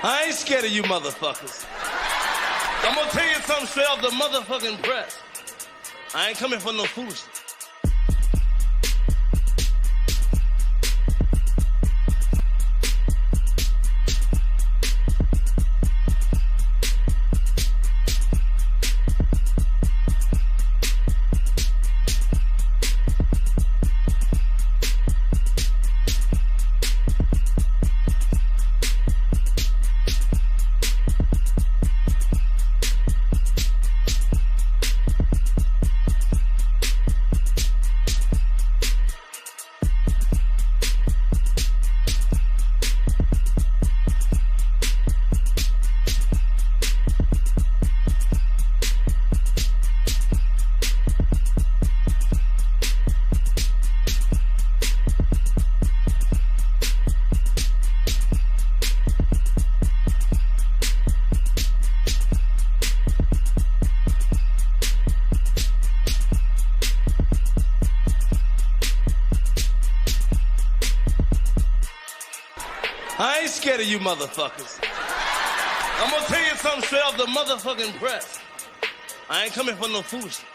I ain't scared of you motherfuckers. I'm gonna tell you something straight off the motherfucking press. I ain't coming for no foolishness. I ain't scared of you motherfuckers. I'm gonna tell you something straight off the motherfucking press. I ain't coming for no foolishness.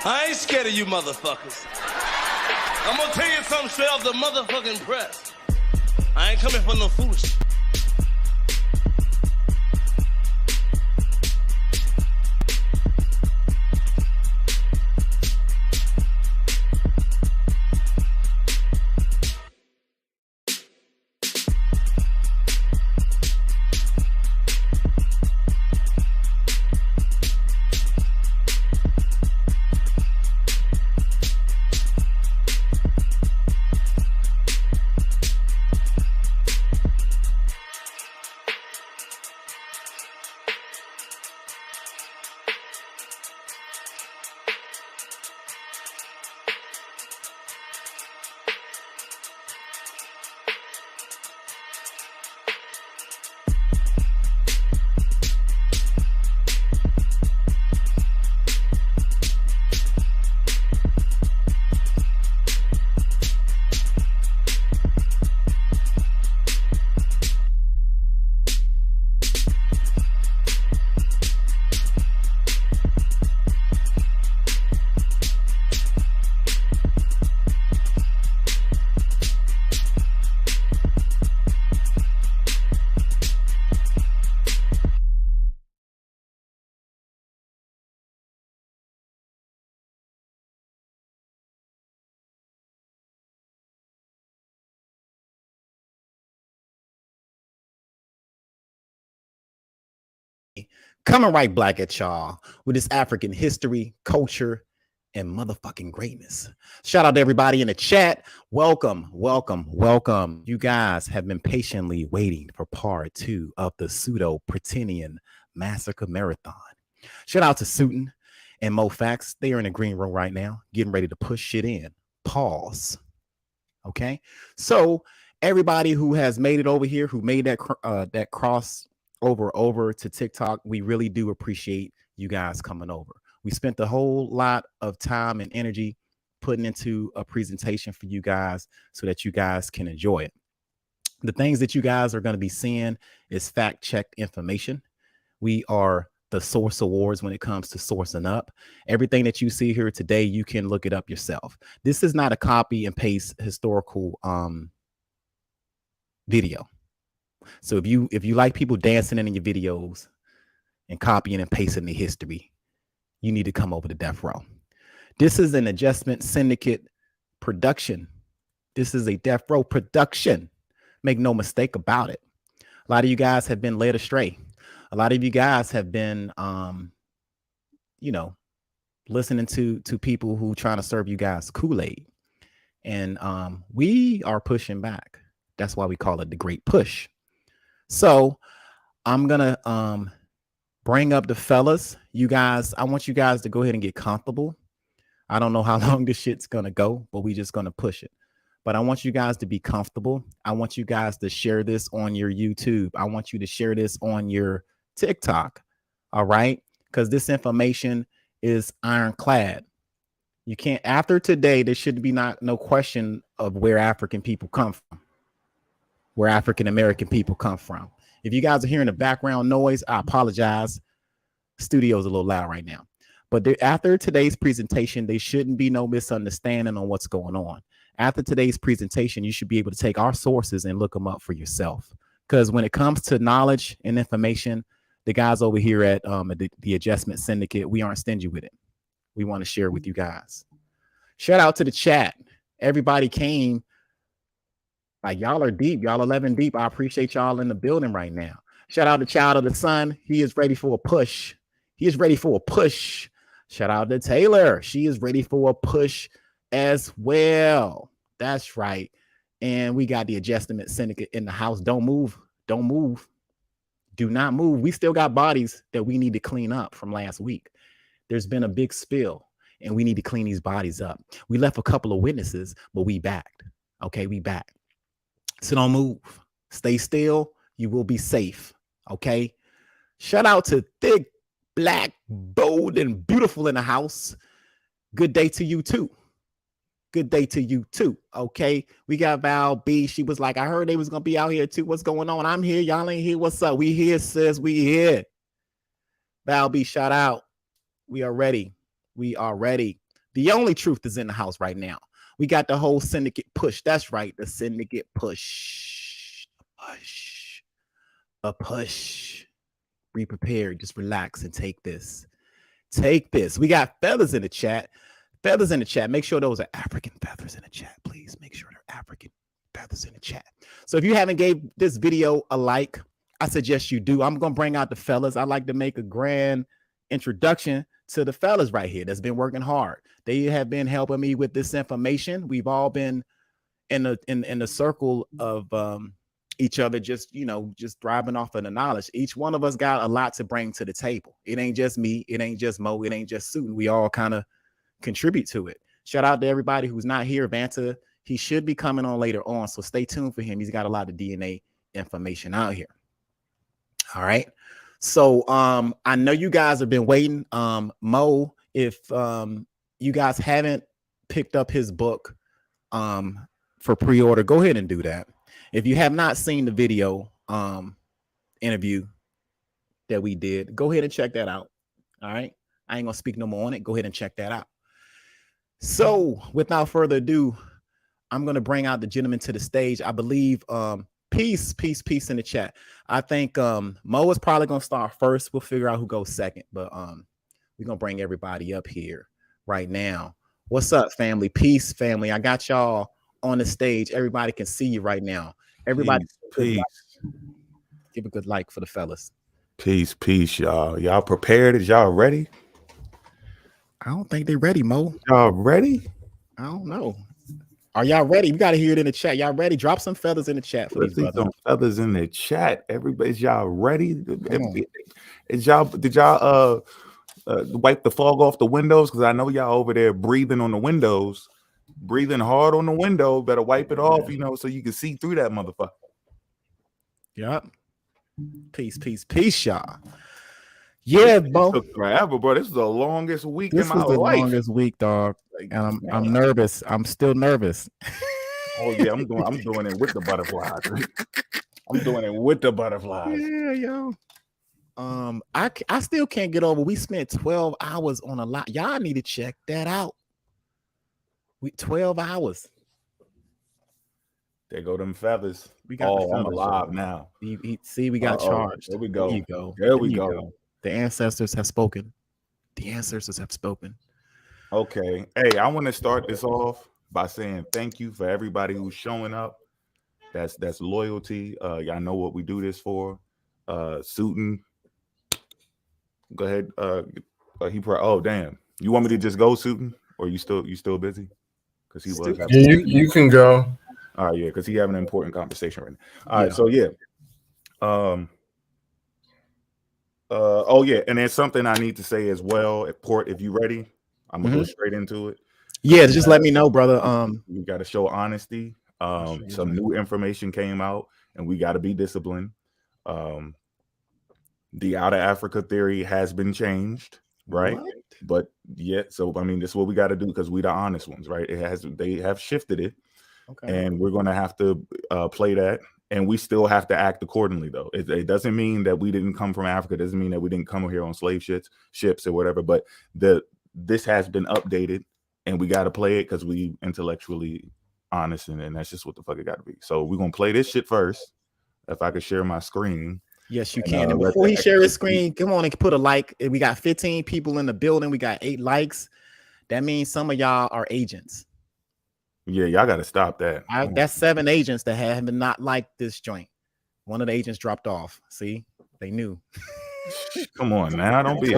I ain't scared of you motherfuckers. I'm gonna tell you something straight off the motherfucking press. I ain't coming for no foolishness. Coming right back at y'all with this African history, culture, and motherfucking greatness. Shout out to everybody in the chat. Welcome, welcome, welcome. You guys have been patiently waiting for part 2 of the pseudo-Pretendian Massacre Marathon. Shout out to Suitin and Mofax. They are in the green room right now, getting ready to push shit in. Pause. Okay? So everybody who has made it over here, who made that cross over to TikTok, we really do appreciate you guys coming over. We spent a whole lot of time and energy putting into a presentation for you guys so that you guys can enjoy it. The things that you guys are going to be seeing is fact-checked information. We are the Source Awards when it comes to sourcing up. Everything that you see here today, you can look it up yourself. This is not a copy and paste historical video. So if you like people dancing in your videos and copying and pasting the history, you need to come over to Death Row. This is an adjustment syndicate production This is a Death Row production. Make no mistake about it. A lot of you guys have been led astray. A lot of you guys have been, listening to people who trying to serve you guys Kool-Aid. And we are pushing back. That's why we call it the Great Push. So I'm going to bring up the fellas. You guys, I want you guys to go ahead and get comfortable. I don't know how long this shit's going to go, but we just going to push it. But I want you guys to be comfortable. I want you guys to share this on your YouTube. I want you to share this on your TikTok. All right? Because this information is ironclad. You can't, after today, there should be no question of where African people come from, where African American people come from. If you guys are hearing the background noise, I apologize. Studio's a little loud right now. But after today's presentation, there shouldn't be no misunderstanding on what's going on. After today's presentation, you should be able to take our sources and look them up for yourself. Because when it comes to knowledge and information, the guys over here at the Adjustment Syndicate, we aren't stingy with it. We want to share with you guys. Shout out to the chat. Everybody came. Like, y'all are deep. Y'all 11 deep. I appreciate y'all in the building right now. Shout out to Child of the Sun. He is ready for a push. He is ready for a push. Shout out to Taylor. She is ready for a push as well. That's right. And we got the Adjustment Syndicate in the house. Don't move. Don't move. Do not move. We still got bodies that we need to clean up from last week. There's been a big spill, and we need to clean these bodies up. We left a couple of witnesses, but we backed. Okay, we back. So don't move. Stay still. You will be safe. Okay. Shout out to Thick, Black, Bold, and Beautiful in the house. Good day to you too. Good day to you too. Okay. We got Val B. She was like, I heard they was gonna be out here too. What's going on? I'm here. Y'all ain't here. What's up? We here, sis. We here. Val B, shout out. We are ready. We are ready. The only truth is in the house right now. We got the whole syndicate push. That's right. The syndicate push. Push. A push. Be prepared. Just relax and take this. Take this. We got feathers in the chat. Feathers in the chat. Make sure those are African feathers in the chat, please. Make sure they're African feathers in the chat. So if you haven't gave this video a like, I suggest you do. I'm going to bring out the fellas. I like to make a grand introduction to the fellas right here that's been working hard. They have been helping me with this information. We've all been in the circle of each other, just thriving off of the knowledge. Each one of us got a lot to bring to the table. It ain't just me. It ain't just Mo. It ain't just Susan. We all kind of contribute to it. Shout out to everybody who's not here. Vanta, he should be coming on later on, so stay tuned for him. He's got a lot of DNA information out here. All right. So I know you guys have been waiting. Mo, if you guys haven't picked up his book for pre-order, go ahead and do that. If you have not seen the video interview that we did, go ahead and check that out. All right. I ain't gonna speak no more on it. Go ahead and check that out. So without further ado, I'm gonna bring out the gentleman to the stage. I believe peace in the chat. I think Mo is probably gonna start first. We'll figure out who goes second, but we're gonna bring everybody up here right now. What's up, family? Peace, family. I got y'all on the stage. Everybody can see you right now. Everybody, peace. Give a good like for the fellas. Peace, y'all. Y'all prepared? Is y'all ready? I don't think they're ready, Mo. Y'all ready? I don't know. Are y'all ready? We got to hear it in the chat. Y'all ready? Drop some feathers in the chat for these brothers. Some feathers in the chat. Everybody's y'all ready? Did y'all wipe the fog off the windows? Because I know y'all over there breathing on the windows, breathing hard on the window. Better wipe it off, so you can see through that motherfucker. Yep. Peace, y'all. Yeah, bro. Took forever, bro. This is the longest week in my life. This was the longest week, dog. And I'm nervous. I'm still nervous. Oh yeah, I'm doing it with the butterflies. I'm doing it with the butterflies. Yeah, yo. I still can't get over. We spent 12 hours on a lot. Y'all need to check that out. 12 hours. There go them feathers. We got the feathers, I'm alive now. See, we got charged. There we go. There you go. There we go. The ancestors have spoken. The ancestors have spoken. Okay. Hey, I want to start this off by saying thank you for everybody who's showing up. That's loyalty. Y'all know what we do this for. Suitin, go ahead. Oh damn, you want me to just go, Suitin, or you still busy? Because he was. You can go. All right, yeah, because he having an important conversation right now. All right, so yeah. Oh yeah, and there's something I need to say as well. At Port, if you ready, I'm gonna go straight into it. Yeah, just let me know, brother. We got to show honesty. Some new information came out, and we got to be disciplined. The out of Africa theory has been changed, right? What? But yet, so I mean, this is what we got to do because we the honest ones, right? They have shifted it, and we're gonna have to play that. And we still have to act accordingly, though. It doesn't mean that we didn't come from Africa. It doesn't mean that we didn't come here on slave ships or whatever. But this has been updated, and we got to play it because we intellectually honest, and that's just what the fuck it got to be. So we're gonna play this shit first. If I could share my screen. Yes, you can. And before he share his screen, come on and put a like. We got 15 people in the building. We got 8 likes. That means some of y'all are agents. Yeah, y'all got to stop that. That's 7 agents that have not liked this joint. One of the agents dropped off. See, they knew. Come on now, don't be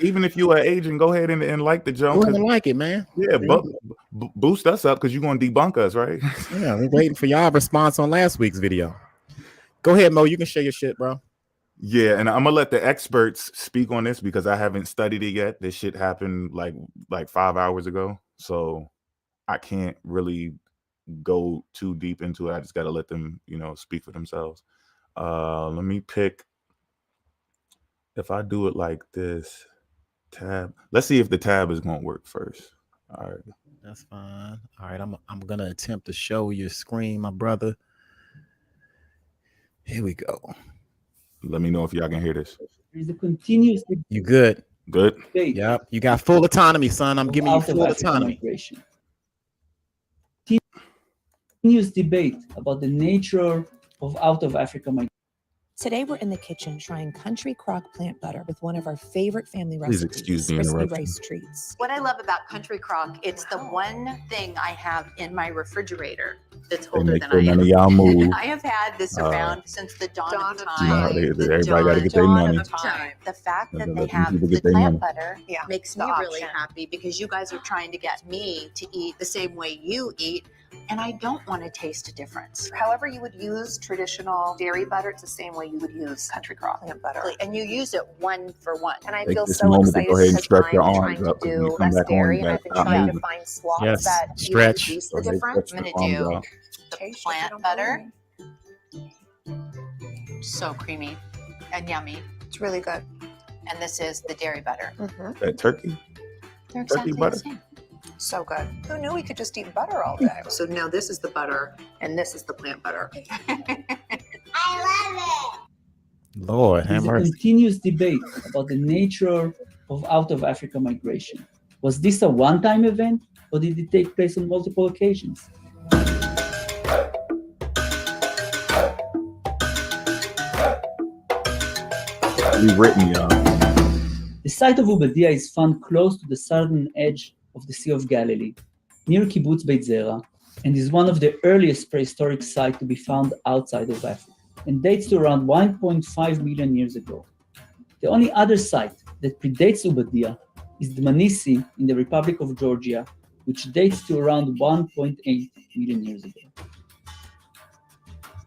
even if you're an agent, go ahead and like the joint. Go ahead and like it, man. Yeah, boost us up because you're gonna debunk us, right? Yeah, we're waiting for y'all response on last week's video. Go ahead, Mo. You can share your shit, bro. Yeah, and I'm gonna let the experts speak on this because I haven't studied it yet. This shit happened like 5 hours ago, so I can't really go too deep into it. I just got to let them, speak for themselves. Let me pick. If I do it like this, tab. Let's see if the tab is gonna work first. All right, that's fine. All right, I'm gonna attempt to show your screen, my brother. Here we go. Let me know if y'all can hear this. There's a continuous. You good? Good. Yep. You got full autonomy, son. I'm giving you full autonomy. Continuous debate about the nature of out of Africa migration. Today we're in the kitchen trying country crock plant butter with one of our favorite family Please recipes, excuse the crispy interruption. rice treats. What I love about country crock, it's the one thing I have in my refrigerator that's older than I am. None of y'all move. I have had this around since the dawn of time. Everybody got to get their money. The fact that they Let have people the get their plant money. butter makes me really happy because you guys are trying to get me to eat the same way you eat. And I don't want to taste a difference. However you would use traditional dairy butter, it's the same way you would use country crock plant butter. And you use it 1 for 1. And I Take feel this so moment to excited go ahead and because stretch I'm your trying arms to up. When you do come less back on, dairy, you and I've gotta been stop trying to moving. find swaps Yes. that Stretch. taste the Okay, difference. stretch I'm the going to arms do out. the plant butter. So creamy and yummy. It's really good. And this is the dairy butter. That turkey. They're Turkey exactly butter. the same. So good. Who knew we could just eat butter all day? So now this is the butter and this is the plant butter. Lord, have There's a mercy. continuous debate about the nature of out of Africa migration. Was this a one-time event, or did it take place on multiple occasions? Rewritten, y'all. The site of Ubadia is found close to the southern edge of the Sea of Galilee, near Kibbutz Beit Zera, and is one of the earliest prehistoric sites to be found outside of Africa, and dates to around 1.5 million years ago. The only other site that predates Ubadia is the Manisi in the Republic of Georgia, which dates to around 1.8 million years ago.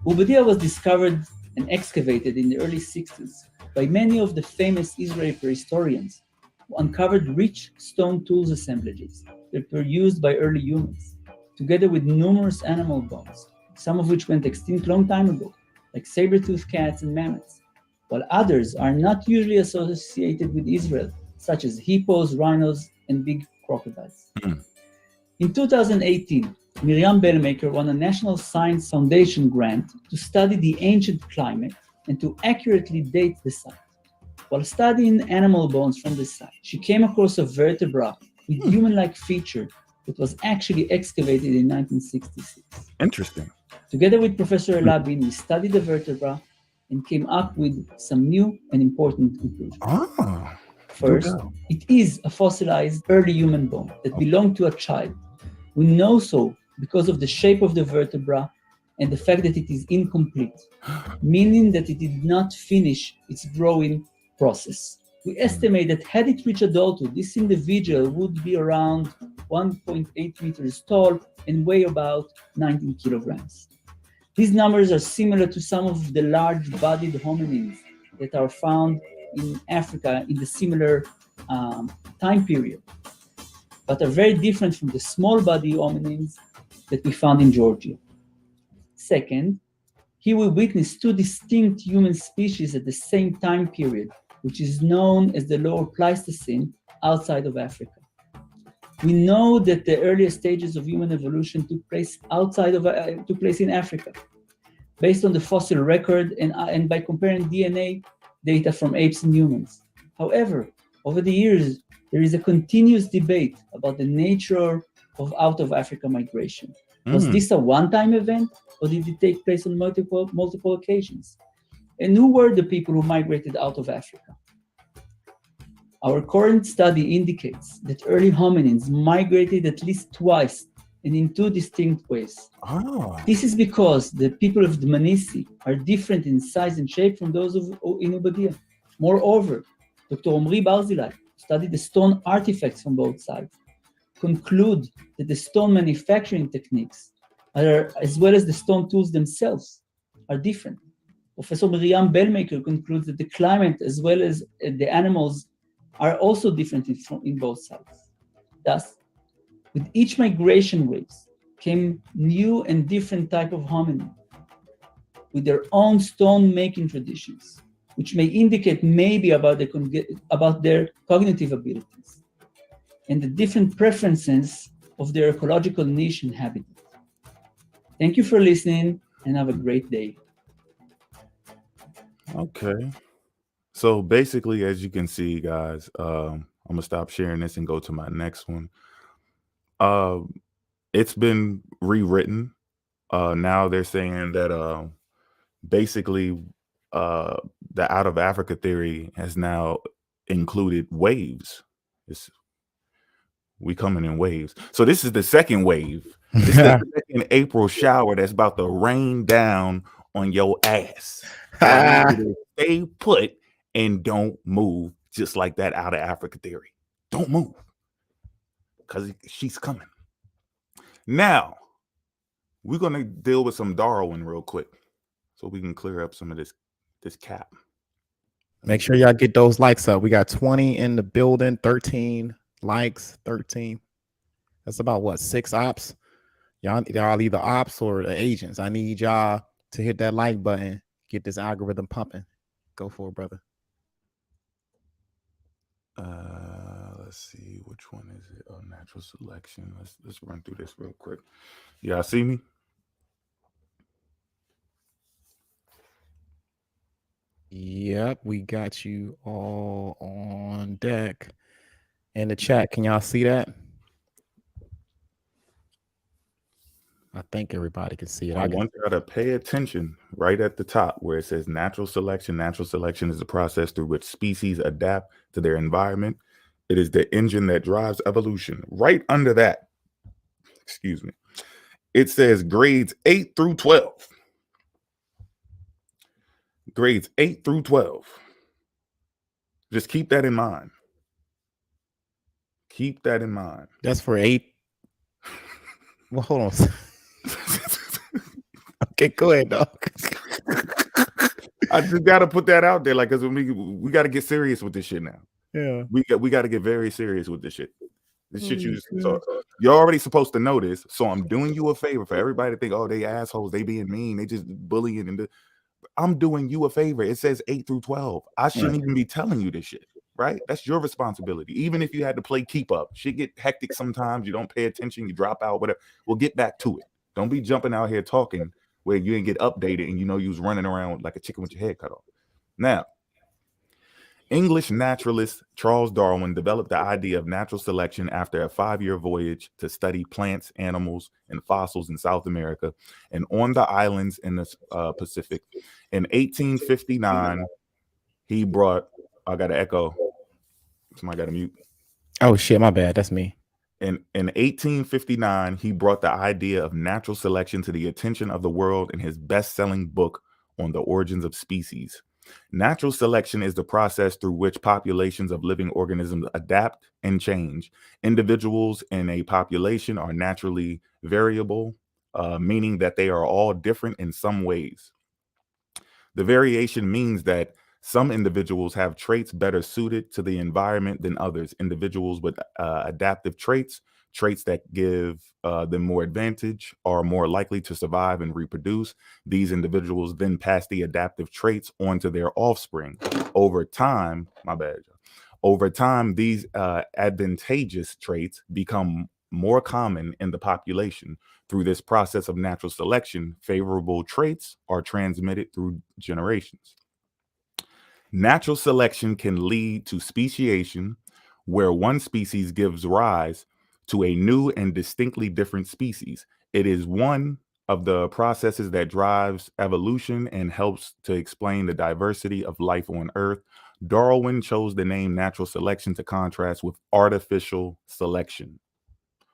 Ubadia was discovered and excavated in the early 60s by many of the famous Israeli prehistorians who uncovered rich stone tools assemblages that were used by early humans, together with numerous animal bones, some of which went extinct long time ago, like saber-toothed cats and mammoths, while others are not usually associated with Israel, such as hippos, rhinos, and big crocodiles. In 2018, Miriam Bellmaker won a National Science Foundation grant to study the ancient climate and to accurately date the site. While studying animal bones from the site, she came across a vertebra with human-like feature that was actually excavated in 1966. Interesting. Together with Professor Elabin, we studied the vertebra and came up with some new and important conclusions. First, it is a fossilized early human bone that belonged to a child We know so because of the shape of the vertebra and the fact that it is incomplete, meaning that it did not finish its growing process. We estimate that had it reached adulthood, this individual would be around 1.8 meters tall and weigh about 19 kilograms. These numbers are similar to some of the large-bodied hominins that are found in Africa in the similar time period, but are very different from the small-body hominins that we found in Georgia. Second, here we witness two distinct human species at the same time period, which is known as the Lower Pleistocene outside of Africa. We know that the earliest stages of human evolution took place in Africa, based on the fossil record and by comparing DNA data from apes and humans. However, over the years, there is a continuous debate about the nature of out of Africa migration. Was this a one-time event, or did it take place on multiple occasions? And who were the people who migrated out of Africa? Our current study indicates that early hominins migrated at least twice and in two distinct ways. This is because the people of the Dmanisi are different in size and shape from those in Ubadia. Moreover, Dr. Omri Barzilai, who studied the stone artifacts from both sides, conclude that the stone manufacturing techniques, as well as the stone tools themselves, are different. Professor Miriam Bellmaker concludes that the climate as well as the animals are also different in both sides. Thus, with each migration waves came new and different type of hominin with their own stone-making traditions, which may indicate maybe about their cognitive abilities and the different preferences of their ecological niche and habitat. Thank you for listening and have a great day. Okay. So basically, as you can see, guys, I'm gonna stop sharing this and go to my next one. It's been rewritten. Now they're saying that basically the out of Africa theory has now included waves. We coming in waves. So this is the second wave. This is the second April shower that's about to rain down on your ass. So I need you to stay put and don't move, just like that out of Africa theory. Don't move, because she's coming. Now, we're going to deal with some Darwin real quick so we can clear up some of this cap. Make sure y'all get those likes up. We got 20 in the building, 13 likes, 13. That's about what, 6 ops? Y'all either ops or the agents. I need y'all to hit that like button, get this algorithm pumping. Go for it, brother. Let's see, which one is it? Oh, natural selection. Let's run through this real quick. Y'all see me? Yep, we got you all on deck. In the chat, can y'all see that? I think everybody can see it. I want y'all to pay attention right at the top where it says natural selection. Natural selection is a process through which species adapt to their environment. It is the engine that drives evolution. Right under that, excuse me, it says grades 8 through 12. Grades 8 through 12. Just keep that in mind. Keep that in mind. That's for 8. Well, hold on. Okay, go ahead, dog. I just got to put that out there, like, because we got to get serious with this shit now. Yeah, we got to get very serious with this shit. This shit so you're already supposed to know this. So I'm doing you a favor for everybody to think, oh, they assholes, they being mean, they just bullying, and I'm doing you a favor. It says 8 through 12. I shouldn't even be telling you this shit, right? That's your responsibility. Even if you had to play keep up, shit get hectic sometimes. You don't pay attention, you drop out, whatever. We'll get back to it. Don't be jumping out here talking where you didn't get updated and you know you was running around like a chicken with your head cut off. Now, English naturalist Charles Darwin developed the idea of natural selection after a 5-year voyage to study plants, animals, and fossils in South America and on the islands in the Pacific. In 1859, he brought, I got to echo, somebody got to mute. Oh, shit, my bad. That's me. In 1859, he brought the idea of natural selection to the attention of the world in his best-selling book on the origins of species. Natural selection is the process through which populations of living organisms adapt and change. Individuals in a population are naturally variable, meaning that they are all different in some ways. The variation means that some individuals have traits better suited to the environment than others. Individuals with adaptive traits that give them more advantage, are more likely to survive and reproduce. These individuals then pass the adaptive traits on to their offspring. Over time, these advantageous traits become more common in the population. Through this process of natural selection, favorable traits are transmitted through generations. Natural selection can lead to speciation, where one species gives rise to a new and distinctly different species. It is one of the processes that drives evolution and helps to explain the diversity of life on Earth. Darwin chose the name natural selection to contrast with artificial selection,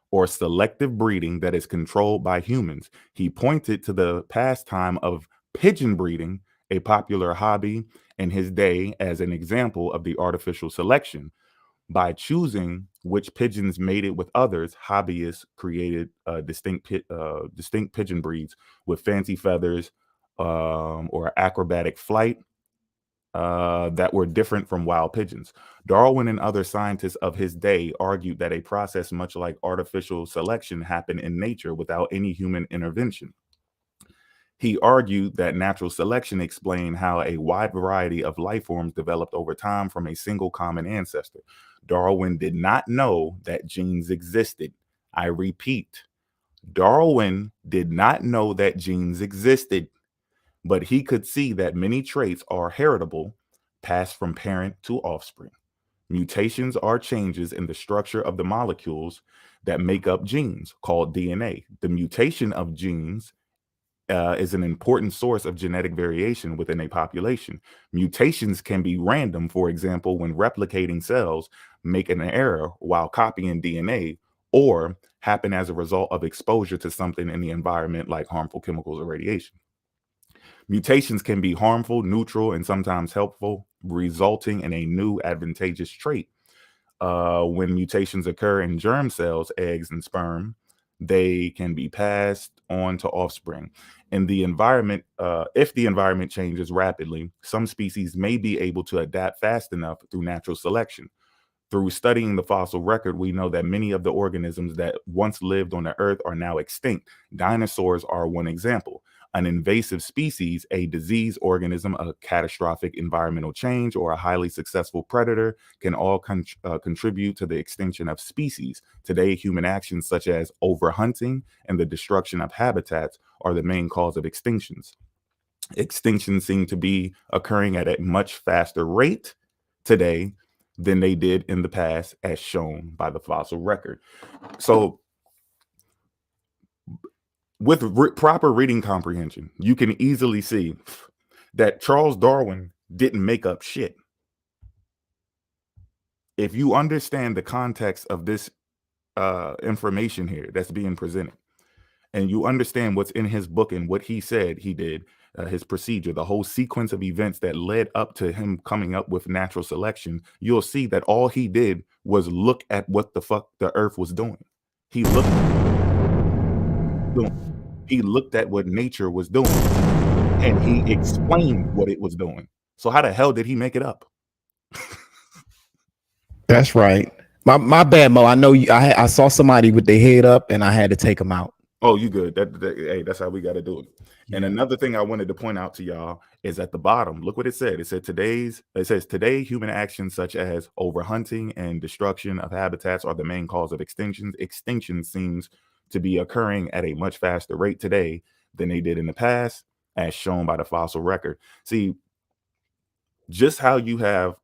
or selective breeding that is controlled by humans. He pointed to the pastime of pigeon breeding, a popular hobby in his day, as an example of the artificial selection. By choosing which pigeons mated with others, hobbyists created distinct pigeon breeds with fancy feathers or acrobatic flight that were different from wild pigeons. Darwin and other scientists of his day argued that a process much like artificial selection happened in nature without any human intervention. He argued that natural selection explained how a wide variety of life forms developed over time from a single common ancestor. Darwin did not know that genes existed. I repeat, Darwin did not know that genes existed, but he could see that many traits are heritable, passed from parent to offspring. Mutations are changes in the structure of the molecules that make up genes, called DNA. The mutation of genes is an important source of genetic variation within a population. Mutations can be random. For example, when replicating cells make an error while copying DNA, or happen as a result of exposure to something in the environment like harmful chemicals or radiation. Mutations can be harmful, neutral, and sometimes helpful, resulting in a new advantageous trait. When mutations occur in germ cells, eggs, and sperm, they can be passed on to offspring. In the environment, if the environment changes rapidly, some species may be able to adapt fast enough through natural selection. Through studying the fossil record, we know that many of the organisms that once lived on the Earth are now extinct. Dinosaurs are one example. An invasive species, a disease organism, a catastrophic environmental change, or a highly successful predator can all contribute to the extinction of species. Today, human actions such as overhunting and the destruction of habitats are the main cause of extinctions. Extinctions seem to be occurring at a much faster rate today than they did in the past, as shown by the fossil record. So with proper reading comprehension, you can easily see that Charles Darwin didn't make up shit. If you understand the context of this information here that's being presented, and you understand what's in his book and what he said he did, his procedure, the whole sequence of events that led up to him coming up with natural selection, you'll see that all he did was look at what the fuck the Earth was doing. He looked at what nature was doing, and he explained what it was doing. So how the hell did he make it up? That's right. My bad, Mo. I know you. I saw somebody with their head up, and I had to take them out. Oh, you good? Hey, that's how we got to do it. Yeah. And another thing I wanted to point out to y'all is at the bottom. Look what it said. It said today human actions such as overhunting and destruction of habitats are the main cause of extinctions. Extinction seems to be occurring at a much faster rate today than they did in the past, as shown by the fossil record. See, just how you have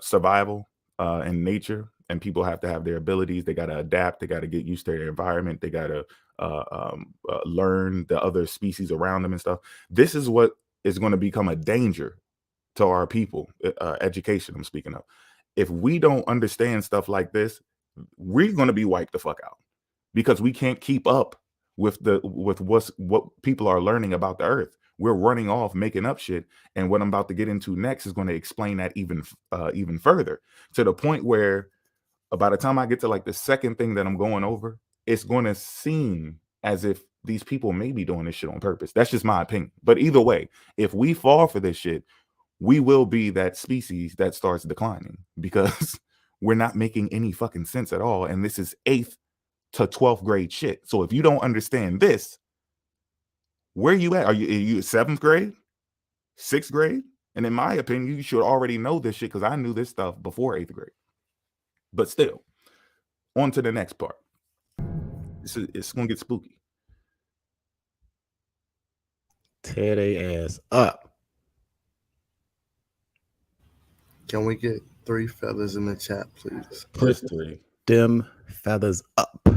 survival in nature, and people have to have their abilities. They got to adapt. They got to get used to their environment. They got to learn the other species around them and stuff. This is what is going to become a danger to our people. Education, I'm speaking of. If we don't understand stuff like this, we're going to be wiped the fuck out because we can't keep up with what people are learning about the earth. We're running off, making up shit. And what I'm about to get into next is going to explain that even further, to the point where by the time I get to like the second thing that I'm going over, it's going to seem as if these people may be doing this shit on purpose. That's just my opinion. But either way, if we fall for this shit, we will be that species that starts declining because we're not making any fucking sense at all. And this is 8th to 12th grade shit. So if you don't understand this, where you at? Are you 7th grade, 6th grade? And in my opinion, you should already know this shit because I knew this stuff before 8th grade. But still, on to the next part. It's gonna get spooky. Tear they ass up. Can we get 3 feathers in the chat, please? Put them feathers up.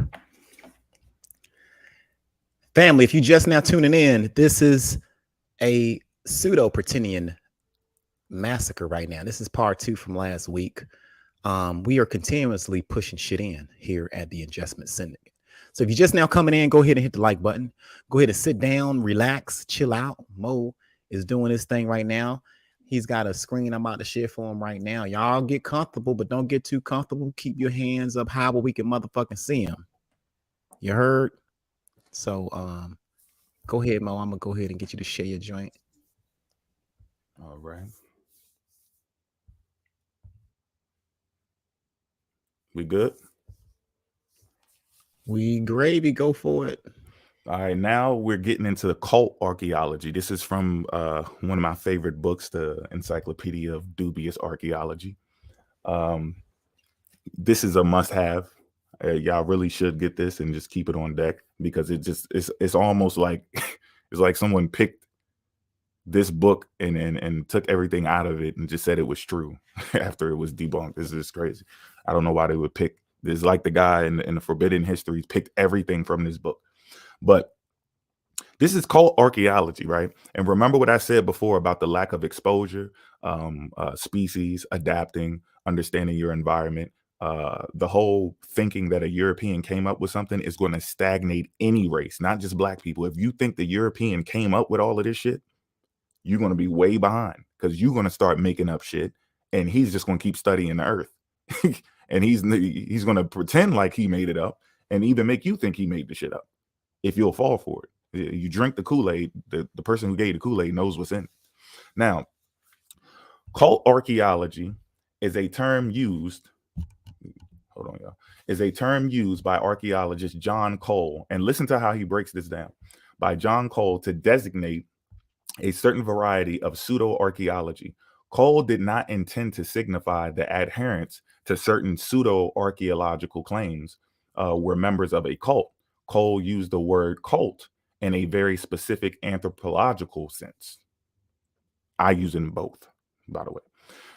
Family, if you just now tuning in, this is a pseudo-Pretendian massacre right now. This is part 2 from last week. We are continuously pushing shit in here at the Adjustment Syndicate. So if you're just now coming in, go ahead and hit the like button. Go ahead and sit down, relax, chill out. Mo is doing this thing right now. He's got a screen I'm about to share for him right now. Y'all get comfortable, but don't get too comfortable. Keep your hands up high where we can motherfucking see him. You heard? So go ahead, Mo. I'm gonna go ahead and get you to share your joint. All right. We good? We gravy, go for it. All right, now we're getting into the cult archaeology. This is from one of my favorite books, the Encyclopedia of Dubious Archaeology. This is a must-have. Y'all really should get this and just keep it on deck because it's almost like it's like someone picked this book and took everything out of it and just said it was true after it was debunked. This is crazy. I don't know why they would pick this. Like the guy in the Forbidden Histories picked everything from this book. But this is called archaeology, right? And remember what I said before about the lack of exposure, species, adapting, understanding your environment. The whole thinking that a European came up with something is going to stagnate any race, not just black people. If you think the European came up with all of this shit, you're going to be way behind because you're going to start making up shit and he's just going to keep studying the earth. And he's going to pretend like he made it up and even make you think he made the shit up. If you'll fall for it, you drink the Kool-Aid, the person who gave the Kool-Aid knows what's in it. Now, cult archaeology is a term used, hold on, y'all, is a term used by archaeologist John Cole, and listen to how he breaks this down, by John Cole to designate a certain variety of pseudo-archaeology. Cole did not intend to signify the adherents to certain pseudo-archaeological claims were members of a cult. Cole used the word cult in a very specific anthropological sense. I use them both, by the way.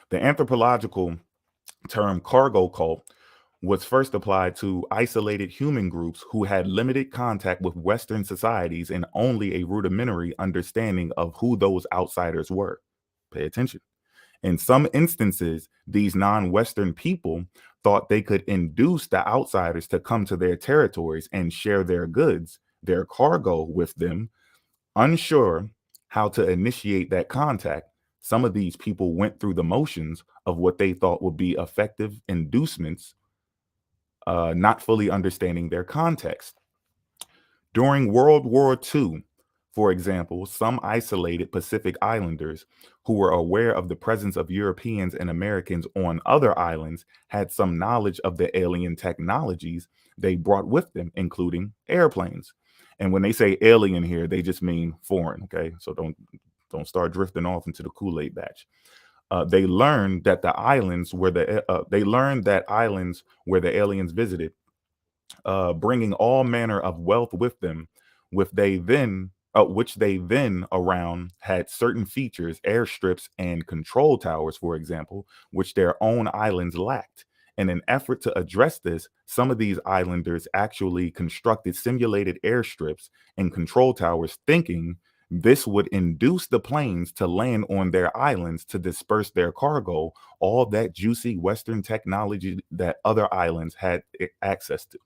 The anthropological term cargo cult was first applied to isolated human groups who had limited contact with Western societies and only a rudimentary understanding of who those outsiders were. Pay attention. In some instances, these non-Western people thought they could induce the outsiders to come to their territories and share their goods, their cargo with them. Unsure how to initiate that contact, some of these people went through the motions of what they thought would be effective inducements, not fully understanding their context. During World War II, for example, some isolated Pacific Islanders who were aware of the presence of Europeans and Americans on other islands had some knowledge of the alien technologies they brought with them, including airplanes. And when they say alien here, they just mean foreign, okay? So don't start drifting off into the Kool-Aid batch. They learned that the islands where the aliens visited, bringing all manner of wealth with them, which they then around had certain features, airstrips and control towers, for example, which their own islands lacked. In an effort to address this, some of these islanders actually constructed simulated airstrips and control towers, thinking This would induce the planes to land on their islands to disperse their cargo, all that juicy Western technology that other islands had access to.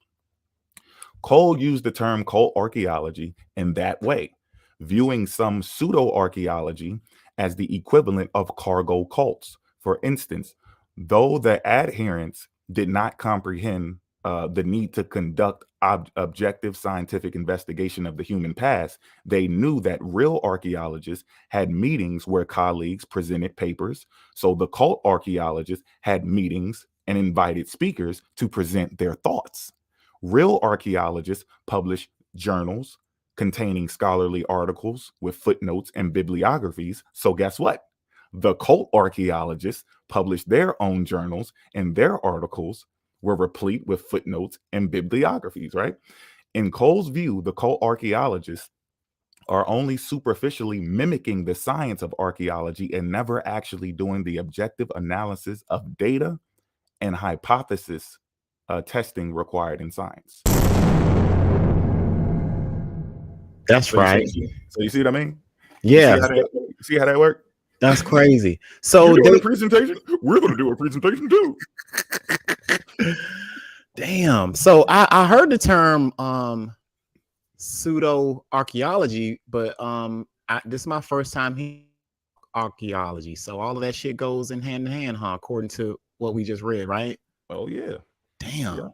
Cole used the term cult archaeology in that way, viewing some pseudo-archaeology as the equivalent of cargo cults. For instance, though the adherents did not comprehend the need to conduct objective scientific investigation of the human past, they knew that real archaeologists had meetings where colleagues presented papers, so the cult archaeologists had meetings and invited speakers to present their thoughts. Real archaeologists publish journals containing scholarly articles with footnotes and bibliographies. So guess what? The cult archaeologists published their own journals, and their articles were replete with footnotes and bibliographies, right? In Cole's view, the cult archaeologists are only superficially mimicking the science of archaeology and never actually doing the objective analysis of data and hypothesis testing required in science. That's right. So you see what I mean? Yeah. See how that worked? That's crazy. So you're doing a presentation? We're going to do a presentation too. Damn. So I heard the term pseudo archaeology, but this is my first time hearing archaeology. So all of that shit goes in hand, huh? According to what we just read, right? Oh yeah. Damn. Yeah.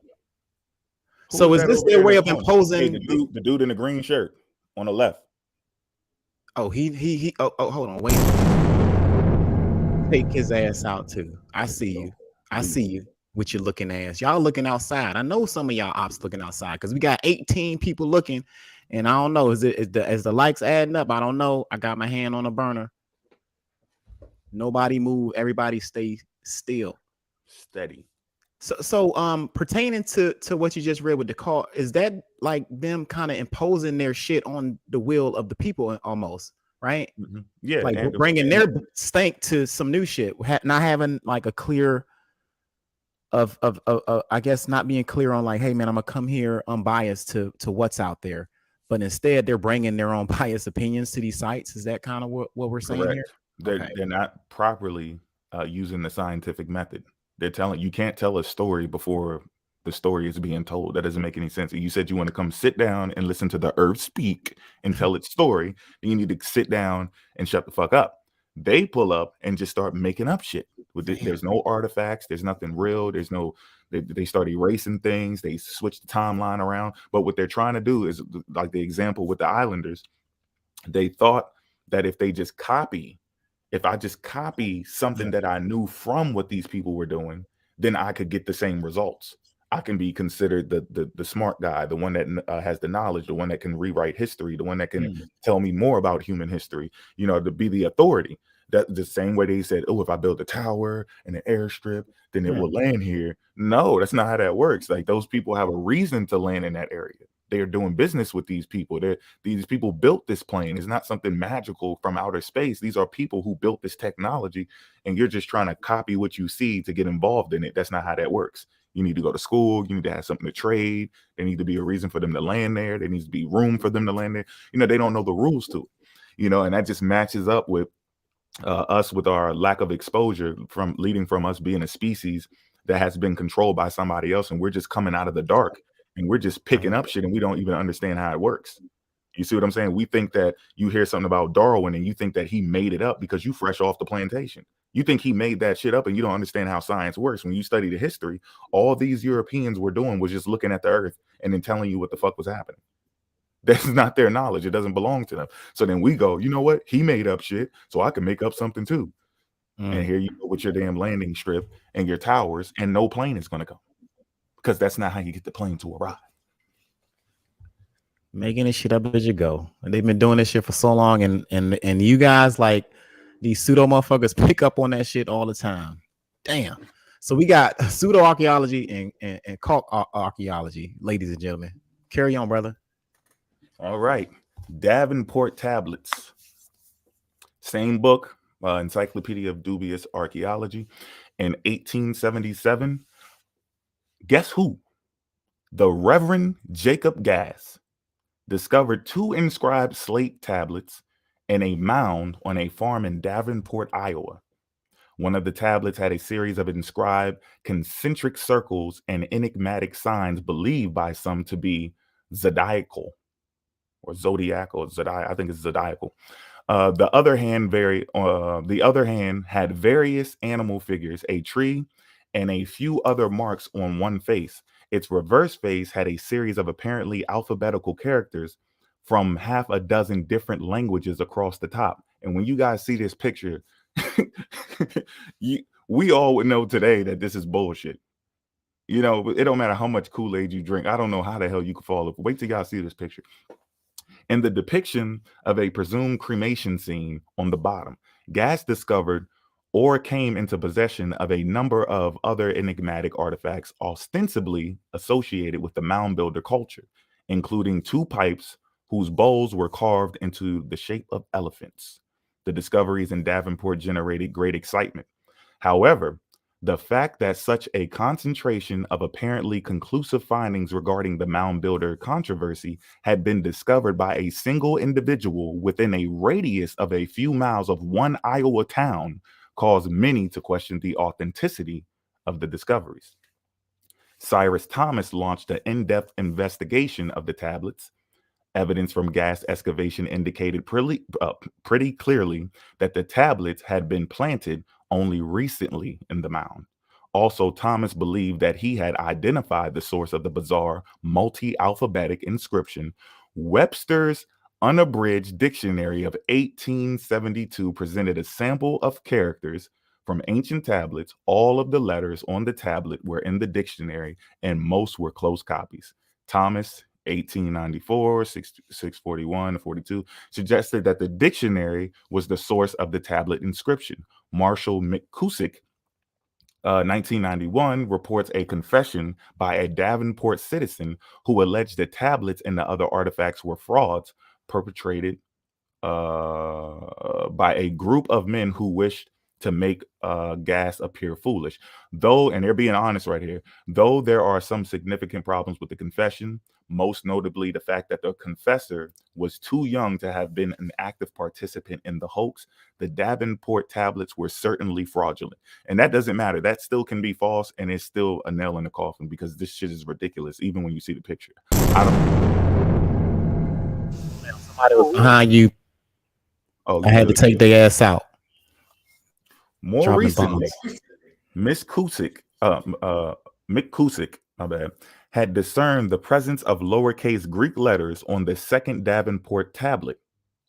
So is this their way of imposing? Hey, the dude in the green shirt on the left. Oh, he. Oh, hold on, wait. Take his ass out too. I see you. I see you with your looking ass. Y'all looking outside. I know some of y'all ops looking outside because we got 18 people looking, and I don't know. Is the likes adding up? I don't know. I got my hand on a burner. Nobody move. Everybody stay still. Steady. So pertaining to what you just read with the call, is that like them kind of imposing their shit on the will of the people almost, right? Mm-hmm. Yeah, like bringing their stank to some new shit, not having like a clear of I guess not being clear on like, hey man, I'm gonna come here unbiased to what's out there, but instead they're bringing their own biased opinions to these sites. Is that kind of what we're saying here? They're not properly using the scientific method. They're telling you can't tell a story before the story is being told. That doesn't make any sense. You said you want to come sit down and listen to the earth speak and tell its story. Then you need to sit down and shut the fuck up. They pull up and just start making up shit. There's no artifacts. There's nothing real. There's no. They start erasing things. They switch the timeline around. But what they're trying to do is like the example with the Islanders. They thought that if I just copy something that I knew from what these people were doing, then I could get the same results. I can be considered the smart guy, the one that has the knowledge, the one that can rewrite history, the one that can tell me more about human history, to be the authority. That the same way they said, oh, if I build a tower and an airstrip, then it will land here. No, that's not how that works. Like those people have a reason to land in that area. They're doing business with these people. These people built this plane. It's not something magical from outer space. These are people who built this technology, and you're just trying to copy what you see to get involved in it. That's not how that works. You need to go to school. You need to have something to trade. There need to be a reason for them to land there. There needs to be room for them to land there. They don't know the rules to it, and that just matches up with us with our lack of exposure leading from us being a species that has been controlled by somebody else, and we're just coming out of the dark. And we're just picking up shit and we don't even understand how it works. You see what I'm saying? We think that you hear something about Darwin and you think that he made it up because you fresh off the plantation. You think he made that shit up and you don't understand how science works. When you study the history, all these Europeans were doing was just looking at the earth and then telling you what the fuck was happening. That's not their knowledge. It doesn't belong to them. So then we go, you know what? He made up shit, so I can make up something too. And here you go with your damn landing strip and your towers, and no plane is going to go. Because that's not how you get the plane to arrive. Making this shit up as you go. And they've been doing this shit for so long. And you guys, like these pseudo motherfuckers, pick up on that shit all the time. Damn. So we got pseudo archaeology and cult archaeology, ladies and gentlemen. Carry on, brother. All right. Davenport tablets. Same book, Encyclopedia of Dubious Archaeology. In 1877. Guess who? The Reverend Jacob Gass discovered 2 inscribed slate tablets in a mound on a farm in Davenport, Iowa. One of the tablets had a series of inscribed concentric circles and enigmatic signs believed by some to be zodiacal or zodiacal. I think it's zodiacal. The other hand had various animal figures, a tree, and a few other marks on one face. Its reverse face had a series of apparently alphabetical characters from half a dozen different languages across the top. And when you guys see this picture, we all would know today that this is bullshit. You know, it don't matter how much Kool-Aid you drink. I don't know how the hell you could fall. Wait till y'all see this picture. In the depiction of a presumed cremation scene on the bottom, Gass discovered or came into possession of a number of other enigmatic artifacts ostensibly associated with the mound builder culture, including 2 pipes whose bowls were carved into the shape of elephants. The discoveries in Davenport generated great excitement. However, the fact that such a concentration of apparently conclusive findings regarding the mound builder controversy had been discovered by a single individual within a radius of a few miles of one Iowa town caused many to question the authenticity of the discoveries. Cyrus Thomas launched an in-depth investigation of the tablets. Evidence from gas excavation indicated pretty clearly that the tablets had been planted only recently in the mound. Also, Thomas believed that he had identified the source of the bizarre multi-alphabetic inscription. Webster's Unabridged Dictionary of 1872 presented a sample of characters from ancient tablets. All of the letters on the tablet were in the dictionary, and most were close copies. Thomas, 1894, 641 to 42, suggested that the dictionary was the source of the tablet inscription. Marshall McCusick, 1991, reports a confession by a Davenport citizen who alleged the tablets and the other artifacts were frauds perpetrated by a group of men who wished to make Gass appear foolish. Though, and they're being honest right here, though there are some significant problems with the confession, most notably the fact that the confessor was too young to have been an active participant in the hoax, the Davenport tablets were certainly fraudulent. And that doesn't matter. That still can be false, and it's still a nail in the coffin because this shit is ridiculous, even when you see the picture. I don't... Somebody was behind you. I had to take their ass out. More Dropping recently, bombs. Mick Cusick, my bad, had discerned the presence of lowercase Greek letters on the second Davenport tablet.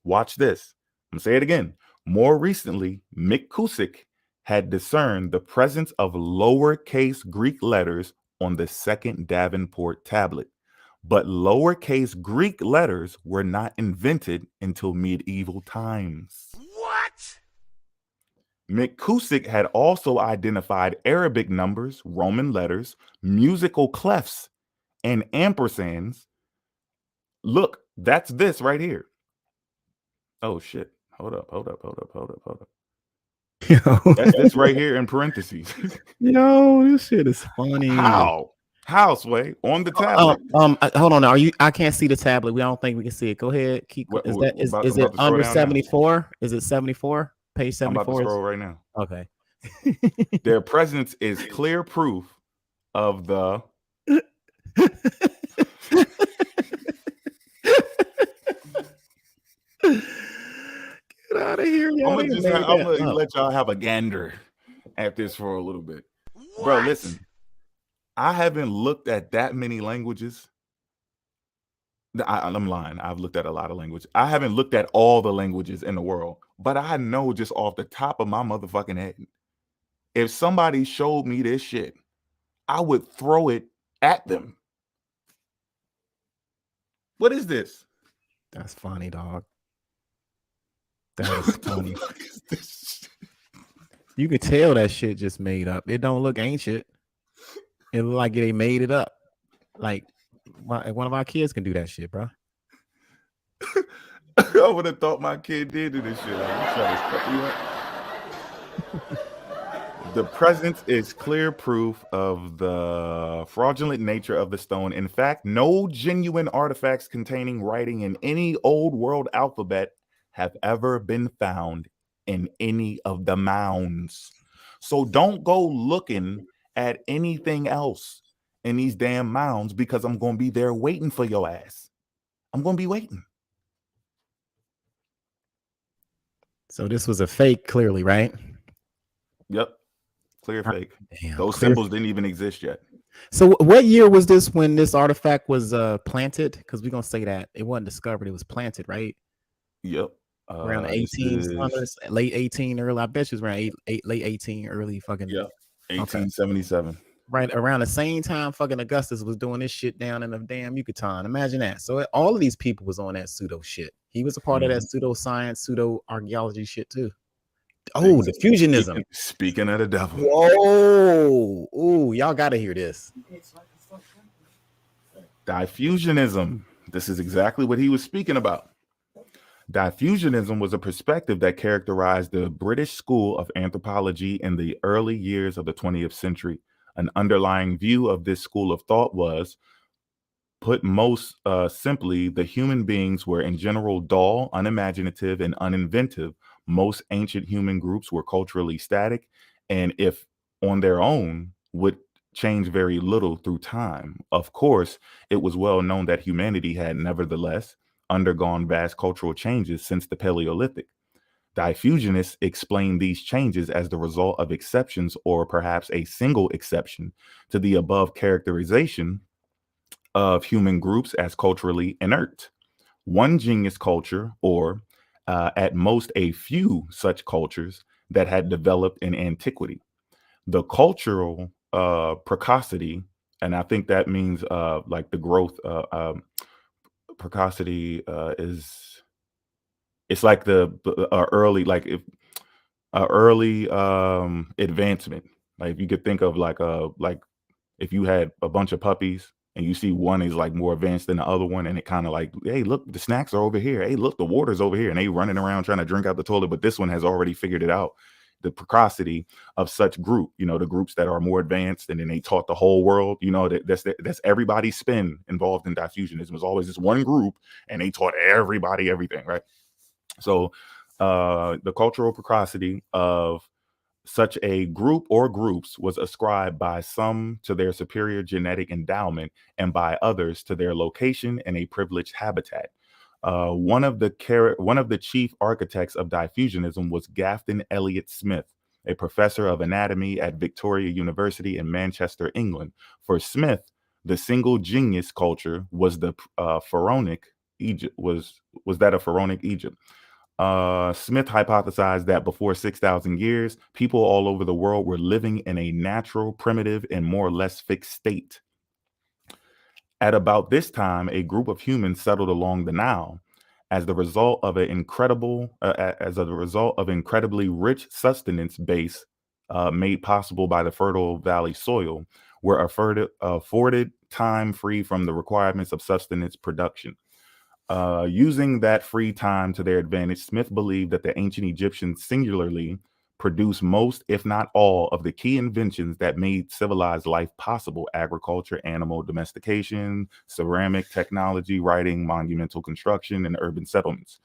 Watch this. I'm gonna say it again. More recently, Mick Cusick had discerned the presence of lowercase Greek letters on the second Davenport tablet. But lowercase Greek letters were not invented until medieval times. What? McCusick had also identified Arabic numbers, Roman letters, musical clefs, and ampersands. Look, that's this right here. Oh shit. Hold up. Yo. That's this right here in parentheses. Yo, this shit is funny. How, Sway? On the tablet. Hold on. I can't see the tablet. I don't think we can see it. Go ahead. Is it under 74? Is it 74? Page 74. I'm about to scroll right now. Okay. Their presence is clear proof of the Get out of here. I'm gonna let y'all have a gander at this for a little bit. What? Bro, listen. I haven't looked at that many languages. I'm lying. I've looked at a lot of languages. I haven't looked at all the languages in the world, but I know just off the top of my motherfucking head, if somebody showed me this shit, I would throw it at them. What is this? That's funny, dog. That is funny. You could tell that shit just made up. It don't look ancient. It look like they made it up. Like one of our kids can do that shit, bro. I would have thought my kid did do this shit. I'm trying to fuck you up. The presence is clear proof of the fraudulent nature of the stone. In fact, no genuine artifacts containing writing in any old world alphabet have ever been found in any of the mounds. So don't go looking at anything else in these damn mounds, because I'm going to be there waiting for your ass. I'm going to be waiting. So this was a fake, clearly, right? Yep. Clear fake. Damn, Those clear. symbols didn't even exist yet. So what year was this when this artifact was planted? Because we're going to say that it wasn't discovered. It was planted, right? Yep. Around 1800s, late 18, early. I bet you it's around late 18, early fucking. Yep. 1877. Okay. Right around the same time fucking Augustus was doing this shit down in the damn Yucatan. Imagine that. So all of these people was on that pseudo shit. He was a part of that pseudoscience, pseudo archaeology shit too. Oh, diffusionism. Speaking of the devil. Whoa. Ooh, y'all gotta hear this. Diffusionism. This is exactly what he was speaking about. Diffusionism was a perspective that characterized the British school of anthropology in the early years of the 20th century. An underlying view of this school of thought was, put most simply, the human beings were in general dull, unimaginative, and uninventive. Most ancient human groups were culturally static, and if on their own, would change very little through time. Of course, it was well known that humanity had nevertheless undergone vast cultural changes since the Paleolithic. Diffusionists explain these changes as the result of exceptions, or perhaps a single exception to the above characterization of human groups as culturally inert. One genius culture, or at most a few such cultures that had developed in antiquity. The cultural precocity, and I think that means like the growth, precocity it's like the early, like if early advancement. Like if you could think of like if you had a bunch of puppies and you see one is like more advanced than the other one, and it kind of like, hey, look, the snacks are over here. Hey, look, the water's over here, and they running around trying to drink out the toilet, but this one has already figured it out. The precocity of such group, the groups that are more advanced, and then they taught the whole world, that's everybody's spin involved in diffusionism. It's always this one group, and they taught everybody everything, right? So the cultural precocity of such a group or groups was ascribed by some to their superior genetic endowment, and by others to their location in a privileged habitat. One of the chief architects of diffusionism was Grafton Elliott Smith, a professor of anatomy at Victoria University in Manchester, England. For Smith, the single genius culture was the pharaonic Egypt. Was that of pharaonic Egypt? Smith hypothesized that before 6,000 years, people all over the world were living in a natural, primitive, and more or less fixed state. At about this time, a group of humans settled along the Nile. As the result of incredibly rich sustenance base made possible by the fertile valley soil, were afforded time free from the requirements of sustenance production. Using that free time to their advantage, Smith believed that the ancient Egyptians singularly produced most, if not all, of the key inventions that made civilized life possible: agriculture, animal domestication, ceramic technology, writing, monumental construction, and urban settlements.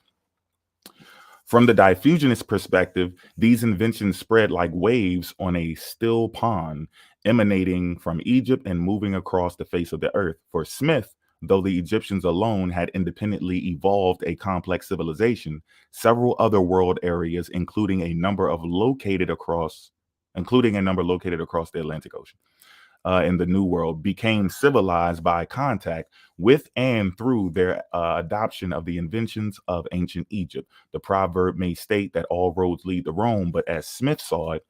From the diffusionist perspective, these inventions spread like waves on a still pond, emanating from Egypt and moving across the face of the earth. For Smith, though the Egyptians alone had independently evolved a complex civilization, several other world areas, including a number located across the Atlantic Ocean in the New World, became civilized by contact with and through their adoption of the inventions of ancient Egypt. The proverb may state that all roads lead to Rome, but as Smith saw it,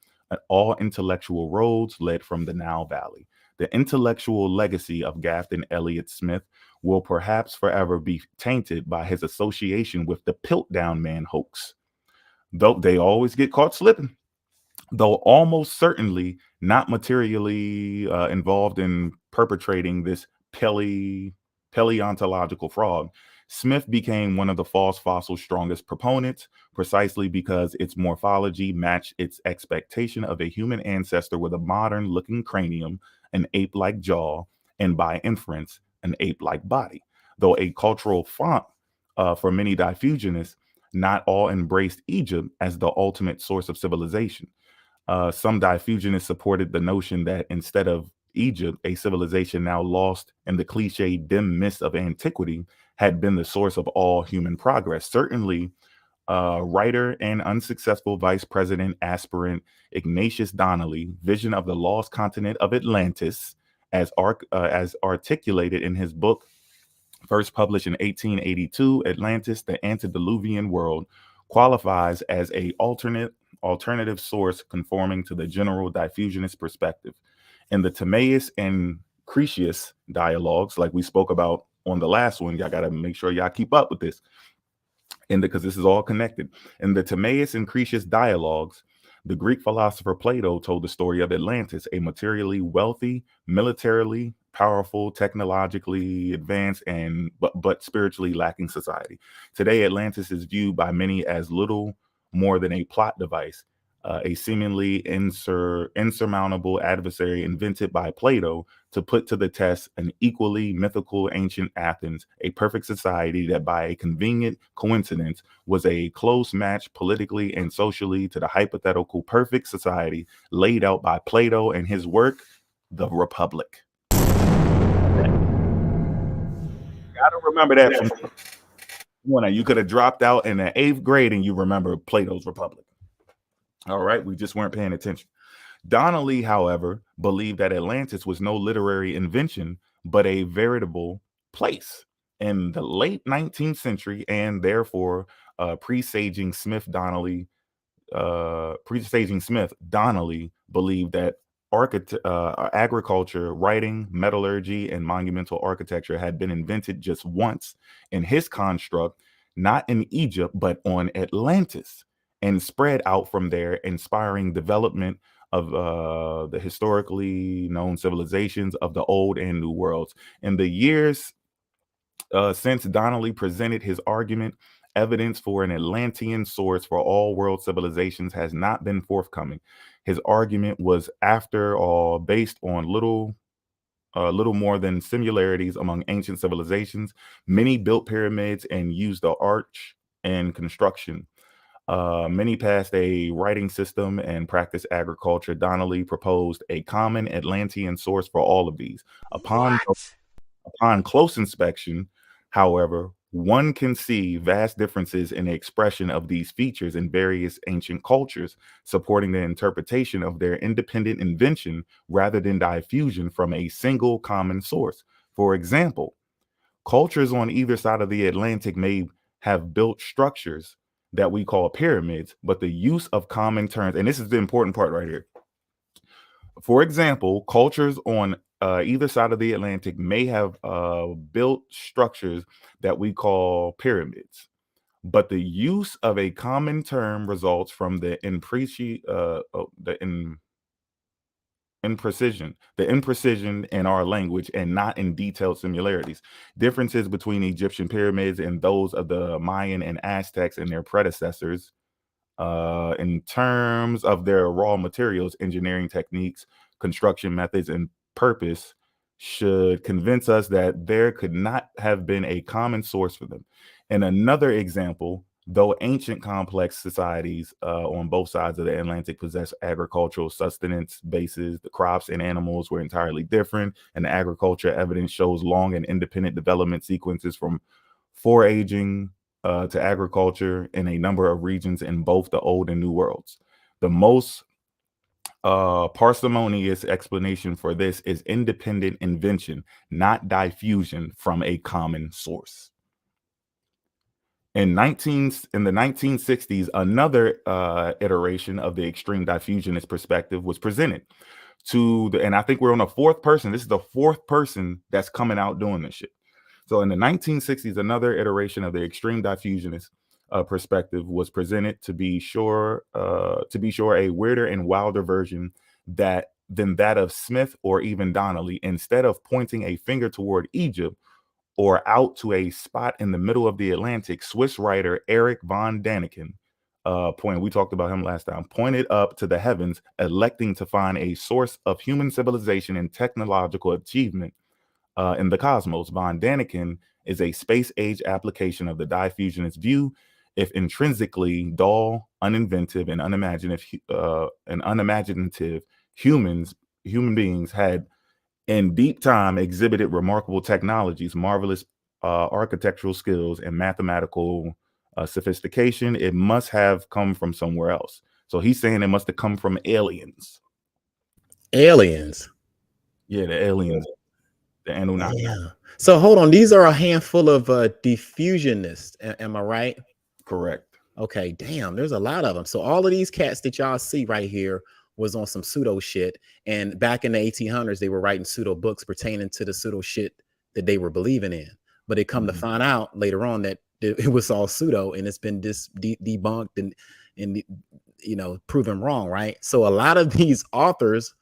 all intellectual roads led from the Nile Valley. The intellectual legacy of Grafton Elliott Smith will perhaps forever be tainted by his association with the Piltdown Man hoax. Though they always get caught slipping, though almost certainly not materially involved in perpetrating this paleontological fraud, Smith became one of the false fossil's strongest proponents, precisely because its morphology matched its expectation of a human ancestor with a modern-looking cranium, an ape-like jaw, and by inference, an ape-like body. Though a cultural font for many diffusionists, not all embraced Egypt as the ultimate source of civilization. Some diffusionists supported the notion that instead of Egypt, a civilization now lost in the cliche dim mist of antiquity had been the source of all human progress. Certainly, writer and unsuccessful vice president aspirant Ignatius Donnelly, vision of the lost continent of Atlantis, as articulated in his book, first published in 1882, Atlantis, the Antediluvian World, qualifies as a alternative source conforming to the general diffusionist perspective. In the Timaeus and Cretius dialogues, like we spoke about on the last one, y'all got to make sure y'all keep up with this, because this is all connected. In the Timaeus and Cretius dialogues, the Greek philosopher Plato told the story of Atlantis, a materially wealthy, militarily powerful, technologically advanced, but spiritually lacking society. Today, Atlantis is viewed by many as little more than a plot device, a seemingly insurmountable adversary invented by Plato to put to the test an equally mythical ancient Athens, a perfect society that by a convenient coincidence was a close match politically and socially to the hypothetical perfect society laid out by Plato and his work, The Republic. Gotta remember that from when you could have dropped out in the 8th grade and you remember Plato's Republic. All right, we just weren't paying attention. Donnelly, however, believed that Atlantis was no literary invention, but a veritable place. In the late 19th century, and therefore presaging Smith, Donnelly believed that agriculture, writing, metallurgy, and monumental architecture had been invented just once in his construct, not in Egypt, but on Atlantis, and spread out from there, inspiring development of the historically known civilizations of the Old and New Worlds. In the years since Donnelly presented his argument, evidence for an Atlantean source for all world civilizations has not been forthcoming. His argument was, after all, based on little more than similarities among ancient civilizations. Many built pyramids and used the arch in construction. Many passed a writing system and practiced agriculture. Donnelly proposed a common Atlantean source for all of these. Upon close inspection, however, one can see vast differences in the expression of these features in various ancient cultures, supporting the interpretation of their independent invention rather than diffusion from a single common source. For example, cultures on either side of the Atlantic may have built structures that we call pyramids, but the use of common terms, and this is the important part right here. For example, cultures on either side of the Atlantic may have built structures that we call pyramids, but the use of a common term results from the imprecision in our language and not in detailed similarities. Differences between Egyptian pyramids and those of the Mayan and Aztecs and their predecessors in terms of their raw materials, engineering techniques, construction methods, and purpose should convince us that there could not have been a common source for them. In another example, though ancient complex societies on both sides of the Atlantic possessed agricultural sustenance bases, the crops and animals were entirely different, and the agriculture evidence shows long and independent development sequences from foraging to agriculture in a number of regions in both the Old and New Worlds. The most parsimonious explanation for this is independent invention, not diffusion from a common source. In the 1960s, another iteration of the extreme diffusionist perspective was presented and I think we're on the 4th person. This is the 4th person that's coming out doing this shit. So in the 1960s, another iteration of the extreme diffusionist perspective was presented, to be sure, a weirder and wilder version than that of Smith or even Donnelly. Instead of pointing a finger toward Egypt or out to a spot in the middle of the Atlantic, Swiss writer Erich von Däniken, we talked about him last time, pointed up to the heavens, electing to find a source of human civilization and technological achievement in the cosmos. Von Däniken is a space-age application of the diffusionist view. if intrinsically dull, uninventive, and unimaginative human beings had in deep time exhibited remarkable technologies, marvelous architectural skills, and mathematical sophistication, it must have come from somewhere else. So he's saying it must have come from aliens. Aliens. Yeah, the aliens. The Anunnaki. Yeah. So hold on. These are a handful of diffusionists. Am I right? Correct. Okay. Damn. There's a lot of them. So all of these cats that y'all see right here was on some pseudo shit. And back in the 1800s, they were writing pseudo books pertaining to the pseudo shit that they were believing in. But they come to find out later on that it was all pseudo, and it's been debunked and you know, proven wrong, right? So a lot of these authors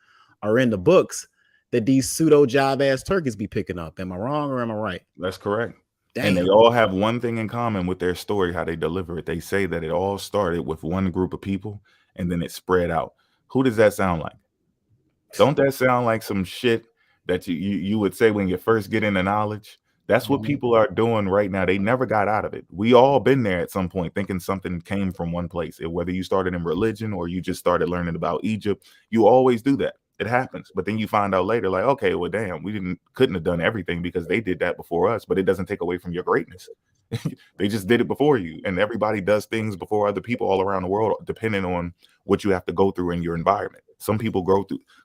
are in the books that these pseudo jive ass turkeys be picking up. Am I wrong or am I right? That's correct. Damn. And they all have one thing in common with their story, how they deliver it. They say that it all started with one group of people and then it spread out. Who does that sound like? Don't that sound like some shit that you would say when you first get into knowledge? That's what people are doing right now. They never got out of it. We all been there at some point thinking something came from one place. Whether you started in religion or you just started learning about Egypt, you always do that. It happens. But then you find out later, like, okay, well, damn, we couldn't have done everything because they did that before us, but it doesn't take away from your greatness. They just did it before you. And everybody does things before other people all around the world, depending on what you have to go through in your environment. Some people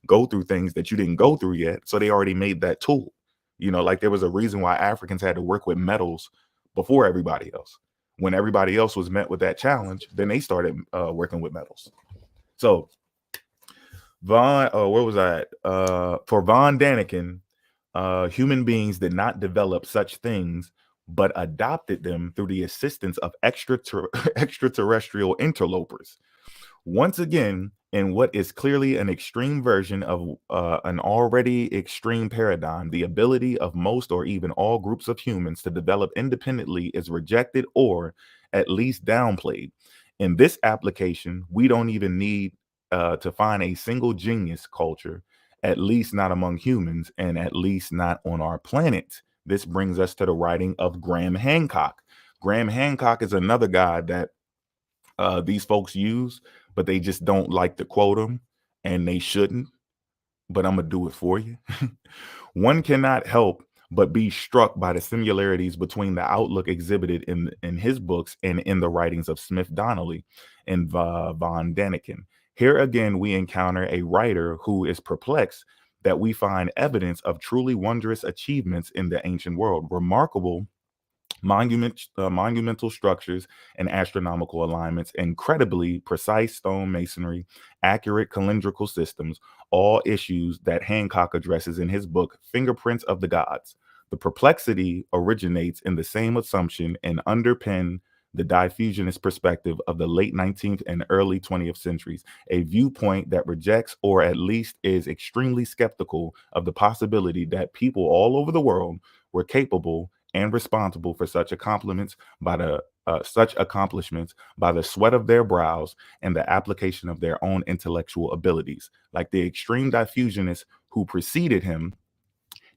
go through things that you didn't go through yet. So they already made that tool. You know, like there was a reason why Africans had to work with metals before everybody else. When everybody else was met with that challenge, then they started working with metals. So where was I at? For von Daniken, human beings did not develop such things, but adopted them through the assistance of extraterrestrial interlopers. Once again, in what is clearly an extreme version of an already extreme paradigm, the ability of most or even all groups of humans to develop independently is rejected or at least downplayed. In this application, we don't even need to find a single genius culture, at least not among humans, and at least not on our planet. This brings us to the writing of Graham Hancock. Graham Hancock is another guy that these folks use, but they just don't like to quote him, and they shouldn't. But I'm going to do it for you. One cannot help but be struck by the similarities between the outlook exhibited in his books and in the writings of Smith Donnelly and von Daniken. Here again, we encounter a writer who is perplexed that we find evidence of truly wondrous achievements in the ancient world, remarkable monumental structures and astronomical alignments, incredibly precise stone masonry, accurate calendrical systems, all issues that Hancock addresses in his book, Fingerprints of the Gods. The perplexity originates in the same assumption and underpin the diffusionist perspective of the late 19th and early 20th centuries, a viewpoint that rejects or at least is extremely skeptical of the possibility that people all over the world were capable and responsible for such accomplishments by the sweat of their brows and the application of their own intellectual abilities. Like the extreme diffusionists who preceded him,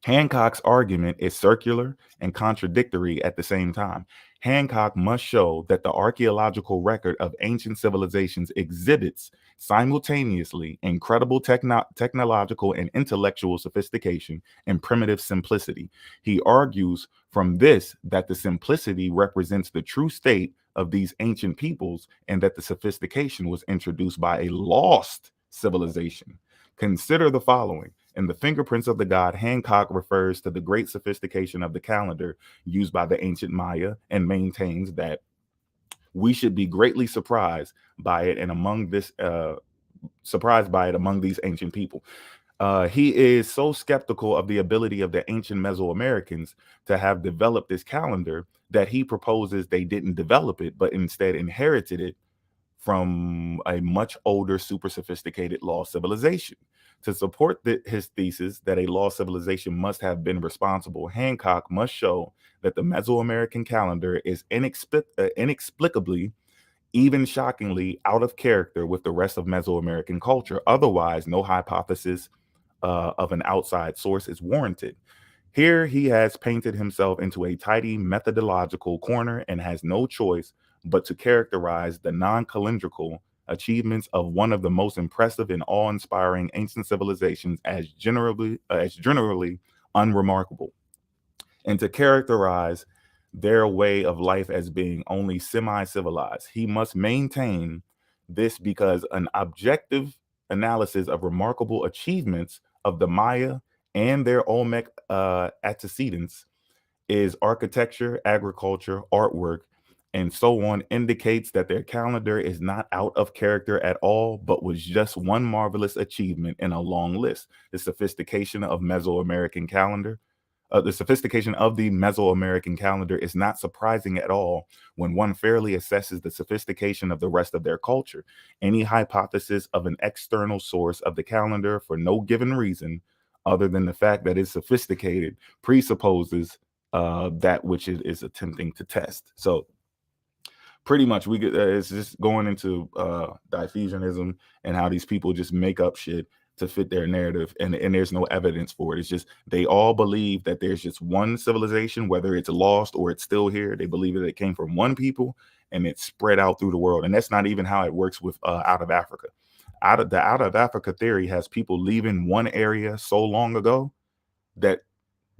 Hancock's argument is circular and contradictory at the same time. Hancock must show that the archaeological record of ancient civilizations exhibits simultaneously incredible technological and intellectual sophistication and primitive simplicity. He argues from this that the simplicity represents the true state of these ancient peoples and that the sophistication was introduced by a lost civilization. Consider the following. In the Fingerprints of the God, Hancock refers to the great sophistication of the calendar used by the ancient Maya and maintains that we should be greatly surprised by it among these ancient people. He is so skeptical of the ability of the ancient Mesoamericans to have developed this calendar that he proposes they didn't develop it, but instead inherited it from a much older, super sophisticated lost civilization. To support his thesis that a lost civilization must have been responsible, Hancock must show that the Mesoamerican calendar is inexplicably, even shockingly, out of character with the rest of Mesoamerican culture. Otherwise, no hypothesis of an outside source is warranted. Here he has painted himself into a tidy methodological corner and has no choice but to characterize the non-calendrical achievements of one of the most impressive and awe-inspiring ancient civilizations as generally unremarkable, and to characterize their way of life as being only semi-civilized. He must maintain this because an objective analysis of remarkable achievements of the Maya and their Olmec antecedents is architecture, agriculture, artwork, and so on indicates that their calendar is not out of character at all, but was just one marvelous achievement in a long list. The sophistication of Mesoamerican calendar, the sophistication of the Mesoamerican calendar is not surprising at all when one fairly assesses the sophistication of the rest of their culture. Any hypothesis of an external source of the calendar for no given reason, other than the fact that it's sophisticated, presupposes that which it is attempting to test. So pretty much we get it's just going into diffusionism and how these people just make up shit to fit their narrative, and there's no evidence for it. It's just they all believe that there's just one civilization, whether it's lost or it's still here. They believe that it came from one people and it's spread out through the world. And that's not even how it works with out of Africa. Out of Africa theory has people leaving one area so long ago that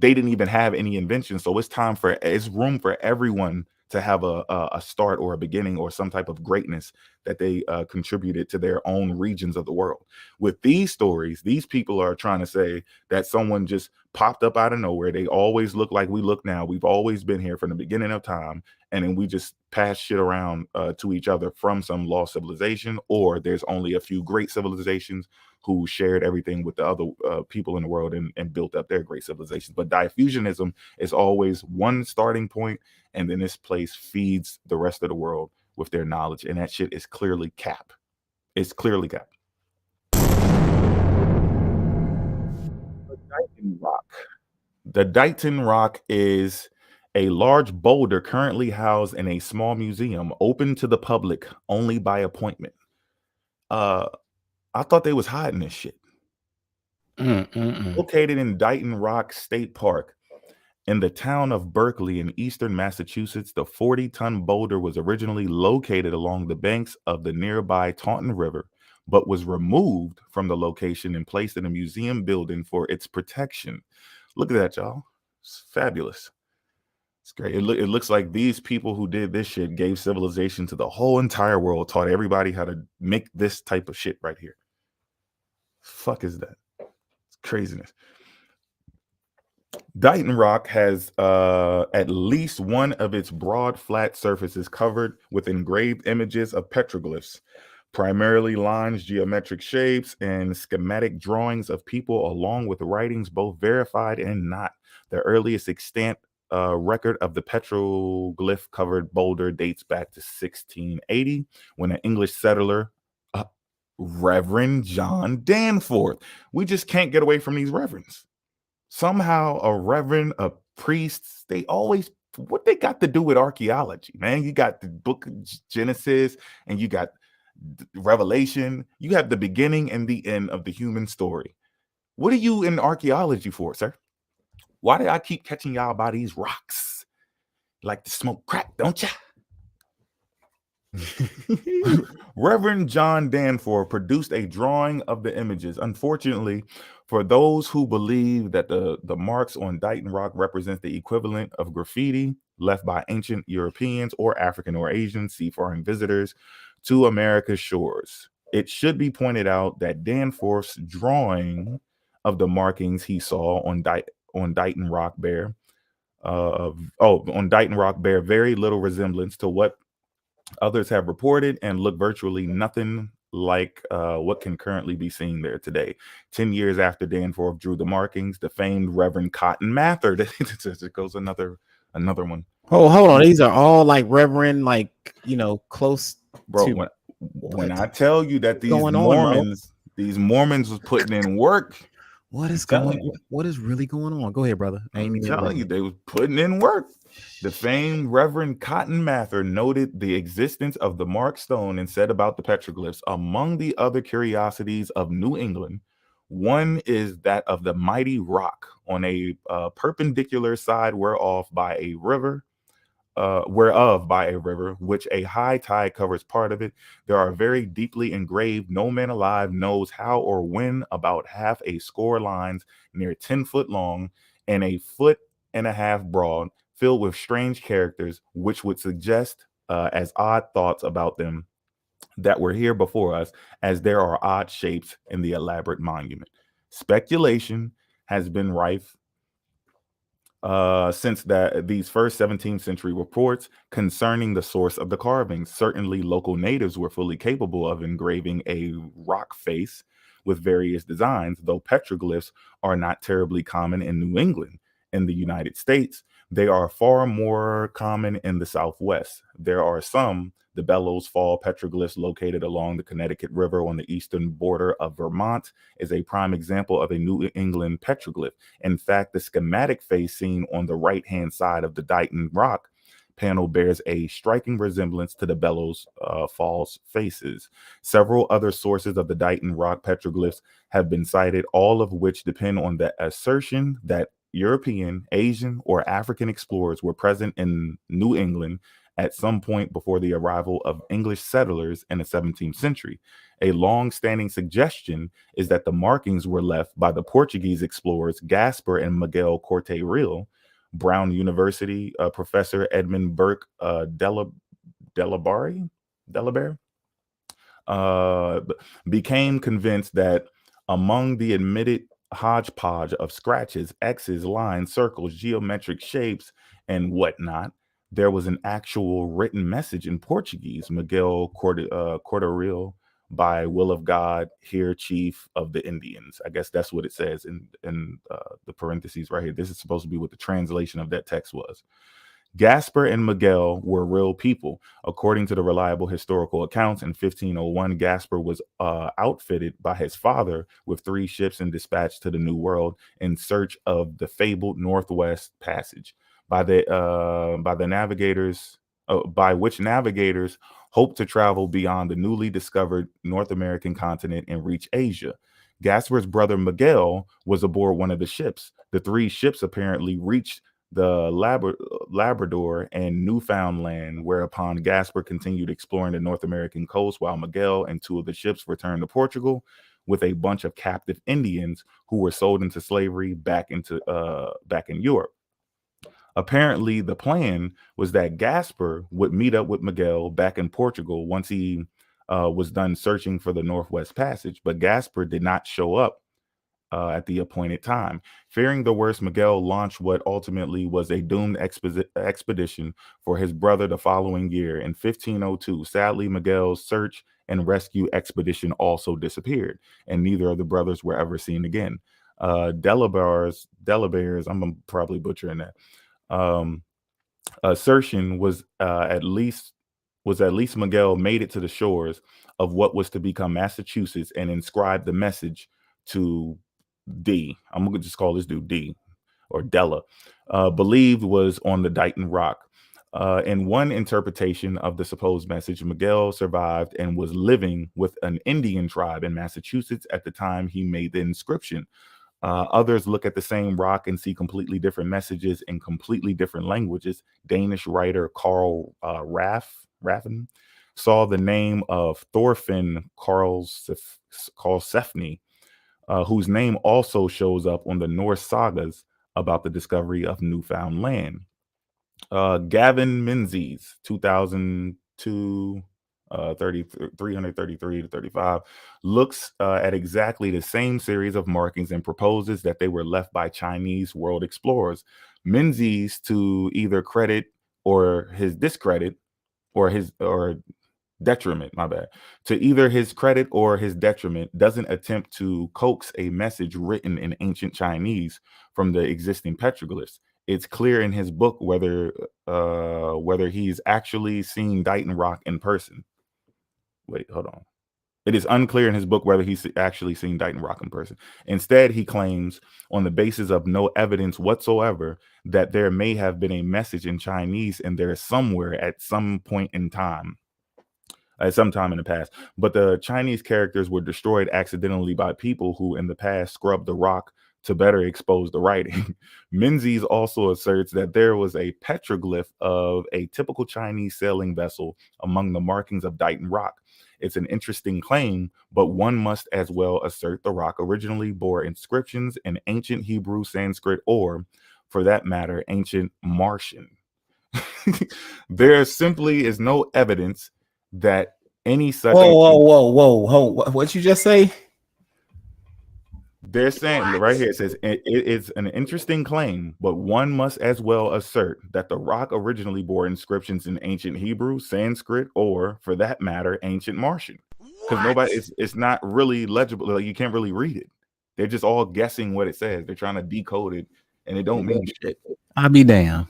they didn't even have any invention. So it's room for everyone to have a start or a beginning or some type of greatness that they contributed to their own regions of the world. With these stories, these people are trying to say that someone just popped up out of nowhere. They always look like we look now. We've always been here from the beginning of time. And then we just pass shit around to each other from some lost civilization, or there's only a few great civilizations who shared everything with the other people in the world and built up their great civilizations. But diffusionism is always one starting point, and then this place feeds the rest of the world with their knowledge, and that shit is clearly cap. It's clearly cap. The Dighton Rock. The Dighton Rock is a large boulder currently housed in a small museum open to the public only by appointment. I thought they was hiding this shit. Located in Dighton Rock State Park in the town of Berkeley in eastern Massachusetts, the 40-ton boulder was originally located along the banks of the nearby Taunton River, but was removed from the location and placed in a museum building for its protection. Look at that, y'all. It's fabulous. It's great. It looks like these people who did this shit gave civilization to the whole entire world, taught everybody how to make this type of shit right here. Fuck is that? It's craziness. Dighton Rock has at least one of its broad, flat surfaces covered with engraved images of petroglyphs, primarily lines, geometric shapes, and schematic drawings of people, along with writings both verified and not. The earliest extant record of the petroglyph-covered boulder dates back to 1680, when an English settler, Reverend John Danforth. We just can't get away from these reverends. Somehow a reverend, a priest, they always, what they got to do with archaeology, man? You got the book of Genesis and you got Revelation. You have the beginning and the end of the human story. What are you in archaeology for, sir? Why do I keep catching y'all by these rocks? Like to smoke crack, don't ya? Reverend John Danforth produced a drawing of the images. Unfortunately, for those who believe that the marks on Dighton Rock represent the equivalent of graffiti left by ancient Europeans or African or Asian seafaring visitors to America's shores, it should be pointed out that Danforth's drawing of the markings he saw on Dighton Rock bear very little resemblance to what others have reported and look virtually nothing like what can currently be seen there today. 10 years after Danforth drew the markings, the famed Reverend Cotton Mather, there goes another one. Oh, hold on. These are all like Reverend, like, close. Bro, to when I tell you that these Mormons was putting in work. What is really going on? Go ahead, brother. I'm telling you, they was putting in work. The famed Reverend Cotton Mather noted the existence of the marked stone and said about the petroglyphs, among the other curiosities of New England, one is that of the mighty rock on a perpendicular side whereof by a river whereof by a river, which a high tide covers part of it, there are very deeply engraved, no man alive knows how or when, about half a score lines, near 10 foot long, and a foot and a half broad, filled with strange characters, which would suggest as odd thoughts about them that were here before us, as there are odd shapes in the elaborate monument. Speculation has been rife since these first 17th century reports concerning the source of the carvings. Certainly local natives were fully capable of engraving a rock face with various designs, though petroglyphs are not terribly common in New England. In the United States, they are far more common in the Southwest. There are some, the Bellows Fall petroglyphs located along the Connecticut River on the eastern border of Vermont is a prime example of a New England petroglyph. In fact, the schematic face seen on the right-hand side of the Dighton Rock panel bears a striking resemblance to the Bellows Falls faces. Several other sources of the Dighton Rock petroglyphs have been cited, all of which depend on the assertion that European, Asian, or African explorers were present in New England at some point before the arrival of English settlers in the 17th century. A long-standing suggestion is that the markings were left by the Portuguese explorers Gaspar and Miguel Corte-Real. Brown University professor Edmund Burke Delabare became convinced that among the admitted hodgepodge of scratches, X's, lines, circles, geometric shapes, and whatnot, there was an actual written message in Portuguese. Miguel Corte-Real, by will of God, here chief of the Indians. I guess that's what it says in the parentheses right here. This is supposed to be what the translation of that text was. Gaspar and Miguel were real people. According to the reliable historical accounts, in 1501, Gaspar was outfitted by his father with 3 ships and dispatched to the New World in search of the fabled Northwest Passage, by which navigators hoped to travel beyond the newly discovered North American continent and reach Asia. Gaspar's brother Miguel was aboard one of the ships. The 3 ships apparently reached the Labrador and Newfoundland, whereupon Gaspar continued exploring the North American coast, while Miguel and 2 of the ships returned to Portugal with a bunch of captive Indians who were sold into slavery back in Europe. Apparently, the plan was that Gaspar would meet up with Miguel back in Portugal once he was done searching for the Northwest Passage, but Gaspar did not show up at the appointed time. Fearing the worst, Miguel launched what ultimately was a doomed expedition for his brother the following year. In 1502, sadly, Miguel's search and rescue expedition also disappeared, and neither of the brothers were ever seen again. Delabare's, I'm probably butchering that, assertion was at least Miguel made it to the shores of what was to become Massachusetts and inscribed the message to D. I'm gonna just call this dude D, or Della, believed was on the Dighton Rock. In one interpretation of the supposed message, Miguel survived and was living with an Indian tribe in Massachusetts at the time he made the inscription. Others look at the same rock and see completely different messages in completely different languages. Danish writer Karl Raffen saw the name of Thorfinn Karlsefni, whose name also shows up on the Norse sagas about the discovery of Newfoundland. Gavin Menzies, 2002, 333 to 35, looks at exactly the same series of markings and proposes that they were left by Chinese world explorers. Menzies, to either credit or his discredit, or detriment, to either his credit or his detriment, doesn't attempt to coax a message written in ancient Chinese from the existing petroglyphs. It's clear in his book whether he's actually seen Dighton Rock in person. Wait, hold on. It is unclear in his book whether he's actually seen Dighton Rock in person. Instead, he claims, on the basis of no evidence whatsoever, that there may have been a message in Chinese in there somewhere at some point in time, at some time in the past. But the Chinese characters were destroyed accidentally by people who in the past scrubbed the rock to better expose the writing. Menzies also asserts that there was a petroglyph of a typical Chinese sailing vessel among the markings of Dighton Rock. It's an interesting claim, but one must as well assert the rock originally bore inscriptions in ancient Hebrew, Sanskrit, or, for that matter, ancient Martian. There simply is no evidence that any such... Whoa. What'd you just say? They're saying right here, it says it is an interesting claim, but one must as well assert that the rock originally bore inscriptions in ancient Hebrew, Sanskrit, or, for that matter, ancient Martian. Because it's not really legible. Like, you can't really read it. They're just all guessing what it says. They're trying to decode it, and it don't mean shit. I'll be damned.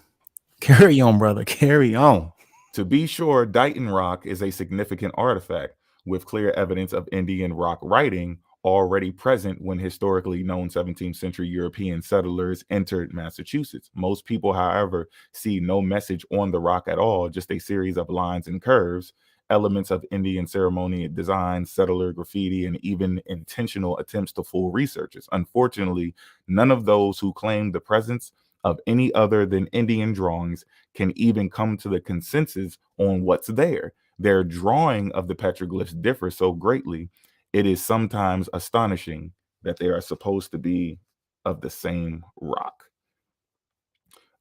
Carry on, brother. Carry on. To be sure, Dighton Rock is a significant artifact with clear evidence of Indian rock writing already present when historically known 17th century European settlers entered Massachusetts. Most people, however, see no message on the rock at all, just a series of lines and curves, elements of Indian ceremony and design, settler graffiti, and even intentional attempts to fool researchers. Unfortunately, none of those who claim the presence of any other than Indian drawings can even come to the consensus on what's there. Their drawing of the petroglyphs differs so greatly, it is sometimes astonishing that they are supposed to be of the same rock.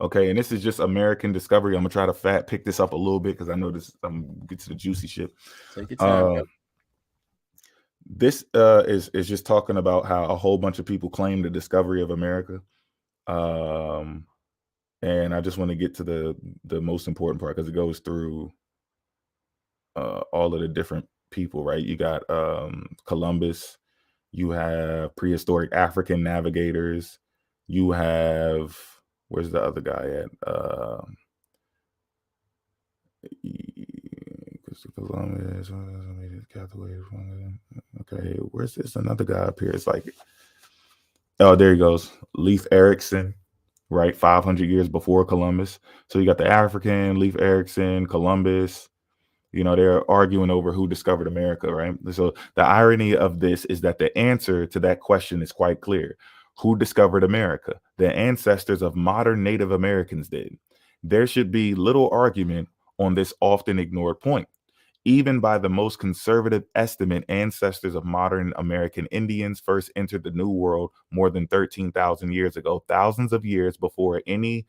Okay, and this is just American discovery. I'm gonna try to pick this up a little bit because I know this. I'm get to the juicy shit. Take your time. This is just talking about how a whole bunch of people claim the discovery of America. And I just want to get to the most important part because it goes through all of the different people, right? You got Columbus, you have prehistoric African navigators, you have, where's the other guy at? Columbus, okay, where's this another guy up here? It's like, oh, there he goes, Leif Erikson, right? 500 years before Columbus. So you got the African, Leif Erikson, Columbus. You know, they're arguing over who discovered America, right? So the irony of this is that the answer to that question is quite clear. Who discovered America? The ancestors of modern Native Americans did. There should be little argument on this often ignored point. Even by the most conservative estimate, ancestors of modern American Indians first entered the New World more than 13,000 years ago, thousands of years before any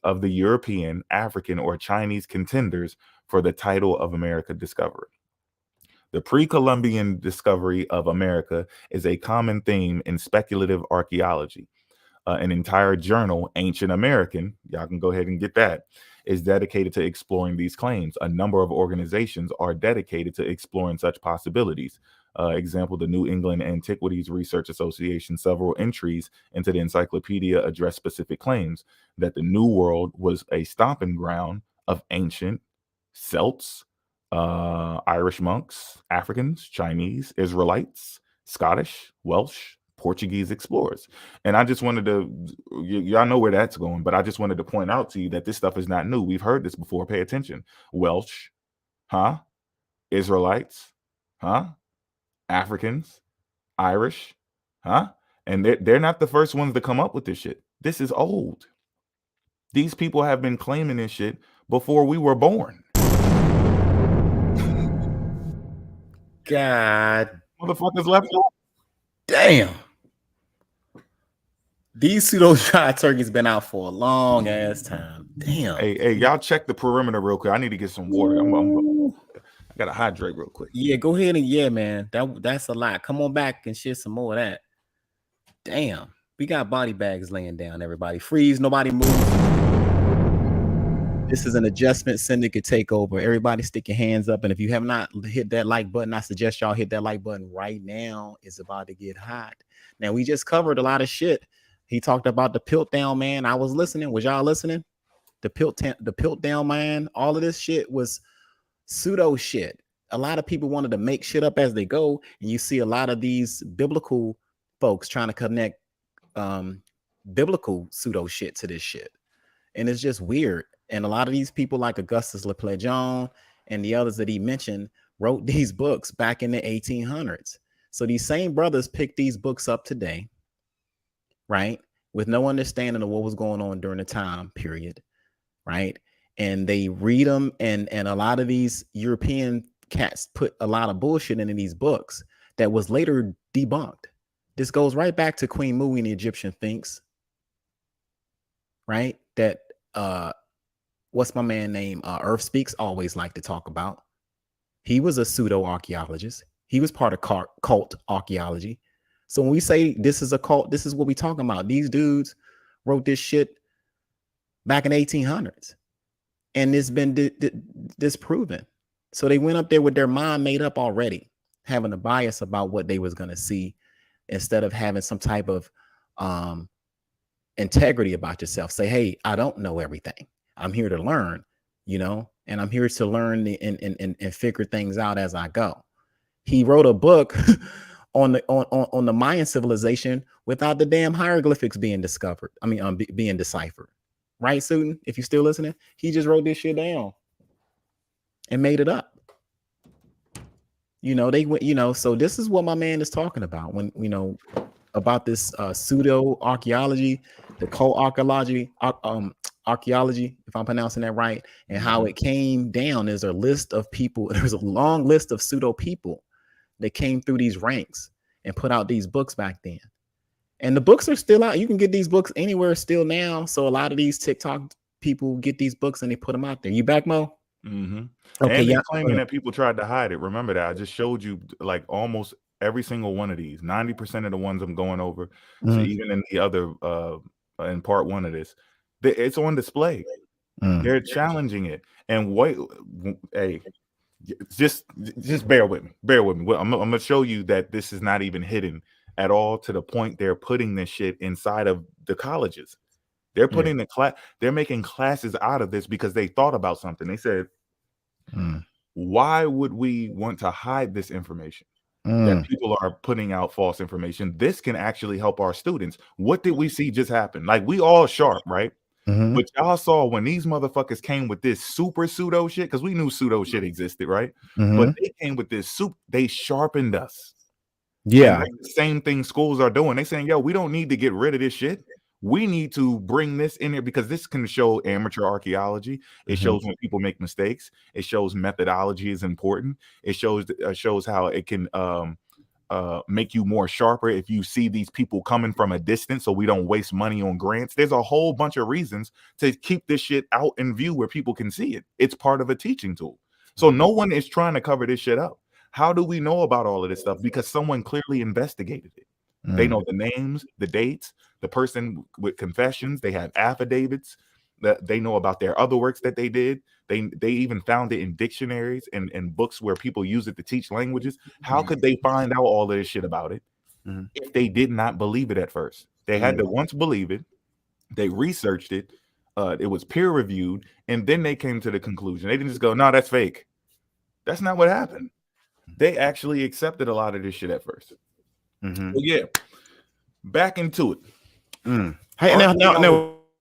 of the European, African, or Chinese contenders for the title of America discoverer. The pre-Columbian discovery of America is a common theme in speculative archaeology. An entire journal, Ancient American, y'all can go ahead and get that, is dedicated to exploring these claims. A number of organizations are dedicated to exploring such possibilities. Example, the New England Antiquities Research Association, several entries into the encyclopedia address specific claims that the New World was a stomping ground of ancient Celts, Irish monks, Africans, Chinese, Israelites, Scottish, Welsh, Portuguese explorers. And I just wanted to, y'all know where that's going, but I just wanted to point out to you that this stuff is not new. We've heard this before. Pay attention. Welsh, huh? Israelites, huh? Africans, Irish, huh? And they're not the first ones to come up with this shit. This is old. These people have been claiming this shit before we were born. God, motherfuckers left off. Damn. These pseudo shot turkeys been out for a long ass time. Damn. Hey, y'all check the perimeter real quick. I need to get some water. I gotta hydrate real quick. Yeah, go ahead and man. That's a lot. Come on back and share some more of that. Damn. We got body bags laying down, everybody. Freeze, nobody move. This is an adjustment syndicate takeover. Everybody stick your hands up. And if you have not hit that like button, I suggest y'all hit that like button right now. It's about to get hot. Now, we just covered a lot of shit. He talked about the Piltdown Man. I was listening. Was y'all listening? The Piltdown Man. All of this shit was pseudo shit. A lot of people wanted to make shit up as they go. And you see a lot of these biblical folks trying to connect biblical pseudo shit to this shit. And it's just weird. And a lot of these people like Augustus LePlejon and the others that he mentioned wrote these books back in the 1800s. So these same brothers picked these books up today right? With no understanding of what was going on during the time period, right? And they read them, and a lot of these European cats put a lot of bullshit into these books that was later debunked. This goes right back to Queen Mu and the Egyptian Sphinx, right? That what's my man name? Earth Speaks always like to talk about. He was a pseudo archaeologist. He was part of cult archaeology. So when we say this is a cult, this is what we talking about. These dudes wrote this shit back in 1800s, and it's been disproven. So they went up there with their mind made up already, having a bias about what they was going to see, instead of having some type of integrity about yourself. Say, hey, I don't know everything. I'm here to learn, you know, and I'm here to learn and figure things out as I go. He wrote a book on the Mayan civilization without the damn hieroglyphics being discovered. I mean, being deciphered. Right, Sudan? If you're still listening, he just wrote this shit down and made it up. You know, they went, you know, so this is what my man is talking about when, you know, about this pseudo archaeology, the co-archaeology, archaeology, if I'm pronouncing that right, and how it came down. There's a list of people, there's a long list of pseudo people that came through these ranks and put out these books back then. And the books are still out. You can get these books anywhere still now. So a lot of these TikTok people get these books and they put them out there. You back, Mo? Mm-hmm. Okay, and yeah. Claiming that people tried to hide it. Remember that I just showed you like almost every single one of these. 90% of the ones I'm going over. So even in the other in part one of this, it's on display. They're challenging it. And what? Hey, just bear with me. Bear with me. I'm gonna show you that this is not even hidden at all, to the point they're putting this shit inside of the colleges. They're putting they're making classes out of this because they thought about something. They said, why would we want to hide this information? That people are putting out false information. This can actually help our students. What did we see just happen? Like, we all sharp, right? But y'all saw when these motherfuckers came with this super pseudo shit, because we knew pseudo shit existed, right? But they came with this they sharpened us. Yeah. And the same thing schools are doing. They saying, yo, we don't need to get rid of this shit. We need to bring this in here because this can show amateur archaeology. It shows when people make mistakes. It shows methodology is important. It shows how it can make you more sharper if you see these people coming from a distance, so we don't waste money on grants. There's a whole bunch of reasons to keep this shit out in view where people can see it. It's part of a teaching tool. So no one is trying to cover this shit up. How do we know about all of this stuff? Because someone clearly investigated it. They know the names, the dates, the person with confessions. They have affidavits that they know about their other works that they did. They even found it in dictionaries and books where people use it to teach languages. How could they find out all of this shit about it if they did not believe it at first? They had to once believe it. They researched it. It was peer reviewed. And then they came to the conclusion. They didn't just go, no, that's fake. That's not what happened. They actually accepted a lot of this shit at first. But yeah, back into it. Hey, now,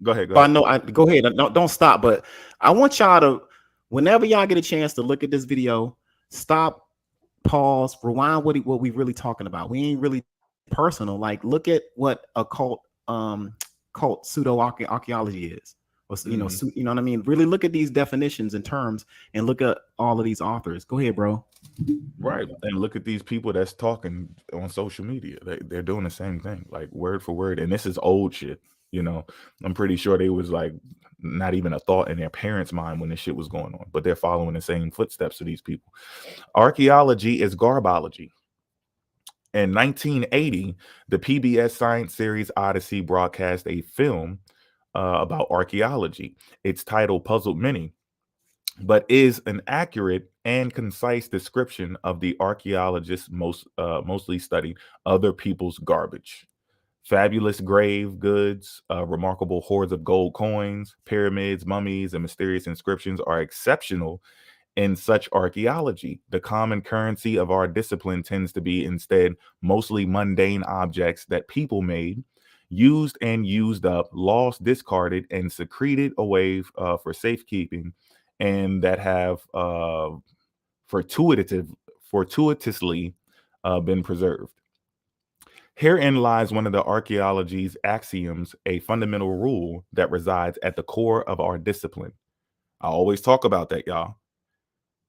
go ahead. I know. Go ahead. Don't stop. But I want y'all to, whenever y'all get a chance to look at this video, stop, pause, rewind. What we really talking about? We ain't really personal. Like, look at what a cult pseudo archaeology is. Or, you know, you know what I mean? Really look at these definitions and terms, and look at all of these authors. Go ahead, bro. Right. And look at these people that's talking on social media. They're doing the same thing, like word for word. And this is old shit. You know, I'm pretty sure they was like not even a thought in their parents' mind when this shit was going on, but they're following the same footsteps of these people. Archaeology is garbology. In 1980, the PBS science series Odyssey broadcast a film about archaeology. Its title puzzled many, but is an accurate and concise description of the archaeologists mostly studied other people's garbage. Fabulous grave goods, remarkable hoards of gold coins, pyramids, mummies, and mysterious inscriptions are exceptional in such archaeology. The common currency of our discipline tends to be instead mostly mundane objects that people made, used and used up, lost, discarded, and secreted away for safekeeping, and that have fortuitously been preserved. Herein lies one of the archaeology's axioms, a fundamental rule that resides at the core of our discipline. I always talk about that, y'all.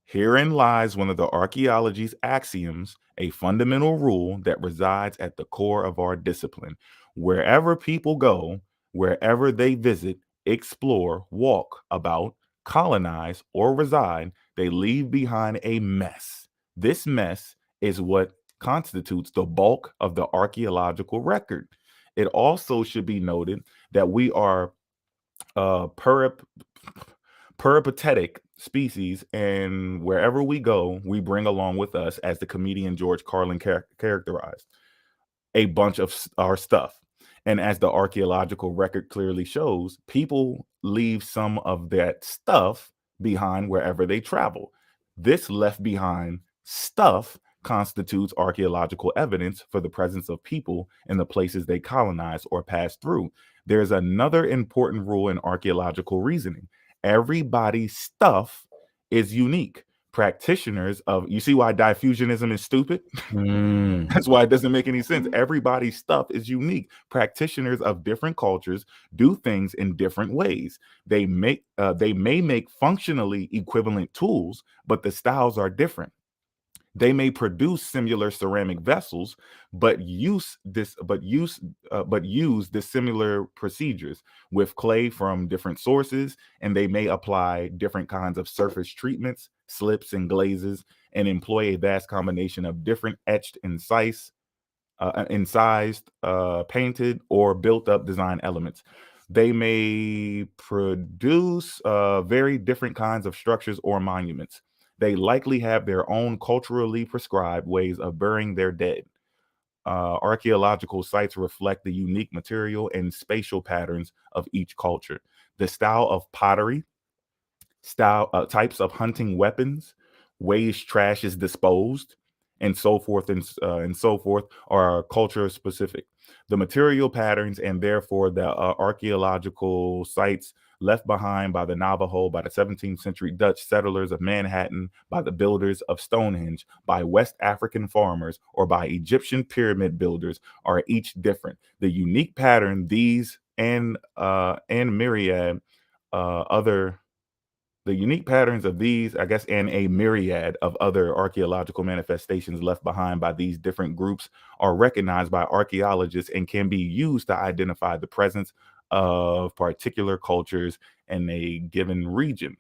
Herein lies one of the archaeology's axioms, a fundamental rule that resides at the core of our discipline. Wherever people go, wherever they visit, explore, walk about, colonize, or reside, they leave behind a mess. This mess is what constitutes the bulk of the archaeological record. It also should be noted that we are peripatetic species, and wherever we go, we bring along with us, as the comedian George Carlin characterized, a bunch of our stuff. And as the archaeological record clearly shows, people leave some of that stuff behind wherever they travel. This left behind stuff constitutes archaeological evidence for the presence of people in the places they colonize or pass through. There's another important rule in archaeological reasoning. Everybody's stuff is unique. Practitioners of, you see why diffusionism is stupid? That's why it doesn't make any sense. Everybody's stuff is unique. Practitioners of different cultures do things in different ways. They may make functionally equivalent tools, but the styles are different. They may produce similar ceramic vessels, but use dissimilar procedures with clay from different sources, and they may apply different kinds of surface treatments, slips, and glazes, and employ a vast combination of different etched, incised, painted, or built-up design elements. They may produce very different kinds of structures or monuments. They likely have their own culturally prescribed ways of burying their dead. Archaeological sites reflect the unique material and spatial patterns of each culture. The style of pottery, types of hunting weapons, ways trash is disposed, and so forth are culture specific. The material patterns and therefore the archaeological sites left behind by the Navajo, by the 17th century Dutch settlers of Manhattan, by the builders of Stonehenge, by West African farmers, or by Egyptian pyramid builders are each different. The unique pattern these and myriad other the unique patterns of these, I guess, and a myriad of other archaeological manifestations left behind by these different groups are recognized by archaeologists and can be used to identify the presence of particular cultures in a given region.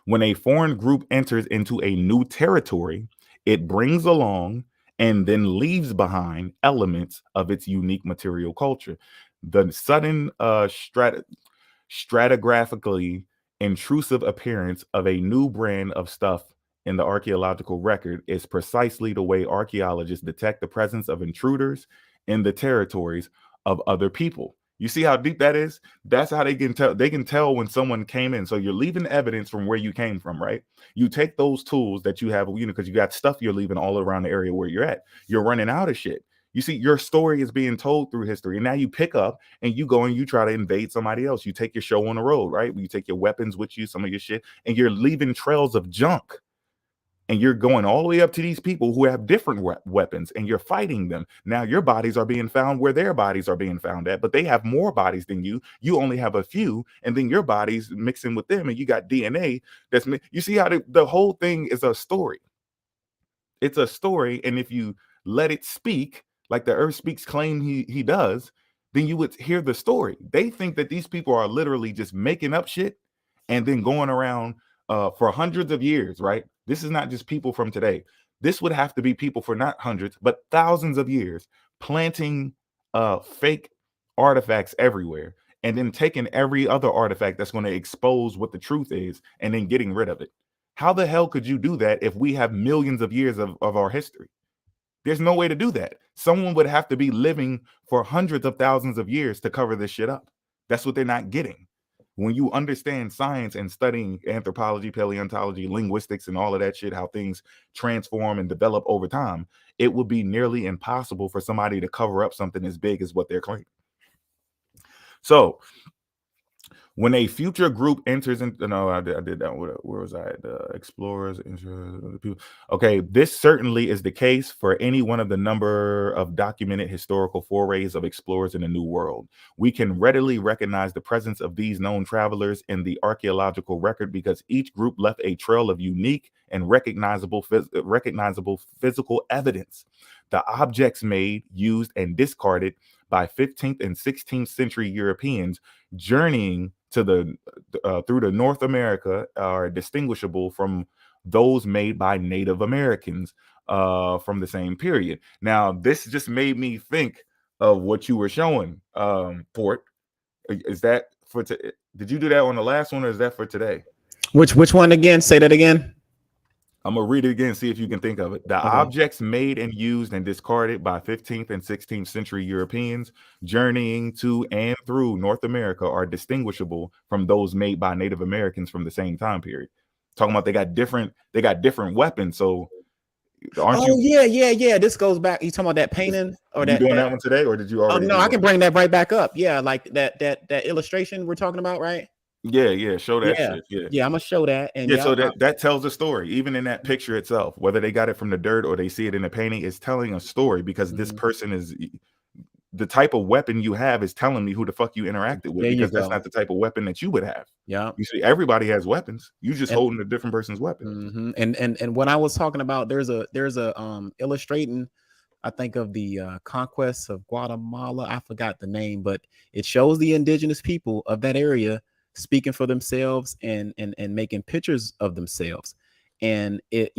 When a foreign group enters into a new territory, it brings along and then leaves behind elements of its unique material culture. The sudden stratigraphically intrusive appearance of a new brand of stuff in the archaeological record is precisely the way archaeologists detect the presence of intruders in the territories of other people. You see how deep that is? That's how they can tell. They can tell when someone came in. So you're leaving evidence from where you came from, right? You take those tools that you have, because you got stuff you're leaving all around the area where you're at. You're running out of shit. You see, your story is being told through history. And now you pick up and you go and you try to invade somebody else. You take your show on the road, right? You take your weapons with you, some of your shit, and you're leaving trails of junk. And you're going all the way up to these people who have different weapons, and you're fighting them. Now your bodies are being found where their bodies are being found at, but they have more bodies than you. You only have a few, and then your body's mixing with them, and you got DNA. You see how the whole thing is a story. It's a story, and if you let it speak, like the Earth Speaks claim he does, then you would hear the story. They think that these people are literally just making up shit and then going around for hundreds of years, right? This is not just people from today. This would have to be people for not hundreds, but thousands of years, planting fake artifacts everywhere, and then taking every other artifact that's going to expose what the truth is, and then getting rid of it. How the hell could you do that if we have millions of years of our history? There's no way to do that. Someone would have to be living for hundreds of thousands of years to cover this shit up. That's what they're not getting. When you understand science and studying anthropology, paleontology, linguistics, and all of that shit, how things transform and develop over time, it would be nearly impossible for somebody to cover up something as big as what they're claiming. So When a future group enters into, no, I did that. Where was I at? Explorers, people. Okay, this certainly is the case for any one of the number of documented historical forays of explorers in the New World. We can readily recognize the presence of these known travelers in the archaeological record because each group left a trail of unique and recognizable physical evidence. The objects made, used, and discarded by 15th and 16th century Europeans journeying to through the North America are distinguishable from those made by Native Americans from the same period. Now, this just made me think of what you were showing, Port. Is that for did you do that on the last one, or is that for today? Which one again? Say that again. I'm gonna read it again, see if you can think of it. The objects made and used and discarded by 15th and 16th century Europeans journeying to and through North America are distinguishable from those made by Native Americans from the same time period. Talking about they got different weapons. So aren't you? Yeah. This goes back. You talking about that painting or that? Doing that one today, or did you already? No, I can bring that right back up. Yeah, like that illustration we're talking about, right? Yeah, show that shit. Yeah, I'm gonna show that. And so that tells a story, even in that picture itself, whether they got it from the dirt or they see it in the painting, is telling a story because this person is the type of weapon you have is telling me who the fuck you interacted with, because that's not the type of weapon that you would have. Yeah, you see, everybody has weapons. You just holding a different person's weapon. And when I was talking about, there's a illustrating, I think, of the conquest of Guatemala. I forgot the name, but it shows the indigenous people of that area speaking for themselves and making pictures of themselves. And it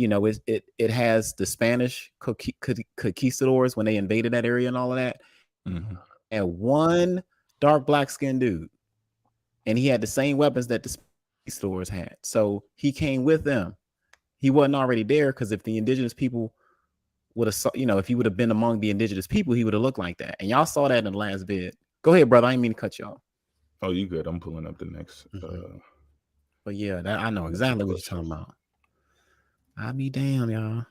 has the Spanish conquistadors when they invaded that area and all of that. And one dark black skinned dude, and he had the same weapons that the conquistadors had. So he came with them. He wasn't already there, because if the indigenous people would have, if he would have been among the indigenous people, he would have looked like that. And y'all saw that in the last vid. Go ahead, brother. I didn't mean to cut you off. Oh, you good? I'm pulling up the next. But yeah, I know exactly what you're talking about. I be damn, y'all.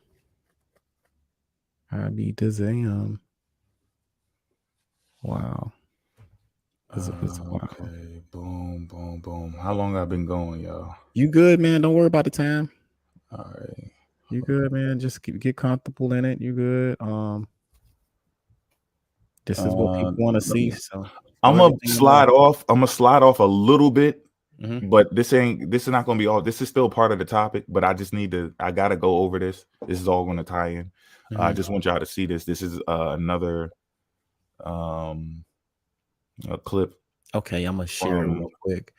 I be damn. Wow. Okay, boom. How long I've been going, y'all? You good, man? Don't worry about the time. All right. You good, man? Just get comfortable in it. You good? This is what people want to see. So I'm gonna slide off. A little bit, but this is not gonna be all. This is still part of the topic, but I just I gotta go over this. This is all gonna tie in. I just want y'all to see this. This is another a clip. Okay, I'm gonna share it real quick.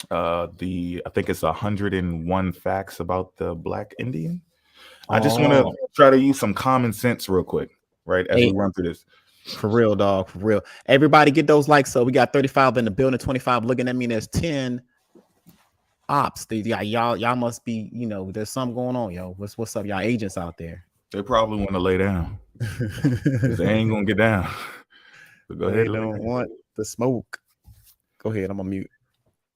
I think it's 101 facts about the Black Indian. I just want to try to use some common sense real quick, right, as we run through this. For real, dog. For real. Everybody get those likes. So we got 35 in the building, 25 looking at me. There's 10 ops. Y'all must be, there's something going on, yo. What's up, y'all agents out there? They probably want to lay down. They ain't gonna get down. But go ahead. They don't want the smoke. Go ahead. I'm gonna mute.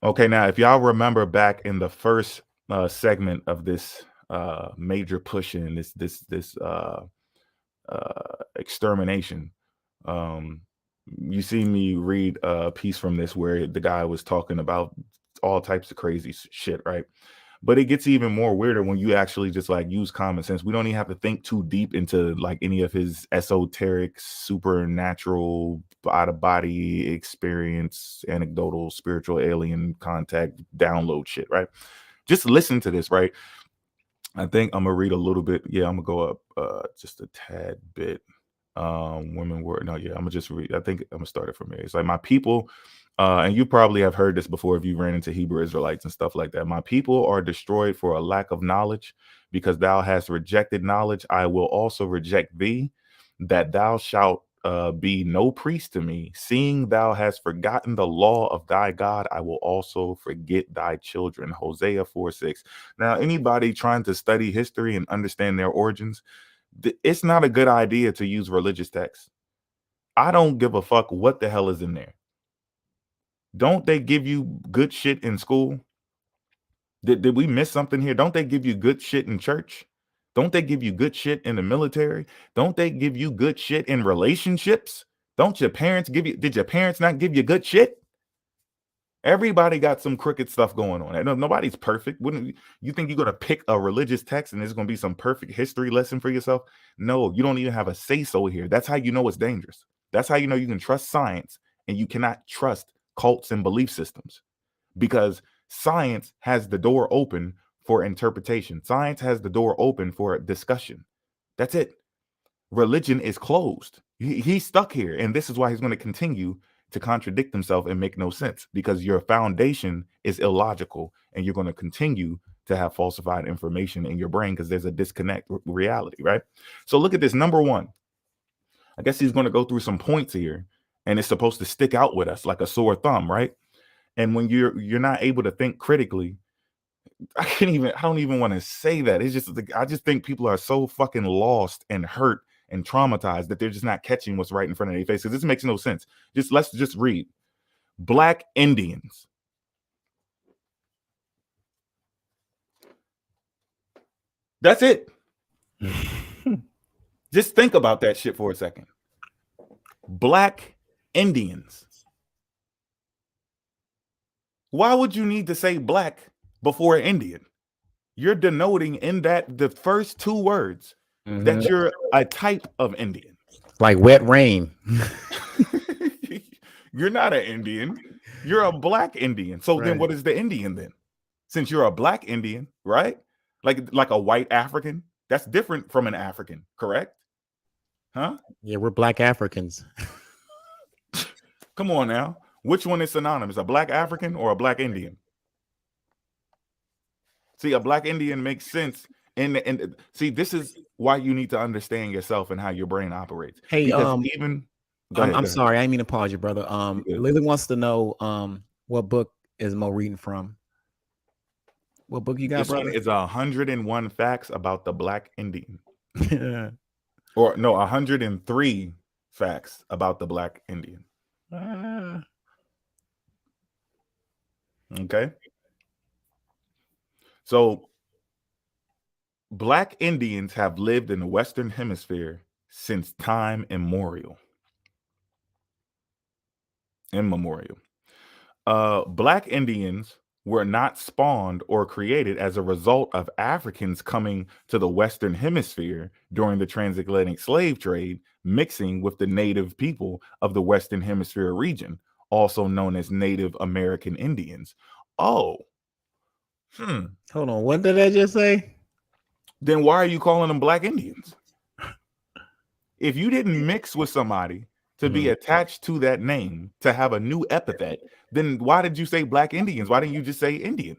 Okay, now if y'all remember back in the first segment of this major push in this extermination, you see me read a piece from this where the guy was talking about all types of crazy shit, right? But it gets even more weirder when you actually just like use common sense. We don't even have to think too deep into like any of his esoteric, supernatural, out of body experience, anecdotal, spiritual, alien contact, download shit, right? Just listen to this, right? I think I'm gonna read a little bit. Yeah, I'm gonna go up just a tad bit. Women were I'm gonna just read. I think I'm gonna start it from here. It's like, my people, and you probably have heard this before if you ran into Hebrew Israelites and stuff like that. My people are destroyed for a lack of knowledge, because thou hast rejected knowledge. I will also reject thee, that thou shalt be no priest to me. Seeing thou hast forgotten the law of thy God, I will also forget thy children. Hosea 4:6. Now, anybody trying to study history and understand their origins, it's not a good idea to use religious texts. I don't give a fuck what the hell is in there. Don't they give you good shit in school? Did we miss something here? Don't they give you good shit in church? Don't they give you good shit in the military? Don't they give you good shit in relationships? Did your parents not give you good shit? Everybody got some crooked stuff going on. Nobody's perfect. Wouldn't you think you're gonna pick a religious text and there's gonna be some perfect history lesson for yourself? No, you don't even have a say-so here. That's how you know it's dangerous. That's how you know you can trust science and you cannot trust cults and belief systems, because science has the door open for interpretation. Science has the door open for discussion. That's it. Religion is closed. He's stuck here, and this is why he's going to continue to contradict himself and make no sense, because your foundation is illogical and you're going to continue to have falsified information in your brain because there's a disconnect with reality, right? So look at this. Number one, I guess he's going to go through some points here, and it's supposed to stick out with us like a sore thumb, right? And when you're not able to think critically, I don't even want to say that. It's just, I just think people are so fucking lost and hurt and traumatized that they're just not catching what's right in front of their face. This makes no sense. Let's just read. Black Indians. That's it. Just think about that shit for a second. Black Indians. Why would you need to say black before Indian? You're denoting in that the first two words that you're a type of Indian. Like wet rain. You're not an Indian. You're a black Indian. So then what is the Indian then? Since you're a black Indian, right? Like a white African. That's different from an African, correct? Huh? Yeah, we're black Africans. Come on now. Which one is synonymous? A black African or a black Indian? See, a black Indian makes sense. And see, this is why you need to understand yourself and how your brain operates. Hey, because I'm sorry, I didn't mean to pause you, brother. Lily wants to know what book is Mo reading from. What book you got, brother? It's 101 facts about the black Indian. Or no, 103 facts about the black Indian. Okay. So black Indians have lived in the Western Hemisphere since time immemorial. Black Indians were not spawned or created as a result of Africans coming to the Western Hemisphere during the transatlantic slave trade, mixing with the native people of the Western Hemisphere region, also known as Native American Indians. Oh, hold on. What did I just say? Then why are you calling them black Indians? If you didn't mix with somebody to be attached to that name, to have a new epithet, then why did you say black Indians? Why didn't you just say Indian?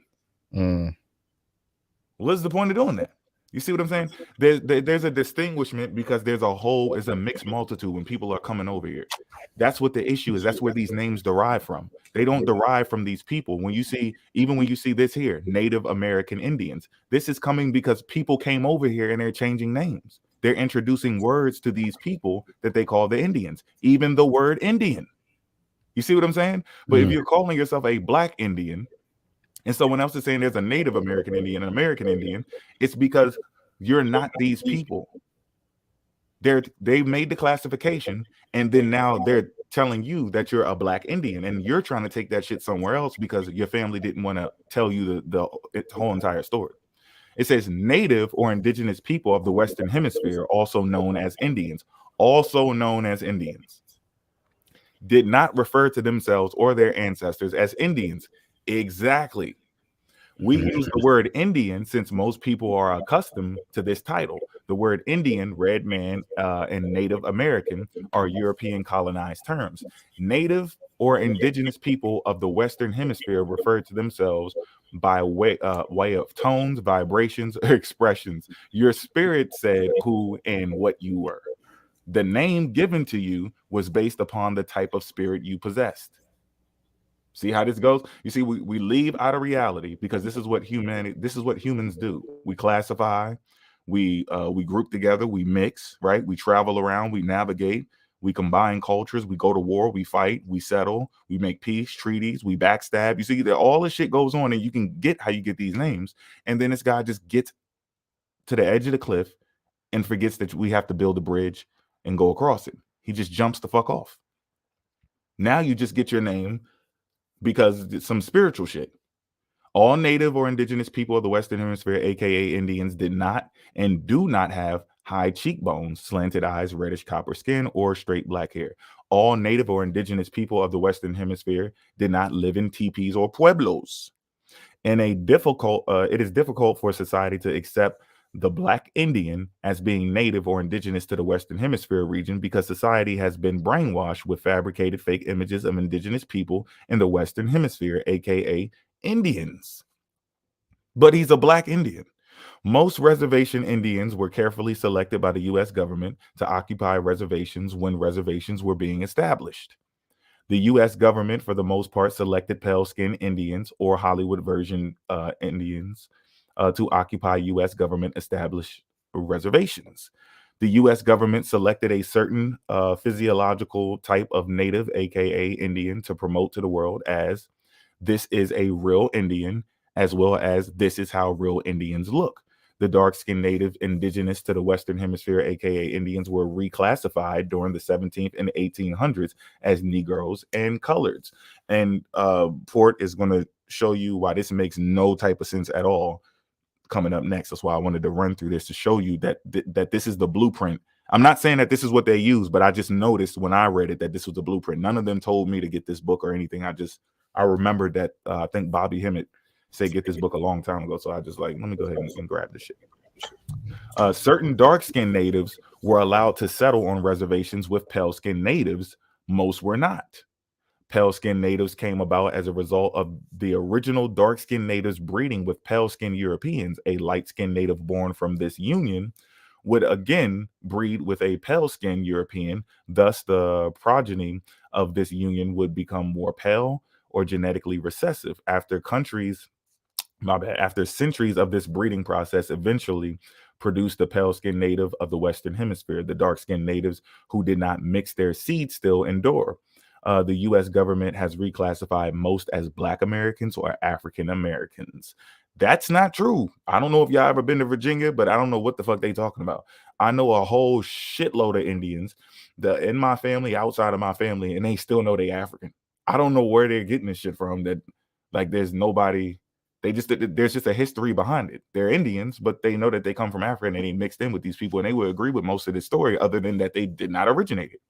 What's the point of doing that? You see what I'm saying? There's a distinguishment because there's a mixed multitude when people are coming over here. That's what the issue is. That's where these names derive from. They don't derive from these people. When you see this here, Native American Indians, this is coming because people came over here and they're changing names. They're introducing words to these people that they call the Indians, even the word Indian. You see what I'm saying? But if you're calling yourself a black Indian and someone else is saying there's a Native American Indian, an American Indian, it's because you're not these people. They made the classification, and then now they're telling you that you're a black Indian, and you're trying to take that shit somewhere else because your family didn't want to tell you the whole entire story. It says native or indigenous people of the Western Hemisphere, also known as Indians, did not refer to themselves or their ancestors as Indians. Exactly. We use the word Indian since most people are accustomed to this title. The word Indian, red man, and Native American are European colonized terms. Native or indigenous people of the Western Hemisphere refer to themselves by way of tones, vibrations, or expressions. Your spirit said who and what you were. The name given to you was based upon the type of spirit you possessed. See how this goes? You see, we leave out of reality because this is what humans do. We classify, we group together, we mix, right? We travel around, we navigate, we combine cultures, we go to war, we fight, we settle, we make peace, treaties, we backstab. You see that all this shit goes on, and you can get how you get these names. And then this guy just gets to the edge of the cliff and forgets that we have to build a bridge and go across it. He just jumps the fuck off. Now you just get your name because it's some spiritual shit. All native or indigenous people of the Western Hemisphere, aka Indians, did not and do not have high cheekbones, slanted eyes, reddish copper skin, or straight black hair. All native or indigenous people of the Western Hemisphere did not live in teepees or pueblos. It is difficult for society to accept the Black Indian as being native or indigenous to the Western Hemisphere region because society has been brainwashed with fabricated fake images of indigenous people in the Western Hemisphere, aka Indians. But he's a Black Indian. Most reservation Indians were carefully selected by the U.S. government to occupy reservations when reservations were being established. The U.S. government, for the most part, selected pale-skinned Indians or Hollywood version Indians to occupy U.S. government-established reservations. The U.S. government selected a certain physiological type of native, aka Indian, to promote to the world as this is a real Indian, as well as this is how real Indians look. The dark-skinned native indigenous to the Western Hemisphere, aka Indians, were reclassified during the 17th and 1800s as Negroes and coloreds. And Port is going to show you why this makes no type of sense at all coming up next. That's why I wanted to run through this to show you that this is the blueprint. I'm not saying that this is what they use, but I just noticed when I read it that this was the blueprint. None of them told me to get this book or anything. I remembered that I think Bobby Hemmett said get this book a long time ago. So I just like, let me go ahead and grab this shit. Certain dark-skinned natives were allowed to settle on reservations with pale-skinned natives. Most were not. Pale-skinned natives came about as a result of the original dark-skinned natives breeding with pale-skinned Europeans. A light-skinned native born from this union would again breed with a pale-skinned European. Thus, the progeny of this union would become more pale or genetically recessive. After centuries of this breeding process, eventually produced the pale-skinned native of the Western Hemisphere. The dark-skinned natives who did not mix their seed still endure. The U.S. government has reclassified most as Black Americans or African Americans. That's not true. I don't know if y'all ever been to Virginia, but I don't know what the fuck they talking about. I know a whole shitload of Indians in my family, outside of my family, and they still know they African. I don't know where they're getting this shit from. That like there's nobody. There's just a history behind it. They're Indians, but they know that they come from Africa and they mixed in with these people, and they would agree with most of this story, other than that they did not originate it.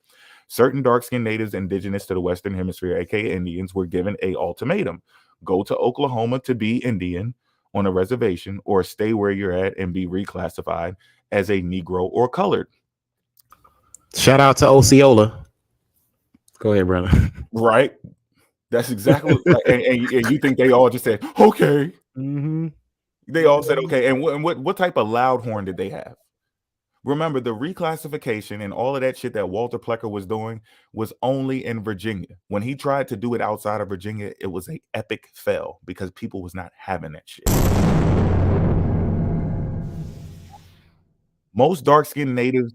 Certain dark-skinned natives indigenous to the Western Hemisphere, aka Indians, were given an ultimatum: go to Oklahoma to be Indian on a reservation, or stay where you're at and be reclassified as a Negro or colored. Shout out to Osceola. Go ahead, brother. Right. That's exactly and you think they all just said, okay. Mm-hmm. They all said, okay. And what type of loud horn did they have? Remember, the reclassification and all of that shit that Walter Plecker was doing was only in Virginia. When he tried to do it outside of Virginia, it was an epic fail because people was not having that shit. Most dark-skinned natives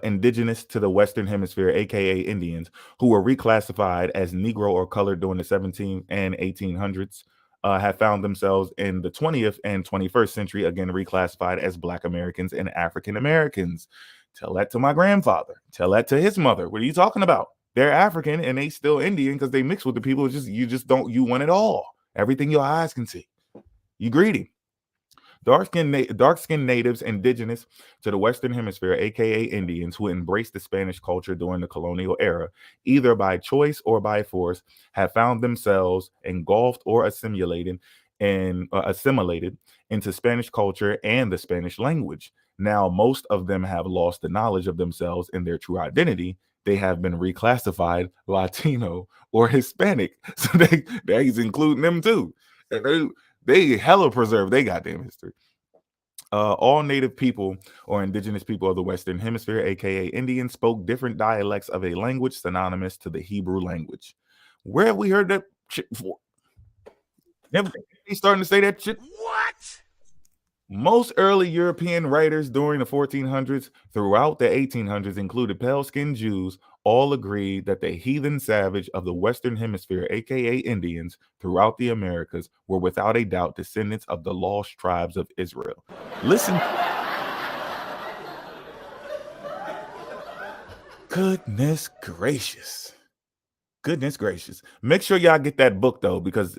indigenous to the Western Hemisphere, aka Indians, who were reclassified as Negro or colored during the 17th and 1800s, have found themselves in the 20th and 21st century again reclassified as Black Americans and African Americans. Tell that to my grandfather. Tell that to his mother. What are you talking about? They're African and they still Indian because they mix with the people. You want it all. Everything your eyes can see. You greedy. Dark-skinned natives indigenous to the Western Hemisphere, aka Indians, who embraced the Spanish culture during the colonial era, either by choice or by force, have found themselves engulfed or assimilated into Spanish culture and the Spanish language. Now, most of them have lost the knowledge of themselves and their true identity. They have been reclassified Latino or Hispanic, so he's including them too. And they hella preserve they goddamn history. All native people or indigenous people of the Western Hemisphere, aka Indians, spoke different dialects of a language synonymous to the Hebrew language. Where have we heard that shit before? Never starting to say that shit. What? Most early European writers during the 1400s throughout the 1800s included pale-skinned Jews. All agreed that the heathen savage of the Western Hemisphere, aka Indians, throughout the Americas were without a doubt descendants of the lost tribes of Israel. Listen. Goodness gracious. Goodness gracious. Make sure y'all get that book though, because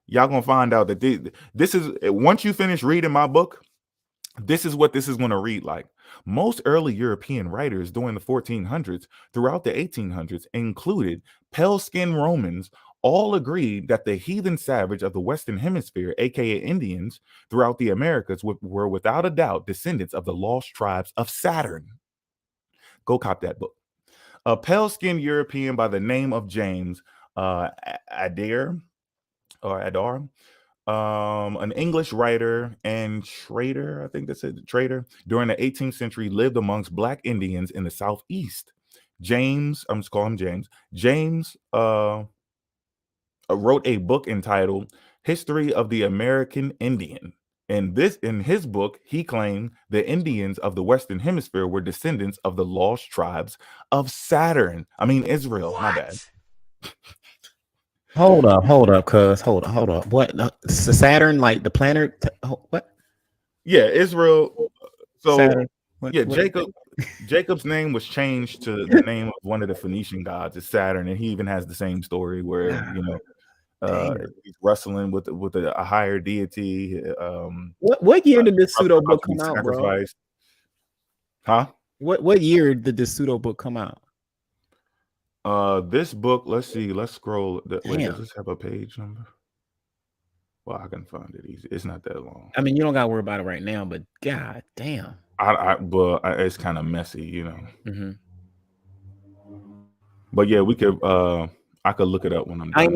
y'all gonna find out that this is, once you finish reading my book, this is what this is going to read like. Most early European writers during the 1400s throughout the 1800s included pale-skinned Romans. All agreed that the heathen savage of the Western Hemisphere, aka Indians, throughout the Americas were without a doubt descendants of the lost tribes of Saturn. Go cop that book. A pale-skinned European by the name of James Adar, an English writer and trader, I think that's it, trader, during the 18th century lived amongst Black Indians in the Southeast. James, I'm just calling him James. James wrote a book entitled History of the American Indian. And in his book, he claimed the Indians of the Western Hemisphere were descendants of the lost tribes of Israel. My bad. Hold up, cuz. Hold up. What? Saturn, like the planet? What? Yeah, Israel. So, Saturn. Jacob's name was changed to the name of one of the Phoenician gods. It's Saturn, and he even has the same story where he's wrestling with a higher deity. What year did this pseudo book come out, bro? Huh? What year did this pseudo book come out? This book, let's see, let's scroll. Wait, does this have a page number? Well, I can find it easy. It's not that long. I mean, you don't gotta worry about it right now, but god damn. But it's kind of messy, you know. Mm-hmm. But yeah, we could I could look it up when I'm done. I ain't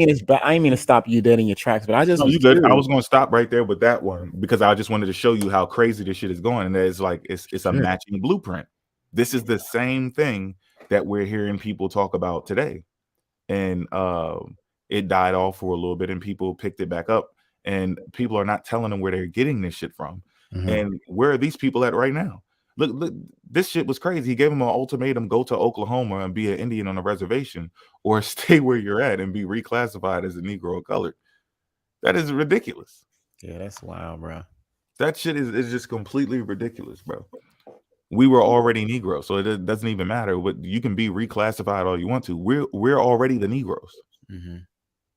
mean to stop you dead in your tracks, but I just you good. I was gonna stop right there with that one because I just wanted to show you how crazy this shit is going. And it's like it's a matching blueprint. This is the same thing that we're hearing people talk about today. And it died off for a little bit and people picked it back up. And people are not telling them where they're getting this shit from. Mm-hmm. And where are these people at right now? Look, this shit was crazy. He gave them an ultimatum: go to Oklahoma and be an Indian on a reservation, or stay where you're at and be reclassified as a Negro of color. That is ridiculous. Yeah, that's wild, bro. That shit is just completely ridiculous, bro. We were already Negroes, so it doesn't even matter. But you can be reclassified all you want to. We're already the Negroes. Mm-hmm.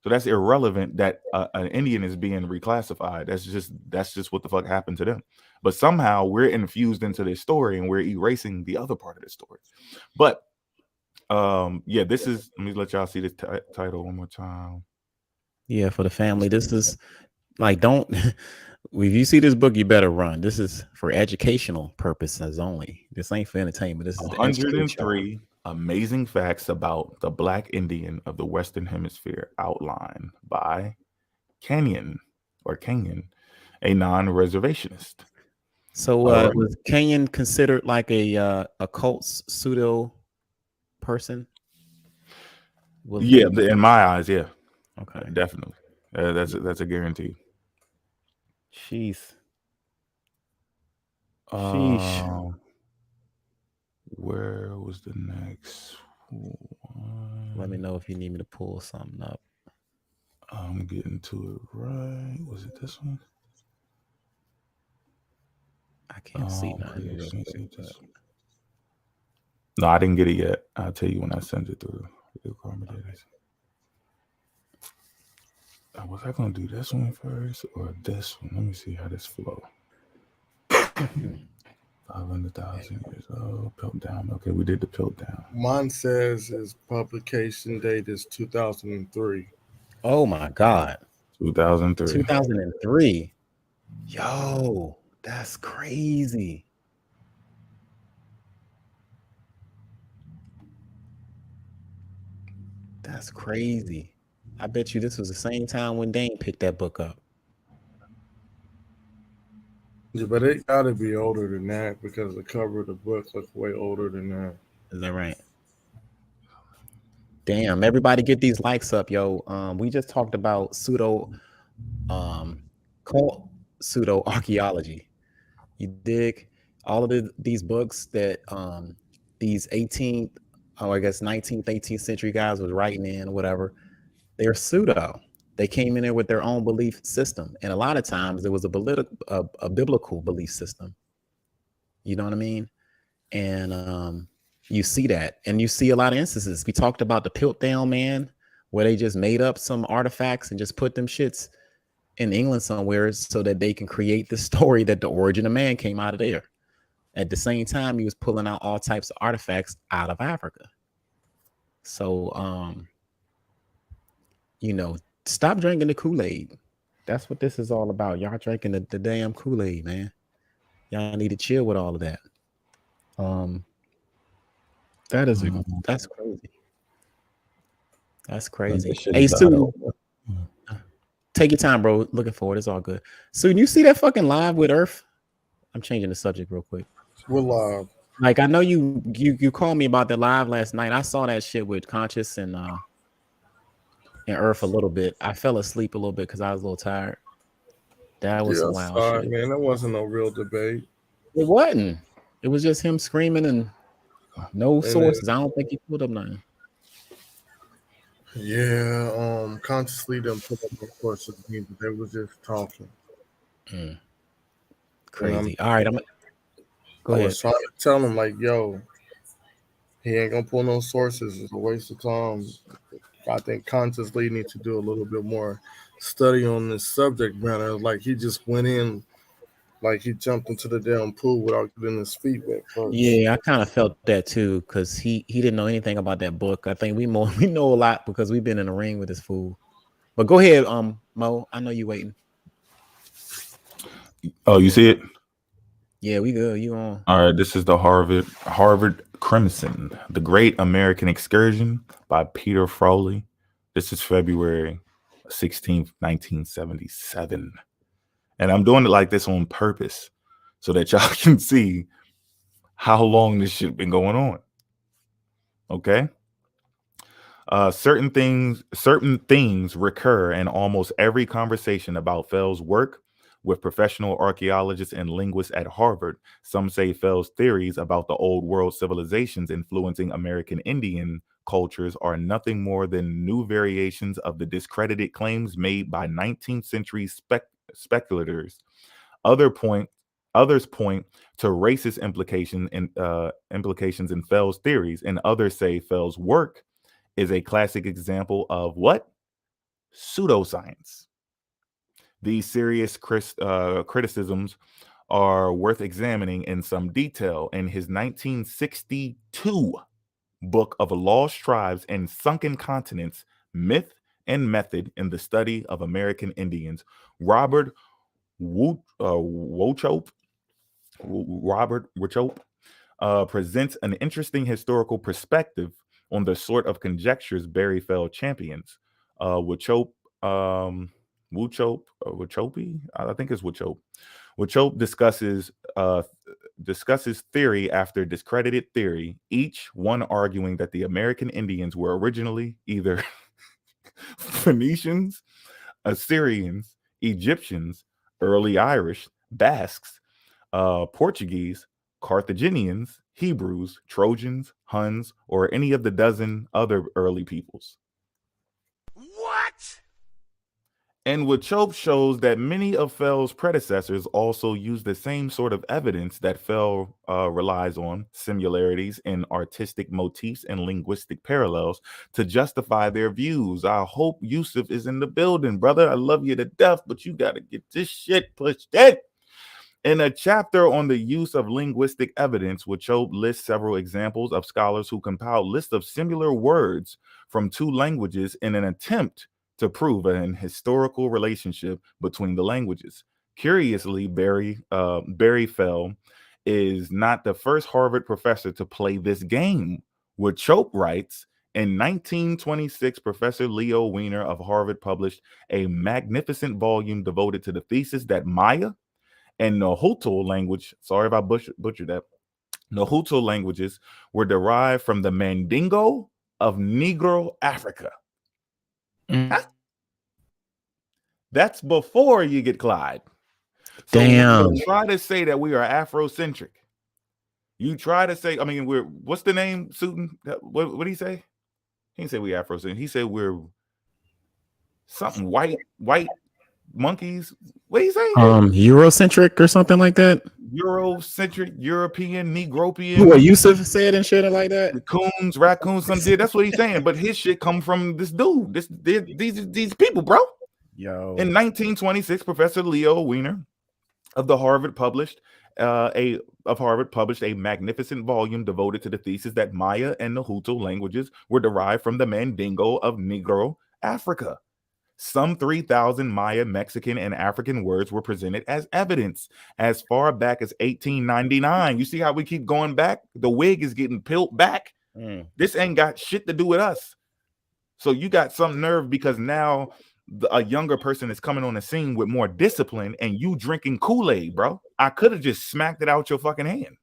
So that's irrelevant that an Indian is being reclassified. That's just what the fuck happened to them. But somehow we're infused into this story and we're erasing the other part of the story. But yeah, this is, let me let y'all see this title one more time. Yeah, for the family. This is like, don't, if you see this book, you better run. This is for educational purposes only. This ain't for entertainment. This is 103 amazing facts about the Black Indian of the Western Hemisphere, outlined by Kenyon, a non-reservationist. So was Kenyon considered like a cult pseudo person? Yeah, in my eyes, yeah. Okay, definitely. That's a guarantee. Sheesh. Where was the next one? Let me know if you need me to pull something up. I'm getting to it right. Was it this one? I can't see nothing. No, I didn't get it yet. I'll tell you when I send it through. Was I going to do this one first or this one? Let me see how this flow. 500,000 years old. Piltdown. Okay, we did the Piltdown. Mine says his publication date is 2003. Oh my God. 2003. 2003. Yo, that's crazy. That's crazy. I bet you this was the same time when Dane picked that book up. Yeah, but it got to be older than that because the cover of the book looks way older than that. Is that right? Damn, everybody get these likes up, yo. We just talked about cult pseudo archaeology. You dig? All of these books that these 18th, or I guess 19th, 18th century guys was writing in, whatever, they're pseudo. They came in there with their own belief system. And a lot of times there was a biblical belief system. You know what I mean? And you see that. And you see a lot of instances. We talked about the Piltdown man where they just made up some artifacts and just put them shits in England somewhere so that they can create the story that the origin of man came out of there. At the same time, he was pulling out all types of artifacts out of Africa. So, you know, stop drinking the Kool-Aid. That's what this is all about. Y'all drinking the damn Kool-Aid, man. Y'all need to chill with all of that. That's crazy. That's crazy. Hey, Sue, take your time, bro. Looking forward. It's all good. So, you see that fucking live with Earth? I'm changing the subject real quick. We're live. Like, I know you called me about the live last night. I saw that shit with Conscious and Earth a little bit. I fell asleep a little bit because I was a little tired. That was some wild shit. Man, that wasn't no real debate. It wasn't. It was just him screaming and no sources. I don't think he put up nothing. Yeah, consciously didn't put up no sources. They was just talking. Crazy. All right, go ahead. I was trying to tell him, like, yo, he ain't gonna pull no sources. It's a waste of time. I think consciously needs to do a little bit more study on this subject matter. Like, he just went in, like he jumped into the damn pool without getting his feet wet first. Yeah, I kind of felt that too, because he didn't know anything about that book. I think we know a lot because we've been in the ring with this fool. But go ahead, Mo. I know you waiting. Oh, you see it? Yeah, we good. You on? All right, this is the Harvard Crimson, The Great American Excursion by Peter Froley. This is February 16th, 1977. And I'm doing it like this on purpose so that y'all can see how long this shit been going on. Okay? Certain things recur in almost every conversation about Fell's work with professional archaeologists and linguists at Harvard. Some say Fell's theories about the old world civilizations influencing American Indian cultures are nothing more than new variations of the discredited claims made by 19th century speculators. Others point to racist implications in Fell's theories, and others say Fell's work is a classic example of what? Pseudoscience. These serious criticisms are worth examining in some detail. In his 1962 book of Lost Tribes and Sunken Continents, Myth and Method in the Study of American Indians, Robert Wauchope presents an interesting historical perspective on the sort of conjectures Barry Fell champions. Wauchope, I think it's Wauchope. Wauchope discusses theory after discredited theory, each one arguing that the American Indians were originally either Phoenicians, Assyrians, Egyptians, early Irish, Basques, Portuguese, Carthaginians, Hebrews, Trojans, Huns, or any of the dozen other early peoples. What? And Wauchope shows that many of Fell's predecessors also used the same sort of evidence that Fell relies on, similarities in artistic motifs and linguistic parallels, to justify their views. I hope Yusuf is in the building, brother. I love you to death, but you got to get this shit pushed in. In a chapter on the use of linguistic evidence, Wauchope lists several examples of scholars who compiled lists of similar words from two languages in an attempt to prove an historical relationship between the languages. Curiously, Barry Fell is not the first Harvard professor to play this game. Wauchope writes, in 1926, Professor Leo Wiener of Harvard published a magnificent volume devoted to the thesis that Maya and Nahuatl language, sorry if I butchered that, Nahuatl languages were derived from the Mandingo of Negro Africa. That's before you get Clyde. So Damn. you try to say that we are Afrocentric. You try to say, I mean, what's the name, Suiton? What did he say? He didn't say we Afrocentric. He said we're something white monkeys. What did he say? Eurocentric or something like that. Eurocentric, European, Negropian. What Yusuf said and shit like that. The coons, raccoons, some did. That's what he's saying. But his shit come from this dude. These people, bro. Yo. In 1926, Professor Leo Wiener of Harvard published a magnificent volume devoted to the thesis that Maya and Nahuatl languages were derived from the Mandingo of Negro Africa. Some 3,000 Maya, Mexican, and African words were presented as evidence as far back as 1899. You see how we keep going back? The wig is getting peeled back. This ain't got shit to do with us. So you got some nerve because now a younger person is coming on the scene with more discipline and you drinking Kool-Aid, bro. I could have just smacked it out your fucking hand.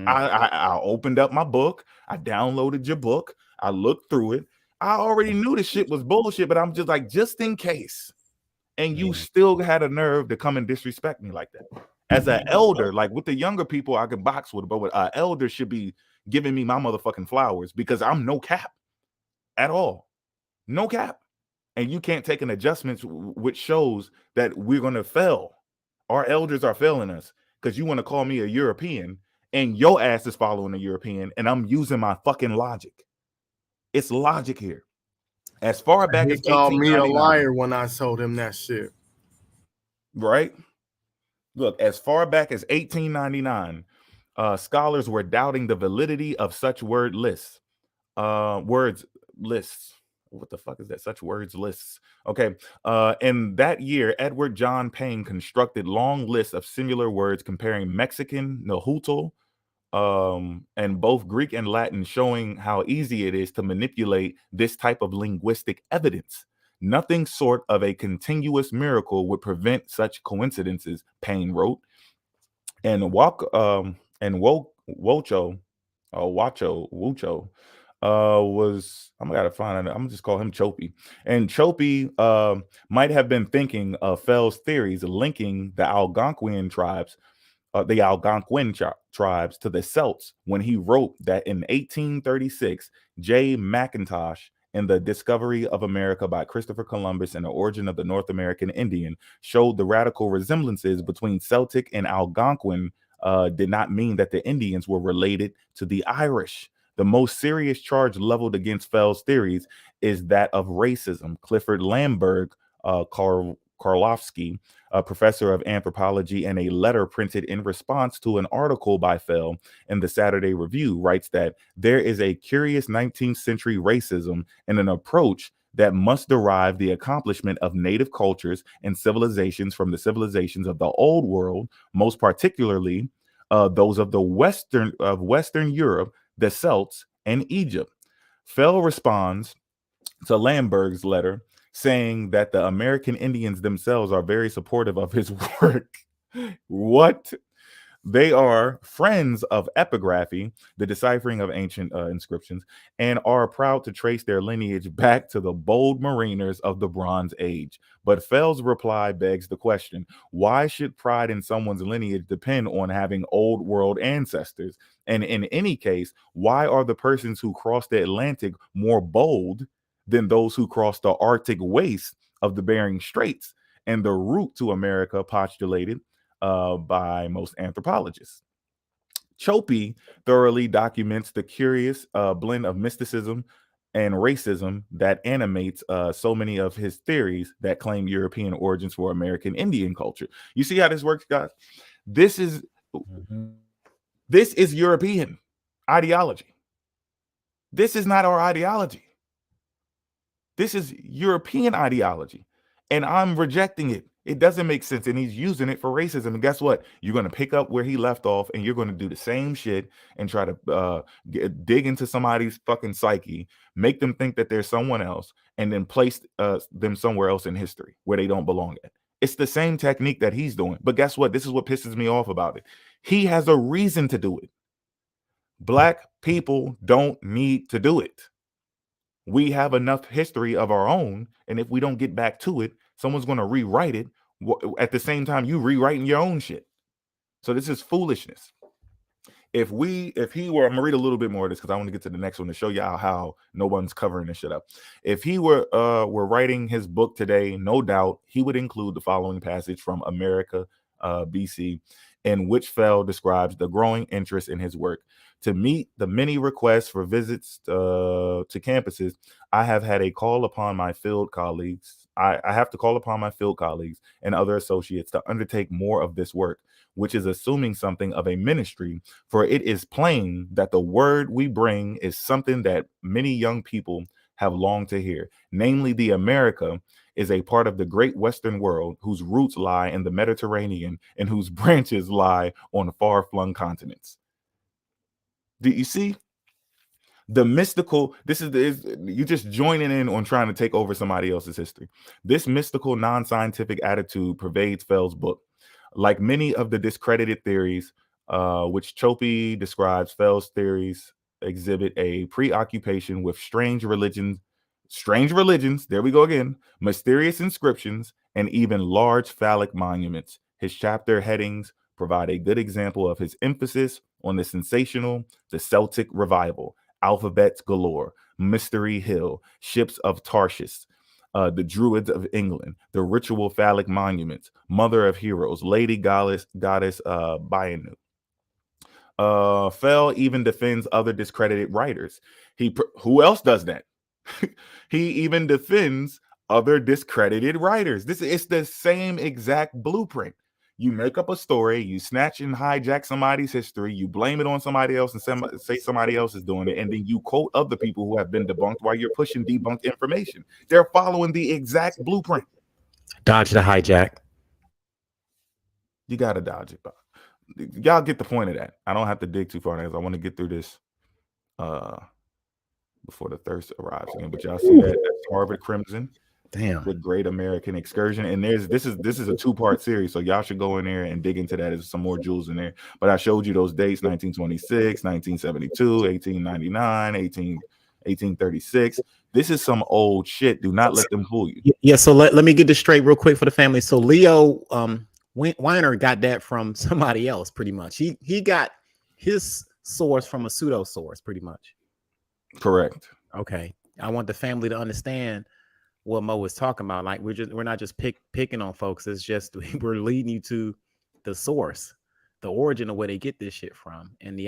I opened up my book. I downloaded your book. I looked through it. I already knew this shit was bullshit, but I'm just like, just in case. And you still had a nerve to come and disrespect me like that. As an elder, like with the younger people, I can box with, but with an elder should be giving me my motherfucking flowers because I'm no cap at all. No cap. And you can't take an adjustment which shows that we're going to fail. Our elders are failing us because you want to call me a European and your ass is following a European and I'm using my fucking logic. It's logic here. As far back as he called me a liar when I told him that shit. Right? Look, as far back as 1899, scholars were doubting the validity of such word lists. Words lists. What the fuck is that? Such words lists. Okay. In that year, Edward John Payne constructed long lists of similar words comparing Mexican, Nahuatl, and both Greek and Latin, showing how easy it is to manipulate this type of linguistic evidence. Nothing short of a continuous miracle would prevent such coincidences, Payne wrote. And Wucho was, I'm gonna find it. I'm gonna just call him Chopie. And Chopie might have been thinking of Fell's theories linking the Algonquin tribes to the Celts when he wrote that in 1836, J. McIntosh in The Discovery of America by Christopher Columbus and the Origin of the North American Indian showed the radical resemblances between Celtic and Algonquin did not mean that the Indians were related to the Irish. The most serious charge leveled against Fell's theories is that of racism. Clifford Lamberg Karlofsky, a professor of anthropology, in a letter printed in response to an article by Fell in the Saturday Review, writes that there is a curious 19th century racism in an approach that must derive the accomplishment of native cultures and civilizations from the civilizations of the Old World, most particularly those of the Western Europe, the Celts, and Egypt. Fell responds to Lamberg's letter, saying that the American Indians themselves are very supportive of his work. What? They are friends of epigraphy, the deciphering of ancient inscriptions, and are proud to trace their lineage back to the bold mariners of the Bronze Age. But Fell's reply begs the question, why should pride in someone's lineage depend on having old world ancestors? And in any case, why are the persons who crossed the Atlantic more bold than those who crossed the Arctic waste of the Bering Straits and the route to America postulated by most anthropologists? Chopie thoroughly documents the curious blend of mysticism and racism that animates so many of his theories that claim European origins for American Indian culture. You see how this works, guys? This is European ideology. This is not our ideology. This is European ideology, and I'm rejecting it. It doesn't make sense, and he's using it for racism. And guess what? You're going to pick up where he left off, and you're going to do the same shit and try to dig into somebody's fucking psyche, make them think that there's someone else, and then place them somewhere else in history where they don't belong at. It's the same technique that he's doing. But guess what? This is what pisses me off about it. He has a reason to do it. Black people don't need to do it. We have enough history of our own, and if we don't get back to it, someone's going to rewrite it at the same time you rewriting your own shit. So this is foolishness. If he were, I'm gonna read a little bit more of this because I want to get to the next one to show y'all how no one's covering this shit up. If he were writing his book today, no doubt he would include the following passage from America BC, in which Fell describes the growing interest in his work. To meet the many requests for visits to campuses, I have had a call upon my field colleagues. I have to call upon my field colleagues and other associates to undertake more of this work, which is assuming something of a ministry, for it is plain that the word we bring is something that many young people have longed to hear, namely the America is a part of the great Western world whose roots lie in the Mediterranean and whose branches lie on far-flung continents. Do you see the mystical? You just joining in on trying to take over somebody else's history. This mystical, non-scientific attitude pervades Fell's book. Like many of the discredited theories, which Chope describes, Fell's theories exhibit a preoccupation with strange religions, there we go again, mysterious inscriptions, and even large phallic monuments. His chapter headings provide a good example of his emphasis on the sensational, the Celtic revival, alphabets galore, Mystery Hill, ships of Tarshish, the Druids of England, the ritual phallic monuments, Mother of Heroes, Lady Goddess Bianu. Fell even defends other discredited writers. Who else does that? He even defends other discredited writers. It's the same exact blueprint. You make up a story, you snatch and hijack somebody's history, you blame it on somebody else and say somebody else is doing it, and then you quote other people who have been debunked while you're pushing debunked information. They're following the exact blueprint. Dodge the hijack. You got to dodge it. Y'all get the point of that. I don't have to dig too far because I want to get through this before the thirst arrives again. But y'all see that's Harvard Crimson. Damn. The Great American Excursion. And this is a two-part series, so y'all should go in there and dig into that. There's some more jewels in there. But I showed you those dates: 1926, 1972, 1899, 1836. This is some old shit. Do not let them fool you. Yeah, so let me get this straight real quick for the family. So Leo Weiner got that from somebody else, pretty much. He got his source from a pseudo source, pretty much. Correct. Okay. I want the family to understand what Mo was talking about. Like we're not just picking on folks. It's just we're leading you to the source, the origin of where they get this shit from, and the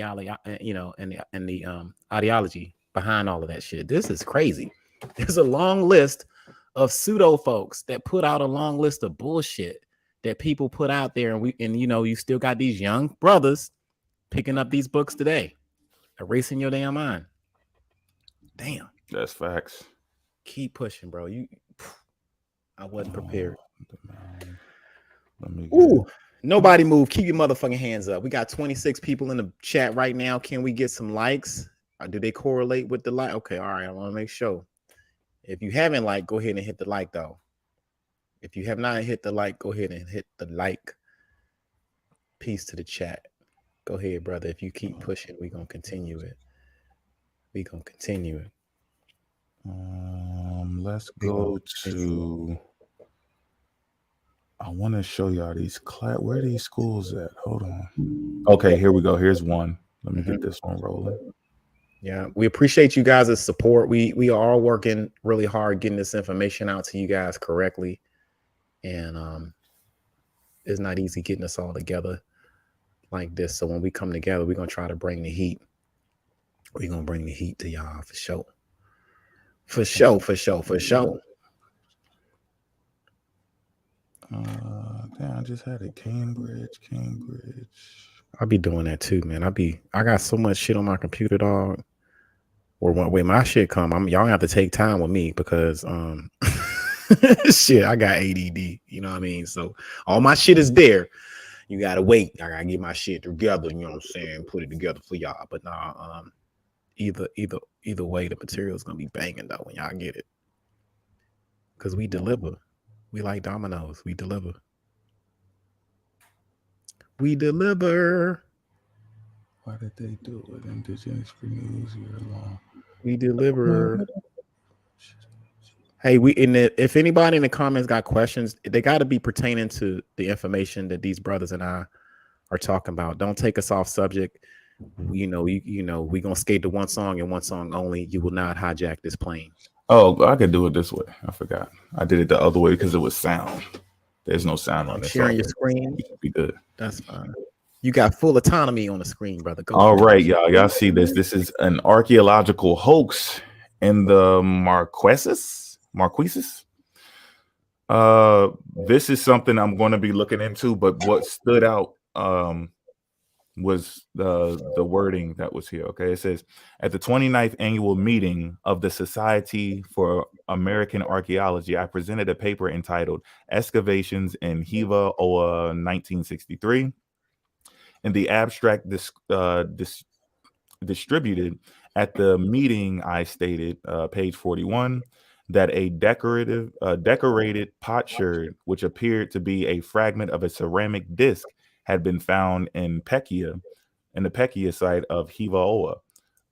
ideology behind all of that shit. This is crazy. There's a long list of pseudo folks that put out a long list of bullshit that people put out there, and you still got these young brothers picking up these books today, erasing your damn mind. Damn. That's facts. Keep pushing, bro. I wasn't prepared. Ooh, nobody move. Keep your motherfucking hands up. We got 26 people in the chat right now. Can we get some likes? Or do they correlate with the like? Okay, all right. I want to make sure. If you haven't liked, go ahead and hit the like, though. If you have not hit the like, go ahead and hit the like. Peace to the chat. Go ahead, brother. If you keep pushing, we're going to continue it. Let's go to. I want to show y'all these where are these schools at? Hold on. Okay, here we go. Here's one. Let me get this one rolling. Yeah, we appreciate you guys' support. We are all working really hard getting this information out to you guys correctly, and it's not easy getting us all together like this. So when we come together, we're gonna try to bring the heat. We're gonna bring the heat to y'all for sure. For sure. Damn, I just had it. Cambridge. I'll be doing that too, man. I got so much shit on my computer, dog. Or when my shit come, y'all have to take time with me because shit, I got ADD. You know what I mean? So all my shit is there. You gotta wait. I gotta get my shit together. You know what I'm saying? Put it together for y'all. But nah, either way, the material is gonna be banging though when y'all get it. Cause we deliver. We like dominoes. We deliver. Why did they do it? Indigenous free news year long. We deliver. Hey, if anybody in the comments got questions, they got to be pertaining to the information that these brothers and I are talking about. Don't take us off subject. We gonna skate to one song and one song only. You will not hijack this plane. Oh, I could do it this way. I forgot. I did it the other way because it was sound. There's no sound on this. Sharing your screen. You should be good. That's fine. You got full autonomy on the screen, brother. Go All ahead. right, y'all. Y'all see this? This is an archaeological hoax in the Marquesas. This is something I'm going to be looking into, but what stood out was the wording that was here. Okay, it says at the 29th annual meeting of the Society for American Archaeology, I presented a paper entitled "Excavations in Hiva Oa 1963." In the abstract distributed at the meeting, I stated, page 41, that a decorated potsherd, which appeared to be a fragment of a ceramic disc, had been found in the Pekia site of Hivaoa,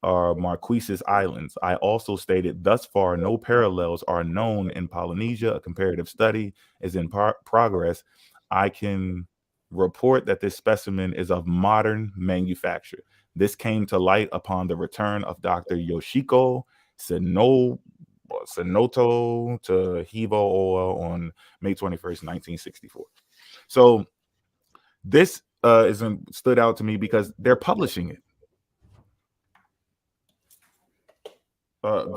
or Marquesas Islands. I also stated, thus far, no parallels are known in Polynesia. A comparative study is in progress. I can report that this specimen is of modern manufacture. This came to light upon the return of Dr. Yoshiko Sonoto to Hivaoa on May 21st, 1964. So this stood out to me because they're publishing it.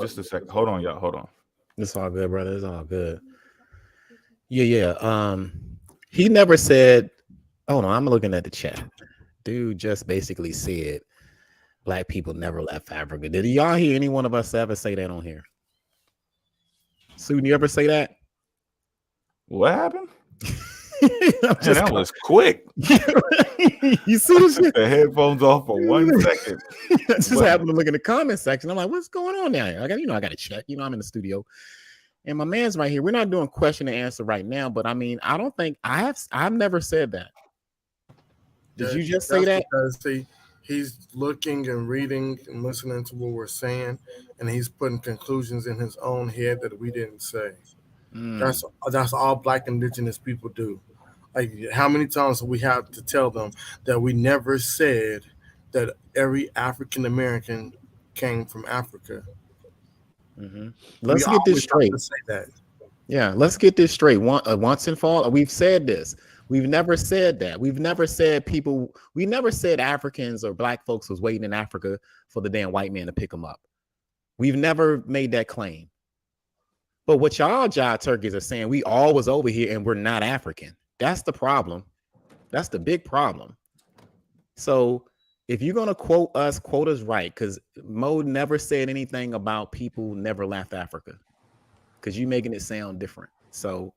Just a second. Hold on, y'all. Hold on. It's all good, brother. It's all good. Yeah. He never said. Hold on, I'm looking at the chat. Dude just basically said black people never left Africa. Did y'all hear any one of us ever say that on here? Susan, you ever say that? What happened? That was quick. You see this shit? The headphones off for 1 second. I just happened to look in the comment section. I'm like, what's going on now? I got to check. I'm in the studio. And my man's right here. We're not doing question and answer right now, but I mean, I don't think I've never said that. Did you just say that? Because he's looking and reading and listening to what we're saying, and he's putting conclusions in his own head that we didn't say. That's all Black Indigenous people do. Like, how many times do we have to tell them that we never said that every African American came from Africa? Let's get this straight. Say that. Yeah, let's get this straight. Once and for all, we've said this. We've never said that. We've never said we never said Africans or black folks was waiting in Africa for the damn white man to pick them up. We've never made that claim. But what y'all jive turkeys are saying, we all was over here and we're not African. That's the problem. That's the big problem. So if you're going to quote us right, because Mo never said anything about people never left Africa, because you're making it sound different. So,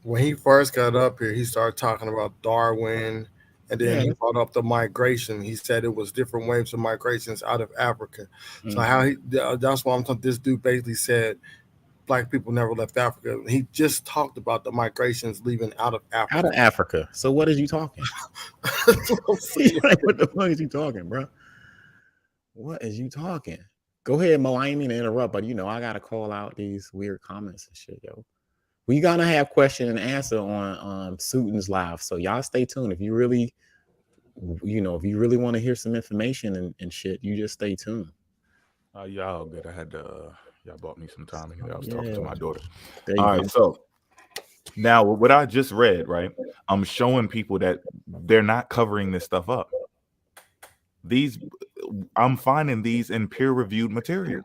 when he first got up here, he started talking about Darwin, and then he brought up the migration. He said it was different waves of migrations out of Africa. So that's why I'm talking. This dude basically said black people never left Africa. He just talked about the migrations leaving out of Africa. Out of Africa. So what is you talking? Like, what the fuck is you talking, bro? What is you talking? Go ahead, Mo. I ain't mean to interrupt, but I gotta call out these weird comments and shit, yo. We gonna have question and answer on Suiton's live, so y'all stay tuned. If you really, if you really want to hear some information and shit, you just stay tuned. Y'all good. I had to. Y'all bought me some time. I was talking to my daughter. All right, so now what I just read, right? I'm showing people that they're not covering this stuff up. I'm finding these in peer-reviewed material.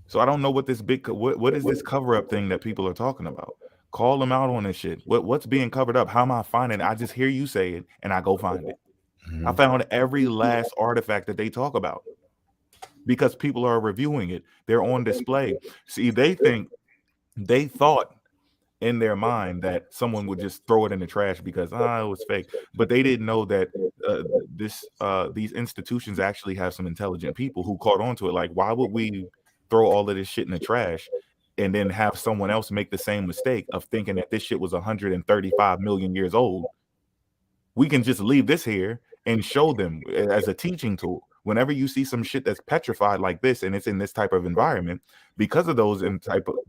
So I don't know what this what is this cover-up thing that people are talking about? Call them out on this shit. What's being covered up? How am I finding it? I just hear you say it and I go find it. I found every last artifact that they talk about because people are reviewing it. They're on display. See, they thought in their mind that someone would just throw it in the trash because it was fake, but they didn't know that these institutions actually have some intelligent people who caught on to it. Like, why would we throw all of this shit in the trash and then have someone else make the same mistake of thinking that this shit was 135 million years old? We can just leave this here and show them as a teaching tool. Whenever you see some shit that's petrified like this and it's in this type of environment, because of those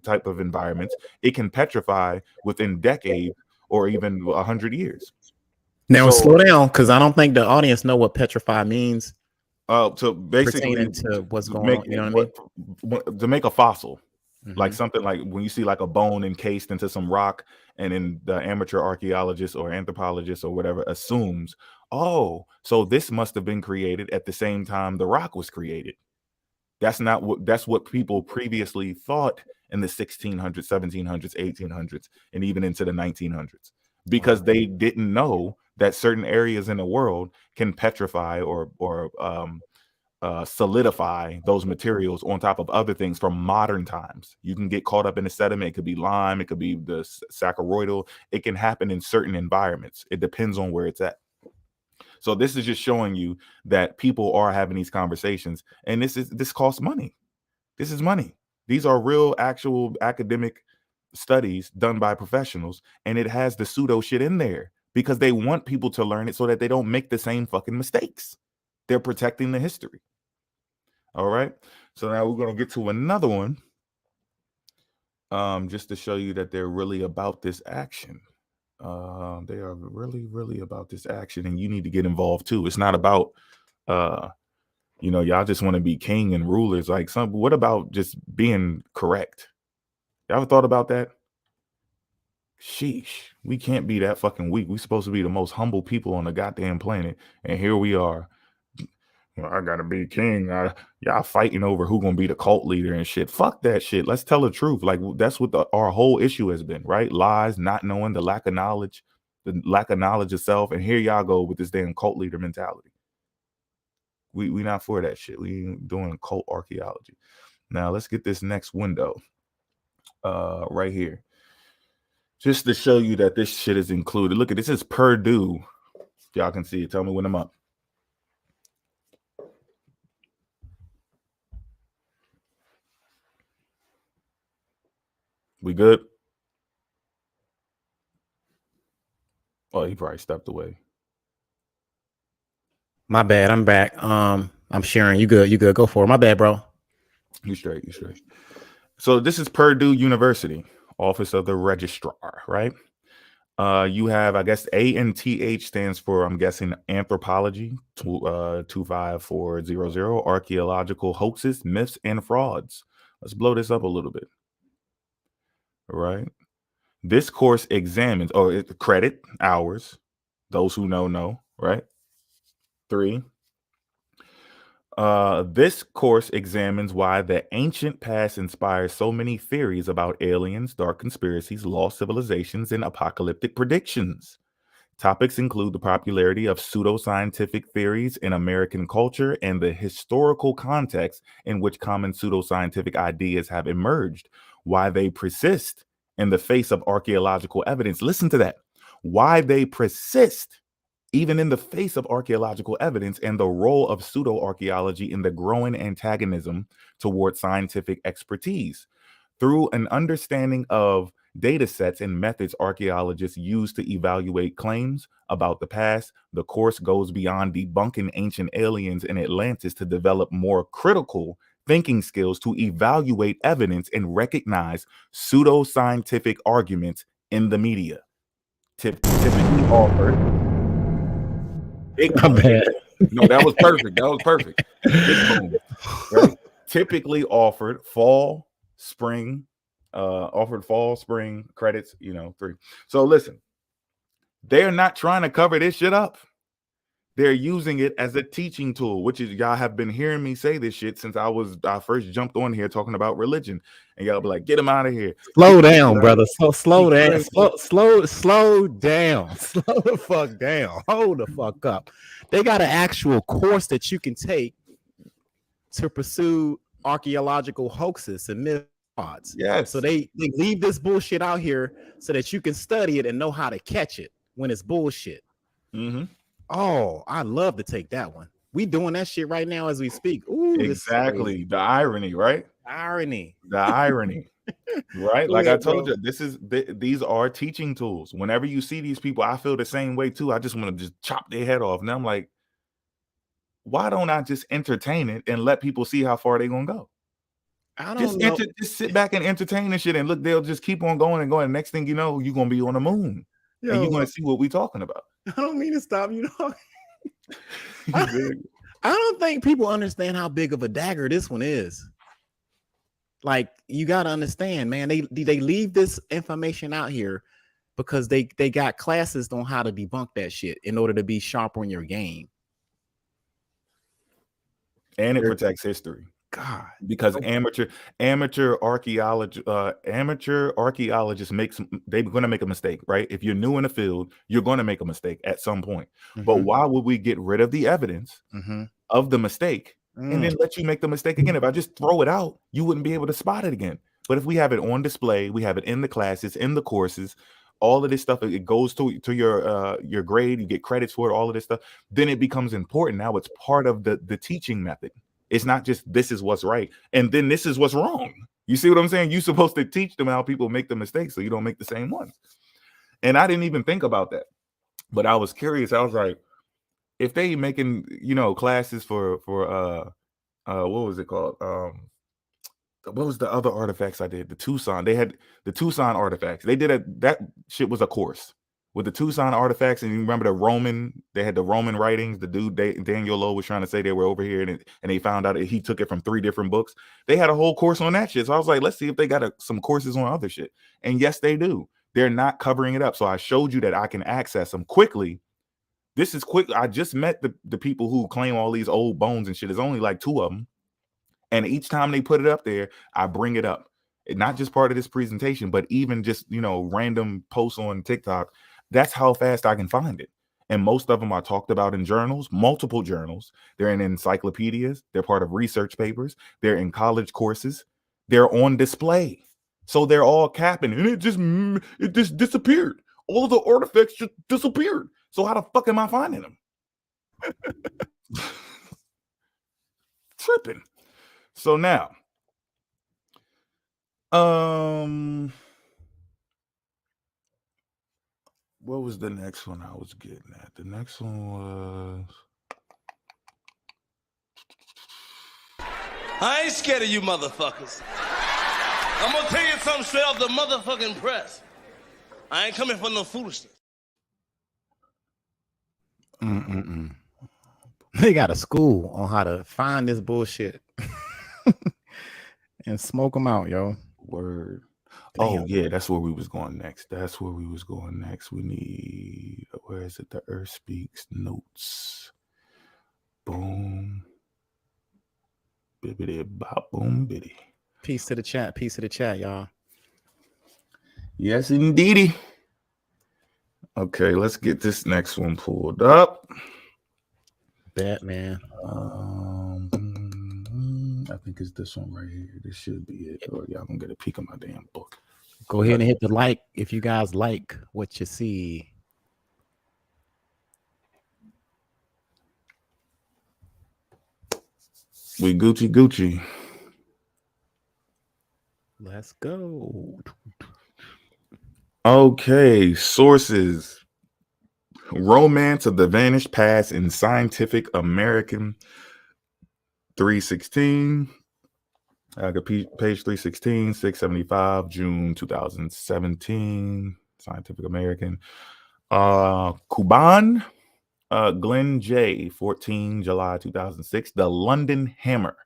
type of environments, it can petrify within decades or even 100 years. Now slow down, because I don't think the audience know what petrify means. So basically, to what's going on, you know what I mean? To make a fossil, Like something like when you see like a bone encased into some rock, and then the amateur archaeologist or anthropologist or whatever assumes, oh, so this must have been created at the same time the rock was created. That's what people previously thought in the 1600s, 1700s, 1800s, and even into the 1900s, because they didn't know that certain areas in the world can petrify or solidify those materials on top of other things from modern times. You can get caught up in the sediment. It could be lime. It could be the saccharoidal. It can happen in certain environments. It depends on where it's at. So this is just showing you that people are having these conversations, and this costs money. This is money. These are real, actual academic studies done by professionals, and it has the pseudo shit in there because they want people to learn it so that they don't make the same fucking mistakes. They're protecting the history. All right. So now we're going to get to another one, just to show you that they're really about this action. They are really, really about this action, and you need to get involved too. It's not about, y'all just want to be king and rulers. Like what about just being correct? You ever thought about that? Sheesh, we can't be that fucking weak. We're supposed to be the most humble people on the goddamn planet, and here we are. I gotta be king. Y'all fighting over who gonna be the cult leader and shit. Fuck that shit. Let's tell the truth. Like that's what our whole issue has been, right? Lies, not knowing, the lack of knowledge itself. And here y'all go with this damn cult leader mentality. We not for that shit. We ain't doing cult archaeology. Now let's get this next window, right here, just to show you that this shit is included. Look at this. Is Purdue. Y'all can see it. Tell me when I'm up. We good? Oh, he probably stepped away. My bad. I'm back. I'm sharing. You good? You good? Go for it. My bad, bro. You straight. So this is Purdue University, Office of the Registrar, right? You have, I guess, ANTH stands for, I'm guessing, anthropology, 25400, archaeological hoaxes, myths, and frauds. Let's blow this up a little bit. Right. This course examines, credit hours. Those who know, right? 3. This course examines why the ancient past inspires so many theories about aliens, dark conspiracies, lost civilizations, and apocalyptic predictions. Topics include the popularity of pseudoscientific theories in American culture and the historical context in which common pseudoscientific ideas have emerged, why they persist in the face of archaeological evidence. Listen to that. Why they persist even in the face of archaeological evidence, and the role of pseudo-archaeology in the growing antagonism toward scientific expertise. Through an understanding of data sets and methods archaeologists use to evaluate claims about the past, the course goes beyond debunking ancient aliens in Atlantis to develop more critical thinking skills to evaluate evidence and recognize pseudoscientific arguments in the media. Typically offered. I'm bad. No, that was perfect. Right? Typically offered fall, spring credits, 3. So listen, they're not trying to cover this shit up. They're using it as a teaching tool, which is, y'all have been hearing me say this shit since I first jumped on here talking about religion, and y'all be like, get them out of here. Slow down, brother. Slow down. Slow down. Slow the fuck down. Hold the fuck up. They got an actual course that you can take to pursue archaeological hoaxes and myths. Yes. So they leave this bullshit out here so that you can study it and know how to catch it when it's bullshit. Mm-hmm. Oh, I'd love to take that one. We doing that shit right now as we speak. Ooh, exactly. The irony, right? The irony. Right? Like I told you, these are teaching tools. Whenever you see these people, I feel the same way too. I just want to just chop their head off. And I'm like, why don't I just entertain it and let people see how far they're gonna go? I don't know. Just sit back and entertain this shit, and look, they'll just keep on going and going. Next thing you know, you're gonna be on the moon. And you're gonna see what we're talking about. I don't mean to stop you. I don't think people understand how big of a dagger this one is. Like, you got to understand, man, they leave this information out here because they got classes on how to debunk that shit in order to be sharp on your game. And it protects history. God, because amateur archaeologists they're going to make a mistake, right? If you're new in the field, you're going to make a mistake at some point. But why would we get rid of the evidence of the mistake and then let you make the mistake again? If I just throw it out, you wouldn't be able to spot it again. But if we have it on display, we have it in the classes, in the courses, all of this stuff, it goes to your grade, you get credits for it, all of this stuff, then it becomes important. Now it's part of the teaching method. It's not just this is what's right and then this is what's wrong. You see what I'm saying? You're supposed to teach them how people make the mistakes so you don't make the same ones. And I didn't even think about that, but I was curious. I was like, if they making, classes for what was it called? What was the other artifacts I did? The Tucson. They had the Tucson artifacts. They did that shit was a course with the Tucson artifacts. And you remember they had the Roman writings. The dude, Daniel Lowe, was trying to say they were over here and they found out he took it from 3 different books. They had a whole course on that shit. So I was like, let's see if they got some courses on other shit. And yes, they do. They're not covering it up. So I showed you that I can access them quickly. This is quick. I just met the people who claim all these old bones and shit. There's only like 2 of them. And each time they put it up there, I bring it up. Not just part of this presentation, but even just, random posts on TikTok. That's how fast I can find it. And most of them are talked about in journals, multiple journals. They're in encyclopedias. They're part of research papers. They're in college courses. They're on display. So they're all capping. And it just disappeared. All of the artifacts just disappeared. So how the fuck am I finding them? Tripping. So now, what was the next one I was getting at? The next one was... I ain't scared of you motherfuckers. I'm gonna tell you something straight off the motherfucking press. I ain't coming for no foolishness. They got a school on how to find this bullshit and smoke them out, yo. Word. Damn. Oh, yeah, that's where we was going next. We need, where is it? The Earth Speaks notes. Boom. Bibbidi bop boom biddy. Peace to the chat, y'all. Yes, indeedy. Okay, let's get this next one pulled up. Batman. I think it's this one right here. This should be it. Or y'all gonna get a peek of my damn book. Go ahead and hit the like if you guys like what you see. We Gucci. Let's go. Okay, sources. Romance of the Vanished Past in Scientific American 316. Page 316, 675, June 2017. Scientific American. Kuban, Glenn J. 14 July 2006. The London Hammer,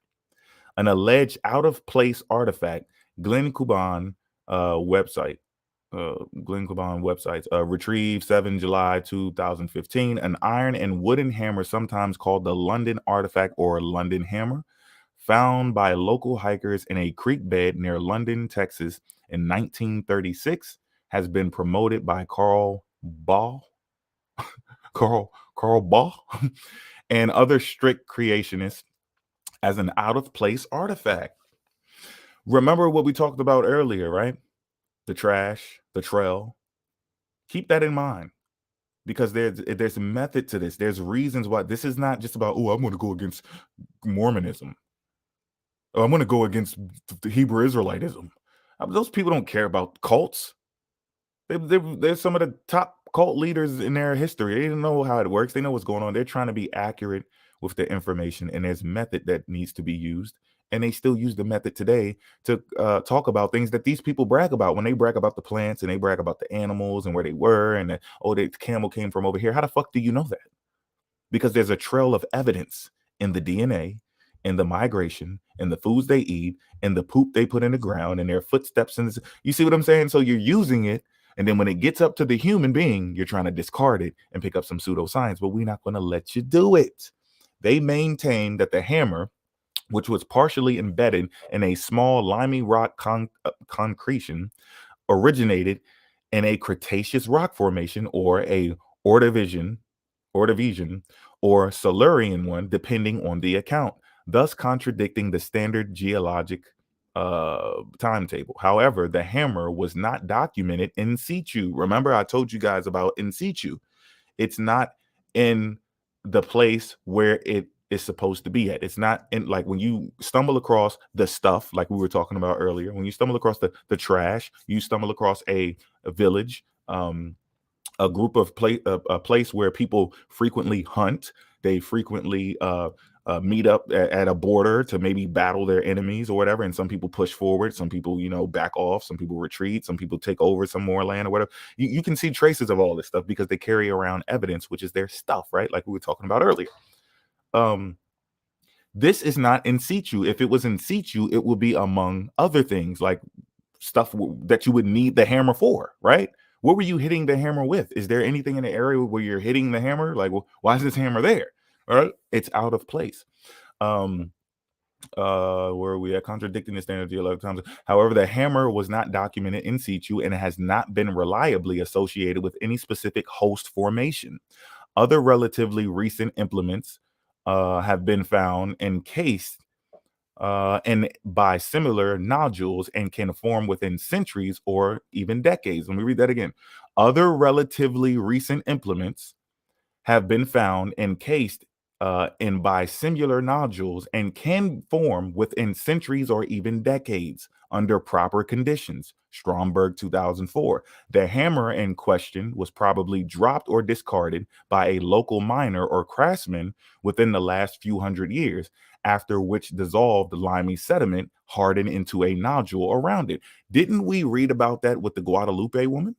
an alleged out-of-place artifact. Glenn Kuban website. Retrieved 7 July 2015. An iron and wooden hammer, sometimes called the London artifact or London hammer, found by local hikers in a creek bed near London, Texas in 1936, has been promoted by Carl Baugh and other strict creationists as an out-of-place artifact. Remember what we talked about earlier, right? The trash, the trail. Keep that in mind, because there's a method to this. There's reasons why this is not just about, oh, I'm going to go against Mormonism. Or I'm going to go against the Hebrew Israelitism. Those people don't care about cults. They're some of the top cult leaders in their history. They don't know how it works. They know what's going on. They're trying to be accurate with the information, and there's method that needs to be used. And they still use the method today to talk about things that these people brag about. When they brag about the plants and they brag about the animals and where they were and the camel came from over here. How the fuck do you know that? Because there's a trail of evidence in the DNA, in the migration, in the foods they eat, in the poop they put in the ground, and their footsteps. You see what I'm saying? So you're using it, and then when it gets up to the human being, you're trying to discard it and pick up some pseudoscience, but we're not going to let you do it. They maintain that the hammer, which was partially embedded in a small limey rock concretion, originated in a Cretaceous rock formation or a Ordovician or Silurian one, depending on the account, thus contradicting the standard geologic timetable. However, the hammer was not documented in situ. Remember, I told you guys about in situ. It's not in the place where it is supposed to be at. It's not in, like, when you stumble across the stuff, like we were talking about earlier, when you stumble across the trash, you stumble across a village, a group of a place where people frequently hunt. They frequently meet up at a border to maybe battle their enemies or whatever. And some people push forward, some people, back off, some people retreat, some people take over some more land or whatever. You can see traces of all this stuff because they carry around evidence, which is their stuff, right? Like we were talking about earlier. This is not in situ. If it was in situ, it would be among other things, like stuff that you would need the hammer for, right? What were you hitting the hammer with? Is there anything in the area where you're hitting the hammer? Like, well, why is this hammer there? All right, it's out of place. Where are we at? Contradicting the standard geologic times. However, the hammer was not documented in situ and it has not been reliably associated with any specific host formation. Other relatively recent implements have been found encased and by similar nodules and can form within centuries or even decades. Let me read that again. Other relatively recent implements have been found encased in bisimilar nodules and can form within centuries or even decades under proper conditions. Stromberg, 2004. The hammer in question was probably dropped or discarded by a local miner or craftsman within the last few hundred years, after which dissolved limey sediment hardened into a nodule around it. Didn't we read about that with the Guadalupe woman?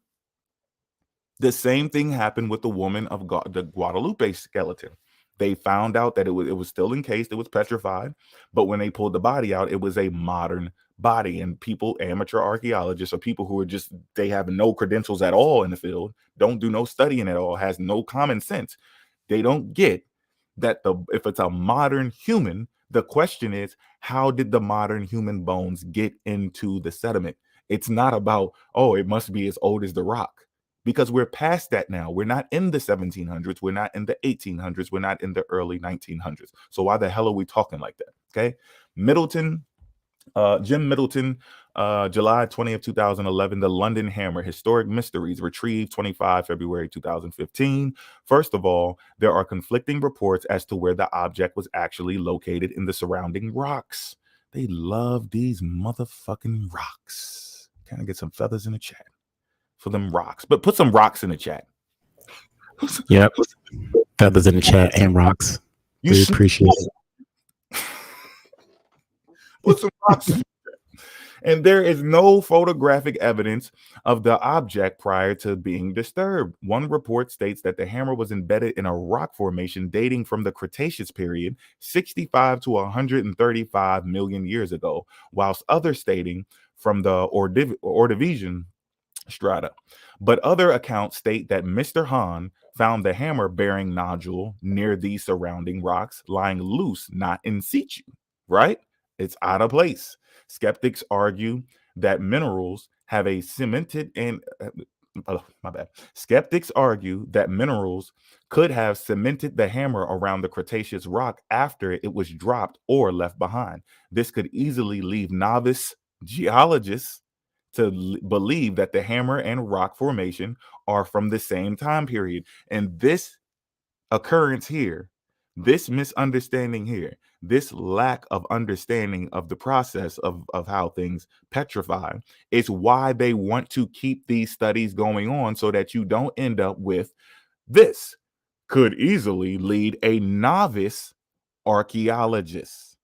The same thing happened with the woman of the Guadalupe skeleton. They found out that it was still encased, it was petrified, but when they pulled the body out, it was a modern body. And people, amateur archaeologists, or people who are just, they have no credentials at all in the field, don't do no studying at all, has no common sense. They don't get that if it's a modern human, the question is, how did the modern human bones get into the sediment? It's not about, oh, it must be as old as the rock. Because we're past that now. We're not in the 1700s. We're not in the 1800s. We're not in the early 1900s. So why the hell are we talking like that? Okay. Middleton, Jim Middleton, July 20th, 2011, The London Hammer, Historic Mysteries, retrieved 25 February 2015. First of all, there are conflicting reports as to where the object was actually located in the surrounding rocks. They love these motherfucking rocks. Can I get some feathers in the chat for them rocks? But put some rocks in the chat. Yep. Feathers in the chat and rocks. We appreciate it. Put some rocks. And there is no photographic evidence of the object prior to being disturbed. One report states that the hammer was embedded in a rock formation dating from the Cretaceous period, 65 to 135 million years ago, whilst others stating from the Ordovician strata. But other accounts state that Mr. Hahn found the hammer bearing nodule near these surrounding rocks, lying loose, not in situ, right? It's out of place. Skeptics argue that minerals have a cemented and Skeptics argue that minerals could have cemented the hammer around the Cretaceous rock after it was dropped or left behind. This could easily leave novice geologists to believe that the hammer and rock formation are from the same time period. And this occurrence here, this misunderstanding here, this lack of understanding of the process of how things petrify is why they want to keep these studies going on, so that you don't end up with this. Could easily lead a novice archaeologist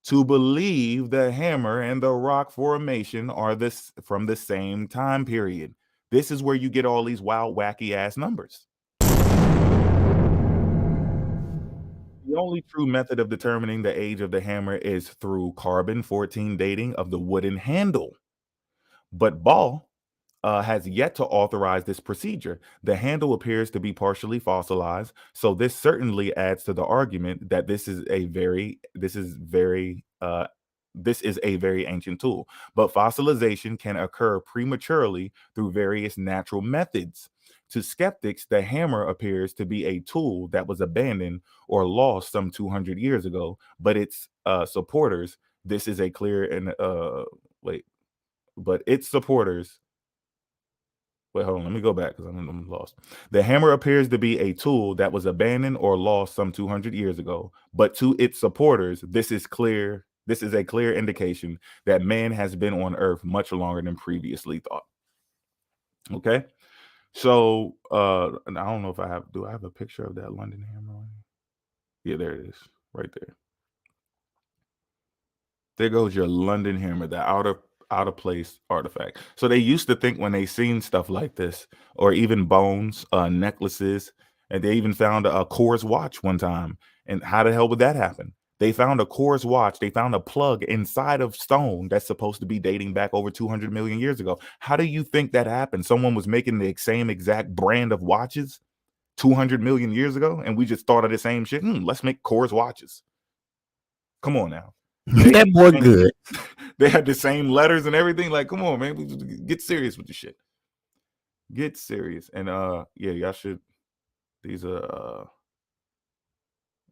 to believe the hammer and the rock formation are from the same time period. This is where you get all these wild, wacky ass numbers. The only true method of determining the age of the hammer is through carbon-14 dating of the wooden handle. But Ball has yet to authorize this procedure. The handle appears to be partially fossilized, so this certainly adds to the argument that this is a very ancient tool. But fossilization can occur prematurely through various natural methods. To skeptics, the hammer appears to be a tool that was abandoned or lost some 200 years ago, but its supporters, this is a clear and but its supporters. Wait, hold on. Let me go back because I'm lost. The hammer appears to be a tool that was abandoned or lost some 200 years ago, but to its supporters, this is clear. This is a clear indication that man has been on Earth much longer than previously thought. Okay, so and I don't know if I have. Do I have a picture of that London hammer? Yeah, there it is, right there. There goes your London hammer, the out of place artifact. So they used to think when they seen stuff like this, or even bones, necklaces, and they even found a Coors watch one time. And how the hell would that happen? They found a Coors watch. They found a plug inside of stone that's supposed to be dating back over 200 million years ago. How do you think that happened? Someone was making the same exact brand of watches 200 million years ago, and we just thought of the same shit. Let's make Coors watches. Come on now. That boy good. They had the same letters and everything. Like, come on, man. Get serious with the shit. Get serious. And yeah, y'all should. These are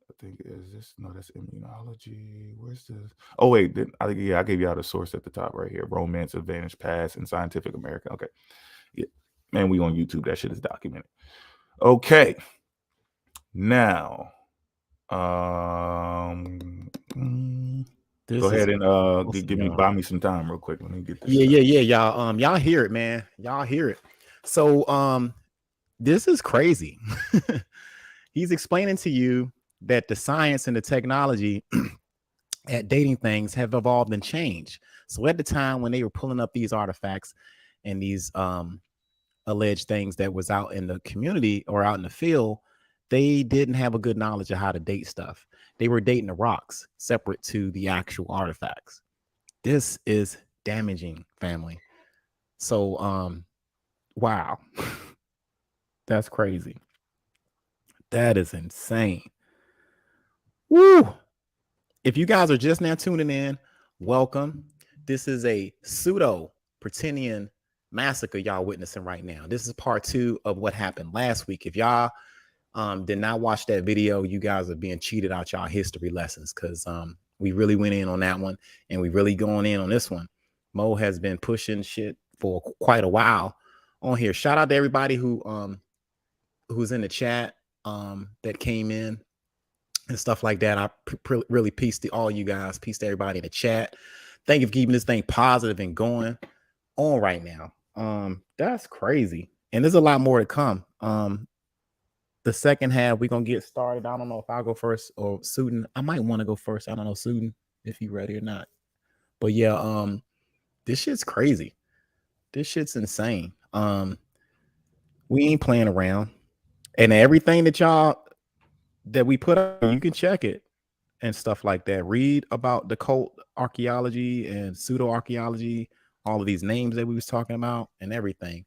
I think is this no, that's immunology. Where's this? Oh, wait, I gave y'all the source at the top right here. Romance of Vanished Past and Scientific American. Okay. Yeah. Man, we on YouTube. That shit is documented. Okay. Now, go ahead and buy me some time real quick. Let me get this. Yeah, y'all. Y'all hear it, man. Y'all hear it. So this is crazy. He's explaining to you that the science and the technology at dating things have evolved and changed. So at the time when they were pulling up these artifacts and these alleged things that was out in the community or out in the field, they didn't have a good knowledge of how to date stuff. They were dating the rocks separate to the actual artifacts. This is damaging, family. So, wow. That's crazy. That is insane. Woo! If you guys are just now tuning in, welcome. This is a pseudo Pretendian massacre y'all witnessing right now. This is part 2 of what happened last week. If y'all did not watch that video, you guys are being cheated out y'all history lessons, because we really went in on that one and we really going in on this one. Mo has been pushing shit for quite a while on here. Shout out to everybody who's in the chat that came in and stuff like that. I really peace to all you guys. Peace to everybody in the chat. Thank you for keeping this thing positive and going on right now. That's crazy. And there's a lot more to come. The second half, we're going to get started. I don't know if I'll go first or Suden. I might want to go first. I don't know, Suden, if you're ready or not. But yeah, this shit's crazy. This shit's insane. We ain't playing around. And everything that we put up, you can check it and stuff like that. Read about the cult archaeology and pseudo archaeology, all of these names that we was talking about and everything.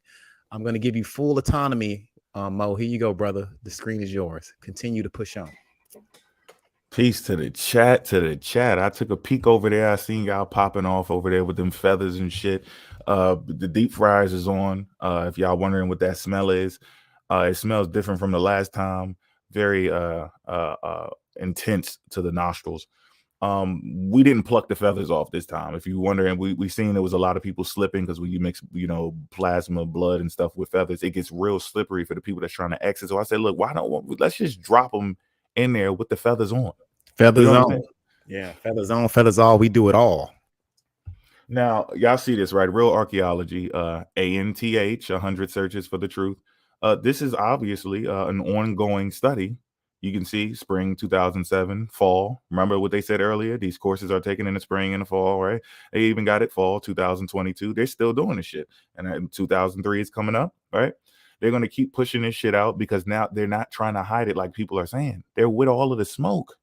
I'm going to give you full autonomy. Mo, here you go, brother. The screen is yours. Continue to push on. Peace to the chat, I took a peek over there. I seen y'all popping off over there with them feathers and shit. The deep fryers is on. If y'all wondering what that smell is, it smells different from the last time. Very intense to the nostrils. We didn't pluck the feathers off this time. If you're wondering, we seen there was a lot of people slipping, because when you mix, plasma, blood and stuff with feathers, it gets real slippery for the people that's trying to exit. So I said, look, let's just drop them in there with the feathers on. Feathers on. Yeah, feathers on, feathers all. We do it all. Now, y'all see this, right? Real Archaeology, ANTH, 100 searches for the truth. This is obviously an ongoing study. You can see spring 2007, fall. Remember what they said earlier? These courses are taken in the spring and the fall, right? They even got it fall 2022. They're still doing this shit. And 2003 is coming up, right? They're going to keep pushing this shit out, because now they're not trying to hide it like people are saying. They're with all of the smoke.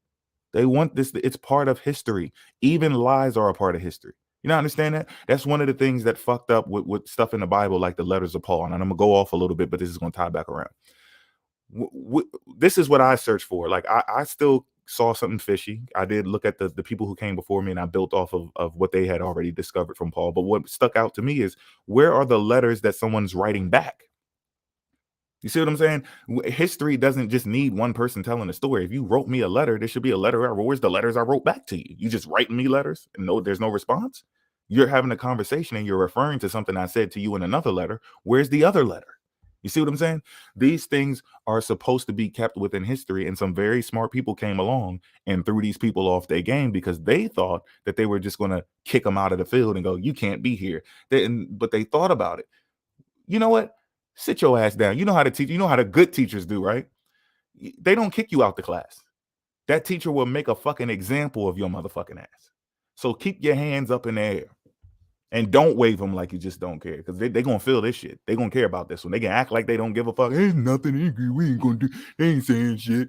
They want this. It's part of history. Even lies are a part of history. You know, understand that? That's one of the things that fucked up with stuff in the Bible, like the letters of Paul. And I'm going to go off a little bit, but this is going to tie back around. This is what I searched for. Like, I still saw something fishy. I did look at the people who came before me, and I built off of what they had already discovered from Paul. But what stuck out to me is, where are the letters that someone's writing back? You see what I'm saying? History doesn't just need one person telling a story. If you wrote me a letter, there should be a letter. Where's the letters I wrote back to you? You just writing me letters and there's no response? You're having a conversation and you're referring to something I said to you in another letter. Where's the other letter? You see what I'm saying? These things are supposed to be kept within history, and some very smart people came along and threw these people off their game because they thought that they were just going to kick them out of the field and go, you can't be here. But they thought about it. You know what? Sit your ass down. You know how to teach. You know how the good teachers do, right? They don't kick you out the class. That teacher will make a fucking example of your motherfucking ass. So keep your hands up in the air and don't wave them like you just don't care, because they're going to feel this shit. They're going to care about this one. They can act like they don't give a fuck. Ain't nothing angry. We ain't going to do. They ain't saying shit.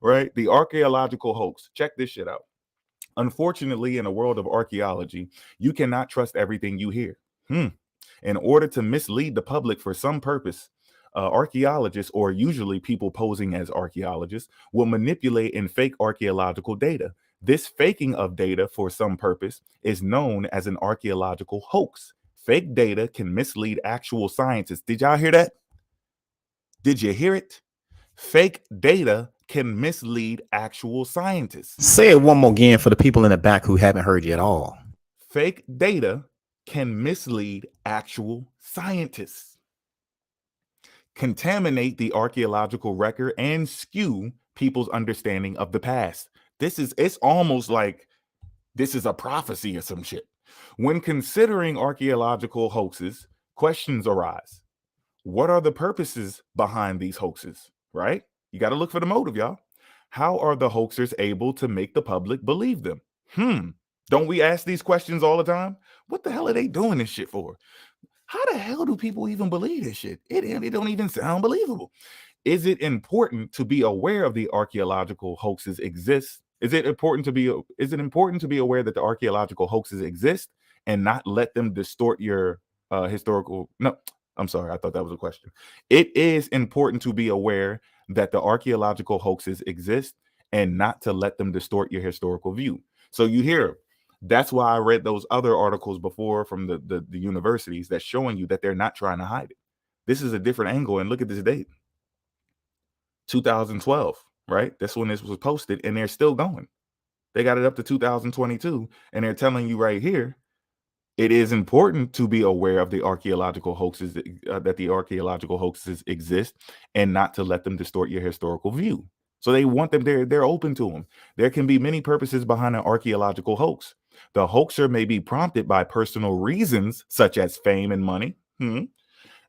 Right? The archaeological hoax. Check this shit out. Unfortunately, in a world of archaeology, you cannot trust everything you hear. In order to mislead the public for some purpose, archaeologists, or usually people posing as archaeologists, will manipulate and fake archaeological data. This faking of data for some purpose is known as an archaeological hoax. Fake data can mislead actual scientists. Did y'all hear that? Did you hear it? Fake data can mislead actual scientists. Say it one more again for the people in the back who haven't heard you at all. Fake data can mislead actual scientists, contaminate the archaeological record, and skew people's understanding of the past. It's almost like this is a prophecy or some shit. When considering archaeological hoaxes, questions arise. What are the purposes behind these hoaxes, right? You got to look for the motive, y'all. How are the hoaxers able to make the public believe them? Don't we ask these questions all the time? What the hell are they doing this shit for? How the hell do people even believe this shit? It don't even sound believable. Is it important to be aware of the archaeological hoaxes exist? Is it important to be aware that the archaeological hoaxes exist and not let them distort your historical? No, I'm sorry. I thought that was a question. It is important to be aware that the archaeological hoaxes exist and not to let them distort your historical view. So you hear, that's why I read those other articles before from the universities that's showing you that they're not trying to hide it. This is a different angle. And look at this date, 2012, right? That's when this was posted, and they're still going. They got it up to 2022, and they're telling you right here, it is important to be aware of the archaeological hoaxes, that the archaeological hoaxes exist, and not to let them distort your historical view. So they want them there. They're open to them. There can be many purposes behind an archaeological hoax. The hoaxer may be prompted by personal reasons, such as fame and money.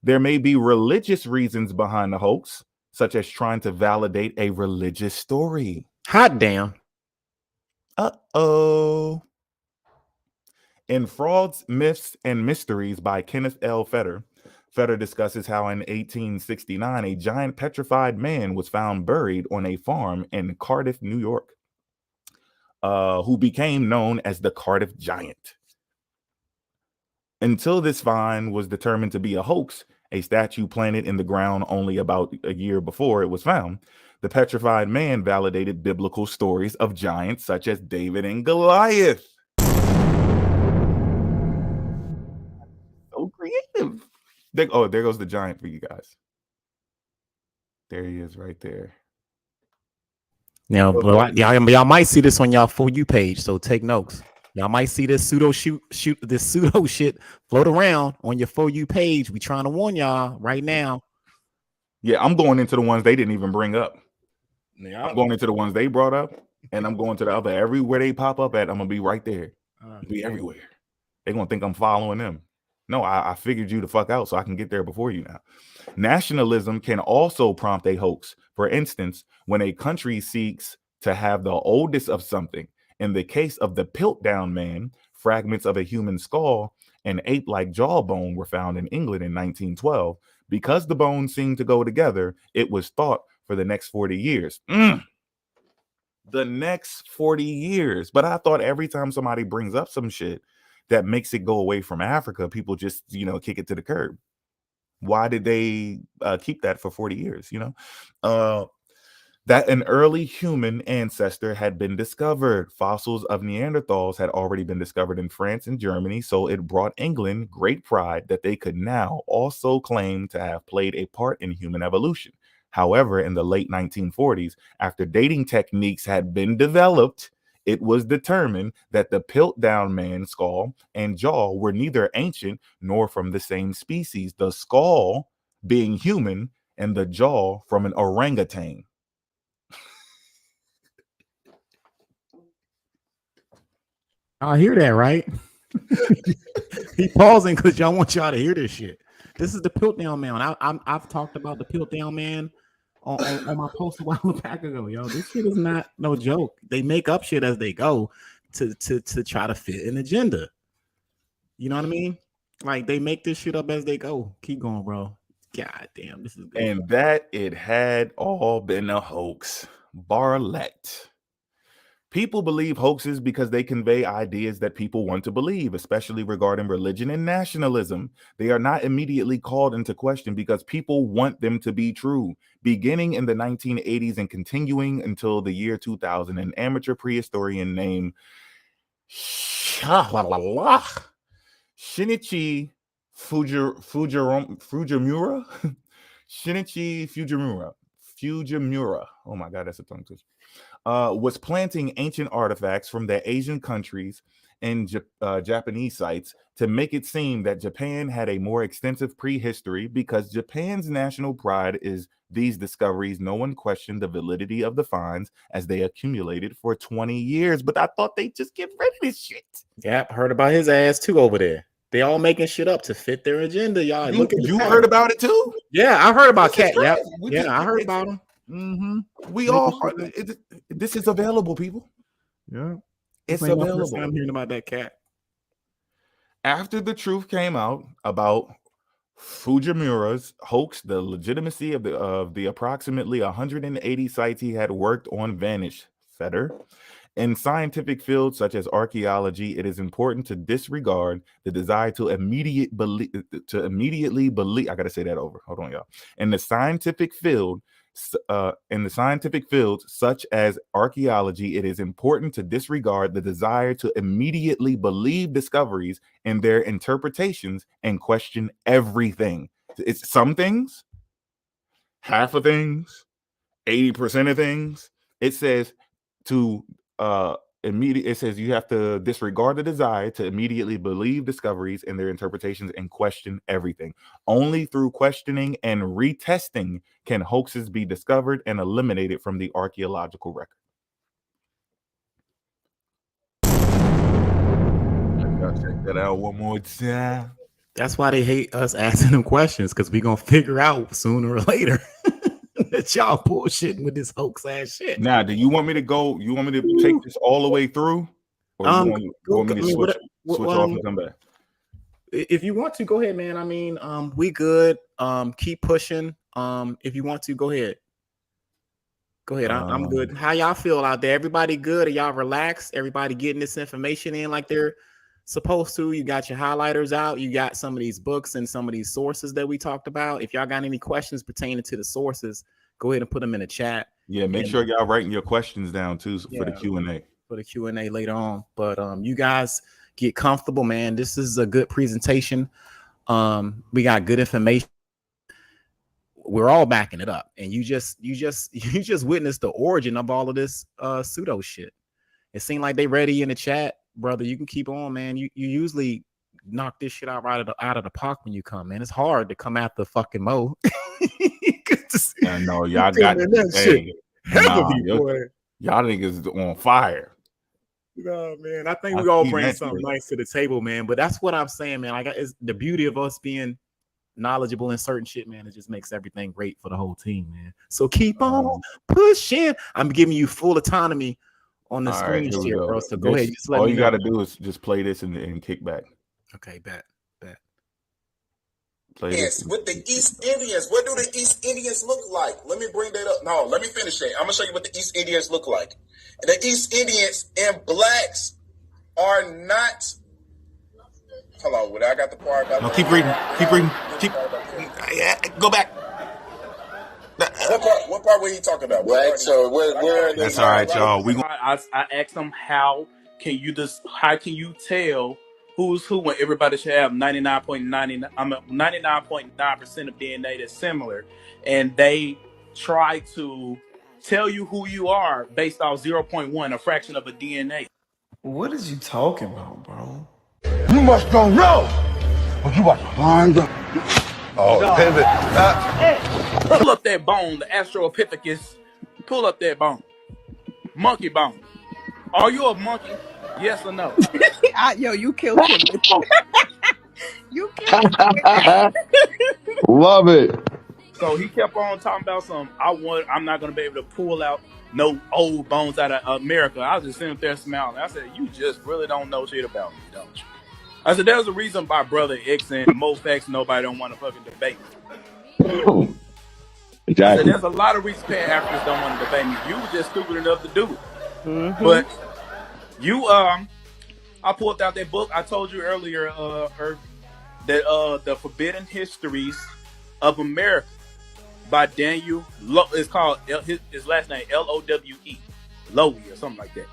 There may be religious reasons behind the hoax, such as trying to validate a religious story. Hot damn. Uh-oh. In Frauds, Myths, and Mysteries by Kenneth L. Fetter, Fetter discusses how in 1869, a giant petrified man was found buried on a farm in Cardiff, New York, who became known as the Cardiff Giant. Until this find was determined to be a hoax, a statue planted in the ground only about a year before it was found, the petrified man validated biblical stories of giants such as David and Goliath. So creative. There goes the giant for you guys. There he is right there. Now, y'all might see this on y'all For You page, so take notes. Y'all might see this pseudo shit float around on your For You page. We trying to warn y'all right now. Yeah, I'm going into the ones they didn't even bring up. Yeah, I'm going into the ones they brought up, and I'm going to the other. Everywhere they pop up at, I'm gonna be right there. Be everywhere. They're gonna think I'm following them. No, I figured you the fuck out so I can get there before you now. Nationalism can also prompt a hoax. For instance, when a country seeks to have the oldest of something. In the case of the Piltdown Man, fragments of a human skull and ape-like jawbone were found in England in 1912. Because the bones seemed to go together, it was thought for the next 40 years. the next 40 years. But I thought every time somebody brings up some shit that makes it go away from Africa, people just, kick it to the curb. Why did they keep that for 40 years? That an early human ancestor had been discovered. Fossils of Neanderthals had already been discovered in France and Germany, so it brought England great pride that they could now also claim to have played a part in human evolution. However, in the late 1940s, after dating techniques had been developed, it was determined that the Piltdown man skull and jaw were neither ancient nor from the same species, the skull being human and the jaw from an orangutan. I hear that, right? He pausing because y'all want y'all to hear this shit. This is the Piltdown man. I've talked about the Piltdown man on my post a while back ago, yo. This shit is not no joke. They make up shit as they go to try to fit an agenda. You know what I mean? Like they make this shit up as they go. Keep going, bro. God damn, this is good. And that it had all been a hoax. Barlett. People believe hoaxes because they convey ideas that people want to believe, especially regarding religion and nationalism. They are not immediately called into question because people want them to be true. Beginning in the 1980s and continuing until the year 2000, an amateur prehistorian named Shinichi Fujimura. Shinichi Fujimura. Oh my God, that's a tongue twister. Was planting ancient artifacts from the Asian countries and Japanese sites to make it seem that Japan had a more extensive prehistory because Japan's national pride is these discoveries. No one questioned the validity of the finds as they accumulated for 20 years. But I thought they'd just get rid of this shit. Yep, heard about his ass too over there. They all making shit up to fit their agenda, y'all. You heard about it too? Yeah, I heard about Cat. Yep. Yeah, I heard about him. Mm-hmm. We all this is available, people. Yeah, it's available. I'm hearing about that cat. After the truth came out about Fujimura's hoax, the legitimacy of the approximately 180 sites he had worked on vanished. Fetter. In scientific fields such as archaeology, it is important to disregard the desire to immediately believe. I gotta say that over. Hold on, y'all. In the scientific fields such as archaeology, it is important to disregard the desire to immediately believe discoveries and their interpretations and question everything. It's some things, half of things, 80% of things. It says to it says you have to disregard the desire to immediately believe discoveries and their interpretations and question everything. Only through questioning and retesting can hoaxes be discovered and eliminated from the archaeological record. I'll check that out one more time. That's why they hate us asking them questions, because we're gonna figure out sooner or later that y'all bullshitting with this hoax ass shit. Now, do you want me to go? You want me to take this all the way through, or you want me to switch off and come back? If you want to, go ahead, man. I mean, we good. Keep pushing. If you want to, go ahead. Go ahead. I'm good. How y'all feel out there? Everybody good? Are y'all relaxed? Everybody getting this information in like they're supposed to? You got your highlighters out. You got some of these books and some of these sources that we talked about. If y'all got any questions pertaining to the sources, go ahead and put them in the chat. Yeah, make sure y'all writing your questions down too for the Q&A. For the Q&A later on. But you guys get comfortable, man. This is a good presentation. We got good information. We're all backing it up, and you just witnessed the origin of all of this pseudo shit. It seemed like they ready in the chat, brother. You can keep on, man. You usually knock this shit out out of the park when you come, man. It's hard to come after fucking Mo. I know y'all got that shit. Y'all niggas on fire. No, man. I think we all bring something nice to the table, man. But that's what I'm saying, man. Like, it's the beauty of us being knowledgeable in certain shit, man. It just makes everything great for the whole team, man. So keep on pushing. I'm giving you full autonomy on the screen share, bro. So go ahead. Just all you got to do is just play this and kick back. Okay, bet. this. With the East Indians, what do the East Indians look like? Let me bring that up. No, let me finish that. I'm gonna show you what the East Indians look like. And the East Indians and blacks are not. Hold on, I got the part about. No, keep reading. Go back. What part were you talking about? Right. So where that's all right, y'all. I asked them how can you tell who's who when everybody should have 99.9% of DNA that's similar, and they try to tell you who you are based off 0.1, a fraction of a DNA. What is you talking about, bro? You must don't know. But you about to find out. Oh, pivot. Pull up that bone, the Australopithecus. Pull up that bone. Monkey bone. Are you a monkey? Yes or no? Yo, you killed him. You killed him. Love it. So he kept on talking about I'm not gonna be able to pull out no old bones out of America. I was just sitting there smiling. I said, you just really don't know shit about me, don't you? I said, there's a reason my brother X and most facts nobody don't want to fucking debate me. Exactly. I said, there's a lot of reasons Pan-Africans don't want to debate me. You were just stupid enough to do it. Mm-hmm. But you, I pulled out that book I told you earlier, that the Forbidden Histories of America by Daniel. It's called his last name Lowe, Lowe or something like that.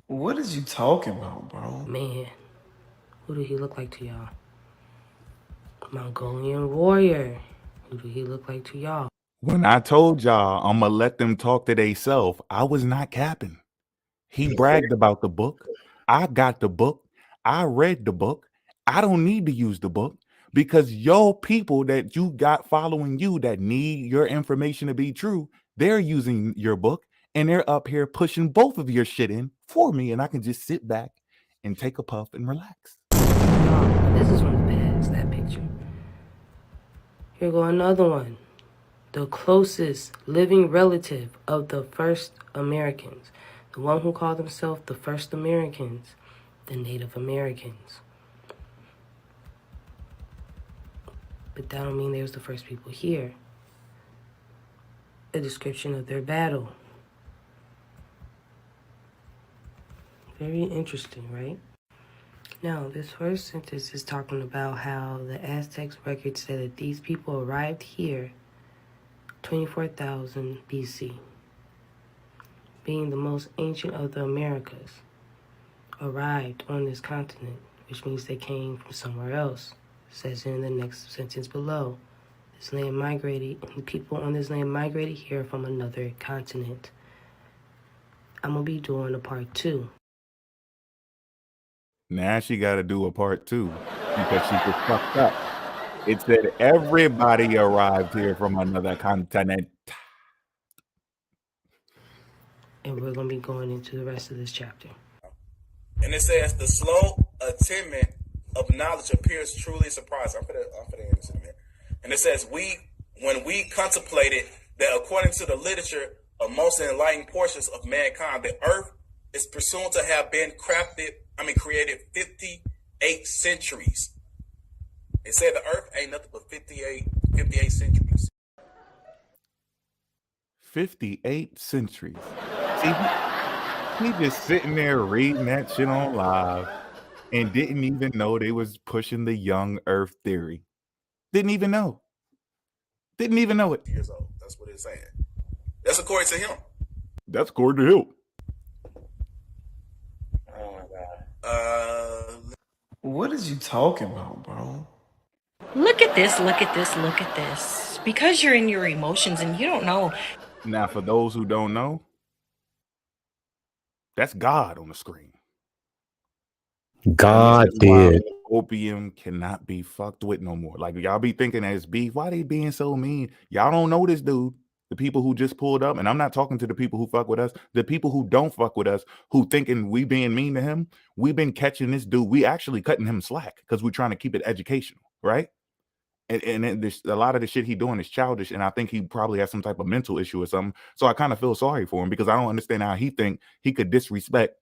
What is you talking about, bro? Man, who did he look like to y'all? Mongolian warrior. Who did he look like to y'all? When I told y'all I'm gonna let them talk to theyself, I was not capping. He bragged about the book. I got the book. I read the book. I don't need to use the book because your people that you got following you that need your information to be true, they're using your book and they're up here pushing both of your shit in for me, and I can just sit back and take a puff and relax. This is from the past, that picture. Here go another one. The closest living relative of the first Americans. The one who called himself the first Americans, the Native Americans. But that don't mean they was the first people here. A description of their battle. Very interesting, right? Now, this first sentence is talking about how the Aztecs record said that these people arrived here 24,000 BC, being the most ancient of the Americas, arrived on this continent, which means they came from somewhere else. It says in the next sentence below, this land migrated, and the people on this land migrated here from another continent. I'm going to be doing a part 2. Now she got to do a part 2 because she just fucked up. It said everybody arrived here from another continent. And we're going to be going into the rest of this chapter. And it says the slow attainment of knowledge appears truly surprising. I'm gonna end this in a minute. And it says when we contemplated that according to the literature of most enlightened portions of mankind, the earth is presumed to have been created 58 centuries. It said the earth ain't nothing but 58 centuries. 58 centuries. See, he just sitting there reading that shit on live and didn't even know they was pushing the young earth theory. Didn't even know it. Years old. That's what it's saying. That's according to him. That's according to him. Oh my God. What is you talking about, bro? Look at this, look at this, look at this. Because you're in your emotions and you don't know. Now, for those who don't know, that's God on the screen. God did. Opium cannot be fucked with no more. Like, y'all be thinking that it's beef. Why they being so mean? Y'all don't know this dude. The people who just pulled up, and I'm not talking to the people who fuck with us, the people who don't fuck with us, who thinking we being mean to him, we've been catching this dude. We actually cutting him slack because we're trying to keep it educational, right? And a lot of the shit he doing is childish, and I think he probably has some type of mental issue or something. So I kind of feel sorry for him because I don't understand how he think he could disrespect.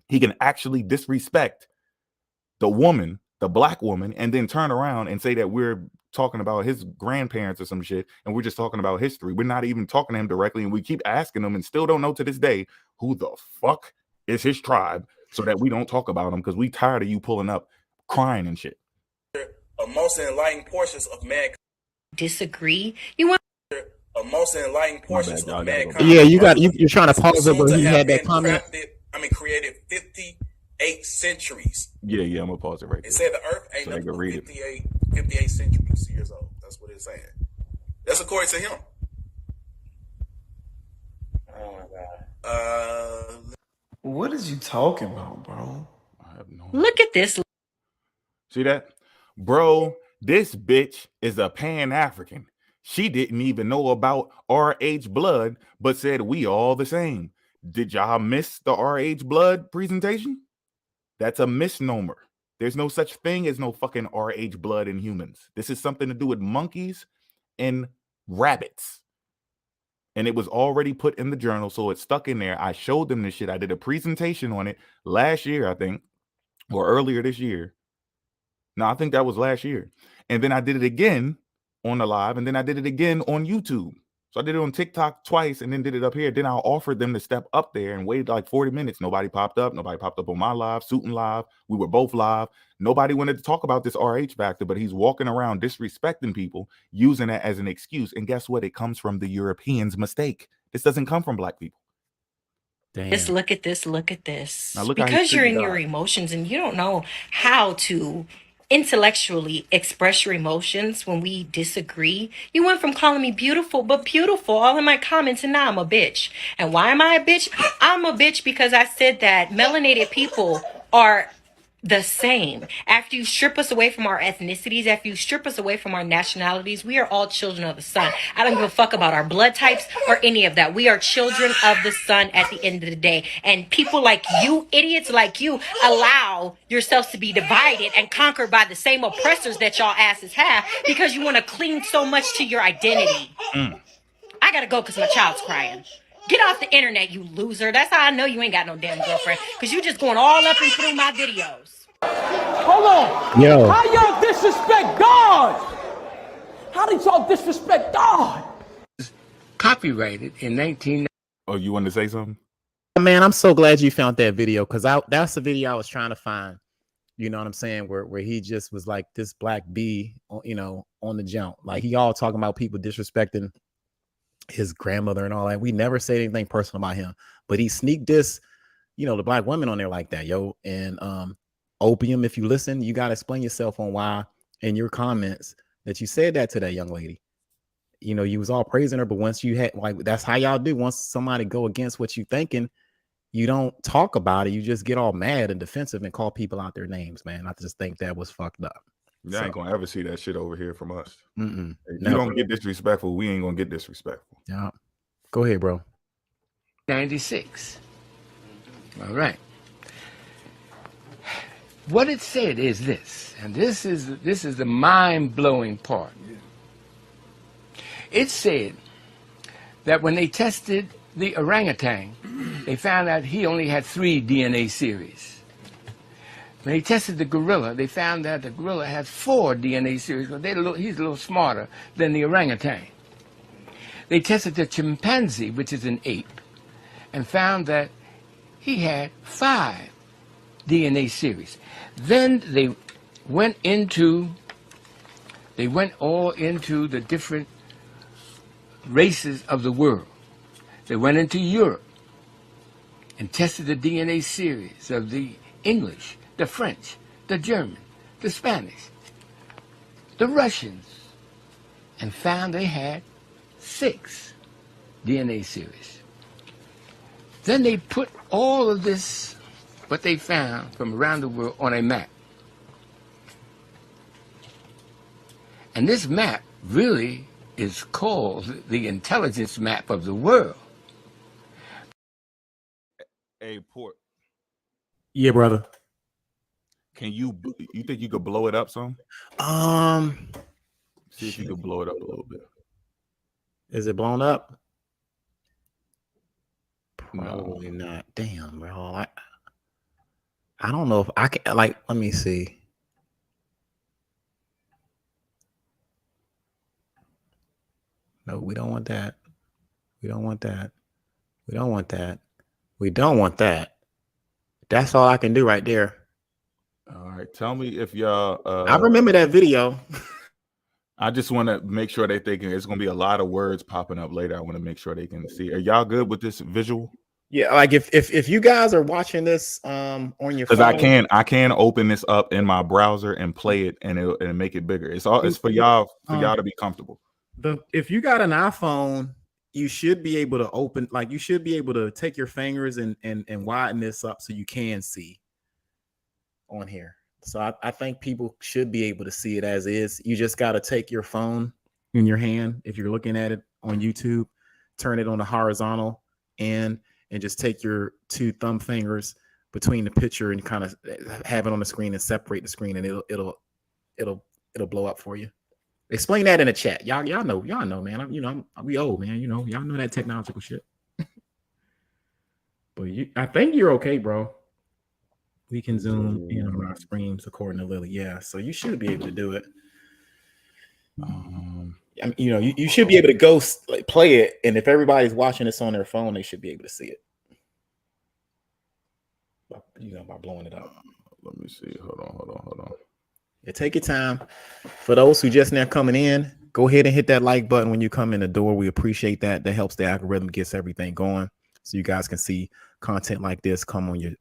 He can actually disrespect the woman the black woman, and then turn around and say that we're talking about his grandparents or some shit, and we're just talking about history. We're not even talking to him directly, and we keep asking him and still don't know to this day who the fuck is his tribe, so that we don't talk about him because we tired of you pulling up crying and shit. Most enlightened portions of mankind Disagree. You want most enlightened portions of mankind. Yeah, you're trying to pause it, but he had that comment. Created 58 centuries. Yeah, I'm gonna pause it right there. It said the Earth ain't nothing but 58 centuries years old. That's what it's saying. That's according to him. Oh my god. What is you talking about, bro? I have no. Look at this. See that, bro? This bitch is a Pan-African. She didn't even know about RH blood, but said we all the same. Did y'all miss the RH blood presentation? That's a misnomer. There's no such thing as no fucking RH blood in humans. This is something to do with monkeys and rabbits. And it was already put in the journal, so it's stuck in there. I showed them this shit. I did a presentation on it last year, I think, or earlier this year. No, I think that was last year. And then I did it again on the live, and then I did it again on YouTube. So I did it on TikTok twice and then did it up here. Then I offered them to step up there and waited like 40 minutes. Nobody popped up. Nobody popped up on my live, Suitin live. We were both live. Nobody wanted to talk about this RH factor, but he's walking around disrespecting people, using it as an excuse. And guess what? It comes from the Europeans' mistake. This doesn't come from black people. Damn. Just look at this. Look at this. Now look how Because he you're in figured your out. emotions and you don't know how to intellectually express your emotions when we disagree. You went from calling me beautiful all in my comments, and now I'm a bitch. And why am I a bitch? I'm a bitch because I said that melanated people are the same. After you strip us away from our ethnicities, after you strip us away from our nationalities, we are all children of the sun. I don't give a fuck about our blood types or any of that. We are children of the sun at the end of the day. And people like you, idiots like you, allow yourselves to be divided and conquered by the same oppressors that y'all asses have because you want to cling so much to your identity. I gotta go because my child's crying. Get off the internet, you loser. That's how I know you ain't got no damn girlfriend. Because you just going all up and through my videos. Hold on. Yo. How y'all disrespect God? How did y'all disrespect God? Copyrighted in 19... Oh, you wanted to say something? Man, I'm so glad you found that video because that's the video I was trying to find. You know what I'm saying? Where he just was like this black bee, you know, on the jump. Like he all talking about people disrespecting his grandmother and all that. We never said anything personal about him, but he sneaked this, you know, the black women on there like that, yo. And Opium, if you listen, you got to explain yourself on why in your comments that you said that to that young lady. You know, you was all praising her, but once you had, like, that's how y'all do. Once somebody go against what you thinking, you don't talk about it. You just get all mad and defensive and call people out their names, man. I just think that was fucked up. You ain't gonna ever see that shit over here from us. If you Never. don't get disrespectful, we ain't gonna get disrespectful. Yeah. Go ahead, bro. 96. All right. What it said is this, and this is the mind-blowing part. It said that when they tested the orangutan, they found out he only had 3 DNA series. When they tested the gorilla, they found that the gorilla has 4 DNA series. Well, he's a little smarter than the orangutan. They tested the chimpanzee, which is an ape, and found that he had 5 DNA series. Then they went all into the different races of the world. They went into Europe and tested the DNA series of the English, the French, the German, the Spanish, the Russians, and found they had 6 DNA series. Then they put all of this, what they found from around the world, on a map. And this map really is called the intelligence map of the world. Hey, Port. Yeah, brother. Can you think you could blow it up some? See if you could blow it up a little bit. Is it blown up? No. Probably not. Damn, bro. I don't know if I can, like, let me see. No, we don't want that. We don't want that. We don't want that. We don't want that. That's all I can do right there. All right. Tell me if y'all I remember that video. I just want to make sure that they can. It's going to be a lot of words popping up later. I want to make sure they can see. Are y'all good with this visual? Yeah, like if you guys are watching this on your phone, because I can open this up in my browser and play it and make it bigger. It's for y'all to be comfortable. If you got an iPhone, you should be able to open, like you should be able to take your fingers and widen this up so you can see on here. So I think people should be able to see it as is. You just got to take your phone in your hand. If you're looking at it on YouTube, turn it on the horizontal and just take your 2 thumb fingers between the picture and kind of have it on the screen and separate the screen, and it'll blow up for you. Explain that in the chat. Y'all know, man. We old, man. Y'all know that technological shit. But I think you're okay, bro. We can zoom in on our screens according to Lily. Yeah, so you should be able to do it. You should be able to go play it, and if everybody's watching this on their phone, they should be able to see it. By blowing it up. Let me see. Hold on. Yeah, take your time. For those who just now coming in, go ahead and hit that like button when you come in the door. We appreciate that. That helps the algorithm, gets everything going, so you guys can see content like this come on your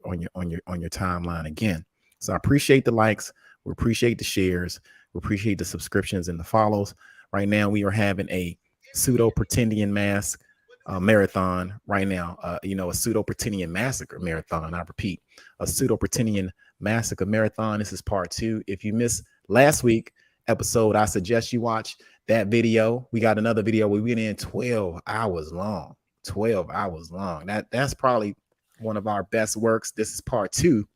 timeline again. So I appreciate the likes. We appreciate the shares. We appreciate the subscriptions and the follows. Right now, we are having a pseudo pretendian mask marathon right now. A pseudo pretendian massacre marathon. I repeat, a pseudo pretendian massacre marathon. This is part 2. If you missed last week episode, I suggest you watch that video. We got another video where we went in 12 hours long. 12 hours long. That's probably one of our best works. This is part 2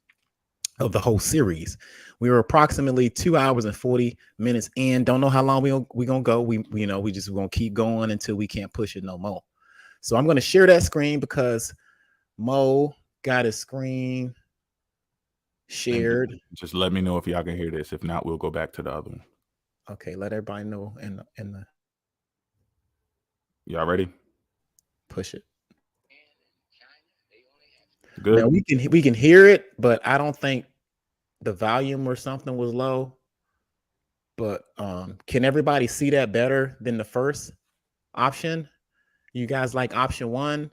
of the whole series. We were approximately 2 hours and 40 minutes in. Don't know how long we gonna go. We just gonna keep going until we can't push it no more. So I'm gonna share that screen because Mo got his screen shared. Just let me know if y'all can hear this. If not, we'll go back to the other one. Okay, let everybody know in the y'all ready? Push it. Good. Now we can hear it, but I don't think the volume or something was low. But can everybody see that better than the first option? You guys like option 1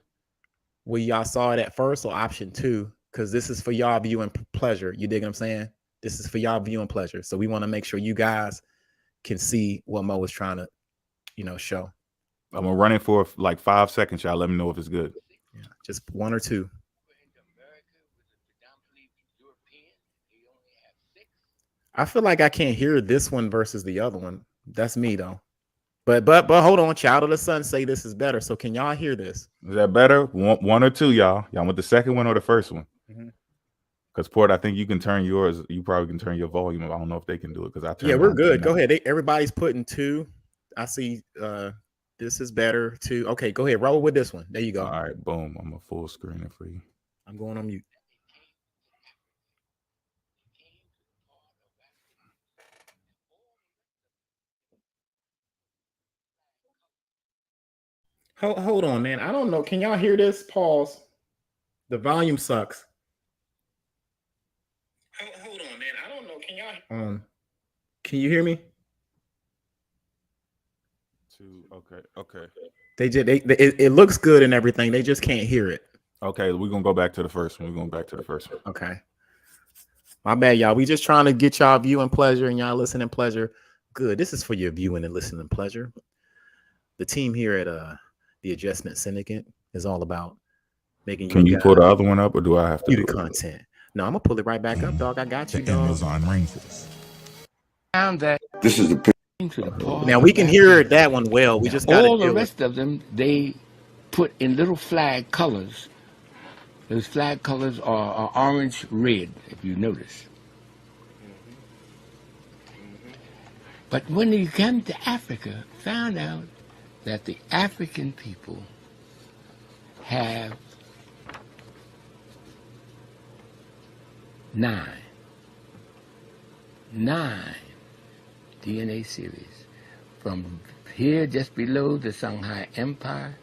where y'all saw it at first, or option 2? Because this is for y'all viewing pleasure. You dig what I'm saying? This is for y'all viewing pleasure. So we want to make sure you guys can see what Mo was trying to, show. I'm gonna run it for like 5 seconds. Y'all let me know if it's good. Yeah, just 1 or 2. I feel like I can't hear this one versus the other one. That's me though. But hold on, Child of the Sun say this is better. So can y'all hear this? Is that better? One or 2, y'all? Y'all want the second one or the first one? Because Port, I think you can turn yours. You probably can turn your volume. I don't know if they can do it because I turn. Yeah, we're good. Go ahead. Everybody's putting 2. I see. This is better too. Okay, go ahead. Roll with this one. There you go. All right, boom. I'm a full screen it for you. I'm going on mute. Hold on, man. I don't know. Can y'all hear this? Pause. The volume sucks. Hold on, man. I don't know. Can y'all? Can you hear me? 2. Okay. It looks good and everything. They just can't hear it. Okay, we're gonna go back to the first one. We're going back to the first one. Okay. My bad, y'all. We just trying to get y'all viewing pleasure and y'all listening pleasure. Good. This is for your viewing and listening pleasure. The team here at the Adjustment Syndicate is all about making. Can you pull the other one up, or do I have to do the content? No, I'm gonna pull it right back up, dog. I got you, dog. Amazon rainforest. Found that this is the now we can hear that one well. We just got all the rest of them. They put in little flag colors. Those flag colors are orange, red, if you notice. But when you come to Africa, found out that the African people have 9 DNA series from here just below the Songhai Empire,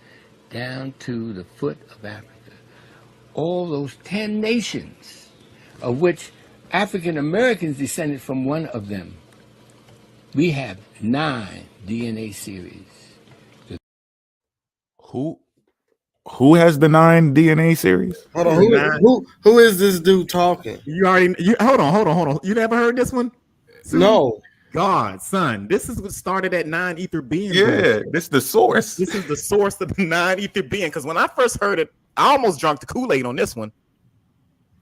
down to the foot of Africa. All those 10 nations, of which African Americans descended from one of them. We have 9 DNA series. Who has the 9 DNA series? Hold on, who is this dude talking? Hold on. You never heard this one? No. God, son, this is what started at 9 ether being. Yeah, this is the source. This is the source of the 9 ether being. Because when I first heard it, I almost drunk the Kool-Aid on this one.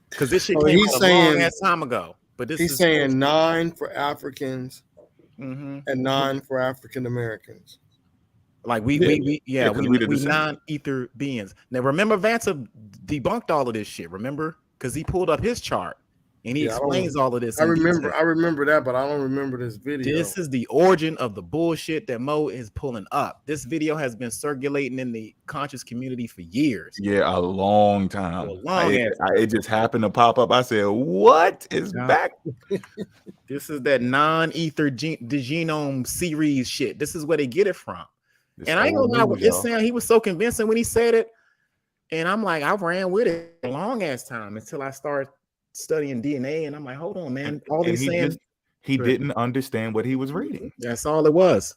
Because this shit came out a long ass time ago. But this he's saying 9 for Africans and 9 for African Americans. Like we 9 ether beings. Now remember, Vanta debunked all of this shit. Remember, because he pulled up his chart and he explains all of this. I remember that, but I don't remember this video. This is the origin of the bullshit that Mo is pulling up. This video has been circulating in the conscious community for years. Yeah, a long time. It just happened to pop up. I said, "What is back?" This is that non-ether the genome series shit. This is where they get it from. And I ain't gonna lie, with this sound, he was so convincing when he said it. And I'm like, I ran with it a long ass time until I started studying DNA. And I'm like, hold on, man. He didn't understand what he was reading. That's all it was.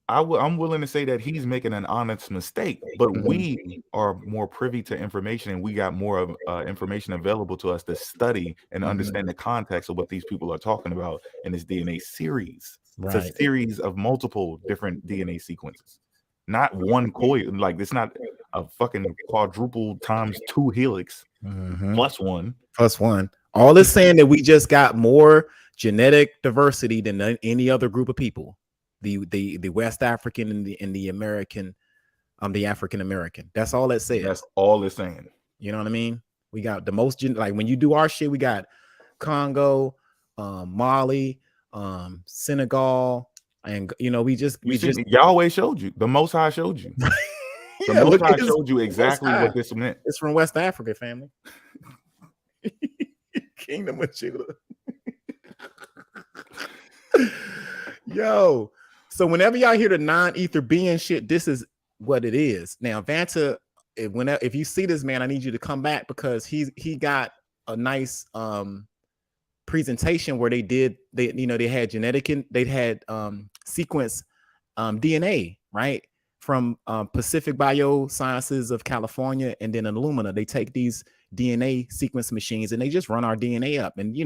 I'm willing to say that he's making an honest mistake, but we are more privy to information and we got more of information available to us to study and understand the context of what these people are talking about in this DNA series. Right. It's a series of multiple different DNA sequences. Not one coil, like it's not a fucking quadruple times 2 helix plus one. All it's saying that we just got more genetic diversity than any other group of people. The West African and the American, the African American. That's all it says. That's all it's saying. You know what I mean? We got the most like when you do our shit, we got Congo, Mali, Senegal. And we just Yahweh showed you. The Most High showed you. The Most High showed you exactly what this meant. It's from West Africa, family. Kingdom of Judah. Yo, so whenever y'all hear the non-ether being shit, this is what it is. Now, Vanta, if you see this man, I need you to come back because he got a nice presentation where they had sequence DNA, right, from Pacific Biosciences of California and then Illumina. They take these DNA sequence machines and they just run our DNA up, and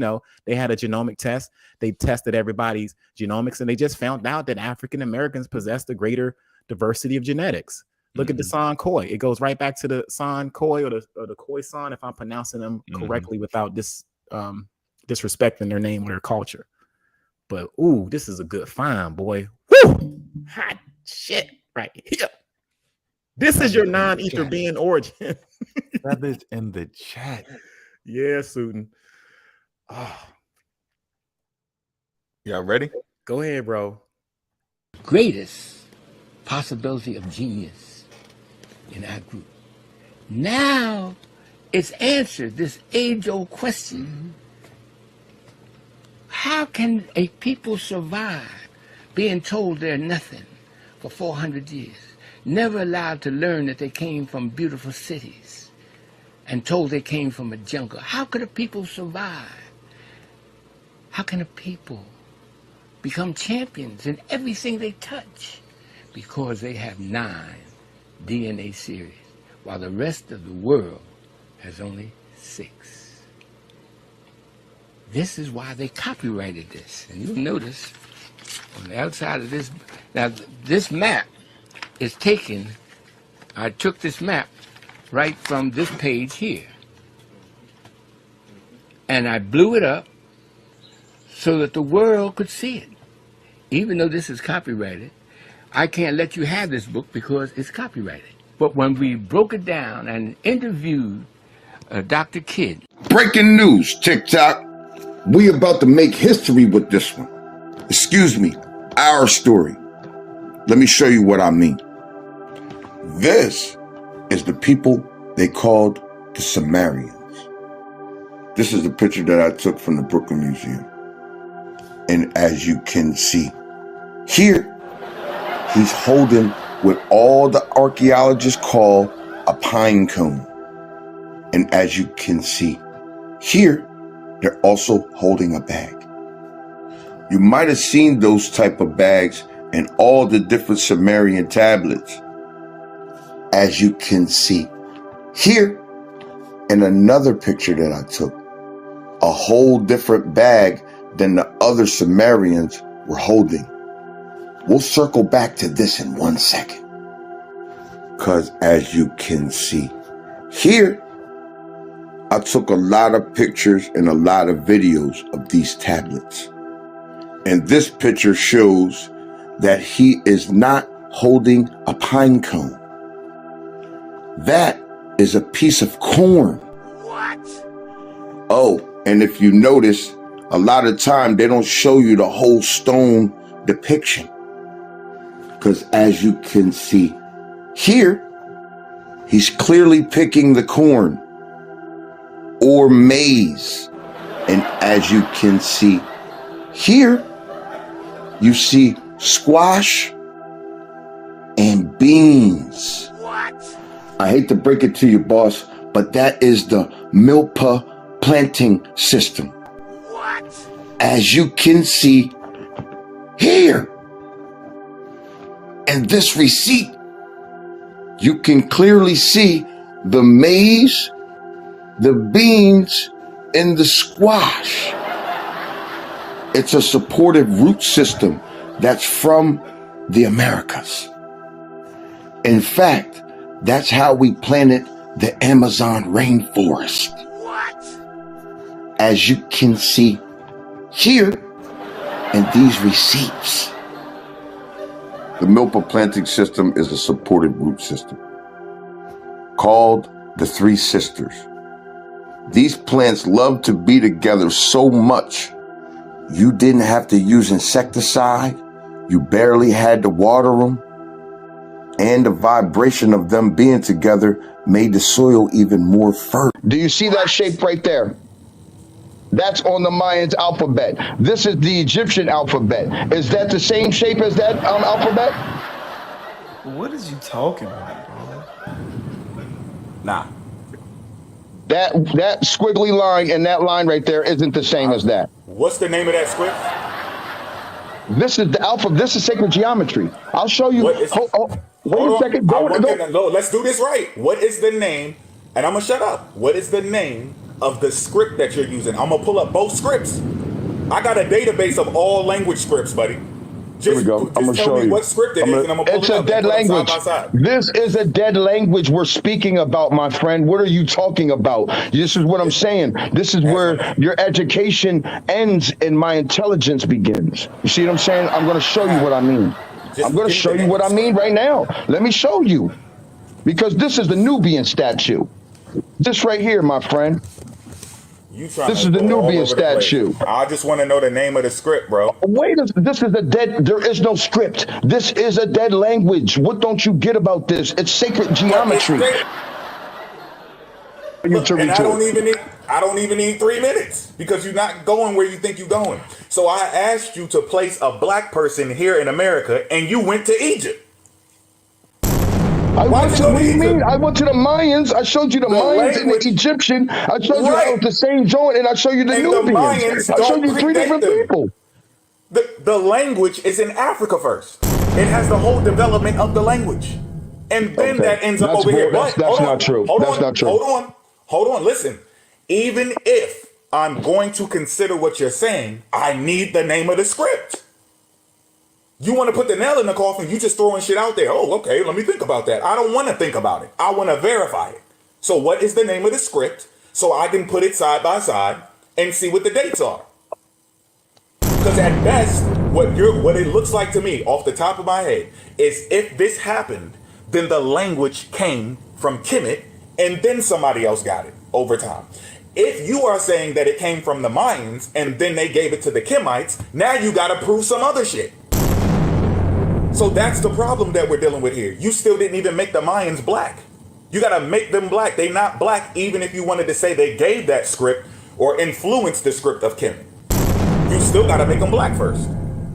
they had a genomic test. They tested everybody's genomics and they just found out that African Americans possessed a greater diversity of genetics. Look at the San Khoi. It goes right back to the San Khoi or the Khoisan, if I'm pronouncing them correctly without disrespecting their name or their culture. But this is a good find, boy. Woo! Hot shit right here. This is your non-ether being origin. Brothers in the chat. Yeah, Sudan. Oh. Y'all ready? Go ahead, bro. Greatest possibility of genius in our group. Now it's answered this age-old question. How can a people survive being told they're nothing for 400 years, never allowed to learn that they came from beautiful cities and told they came from a jungle? How could a people survive? How can a people become champions in everything they touch? Because they have 9 DNA series, while the rest of the world has only 6. This is why they copyrighted this. And you'll notice on the outside of this, now this map is taken, I took this map right from this page here. And I blew it up so that the world could see it. Even though this is copyrighted, I can't let you have this book because it's copyrighted. But when we broke it down and interviewed Dr. Kidd. Breaking news, TikTok. We about to make history with this one. Excuse me, our story. Let me show you what I mean. This is the people they called the Sumerians. This is the picture that I took from the Brooklyn Museum. And as you can see, here he's holding what all the archaeologists call a pine cone. And as you can see here, they're also holding a bag. You might have seen those type of bags in all the different Sumerian tablets. As you can see here, in another picture that I took, a whole different bag than the other Sumerians were holding. We'll circle back to this in 1 second. Because as you can see here, I took a lot of pictures and a lot of videos of these tablets. And this picture shows that he is not holding a pine cone. That is a piece of corn. What? Oh, and if you notice, a lot of time they don't show you the whole stone depiction. Because as you can see here, he's clearly picking the corn or maize. And as you can see here, you see squash and beans. What? I hate to break it to you, boss, but that is the Milpa planting system. What? As you can see here. And this receipt, you can clearly see the maize, the beans, and the squash. It's a supportive root system that's from the Americas. In fact, that's how we planted the Amazon rainforest. What? As you can see here in these receipts. The Milpa planting system is a supported root system called the Three Sisters. These plants love to be together so much, you didn't have to use insecticide, you barely had to water them, and the vibration of them being together made the soil even more fertile. Do you see that shape right there? That's on the Mayans alphabet. This is the Egyptian alphabet. Is that the same shape as that alphabet? What is you talking about, bro? Nah. That squiggly line and that line right there isn't the same as that. What's the name of that script? This is the alphabet. This is sacred geometry. I'll show you. Wait a second. No, let's do this right. What is the name? And I'm gonna shut up. What is the name of the script that you're using? I'm gonna pull up both scripts. I got a database of all language scripts, buddy. Here we go. I'm gonna show you. What script it is, and I'm gonna pull it's it a up dead language. side by side. This is a dead language we're speaking about, my friend. What are you talking about? This is what I'm saying. This is where your education ends and my intelligence begins. You see what I'm saying? I'm gonna show you what I mean. I'm gonna show you what I mean right now. Let me show you. Because this is the Nubian statue. This right here, my friend. This is the Nubian statue. I just want to know the name of the script, bro. This is a dead, there is no script. This is a dead language. What don't you get about this? It's sacred geometry. Look, and I don't even need 3 minutes because you're not going where you think you're going. So I asked you to place a black person here in America and you went to Egypt. What do you mean? I went to the Mayans. I showed you the Mayans and the Egyptian. I showed you how it's the same joint, and I showed you the Nubians. I showed you 3 different people. The language is in Africa first. It has the whole development of the language. And then that ends up over here. That's not true. That's not true. Hold on. Listen. Even if I'm going to consider what you're saying, I need the name of the script. You want to put the nail in the coffin, you just throwing shit out there. Oh, okay, let me think about that. I don't want to think about it. I want to verify it. So what is the name of the script so I can put it side by side and see what the dates are? Because at best, what it looks like to me off the top of my head is if this happened, then the language came from Kemet and then somebody else got it over time. If you are saying that it came from the Mayans and then they gave it to the Kemites, now you got to prove some other shit. So that's the problem that we're dealing with here. You still didn't even make the Mayans black. You got to make them black. They not black even if you wanted to say they gave that script or influenced the script of Kemet. You still got to make them black first.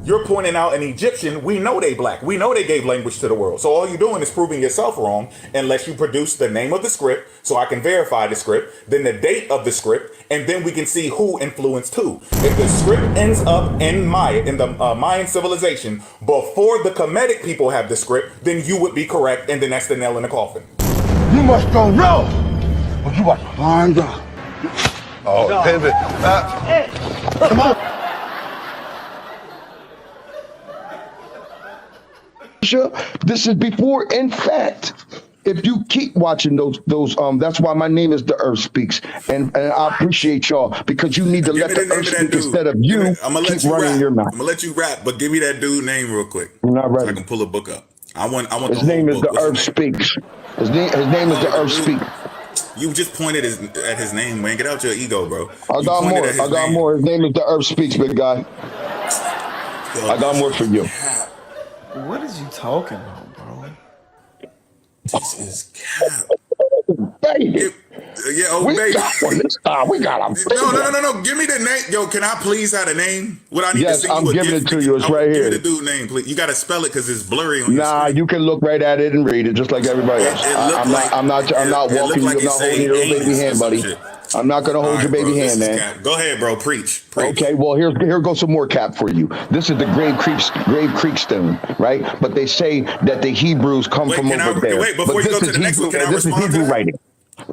You're pointing out an Egyptian. We know they black. We know they gave language to the world. So all you're doing is proving yourself wrong unless you produce the name of the script so I can verify the script, then the date of the script, and then we can see who influenced who. If the script ends up in Maya, in the Mayan civilization, before the Kemetic people have the script, then you would be correct, and then that's the nail in the coffin. You must don't know what you want to find out. Oh, pivot. Come on. This is before, in fact, if you keep watching those, that's why my name is The Earth Speaks, and I appreciate y'all because you need to let the Earth speak instead of you keep running your mouth. I'm gonna let you rap, but give me that dude name real quick. I'm not ready. So I can pull a book up. I want. His name is The Earth Speaks. His name is The Earth Speaks. You just pointed at his name, man. Get out your ego, bro. I got more. His name is The Earth Speaks, big guy. I got more for you. What is you talking about, bro? This is cap. Baby. Baby. We got him. No. Give me the name. Yo, can I please have the name? What I need to see? I'm giving it to you. It's right here. Give me the dude name, please. You got to spell it because it's blurry on your Nah, screen. you can look right at it and read it just like everybody else. I'm not walking you. I'm not holding your little baby hand, buddy. I'm not gonna hold your baby hand, man. Go ahead, bro. Preach. Okay, well here goes some more cap for you. This is the Grave Creek stone, right? But they say that the Hebrews come from over there. Wait, before you go to the next one, can I respond to that?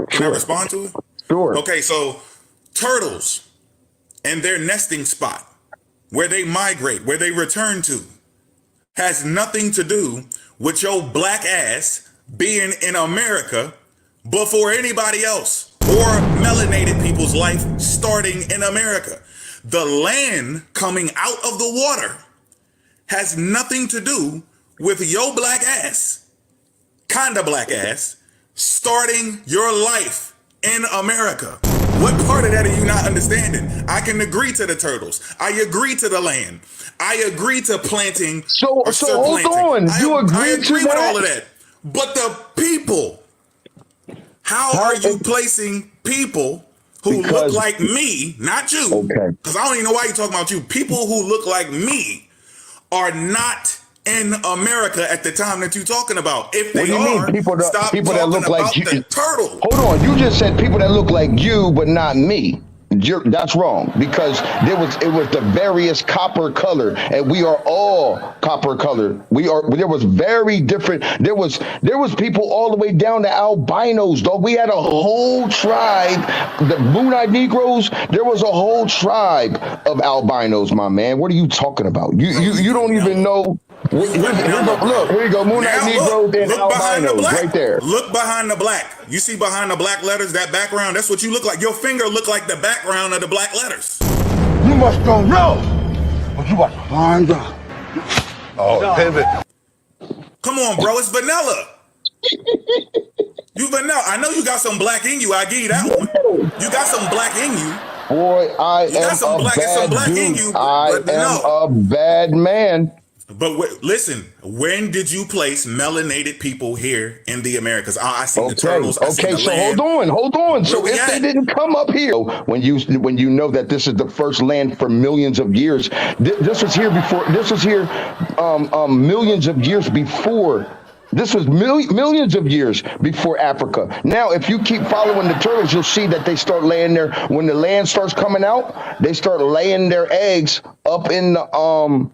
Can I respond to it? Sure. Okay, so turtles and their nesting spot, where they migrate, where they return to, has nothing to do with your black ass being in America before anybody else or melanated people's life starting in America. The land coming out of the water has nothing to do with your black ass, kinda black ass, starting your life in America. What part of that are you not understanding? I can agree to the turtles. I agree to the land. I agree to planting. So hold on. You agree to with all of that. But the people, how are you placing people who look like me, not you, because I don't even know why you're talking about you. People who look like me are not in America at the time that you're talking about. If they are, people that look like you. Turtle. Hold on, you just said people that look like you, but not me. That's wrong because it was the various copper color, and we are all copper colored. There was very different. There was people all the way down to albinos, dog. We had a whole tribe, the blue-eyed Negroes. There was a whole tribe of albinos, my man. What are you talking about? You don't even know. Look, here you go. Moon-eyed Negroes and albinos right there. Look behind the black. You see behind the black letters, that background, that's what you look like. Your finger look like the background of the black letters. You must don't know what you want to find out. Oh, pivot. Come on, bro. It's vanilla. You vanilla. I know you got some black in you. I give you that one. You got some black in you. Boy, I am a bad dude. I am a bad man. But listen, when did you place melanated people here in the Americas? I see the turtles. Okay, so hold on. So if they didn't come up here, when you know that this is the first land for millions of years, this was here before. This was here millions of years before. This was millions of years before Africa. Now, if you keep following the turtles, you'll see that they start laying their, when the land starts coming out, they start laying their eggs up in the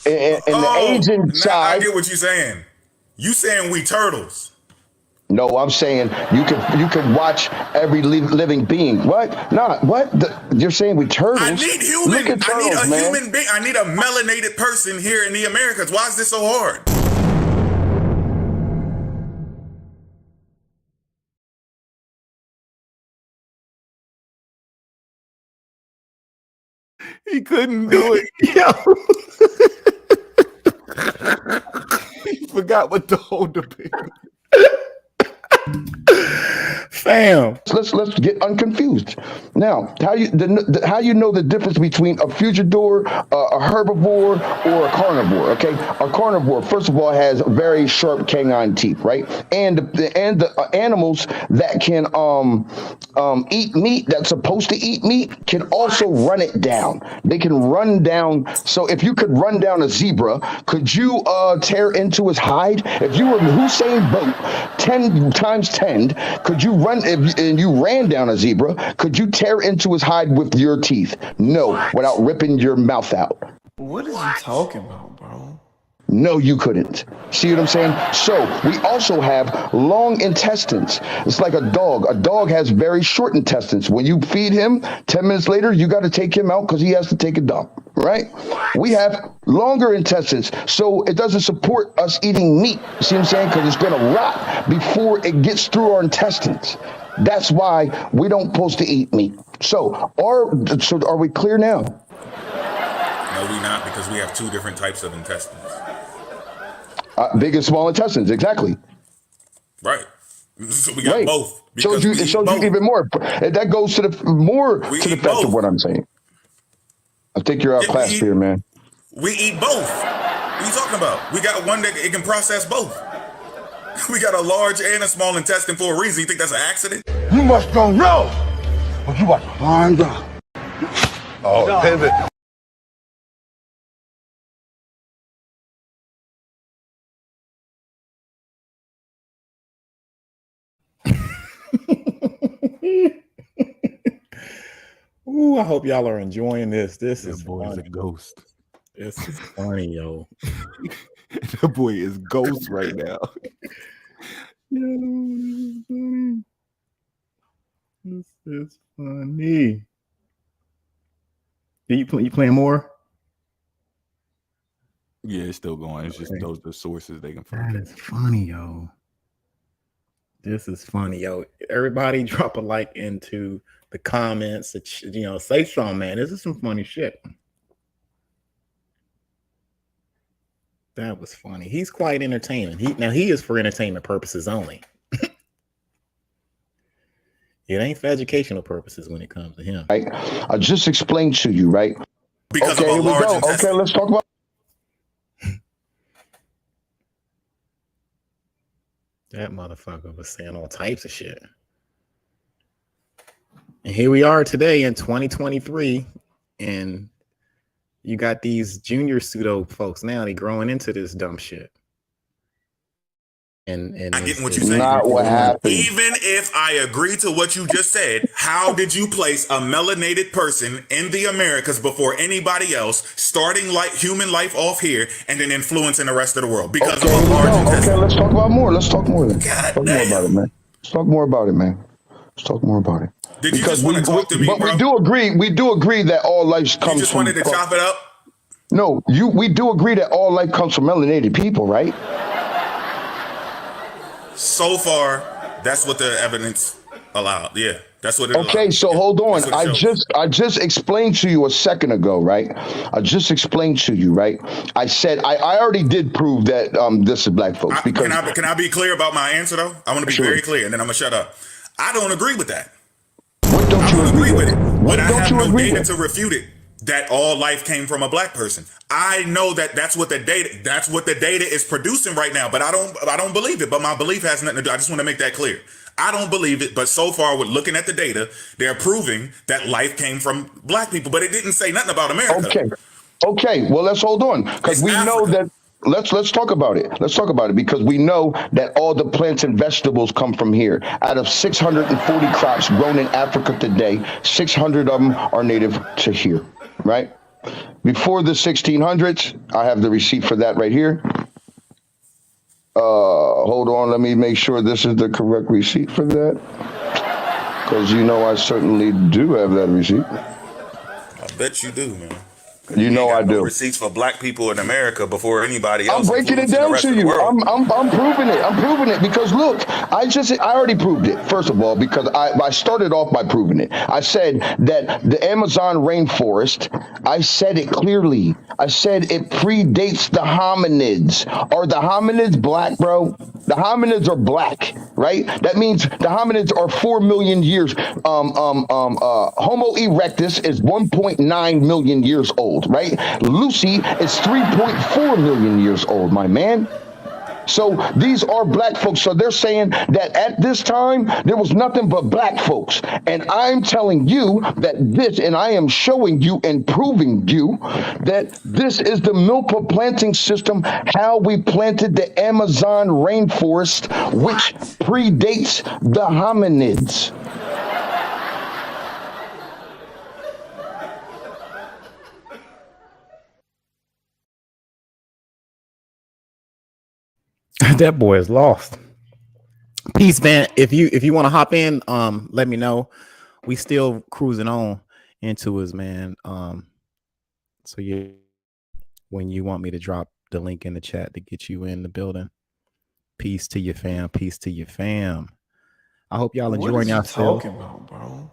the Asian side. I get what you're saying. You saying we turtles? No, I'm saying you can watch every living being. What? Not what? You're saying we turtles? I need human. Look at turtles, I need a man. human being. I need a melanated person here in the Americas. Why is this so hard? He couldn't do it. He forgot what the whole debate. Fam. Let's get unconfused. Now, how you know the difference between a fugidor, a herbivore, or a carnivore? Okay, a carnivore, first of all, has very sharp canine teeth, right? And the animals that can eat meat, that's supposed to eat meat, can also run it down. They can run down. So if you could run down a zebra, could you tear into his hide? If you were Usain Bolt 10 times 10, could you run, and you ran down a zebra, could you tear into his hide with your teeth? No, without ripping your mouth out. What is you talking about, bro? No, you couldn't. See what I'm saying? So we also have long intestines. It's like a dog. A dog has very short intestines. When you feed him, 10 minutes later, you got to take him out because he has to take a dump, right? We have longer intestines, so it doesn't support us eating meat. See what I'm saying? Because it's going to rot before it gets through our intestines. That's why we don't supposed to eat meat. So are we clear now? No, we not, because we have two different types of intestines. Big and small intestines, exactly. Right. So we got both. It shows you even more. That goes to the effect of what I'm saying. I think you're outclassed here, man. We eat both. What are you talking about? We got one that it can process both. We got a large and a small intestine for a reason. You think that's an accident? You must don't know, but you about to find out. Oh, pivot. Ooh, I hope y'all are enjoying this. This is boy is a ghost. This is funny, yo. The boy is ghost right now. Yo, this is funny. You playing more? Yeah, it's still going. It's just those are the sources they can find. That is funny, yo. This is funny, yo. Everybody drop a like into the comments. Say something, man. This is some funny shit. That was funny. He's quite entertaining. He is for entertainment purposes only. It ain't for educational purposes when it comes to him. Right? I just explained to you, right? Because okay, of a large here we go. intestine. Okay, let's talk about. That motherfucker was saying all types of shit. And here we are today in 2023, and you got these junior pseudo folks now, they growing into this dumb shit. And I get what you're saying. Not what happened. Even if I agree to what you just said, how did you place a melanated person in the Americas before anybody else, starting human life off here and then influencing the rest of the world? Because of a large intestine. Okay, let's talk about more. Let's talk more. Let's God talk damn. more about it, man. Let's talk more about it, man. Let's talk more about it. Did you just want to talk to me, but bro? we do agree that all life comes You just from. wanted to chop it up? No, we do agree that all life comes from melanated people, right? So far, that's what the evidence allowed. Yeah, that's what it allowed. Okay, so hold on. That's what it I just explained to you a second ago, right? I just explained to you, right? I said I already did prove that this is black folks. Because Can I be clear about my answer though? I want to be very clear, and then I'm gonna shut up. I don't agree with that. What don't you agree with? But I have no data to refute it. That all life came from a black person. I know that's what the data is producing right now, but I don't believe it. But my belief has nothing to do. I just want to make that clear. I don't believe it, but so far with looking at the data, they're proving that life came from black people, but it didn't say nothing about America. Okay. Well, let's hold on, because we know that. Let's talk about it. Let's talk about it, because we know that all the plants and vegetables come from here. Out of 640 crops grown in Africa today, 600 of them are native to here, right? Before the 1600s, I have the receipt for that right here. Hold on, let me make sure this is the correct receipt for that, because I certainly do have that receipt. I bet you do, man. You know I got no do. receipts for black people in America before anybody I'm else. breaking it including the down rest to of the you. world. I'm proving it. I'm proving it because look, I already proved it. First of all, because I started off by proving it. I said that the Amazon rainforest, I said it clearly. I said it predates the hominids. Are the hominids black, bro? The hominids are black, right? That means the hominids are 4 million years. Homo erectus is 1.9 million years old, right? Lucy is 3.4 million years old, my man. So these are black folks. So they're saying that at this time, there was nothing but black folks. And I'm telling you that this, and I am showing you and proving you that this is the Milpa planting system, how we planted the Amazon rainforest, which predates the hominids. That boy is lost. Peace, man. If you want to hop in, let me know. We still cruising on into us, man. So yeah, when you want me to drop the link in the chat to get you in the building. Peace to your fam. Peace to your fam. I hope y'all enjoying yourself. Talking about, bro?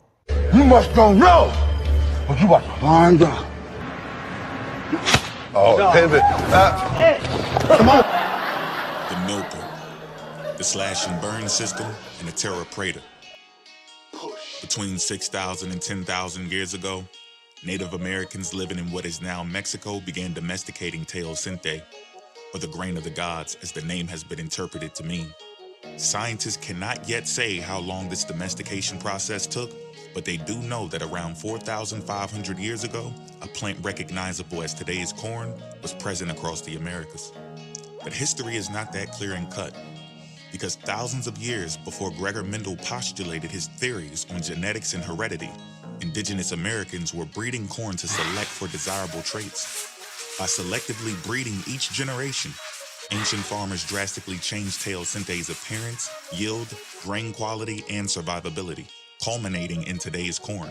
You must don't know, but you about to find out. Oh, pivot. Come on. The Milpa, the slash and burn system, and the terra preta. Between 6,000 and 10,000 years ago, Native Americans living in what is now Mexico began domesticating teosinte, or the grain of the gods, as the name has been interpreted to mean. Scientists cannot yet say how long this domestication process took, but they do know that around 4,500 years ago, a plant recognizable as today's corn was present across the Americas. But history is not that clear and cut, because thousands of years before Gregor Mendel postulated his theories on genetics and heredity, indigenous Americans were breeding corn to select for desirable traits. By selectively breeding each generation, ancient farmers drastically changed teosinte's appearance, yield, grain quality, and survivability, culminating in today's corn.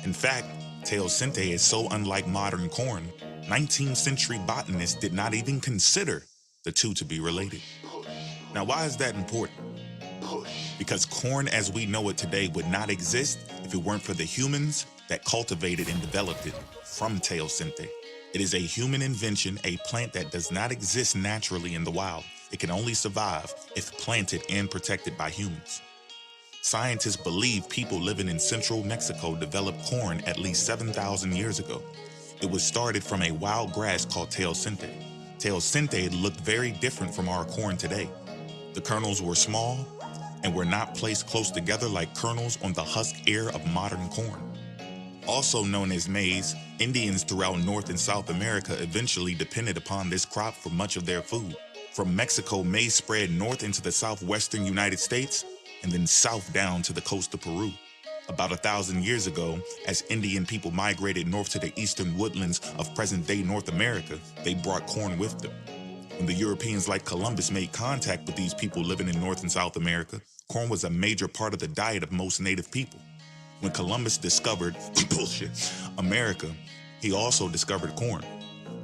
In fact, teosinte is so unlike modern corn, 19th century botanists did not even consider the two to be related. Now, why is that important? Because corn as we know it today would not exist if it weren't for the humans that cultivated and developed it from teosinte. It is a human invention, a plant that does not exist naturally in the wild. It can only survive if planted and protected by humans. Scientists believe people living in central Mexico developed corn at least 7,000 years ago. It was started from a wild grass called teosinte. Teosinte looked very different from our corn today. The kernels were small and were not placed close together like kernels on the husk ear of modern corn. Also known as maize, Indians throughout North and South America eventually depended upon this crop for much of their food. From Mexico, maize spread north into the southwestern United States and then south down to the coast of Peru. About 1,000 years ago, as Indian people migrated north to the eastern woodlands of present-day North America, they brought corn with them. When the Europeans like Columbus made contact with these people living in North and South America, corn was a major part of the diet of most native people. When Columbus discovered America, he also discovered corn.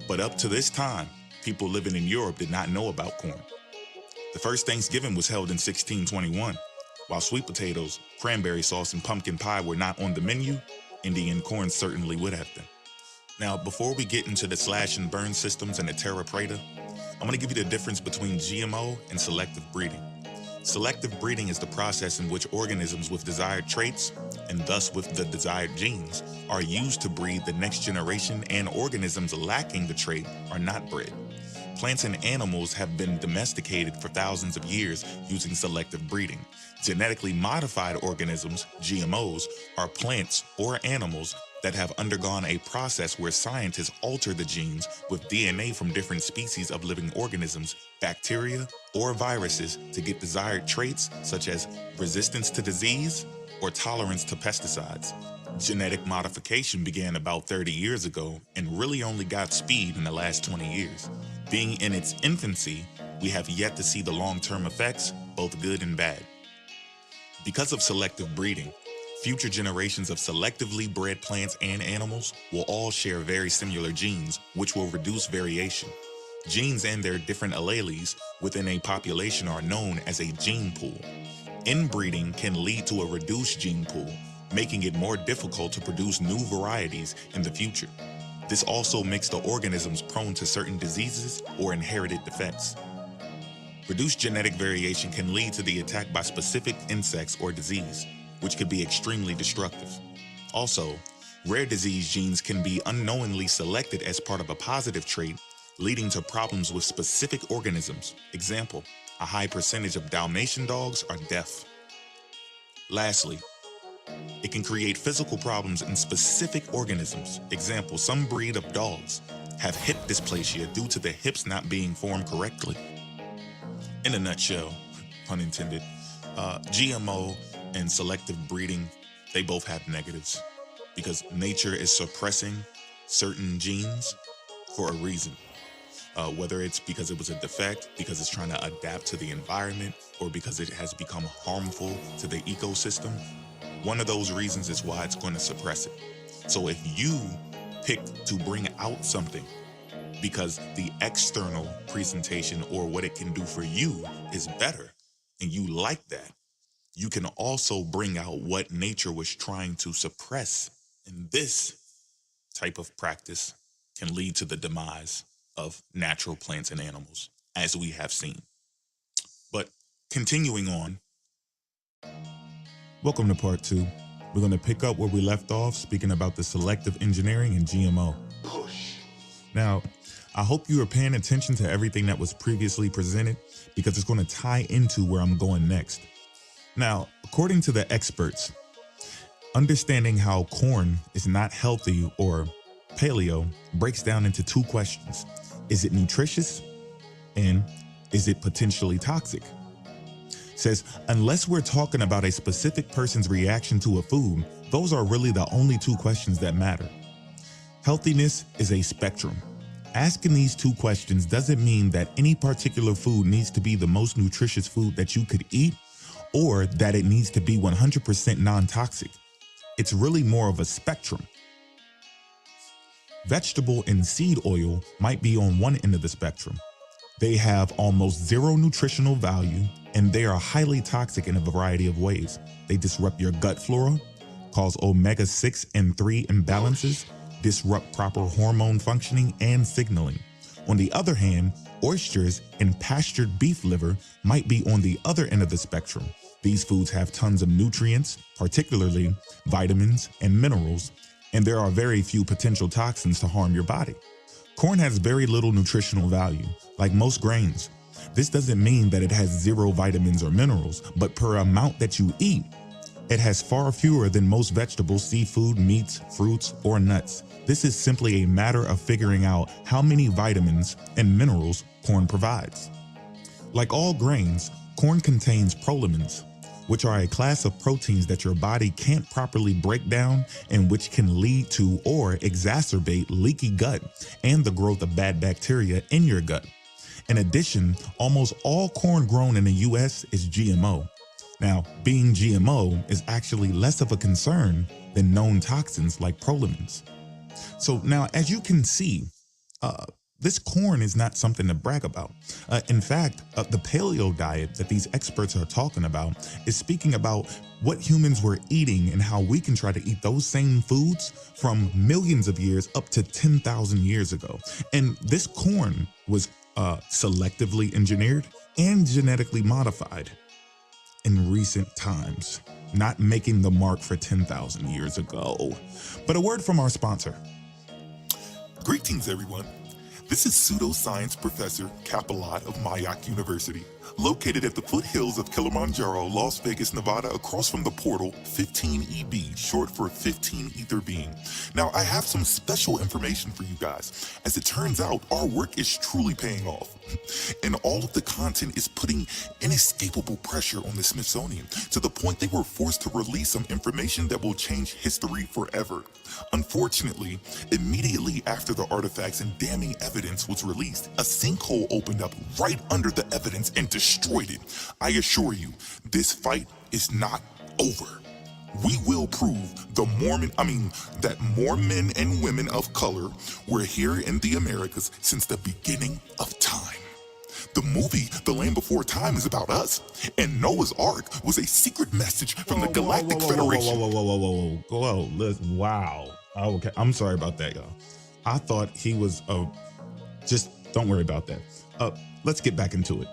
But up to this time, people living in Europe did not know about corn. The first Thanksgiving was held in 1621. While sweet potatoes, cranberry sauce, and pumpkin pie were not on the menu, Indian corn certainly would have been. Now, before we get into the slash and burn systems and the terra preta, I'm going to give you the difference between GMO and selective breeding. Selective breeding is the process in which organisms with desired traits, and thus with the desired genes, are used to breed the next generation, and organisms lacking the trait are not bred. Plants and animals have been domesticated for thousands of years using selective breeding. Genetically modified organisms, GMOs, are plants or animals that have undergone a process where scientists alter the genes with DNA from different species of living organisms, bacteria, or viruses to get desired traits such as resistance to disease or tolerance to pesticides. Genetic modification began about 30 years ago and really only got speed in the last 20 years. Being in its infancy, we have yet to see the long-term effects, both good and bad. Because of selective breeding, Future generations of selectively bred plants and animals will all share very similar genes, which will reduce variation. Genes and their different alleles within a population are known as a gene pool. Inbreeding can lead to a reduced gene pool, making it more difficult to produce new varieties in the future. This also makes the organisms prone to certain diseases or inherited defects. Reduced genetic variation can lead to the attack by specific insects or disease, which could be extremely destructive. Also, rare disease genes can be unknowingly selected as part of a positive trait, leading to problems with specific organisms. Example, a high percentage of Dalmatian dogs are deaf. Lastly, it can create physical problems in specific organisms. Example, some breed of dogs have hip dysplasia due to the hips not being formed correctly. In a nutshell, pun intended, GMO and selective breeding, they both have negatives because nature is suppressing certain genes for a reason. Whether it's because it was a defect, because it's trying to adapt to the environment, or because it has become harmful to the ecosystem, one of those reasons is why it's going to suppress it. So if you pick to bring out something because the external presentation or what it can do for you is better, and you like that, you can also bring out what nature was trying to suppress. And this type of practice can lead to the demise of natural plants and animals, as we have seen. But continuing on, welcome to part 2. We're going to pick up where we left off, speaking about the selective engineering and GMO. Now, I hope you are paying attention to everything that was previously presented, because it's going to tie into where I'm going next. Now, according to the experts, understanding how corn is not healthy or paleo breaks down into 2 questions. Is it nutritious? And is it potentially toxic? Says, unless we're talking about a specific person's reaction to a food, those are really the only 2 questions that matter. Healthiness is a spectrum. Asking these 2 questions doesn't mean that any particular food needs to be the most nutritious food that you could eat, or that it needs to be 100% non-toxic. It's really more of a spectrum. Vegetable and seed oil might be on one end of the spectrum. They have almost 0 nutritional value, and they are highly toxic in a variety of ways. They disrupt your gut flora, cause omega-6 and 3 imbalances, disrupt proper hormone functioning and signaling. On the other hand, oysters and pastured beef liver might be on the other end of the spectrum. These foods have tons of nutrients, particularly vitamins and minerals, and there are very few potential toxins to harm your body. Corn has very little nutritional value, like most grains. This doesn't mean that it has 0 vitamins or minerals, but per amount that you eat, it has far fewer than most vegetables, seafood, meats, fruits, or nuts. This is simply a matter of figuring out how many vitamins and minerals corn provides. Like all grains, corn contains prolamins, which are a class of proteins that your body can't properly break down and which can lead to or exacerbate leaky gut and the growth of bad bacteria in your gut. In addition, almost all corn grown in the US is GMO. Now, being GMO is actually less of a concern than known toxins like prolamins. So now, as you can see, this corn is not something to brag about. In fact, the paleo diet that these experts are talking about is speaking about what humans were eating and how we can try to eat those same foods from millions of years up to 10,000 years ago. And this corn was selectively engineered and genetically modified in recent times, not making the mark for 10,000 years ago. But a word from our sponsor. Greetings, everyone. This is pseudoscience professor Capilot of Mayak University, located at the foothills of Kilimanjaro, Las Vegas, Nevada, across from the portal 15EB, short for 15 Ether Being. Now, I have some special information for you guys. As it turns out, our work is truly paying off. And all of the content is putting inescapable pressure on the Smithsonian, to the point they were forced to release some information that will change history forever. Unfortunately, immediately after the artifacts and damning evidence was released, a sinkhole opened up right under the evidence and destroyed it. I assure you, this fight is not over. we will prove that more men and women of color were here in the Americas since the beginning of time. The movie, The Land Before Time, is about us, and Noah's Ark was a secret message from the Galactic Federation. Whoa, listen, wow. Okay, I'm sorry about that, y'all. I thought he was, just don't worry about that. Let's get back into it.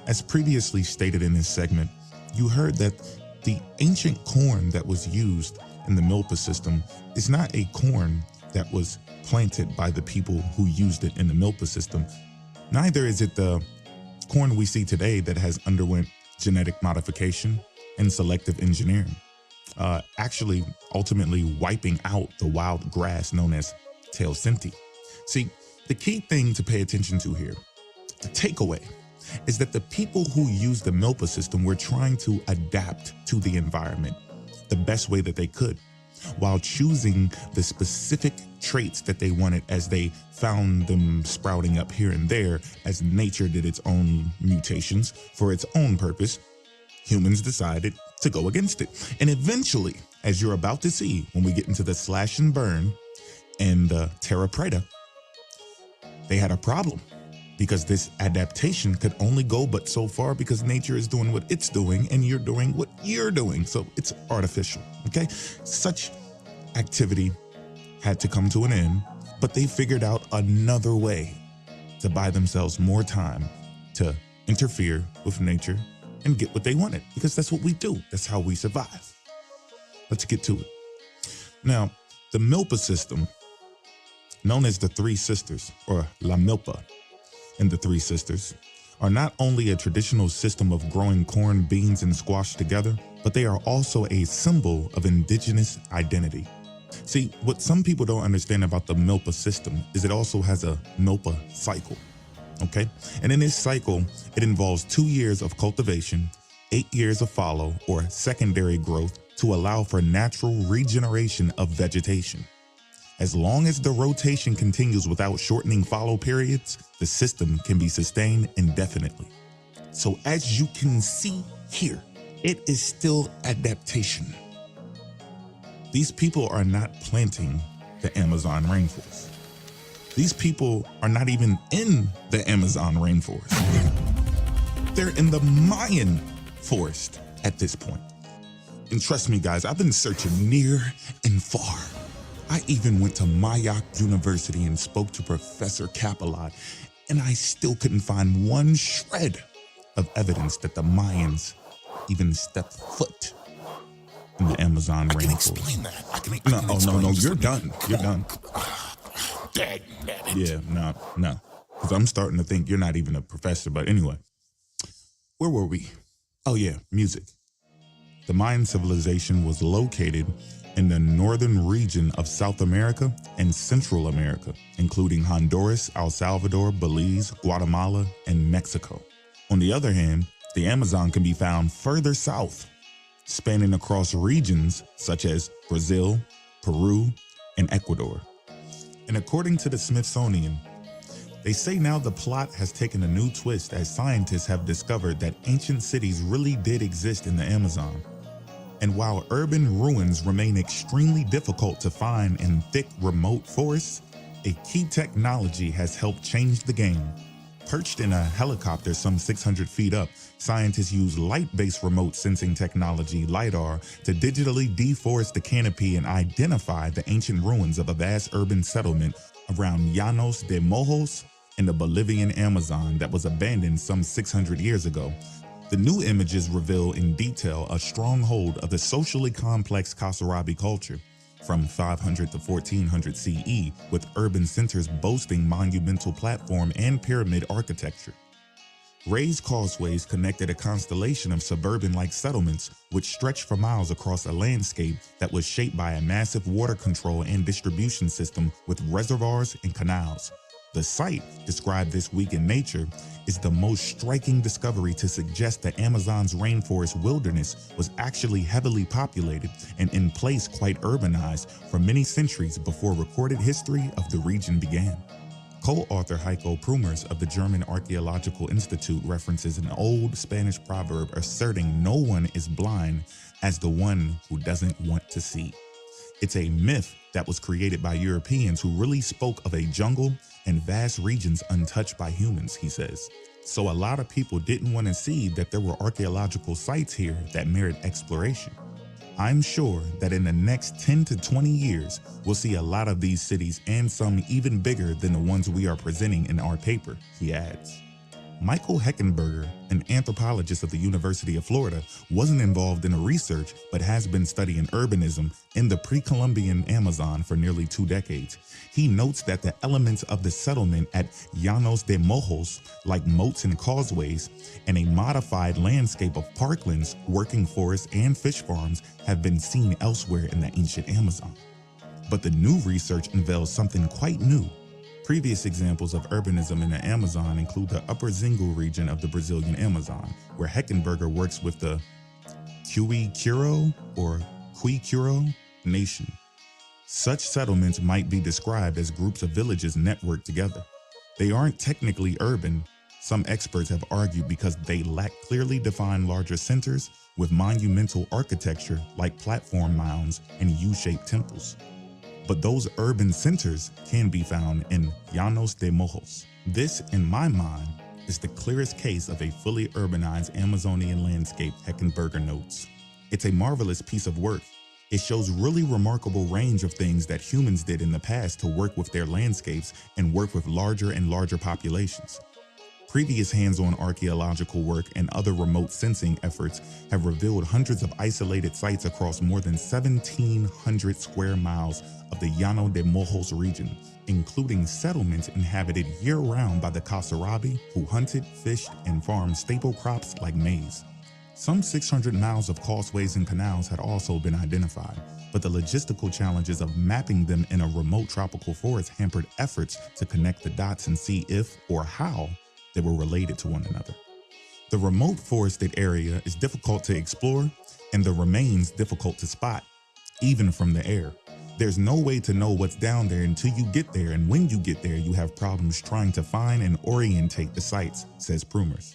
As previously stated in this segment, you heard that the ancient corn that was used in the Milpa system is not a corn that was planted by the people who used it in the Milpa system. Neither is it the corn we see today that has underwent genetic modification and selective engineering, actually ultimately wiping out the wild grass known as teosinte. See, the key thing to pay attention to here, the takeaway, is that the people who use the Milpa system were trying to adapt to the environment the best way that they could, while choosing the specific traits that they wanted as they found them sprouting up here and there as nature did its own mutations for its own purpose. Humans decided to go against it. And eventually, as you're about to see when we get into the slash and burn and the terra preta, they had a problem because this adaptation could only go but so far because nature is doing what it's doing and you're doing what you're doing. So it's artificial, okay? Such activity had to come to an end, but they figured out another way to buy themselves more time to interfere with nature and get what they wanted, because that's what we do. That's how we survive. Let's get to it. Now, the Milpa system, known as the Three Sisters, or La Milpa, and the Three Sisters, are not only a traditional system of growing corn, beans, and squash together, but they are also a symbol of indigenous identity. See, what some people don't understand about the Milpa system is it also has a Milpa cycle, okay? And in this cycle, it involves 2 years of cultivation, 8 years of follow or secondary growth to allow for natural regeneration of vegetation. As long as the rotation continues without shortening follow periods, the system can be sustained indefinitely. So as you can see here, it is still adaptation. These people are not planting the Amazon rainforest. These people are not even in the Amazon rainforest. They're in the Mayan forest at this point. And trust me, guys, I've been searching near and far. I even went to Mayak University and spoke to Professor Capelot, and I still couldn't find one shred of evidence that the Mayans even stepped foot in the Amazon rainforest. Explain that. No, you're done. You're done. Dang, Yeah, no. Because I'm starting to think you're not even a professor, but anyway. Where were we? Oh yeah, music. The Mayan civilization was located in the northern region of South America and Central America, including Honduras, El Salvador, Belize, Guatemala, and Mexico. On the other hand, the Amazon can be found further south, spanning across regions such as Brazil, Peru, and Ecuador. And according to the Smithsonian, they say now the plot has taken a new twist as scientists have discovered that ancient cities really did exist in the Amazon. And while urban ruins remain extremely difficult to find in thick, remote forests, a key technology has helped change the game. Perched in a helicopter some 600 feet up, scientists use light-based remote sensing technology, LiDAR, to digitally deforest the canopy and identify the ancient ruins of a vast urban settlement around Llanos de Mojos in the Bolivian Amazon that was abandoned some 600 years ago. The new images reveal in detail a stronghold of the socially complex Kasarabi culture from 500 to 1400 CE, with urban centers boasting monumental platform and pyramid architecture. Raised causeways connected a constellation of suburban-like settlements which stretched for miles across a landscape that was shaped by a massive water control and distribution system with reservoirs and canals. The site, described this week in Nature, is the most striking discovery to suggest that Amazon's rainforest wilderness was actually heavily populated and in place quite urbanized for many centuries before recorded history of the region began. Co-author Heiko Prumers of the German Archaeological Institute references an old Spanish proverb asserting no one is blind as the one who doesn't want to see. It's a myth that was created by Europeans who really spoke of a jungle and vast regions untouched by humans, he says. So a lot of people didn't want to see that there were archaeological sites here that merit exploration. I'm sure that in the next 10 to 20 years, we'll see a lot of these cities and some even bigger than the ones we are presenting in our paper, he adds. Michael Heckenberger, an anthropologist of the University of Florida, wasn't involved in the research but has been studying urbanism in the pre-Columbian Amazon for nearly 2 decades. He notes that the elements of the settlement at Llanos de Mojos, like moats and causeways, and a modified landscape of parklands, working forests, and fish farms have been seen elsewhere in the ancient Amazon. But the new research unveils something quite new. Previous examples of urbanism in the Amazon include the Upper Xingu region of the Brazilian Amazon, where Heckenberger works with the Quiquiro or Quiquiro nation. Such settlements might be described as groups of villages networked together. They aren't technically urban, some experts have argued, because they lack clearly defined larger centers with monumental architecture like platform mounds and U-shaped temples. But those urban centers can be found in Llanos de Mojos. This, in my mind, is the clearest case of a fully urbanized Amazonian landscape, Heckenberger notes. It's a marvelous piece of work. It shows really remarkable range of things that humans did in the past to work with their landscapes and work with larger and larger populations. Previous hands-on archaeological work and other remote sensing efforts have revealed hundreds of isolated sites across more than 1,700 square miles of the Llano de Mojos region, including settlements inhabited year-round by the Kasarabi, who hunted, fished, and farmed staple crops like maize. Some 600 miles of causeways and canals had also been identified, but the logistical challenges of mapping them in a remote tropical forest hampered efforts to connect the dots and see if or how they were related to one another. The remote forested area is difficult to explore and the remains difficult to spot, even from the air. There's no way to know what's down there until you get there, and when you get there, you have problems trying to find and orientate the sites, says Prumers.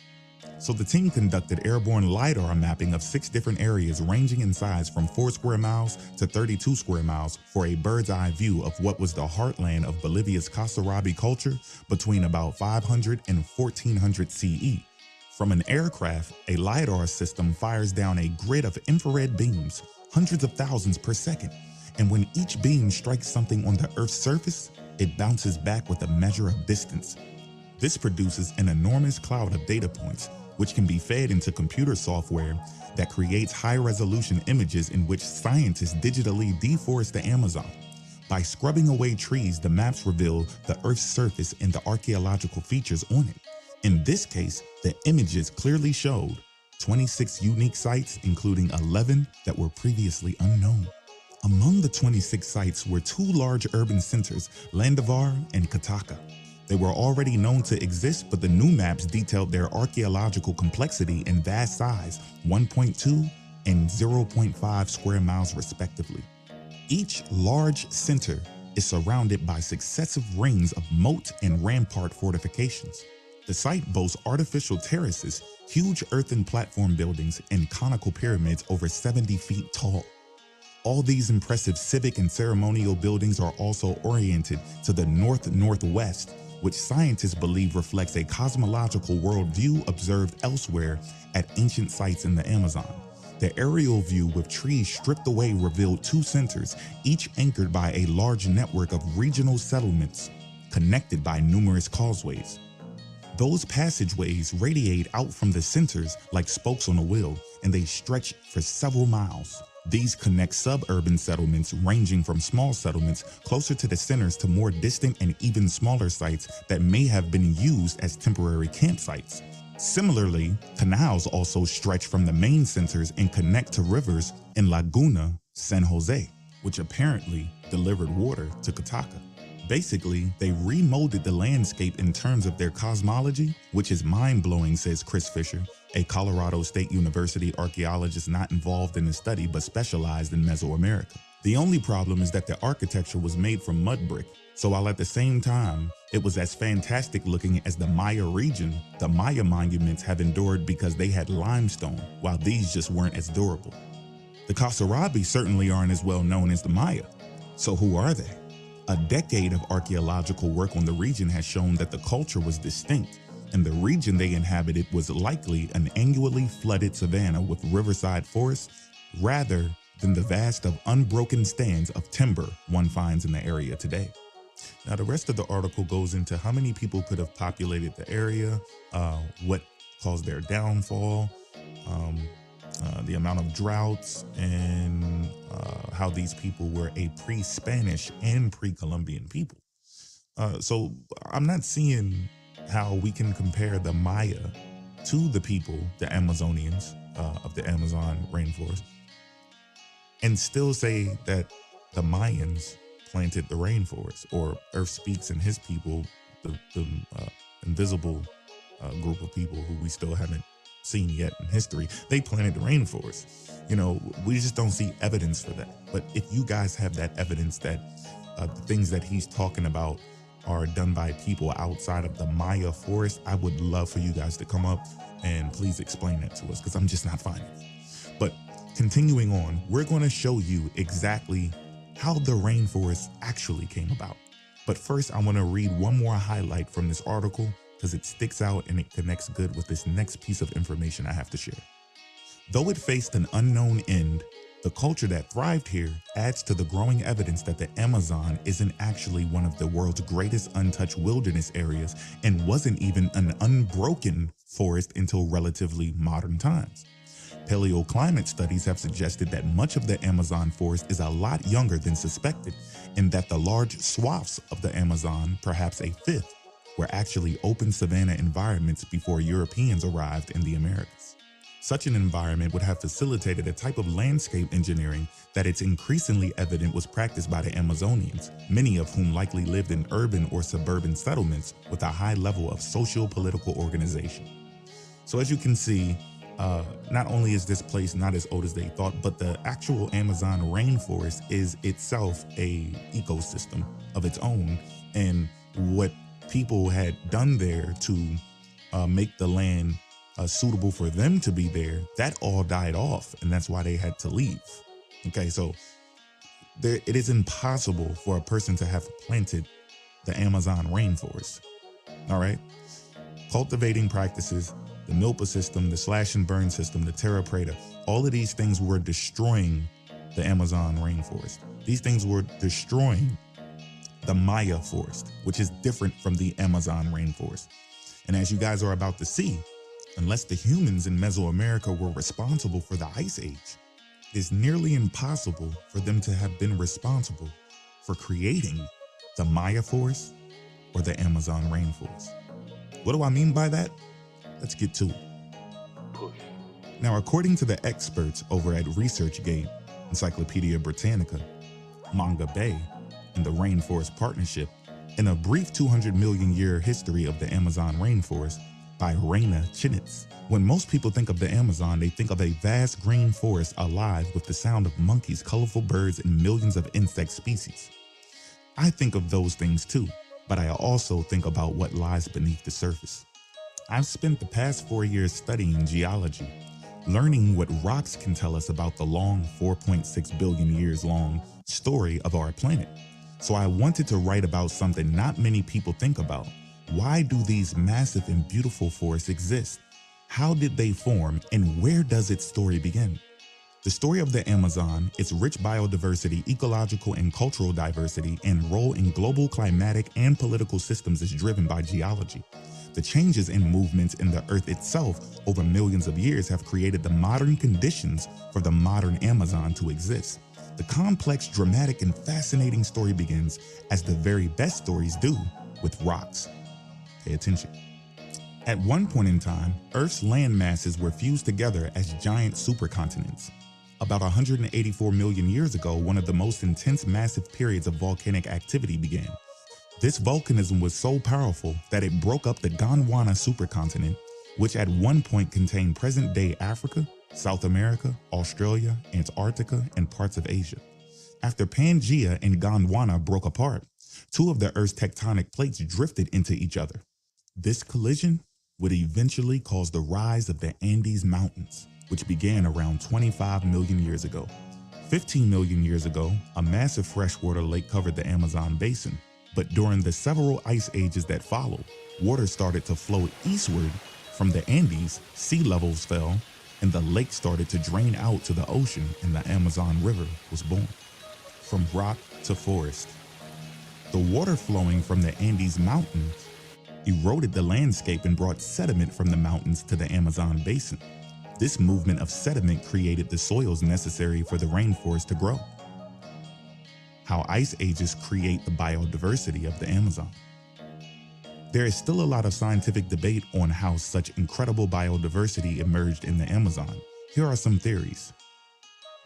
So the team conducted airborne LiDAR mapping of 6 different areas ranging in size from 4 square miles to 32 square miles for a bird's eye view of what was the heartland of Bolivia's Kasarabi culture between about 500 and 1400 CE. From an aircraft, a LiDAR system fires down a grid of infrared beams, hundreds of thousands per second, and when each beam strikes something on the Earth's surface, it bounces back with a measure of distance. This produces an enormous cloud of data points, which can be fed into computer software that creates high-resolution images in which scientists digitally deforest the Amazon. By scrubbing away trees, the maps reveal the Earth's surface and the archaeological features on it. In this case, the images clearly showed 26 unique sites, including 11 that were previously unknown. Among the 26 sites were 2 large urban centers, Landavar and Kataka. They were already known to exist, but the new maps detailed their archaeological complexity and vast size, 1.2 and 0.5 square miles respectively. Each large center is surrounded by successive rings of moat and rampart fortifications. The site boasts artificial terraces, huge earthen platform buildings, and conical pyramids over 70 feet tall. All these impressive civic and ceremonial buildings are also oriented to the north-northwest, which scientists believe reflects a cosmological worldview observed elsewhere at ancient sites in the Amazon. The aerial view with trees stripped away revealed 2 centers, each anchored by a large network of regional settlements, connected by numerous causeways. Those passageways radiate out from the centers like spokes on a wheel, and they stretch for several miles. These connect suburban settlements ranging from small settlements closer to the centers to more distant and even smaller sites that may have been used as temporary campsites. Similarly, canals also stretch from the main centers and connect to rivers in Laguna San Jose, which apparently delivered water to Kataka. Basically, they remolded the landscape in terms of their cosmology, which is mind-blowing, says Chris Fisher, a Colorado State University archaeologist not involved in the study but specialized in Mesoamerica. The only problem is that the architecture was made from mud brick, so while at the same time it was as fantastic looking as the Maya region, the Maya monuments have endured because they had limestone, while these just weren't as durable. The Kasarabi certainly aren't as well known as the Maya. So who are they? A decade of archaeological work on the region has shown that the culture was distinct, and the region they inhabited was likely an annually flooded savanna with riverside forests rather than the vast of unbroken stands of timber one finds in the area today. Now, the rest of the article goes into how many people could have populated the area, what caused their downfall, the amount of droughts, and how these people were a pre-Spanish and pre-Columbian people. So I'm not seeing how we can compare the Maya to the people, the Amazonians of the Amazon rainforest, and still say that the Mayans planted the rainforest, or Earth Speaks and his people, the invisible group of people who we still haven't seen yet in history, they planted the rainforest. You know, we just don't see evidence for that. But if you guys have that evidence that the things that he's talking about are done by people outside of the Maya forest, I would love for you guys to come up and please explain that to us, because I'm just not finding it. But continuing on, we're going to show you exactly how the rainforest actually came about. But first, I want to read one more highlight from this article because it sticks out and it connects good with this next piece of information I have to share. Though it faced an unknown end, the culture that thrived here adds to the growing evidence that the Amazon isn't actually one of the world's greatest untouched wilderness areas and wasn't even an unbroken forest until relatively modern times. Paleoclimate studies have suggested that much of the Amazon forest is a lot younger than suspected, and that the large swaths of the Amazon, perhaps a fifth, were actually open savanna environments before Europeans arrived in the Americas. Such an environment would have facilitated a type of landscape engineering that it's increasingly evident was practiced by the Amazonians, many of whom likely lived in urban or suburban settlements with a high level of socio-political organization. So as you can see, not only is this place not as old as they thought, but the actual Amazon rainforest is itself a ecosystem of its own. And what people had done there to make the land suitable for them to be there, that all died off, and that's why they had to leave. Okay, so it is impossible for a person to have planted the Amazon rainforest. All right, cultivating practices, the Milpa system, the slash and burn system, the terra preta, all of these things were destroying the Amazon rainforest. These things were destroying the Maya forest, which is different from the Amazon rainforest. And as you guys are about to see, unless the humans in Mesoamerica were responsible for the Ice Age, it is nearly impossible for them to have been responsible for creating the Maya forest or the Amazon rainforest. What do I mean by that? Let's get to it. Now, according to the experts over at ResearchGate, Encyclopedia Britannica, Manga Bay, and the Rainforest Partnership, in a brief 200 million year history of the Amazon rainforest by Raina Chinitz, when most people think of the Amazon, they think of a vast green forest alive with the sound of monkeys, colorful birds, and millions of insect species. I think of those things too, but I also think about what lies beneath the surface. I've spent the past 4 years studying geology, learning what rocks can tell us about the long 4.6 billion years long story of our planet. So I wanted to write about something not many people think about. Why do these massive and beautiful forests exist? How did they form, and where does its story begin? The story of the Amazon, its rich biodiversity, ecological and cultural diversity, and role in global climatic and political systems is driven by geology. The changes and movements in the earth itself over millions of years have created the modern conditions for the modern Amazon to exist. The complex, dramatic, and fascinating story begins, as the very best stories do, with rocks. Pay attention. At one point in time, Earth's land masses were fused together as giant supercontinents. About 184 million years ago, one of the most intense massive periods of volcanic activity began. This volcanism was so powerful that it broke up the Gondwana supercontinent, which at one point contained present-day Africa, South America, Australia, Antarctica, and parts of Asia. After Pangaea and Gondwana broke apart, two of the Earth's tectonic plates drifted into each other. This collision would eventually cause the rise of the Andes Mountains, which began around 25 million years ago. 15 million years ago, a massive freshwater lake covered the Amazon basin, but during the several ice ages that followed, water started to flow eastward from the Andes, sea levels fell, and the lake started to drain out to the ocean, and the Amazon River was born. From rock to forest. The water flowing from the Andes Mountains eroded the landscape and brought sediment from the mountains to the Amazon basin. This movement of sediment created the soils necessary for the rainforest to grow. How ice ages create the biodiversity of the Amazon. There is still a lot of scientific debate on how such incredible biodiversity emerged in the Amazon. Here are some theories.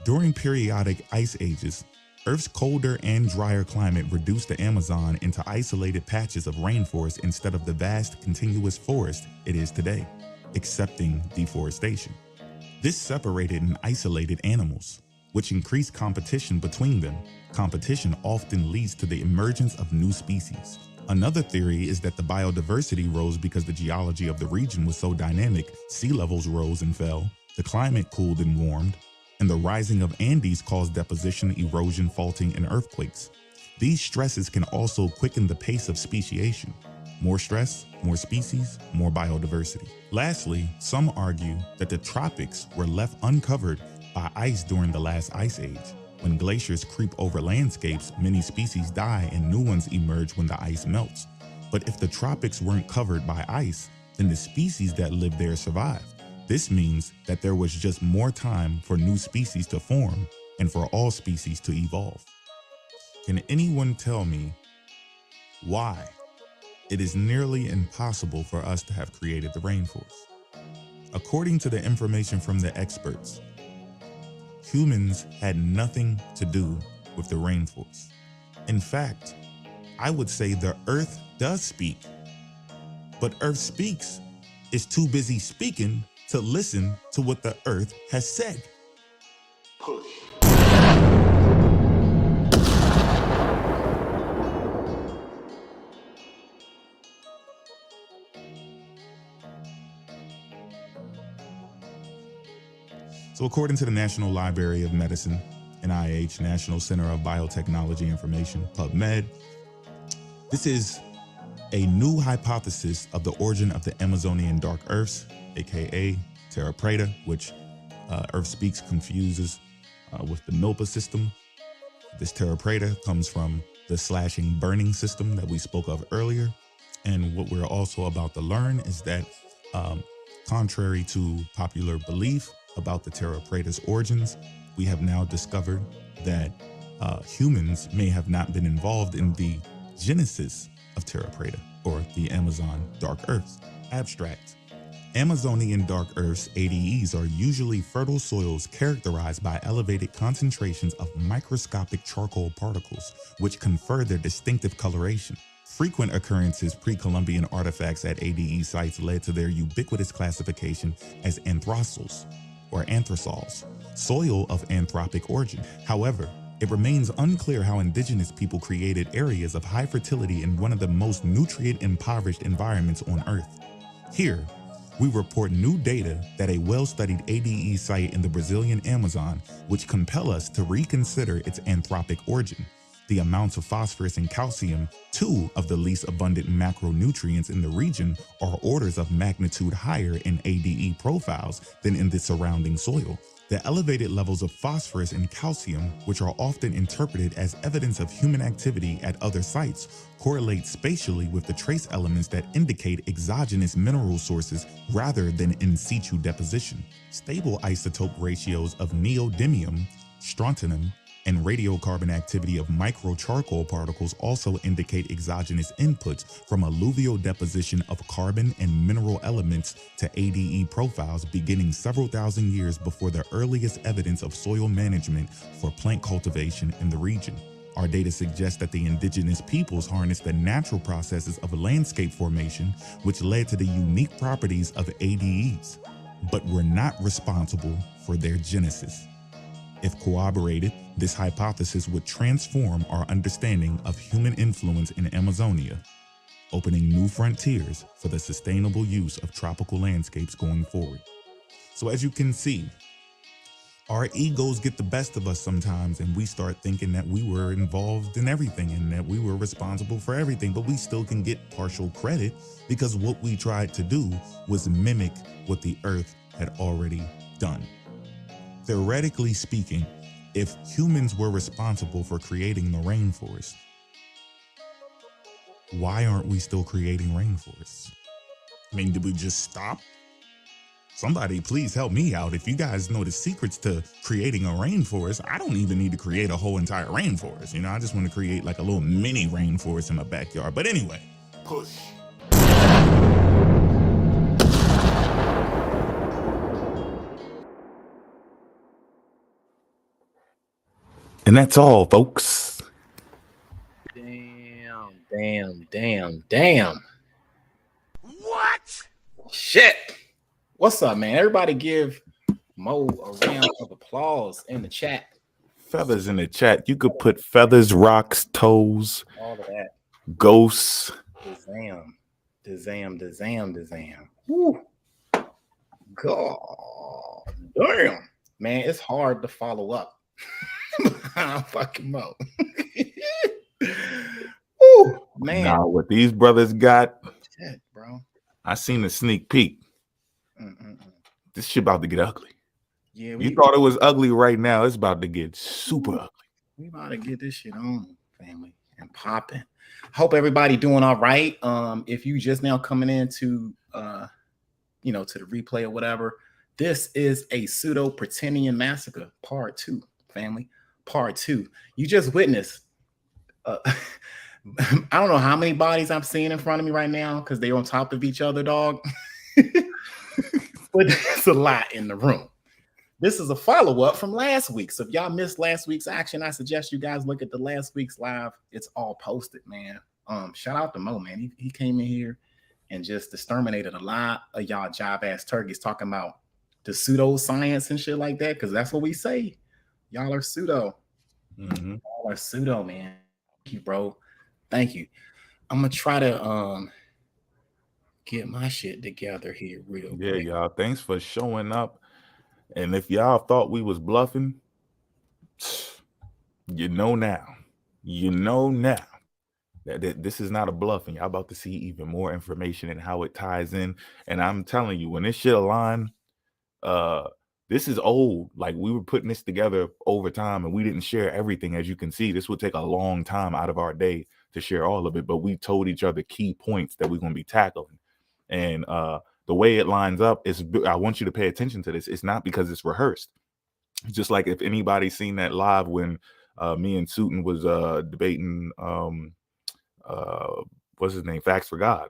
During periodic ice ages, Earth's colder and drier climate reduced the Amazon into isolated patches of rainforest instead of the vast continuous forest it is today, accepting deforestation. This separated and isolated animals, which increased competition between them. Competition often leads to the emergence of new species. Another theory is that the biodiversity rose because the geology of the region was so dynamic. Sea levels rose and fell, the climate cooled and warmed, and the rising of Andes caused deposition, erosion, faulting, and earthquakes. These stresses can also quicken the pace of speciation. More stress, more species, more biodiversity. Lastly, some argue that the tropics were left uncovered by ice during the last ice age. When glaciers creep over landscapes, many species die and new ones emerge when the ice melts. But if the tropics weren't covered by ice, then the species that lived there survived. This means that there was just more time for new species to form and for all species to evolve. Can anyone tell me why it is nearly impossible for us to have created the rainforest? According to the information from the experts, humans had nothing to do with the rainforest. In fact, I would say the Earth does speak, but Earth speaks is too busy speaking to listen to what the Earth has said. Push. So according to the National Library of Medicine, NIH, National Center of Biotechnology Information, PubMed, this is a new hypothesis of the origin of the Amazonian dark earths, aka Terra Preta, which Earth Speaks confuses with the Milpa system. This Terra Preta comes from the slashing burning system that we spoke of earlier. And what we're also about to learn is that contrary to popular belief about the Terra Preta's origins, we have now discovered that humans may have not been involved in the genesis of Terra Preta, or the Amazon dark earths. Abstract. Amazonian dark earths, ADEs, are usually fertile soils characterized by elevated concentrations of microscopic charcoal particles, which confer their distinctive coloration. Frequent occurrences pre-Columbian artifacts at ADE sites led to their ubiquitous classification as anthrosols, or anthrosols, soil of anthropic origin. However, it remains unclear how indigenous people created areas of high fertility in one of the most nutrient-impoverished environments on Earth. Here, we report new data that a well-studied ADE site in the Brazilian Amazon, which compel us to reconsider its anthropic origin. The amounts of phosphorus and calcium, two of the least abundant macronutrients in the region, are orders of magnitude higher in ADE profiles than in the surrounding soil. The elevated levels of phosphorus and calcium, which are often interpreted as evidence of human activity at other sites, correlate spatially with the trace elements that indicate exogenous mineral sources rather than in situ deposition. Stable isotope ratios of neodymium, strontium, and radiocarbon activity of microcharcoal particles also indicate exogenous inputs from alluvial deposition of carbon and mineral elements to ADE profiles beginning several thousand years before the earliest evidence of soil management for plant cultivation in the region. Our data suggests that the indigenous peoples harnessed the natural processes of landscape formation, which led to the unique properties of ADEs, but were not responsible for their genesis. If corroborated, this hypothesis would transform our understanding of human influence in Amazonia, opening new frontiers for the sustainable use of tropical landscapes going forward. So as you can see, our egos get the best of us sometimes, and we start thinking that we were involved in everything and that we were responsible for everything, but we still can get partial credit because what we tried to do was mimic what the Earth had already done. Theoretically speaking, if humans were responsible for creating the rainforest, why aren't we still creating rainforests? I mean, did we just stop? Somebody please help me out. If you guys know the secrets to creating a rainforest, I don't even need to create a whole entire rainforest. You know, I just want to create like a little mini rainforest in my backyard. But anyway, push. And that's all, folks. Damn. What? Shit. What's up, man? Everybody give Mo a round of applause in the chat. Feathers in the chat. You could put feathers, rocks, toes, All of that. ghosts. Dazam. Woo. God damn. Man, it's hard to follow up. I'm fucking Mo. Woo, man. Now, what these brothers got, Shit, bro. I seen a sneak peek. This shit about to get ugly. Yeah, you thought it was ugly right now. It's about to get super ugly. We about to get this shit on, family, and popping. Hope everybody doing all right. If you just now coming into to the replay or whatever, this is a pseudo Pretendian massacre, part 2, family. Part 2. You just witnessed I don't know how many bodies I'm seeing in front of me right now because they're on top of each other, dog. But there's a lot in the room. This is a follow-up from last week. So if y'all missed last week's action, I suggest you guys look at the last week's live. It's all posted, man. Shout out to Mo, man. He came in here and just exterminated a lot of y'all jive-ass turkeys talking about the pseudoscience and shit like that, because that's what we say. Y'all are pseudo. Y'all are pseudo, man. Thank you, bro. Thank you. I'm gonna try to get my shit together here real quick. Yeah, y'all. Thanks for showing up. And if y'all thought we was bluffing, you know now. You know now that this is not a bluff, and y'all about to see even more information and how it ties in. And I'm telling you, when this shit align, this is old. Like, we were putting this together over time, and we didn't share everything. As you can see, this would take a long time out of our day to share all of it, but we told each other key points that we're going to be tackling. And the way it lines up is, I want you to pay attention to this. It's not because it's rehearsed. Just like if anybody's seen that live when me and Sutton was debating, what's his name? Facts for God.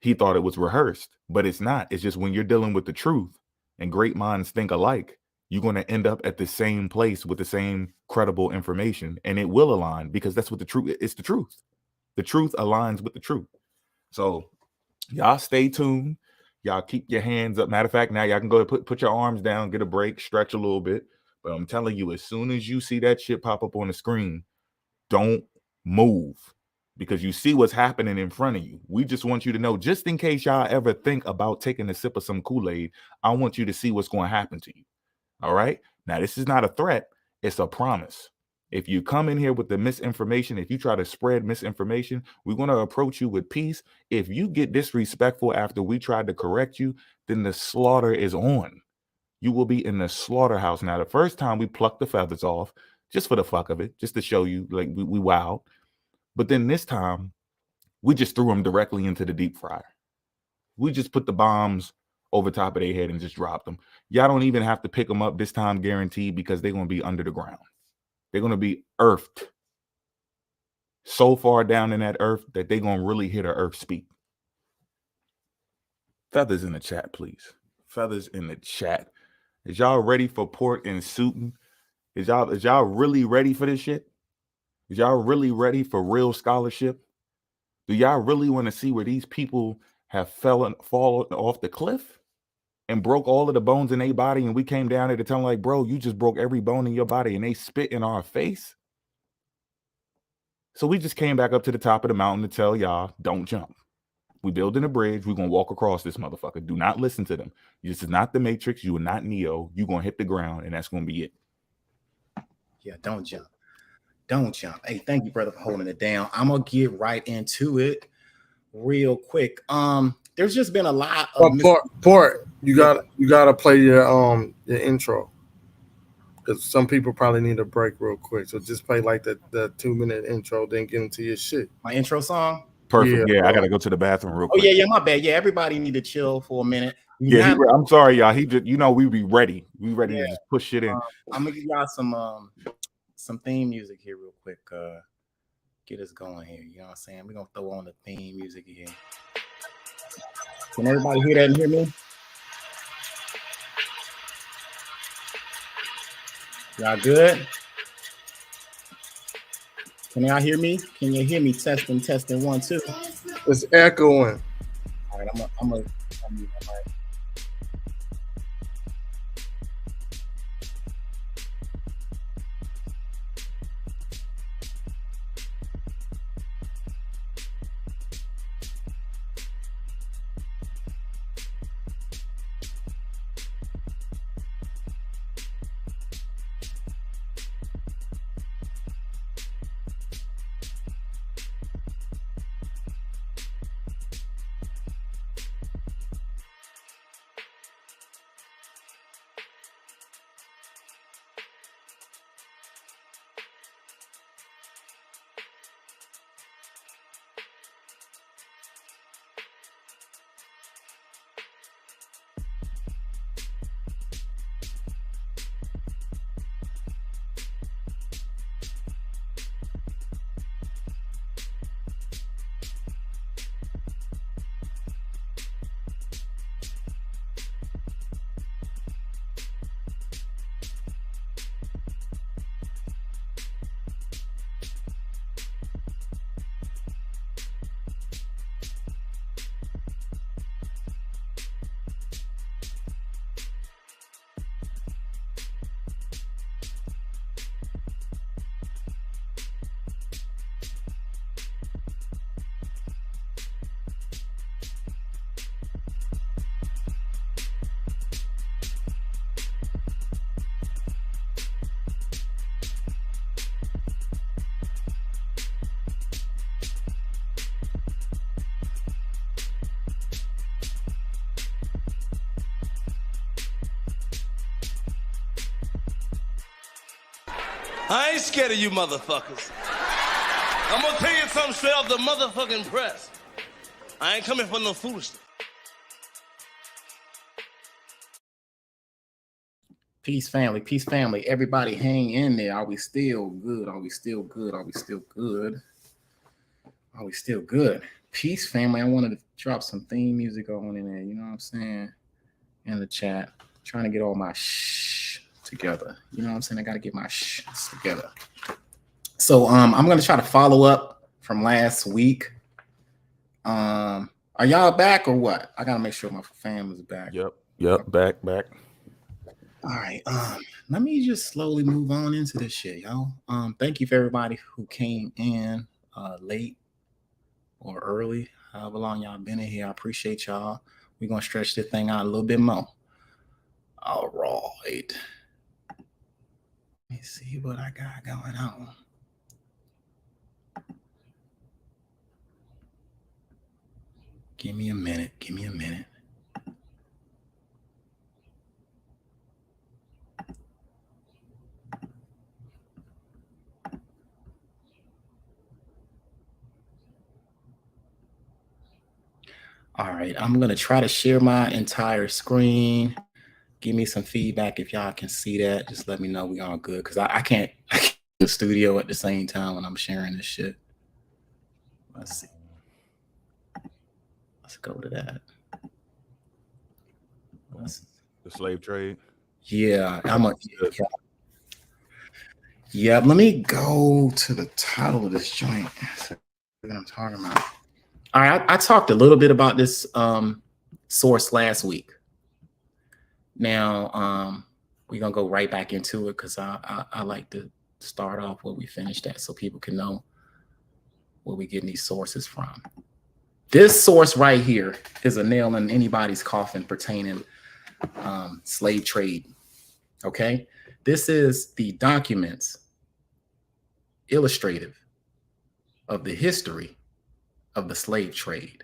He thought it was rehearsed, but it's not. It's just when you're dealing with the truth and great minds think alike, you're going to end up at the same place with the same credible information, and it will align because that's what the truth is. The truth. The truth aligns with the truth. So y'all stay tuned. Y'all keep your hands up. Matter of fact, now y'all can go put your arms down, get a break, stretch a little bit. But I'm telling you, as soon as you see that shit pop up on the screen, don't move, because you see what's happening in front of you. We just want you to know, just in case y'all ever think about taking a sip of some Kool-Aid, I want you to see what's going to happen to you. All right? Now, this is not a threat. It's a promise. If you come in here with the misinformation, if you try to spread misinformation, we're going to approach you with peace. If you get disrespectful after we tried to correct you, then the slaughter is on. You will be in the slaughterhouse. Now, the first time we plucked the feathers off, just for the fuck of it, just to show you, like, we wowed. But then this time, we just threw them directly into the deep fryer. We just put the bombs over top of their head and just dropped them. Y'all don't even have to pick them up this time, guaranteed, because they're going to be under the ground. They're going to be earthed so far down in that earth that they're going to really hear the earth speak. Feathers in the chat, please. Feathers in the chat. Is y'all ready for Port and Sutton? Is y'all really ready for this shit? Is y'all really ready for real scholarship? Do y'all really want to see where these people have fallen off the cliff? and broke all of the bones in their body, and we came down there to tell them, like, bro, you just broke every bone in your body, and they spit in our face. So we just came back up to the top of the mountain to tell y'all, don't jump. We building a bridge. We're going to walk across this motherfucker. Do not listen to them. This is not the Matrix. You are not Neo. You're going to hit the ground, and that's going to be it. Yeah, don't jump. Don't jump. Hey, thank you, brother, for holding it down. I'm going to get right into it real quick. There's just been a lot of Port. You gotta play your intro, because some people probably need a break real quick. So just play like the 2-minute intro, then get into your shit. My intro song. Perfect. Yeah, I gotta go to the bathroom real quick. Oh yeah, my bad. Yeah, everybody need to chill for a minute. Yeah, I'm sorry, y'all. He just, we be ready. We ready to just push shit in. I'm gonna give y'all some theme music here real quick. Get us going here. You know what I'm saying? We're gonna throw on the theme music again. Can everybody hear that and hear me? Y'all good? Can y'all hear me? Can you hear me? Testing 1, 2. It's echoing. All right, I'm gonna mute my mic. I ain't scared of you motherfuckers. I'm gonna tell you something straight off the motherfucking press. I ain't coming for no foolishness. Peace, family. Everybody hang in there. Are we still good? Are we still good? Are we still good? Are we still good? Peace, family. I wanted to drop some theme music on in there. You know what I'm saying? In the chat. Trying to get all my together. You know what I'm saying? I got to get my together. So I'm going to try to follow up from last week. Are y'all back or what? I got to make sure my fam is back. Yep. Back. All right. Let me just slowly move on into this shit, y'all. Thank you for everybody who came in late or early, however long y'all been in here. I appreciate y'all. We're going to stretch this thing out a little bit more. All right. Let me see what I got going on. Give me a minute. All right, I'm going to try to share my entire screen. Give me some feedback if y'all can see that. Just let me know we all good, because I can't do the studio at the same time when I'm sharing this shit. Let's see. Let's go to that. The slave trade. Yeah, yeah. Let me go to the title of this joint. What I'm talking about. All right, I talked a little bit about this source last week. Now, we're going to go right back into it because I like to start off where we finished at so people can know where we getting these sources from. This source right here is a nail in anybody's coffin pertaining slave trade. Okay, this is the documents illustrative of the history of the slave trade.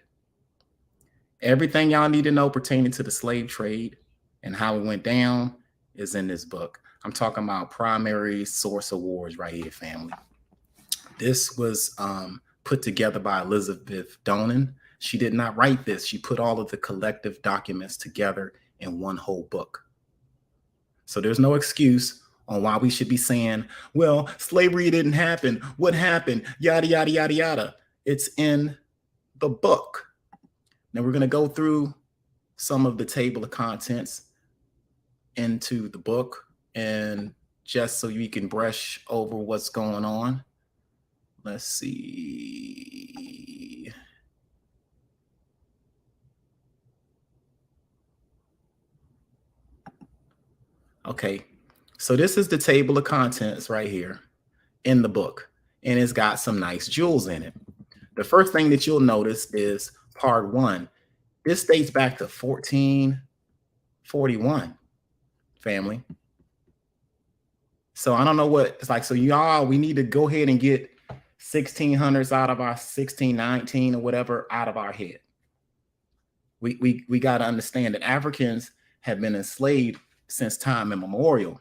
Everything y'all need to know pertaining to the slave trade and how it went down is in this book. I'm talking about primary source awards right here, family. This was put together by Elizabeth Donan. She did not write this. She put all of the collective documents together in one whole book. So there's no excuse on why we should be saying, well, slavery didn't happen. What happened? Yada, yada, yada, yada. It's in the book. Now we're going to go through some of the table of contents into the book, and just so you can brush over what's going on. Let's see. Okay, so this is the table of contents right here in the book, and it's got some nice jewels in it. The first thing that you'll notice is part 1. This dates back to 1441, family. So I don't know what it's like. So y'all, we need to go ahead and get 1600s out of our 1619 or whatever out of our head. We got to understand that Africans have been enslaved since time immemorial,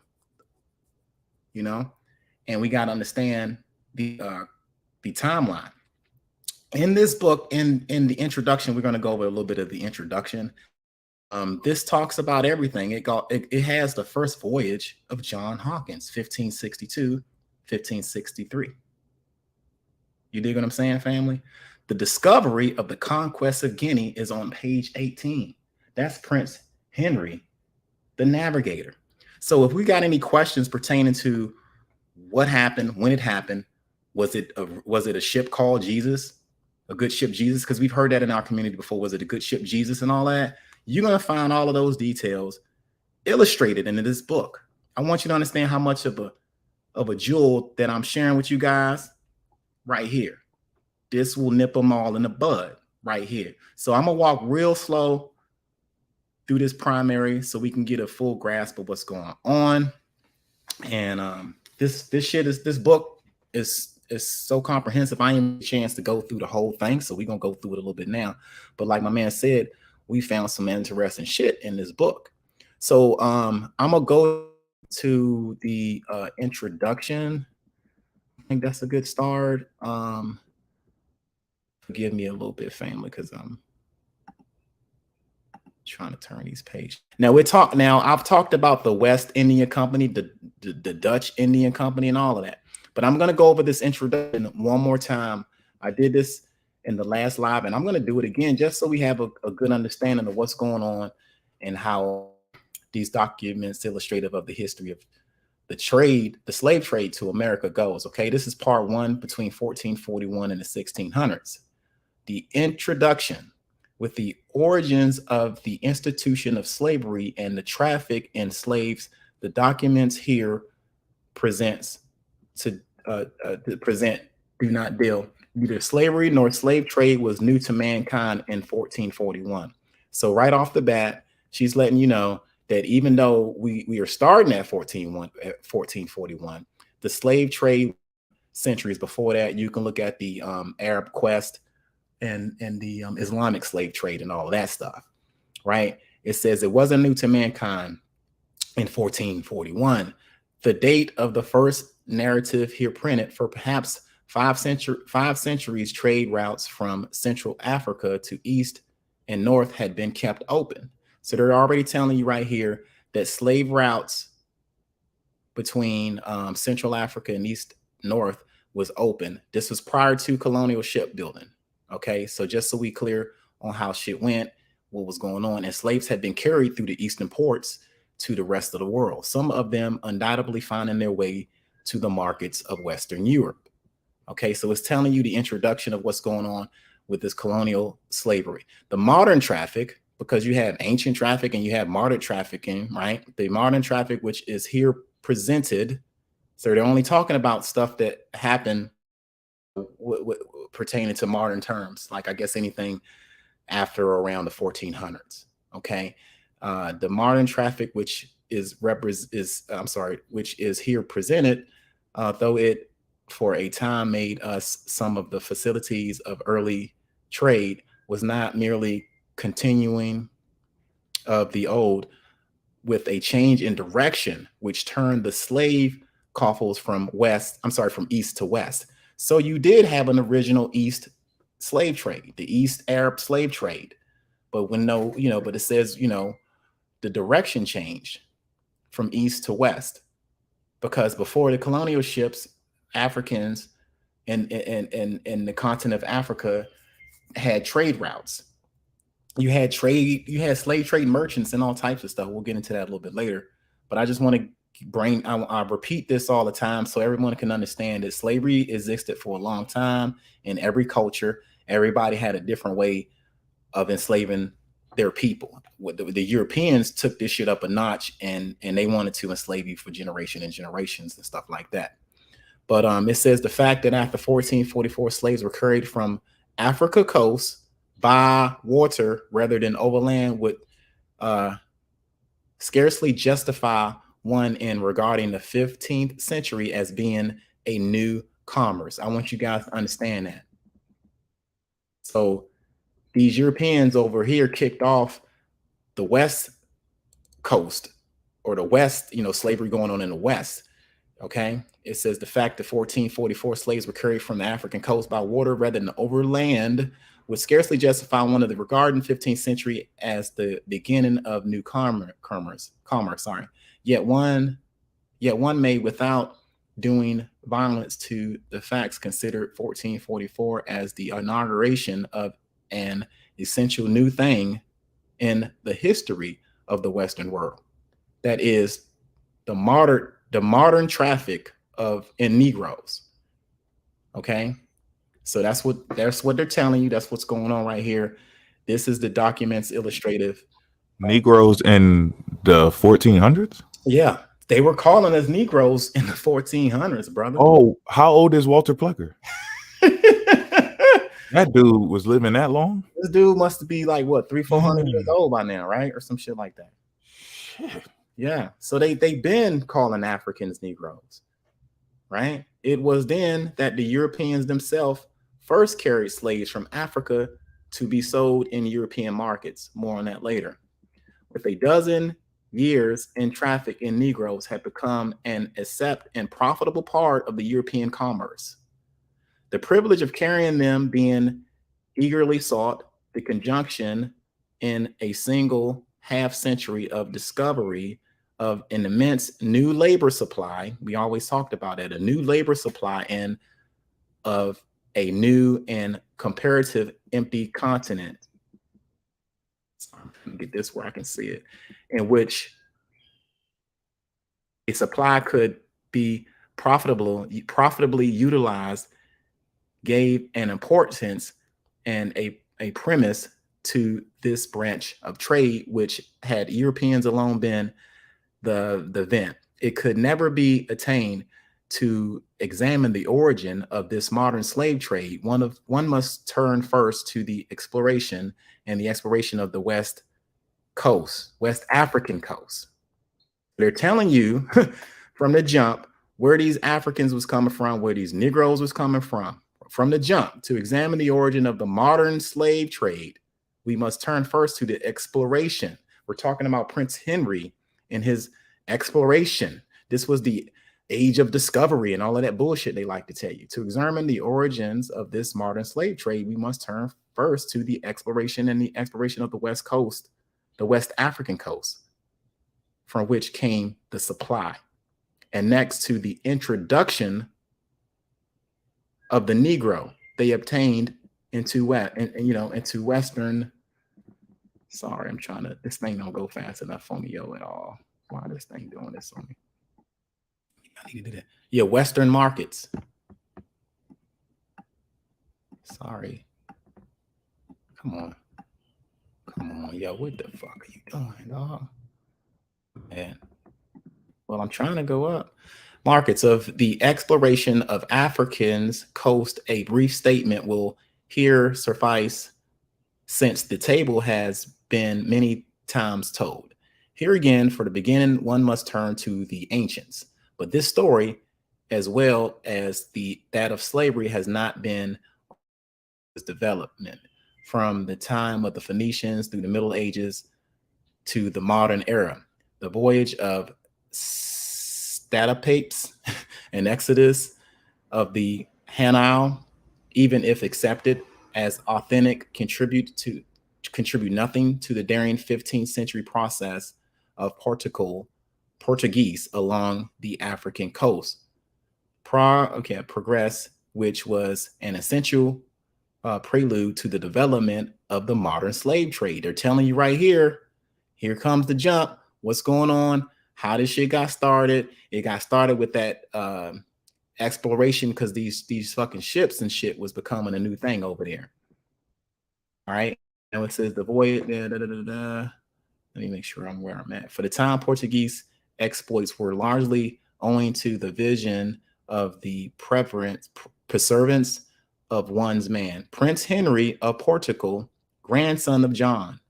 you know, and we got to understand the timeline. In this book, in the introduction, we're going to go over a little bit of the introduction. This talks about everything. It has the first voyage of John Hawkins, 1562, 1563. You dig what I'm saying, family? The discovery of the conquest of Guinea is on page 18. That's Prince Henry, the navigator. So if we got any questions pertaining to what happened, when it happened, was it a ship called Jesus? A good ship Jesus? Because we've heard that in our community before. Was it a good ship Jesus and all that? You're going to find all of those details illustrated in this book. I want you to understand how much of a jewel that I'm sharing with you guys right here. This will nip them all in the bud right here. So I'm going to walk real slow through this primary so we can get a full grasp of what's going on. And this book is so comprehensive. I ain't had a chance to go through the whole thing, so we're gonna go through it a little bit now. But like my man said, we found some interesting shit in this book. So I'm gonna go to the introduction. I think that's a good start. Forgive me a little bit, family, because I'm trying to turn these pages. Now I've talked about the West India Company, the Dutch Indian Company, and all of that. But I'm going to go over this introduction one more time. I did this in the last live, and I'm going to do it again just so we have a good understanding of what's going on and how these documents illustrative of the history of the slave trade to America goes. Okay, this is part 1 between 1441 and the 1600s. The introduction with the origins of the institution of slavery and the traffic in slaves. The documents here presents to present do not deal. Neither slavery nor slave trade was new to mankind in 1441. So right off the bat, she's letting you know that even though we are starting at 1441, the slave trade centuries before that, you can look at the Arab quest and the Islamic slave trade and all of that stuff, right? It says it wasn't new to mankind in 1441. The date of the first narrative here printed for perhaps 5 centuries, trade routes from Central Africa to East and North had been kept open. So they're already telling you right here that slave routes between Central Africa and East North was open. This was prior to colonial shipbuilding. Okay, so just so we clear on how shit went, what was going on, and slaves had been carried through the eastern ports to the rest of the world. Some of them undoubtedly finding their way to the markets of Western Europe. Okay, so it's telling you the introduction of what's going on with this colonial slavery. The modern traffic because you have ancient traffic and you have modern trafficking, right? The modern traffic, which is here presented, so they're only talking about stuff that happened pertaining to modern terms, like I guess anything after or around the 1400s. Okay, the modern traffic, which is here presented, though it for a time made us some of the facilities of early trade, was not merely continuing of the old, with a change in direction, which turned the slave coffles from east to west. So you did have an original East slave trade, the East Arab slave trade. But but it says, the direction changed from east to west, because before the colonial ships, Africans in the continent of Africa had trade routes. You had slave trade merchants and all types of stuff. We'll get into that a little bit later. But I just want to I repeat this all the time so everyone can understand that slavery existed for a long time in every culture. Everybody had a different way of enslaving their people. The Europeans took this shit up a notch, and they wanted to enslave you for generations and generations and stuff like that. But it says the fact that after 1444, slaves were carried from Africa coast by water rather than overland would scarcely justify one in regarding the 15th century as being a new commerce. I want you guys to understand that. So these Europeans over here kicked off the West Coast, or the West, slavery going on in the West. Okay. It says the fact that 1444 slaves were carried from the African coast by water rather than overland would scarcely justify one of the regarding 15th century as the beginning of new commerce. Yet one may, without doing violence to the facts, consider 1444 as the inauguration of an essential new thing in the history of the Western world. That is the modern traffic in Negroes. Okay. So that's what they're telling you. That's what's going on right here. This is the documents illustrative. Negroes in the 1400s? Yeah, they were calling us Negroes in the 1400s, brother. Oh, how old is Walter Plucker? That dude was living that long? This dude must be like, what, 300-400 years old by now, right? Or some shit like that. Shit. Yeah, so they've been calling Africans Negroes, right? It was then that the Europeans themselves first carried slaves from Africa to be sold in European markets. More on that later. With a dozen years in traffic in Negroes had become an accepted and profitable part of the European commerce. The privilege of carrying them being eagerly sought, the conjunction in a single half century of discovery of an immense new labor supply. We always talked about it, a new labor supply, and of a new and comparative empty continent. So let me get this where I can see it, in which a supply could be profitably utilized, gave an importance and a premise to this branch of trade, which had Europeans alone been the vent. It could never be attained to examine the origin of this modern slave trade. One must turn first to the exploration of the West African coast. They're telling you from the jump where these Africans was coming from, where these Negroes was coming from the jump. To examine the origin of the modern slave trade, we must turn first to the exploration. We're talking about Prince Henry and his exploration. This was the age of discovery and all of that bullshit they like to tell you. To examine the origins of this modern slave trade, we must turn first to the exploration of the West Coast, the West African coast, from which came the supply. And next to the introduction of the Negro, they obtained into Western. Sorry, this thing don't go fast enough for me, at all. Why this thing doing this on me? I need to do that. Yeah, Western markets. Sorry. Come Come on, yo, what the fuck are you doing, dog? Man. Well, I'm trying to go up. Markets of the exploration of African's coast, a brief statement will here suffice, since the table has been many times told. Here again, for the beginning, one must turn to the ancients. But this story, as well as that of slavery, has not been development from the time of the Phoenicians through the Middle Ages to the modern era. The voyage of Statopapes and Exodus of the Hanau, even if accepted as authentic, contribute nothing to the daring 15th century process of Portuguese along the African coast. Progress, which was an essential prelude to the development of the modern slave trade. They're telling you right here, here comes the jump. What's going on? How this shit got started? It got started with that exploration because these fucking ships and shit was becoming a new thing over there. All right. Now it says the voyage. Let me make sure I'm where I'm at. For the time, Portuguese exploits were largely owing to the vision of the preservance of one's man. Prince Henry of Portugal, grandson of John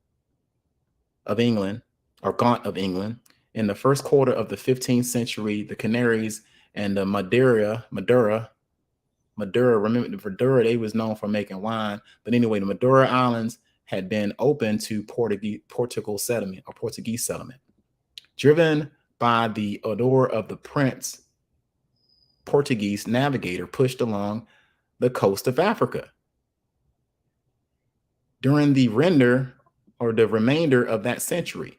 of England, or Gaunt of England, in the first quarter of the 15th century, the Canaries and the Madeira, remember the Madeira, they was known for making wine. But anyway, the Madeira Islands had been open to Portuguese settlement. Driven by the odor of the Prince, Portuguese navigator pushed along the coast of Africa. During the remainder of that century,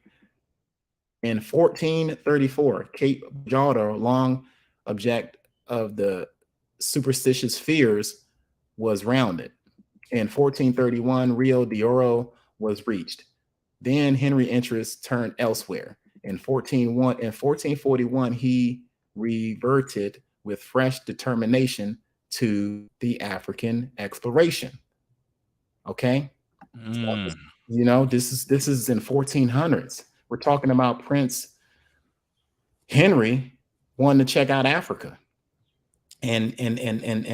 in 1434, Cape Giotto, long object of the superstitious fears, was rounded. In 1431, Rio de Oro was reached. Then Henry interest turned elsewhere. In 1441, he reverted with fresh determination to the African exploration. Okay, you know, this is in 1400s. We're talking about Prince Henry wanting to check out Africa and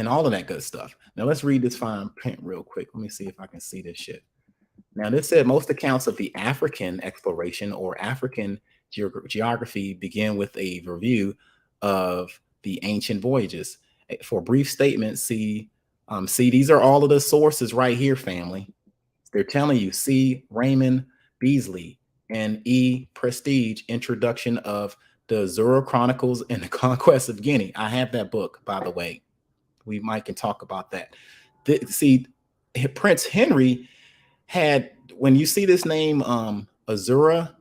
all of that good stuff. Now let's read this fine print real quick. Let me see if I can see this shit. Now this said most accounts of the African exploration or African geography begin with a review of the ancient voyages. For a brief statement, see these are all of the sources right here, family. They're telling you, see Raymond Beasley and E. Prestige, introduction of the Azura Chronicles and the Conquest of Guinea. I have that book, by the way. We might can talk about that. See, Prince Henry had, when you see this name, Azura,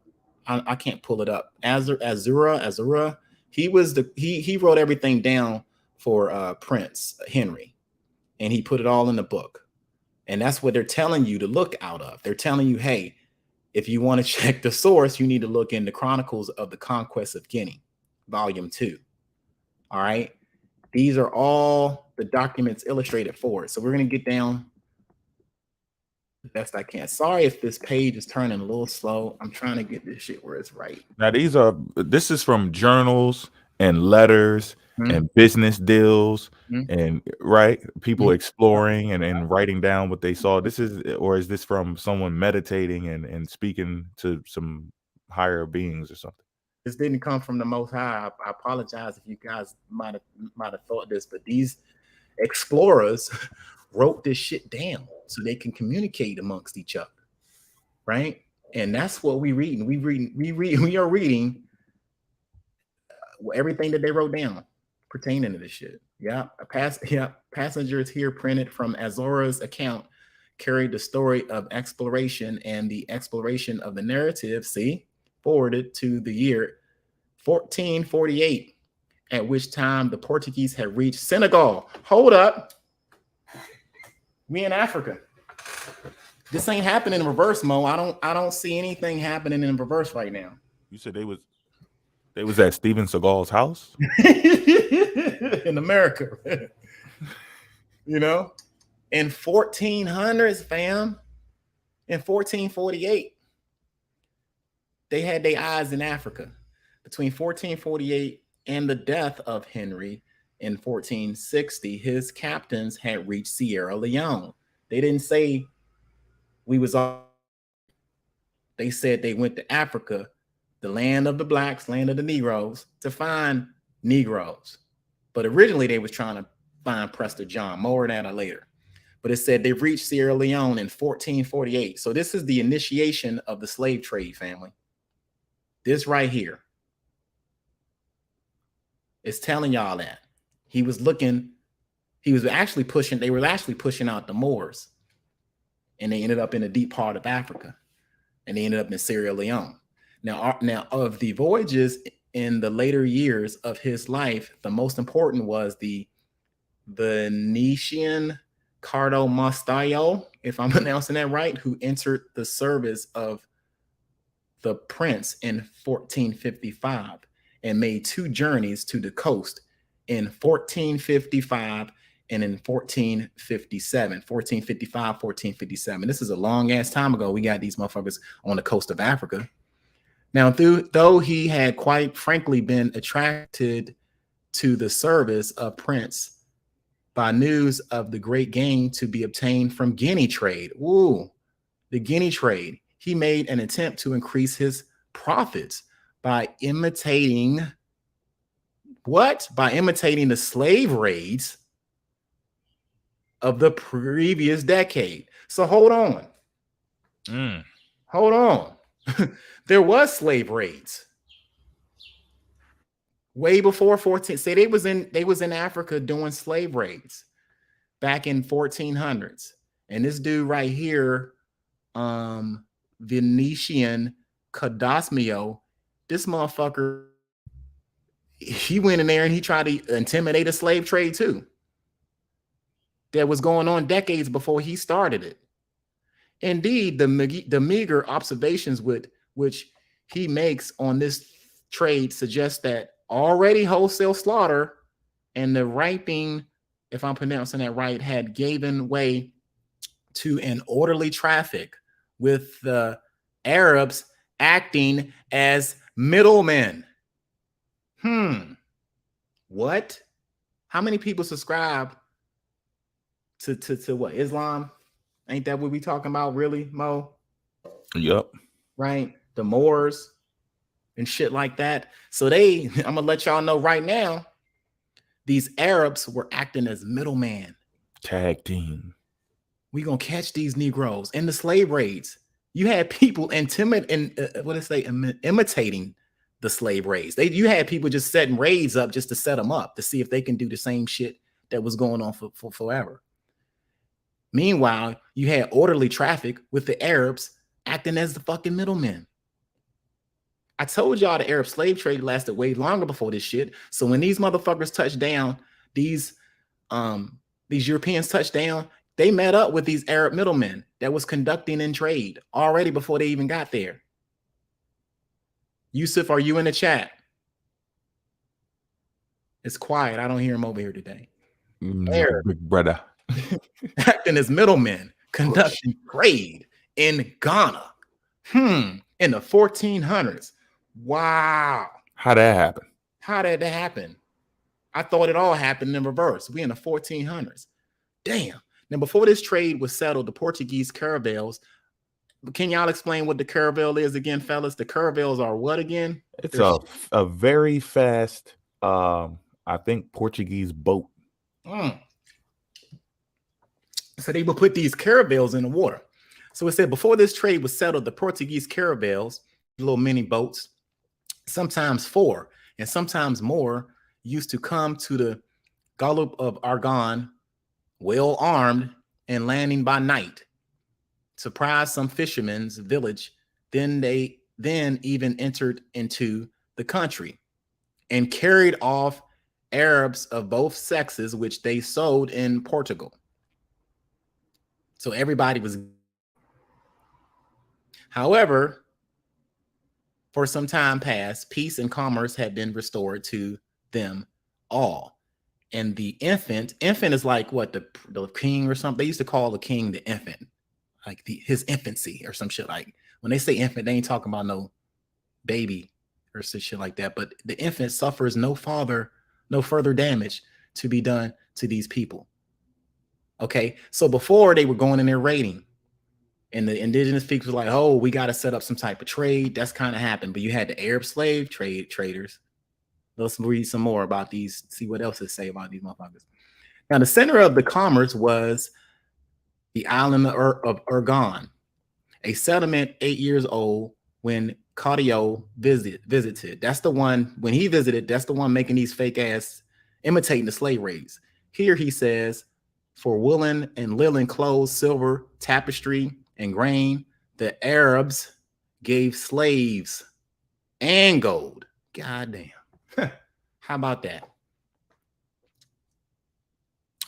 I can't pull it up. Azura. He wrote everything down for Prince Henry, and he put it all in the book. And that's what they're telling you to look out of. They're telling you, hey, if you want to check the source, you need to look in the Chronicles of the Conquest of Guinea, Volume 2. All right. These are all the documents illustrated for it. So we're going to get down the best I can. Sorry if this page is turning a little slow. I'm trying to get this shit where it's right. Now this is from journals and letters and business deals and people exploring and writing down what they saw. This is, or is this from someone meditating and speaking to some higher beings or something? This didn't come from the Most High. I apologize if you guys might have thought this, but these explorers wrote this shit down so they can communicate amongst each other, right? And that's what we reading. We are reading everything that they wrote down pertaining to this shit. Passengers here printed from Azura's account carried the story of exploration and the exploration of the narrative, forwarded to the year 1448, at which time the Portuguese had reached Senegal. Hold up. We in Africa. This ain't happening in reverse, Mo. I don't see anything happening in reverse right now. You said they was at Steven Seagal's house in America. You know, in 1400s, fam. In 1448, they had their eyes in Africa. Between 1448 and the death of Henry in 1460, his captains had reached Sierra Leone. They didn't say we was all. They said they went to Africa, the land of the blacks, land of the Negroes, to find Negroes. But originally they was trying to find Prester John. More on that later. But it said they reached Sierra Leone in 1448. So this is the initiation of the slave trade, family. This right here is telling y'all that. He was actually pushing, they were actually pushing out the Moors. And they ended up in a deep part of Africa. And they ended up in Sierra Leone. Now, of the voyages in the later years of his life, the most important was the Venetian Cardo Mastayo, if I'm pronouncing that right, who entered the service of the prince in 1455 and made 2 journeys to the coast in 1455 and in 1457. 1455, 1457. This is a long ass time ago. We got these motherfuckers on the coast of Africa. Now, though he had quite frankly been attracted to the service of Prince by news of the great gain to be obtained from Guinea trade. Ooh, the Guinea trade. He made an attempt to increase his profits by imitating what? By imitating the slave raids of the previous decade. So hold on. Hold on. There was slave raids way before 14. Say they was in Africa doing slave raids back in 1400s. And this dude right here, Venetian Cadasmio, this motherfucker, he went in there and he tried to intimidate a slave trade too. That was going on decades before he started it. Indeed, the meager observations which he makes on this trade suggest that already wholesale slaughter and the raping, if I'm pronouncing that right, had given way to an orderly traffic, with the Arabs acting as middlemen. What? How many people subscribe to what? Islam? Ain't that what we talking about, really, Mo? Yep. Right? The Moors and shit like that. So I'm gonna let y'all know right now, these Arabs were acting as middleman. Tag team. We gonna catch these Negroes in the slave raids. You had people imitating the slave raids. You had people just setting raids up just to set them up to see if they can do the same shit that was going on for forever. Meanwhile, you had orderly traffic with the Arabs acting as the fucking middlemen. I told y'all the Arab slave trade lasted way longer before this shit. So when these motherfuckers touched down, these Europeans touched down, they met up with these Arab middlemen that was conducting in trade already before they even got there. Yusuf, are you in the chat? It's quiet. I don't hear him over here today. Big brother. Acting as middlemen, conducting trade in Ghana. In the 1400s. Wow. How that happen? How did that happen? I thought it all happened in reverse. We in the 1400s. Damn. Now, before this trade was settled, the Portuguese caravels. Can y'all explain what the caravel is again, fellas? The caravels are what again? It's a very fast, I think, Portuguese boat. So they would put these caravels in the water. So it said before this trade was settled, the Portuguese caravels, little mini boats, sometimes 4 and sometimes more, used to come to the Gulf of Argon, well armed and landing by night, surprised some fishermen's village. Then they even entered into the country and carried off Arabs of both sexes, which they sold in Portugal. So everybody was. However, for some time past, peace and commerce had been restored to them all. And the infant is like what, the king or something? They used to call the king the infant. like his infancy or some shit. Like when they say infant, they ain't talking about no baby or some shit like that. But the infant suffers no further damage to be done to these people. Okay, so before they were going in there raiding, and the indigenous people were like, oh, we got to set up some type of trade. That's kind of happened. But you had the Arab slave traders. Let's read some more about these, see what else to say about these motherfuckers. Now, the center of the commerce was the island of Urgan, a settlement 8 years old when Caudillo visited. That's the one, when he visited, that's the one making these fake ass, imitating the slave raids. Here he says, for woolen and linen clothes, silver, tapestry, and grain, the Arabs gave slaves and gold. Goddamn. How about that?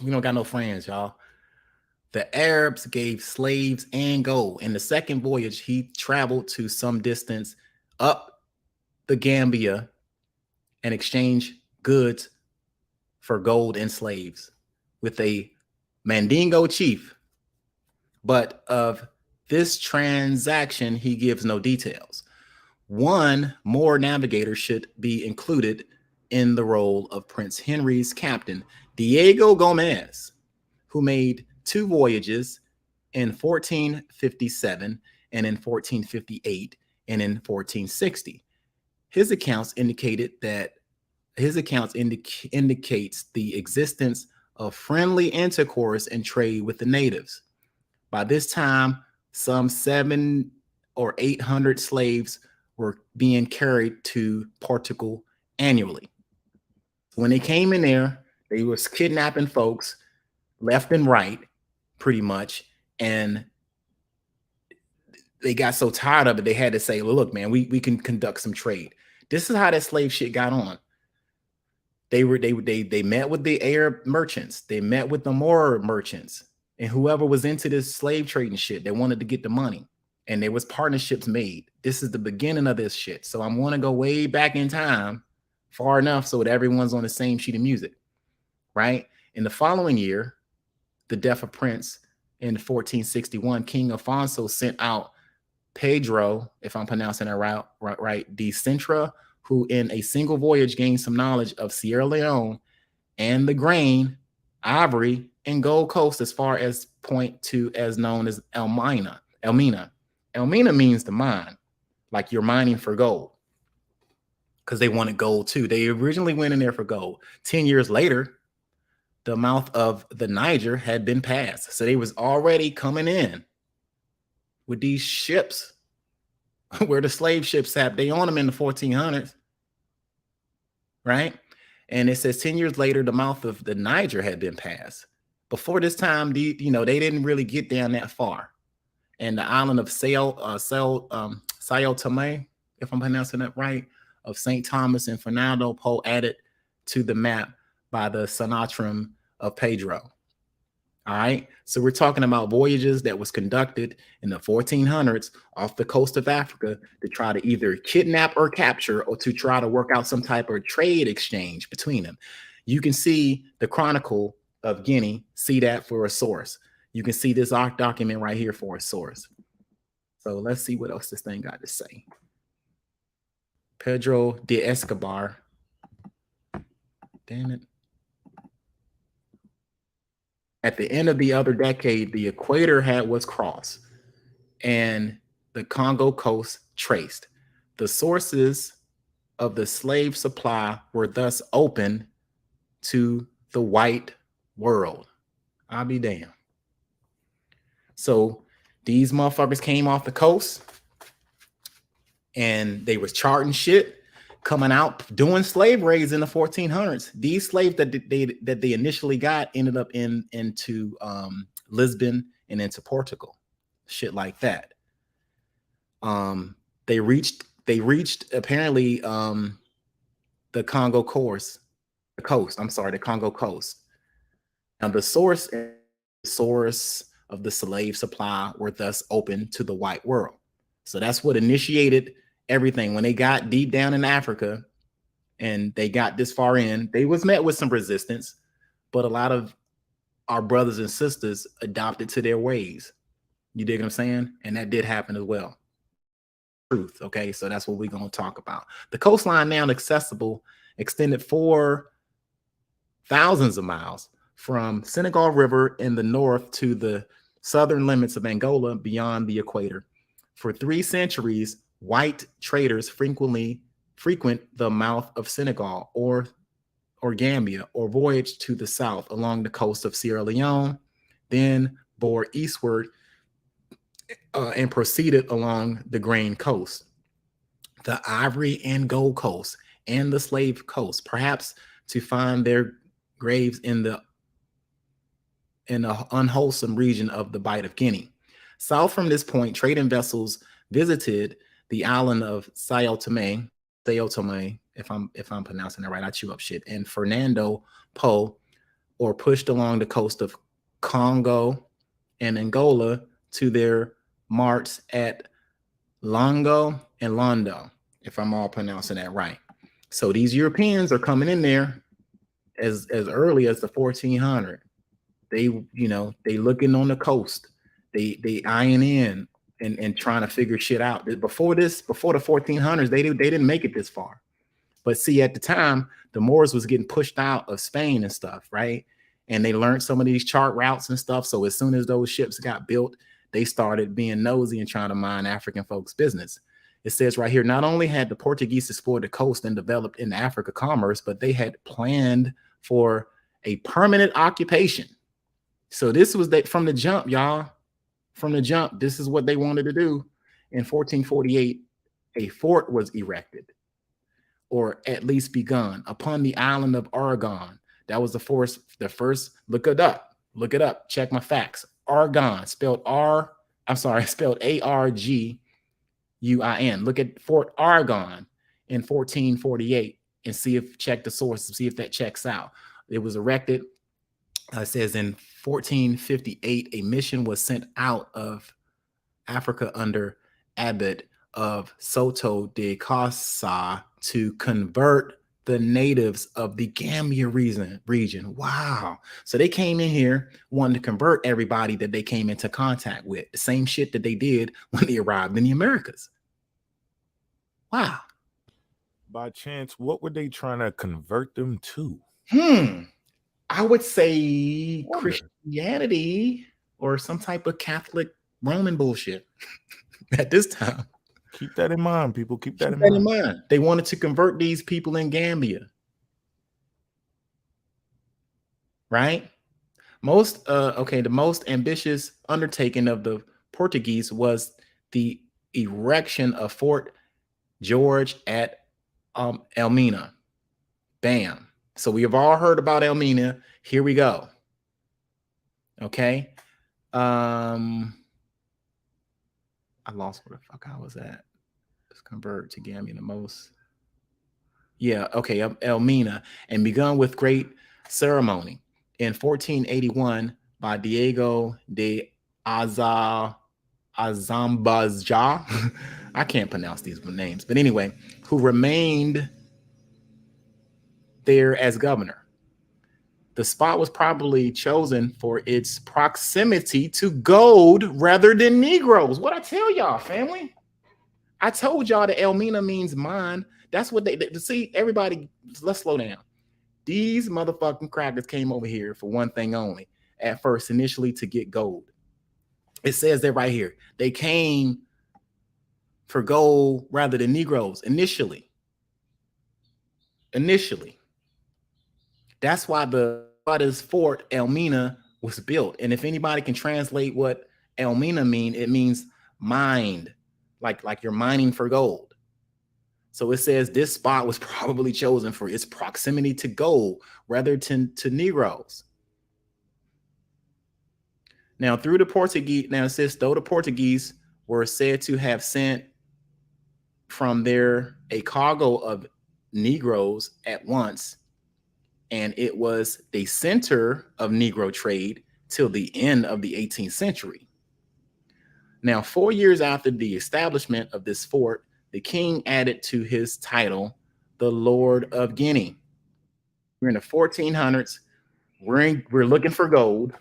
We don't got no friends, y'all. The Arabs gave slaves and gold. In the second voyage, he traveled to some distance up the Gambia and exchanged goods for gold and slaves with a Mandingo chief. But of this transaction, he gives no details. One more navigator should be included in the role of Prince Henry's captain, Diego Gomez, who made 2 voyages in 1457 and in 1458 and in 1460. His accounts indicates the existence of friendly intercourse and trade with the natives. By this time, some 700 or 800 slaves were being carried to Portugal annually. When they came in there, they was kidnapping folks left and right, pretty much, and they got so tired of it, they had to say, well, look, man, we can conduct some trade. This is how that slave shit got on. They met with the Arab merchants, they met with the Moor merchants, and whoever was into this slave trading shit, they wanted to get the money, and there was partnerships made. This is the beginning of this shit. So I want to go way back in time, far enough so that everyone's on the same sheet of music, right? In the following year, the death of Prince in 1461, King Afonso sent out Pedro, if I'm pronouncing that right, de Sintra, who in a single voyage gained some knowledge of Sierra Leone and the grain, ivory, and Gold Coast as far as point to as known as Elmina. Elmina means the mine, like you're mining for gold, because they wanted gold too. They originally went in there for gold. 10 years later, the mouth of the Niger had been passed. So they was already coming in with these ships where the slave ships have, they own them in the 1400s, right? And it says 10 years later, the mouth of the Niger had been passed. Before this time, they didn't really get down that far. And the island of Sao Tome, if I'm pronouncing that right, of St. Thomas and Fernando Po added to the map by the Sanatrim of Pedro. All right, so we're talking about voyages that was conducted in the 1400s off the coast of Africa to try to either kidnap or capture, or to try to work out some type of trade exchange between them. You can see the Chronicle of Guinea, see that for a source. You can see this document right here for a source. So let's see what else this thing got to say. Pedro de Escobar. Damn it. At the end of the other decade, the equator was crossed and the Congo coast traced. The sources of the slave supply were thus open to the white world. I'll be damned. So these motherfuckers came off the coast and they was charting shit, coming out doing slave raids in the 1400s. These slaves that they initially got ended up into Lisbon and into Portugal, shit like that. They reached apparently the Congo coast. The Congo coast. Now the source of the slave supply were thus open to the white world. So that's what initiated everything. When they got deep down in Africa and they got this far in, they was met with some resistance, but a lot of our brothers and sisters adopted to their ways. You dig what I'm saying? And that did happen as well. Truth. Okay, so that's what we're going to talk about. The coastline now accessible extended for thousands of miles from Senegal River in the north to the southern limits of Angola beyond the equator. For 3 centuries, white traders frequent the mouth of Senegal or Gambia, or voyaged to the south along the coast of Sierra Leone, then bore eastward and proceeded along the Grain Coast, the Ivory and Gold Coast, and the Slave Coast, perhaps to find their graves in the unwholesome region of the Bight of Guinea. South from this point, trading vessels visited the island of Sao Tome, if I'm pronouncing it right, I chew up shit, and Fernando Po, or pushed along the coast of Congo and Angola to their marts at Longo and Londo, if I'm all pronouncing that right. So these Europeans are coming in there as early as the 1400s. They looking on the coast. They eyeing in and trying to figure shit out. Before the 1400s, they didn't make it this far. But see, at the time, the Moors was getting pushed out of Spain and stuff, right? And they learned some of these chart routes and stuff. So as soon as those ships got built, they started being nosy and trying to mine African folks' business. It says right here, not only had the Portuguese explored the coast and developed in Africa commerce, but they had planned for a permanent occupation. So this was from the jump, y'all. From the jump, this is what they wanted to do. In 1448, a fort was erected, or at least begun, upon the island of Aragon. That was the first, look it up, check my facts. Aragon, spelled A-R-G-U-I-N. Look at Fort Aragon in 1448 and check the source, see if that checks out. It was erected, it says in 1458, a mission was sent out of Africa under Abbot of Soto de Causa to convert the natives of the Gambia region. Wow. So they came in here wanting to convert everybody that they came into contact with. The same shit that they did when they arrived in the Americas. Wow. By chance, what were they trying to convert them to? I would say Christianity or some type of Catholic Roman bullshit at this time. Keep that in mind, people. Keep that in mind. They wanted to convert these people in Gambia. Right? The most ambitious undertaking of the Portuguese was the erection of Fort George at Elmina. Bam. So we have all heard about Elmina. Here we go. Okay. I lost where the fuck I was at. Let's convert to Gambia the most. Yeah, okay, Elmina, and begun with great ceremony in 1481 by Diego de Azambazja. I can't pronounce these names, but anyway, who remained there as governor. The spot was probably chosen for its proximity to gold rather than Negroes. What I tell y'all, family? I told y'all that Elmina means mine. That's what they see. Everybody, let's slow down. These motherfucking crackers came over here for one thing only. At first, initially to get gold. It says that right here. They came for gold rather than Negroes initially. That's why this Fort Elmina was built. And if anybody can translate what Elmina mean, it means mined, like you're mining for gold. So it says this spot was probably chosen for its proximity to gold rather than to Negroes. Now, through the Portuguese, now it says, though the Portuguese were said to have sent from there a cargo of Negroes at once, and it was the center of Negro trade till the end of the 18th century. Now, 4 years after the establishment of this fort, the king added to his title the Lord of Guinea. We're in the 1400s. We're looking for gold.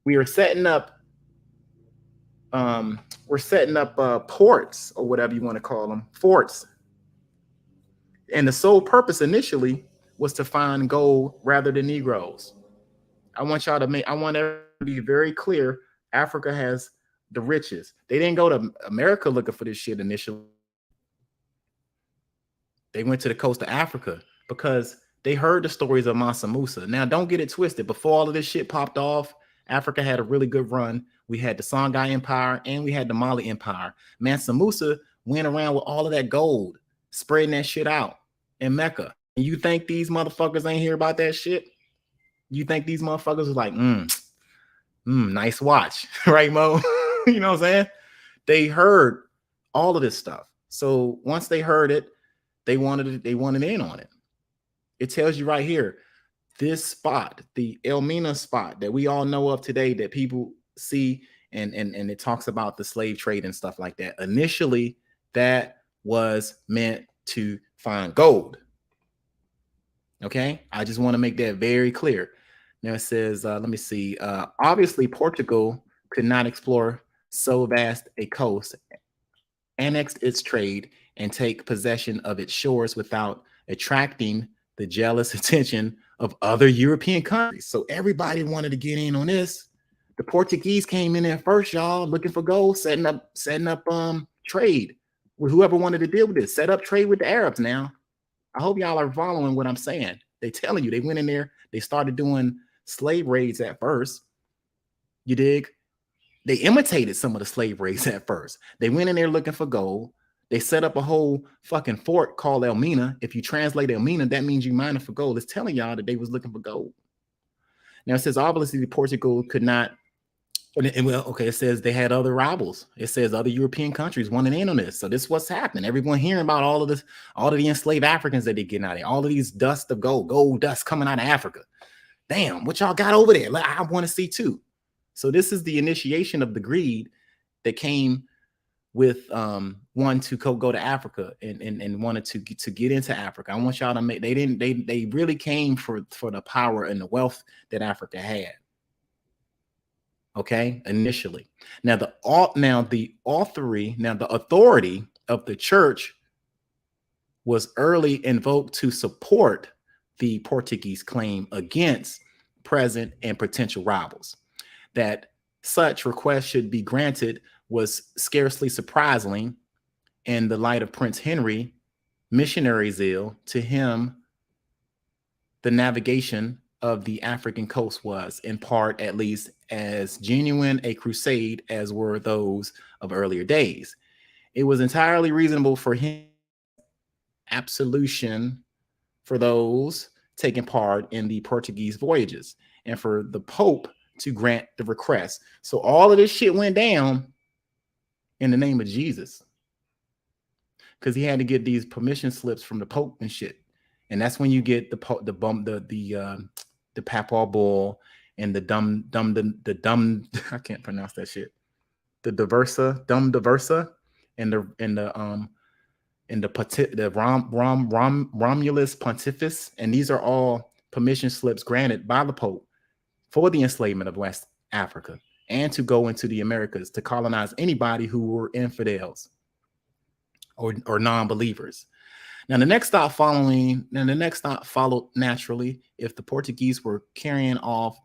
We are setting up were setting up ports, or whatever you want to call them, forts. And the sole purpose initially was to find gold rather than Negroes. I want everyone to be very clear. Africa has the riches. They didn't go to America looking for this shit initially. They went to the coast of Africa because they heard the stories of Mansa Musa. Now, don't get it twisted. Before all of this shit popped off, Africa had a really good run. We had the Songhai Empire and we had the Mali Empire. Mansa Musa went around with all of that gold, spreading that shit out in Mecca. And you think these motherfuckers ain't hear about that shit? You think these motherfuckers was like, nice watch, right, Mo? You know what I'm saying? They heard all of this stuff. So once they heard it, they wanted in on it. It tells you right here, this spot, the Elmina spot that we all know of today, that people see, and it talks about the slave trade and stuff like that. Initially, that was meant to find gold. Okay, I just want to make that very clear. Now it says, let me see. Obviously, Portugal could not explore so vast a coast, annexed its trade, and take possession of its shores without attracting the jealous attention of other European countries. So everybody wanted to get in on this. The Portuguese came in there first, y'all, looking for gold, setting up trade with whoever wanted to deal with this. Set up trade with the Arabs. Now, I hope y'all are following what I'm saying. They telling you, they went in there, they started doing slave raids at first. You dig? They imitated some of the slave raids at first. They went in there looking for gold. They set up a whole fucking fort called Elmina. If you translate Elmina, that means you mining for gold. It's telling y'all that they was looking for gold. Now it says obviously Portugal could not. Well, okay, it says they had other rivals. It says other European countries wanted in on this. So this is what's happening. Everyone hearing about all of this, all of the enslaved Africans that they're getting out of there, all of these dust of gold dust coming out of Africa. Damn, what y'all got over there? I want to see too. So this is the initiation of the greed that came with one to go to Africa and wanted to get into Africa. I want y'all to make, they really came for the power and the wealth that Africa had. Okay, initially. Now the authority of the church was early invoked to support the Portuguese claim against present and potential rivals. That such requests should be granted was scarcely surprising in the light of Prince Henry missionary zeal. To him, the navigation of the African coast was, in part at least, as genuine a crusade as were those of earlier days. It was entirely reasonable for him absolution for those taking part in the Portuguese voyages, and for the Pope to grant the request. So all of this shit went down in the name of Jesus, because he had to get these permission slips from the Pope and shit. And that's when you get the papal bull and the dumb I can't pronounce that shit. The Romulus Pontifex, and these are all permission slips granted by the Pope for the enslavement of West Africa and to go into the Americas to colonize anybody who were infidels or non-believers. Now the next stop followed naturally. If the Portuguese were carrying off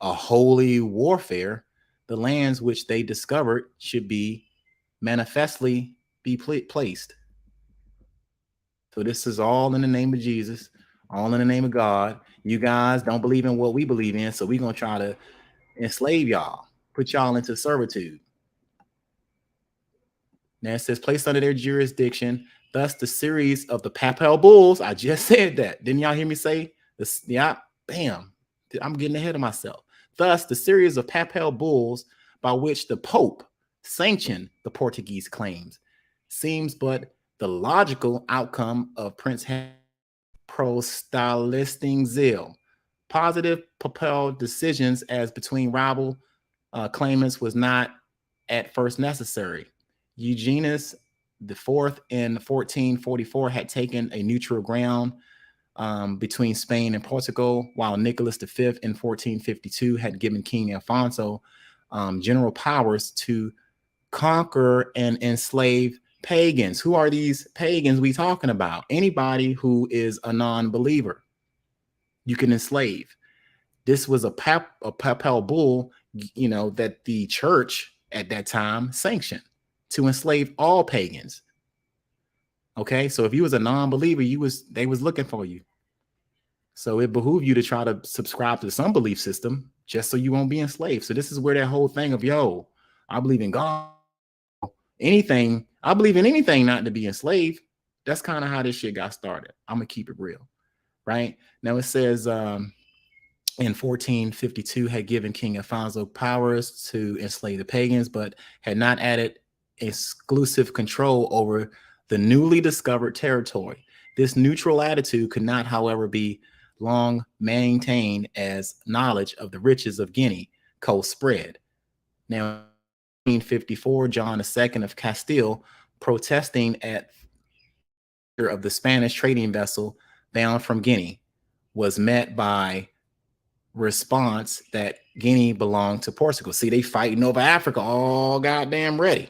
a holy warfare, the lands which they discovered should be manifestly be placed. So this is all in the name of Jesus, all in the name of God. You guys don't believe in what we believe in, so we're gonna try to enslave y'all, put y'all into servitude. Now it says placed under their jurisdiction. Thus, the series of the papal bulls. I just said that. Didn't y'all hear me say this? Yeah, bam. I'm getting ahead of myself. Thus, the series of papal bulls by which the Pope sanctioned the Portuguese claims seems but the logical outcome of Prince Henry's proselyting zeal. Positive papal decisions as between rival claimants was not at first necessary. Eugenius IV in 1444 had taken a neutral ground between Spain and Portugal, while Nicholas V in 1452 had given King Alfonso general powers to conquer and enslave pagans. Who are these pagans we talking about? Anybody who is a non-believer, you can enslave. This was a papal bull, you know, that the church at that time sanctioned to enslave all pagans. Okay, so if you was a non-believer, they was looking for you. So it behooved you to try to subscribe to some belief system just so you won't be enslaved. So this is where that whole thing of, yo, I believe in God, anything, I believe in anything not to be enslaved. That's kind of how this shit got started. I'm gonna keep it real, right? Now it says in 1452 had given King Alfonso powers to enslave the pagans, but had not added exclusive control over the newly discovered territory. This neutral attitude could not, however, be long maintained as knowledge of the riches of Guinea coast spread. Now, in 1854, John II of Castile, protesting at of the Spanish trading vessel bound from Guinea, was met by response that Guinea belonged to Portugal. See, they fighting over Africa all goddamn ready.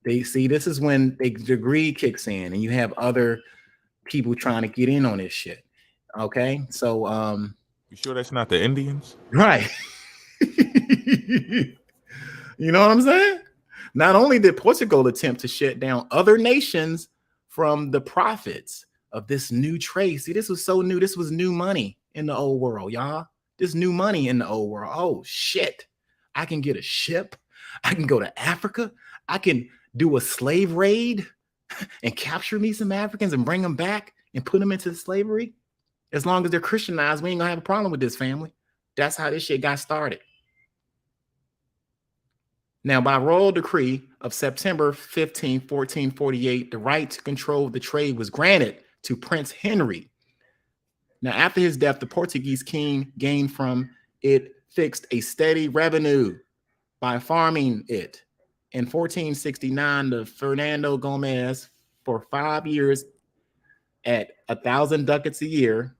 They see, this is when the greed kicks in and you have other people trying to get in on this shit. Okay, so you sure that's not the Indians? Right. You know what I'm saying? Not only did Portugal attempt to shut down other nations from the profits of this new trade. See, this was so new. This was new money in the old world, y'all. This new money in the old world. Oh shit. I can get a ship. I can go to Africa. I can do a slave raid and capture me some Africans and bring them back and put them into slavery. As long as they're Christianized, we ain't gonna have a problem with this, family. That's how this shit got started. Now, by royal decree of September 15, 1448, the right to control the trade was granted to Prince Henry. Now, after his death, the Portuguese king gained from it fixed a steady revenue by farming it. In 1469, the Fernando Gomez, for 5 years at 1,000 ducats a year,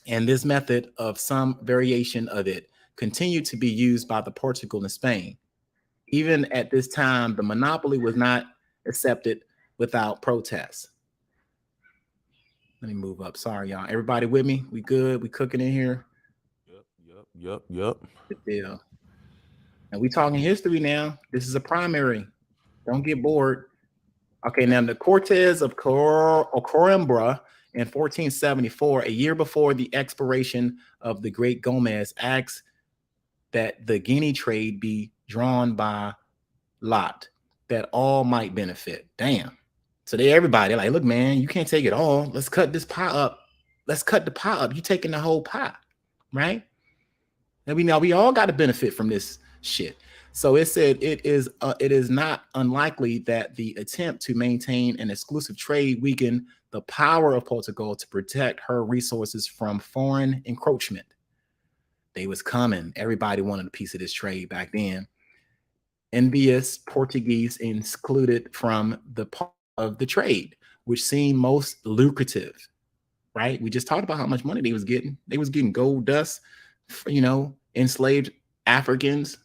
and this method of some variation of it continued to be used by the Portugal and Spain. Even at this time, the monopoly was not accepted without protest. Let me move up. Sorry, y'all. Everybody with me? We good? We cooking in here? Yep. Good deal. And we talking history now. This is a primary. Don't get bored. Okay, now the Cortes of Coimbra in 1474, a year before the expiration of the Great Gomez, asked that the Guinea trade be drawn by lot, that all might benefit. Damn. So everybody like, look, man, you can't take it all. Let's cut this pie up. Let's cut the pie up. You taking the whole pie, right? And we all got to benefit from this shit. So it said it is not unlikely that the attempt to maintain an exclusive trade weakened the power of Portugal to protect her resources from foreign encroachment. They was coming. Everybody wanted a piece of this trade back then. Envious Portuguese excluded from the part of the trade, which seemed most lucrative, right? We just talked about how much money they was getting. They was getting gold dust, enslaved Africans.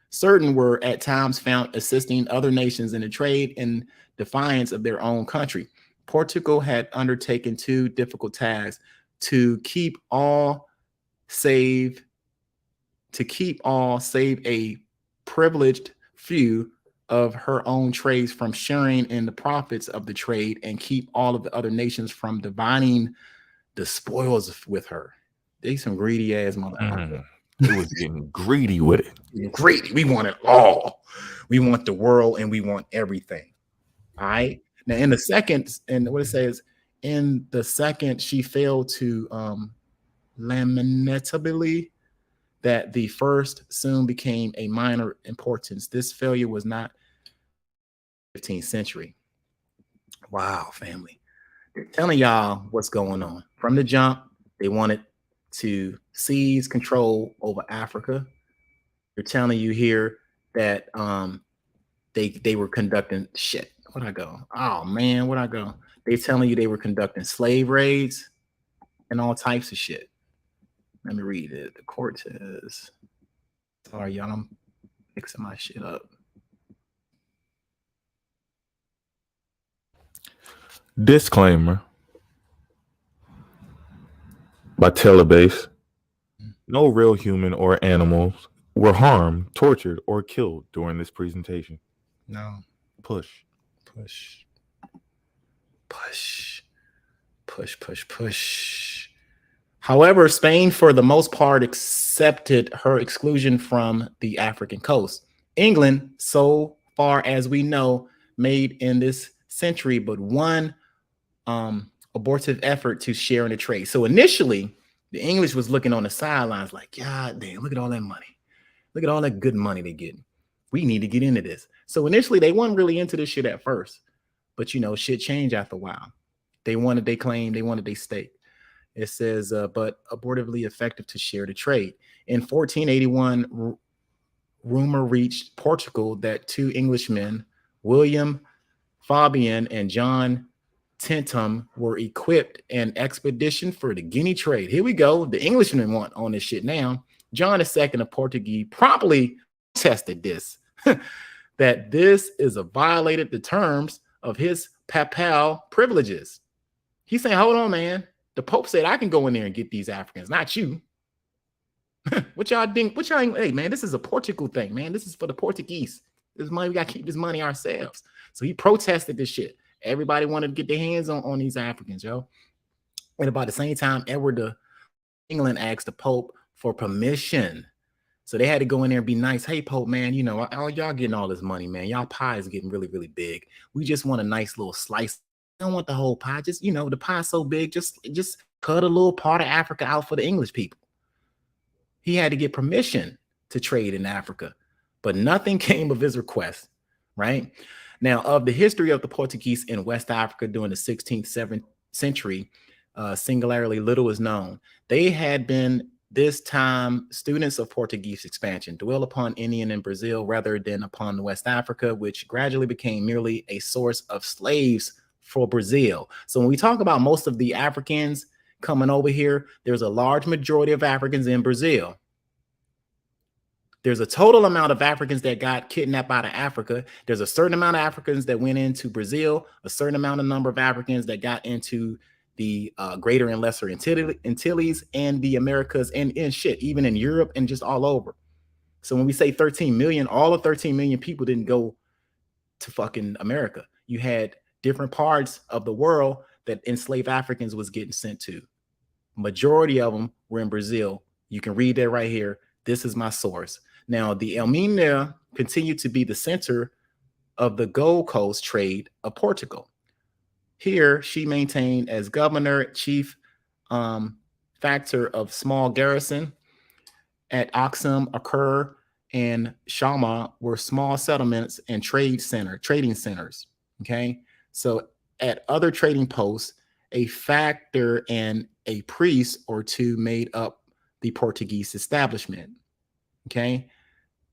Certain were at times found assisting other nations in the trade in defiance of their own country. Portugal had undertaken two difficult tasks: to keep all save a privileged few of her own trades from sharing in the profits of the trade, and keep all of the other nations from dividing the spoils with her. They some greedy ass motherfuckers. It was getting greedy with it. Greedy. We want it all. We want the world and we want everything. All right. Now, in the second, and what it says, in the second, she failed to lamentably that the first soon became a minor importance. This failure was not 15th century. Wow, family. They're telling y'all what's going on. From the jump, they wanted to seize control over Africa. They're telling you here that they were conducting shit. Where'd I go? Oh man, where'd I go? They're telling you they were conducting slave raids and all types of shit. Let me read it. The Cortes. Sorry, y'all. I'm Mixing my shit up. Disclaimer by Telebase. No real human or animals were harmed, tortured, or killed during this presentation. No. Push. However, Spain, for the most part, accepted her exclusion from the African coast. England, so far as we know, made in this century but one abortive effort to share in the trade. So initially, the English was looking on the sidelines like, God damn, look at all that money. Look at all that good money they're getting. We need to get into this. So initially, they weren't really into this shit at first. But, you know, shit changed after a while. They wanted their claim. They wanted their stake. It says, but abortively effective to share the trade. In 1481, rumor reached Portugal that two Englishmen, William Fabian and John Tentham, were equipped an expedition for the Guinea trade. Here we go. The Englishmen want on this shit now. John II of Portuguese promptly protested this, that this is a violated the terms of his papal privileges. He's saying, hold on, man. The Pope said I can go in there and get these Africans, not you. What y'all think? Hey, man, this is a Portugal thing, man. This is for the Portuguese. This money, we got to keep this money ourselves. So he protested this shit. Everybody wanted to get their hands on these Africans, yo. And about the same time, Edward of England asked the Pope for permission. So they had to go in there and be nice. Hey, Pope, man, you know, y'all getting all this money, man. Y'all pie is getting really, really big. We just want a nice little slice. I don't want the whole pie. Just, you know, the pie's so big, just cut a little part of Africa out for the English people. He had to get permission to trade in Africa, but nothing came of his request, right? Now, of the history of the Portuguese in West Africa during the 16th, 17th century, singularly little is known. They had been this time students of Portuguese expansion, dwell upon Indian and Brazil rather than upon West Africa, which gradually became merely a source of slaves for Brazil. So when we talk about most of the Africans coming over here, there's a large majority of Africans in Brazil. There's a total amount of Africans that got kidnapped out of Africa. There's a certain amount of Africans that went into Brazil, a certain amount of number of Africans that got into the Greater and Lesser Antilles and the Americas and shit, even in Europe and just all over. So when we say 13 million, all of 13 million people didn't go to fucking America. You had different parts of the world that enslaved Africans was getting sent to. Majority of them were in Brazil. You can read that right here. This is my source. Now, the Elmina continued to be the center of the Gold Coast trade of Portugal. Here, she maintained as governor, chief factor of small garrison at Oxum, Acre, and Shama were small settlements and trading centers. Okay, so at other trading posts, a factor and a priest or two made up the Portuguese establishment. Okay,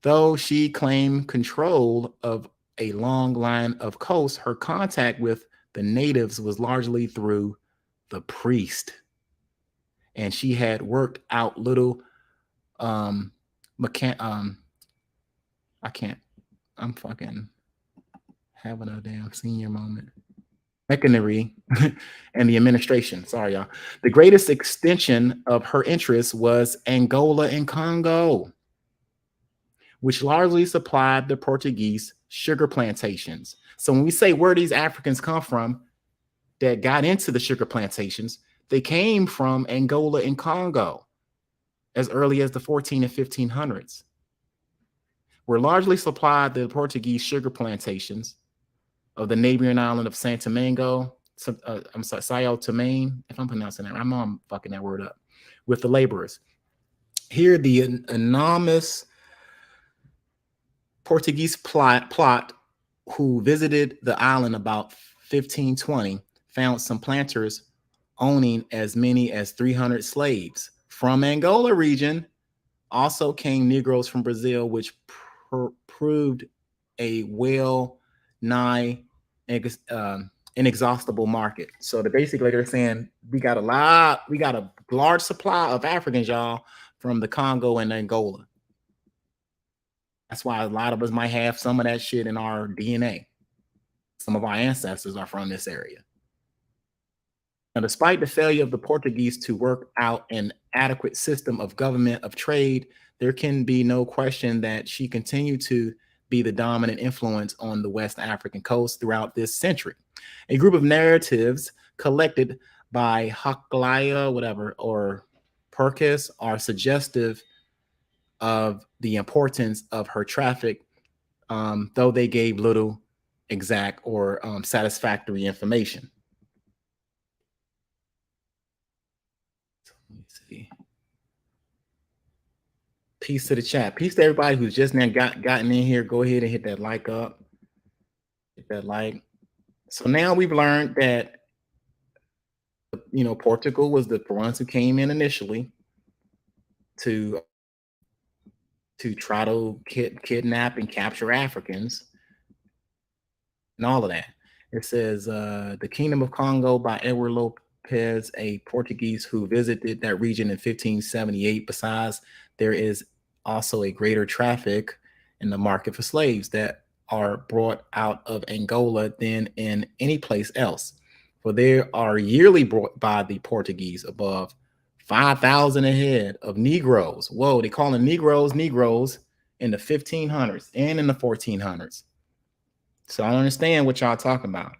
though she claimed control of a long line of coast, her contact with the natives was largely through the priest, and she had worked out little I'm fucking having a damn senior moment. Mechanary and the administration. Sorry, y'all. The greatest extension of her interest was Angola and Congo, which largely supplied the Portuguese sugar plantations. So when we say where these Africans come from that got into the sugar plantations, they came from Angola and Congo as early as the 14 and 1500s. Were largely supplied the Portuguese sugar plantations of the neighboring island of Sao Tome, if I'm pronouncing that right. I know I'm fucking that word up, with the laborers. Here, the anonymous Portuguese plot who visited the island about 1520 found some planters owning as many as 300 slaves. From Angola region also came Negroes from Brazil, which proved a well-nigh inexhaustible market. So basically they're saying we got a large supply of Africans, y'all, from the Congo and Angola. That's why a lot of us might have some of that shit in our DNA. Some of our ancestors are from this area. Now, despite the failure of the Portuguese to work out an adequate system of government of trade, there can be no question that she continued to be the dominant influence on the West African coast throughout this century. A group of narratives collected by Haklaya, whatever, or Perkis are suggestive of the importance of her traffic, though they gave little exact or satisfactory information. Let me see. Peace to the chat. Peace to everybody who's just now gotten in here. Go ahead and hit that like up. Hit that like. So now we've learned that, you know, Portugal was the ones who came in initially to try to kidnap and capture Africans and all of that. It says The Kingdom of Congo by Edward Lopez, a Portuguese who visited that region in 1578. Besides, there is also a greater traffic in the market for slaves that are brought out of Angola than in any place else. For there are yearly brought by the Portuguese above 5,000 a head of Negroes. Whoa, they calling Negroes in the 1500s and in the 1400s. So I don't understand what y'all talking about.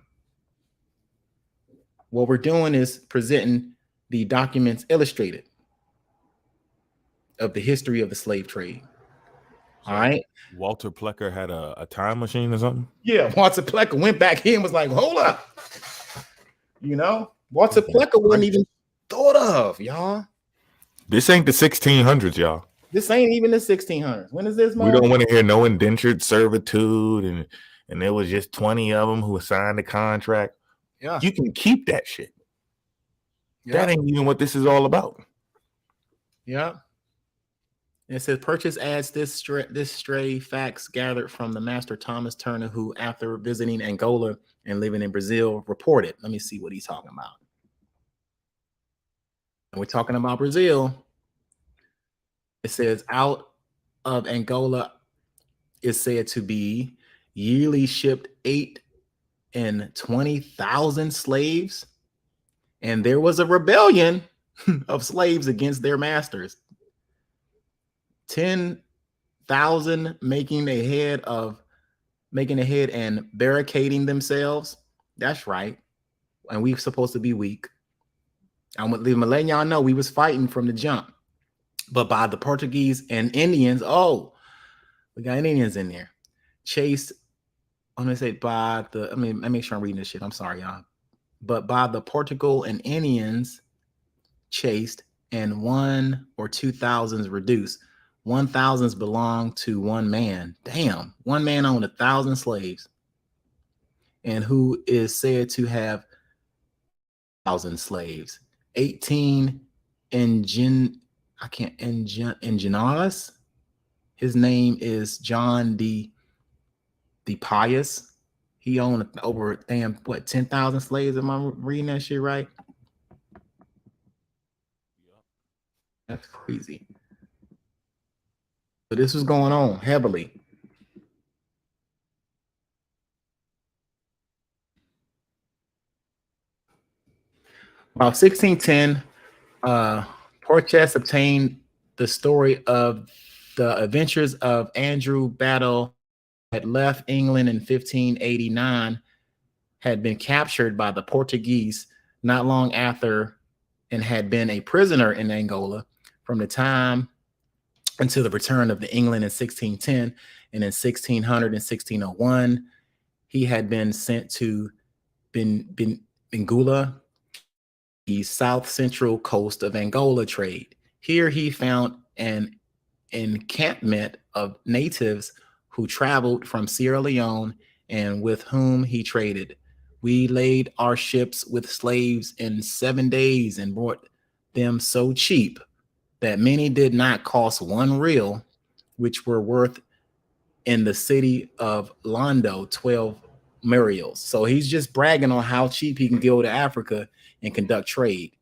What we're doing is presenting the documents illustrated of the history of the slave trade. All right. Walter Plecker had a time machine or something? Yeah, Walter Plecker went back here and was like, hold up. You know, Walter Plecker wasn't even thought of, y'all. This ain't the 1600s, y'all. This ain't even the 1600s. When is this, We don't want to hear no indentured servitude and there was just 20 of them who signed the contract. Yeah. You can keep that shit. Yeah. That ain't even what this is all about. Yeah. It says purchase adds this stray facts gathered from the master Thomas Turner, who, after visiting Angola and living in Brazil, reported. Let me see what he's talking about. And we're talking about Brazil. It says out of Angola is said to be yearly shipped 8 and 20,000 slaves. And there was a rebellion of slaves against their masters. 10,000 making a head and barricading themselves. That's right. And we're supposed to be weak. I'm letting y'all know we was fighting from the jump. But by the Portuguese and Indians, oh, we got Indians in there. Chased, I'm gonna say by the, I mean, let me make sure I'm reading this shit. I'm sorry, y'all. But by the Portugal and Indians chased and 1 or 2,000s reduced. 1,000s belong to one man. Damn, one man owned 1,000 slaves, and who is said to have 1,000 slaves. 18 Indigenous. His name is John D. Pius. He owned over 10,000 slaves. Am I reading that shit right? That's crazy. So this was going on heavily. About 1610, Portes obtained the story of the adventures of Andrew Battle, had left England in 1589, had been captured by the Portuguese not long after, and had been a prisoner in Angola from the time until the return of the England in 1610, and in 1600 and 1601, he had been sent to Benguela, the south central coast of Angola trade. Here he found an encampment of natives who traveled from Sierra Leone and with whom he traded. We laid our ships with slaves in 7 days and brought them so cheap that many did not cost 1 real, which were worth in the city of Londo 12 murials. So he's just bragging on how cheap he can go to Africa and conduct trade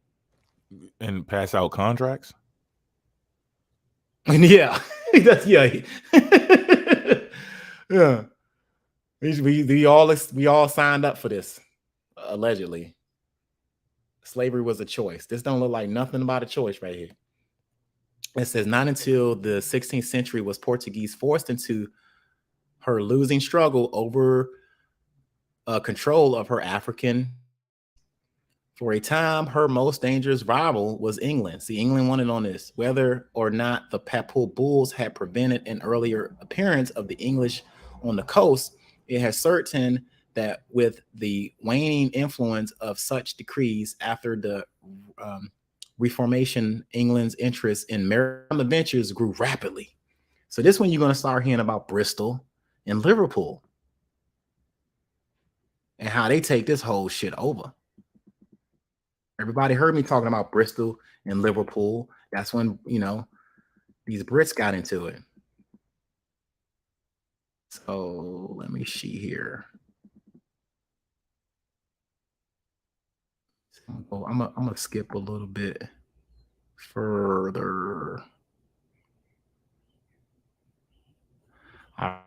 and pass out contracts. And yeah, that's yeah. Yeah. We all signed up for this, allegedly. Slavery was a choice. This don't look like nothing about a choice right here. It says not until the 16th century was Portuguese forced into her losing struggle over control of her African. For a time, her most dangerous rival was England. See, England wanted on this. Whether or not the Papal bulls had prevented an earlier appearance of the English on the coast, it has certain that with the waning influence of such decrees after the Reformation, England's interest in maritime adventures grew rapidly. So this one you're going to start hearing about Bristol and Liverpool and how they take this whole shit over. Everybody heard me talking about Bristol and Liverpool. That's when, you know, these Brits got into it. So let me see here. So I'm gonna skip a little bit further. All right.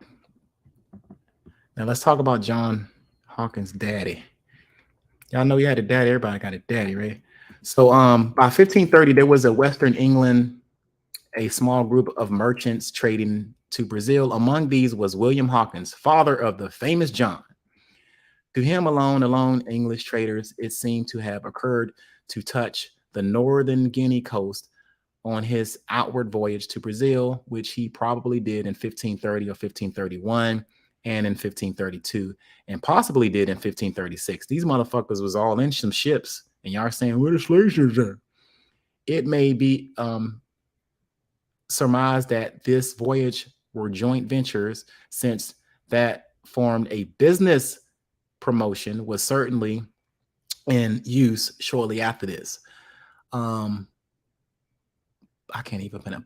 Now let's talk about John Hawkins' daddy. Y'all know he had a daddy. Everybody got a daddy, right? So by 1530, there was a Western England, a small group of merchants trading to Brazil. Among these was William Hawkins, father of the famous John. To him alone, English traders, it seemed to have occurred to touch the northern Guinea coast on his outward voyage to Brazil, which he probably did in 1530 or 1531 and in 1532 and possibly did in 1536. These motherfuckers was all in some ships and y'all are saying, where the slave ships at? It may be surmised that this voyage were joint ventures, since that formed a business promotion was certainly in use shortly after this. I can't even pronounce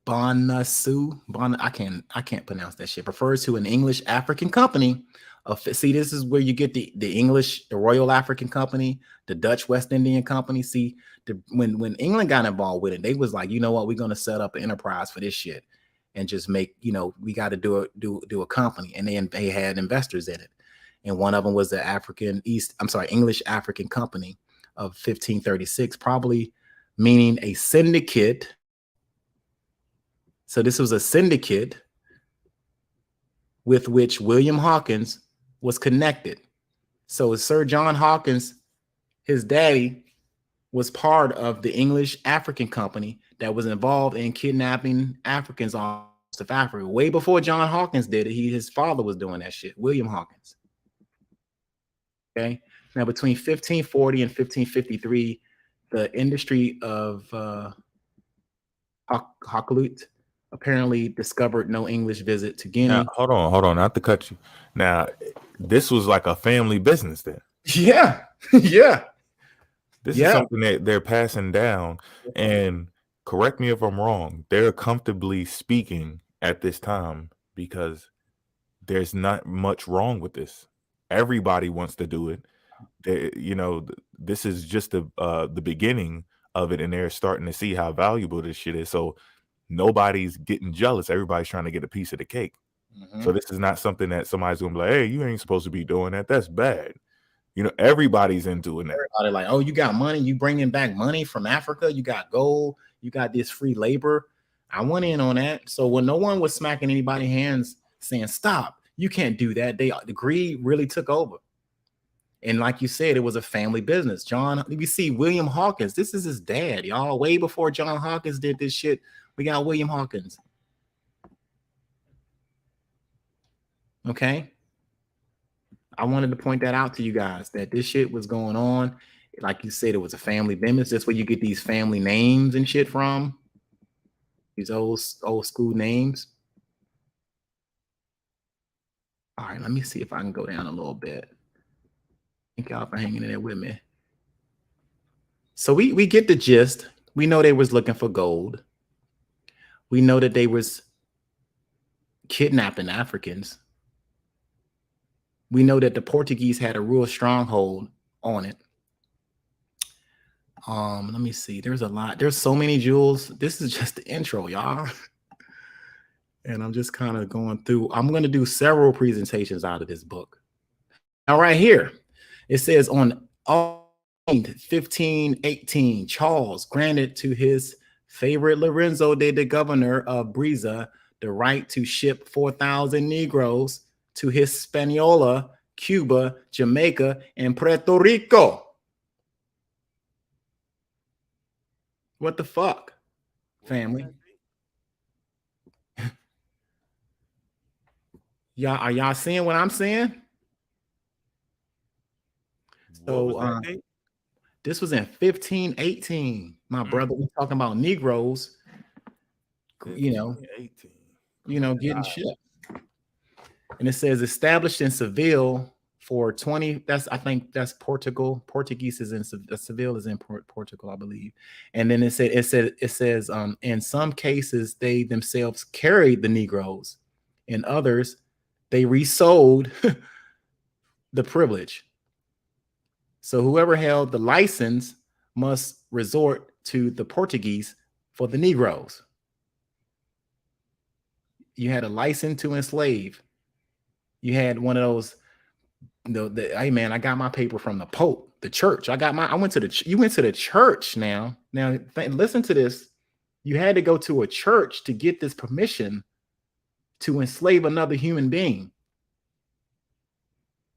Bonasu. I can't pronounce that shit. Refers to an English-African company. See, this is where you get the English, the Royal African Company, the Dutch West Indian Company. See, when England got involved with it, they was like, you know what, we're going to set up an enterprise for this shit and just make, you know, we got to do a company. And they had investors in it. And one of them was the English African Company of 1536, probably meaning a syndicate. So this was a syndicate with which William Hawkins was connected. So Sir John Hawkins, his daddy, was part of the English African Company that was involved in kidnapping Africans off of Africa. Way before John Hawkins did it, his father was doing that shit, William Hawkins. Okay. Now, between 1540 and 1553, the industry of Hakluyt apparently discovered no English visit to Guinea. Now, hold on, not to cut you. Now, this was like a family business then. Yeah, yeah. This is something that they're passing down. And correct me if I'm wrong, they're comfortably speaking at this time because there's not much wrong with this. Everybody wants to do it. You know, this is just the beginning of it, and they're starting to see how valuable this shit is. So nobody's getting jealous. Everybody's trying to get a piece of the cake. So this is not something that somebody's gonna be like, hey, you ain't supposed to be doing that. That's bad. You know, everybody's into it now. Everybody like, oh, you got money, you bringing back money from Africa, you got gold, you got this free labor. I went in on that. So when no one was smacking anybody's hands saying, stop, you can't do that, the greed really took over. And like you said, it was a family business. John, you see William Hawkins, this is his dad, y'all. Way before John Hawkins did this shit, we got William Hawkins. Okay. I wanted to point that out to you guys, that this shit was going on. Like you said, it was a family business. That's where you get these family names and shit from. These old school names. All right, let me see if I can go down a little bit. Thank y'all for hanging in there with me. So we get the gist. We know they was looking for gold. We know that they was kidnapping Africans. We know that the Portuguese had a real stronghold on it. Let me see. There's a lot. There's so many jewels. This is just the intro, y'all. And I'm just kind of going through. I'm going to do several presentations out of this book. Now, right here, it says on August 1518, Charles granted to his favorite Lorenzo de Governor of Brisa the right to ship 4,000 Negroes to Hispaniola, Cuba, Jamaica, and Puerto Rico. What the fuck, family? Y'all, are y'all seeing what I'm saying? So this was in 1518, my brother. We're talking about Negroes, getting shipped. And it says established in Seville for 20. I think that's Portugal. Portuguese is in Seville is in Portugal, I believe. And then it says in some cases they themselves carried the Negroes, in others they resold the privilege. So whoever held the license must resort to the Portuguese for the Negroes. You had a license to enslave. You had one of those, hey man, I got my paper from the Pope, the church. You went to the church now. Now listen to this. You had to go to a church to get this permission to enslave another human being.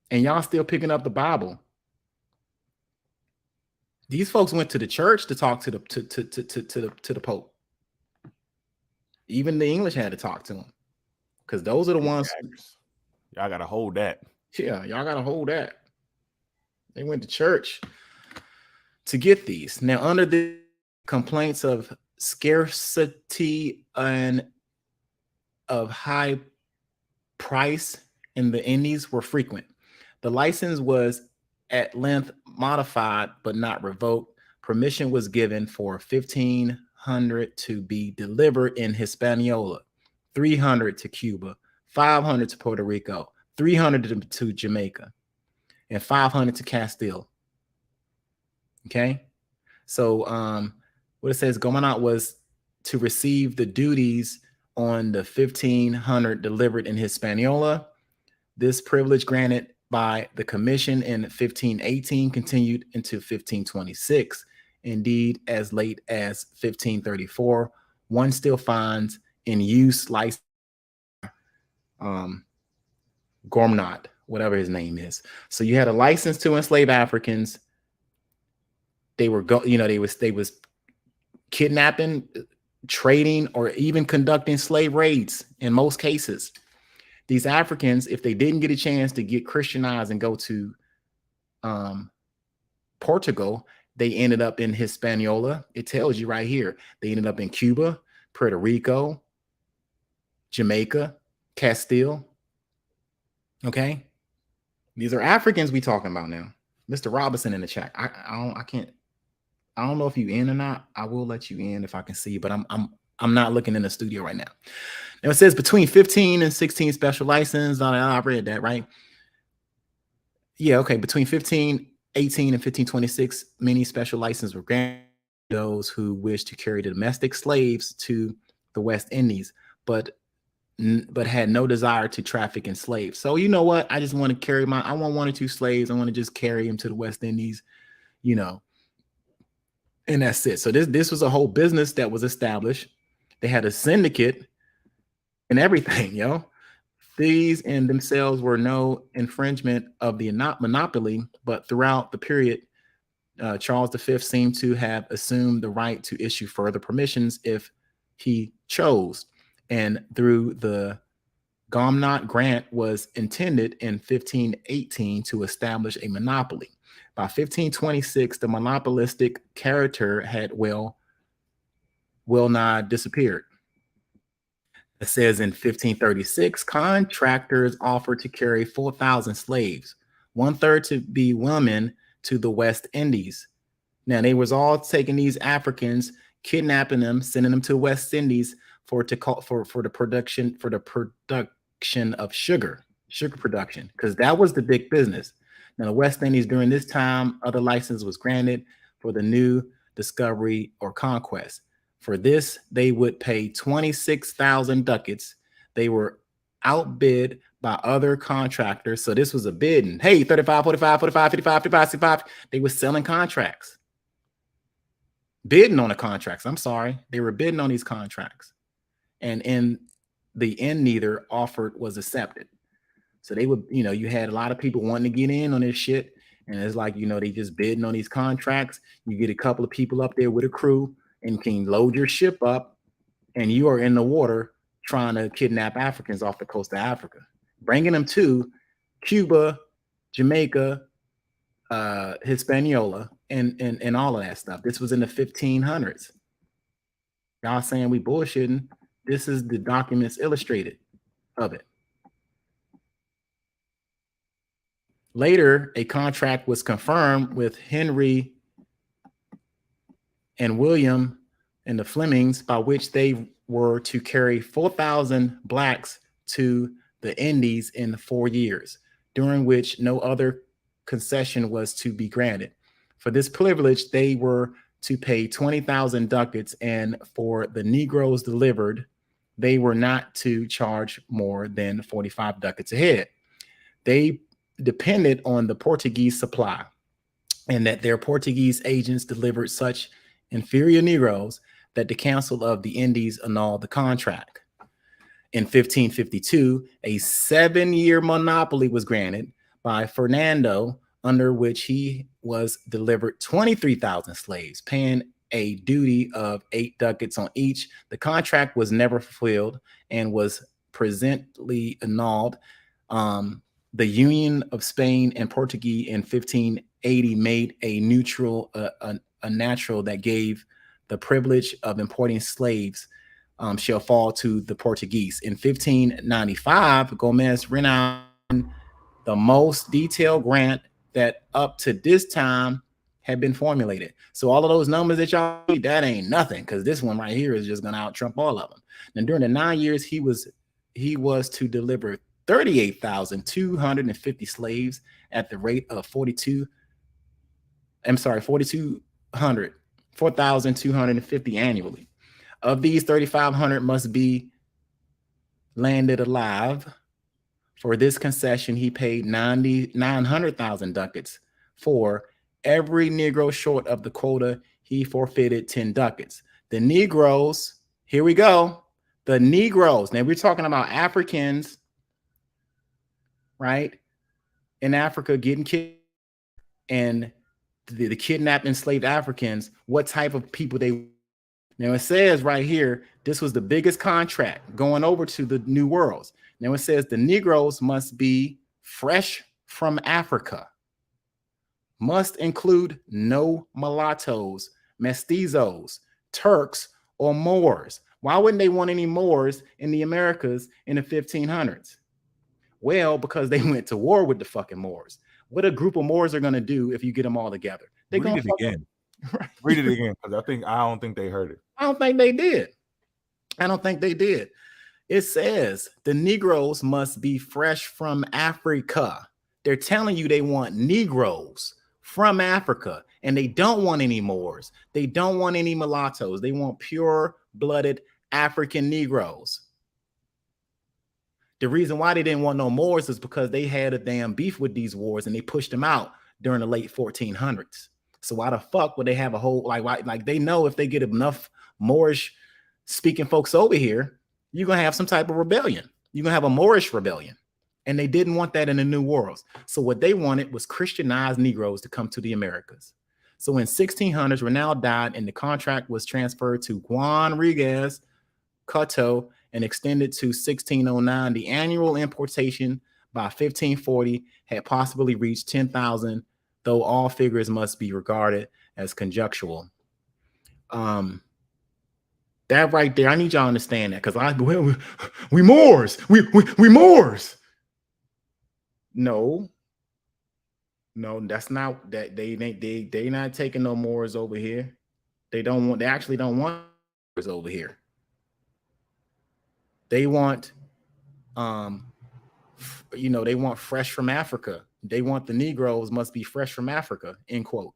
And y'all still picking up the Bible. These folks went to the church to talk to the Pope. Even the English had to talk to him, because those are the ones. Y'all gotta hold that. Yeah, y'all gotta hold that. They went to church to get these. Now, under the complaints of scarcity and of high price in the Indies were frequent. The license was at length modified but not revoked. Permission was given for 1,500 to be delivered in Hispaniola, 300 to Cuba, 500 to Puerto Rico, 300 to Jamaica, and 500 to Castile. Okay, so what it says, Gomanat was to receive the duties on the 1,500 delivered in Hispaniola. This privilege granted by the commission in 1518 continued into 1526. Indeed, as late as 1534, one still finds in use license Gormnot, whatever his name is. So you had a license to enslave Africans. They were they was kidnapping, trading, or even conducting slave raids in most cases. These Africans, if they didn't get a chance to get Christianized and go to Portugal, they ended up in Hispaniola. It tells you right here. They ended up in Cuba, Puerto Rico, Jamaica, Castile. Okay, these are Africans we talking about now. Mr. Robinson in the chat. I don't know if you in or not. I will let you in if I can see, but I'm not looking in the studio right now. Now it says between 15 and 16 special license. I read that, right? Yeah, okay. Between 1518 and 1526, many special licenses were granted to those who wished to carry domestic slaves to the West Indies, but had no desire to traffic in slaves. So you know what? I just want to carry I want 1 or 2 slaves. I want to just carry them to the West Indies, and that's it. So this was a whole business that was established. They had a syndicate and everything, These in themselves were no infringement of the monopoly, but throughout the period, Charles V seemed to have assumed the right to issue further permissions if he chose. And through the Gomnot grant was intended in 1518 to establish a monopoly. By 1526, the monopolistic character had well nigh disappeared. It says in 1536, contractors offered to carry 4,000 slaves, 1/3 to be women, to the West Indies. Now they was all taking these Africans, kidnapping them, sending them to West Indies for the production of sugar production, because that was the big business. Now the West Indies during this time, other license was granted for the new discovery or conquest. For this, they would pay 26,000 ducats They were outbid by other contractors. So this was a bidding. Hey, 35, 45, 45, 55, 55, 65. They were selling contracts. Bidding on the contracts. I'm sorry. They were bidding on these contracts. And in the end, neither offered was accepted. So they would, you had a lot of people wanting to get in on this shit. And it's like, they just bidding on these contracts. You get a couple of people up there with a crew and can load your ship up, and you are in the water trying to kidnap Africans off the coast of Africa, bringing them to Cuba, Jamaica, Hispaniola, and all of that stuff. This was in the 1500s. Y'all saying we bullshitting. This is the documents illustrated of it. Later, a contract was confirmed with Henry and William and the Flemings, by which they were to carry 4,000 blacks to the Indies in 4 years, during which no other concession was to be granted. For this privilege, they were to pay 20,000 ducats, and for the Negroes delivered, they were not to charge more than 45 ducats a head. They depended on the Portuguese supply, and that their Portuguese agents delivered such inferior Negroes that the Council of the Indies annulled the contract. In 1552, a 7-year monopoly was granted by Fernando, under which he was delivered 23,000 slaves, paying a duty of 8 ducats on each. The contract was never fulfilled and was presently annulled. The Union of Spain and Portuguese in 1580 made a neutral, a natural that gave the privilege of importing slaves shall fall to the Portuguese. In 1595, Gomez renowned the most detailed grant that up to this time had been formulated. So all of those numbers that y'all see, that ain't nothing, because this one right here is just going to out trump all of them. And during the 9 years, he was to deliver 38,250 slaves at the rate of 4,250 annually. Of these, 3,500 must be landed alive. For this concession, he paid 900,000 ducats. For every Negro short of the quota, he forfeited 10 ducats. The Negroes, here we go. The Negroes, now we're talking about Africans, right? In Africa getting kidnapped, and the kidnapped enslaved Africans, what type of people they. Now it says right here, this was the biggest contract going over to the New Worlds. Now it says the Negroes must be fresh from Africa, must include no mulattoes, mestizos, Turks, or Moors. Why wouldn't they want any Moors in the Americas in the 1500s? Well, because they went to war with the fucking Moors. What a group of Moors are going to do if you get them all together. They're Read it again. Right. Read it again, because I don't think they heard it. I don't think they did. It says the Negroes must be fresh from Africa. They're telling you they want Negroes from Africa, and they don't want any Moors. They don't want any mulattoes. They want pure-blooded African Negroes. The reason why they didn't want no Moors is because they had a damn beef with these wars, and they pushed them out during the late 1400s. So why the fuck would they have a whole, like they know if they get enough Moorish speaking folks over here, you're going to have some type of rebellion. You're going to have a Moorish rebellion. And they didn't want that in the New Worlds. So what they wanted was Christianized Negroes to come to the Americas. So in 1600s, Renal died, and the contract was transferred to Juan Riguez Coto and extended to 1609. The annual importation by 1540 had possibly reached 10,000, though all figures must be regarded as conjectural. That right there, I need y'all to understand that, because we Moors, we Moors. No, that's not that. They not taking no Moors over here. They actually don't want Moors over here. They want, they want fresh from Africa. They want the Negroes must be fresh from Africa, end quote.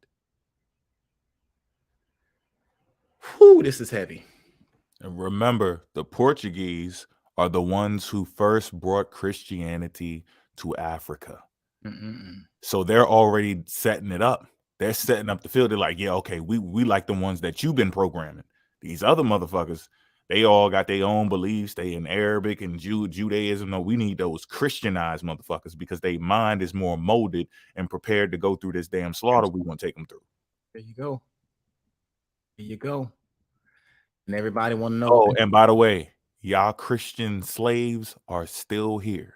Whew, this is heavy. And remember, the Portuguese are the ones who first brought Christianity to Africa. So they're already setting it up. They're setting up the field. They're like, yeah, okay, we like the ones that you've been programming. These other motherfuckers, they all got their own beliefs. They in Arabic and Judaism. No, we need those Christianized motherfuckers because their mind is more molded and prepared to go through this damn slaughter we want to take them through. There you go. There you go. And everybody want to know. Oh, and by the way, y'all Christian slaves are still here.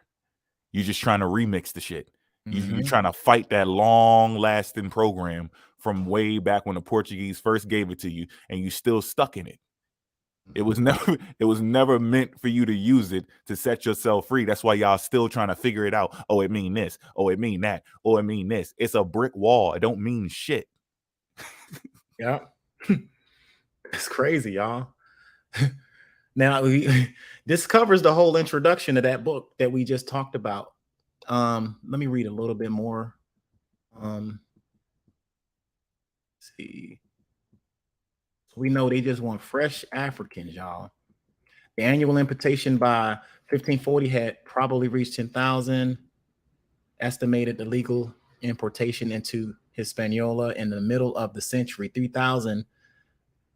You're just trying to remix the shit. You're trying to fight that long-lasting program from way back when the Portuguese first gave it to you, and you still stuck in it. It was never meant for you to use it to set yourself free. That's why y'all still trying to figure it out. Oh, it mean this. Oh, it mean that. Oh, it mean this. It's a brick wall. It don't mean shit. Yeah. It's crazy, y'all. Now, this covers the whole introduction to that book that we just talked about. Let me read a little bit more. Let's see. So we know they just want fresh Africans, y'all. The annual importation by 1540 had probably reached 10,000. Estimated the legal importation into Hispaniola in the middle of the century, 3,000.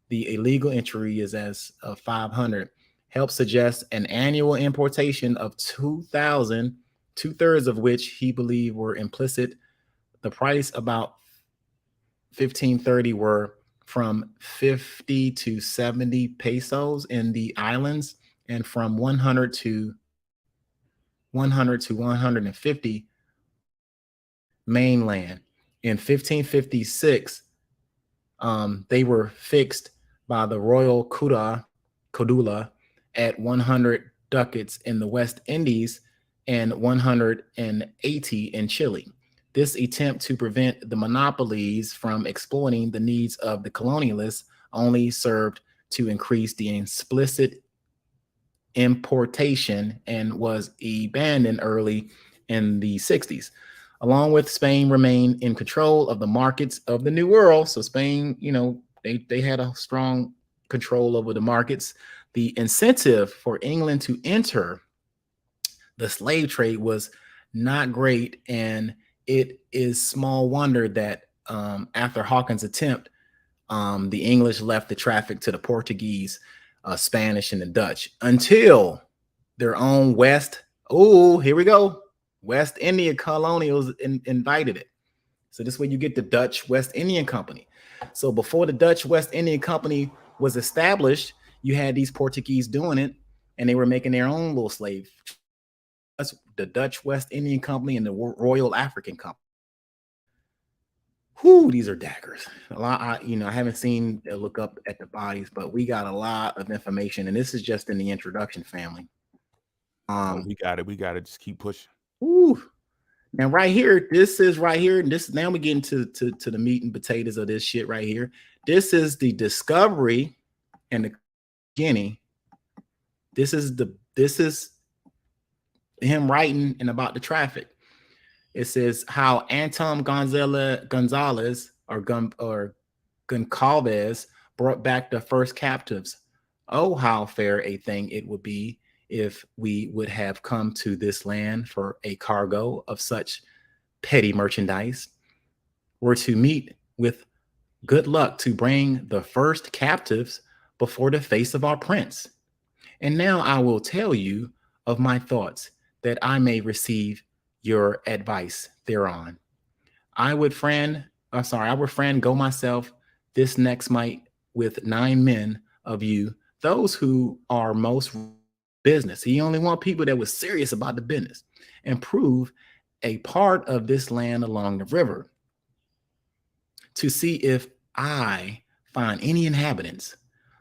The illegal entry is as 500. Helps suggest an annual importation of 2,000, 2/3 of which he believed were implicit. The price about 1530 were from 50 to 70 pesos in the islands, and from 100 to 150 mainland. In 1556, they were fixed by the royal codula at 100 ducats in the West Indies and 180 in Chile. This attempt to prevent the monopolies from exploiting the needs of the colonialists only served to increase the implicit importation and was abandoned early in the 60s. Along with Spain remained in control of the markets of the New World. So Spain, you know, they had a strong control over the markets. The incentive for England to enter the slave trade was not great, and it is small wonder that after Hawkins' attempt, the English left the traffic to the Portuguese, Spanish, and the Dutch until their own West. Oh, here we go. West India colonials invited it. So this is where you get the Dutch West Indian Company. So before the Dutch West Indian Company was established, you had these Portuguese doing it, and they were making their own little slave. That's the Dutch West Indian Company and the Royal African Company. Whoo, these are daggers. A lot, I haven't seen look up at the bodies, but we got a lot of information, and this is just in the introduction, family. We got it. Just keep pushing. Ooh. Now, right here, this is right here, and this now we get into to the meat and potatoes of this shit right here. This is the discovery and the beginning. This is him writing and about the traffic. It says how Anton Gonzalez or Goncalves brought back the first captives. Oh, how fair a thing it would be if we would have come to this land for a cargo of such petty merchandise, were to meet with good luck to bring the first captives before the face of our prince. And now I will tell you of my thoughts, that I may receive your advice thereon. I would friend go myself this next night with 9 men of you, those who are most business. He only want people that was serious about the business, and prove a part of this land along the river, to see if I find any inhabitants.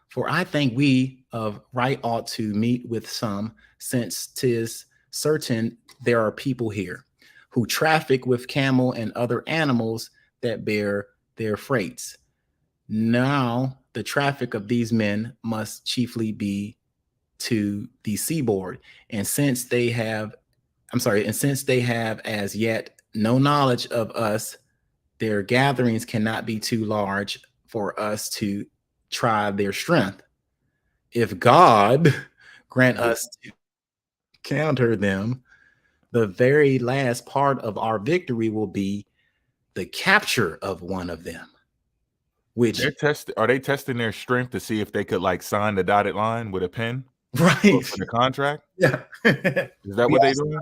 For I think we of right ought to meet with some, since 'tis certain there are people here who traffic with camel and other animals that bear their freights. Now the traffic of these men must chiefly be to the seaboard, and since they have as yet no knowledge of us, their gatherings cannot be too large for us to try their strength. If God grant us counter them, the very last part of our victory will be the capture of one of them. Which are they testing their strength to see if they could like sign the dotted line with a pen? Right. For the contract? Yeah. Is that what they're doing?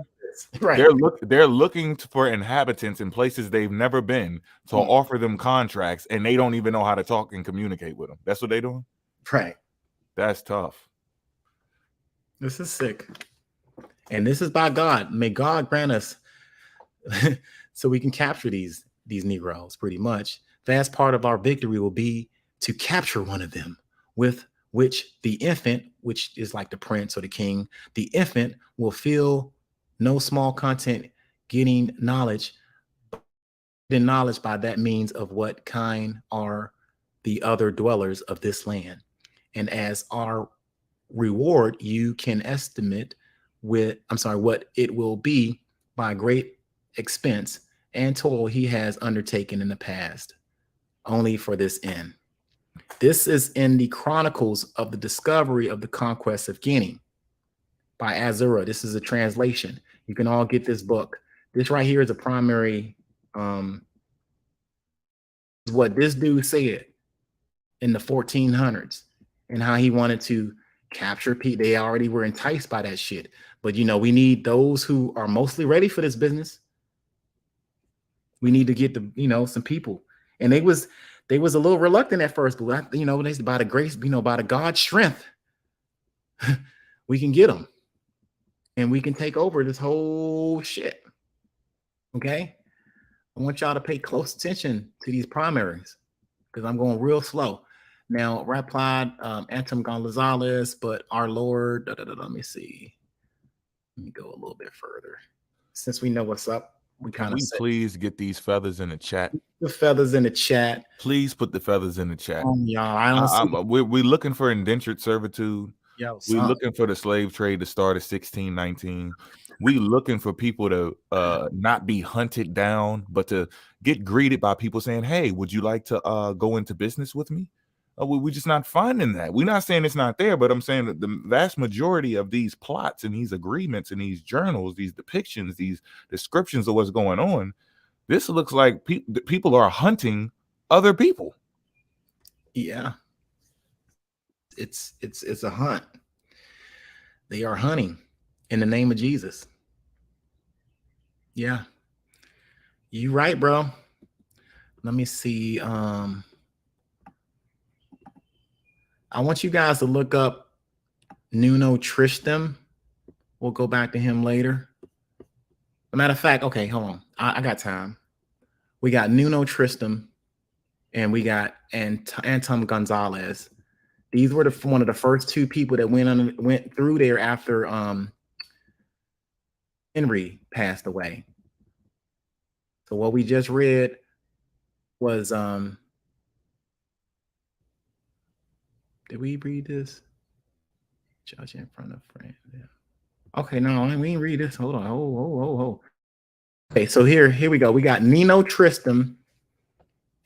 Right. They're looking for inhabitants in places they've never been to offer them contracts, and they don't even know how to talk and communicate with them. That's what they're doing? Right. That's tough. This is sick. And this is by God. May God grant us so we can capture these Negroes pretty much. Vast part of our victory will be to capture one of them, with which the infant, which is like the prince or the king, the infant will feel no small content, getting knowledge by that means of what kind are the other dwellers of this land. And as our reward, you can estimate what it will be by great expense and toil he has undertaken in the past, only for this end. This is in the Chronicles of the Discovery of the Conquest of Guinea by Azura. This is a translation. You can all get this book. This right here is a primary, what this dude said in the 1400s and how he wanted to capture people. They already were enticed by that shit. But, you know, we need those who are mostly ready for this business. We need to get some people. And they was a little reluctant at first, but they by the grace, by the God's strength, we can get them. And we can take over this whole shit. Okay? I want y'all to pay close attention to these primaries because I'm going real slow. Now, replied Anton Gonzalez, but our Lord, let me see. Let me go a little bit further. Since we know what's up, we kind of please get these feathers in the chat. The feathers in the chat. Please put the feathers in the chat. Y'all, we're looking for indentured servitude. We're looking for the slave trade to start at 1619. We're looking for people to not be hunted down, but to get greeted by people saying, "Hey, would you like to go into business with me?" We're just not finding that. We're not saying it's not there, but I'm saying that the vast majority of these plots and these agreements and these journals, these depictions, these descriptions of what's going on, this looks like people are hunting other people. Yeah. It's a hunt. They are hunting in the name of Jesus. Yeah. You right, bro. Let me see. I want you guys to look up Nuno Tristram. We'll go back to him later. As a matter of fact, okay, hold on. I got time. We got Nuno Tristram and we got Anton Gonzalez. These were one of the first two people that went through there after Henry passed away. So what we just read was did we read this? Judge in front of friend. Yeah. Okay, no, we didn't read this. Hold on. Oh. Okay, so here we go. We got Nuno Tristram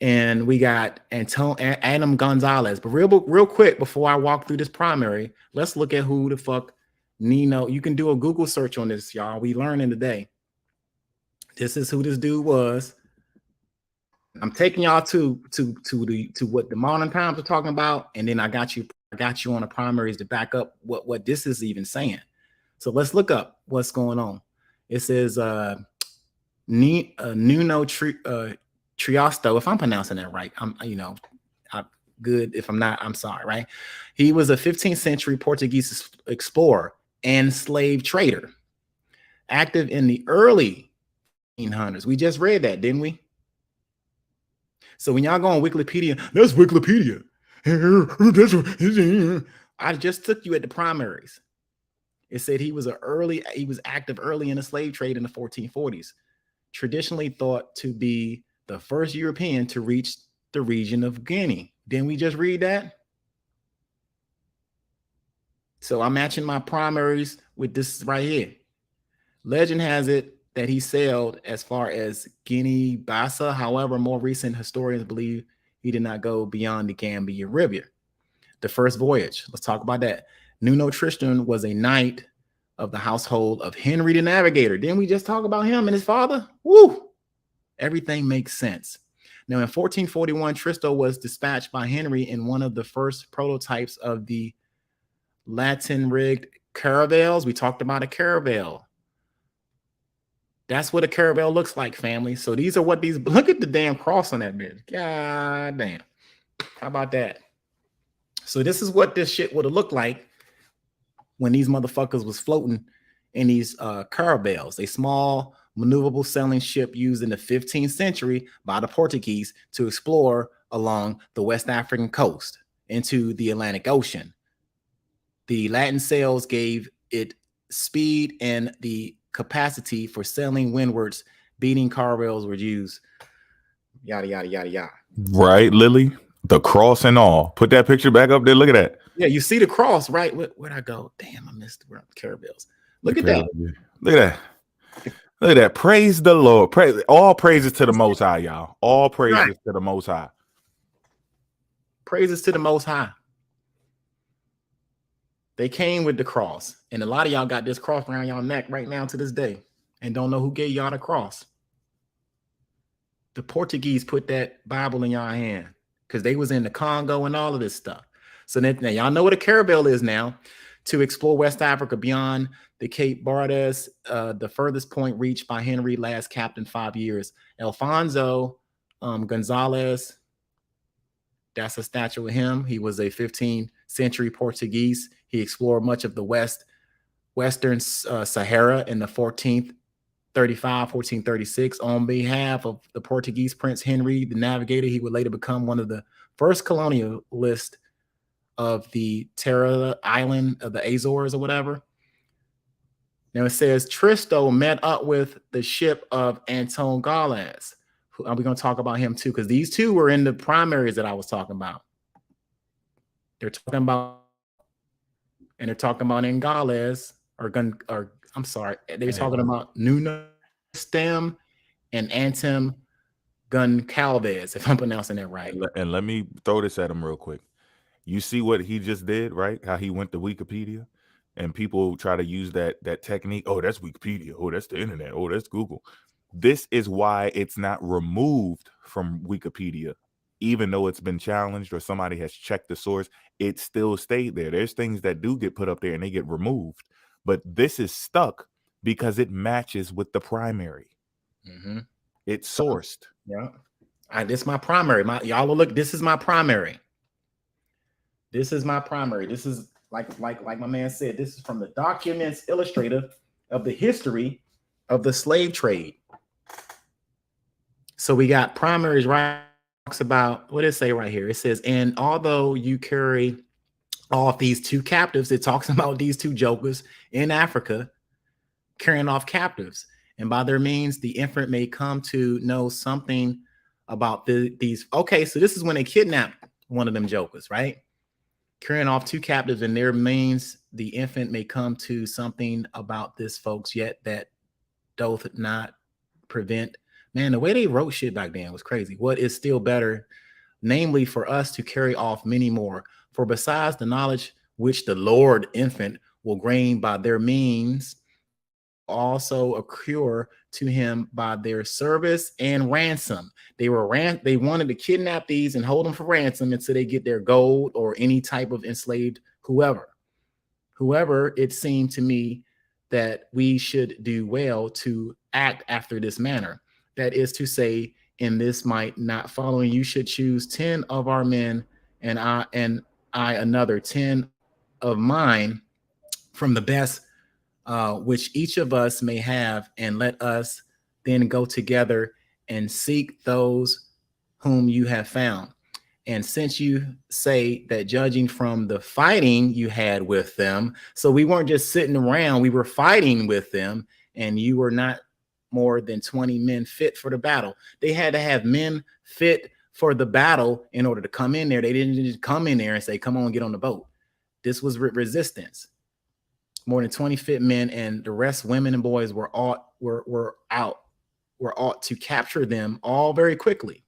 and we got Adam Gonzalez. But real quick, before I walk through this primary, let's look at who the fuck Nino. You can do a Google search on this, y'all. We learning today. This is who this dude was. I'm taking y'all to what the modern times are talking about, and then I got you on the primaries to back up what this is even saying. So let's look up what's going on. It says Nuno Tristram, if I'm pronouncing that right, I'm good. If I'm not, I'm sorry, right? He was a 15th century Portuguese explorer and slave trader, active in the early 1800s. We just read that, didn't we? So when y'all go on Wikipedia, that's Wikipedia. I just took you at the primaries. It said he was active early in the slave trade in the 1440s, traditionally thought to be the first European to reach the region of Guinea. Didn't we just read that? So I'm matching my primaries with this right here. Legend has it that he sailed as far as Guinea-Bissau. However, more recent historians believe he did not go beyond the Gambia River. The first voyage. Let's talk about that. Nuno Tristram was a knight of the household of Henry the Navigator. Didn't we just talk about him and his father? Woo! Everything makes sense. Now, in 1441, Tristan was dispatched by Henry in one of the first prototypes of the Latin-rigged caravels. We talked about a caravel. That's what a caravel looks like, family. So these are what these, look at the damn cross on that bitch. God damn. How about that? So this is what this shit would have looked like when these motherfuckers was floating in these caravels, a small maneuverable sailing ship used in the 15th century by the Portuguese to explore along the West African coast into the Atlantic Ocean. The Latin sails gave it speed and the capacity for sailing windwards. Beating caravels were used. Yada, yada, yada, yada. Right, Lily? The cross and all. Put that picture back up there. Look at that. Yeah, you see the cross, right? Where'd I go? Damn, I missed the caravels. Look at that. Look at that. Look at that. Praise the Lord. Praise, all praises to the Most High, y'all. All praises to the Most High. Praises to the Most High. They came with the cross. And a lot of y'all got this cross around y'all neck right now to this day and don't know who gave y'all the cross. The Portuguese put that Bible in y'all hand because they was in the Congo and all of this stuff. So now y'all know what a caravel is now. To explore West Africa beyond the Cape Bardes, the furthest point reached by Henry, last captain 5 years. Alfonso Gonzalez, that's a statue of him. He was a 15th century Portuguese. He explored much of the Western Sahara in the 1436 on behalf of the Portuguese Prince Henry the Navigator. He would later become one of the first colonialists of the Terra Island of the Azores or whatever. Now it says Tristan met up with the ship of Anton Gales. We're going to talk about him too, because these two were in the primaries that I was talking about. They're talking about, and they're talking about in Gales, or I'm sorry, they're talking about Nuna Stem and Antim Goncalves, if I'm pronouncing that right. And let me throw this at him real quick. You see what he just did, right? How he went to Wikipedia, and people try to use that technique. Oh, that's Wikipedia. Oh, that's the internet. Oh, that's Google. This is why it's not removed from Wikipedia, even though it's been challenged or somebody has checked the source. It still stayed there. There's things that do get put up there and they get removed, but this is stuck because it matches with the primary. Mm-hmm. It's sourced. Yeah, this is my primary. Y'all will look. This is my primary. This is my primary. This is like my man said. This is from the Documents Illustrative of the History of the Slave Trade. So we got primaries, right? Talks about what it say right here. It says, and although you carry off these two captives, it talks about these two jokers in Africa carrying off captives, and by their means, the infant may come to know something about these. Okay, so this is when they kidnapped one of them jokers, right? Carrying off two captives, and their means the infant may come to something about this folks yet that doth not prevent. Man, the way they wrote shit back then was crazy. What is still better, namely for us to carry off many more. For besides the knowledge which the Lord infant will gain by their means, also accrue to him by their service and ransom. They wanted to kidnap these and hold them for ransom until they get their gold or any type of enslaved whoever. It seemed to me that we should do well to act after this manner. That is to say, in this might not following, you should choose 10 of our men, and I another 10 of mine from the best which each of us may have, and let us then go together and seek those whom you have found. And since you say that judging from the fighting you had with them, so we weren't just sitting around, we were fighting with them, and you were not more than 20 men fit for the battle. They had to have men fit for the battle in order to come in there. They didn't just come in there and say, come on, get on the boat. This was resistance. More than 20 fit men, and the rest, women and boys, were ought to capture them all very quickly.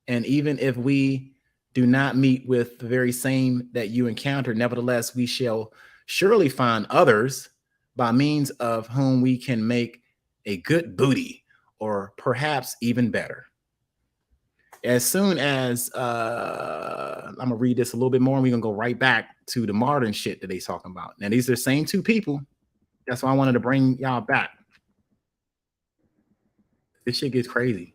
And even if we do not meet with the very same that you encountered, nevertheless, we shall surely find others by means of whom we can make a good booty, or perhaps even better. As soon as I'm gonna read this a little bit more, and we're gonna go right back to the modern shit that they talking about. Now, these are the same two people. That's why I wanted to bring y'all back. This shit gets crazy.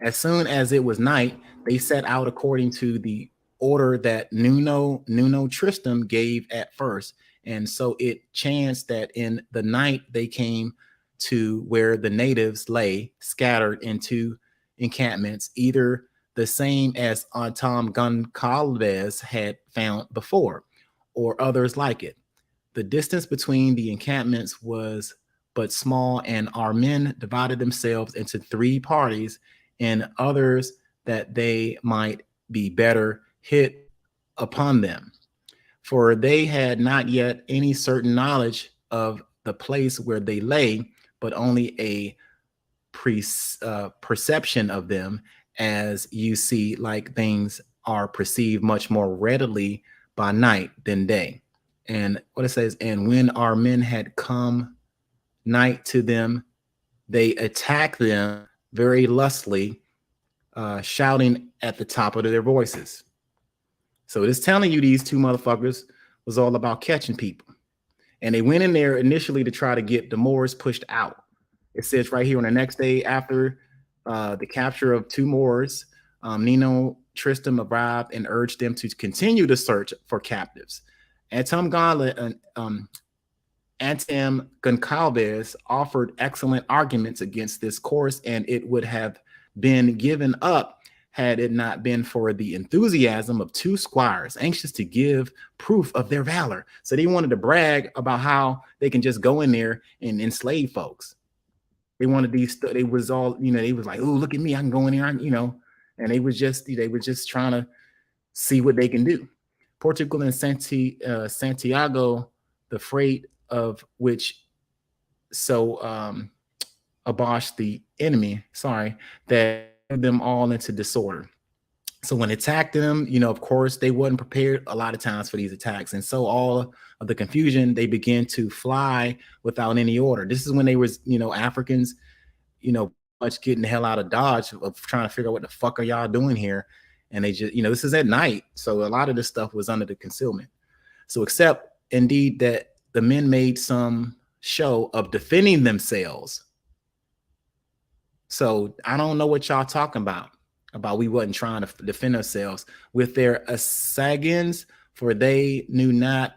As soon as it was night, they set out according to the order that Nuno Tristram gave at first. And so it chanced that in the night they came to where the natives lay scattered into encampments, either the same as Tom Goncalves had found before, or others like it. The distance between the encampments was but small, and our men divided themselves into three parties, and others that they might be better hit upon them. For they had not yet any certain knowledge of the place where they lay, but only a perception of them, as you see, like things are perceived much more readily by night than day. And what it says, and when our men had come night to them, they attacked them very lustily, shouting at the top of their voices. So it's telling you these two motherfuckers was all about catching people. And they went in there initially to try to get the Moors pushed out. It says right here, on the next day after the capture of two Moors, Nuno Tristram arrived and urged them to continue the search for captives. Anton Goncalves offered excellent arguments against this course, and it would have been given up had it not been for the enthusiasm of two squires anxious to give proof of their valor. So they wanted to brag about how they can just go in there and enslave folks. They wanted these, they was all, they was like, oh, look at me, I can go in here, and they were just trying to see what they can do. Portugal and Santiago, the freight of which so abashed the enemy, that them all into disorder. So when attacked them, of course, they wasn't prepared a lot of times for these attacks. And so all of the confusion, they began to fly without any order. This is when they was, Africans, much getting the hell out of Dodge of trying to figure out what the fuck are y'all doing here. And they just, this is at night. So a lot of this stuff was under the concealment. So except indeed that the men made some show of defending themselves. So I don't know what y'all talking about we wasn't trying to defend ourselves with their assassins, for they knew not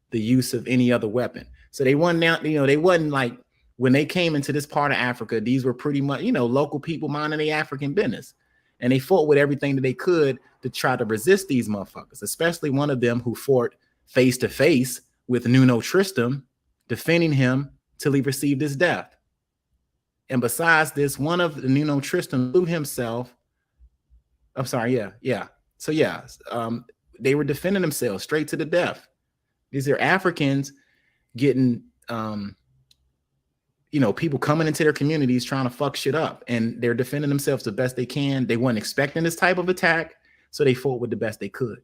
the use of any other weapon. So they wasn't out, they wasn't like, when they came into this part of Africa, these were pretty much, local people minding their African business. And they fought with everything that they could to try to resist these motherfuckers, especially one of them who fought face to face with Nuno Tristram, defending him till he received his death. And besides this, one of the Nuno Tristram slew himself. I'm sorry, yeah. So they were defending themselves straight to the death. These are Africans getting, people coming into their communities trying to fuck shit up, and they're defending themselves the best they can. They weren't expecting this type of attack, so they fought with the best they could.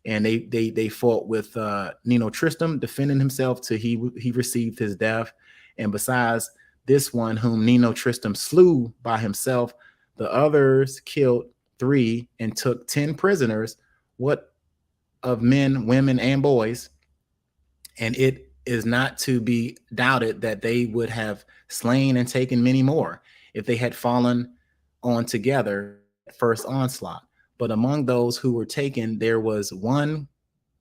And they fought with Nuno Tristram defending himself till he received his death. And besides this one whom Nuno Tristram slew by himself, the others killed 3 and took 10 prisoners, what of men, women, and boys. And it is not to be doubted that they would have slain and taken many more if they had fallen on together at first onslaught. But among those who were taken, there was one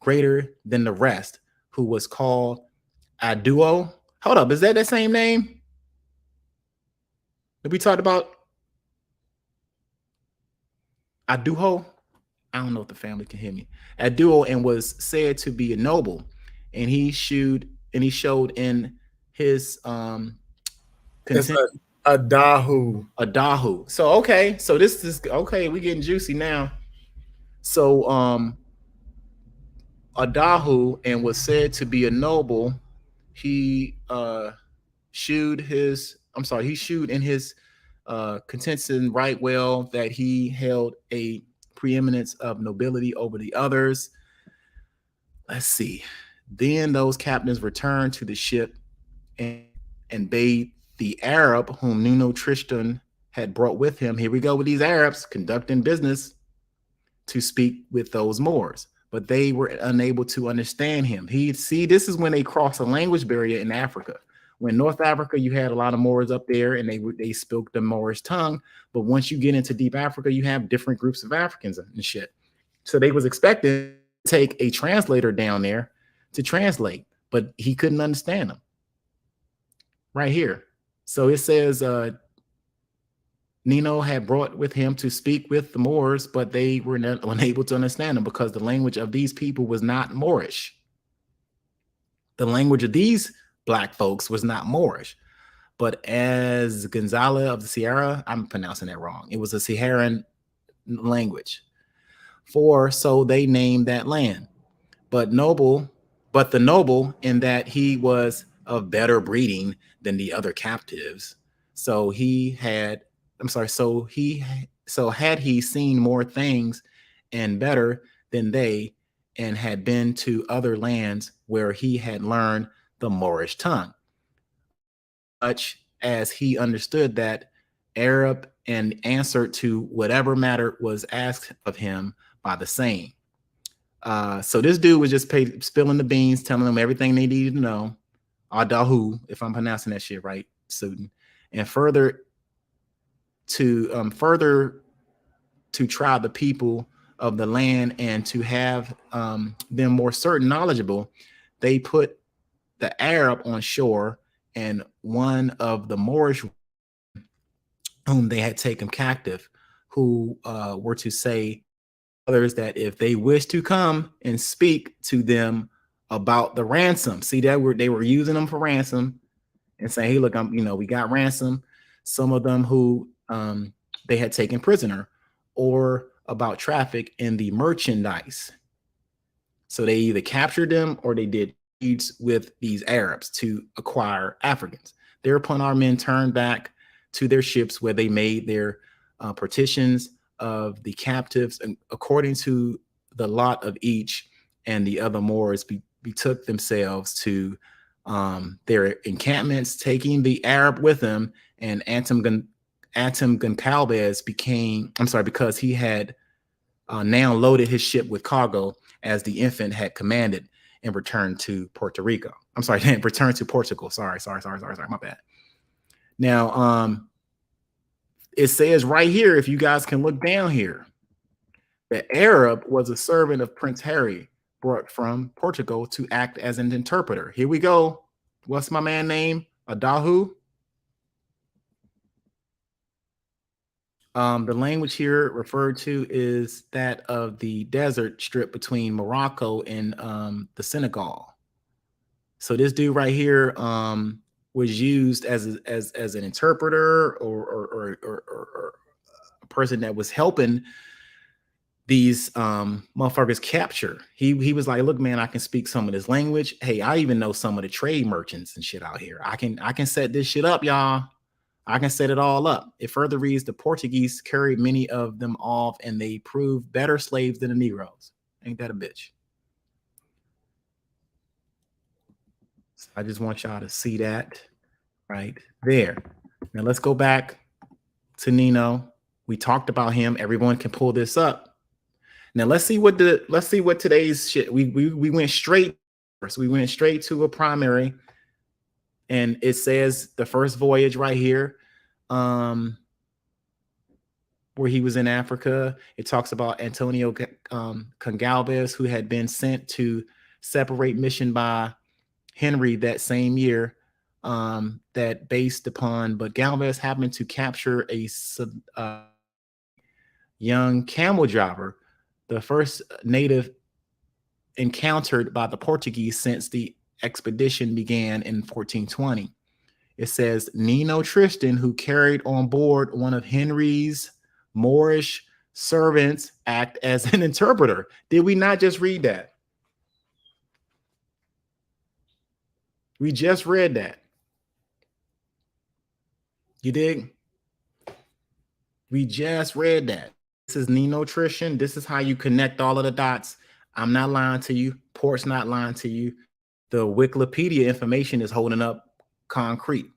greater than the rest, who was called Aduo. Hold up, is that the same name that we talked about? Aduho? I don't know if the family can hear me. Aduo, and was said to be a noble, and he showed in his Adahu. So okay, so this is okay, we getting juicy now. So Adahu, and was said to be a noble. He shewed in his contention right well that he held a preeminence of nobility over the others. Let's see. Then those captains returned to the ship and bade the Arab whom Nuno Tristan had brought with him, here we go with these Arabs conducting business, to speak with those Moors, but they were unable to understand him. This is when they crossed a language barrier in Africa. When North Africa, you had a lot of Moors up there, and they spoke the Moorish tongue. But once you get into deep Africa, you have different groups of Africans and shit. So they was expecting to take a translator down there to translate, but he couldn't understand them. Right here. So it says Nino had brought with him to speak with the Moors, but they were unable to understand them because the language of these people was not Moorish. The language of these Black folks was not Moorish. But as Gonzalo of the Sierra, I'm pronouncing that wrong. It was a Saharan language. So they named that land. But the noble in that he was of better breeding than the other captives. So had he seen more things and better than they, and had been to other lands where he had learned the Moorish tongue, much as he understood that Arab, and answered to whatever matter was asked of him by the same. So this dude was just spilling the beans, telling them everything they needed to know. Adahu, if I'm pronouncing that shit right, Sudan, and further to try the people of the land and to have them more certain knowledgeable, they put the Arab on shore, and one of the Moorish whom they had taken captive, who were to say others that if they wish to come and speak to them about the ransom, see that they were using them for ransom and saying, hey, look, we got ransom. Some of them who they had taken prisoner, or about traffic in the merchandise. So they either captured them or they did deeds with these Arabs to acquire Africans. Thereupon our men turned back to their ships, where they made their partitions of the captives, and according to the lot of each, and the other Moors betook themselves to their encampments, taking the Arab with them. And Atum Goncalves because he had now loaded his ship with cargo, as the infant had commanded, and returned to Puerto Rico. Returned to Portugal. Sorry, my bad. Now, it says right here, if you guys can look down here, the Arab was a servant of Prince Harry, brought from Portugal to act as an interpreter. Here we go. What's my man name? Adahu. The language here referred to is that of the desert strip between Morocco and the Senegal. So this dude right here was used as an interpreter or a person that was helping these motherfuckers capture. He was like, look, man, I can speak some of this language. Hey, I even know some of the trade merchants and shit out here. I can set this shit up, y'all. I can set it all up. It further reads, the Portuguese carried many of them off, and they proved better slaves than the Negroes. Ain't that a bitch? So I just want y'all to see that right there. Now let's go back to Nino. We talked about him. Everyone can pull this up. Now let's see what today's shit. We went straight. So we went straight to a primary. And it says the first voyage right here, where he was in Africa. It talks about Antonio Goncalves, who had been sent to separate mission by Henry that same year, that based upon, but Galvez happened to capture a young camel driver, the first native encountered by the Portuguese since the expedition began in 1420. It says Nino Tristan, who carried on board one of Henry's Moorish servants, act as an interpreter. Did we not just read that? We just read that. You dig? We just read that. This is Nino Tristan. This is how you connect all of the dots. I'm not lying to you. Port's not lying to you. The Wikipedia information is holding up concrete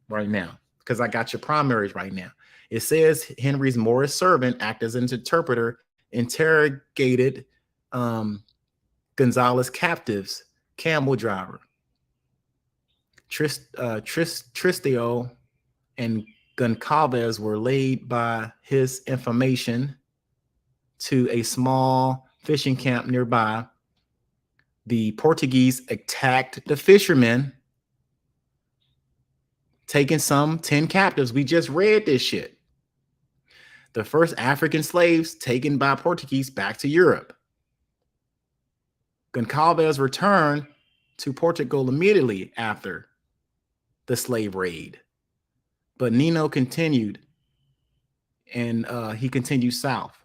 right now because I got your primaries right now. It says Henry's Moorish servant acted as an interpreter, interrogated Gonzalez captives, camel driver. Tristio and Goncalves were laid by his information to a small fishing camp nearby. The Portuguese attacked the fishermen, taking some 10 captives. We just read this shit. The first African slaves taken by Portuguese back to Europe. Goncalves returned to Portugal immediately after the slave raid. But Nino continued, and he continued south.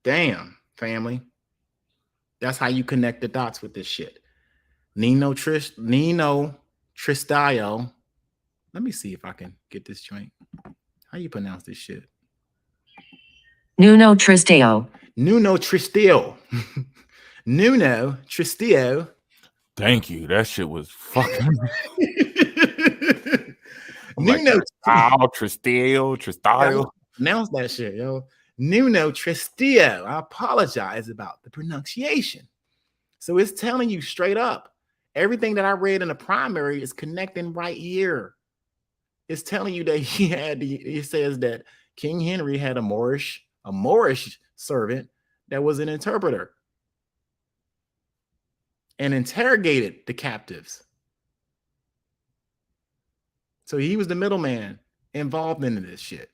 Damn, family. That's how you connect the dots with this shit. Nino Tristio. Let me see if I can get this joint. How you pronounce this shit? Nuno Tristio. Nuno Tristio. Nuno Tristio. Thank you. That shit was fucking. Nuno Tristio. Pronounce that shit, yo. Nuno Tristio. I apologize about the pronunciation. So it's telling you straight up. Everything that I read in the primary is connecting right here. It's telling you that it says that King Henry had a Moorish servant that was an interpreter and interrogated the captives. So he was the middleman involved in this shit.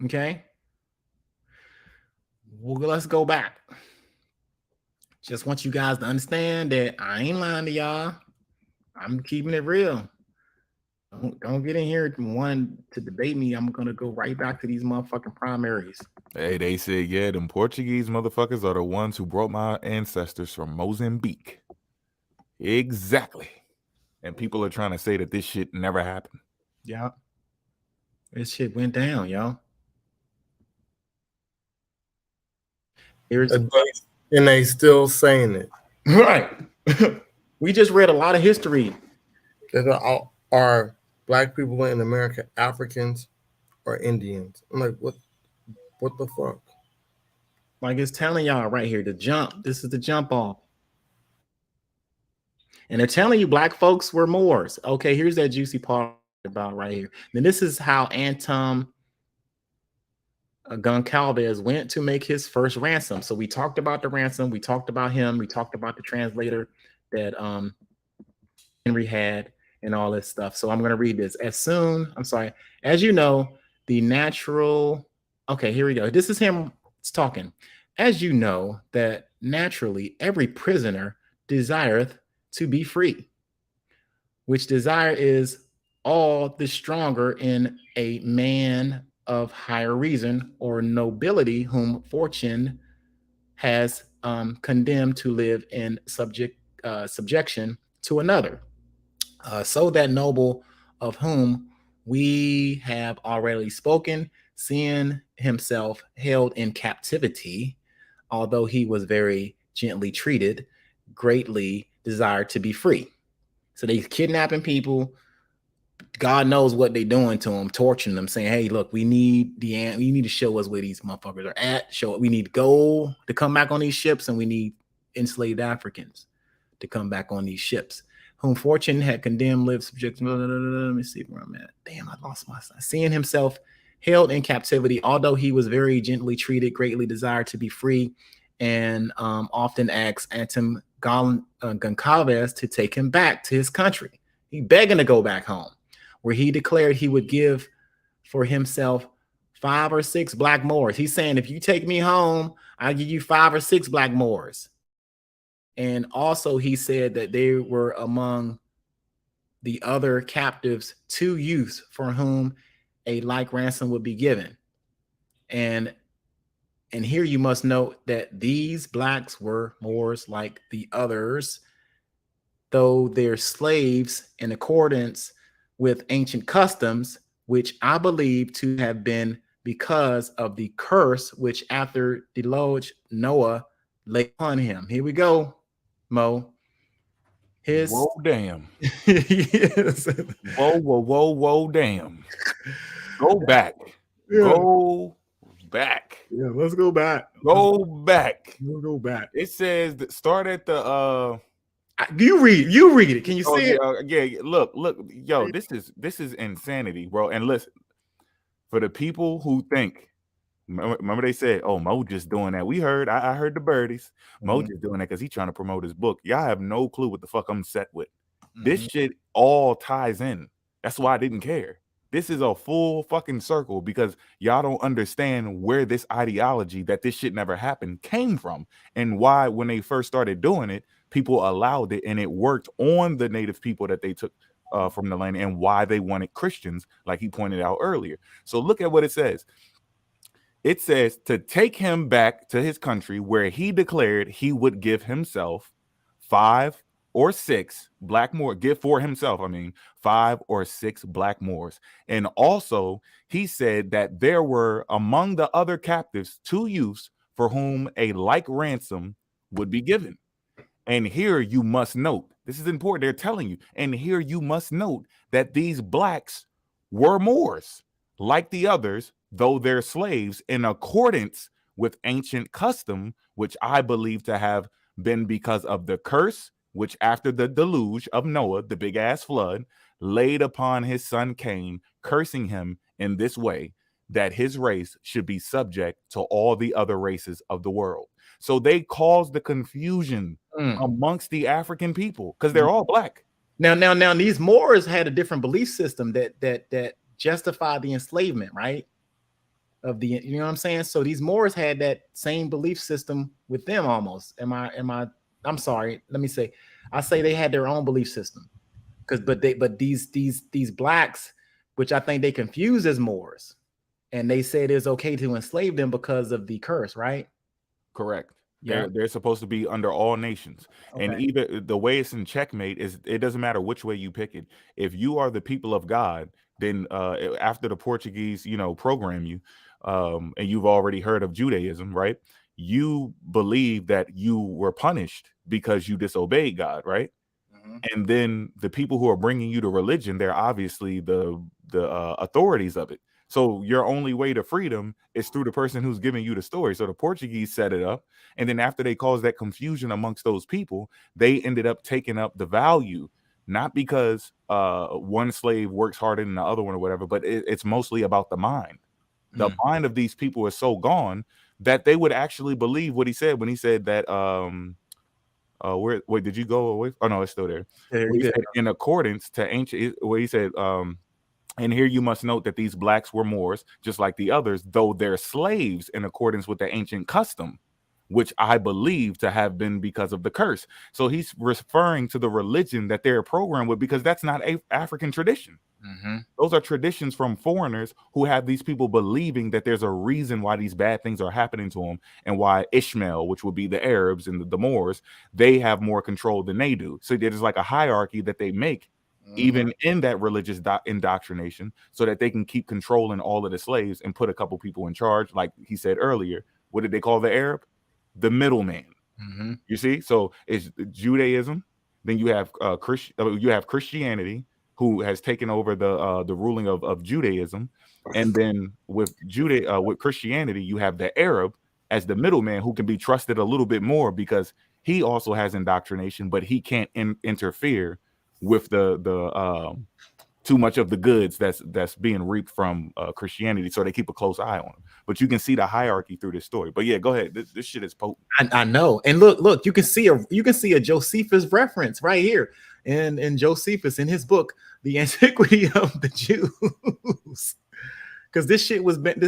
Okay. Well, let's go back. Just want you guys to understand that I ain't lying to y'all. I'm keeping it real. Don't get in here wanting to debate me. I'm gonna go right back to these motherfucking primaries. Hey, they said, yeah, them Portuguese motherfuckers are the ones who brought my ancestors from Mozambique. Exactly. And people are trying to say that this shit never happened. Yeah. This shit went down, y'all. And they still saying it. Right. We just read a lot of history. Are black people in America Africans or Indians? I'm like, what the fuck? Like it's telling y'all right here, the jump. This is the jump off. And they're telling you black folks were Moors. Okay, here's that juicy part about right here. Then this is how Anton Goncalves went to make his first ransom. So we talked about the ransom. We talked about him. We talked about the translator that Henry had and all this stuff. So I'm going to read this. As you know, the natural. Okay, here we go. This is him talking. As you know, that naturally every prisoner desireth to be free, which desire is all the stronger in a man of higher reason or nobility whom fortune has condemned to live in subjection to another. So that noble of whom we have already spoken, seeing himself held in captivity, although he was very gently treated, greatly desired to be free. So they kidnapping people. God knows what they're doing to them, torturing them, saying, hey, look, we need to show us where these motherfuckers are at. We need gold to come back on these ships, and we need enslaved Africans to come back on these ships, whom fortune had condemned, live subject. Let me see where I'm at. Damn, I lost my sign. Seeing himself held in captivity, although he was very gently treated, greatly desired to be free, and often asked Anton Goncalves to take him back to his country. He begging to go back home, where he declared he would give for himself 5 or 6 black Moors. He's saying, if you take me home, I'll give you 5 or 6 black Moors. And also he said that they were among the other captives 2 youths for whom a like ransom would be given. And here you must note that these blacks were Moors like the others, though they're slaves in accordance with ancient customs, which I believe to have been because of the curse which after deluge Noah laid upon him. Here we go, Mo. his whoa damn. yes. Whoa damn. Go back. Yeah. Go back. Yeah, let's go back. Go back. We'll go back. It says that start at the you read it. Can you see it? Yeah. Look, yo, this is insanity, bro. And listen, for the people who think, remember they said, "Oh, Mo just doing that." We heard, I heard the birdies. Mo just doing that because he's trying to promote his book. Y'all have no clue what the fuck I'm set with. This shit all ties in. That's why I didn't care. This is a full fucking circle because y'all don't understand where this ideology that this shit never happened came from and why when they first started doing it, people allowed it and it worked on the native people that they took from the land and why they wanted Christians, like he pointed out earlier. So look at what it says. It says to take him back to his country where he declared he would give himself 5 or 6 black Moors, give for himself, 5 or 6 black Moors. And also, he said that there were among the other captives 2 youths for whom a like ransom would be given. And here you must note, this is important, they're telling you, and here you must note that these blacks were Moors, like the others, though they're slaves, in accordance with ancient custom, which I believe to have been because of the curse which after the deluge of Noah, the big ass flood, laid upon his son Cain, cursing him in this way, that his race should be subject to all the other races of the world. So they caused the confusion amongst the African people because they're all black. Now these Moors had a different belief system that justified the enslavement, right? Of the, you know what I'm saying? So these Moors had that same belief system with them almost. I'm sorry, let me say, I say they had their own belief system. But these blacks, which I think they confused as Moors, and they said it's okay to enslave them because of the curse, right? Correct. Yeah. They're supposed to be under all nations. Okay. And even the way it's in checkmate is it doesn't matter which way you pick it. If you are the people of God, then after the Portuguese, program you, and you've already heard of Judaism, right? You believe that you were punished because you disobeyed God, right? And then the people who are bringing you to religion, they're obviously the authorities of it. So your only way to freedom is through the person who's giving you the story. So the Portuguese set it up. And then after they caused that confusion amongst those people, they ended up taking up the value, not because one slave works harder than the other one or whatever, but it's mostly about the mind. The mind of these people is so gone that they would actually believe what he said when he said that wait, did you go away? Oh no, it's still there. He said, in accordance to ancient, where he said, and here you must note that these blacks were Moors, just like the others, though they're slaves in accordance with the ancient custom, which I believe to have been because of the curse. So he's referring to the religion that they're programmed with, because that's not an African tradition. Those are traditions from foreigners who have these people believing that there's a reason why these bad things are happening to them, and why Ishmael, which would be the Arabs and the Moors, they have more control than they do. So there's like a hierarchy that they make even in that religious indoctrination, so that they can keep controlling all of the slaves and put a couple people in charge. Like he said earlier, what did they call the Arab? The middleman. You see, so it's Judaism. Then you have Christianity, who has taken over the ruling of Judaism, and then with Christianity, you have the Arab as the middleman, who can be trusted a little bit more because he also has indoctrination, but he can't interfere with the too much of the goods that's being reaped from Christianity, so they keep a close eye on him. But you can see the hierarchy through this story. But yeah, go ahead. This shit is potent. I know. And look, you can see a Josephus reference right here in Josephus in his book, The Antiquity of the Jews, because this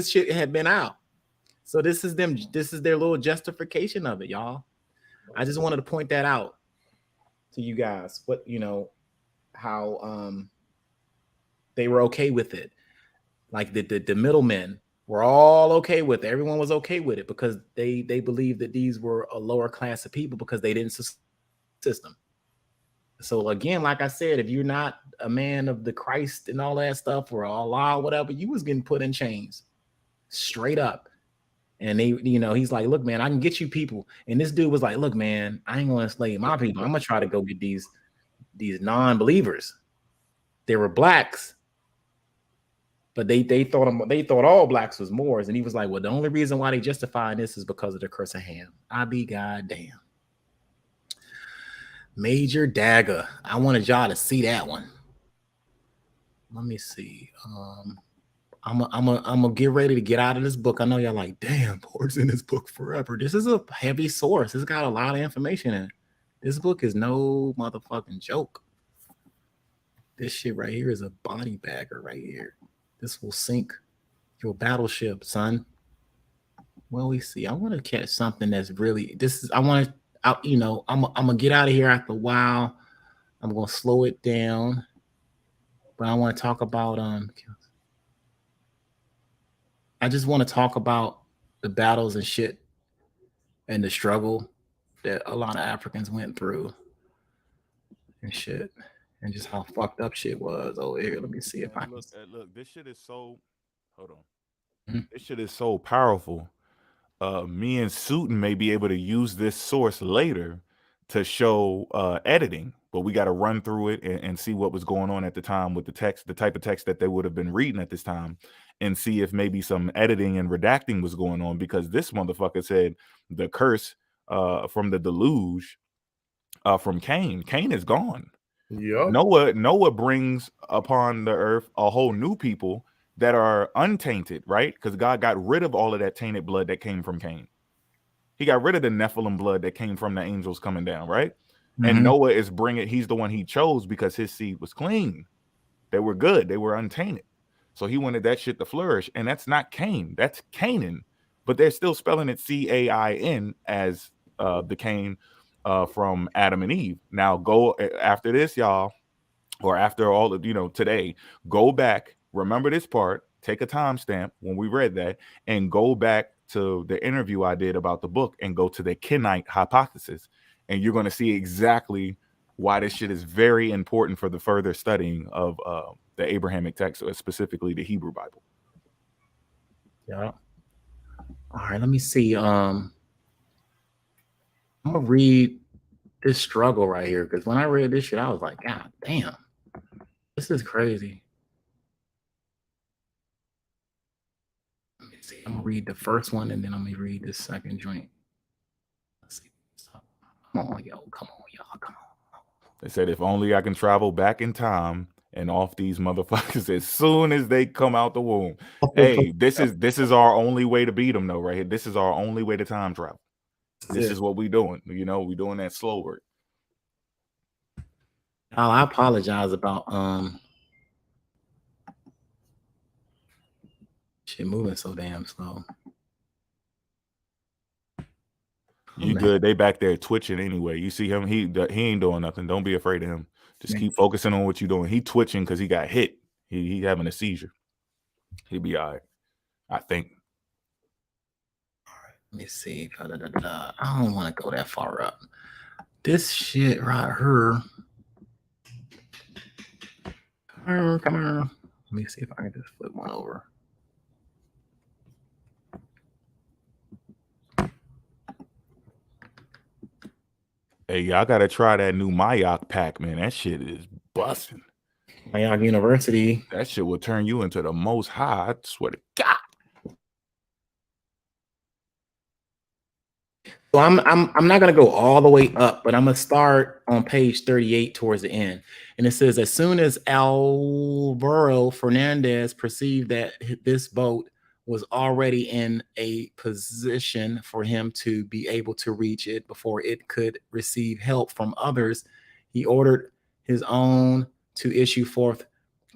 shit had been out. So this is their little justification of it, y'all. I just wanted to point that out to you guys. What how they were okay with it, like the middlemen were all okay with it. Everyone was okay with it because they believed that these were a lower class of people because they didn't system. So again, like I said, if you're not a man of the Christ and all that stuff, or Allah or whatever, you was getting put in chains straight up. And they, he's like, look, man, I can get you people. And this dude was like, look, man, I ain't gonna enslave my people. I'm gonna try to go get these non-believers. They were blacks, but they thought all blacks was Moors, and he was like, well, the only reason why they justify this is because of the curse of Ham. I be goddamn. Major Dagger. I wanted y'all to see that one. Let me see. I'm gonna get ready to get out of this book. I know y'all like, damn, Port's in this book forever. This is a heavy source. It's got a lot of information in it. This book is no motherfucking joke. This shit right here is a body bagger right here. This will sink your battleship, son. Well, we see. I want to catch something that's really. I'm gonna get out of here after a while. I'm gonna slow it down, but I want to talk about I just want to talk about the battles and shit and the struggle that a lot of Africans went through and shit, and just how fucked up shit was over here. Let me see if I can. Look, this shit is so. Hold on. This shit is so powerful. Me and Sutton may be able to use this source later to show editing, but we got to run through it and see what was going on at the time with the text, the type of text that they would have been reading at this time, and see if maybe some editing and redacting was going on, because this motherfucker said the curse from the deluge from Cain. Cain is gone. Yeah. Noah brings upon the earth a whole new people that are untainted, right? Because God got rid of all of that tainted blood that came from Cain. He got rid of the Nephilim blood that came from the angels coming down, right? And Noah is he's the one he chose because his seed was clean. They were good. They were untainted. So he wanted that shit to flourish. And that's not Cain. That's Canaan. But they're still spelling it C-A-I-N as the Cain from Adam and Eve. Now go after this, y'all, or after all of, today, go back. Remember this part, take a timestamp when we read that, and go back to the interview I did about the book and go to the Kenite hypothesis. And you're going to see exactly why this shit is very important for the further studying of the Abrahamic text, specifically the Hebrew Bible. Yeah. All right, let me see. I'm going to read this struggle right here, because when I read this shit, I was like, God damn, this is crazy. I'm gonna read the first one and then I'm gonna read the second joint. Let's see. Come on, y'all. Come on. They said, if only I can travel back in time and off these motherfuckers as soon as they come out the womb. Hey, this is our only way to beat them, though, right here. This is our only way to time travel. This is what we doing. We doing that slow work. I apologize about shit moving so damn slow. You good? They back there twitching anyway. You see him? He ain't doing nothing. Don't be afraid of him. Just keep focusing on what you're doing. He twitching because he got hit. He having a seizure. He'll be all right, I think. All right, let me see. I don't want to go that far up. This shit right here. Come on. Let me see if I can just flip one over. Hey, y'all gotta try that new Mayak pack, man. That shit is busting. Mayak University. That shit will turn you into the most high. I swear to God. So I'm not gonna go all the way up, but I'm gonna start on page 38 towards the end. And it says, as soon as Alvaro Fernandez perceived that this boat was already in a position for him to be able to reach it before it could receive help from others, he ordered his own to issue forth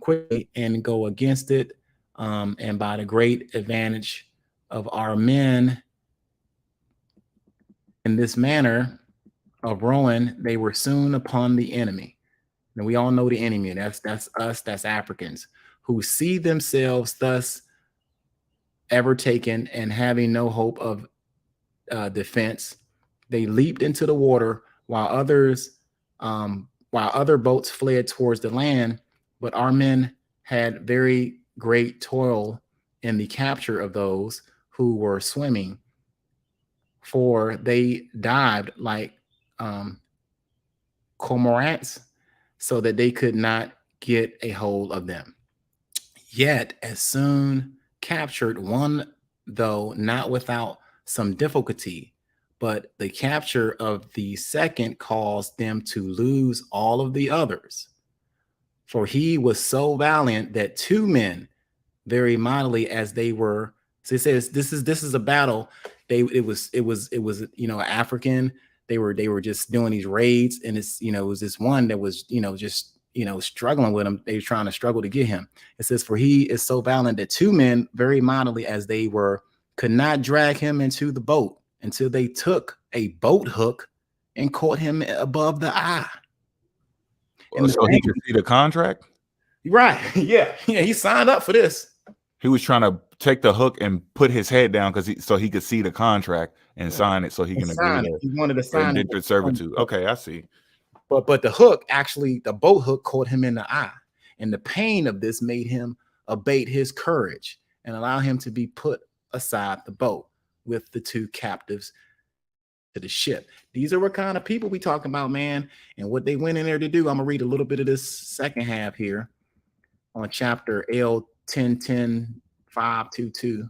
quickly and go against it. And by the great advantage of our men, in this manner of rowing, they were soon upon the enemy. And we all know the enemy. That's us, that's Africans, who see themselves thus ever taken and having no hope of defense. They leaped into the water while other boats fled towards the land. But our men had very great toil in the capture of those who were swimming, for they dived like cormorants so that they could not get a hold of them. Yet, as soon captured one, though not without some difficulty, but the capture of the second caused them to lose all of the others. For he was so valiant that two men, very mightily as they were. So it says this is a battle. It was African. They were just doing these raids, and it was this one that was just struggling with him. They were trying to struggle to get him. It says, for he is so valiant that two men, very mightily as they were, could not drag him into the boat until they took a boat hook and caught him above the eye. And so he could see the contract? Right. Yeah. He signed up for this. He was trying to take the hook and put his head down so he could see the contract and sign it so he can agree to. He wanted to sign indentured servitude. Okay, I see. But the hook, actually, the boat hook caught him in the eye. And the pain of this made him abate his courage and allow him to be put aside the boat with the two captives to the ship. These are what kind of people we talking about, man, and what they went in there to do. I'm gonna read a little bit of this second half here on chapter L 10:522.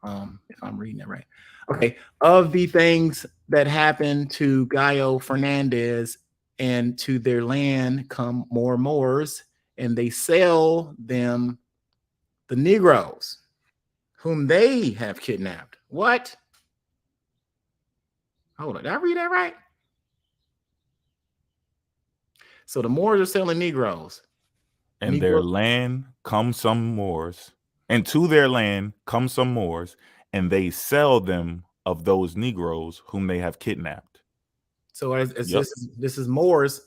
If I'm reading it right. Okay. Of the things that happened to Gallo Fernandez and to their land come more Moors, and they sell them the Negroes whom they have kidnapped. What? Hold on, did I read that right? So the Moors are selling Negroes. And their land come some Moors, and to their land come some Moors, and they sell them of those Negroes whom they have kidnapped. So this is Moors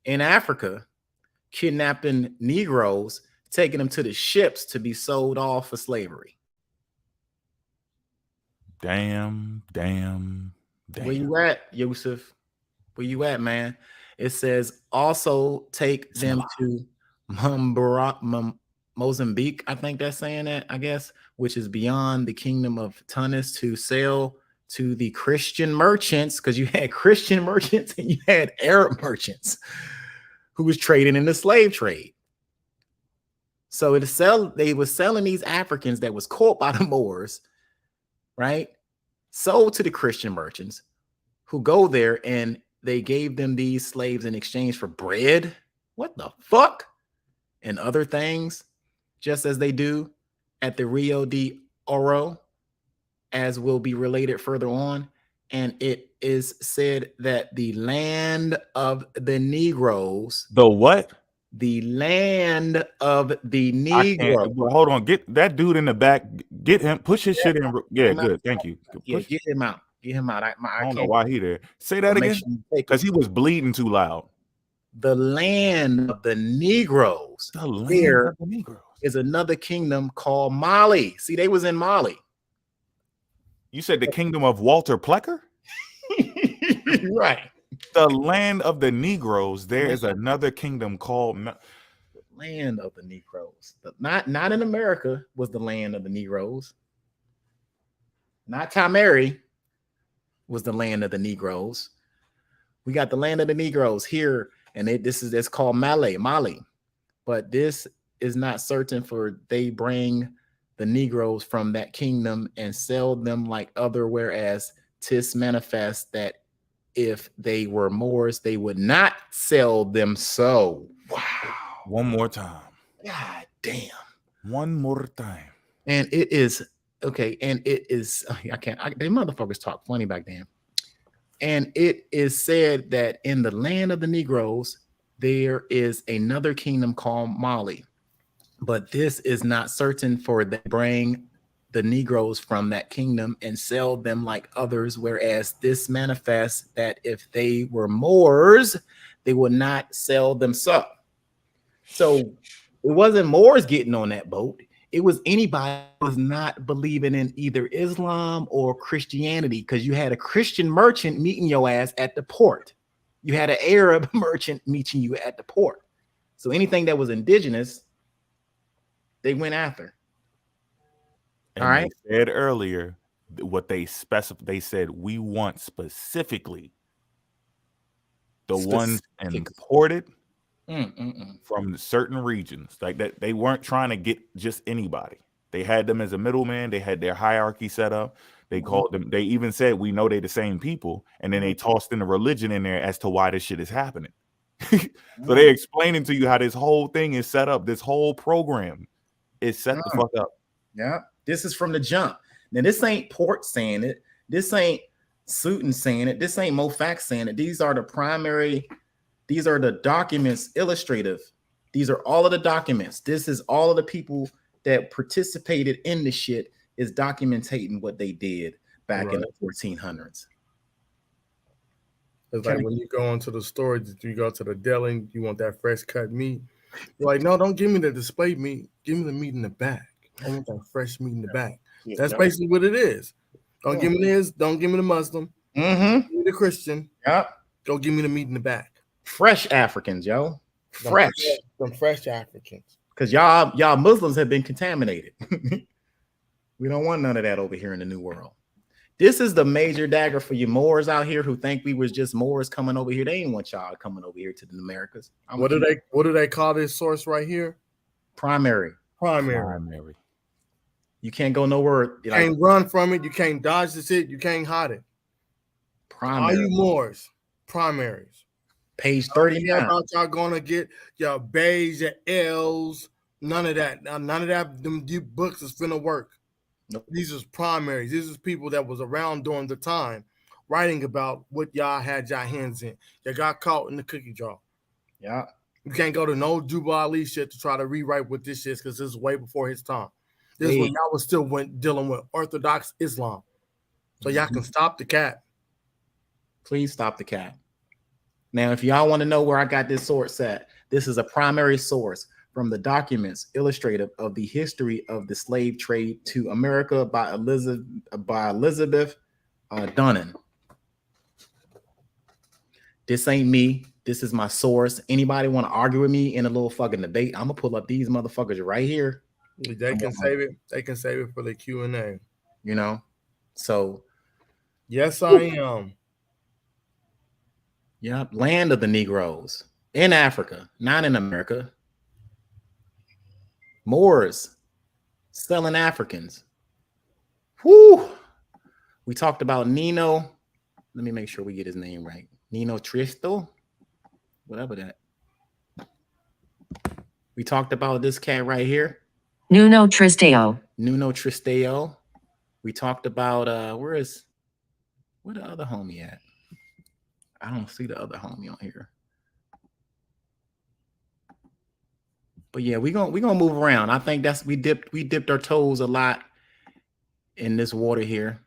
in Africa kidnapping Negroes, taking them to the ships to be sold off for slavery. Damn. Where you at, Yusuf? Where you at, man? It says also take them to Mozambique. I think that's saying that, I guess, which is beyond the kingdom of Tunis, to sell to the Christian merchants, because you had Christian merchants and you had Arab merchants who was trading in the slave trade. So they were selling these Africans that was caught by the Moors, right? Sold to the Christian merchants who go there, and they gave them these slaves in exchange for bread. What the fuck? And other things, just as they do at the Rio de Oro, as will be related further on. And it is said that the land of the Negroes. The what? The land of the Negroes. Well, hold on. Get that dude in the back. Get him. Push his shit in. Yeah, good. Thank you. Yeah, get him out. Get him out. I don't know why he there. Say that again. Because he was bleeding too loud. The land of the Negroes. The land there of the Negroes is another kingdom called Mali. See, they was in Mali. You said the kingdom of Walter Plecker? Right. The land of the Negroes. There is another kingdom called land of the Negroes. Not in America was the land of the Negroes. Not Tamari was the land of the Negroes. We got the land of the Negroes here, and it's called Mali. But this is not certain, for they bring the Negroes from that kingdom and sell them like other, whereas 'tis manifest that if they were Moors, they would not sell them so. Wow. One more time. God damn. One more time. And it is okay. And it is, they motherfuckers talk funny back then. And it is said that in the land of the Negroes, there is another kingdom called Mali. But this is not certain, for they bring the Negroes from that kingdom and sell them like others, whereas this manifests that if they were Moors, they would not sell them so. So it wasn't Moors getting on that boat. It was anybody who was not believing in either Islam or Christianity, because you had a Christian merchant meeting your ass at the port. You had an Arab merchant meeting you at the port. So anything that was indigenous, they went after. And all right. They said earlier what they specified. They said we want specifically the ones imported from certain regions, like that. They weren't trying to get just anybody. They had them as a middleman. They had their hierarchy set up. They called them. They even said, "We know they're the same people," and then they tossed in the religion in there as to why this shit is happening. So they're explaining to you how this whole thing is set up. This whole program is set the fuck up. Yeah, this is from the jump. Now, this ain't Port saying it. This ain't Sutton saying it. This ain't Mofax saying it. These are the primary. These are the documents illustrative. These are all of the documents. This is all of the people that participated in the shit is documenting what they did back in the 1400s. It's like when you go into the store, you go to the deli, you want that fresh cut meat. You're like, no, don't give me the display meat. Give me the meat in the back. I want that fresh meat in the back. That's basically what it is. Don't give me this. Don't give me the Muslim. Give me the Christian. Yep. Go give me the meat in the back. Fresh Africans, yo. Fresh. Some fresh Africans. Because y'all Muslims have been contaminated. We don't want none of that over here in the New World. This is the major dagger for you Moors out here who think we was just Moors coming over here. They ain't want y'all coming over here to the Americas. What do they call this source right here? Primary. You can't go nowhere. You can't run from it. You can't dodge the shit. You can't hide it. Primary. All you Moors, primaries. Page 39. About y'all gonna get your B's, your L's, none of that. Now, none of that. Them books is finna work. Nope. These is primaries. These is people that was around during the time, writing about what y'all had y'all hands in. You got caught in the cookie jar. Yeah. You can't go to no Juba Ali shit to try to rewrite what this is because this is way before his time. This is when y'all was still dealing with Orthodox Islam. So y'all can stop the cat. Please stop the cat. Now, if y'all want to know where I got this source at, this is a primary source from the documents illustrative of the history of the slave trade to America by Elizabeth Dunnan. This ain't me. This is my source. Anybody want to argue with me in a little fucking debate? I'm gonna pull up these motherfuckers right here. They can save it. They can save it for the Q&A. You know, so yes, I am. Yep, land of the Negroes in Africa, not in America. Moors selling Africans. Whoo! We talked about Nino. Let me make sure we get his name right. Nino Tristo, whatever that. We talked about this cat right here. Nuno Tristeo. Nuno Tristeo. We talked about where the other homie at? I don't see the other homie on here. But yeah, we're gonna move around. I think that's we dipped our toes a lot in this water here.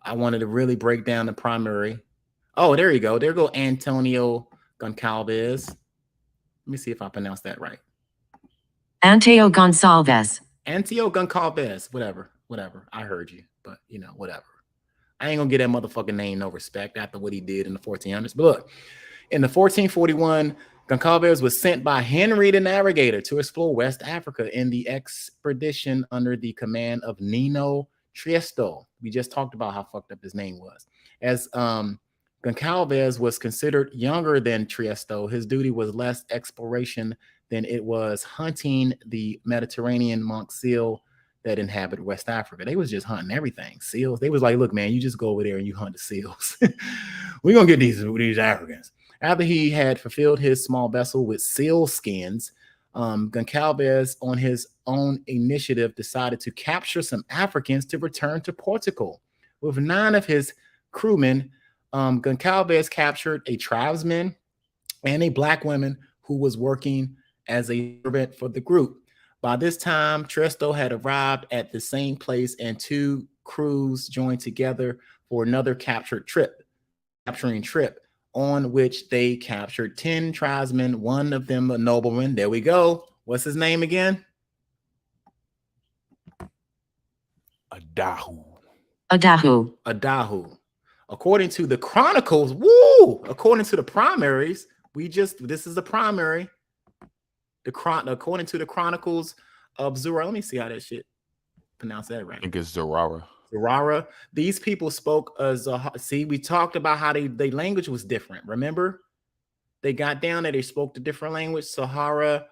I wanted to really break down the primary. Oh, there you go. There go Antonio Goncalves. Let me see if I pronounced that right. Anteo Gonçalves. Anteo Goncalves. Whatever. I heard you, but you know, whatever. I ain't gonna give that motherfucking name no respect after what he did in the 1400s. But look, in the 1441, Goncalves was sent by Henry the Navigator to explore West Africa in the expedition under the command of Nino Tristo. We just talked about how fucked up his name was. As Goncalves was considered younger than Tristo, his duty was less exploration than it was hunting the Mediterranean monk seal that inhabit West Africa. They was just hunting everything. Seals. They was like, look, man, you just go over there and you hunt the seals. We're gonna get these Africans. After he had fulfilled his small vessel with seal skins, Goncalves, on his own initiative, decided to capture some Africans to return to Portugal. With 9 of his crewmen, Goncalves captured a tribesman and a black woman who was working as a servant for the group. By this time, Tristo had arrived at the same place, and 2 crews joined together for another capturing trip, on which they captured 10 tribesmen, one of them a nobleman. There we go. What's his name again? Adahu. According to the chronicles, according to the primaries, this is the primary. According to the chronicles of Zura, let me see how that shit pronounce that right. I think it's Zurara. Zurara. These people spoke as see, we talked about how they language was different. Remember, they got down there. They spoke the different language. Sahara.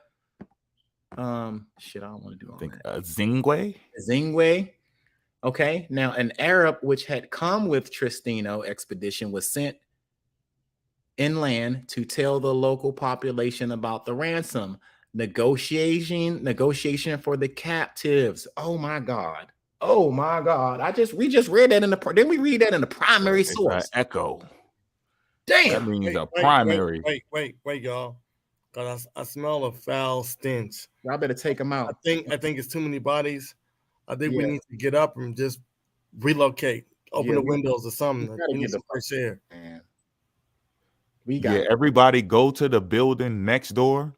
Shit, I don't want to do all that. Zingwe. Zingwe. Okay. Now, an Arab which had come with Tristano expedition was sent inland to tell the local population about the ransom. Negotiation for the captives. Oh my God. Oh my God. We just read that in the didn't we read that in the primary source? Echo. Damn. That means a primary. Wait, y'all. Cause I smell a foul stench. Y'all better take them out. I think it's too many bodies. I think we need to get up and just relocate. Open the windows or something. We need some fresh air. Man. Everybody go to the building next door.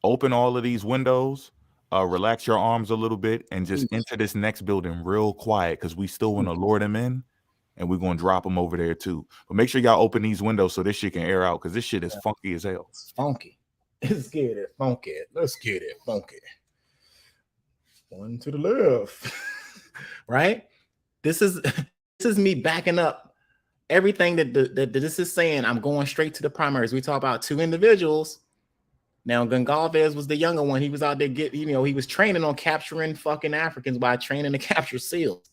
Open all of these windows. Relax your arms a little bit and just enter this next building real quiet because we still want to lure them in, and we're gonna drop them over there too. But make sure y'all open these windows so this shit can air out because this shit is funky as hell. It's funky. Let's get it funky. Let's get it funky. One to the left. Right? This is me backing up everything that this is saying. I'm going straight to the primaries. We talk about two individuals. Now, Gonçalves was the younger one. He was out there he was training on capturing fucking Africans by training to capture seals.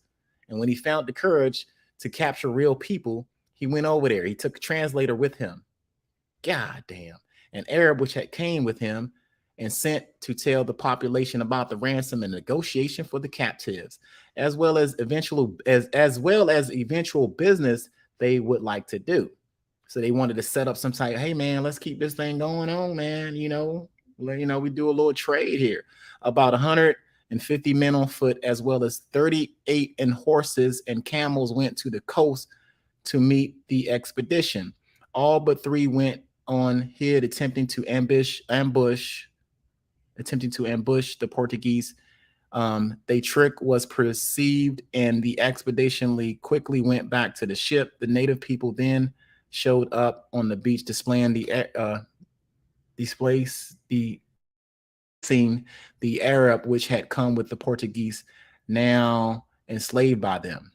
And when he found the courage to capture real people, he went over there. He took a translator with him. God damn. An Arab which had came with him and sent to tell the population about the ransom and negotiation for the captives, as well as eventual business they would like to do. So they wanted to set up some type, hey man, let's keep this thing going on, man. We do a little trade here. About 150 men on foot, as well as 38 in horses and camels went to the coast to meet the expedition. All but 3 went on here attempting to ambush the Portuguese. Their trick was perceived and the expedition quickly went back to the ship. The native people then showed up on the beach displaying the Arab which had come with the Portuguese, now enslaved by them.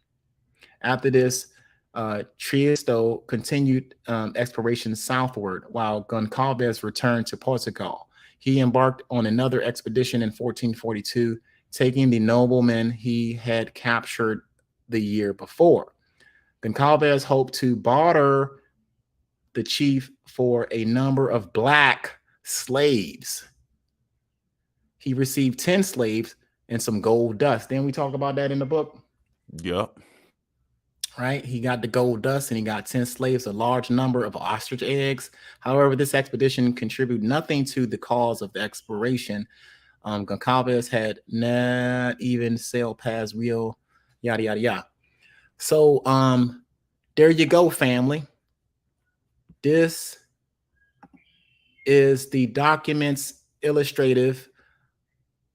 After this, Trieste continued exploration southward while Gonçalves returned to Portugal. He embarked on another expedition in 1442, taking the noblemen he had captured the year before. Gonçalves hoped to barter the chief for a number of black slaves. He received 10 slaves and some gold dust. Didn't we talk about that in the book? Yep. Right? He got the gold dust and he got 10 slaves, a large number of ostrich eggs. However, this expedition contributed nothing to the cause of the exploration. Gonçalves had not even sailed past Rio, yada, yada, yada. So there you go, family. This is the documents illustrative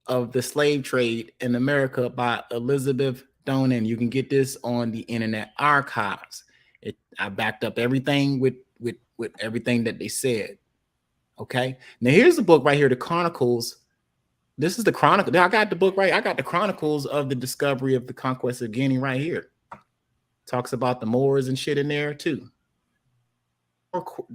of the slave trade in America by Elizabeth Donan. You can get this on the Internet Archives. I backed up everything with everything that they said. Okay. Now here's the book right here, the Chronicles. This is the Chronicle. I got the book right. I got the Chronicles of the Discovery of the Conquest of Guinea right here. Talks about the Moors and shit in there too.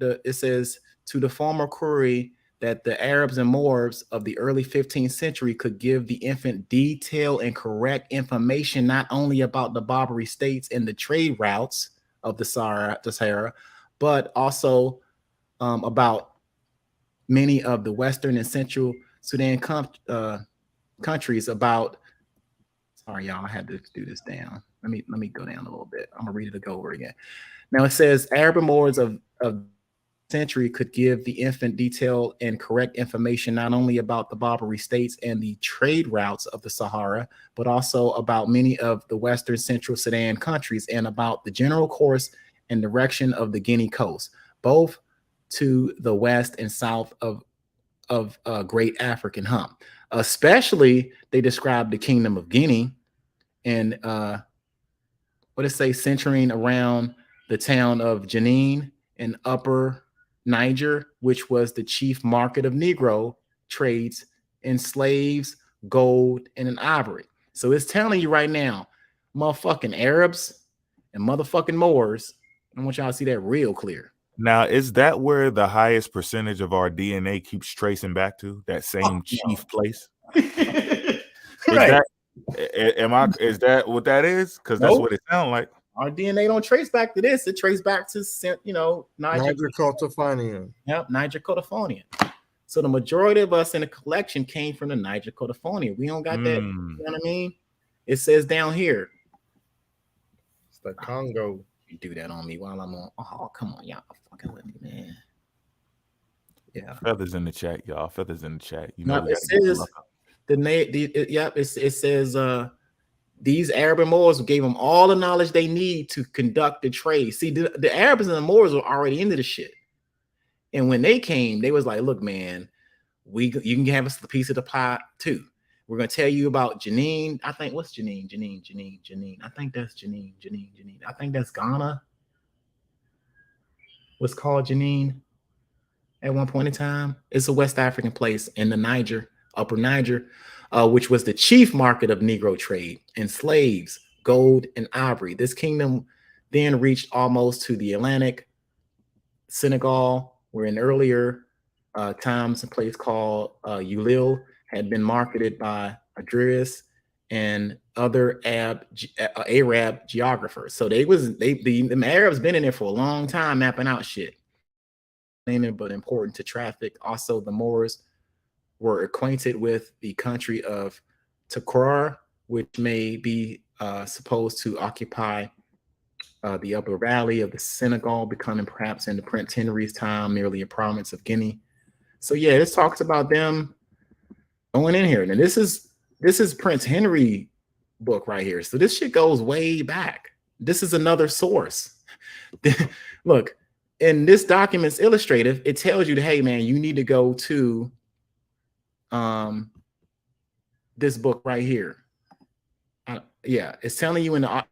It says to the former query that the Arabs and Moors of the early 15th century could give the infant detailed and correct information not only about the Barbary states and the trade routes of the Sahara, but also about many of the Western and Central Sudan countries. About, sorry y'all, I had to do this down. Let me go down a little bit. I'm gonna read it over again. Now it says Arab and Moors of century could give the infant detailed and correct information not only about the Barbary states and the trade routes of the Sahara, but also about many of the Western Central Sudan countries and about the general course and direction of the Guinea coast, both to the west and south of Great African Hump. Especially, they describe the Kingdom of Guinea and centering around the town of Jenin in Upper Niger, which was the chief market of Negro trades in slaves, gold, and in ivory. So it's telling you right now, motherfucking Arabs and motherfucking Moors, I want y'all to see that real clear. Now, is that where the highest percentage of our DNA keeps tracing back to? That same chief place? Is Right. is that what that is? Because that's what it sounds like. Our DNA don't trace back to this. It traces back to, Niger Cotofanian. Yep, Niger Cotofanian. So the majority of us in the collection came from the Niger Cotofanian. We don't got that. You know what I mean? It says down here. It's the Congo. You do that on me while I'm on. Oh, come on, y'all. Fucking with me, man. Yeah. Feathers in the chat, y'all. Feathers in the chat. You No, know, it says it says these Arab and Moors gave them all the knowledge they need to conduct the trade. See, the Arabs and the Moors were already into the shit. And when they came, they was like, look, man, you can have us a piece of the pie too. We're gonna tell you about Janine. I think what's Janine? I think that's Janine. I think that's Ghana. What's called Janine at one point in time. It's a West African place in the Niger, Upper Niger, which was the chief market of Negro trade in slaves, gold, and ivory. This kingdom then reached almost to the Atlantic, Senegal, where in earlier times a place called Ulil had been marketed by Adris and other Arab geographers. So the Arabs been in there for a long time mapping out shit. But important to traffic. Also, the Moors were acquainted with the country of Takrar, which may be supposed to occupy the upper valley of the Senegal, becoming perhaps in the Prince Henry's time merely a province of Guinea. So yeah, this talks about them going in here. And this is Prince Henry book right here. So this shit goes way back. This is another source. Look, in this document's illustrative, it tells you that, hey man, you need to go to this book right here. Yeah, it's telling you in the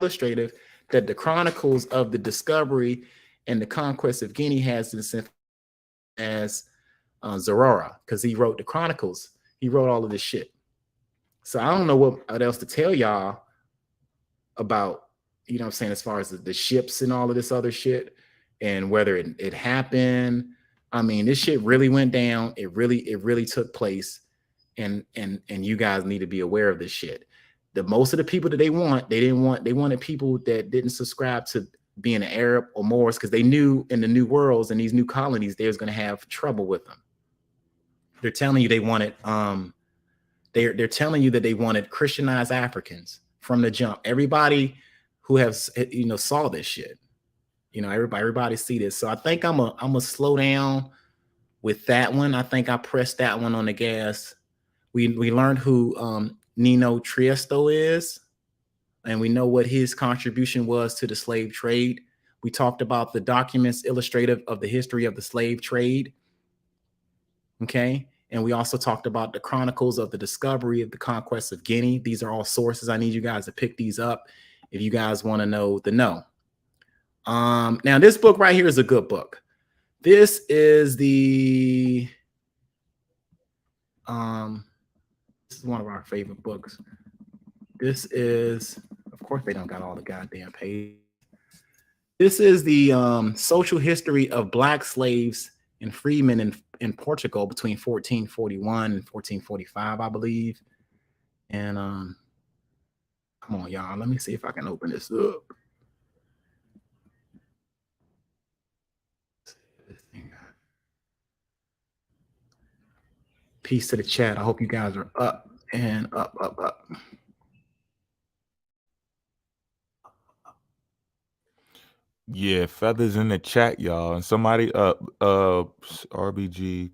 illustrative that the chronicles of the discovery and the conquest of Guinea has this as Zarara, because he wrote the chronicles. He wrote all of this shit. So I don't know what else to tell y'all about, you know what I'm saying, as far as the ships and all of this other shit and whether it happened. I mean, this shit really went down. It really took place. And you guys need to be aware of this shit. Most of the people that they wanted people that didn't subscribe to being an Arab or Moors, because they knew in the new worlds and these new colonies, they was going to have trouble with them. They're telling you they wanted, they're telling you that they wanted Christianized Africans from the jump. Everybody who has, saw this shit, everybody see this. So I think I'm a slow down with that one. I think I pressed that one on the gas. We learned who Nino Triesto is, and we know what his contribution was to the slave trade. We talked about the documents illustrative of the history of the slave trade. Okay. And we also talked about the chronicles of the discovery of the conquest of Guinea. These are all sources. I need you guys to pick these up if you guys want to know the know. Now this book right here is a good book. This is this is one of our favorite books. This is, of course, they don't got all the goddamn pages. This is the social history of Black slaves and freedmen in Portugal between 1441 and 1445, I believe. And come on, y'all. Let me see if I can open this up. Peace to the chat. I hope you guys are up and up. Yeah, feathers in the chat, y'all. And somebody RBG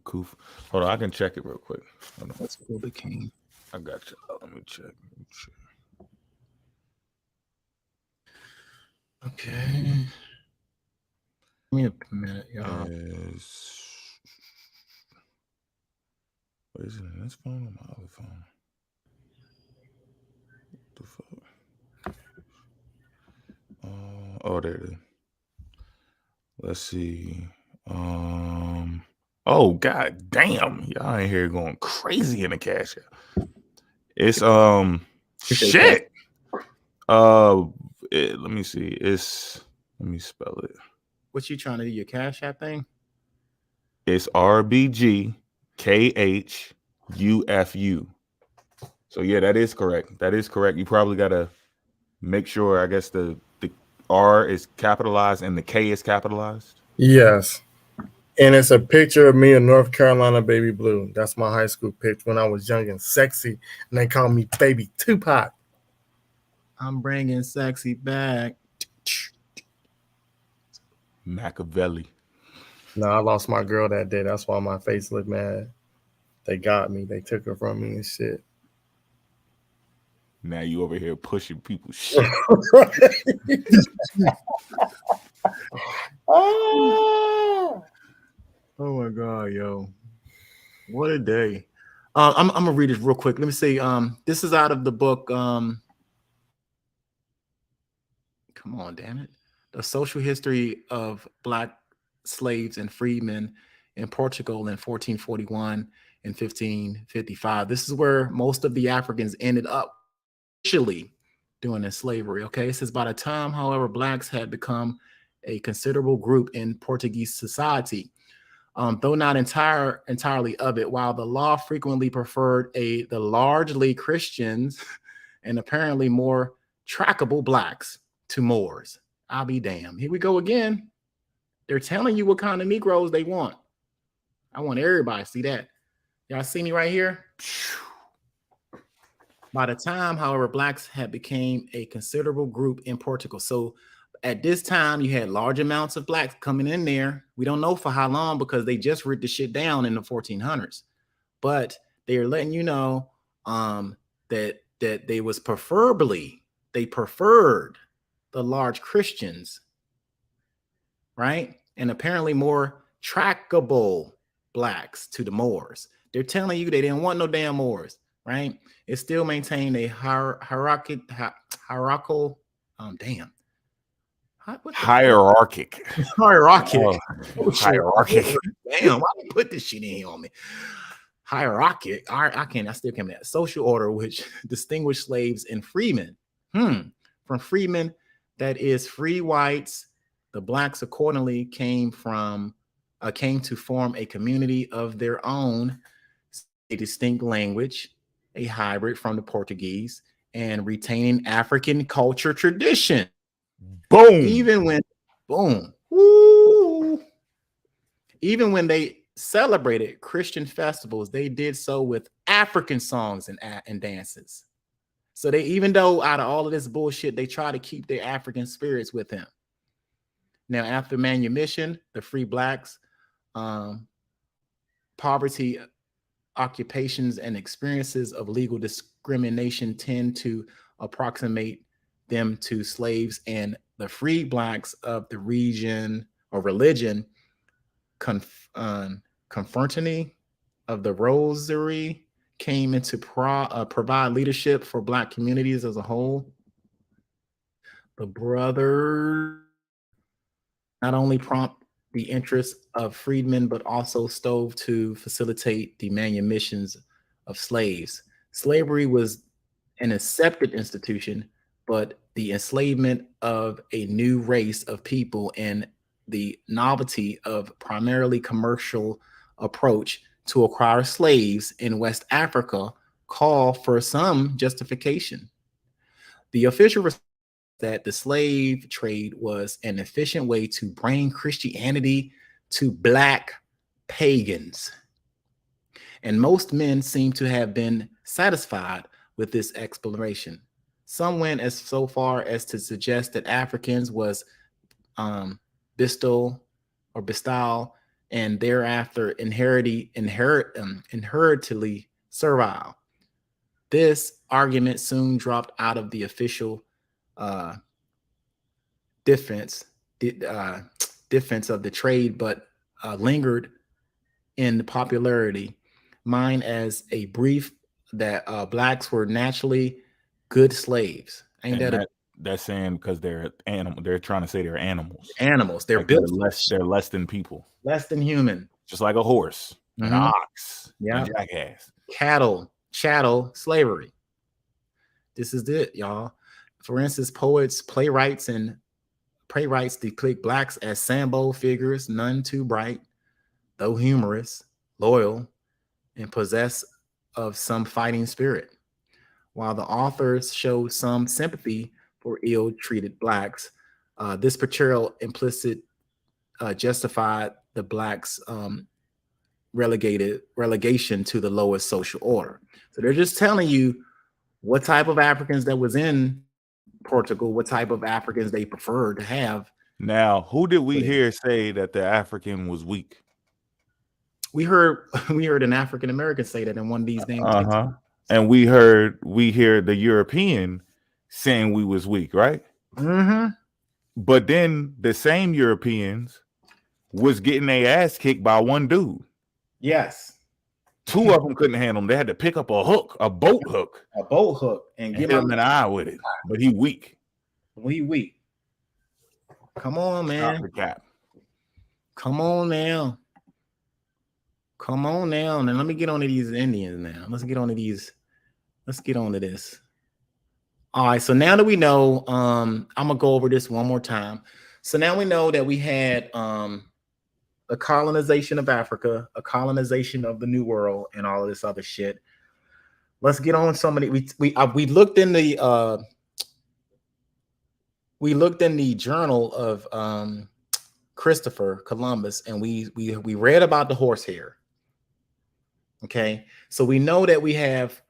Koof. Hold on, I can check it real quick. Hold on. That's cool, the king. I got you. Let me check. Okay. Give me a minute, y'all. What is it in this phone or my other phone? What the fuck? Oh, there it is. Let's see. Oh, god damn. Y'all in here going crazy in the cash app. It's shit. Let me see. Let me spell it. What you trying to do? Your Cash App thing? It's RBGKHUFU. So yeah, that is correct. That is correct. You probably gotta make sure, I guess, the R is capitalized and the K is capitalized. Yes. And it's a picture of me in North Carolina, Baby Blue. That's my high school picture when I was young and sexy, and they called me Baby Tupac. I'm bringing sexy back. Machiavelli. No, I lost my girl that day. That's why my face looked mad. They got me. They took her from me and shit. Now you over here pushing people's shit. Oh my God, yo. What a day. I'm gonna read it real quick. Let me see. This is out of the book. Come on, damn it. The Social History of Black Slaves and Freedmen in Portugal in 1441 and 1555. This is where most of the Africans ended up initially during the slavery. Okay, it says by the time, however, blacks had become a considerable group in Portuguese society, though not entirely of it, while the law frequently preferred the largely Christians and apparently more trackable blacks to Moors. I'll be damned. Here we go again. They're telling you what kind of Negroes they want. I want everybody to see that. Y'all see me right here? By the time, however, blacks had become a considerable group in Portugal. So at this time, you had large amounts of blacks coming in there. We don't know for how long because they just wrote the shit down in the 1400s. But they are letting you know that they was they preferred the large Christians, right? And apparently more trackable blacks to the Moors. They're telling you they didn't want no damn Moors, right? It still maintained a hierarchical, hierarchical. Hierarchic. Hierarchic. Oh, hierarchic. Damn, why you put this shit in here on me? Hierarchic. I still can't that social order which distinguished slaves and freemen. From freemen, that is free whites. The blacks accordingly came to form a community of their own, a distinct language, a hybrid from the Portuguese, and retaining African culture tradition. Boom. Even when they celebrated Christian festivals, they did so with African songs and dances. So even though out of all of this bullshit, they try to keep their African spirits with them. Now, after manumission, the free blacks, poverty, occupations, and experiences of legal discrimination tend to approximate them to slaves, and the free blacks of the region or religion, confraternity of the Rosary, came into provide leadership for black communities as a whole. The brothers not only prompt the interests of freedmen, but also strove to facilitate the manumissions of slaves. Slavery was an accepted institution, but the enslavement of a new race of people and the novelty of primarily commercial approach to acquire slaves in West Africa call for some justification. The official response that the slave trade was an efficient way to bring Christianity to black pagans. And most men seem to have been satisfied with this exploration. Some went so far as to suggest that Africans was bestowed and thereafter inheritedly servile. This argument soon dropped out of the official defense of the trade, but lingered in popularity. Mine as a brief that blacks were naturally good slaves. Ain't that that's saying because they're animal? They're trying to say they're animals. Animals. They're like built. They're less than people. Less than human. Just like a horse, an ox, and a jackass. Cattle, chattel, slavery. This is it, y'all. For instance, poets, playwrights, and playwrights depict blacks as Sambo figures, none too bright, though humorous, loyal, and possessed of some fighting spirit. While the authors show some sympathy for ill-treated blacks, this portrayal implicit justified the blacks' relegation to the lowest social order. So they're just telling you what type of Africans that was in Portugal, what type of Africans they preferred to have. Now, who did we hear say that the African was weak? We heard an African American say that in one of these damn TikToks. And we hear the European saying we was weak, right? Mm-hmm. But then the same Europeans was getting their ass kicked by one dude. Yes. Two of them couldn't handle him. They had to pick up a hook, a boat hook, and hit him in the eye with it. But he weak. We weak. Come on, man. Come on now. Come on now. Now let me get on to these Indians now. Let's get on to these. Let's get on to this. All right. So now that we know, I'm gonna go over this one more time. So now we know that we had a colonization of Africa, a colonization of the New World, and all of this other shit. Let's get on somebody. We looked in the journal of Christopher Columbus, and we read about the horsehair. Okay, so we know that we have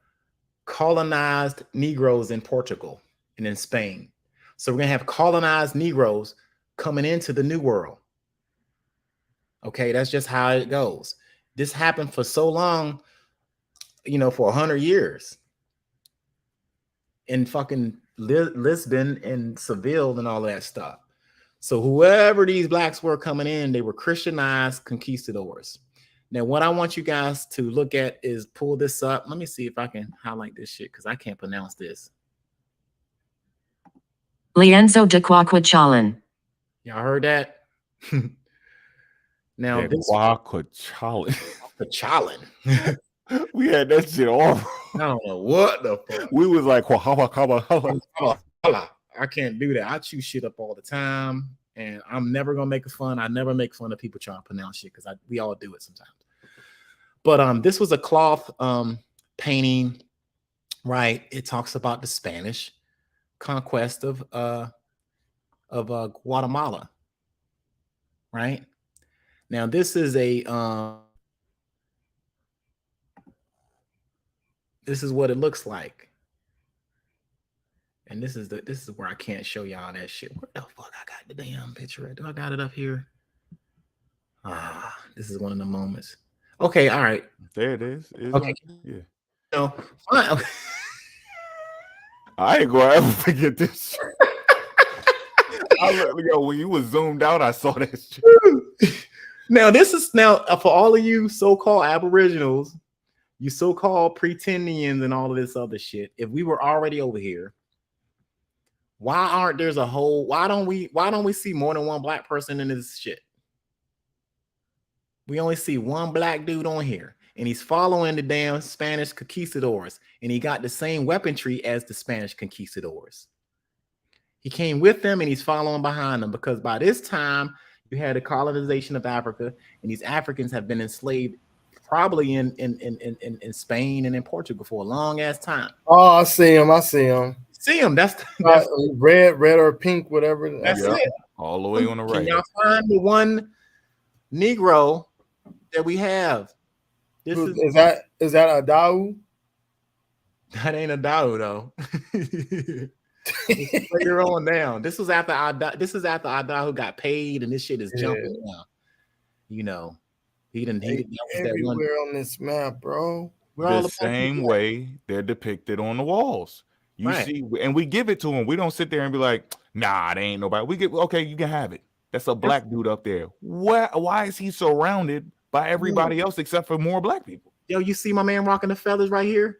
colonized Negroes in Portugal and in Spain. So we're gonna have colonized Negroes coming into the New World. Okay, that's just how it goes. This happened for so long, for 100 years in fucking Lisbon and Seville and all that stuff. So whoever these blacks were coming in, they were Christianized conquistadors. Now, what I want you guys to look at is pull this up. Let me see if I can highlight this shit because I can't pronounce this. Lienzo de Quaquachalan. Y'all heard that? Now, this Quaquachalan. We had that shit all. I don't know what the fuck. We was like, I can't do that. I chew shit up all the time, and I'm never gonna make fun. I never make fun of people trying to pronounce shit because we all do it sometimes. But this was a cloth painting, right? It talks about the Spanish conquest of Guatemala, right? Now this is this is what it looks like. And this is where I can't show y'all that shit. Where the fuck I got the damn picture at? Do I got it up here? This is one of the moments. Okay, all right. There it is. Okay. Yeah. No, fine. I ain't gonna ever forget this. When you was zoomed out, I saw that shit. Now, this is for all of you so-called Aboriginals, you so-called pretendians and all of this other shit. If we were already over here, why don't we see more than one black person in this shit? We only see one black dude on here, and he's following the damn Spanish conquistadors, and he got the same weaponry as the Spanish conquistadors. He came with them, and he's following behind them because by this time you had a colonization of Africa, and these Africans have been enslaved probably in Spain and in Portugal for a long ass time. Oh, I see him. See him. That's red or pink, whatever. That's it. All the way on the right. Can y'all find the one Negro that we have? Is that Adau? That ain't Adau though. Later on down. This is after Adau got paid, and this shit is jumping now. He didn't everywhere on this map, bro. The same way they're depicted on the walls. You see, and we give it to them. We don't sit there and be like, nah, they ain't nobody. Okay, you can have it. That's a black dude up there. Why is he surrounded by everybody else except for more black people? Yo, you see my man rocking the feathers right here?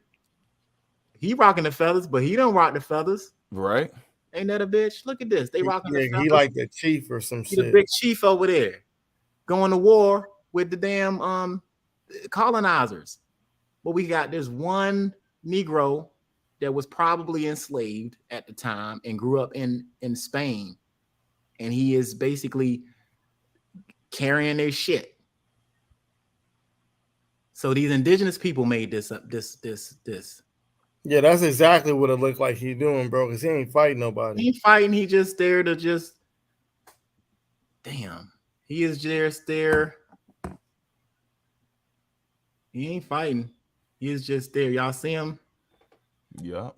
He rocking the feathers, but he don't rock the feathers. Right. Ain't that a bitch? Look at this. They rocking the feathers. He like the chief or some shit. The big chief over there going to war with the damn colonizers. But we got this one Negro that was probably enslaved at the time and grew up in Spain and he is basically carrying their shit. So these indigenous people made this up. This. Yeah, that's exactly what it looked like he doing, bro. Because he ain't fighting nobody. He ain't fighting. He just there to just. Damn. He is just there. He ain't fighting. He is just there. Y'all see him? Yep.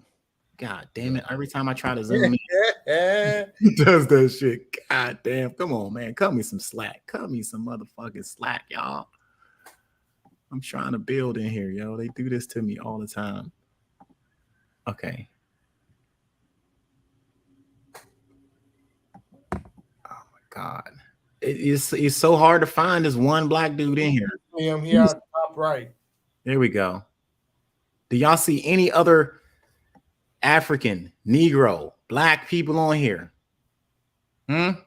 God damn it. Every time I try to zoom in, he does that shit. God damn. Come on, man. Cut me some slack. Cut me some motherfucking slack, y'all. I'm trying to build in here, yo. They do this to me all the time. Okay. Oh my God. It's so hard to find this one black dude in here. Him here at the top right. There we go. Do y'all see any other African, Negro, black people on here? I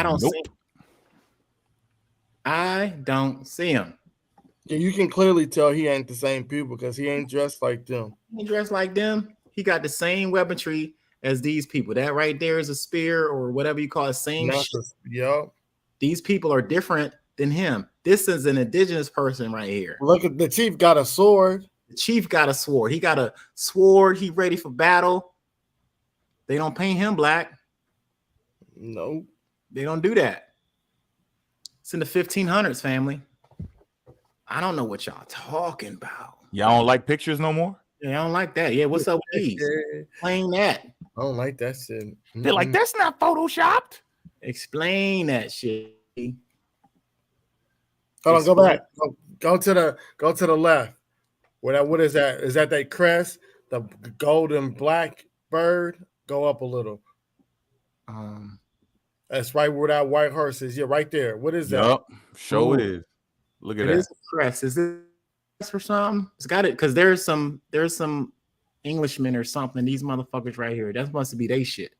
don't see. I don't see him. Yeah, you can clearly tell he ain't the same people because he ain't dressed like them. He ain't dressed like them. He got the same weaponry as these people. That right there is a spear or whatever you call it. Same shit. Yep. These people are different than him. This is an indigenous person right here. Look at the chief got a sword. The chief got a sword. He got a sword. He ready for battle. They don't paint him black. No. They don't do that. It's in the 1500s, family. I don't know what y'all talking about. Y'all don't like pictures no more? Yeah, I don't like that. Yeah, what's up with these? Explain that. I don't like that shit. They're like, that's not photoshopped. Explain that shit. Hold on, go back. Go to the left. What is that? Is that crest? The golden black bird? Go up a little. That's right where that white horse is. Yeah, right there. What is that? Yup. Show it is. Look at that. It is a crest. Is this for something? It's got it because there's some Englishmen or something. These motherfuckers right here. That must be they shit.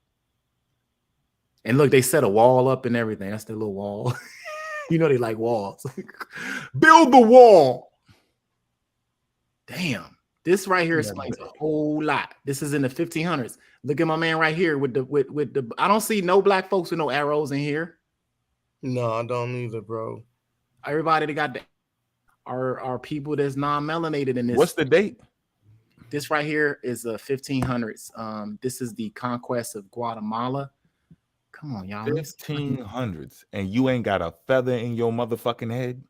And look, they set a wall up and everything. That's their little wall. You know they like walls. Build the wall. Damn. This right here explains a whole lot. This is in the 1500s. Look at my man right here with the I don't see no black folks with no arrows in here. No, I don't either, bro. Everybody that got are people that's non-melanated in this. What's the date? This right here is the 1500s. This is the conquest of Guatemala. Come on, y'all. 1500s, and you ain't got a feather in your motherfucking head.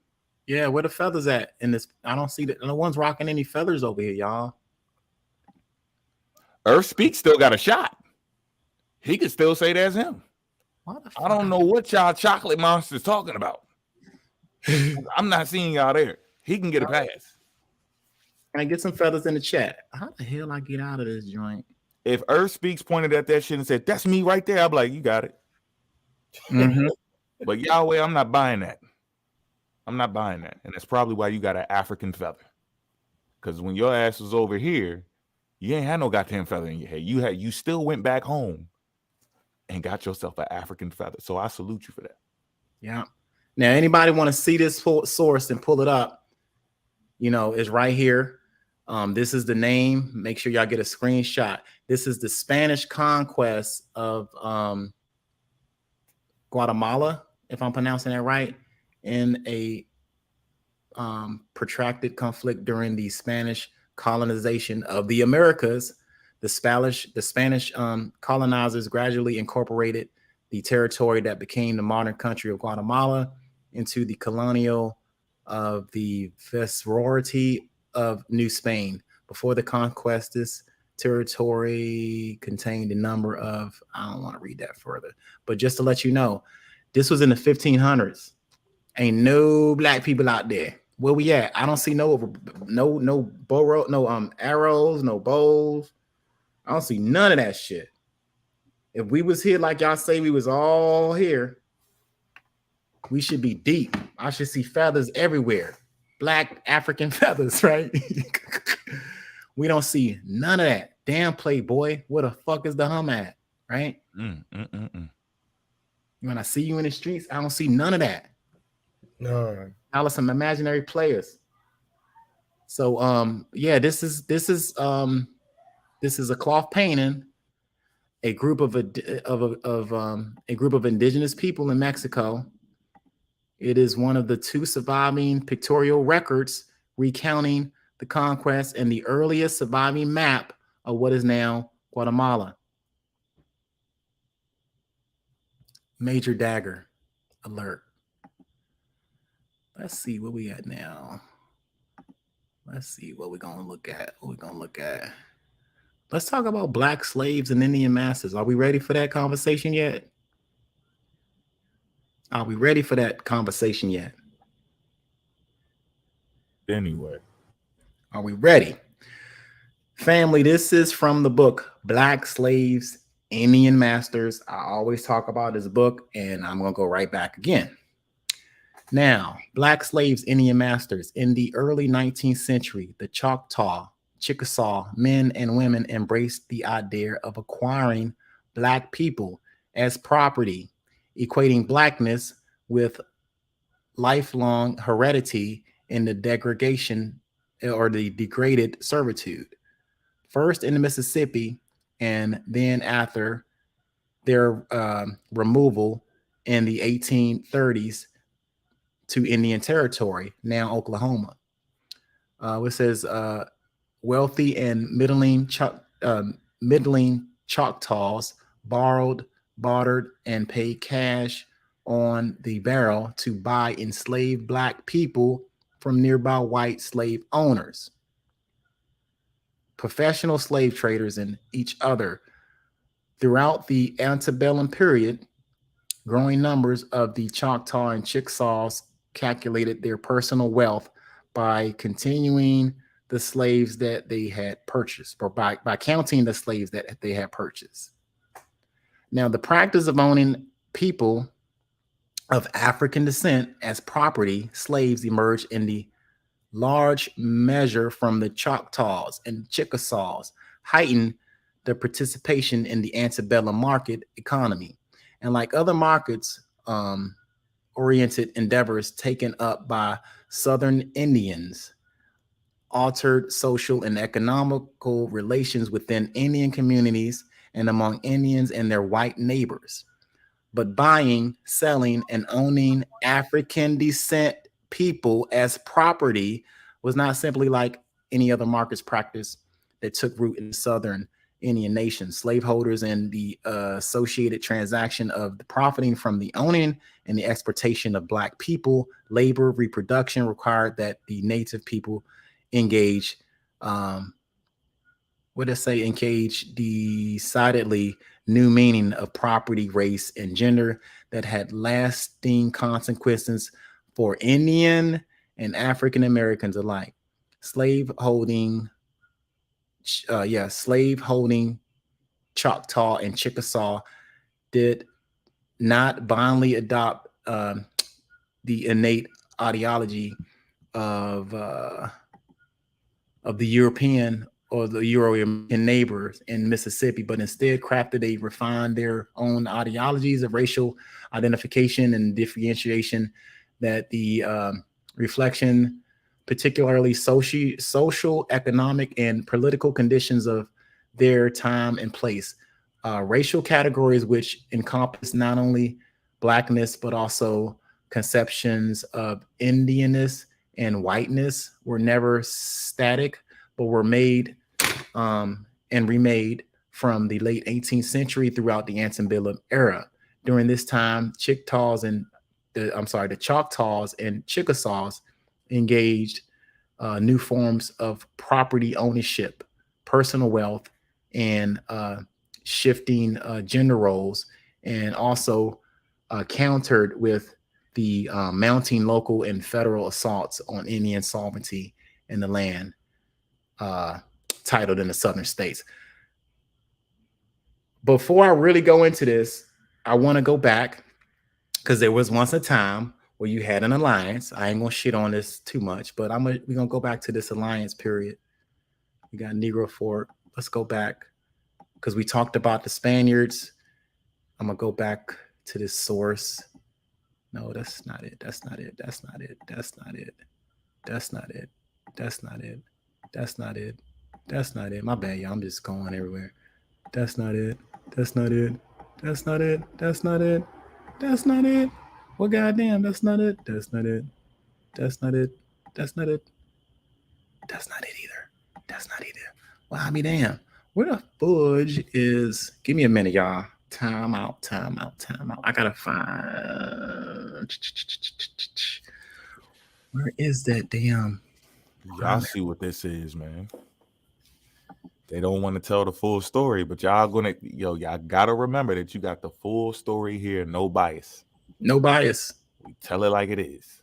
Yeah, where the feathers at in this? I don't see that. No one's rocking any feathers over here, y'all. Earth Speak still got a shot. He could still say that's him. I don't know what y'all chocolate monsters talking about. I'm not seeing y'all there. He can get a pass. Can I get some feathers in the chat? How the hell I get out of this joint? If Earth Speaks pointed at that shit and said, that's me right there, I'm like, you got it. But Yahweh, I'm not buying that. I'm not buying that. And that's probably why you got an African feather. Because when your ass was over here, you ain't had no goddamn feather in your head. You still went back home and got yourself an African feather. So I salute you for that. Yeah. Now, anybody want to see this source and pull it up? You know, it's right here. This is the name. Make sure y'all get a screenshot. This is the Spanish conquest of Guatemala, if I'm pronouncing that right, in a protracted conflict during the Spanish colonization of the Americas. The Spanish colonizers gradually incorporated the territory that became the modern country of Guatemala into the colonial of the Viceroyalty of New Spain. Before the conquest, this territory contained a number of, I don't want to read that further, but just to let you know, this was in the 1500s. Ain't no black people out there. Where we at? I don't see no bow, no arrows, no bows. I don't see none of that shit. If we was here like y'all say we was all here, we should be deep. I should see feathers everywhere. Black African feathers, right? We don't see none of that. Damn, Playboy, where the fuck is the hum at, right? When I see you in the streets, I don't see none of that. No. Y'all are some imaginary players. So yeah, this is a cloth painting a group of indigenous people in Mexico. It is one of the two surviving pictorial records recounting the conquest and the earliest surviving map of what is now Guatemala. Major dagger alert. Let's see what we got now. Let's see what we're gonna look at. Let's talk about black slaves and Indian masters. Are we ready for that conversation yet? Anyway, are we ready? Family, this is from the book Black Slaves, Indian Masters. I always talk about this book, and I'm going to go right back again. Now, Black Slaves, Indian Masters. In the early 19th century, the Choctaw, Chickasaw men and women embraced the idea of acquiring Black people as property, equating Blackness with lifelong heredity in the degradation or the degraded servitude. First in the Mississippi, and then after their removal in the 1830s to Indian Territory, now Oklahoma. It says wealthy and middling Choctaws borrowed, bartered, and paid cash on the barrel to buy enslaved Black people from nearby white slave owners, professional slave traders, and each other. Throughout the antebellum period, growing numbers of the Choctaw and Chickasaws calculated their personal wealth by continuing the slaves that they had purchased, or by counting the slaves that they had purchased. Now, the practice of owning people of African descent as property, slaves, emerged in the large measure from the Choctaws and Chickasaws, heightened the participation in the antebellum market economy. And like other markets oriented endeavors taken up by Southern Indians, altered social and economical relations within Indian communities and among Indians and their white neighbors. But buying, selling, and owning African descent people as property was not simply like any other markets practice that took root in Southern Indian nations. Slaveholders and the associated transaction of the profiting from the owning and the exportation of Black people, labor, reproduction required that the native people engage, engage decidedly new meaning of property, race, and gender that had lasting consequences for Indian and African Americans alike. Slaveholding Choctaw and Chickasaw did not blindly adopt the innate ideology of the European or the Euro-American neighbors in Mississippi, but instead refined their own ideologies of racial identification and differentiation that the reflection, particularly social, economic, and political conditions of their time and place. Racial categories which encompass not only Blackness, but also conceptions of Indianness and whiteness were never static, but were made and remade from the late 18th century throughout the antebellum era. During this time, the Choctaws and Chickasaws engaged new forms of property ownership, personal wealth, and shifting gender roles, and also countered with the mounting local and federal assaults on Indian sovereignty in the land titled in the southern states. Before I really go into this, I want to go back, because there was once a time where you had an alliance. I ain't gonna shit on this too much, but we're gonna go back to this alliance period. We got Negro Fort. Let's go back, because we talked about the Spaniards. I'm gonna go back to this source. No, that's not it. That's not it. That's not it. That's not it. That's not it. That's not it. That's not it. That's not it. My bad, y'all. I'm just going everywhere. That's not it. That's not it. That's not it. That's not it. That's not it. Well, goddamn, that's not it. That's not it. That's not it. That's not it. That's not it either. That's not either. Well, I mean, damn. Where the fudge is? Give me a minute, y'all. Time out. Time out. Time out. I gotta find. Where is that damn? Y'all see what this is, man. They don't want to tell the full story, but y'all gotta remember that you got the full story here, no bias. No bias. We tell it like it is.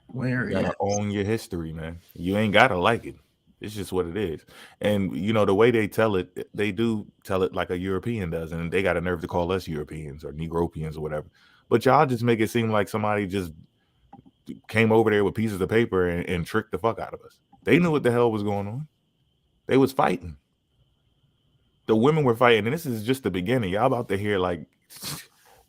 Where you gotta own your history, man. You ain't gotta like it. It's just what it is. And you know, the way they tell it, they do tell it like a European does, and they got a nerve to call us Europeans or Negropians or whatever. But y'all just make it seem like somebody just came over there with pieces of paper and tricked the fuck out of us. They knew what the hell was going on. They was fighting. The women were fighting, and this is just the beginning. Y'all about to hear like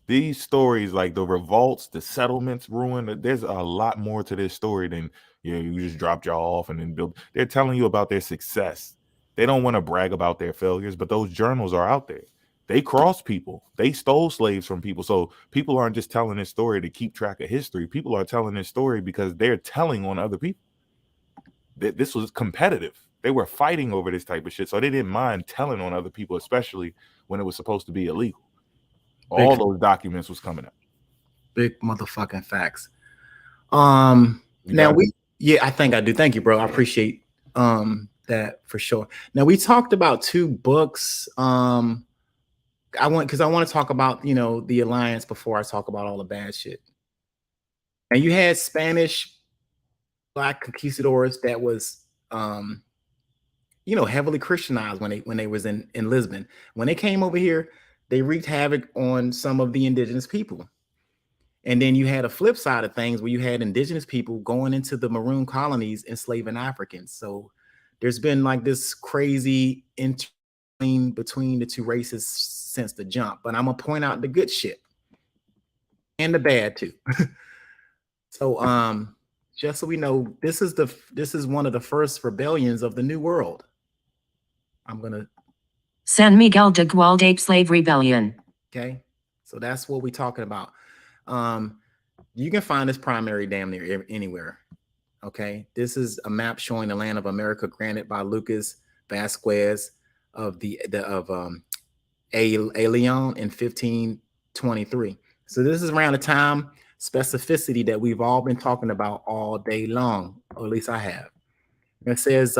these stories, like the revolts, the settlements ruined. There's a lot more to this story than you just dropped y'all off and then build. They're telling you about their success. They don't want to brag about their failures, but those journals are out there. They crossed people. They stole slaves from people. So people aren't just telling this story to keep track of history. People are telling this story because they're telling on other people. This was competitive. They were fighting over this type of shit. So they didn't mind telling on other people, especially when it was supposed to be illegal. All those documents was coming up. Big motherfucking facts. I think I do. Thank you, bro. I appreciate that for sure. Now we talked about two books. I want to talk about, the alliance before I talk about all the bad shit. And you had Spanish Black conquistadors that was heavily Christianized when they was in Lisbon. When they came over here, they wreaked havoc on some of the indigenous people. And then you had a flip side of things where you had indigenous people going into the maroon colonies enslaving Africans. So there's been like this crazy between the two races since the jump. But I'm gonna point out the good shit and the bad too. So just so we know, this is one of the first rebellions of the New World. I'm gonna San Miguel de Gualdape Slave Rebellion. Okay, so that's what we're talking about. You can find this primary damn near anywhere. Okay, this is a map showing the land of America granted by Lucas Vasquez of Leon in 1523. So this is around the time specificity that we've all been talking about all day long, or at least I have. It says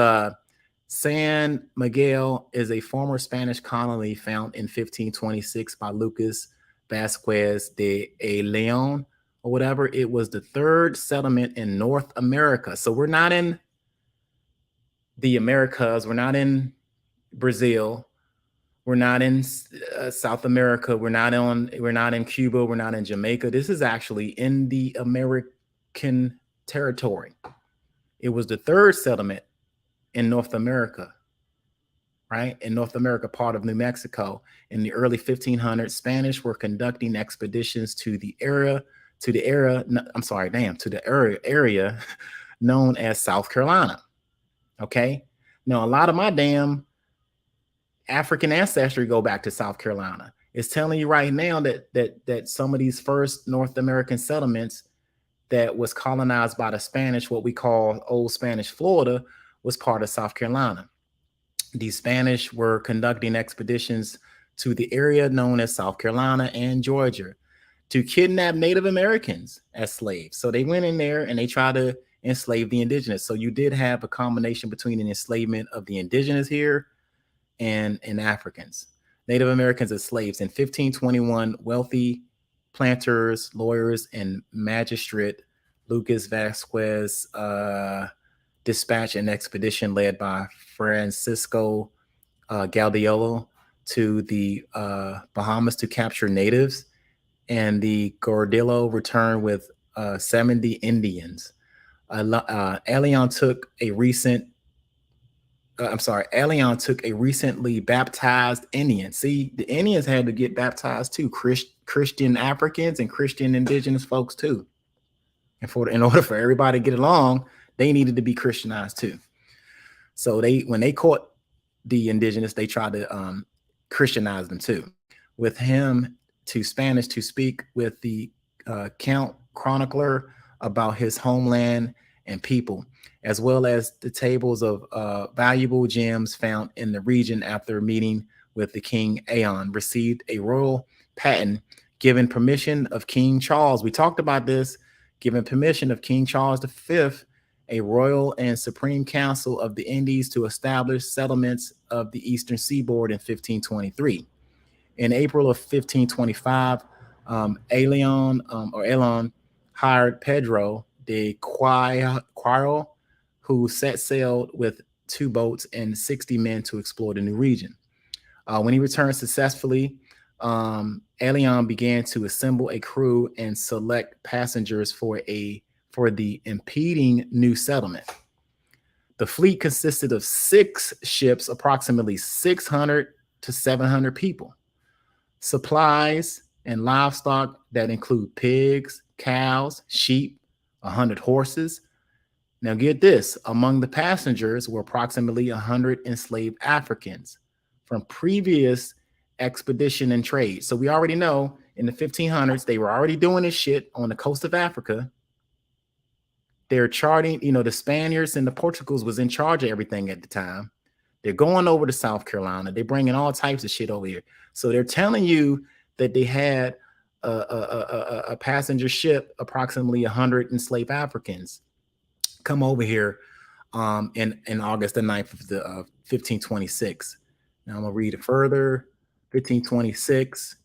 San Miguel is a former Spanish colony found in 1526 by Lucas Vasquez de Leon or whatever. It was the third settlement in North America. So we're not in the Americas. We're not in Brazil. We're not in South America. We're not in Cuba. We're not in Jamaica. This is actually in the American territory. It was the third settlement in North America, right? In North America, part of New Mexico. In the early 1500s, Spanish were conducting expeditions to the area known as South Carolina. Okay. Now, a lot of my damn African ancestry go back to South Carolina. It's telling you right now that some of these first North American settlements that was colonized by the Spanish, what we call Old Spanish Florida, was part of South Carolina. The Spanish were conducting expeditions to the area known as South Carolina and Georgia to kidnap Native Americans as slaves. So they went in there and they tried to enslave the indigenous. So you did have a combination between an enslavement of the indigenous here and Africans. Native Americans as slaves. In 1521, wealthy planters, lawyers, and magistrate Lucas Vasquez dispatched an expedition led by Francisco Galdiolo to the Bahamas to capture natives, and the Gordillo returned with 70 Indians. Allion took a recently baptized Indian. See, the Indians had to get baptized too, Christian Africans and Christian indigenous folks too. And in order for everybody to get along, they needed to be Christianized too. So when they caught the indigenous, they tried to Christianize them too. With him to Spanish to speak with the Count Chronicler about his homeland and people, as well as the tables of valuable gems found in the region after meeting with the King Aeon, received a royal patent given permission of King Charles. We talked about this, given permission of King Charles V, a royal and supreme council of the Indies to establish settlements of the eastern seaboard in 1523. In April of 1525, Elon hired Pedro de Quiro, who set sail with 2 boats and 60 men to explore the new region. When he returned successfully, Elion began to assemble a crew and select passengers for the impeding new settlement. The fleet consisted of 6 ships, approximately 600 to 700 people. Supplies and livestock that include pigs, cows, sheep, 100 horses. Now get this, among the passengers were approximately 100 enslaved Africans from previous expedition and trade. So we already know in the 1500s, they were already doing this shit on the coast of Africa. They're charting, the Spaniards and the Portuguese was in charge of everything at the time. They're going over to South Carolina. They're bringing all types of shit over here. So they're telling you that they had a passenger ship, approximately 100 enslaved Africans, come over here in August the 9th of 1526. Now I'm going to read it further. 1526.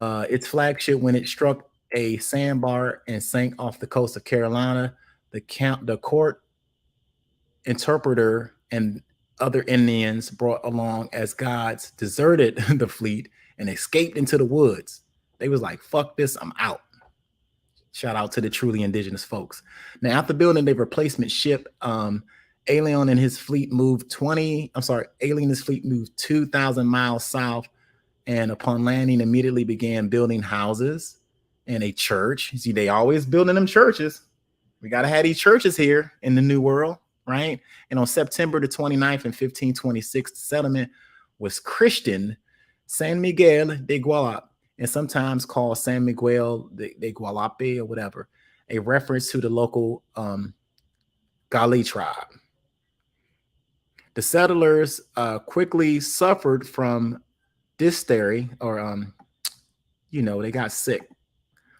Its flagship, when it struck a sandbar and sank off the coast of Carolina, the court interpreter and other Indians brought along as guides deserted the fleet and escaped into the woods. They was like, fuck this, I'm out. Shout out to the truly indigenous folks. Now, after building their replacement ship, Alien and his fleet moved 2,000 miles south, and upon landing, immediately began building houses and a church. You see, they always building them churches. We got to have these churches here in the New World, right? And on September the 29th in 1526, the settlement was christened San Miguel de Gualap, and sometimes called San Miguel de Gualape or whatever, a reference to the local Gali tribe. The settlers quickly suffered from dysentery, or they got sick,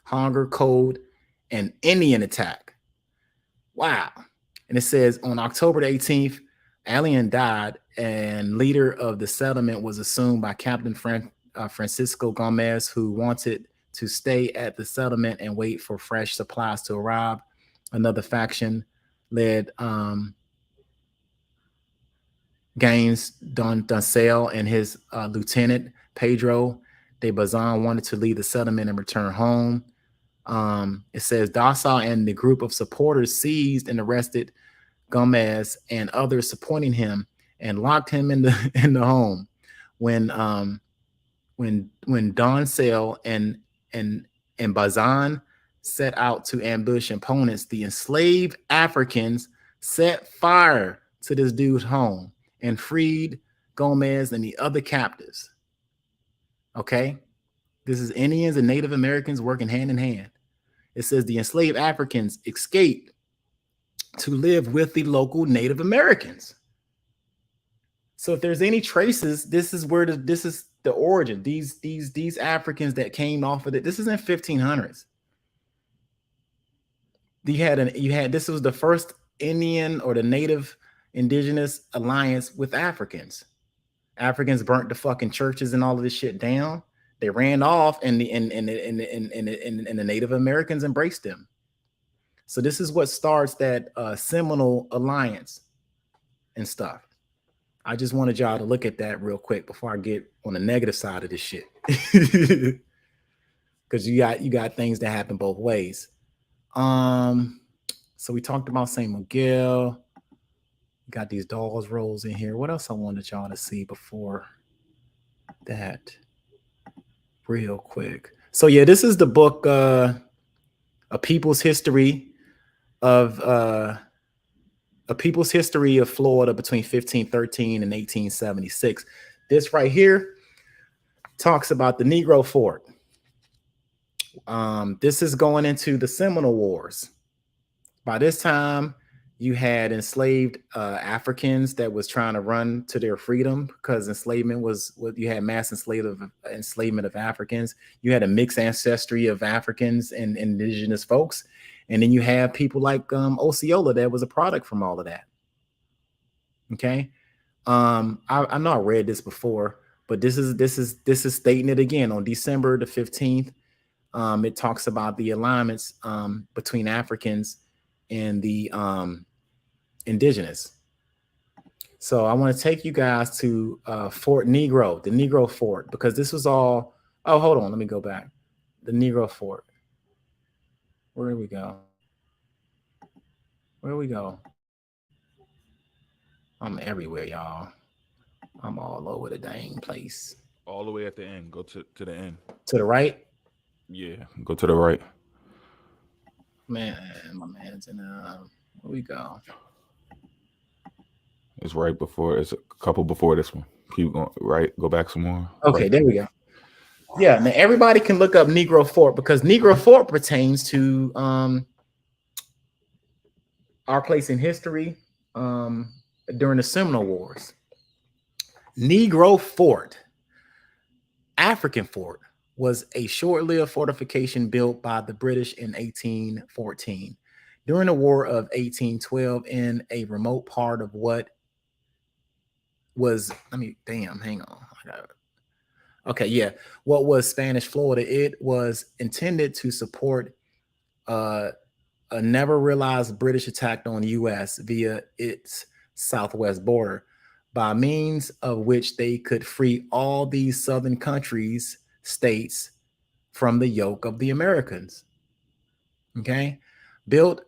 hunger, cold, and Indian attack. Wow. And it says on October the 18th, Alien died, and leader of the settlement was assumed by Captain Francisco Gomez, who wanted to stay at the settlement and wait for fresh supplies to arrive. Another faction led Gaines Doncel and his lieutenant Pedro de Bazan wanted to leave the settlement and return home. It says Docile and the group of supporters seized and arrested Gomez and others supporting him and locked him in the home. When Doncel and Bazan set out to ambush opponents, the enslaved Africans set fire to this dude's home and freed Gomez and the other captives. Okay, this is Indians and Native Americans working hand in hand. It says the enslaved Africans escaped to live with the local Native Americans. So if there's any traces, this is the origin. These Africans that came off of it. This is in 1500s. This was the first Indian or the Native Indigenous alliance with Africans. Africans burnt the fucking churches and all of this shit down. They ran off, and the Native Americans embraced them. So this is what starts that seminal alliance and stuff. I just wanted y'all to look at that real quick before I get on the negative side of this shit, because you got things that happen both ways. So we talked about St. Miguel. Got these dolls rolls in here. What else I wanted y'all to see before that? Real quick. So yeah, this is the book, A People's History of A People's History of Florida between 1513 and 1876. This right here talks about the Negro Fort. This is going into the Seminole Wars. By this time, you had enslaved Africans that was trying to run to their freedom because enslavement was what you had mass enslavement of Africans. You had a mixed ancestry of Africans and indigenous folks. And then you have people like Osceola that was a product from all of that. Okay. I know I read this before, but this is stating it again on December the 15th. It talks about the alignments between Africans and the indigenous. So I want to take you guys to Fort Negro, the Negro Fort, because this was all. Oh, hold on, let me go back. The Negro Fort. Where do we go? Where do we go? I'm everywhere, y'all. I'm all over the dang place. All the way at the end. Go to the end. To the right? Yeah, go to the right. Man, my man's in where we go? It's right before. It's a couple before this one. Keep going. Right. Go back some more. Okay, right. There we go. Yeah, now everybody can look up Negro Fort because Negro Fort pertains to our place in history during the Seminole Wars. Negro Fort, African Fort, was a short-lived fortification built by the British in 1814 during the War of 1812 in a remote part of what was, hang on. Okay, yeah. What was Spanish Florida? It was intended to support a never realized British attack on the U.S. via its southwest border, by means of which they could free all these southern states from the yoke of the Americans. Okay, built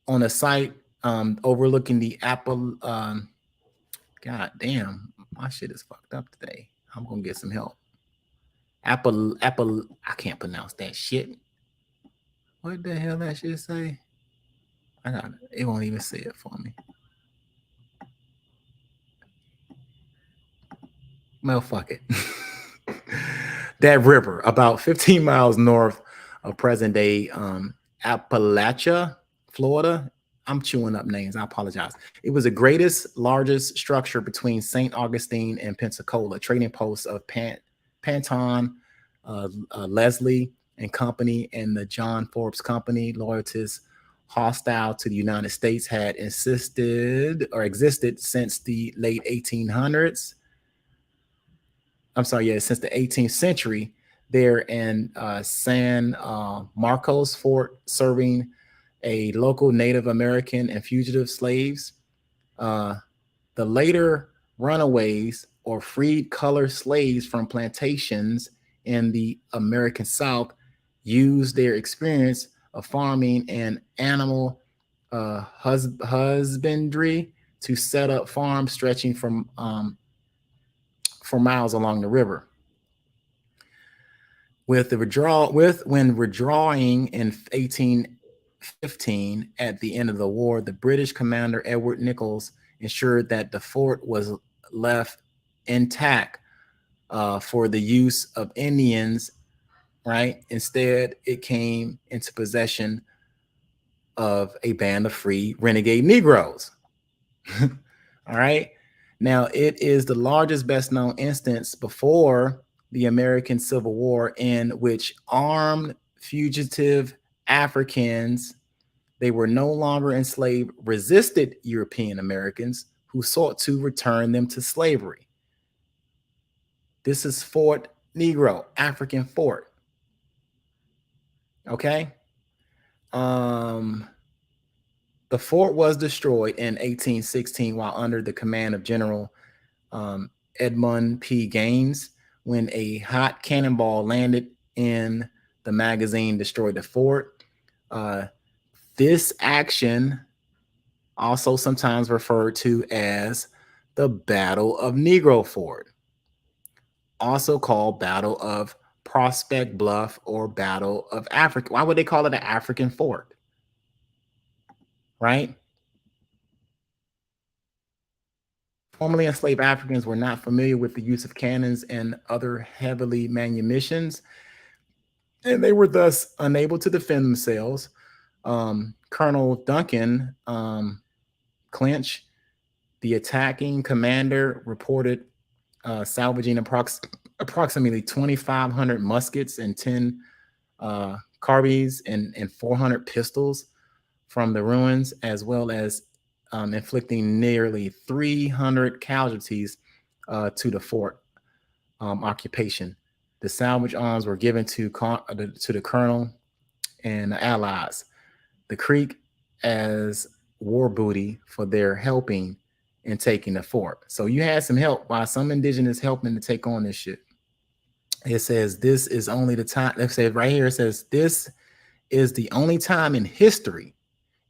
on a site overlooking the Apple. God damn, my shit is fucked up today. I'm gonna get some help. Apple. I can't pronounce that shit. What the hell that shit say? I got it. It won't even say it for me. Well, fuck it. That river, about 15 miles north of present day Appalachia, Florida. I'm chewing up names. I apologize. It was the largest structure between St. Augustine and Pensacola, trading posts of Panton, Leslie and Company, and the John Forbes Company, loyalists hostile to the United States, had existed since the late 1800s. Since the 18th century, there in San Marcos Fort, serving a local Native American and fugitive slaves. The later runaways or freed colored slaves from plantations in the American South used their experience of farming and animal husbandry to set up farms stretching from for miles along the river. When withdrawing in 1815 at the end of the war, the British commander Edward Nichols ensured that the fort was left intact for the use of Indians, right? Instead, it came into possession of a band of free renegade Negroes. All right. Now, it is the largest, best known instance before the American Civil War in which armed fugitive Africans, they were no longer enslaved, resisted European Americans who sought to return them to slavery. This is Fort Negro, African Fort. Okay. The fort was destroyed in 1816 while under the command of General Edmund P. Gaines, when a hot cannonball landed in the magazine, destroyed the fort. This action, also sometimes referred to as the Battle of Negro Fort, also called Battle of Prospect Bluff or Battle of Africa. Why would they call it an African fort? Right? Formerly enslaved Africans were not familiar with the use of cannons and other heavily munitions, and they were thus unable to defend themselves. Colonel Duncan Clinch, the attacking commander, reported salvaging approximately 2,500 muskets and 10 carbines and 400 pistols from the ruins, as well as inflicting nearly 300 casualties to the fort occupation. The salvage arms were given to the colonel and the allies, the Creek, as war booty for their helping in taking the fort. So you had some help by some indigenous helping to take on this shit. It says this is only the time. Let's say right here, it says this is the only time in history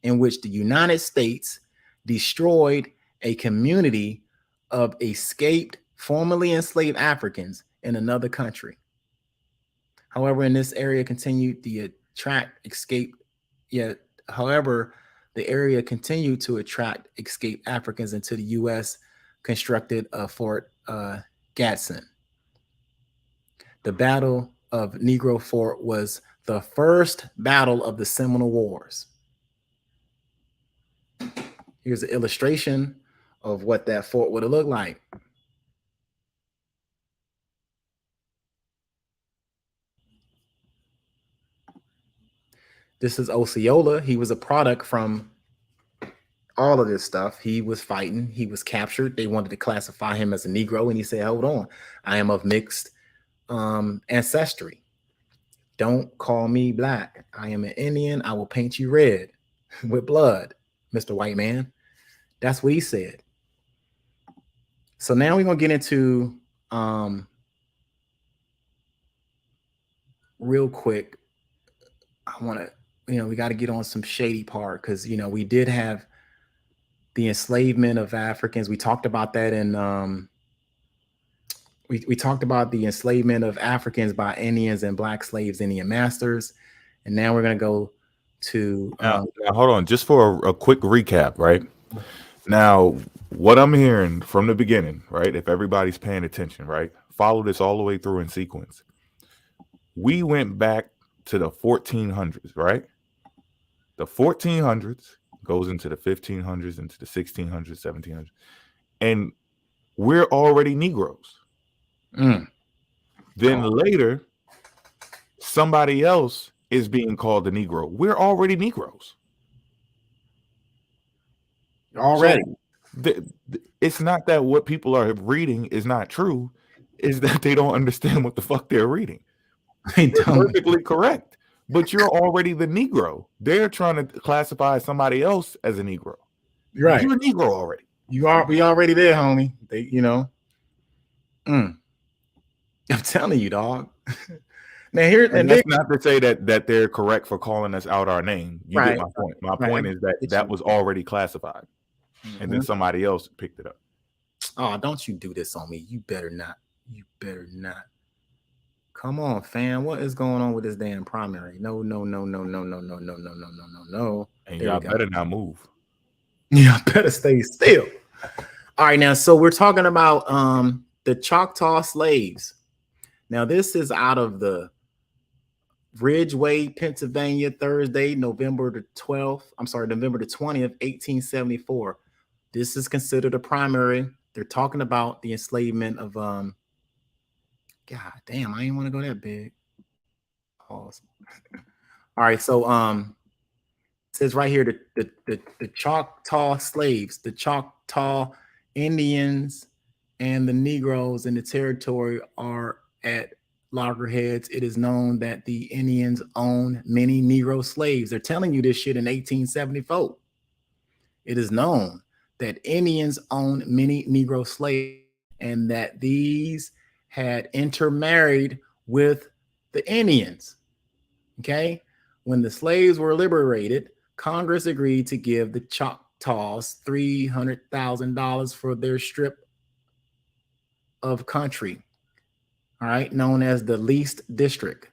in which the United States destroyed a community of escaped, formerly enslaved Africans in another country. However, in this area continued the attract escaped, yet however, the area continued to attract escaped Africans into the U.S., constructed Fort Gadsden. The Battle of Negro Fort was the first battle of the Seminole Wars. Here's an illustration of what that fort would have looked like. This is Osceola. He was a product from all of this stuff. He was fighting. He was captured. They wanted to classify him as a Negro, and he said, hold on, I am of mixed ancestry. Don't call me black. I am an Indian. I will paint you red with blood, Mr. White Man. That's what he said. So now we're going to get into real quick. I want to, we got to get on some shady part because, we did have the enslavement of Africans. We talked about that in we talked about the enslavement of Africans by Indians and black slaves, Indian masters. And now we're going to go to now, hold on, just for a quick recap, right? Now, what I'm hearing from the beginning, right? If everybody's paying attention, right? Follow this all the way through in sequence. We went back to the 1400s, right? The 1400s goes into the 1500s, into the 1600s, 1700s, and we're already Negroes. Then later, somebody else is being called a Negro. We're already Negroes. Already. So it's not that what people are reading is not true, is that they don't understand what the fuck they're reading. They're perfectly correct. But you're already the Negro. They're trying to classify somebody else as a Negro. Right. You're a Negro already. We already there, homie. They, I'm telling you, dog. Now here, and that's not to say that they're correct for calling us out our name. You right. get my point. My point is that was already classified, and then somebody else picked it up. Oh, don't you do this on me. You better not. You better not. Come on, fam. What is going on with this damn primary? No. And y'all better not move. Yeah, better stay still. All right, now, so we're talking about the Choctaw slaves. Now, this is out of the Ridgeway, Pennsylvania, Thursday, November the 20th, 1874. This is considered a primary. They're talking about the enslavement of God damn, I didn't want to go that big. Pause. All right, so it says right here the Choctaw slaves, the Choctaw Indians, and the Negroes in the territory are at loggerheads. It is known that the Indians own many Negro slaves. They're telling you this shit in 1874. It is known that Indians own many Negro slaves and that these had intermarried with the Indians. Okay. When the slaves were liberated, Congress agreed to give the Choctaws $300,000 for their strip of country, all right, known as the leased district,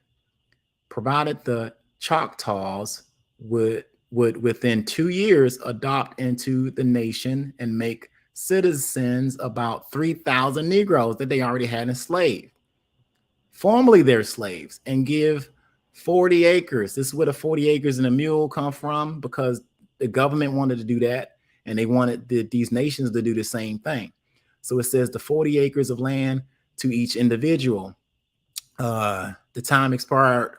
provided the Choctaws would within 2 years adopt into the nation and make citizens about 3,000 Negroes that they already had enslaved, formerly their slaves, and give 40 acres. This is where the 40 acres and a mule come from, because the government wanted to do that, and they wanted these nations to do the same thing. So it says the 40 acres of land to each individual. The time expired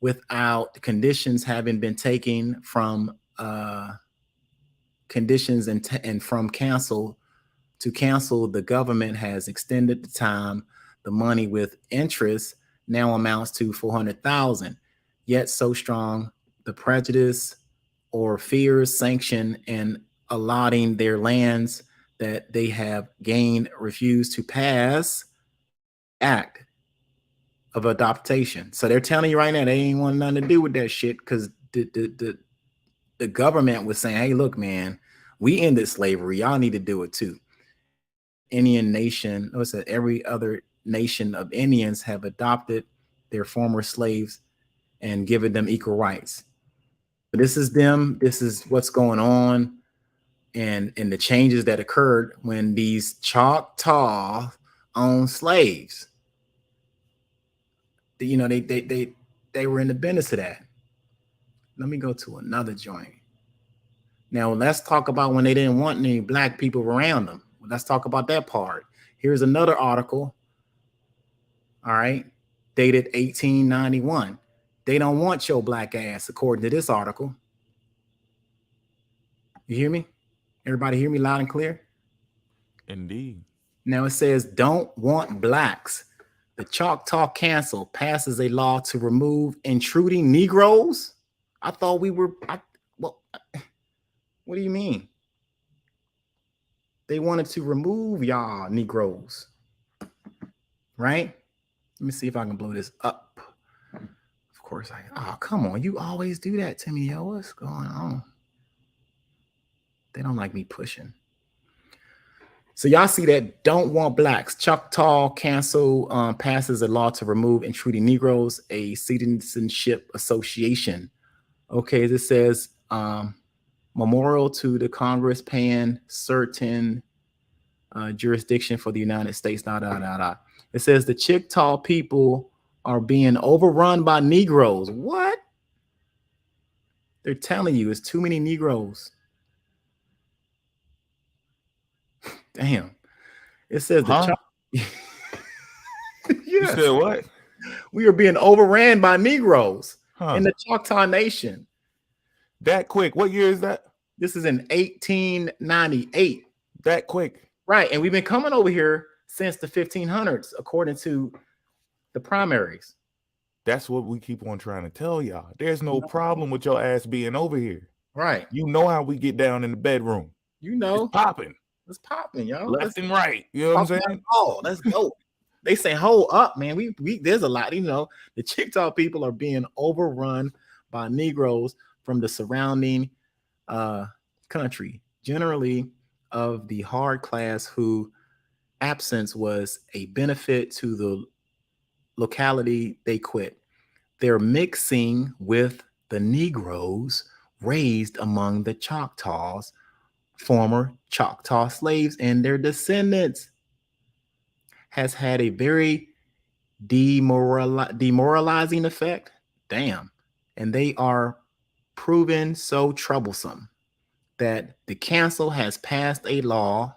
without conditions having been taken from conditions and from cancel. To cancel, the government has extended the time. The money with interest now amounts to 400,000. Yet so strong the prejudice or fears sanction and allotting their lands that they have gained refuse to pass act of adaptation. So they're telling you right now they ain't want nothing to do with that shit, because the government was saying, hey, look, man, we ended slavery. Y'all need to do it too. Indian nation, what's it? Every other nation of Indians have adopted their former slaves and given them equal rights. But this is them. This is what's going on, and the changes that occurred when these Choctaw owned slaves. You know, they were in the business of that. Let me go to another joint. Now let's talk about when they didn't want any black people around them. Let's talk about that part. Here's another article. All right, dated 1891. They don't want your black ass, according to this article. You hear me? Everybody hear me loud and clear? Indeed. Now it says, don't want blacks. The Choctaw Council passes a law to remove intruding Negroes. I thought we were, what do you mean? They wanted to remove y'all Negroes, right? Let me see if I can blow this up. Of course oh, come on. You always do that to me, yo. What's going on? They don't like me pushing. So y'all see that don't want blacks. Choctaw Council passes a law to remove intruding Negroes, a citizenship association. Okay, this says memorial to the Congress paying certain jurisdiction for the United States. It says the Choctaw people are being overrun by Negroes. What? They're telling you it's too many Negroes. Damn. It says the yes. You said what? We are being overran by Negroes in the Choctaw Nation. That quick. What year is that? This is in 1898. That quick. Right. And we've been coming over here since the 1500s, according to the primaries. That's what we keep on trying to tell y'all. There's no problem with your ass being over here. Right. You know how we get down in the bedroom. You know. It's popping. It's popping, y'all. Left and right. You know what I'm saying? Oh, let's go. They say, hold up, man. We there's a lot, you know. The Choctaw people are being overrun by Negroes from the surrounding country, generally of the hard class, who absence was a benefit to the locality they quit. They're mixing with the Negroes raised among the Choctaws, former Choctaw slaves, and their descendants, has had a very demoralizing effect. Damn. And they are proven so troublesome that the council has passed a law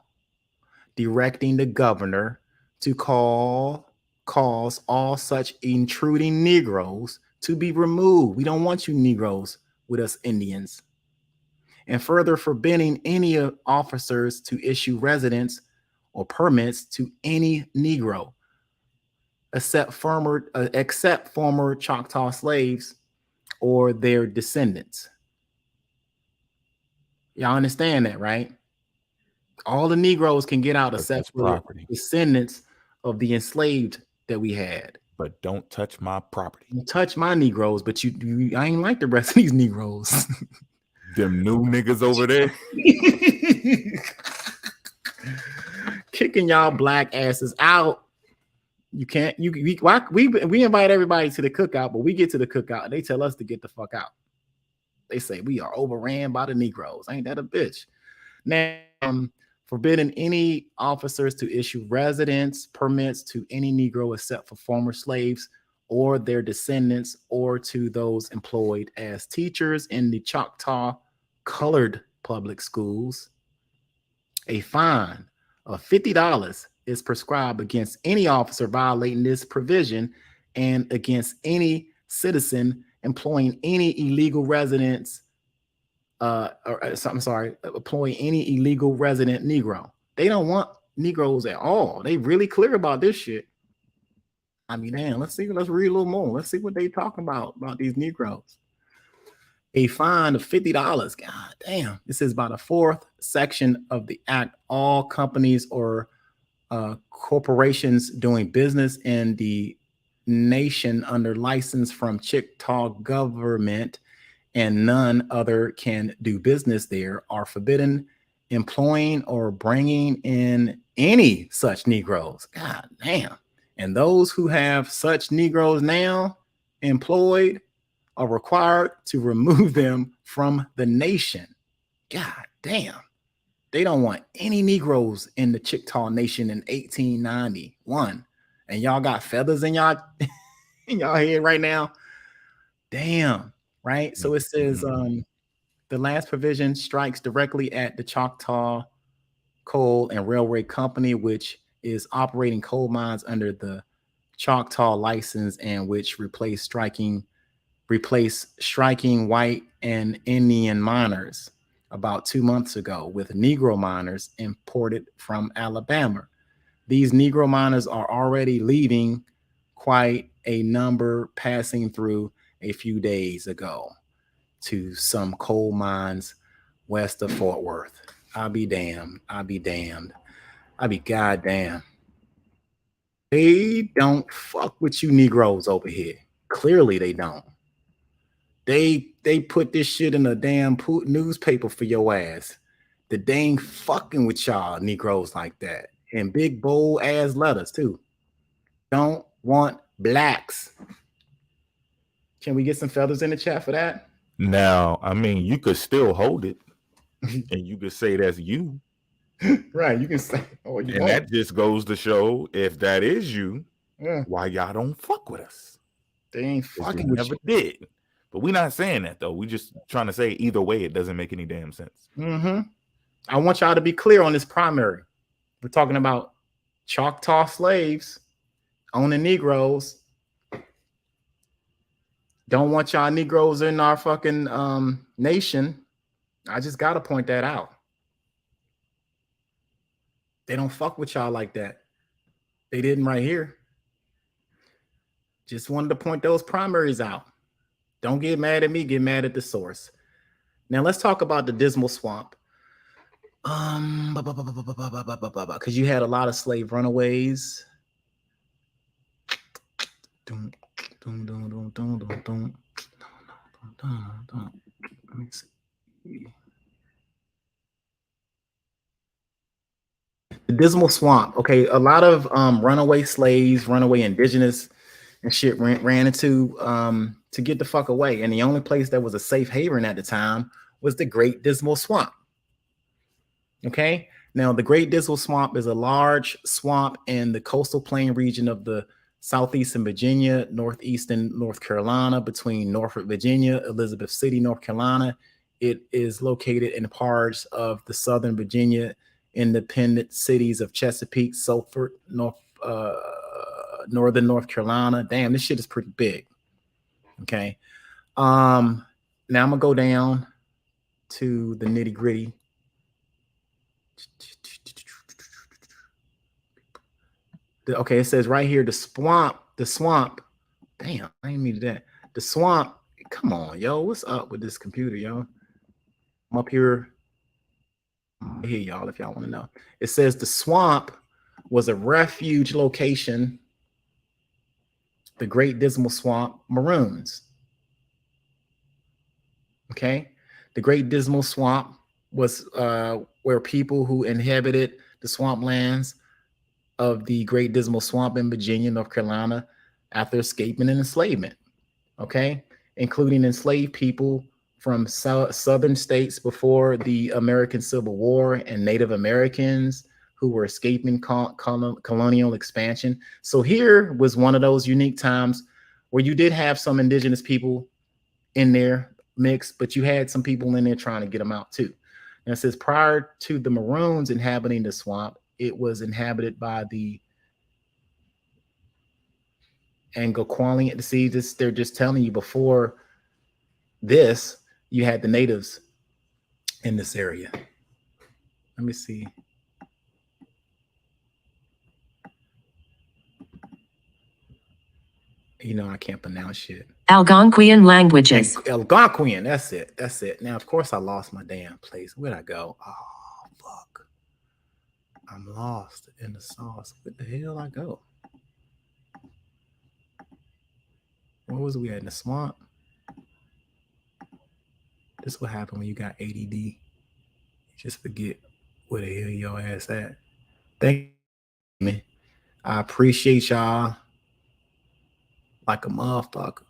directing the governor to cause all such intruding Negroes to be removed. We don't want you Negroes with us Indians. And further forbidding any officers to issue residence or permits to any Negro, except former Choctaw slaves or their descendants. Y'all understand that, right? All the Negroes can get out except for the descendants of the enslaved that we had. But don't touch my property. You touch my Negroes, but I ain't like the rest of these Negroes. Them new niggas over there. Kicking y'all black asses out. You can't, we invite everybody to the cookout, but we get to the cookout and they tell us to get the fuck out. They say we are overran by the Negroes. Ain't that a bitch? Now, forbidding any officers to issue residence permits to any Negro except for former slaves or their descendants, or to those employed as teachers in the Choctaw colored public schools. A fine of $50 is prescribed against any officer violating this provision and against any citizen employing any illegal residents, employing any illegal resident Negro. They don't want Negroes at all. They really clear about this shit. I mean, damn, let's read a little more. Let's see what they talking about these Negroes. A fine of $50. God damn. This is by the 4th section of the act. All companies or corporations doing business in the nation under license from Choctaw government and none other can do business there are forbidden employing or bringing in any such Negroes. God damn. And those who have such Negroes now employed are required to remove them from the nation. God damn. They don't want any Negroes in the Choctaw Nation in 1891. And y'all got feathers in y'all in y'all head right now. Damn. Right. So it says the last provision strikes directly at the Choctaw Coal and Railway Company, which is operating coal mines under the Choctaw license and which replace striking white and Indian miners about 2 months ago with Negro miners imported from Alabama. These Negro miners are already leaving, quite a number passing through a few days ago to some coal mines west of Fort Worth. I'll be damned. I'll be damned. I'll be goddamn. They don't fuck with you Negroes over here. Clearly they don't. They put this shit in a damn newspaper for your ass. That they ain't fucking with y'all Negroes like that. And big bold ass letters too. Don't want blacks. Can we get some feathers in the chat for that? Now, I mean, you could still hold it and you could say that's you. Right, you can say, oh, you won't. That just goes to show if that is you, why y'all don't fuck with us. They ain't fucking with you. Never did. But we're not saying that though. We just trying to say either way, it doesn't make any damn sense. I want y'all to be clear on this primary. We're talking about Choctaw slaves owning Negroes. Don't want y'all Negroes in our fucking nation. I just got to point that out. They don't fuck with y'all like that. They didn't right here. Just wanted to point those primaries out. Don't get mad at me, get mad at the source. Now let's talk about the Dismal Swamp. Because you had a lot of slave runaways. Let me see. The Dismal Swamp. Okay, a lot of runaway slaves, runaway indigenous and shit ran into to get the fuck away. And the only place that was a safe haven at the time was the Great Dismal Swamp. Okay, now the Great Dismal Swamp is a large swamp in the coastal plain region of the southeastern Virginia, northeastern North Carolina, between Norfolk, Virginia, Elizabeth City, North Carolina. It is located in parts of the southern Virginia independent cities of Chesapeake, Sulphur, northern North Carolina. Damn, this shit is pretty big. Okay. Now I'm gonna go down to the nitty gritty. Okay, it says right here, the swamp. Damn, I didn't mean that. The swamp. Come on, yo. What's up with this computer, yo? I'm up here. Here, y'all, if y'all want to know. It says the swamp was a refuge location. The Great Dismal Swamp Maroons. Okay. The Great Dismal Swamp was where people who inhabited the swamplands of the Great Dismal Swamp in Virginia, North Carolina, after escaping an enslavement. Okay. Including enslaved people from southern states before the American Civil War and Native Americans who were escaping colonial expansion. So here was one of those unique times where you did have some indigenous people in there mixed, but you had some people in there trying to get them out too. And it says prior to the Maroons inhabiting the swamp, it was inhabited by the Angloqualian. See, this, they're just telling you before this, you had the natives in this area. Let me see. You know, I can't pronounce shit. Algonquian languages. Algonquian, that's it. That's it. Now, of course, I lost my damn place. Where'd I go? Oh, fuck. I'm lost in the sauce. Where the hell I go? Where was we at? In the swamp? This is what happened when you got ADD. You just forget where the hell your ass at. Thank you, man. I appreciate y'all like a motherfucker.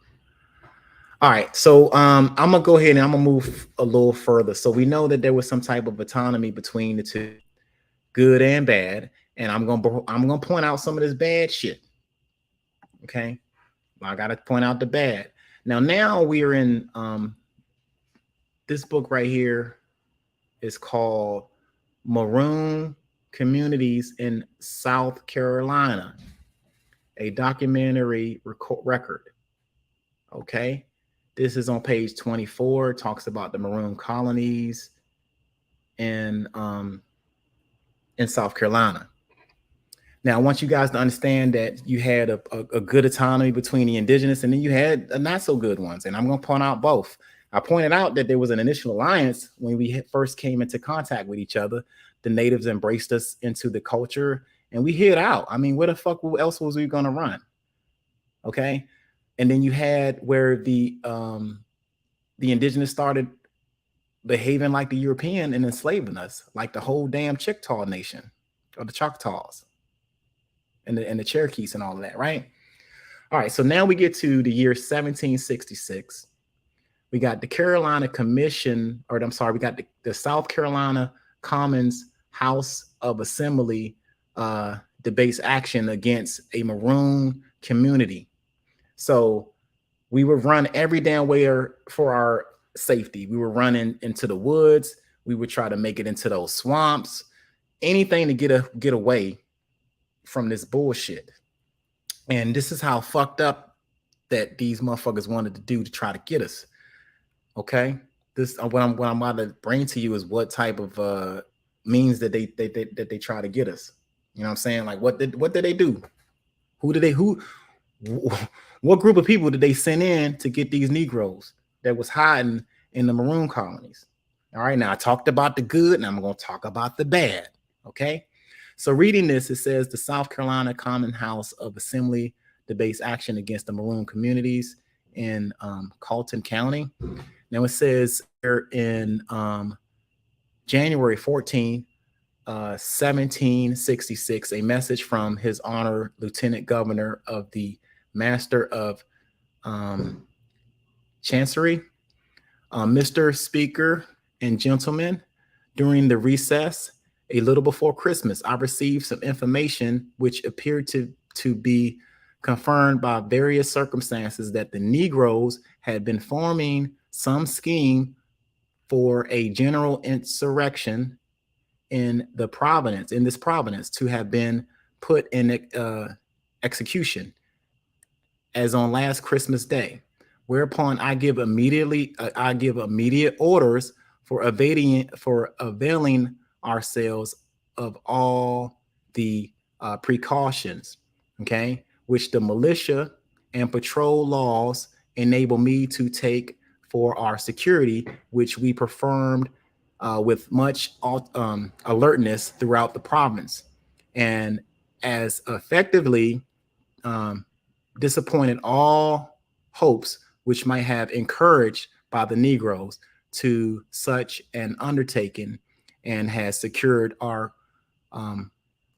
All right, so I'm gonna go ahead and I'm gonna move a little further. So we know that there was some type of autonomy between the two, good and bad, and I'm gonna point out some of this bad shit. Okay, I gotta point out the bad. Now we are in this book right here is called Maroon Communities in South Carolina, a documentary record. Okay, this is on page 24. It talks about the Maroon colonies in South Carolina. Now, I want you guys to understand that you had a good autonomy between the indigenous, and then you had a not so good ones. And I'm going to point out both. I pointed out that there was an initial alliance when we first came into contact with each other. The natives embraced us into the culture, and we hid out. I mean, where the fuck else was we going to run? Okay. And then you had where the indigenous started behaving like the European and enslaving us, like the whole damn Chickasaw Nation or the Choctaws and the Cherokees and all of that, right? All right, so now we get to the year 1766. We got the Carolina Commission, or I'm sorry, we got the South Carolina Commons House of Assembly debates action against a Maroon community. So we would run every damn way for our safety. We were running into the woods. We would try to make it into those swamps, anything to get away from this bullshit. And this is how fucked up that these motherfuckers wanted to do to try to get us. Okay, this what I'm about to bring to you is what type of means that they try to get us. You know what I'm saying? Like what did they do? What group of people did they send in to get these Negroes that was hiding in the Maroon colonies? All right, now I talked about the good, and I'm going to talk about the bad. Okay, so reading this, it says the South Carolina Common House of Assembly debates action against the Maroon communities in Colton County. Now it says here in January 14, 1766, a message from His Honor Lieutenant Governor of the Master of Chancery, Mr. Speaker and gentlemen, during the recess, a little before Christmas, I received some information which appeared to be confirmed by various circumstances that the Negroes had been forming some scheme for a general insurrection in this province to have been put in execution as on last Christmas Day, whereupon I give immediate orders for availing ourselves of all the precautions, okay, which the militia and patrol laws enable me to take for our security, which we performed with much alertness throughout the province, and as effectively disappointed all hopes which might have encouraged by the Negroes to such an undertaking, and has secured our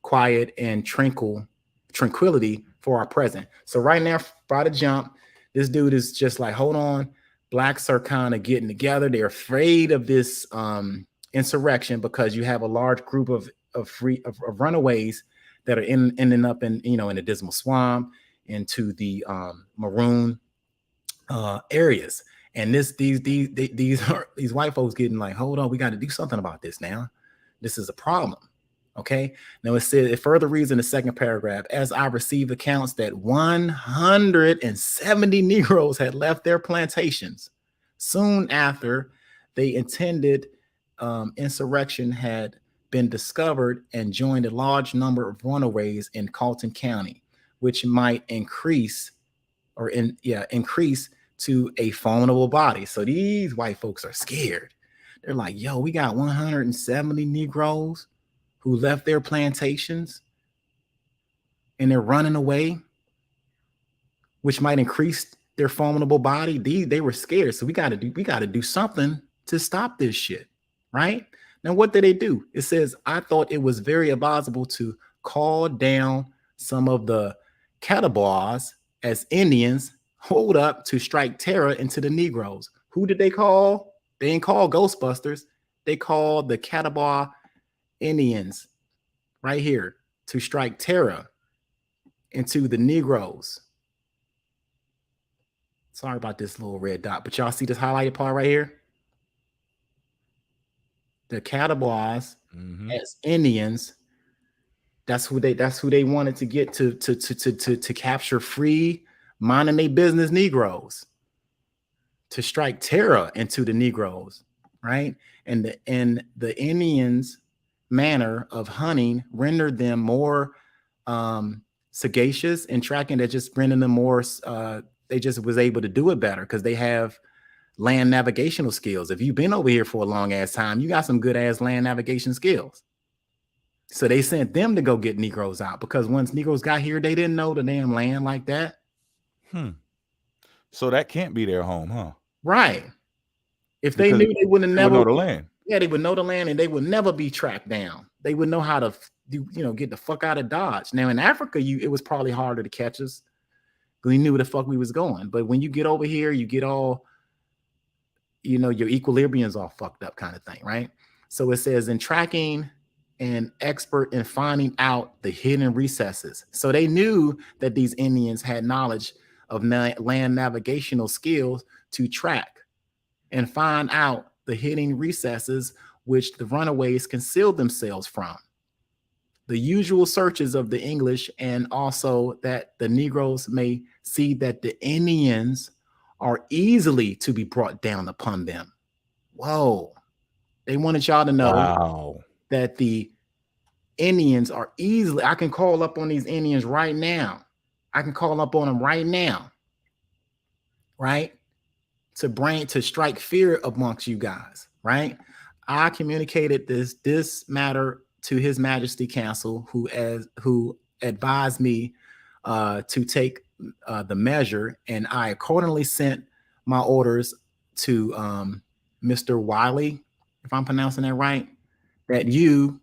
quiet and tranquility for our present. So right now, by the jump, this dude is just like, hold on, blacks are kind of getting together. They're afraid of this insurrection because you have a large group of runaways that are ending up in in the Dismal Swamp, into the maroon areas. And these white folks getting like, hold on, we got to do something about this now. This is a problem. Okay. Now it further reads in the second paragraph, as I received accounts that 170 Negroes had left their plantations soon after they intended insurrection had been discovered, and joined a large number of runaways in Carleton County, which might increase to a formidable body. So these white folks are scared. They're like, yo, we got 170 Negroes who left their plantations and they're running away, which might increase their formidable body. They were scared. So we got to do something to stop this shit, right? Now, what did they do? It says, I thought it was very advisable to call down some of the Catawbas as Indians hold up to strike terror into the Negroes. Who did they call? They didn't call Ghostbusters. They called the Catawba Indians right here to strike terror into the Negroes. Sorry about this little red dot, but y'all see this highlighted part right here? The Catawbas as Indians. That's who they wanted to get to capture free, minding their business Negroes, to strike terror into the Negroes, right? And the Indians' manner of hunting rendered them more sagacious in tracking, that just rendered them more. They just was able to do it better because they have land navigational skills. If you've been over here for a long ass time, you got some good ass land navigation skills. So they sent them to go get Negroes out, because once Negroes got here, they didn't know the damn land like that. So that can't be their home, huh? Right. If they knew, they wouldn't never know the land. Yeah, they would know the land, and they would never be tracked down. They would know how to get the fuck out of Dodge. Now in Africa, it was probably harder to catch us because we knew where the fuck we was going. But when you get over here, you get all, your equilibrium's all fucked up kind of thing, right? So it says, in tracking and expert in finding out the hidden recesses. So they knew that these Indians had knowledge of land navigational skills to track and find out the hidden recesses which the runaways concealed themselves from. The usual searches of the English, and also that the Negroes may see that the Indians are easily to be brought down upon them. Whoa. They wanted y'all to know that the Indians are easily, I can call up on these Indians right now. I can call up on them right now, right? To strike fear amongst you guys, right? I communicated this matter to His Majesty Council, who advised me to take the measure, and I accordingly sent my orders to Mr. Wiley, if I'm pronouncing that right, that you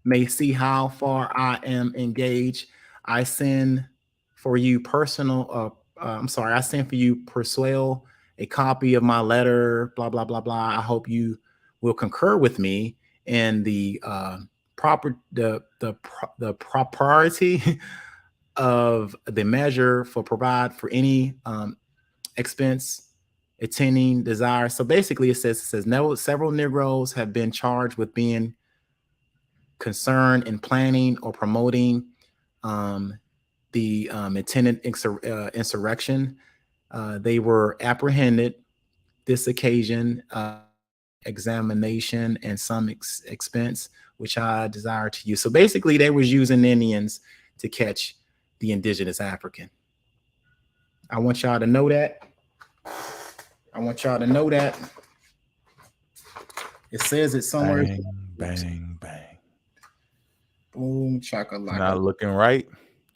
may see how far I am engaged. I send for you I sent for you Persuel a copy of my letter, blah, blah, blah, blah. I hope you will concur with me in the propriety of the measure for provide for any expense attending desire. So basically it says several Negroes have been charged with being concerned in planning or promoting the intended insurrection. They were apprehended this occasion, examination and some expense, which I desire to use. So basically they was using Indians to catch the indigenous African. I want y'all to know that. It says it somewhere. Bang, bang, bang. Boom, chakalaka. Not looking right.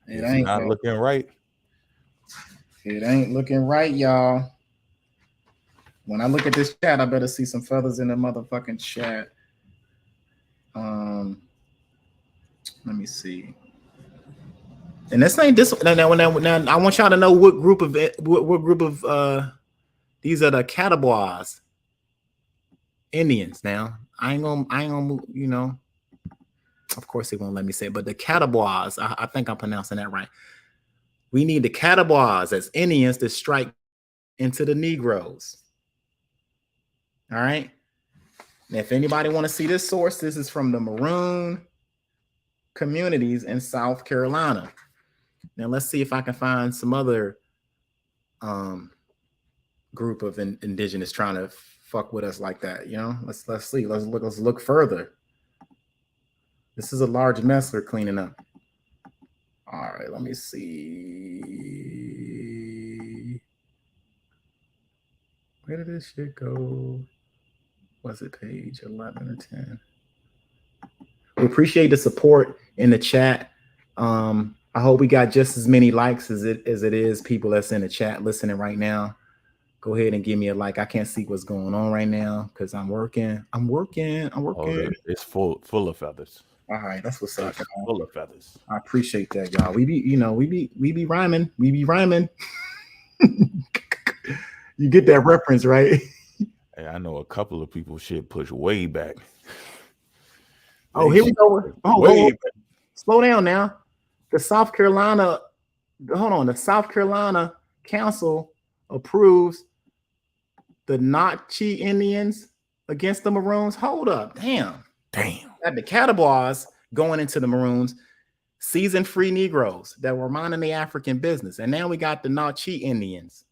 It ain't not looking right. It ain't looking right, y'all. When I look at this chat, I better see some feathers in the motherfucking chat. Let me see. And this ain't this now. I want y'all to know what group of these are the Catawbas Indians. Now I ain't gonna you know. Of course they won't let me say it, but the Catawbas. I think I'm pronouncing that right. We need the Catawbas as Indians to strike into the Negroes. All right. Now, if anybody want to see this source, this is from the Maroon communities in South Carolina. Now, let's see if I can find some other group of indigenous trying to fuck with us like that. You know, let's see. Let's look further. This is a large mess we're cleaning up. All right, let me see. Where did this shit go? Was it page 11 or 10? We appreciate the support in the chat. I hope we got just as many likes as it is people that's in the chat listening right now. Go ahead and give me a like. I can't see what's going on right now because I'm working. Oh, it's full of feathers. All right, that's what's up. Full of feathers. I appreciate that, y'all. We be rhyming. We be rhyming. You get that reference, right? Hey, I know a couple of people shit push way back. Oh, here we go. Oh, slow down now. The South Carolina Council approves the Notchee Indians against the Maroons. Hold up. Damn. At the Catawbas going into the Maroons, seasoned free Negroes that were minding the African business. And now we got the Notchee Indians.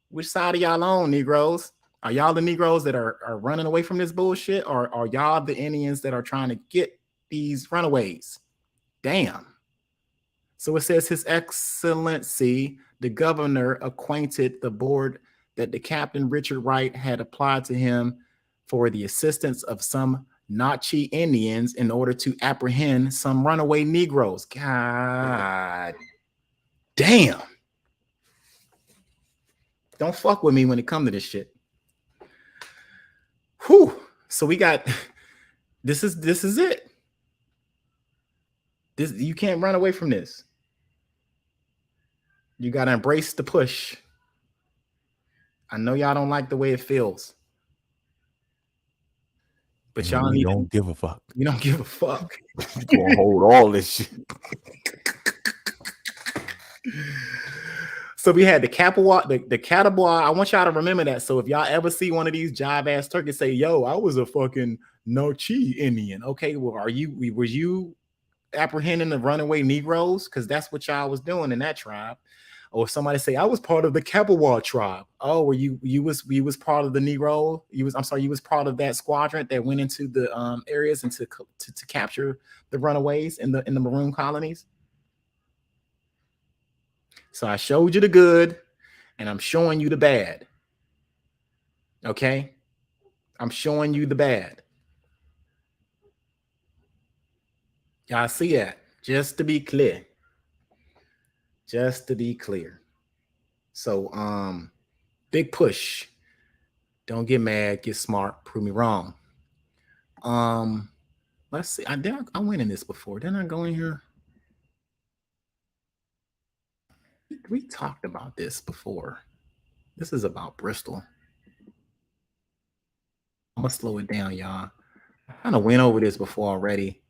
Which side of y'all on, Negroes? Are y'all the Negroes that are running away from this bullshit? Or are y'all the Indians that are trying to get these runaways? Damn. So it says His Excellency, the governor, acquainted the board that the Captain Richard Wright had applied to him for the assistance of some Notchee Indians in order to apprehend some runaway Negroes. God damn. Don't fuck with me when it comes to this shit. Whew. So we got this is it. This, you can't run away from this. You gotta embrace the push. I know y'all don't like the way it feels. But y'all don't give a fuck. You don't give a fuck. You gonna hold all this shit. So we had the Catawba. I want y'all to remember that. So if y'all ever see one of these jive ass turkeys say, "Yo, I was a fucking Notchee Indian," okay, well, were you apprehending the runaway Negroes? Because that's what y'all was doing in that tribe. Or if somebody say, "I was part of the Catawba tribe," oh, were you was part of the Negro? You was part of that squadron that went into the areas and to capture the runaways in the Maroon colonies. So I showed you the good, and I'm showing you the bad. Okay? I'm showing you the bad. Y'all see that? Just to be clear. Just to be clear. So, big push. Don't get mad, get smart, prove me wrong. Let's see. I went in this before. Didn't I go in here? We talked about this before. This is about Bristol. I'm gonna slow it down, y'all. I kind of went over this before already.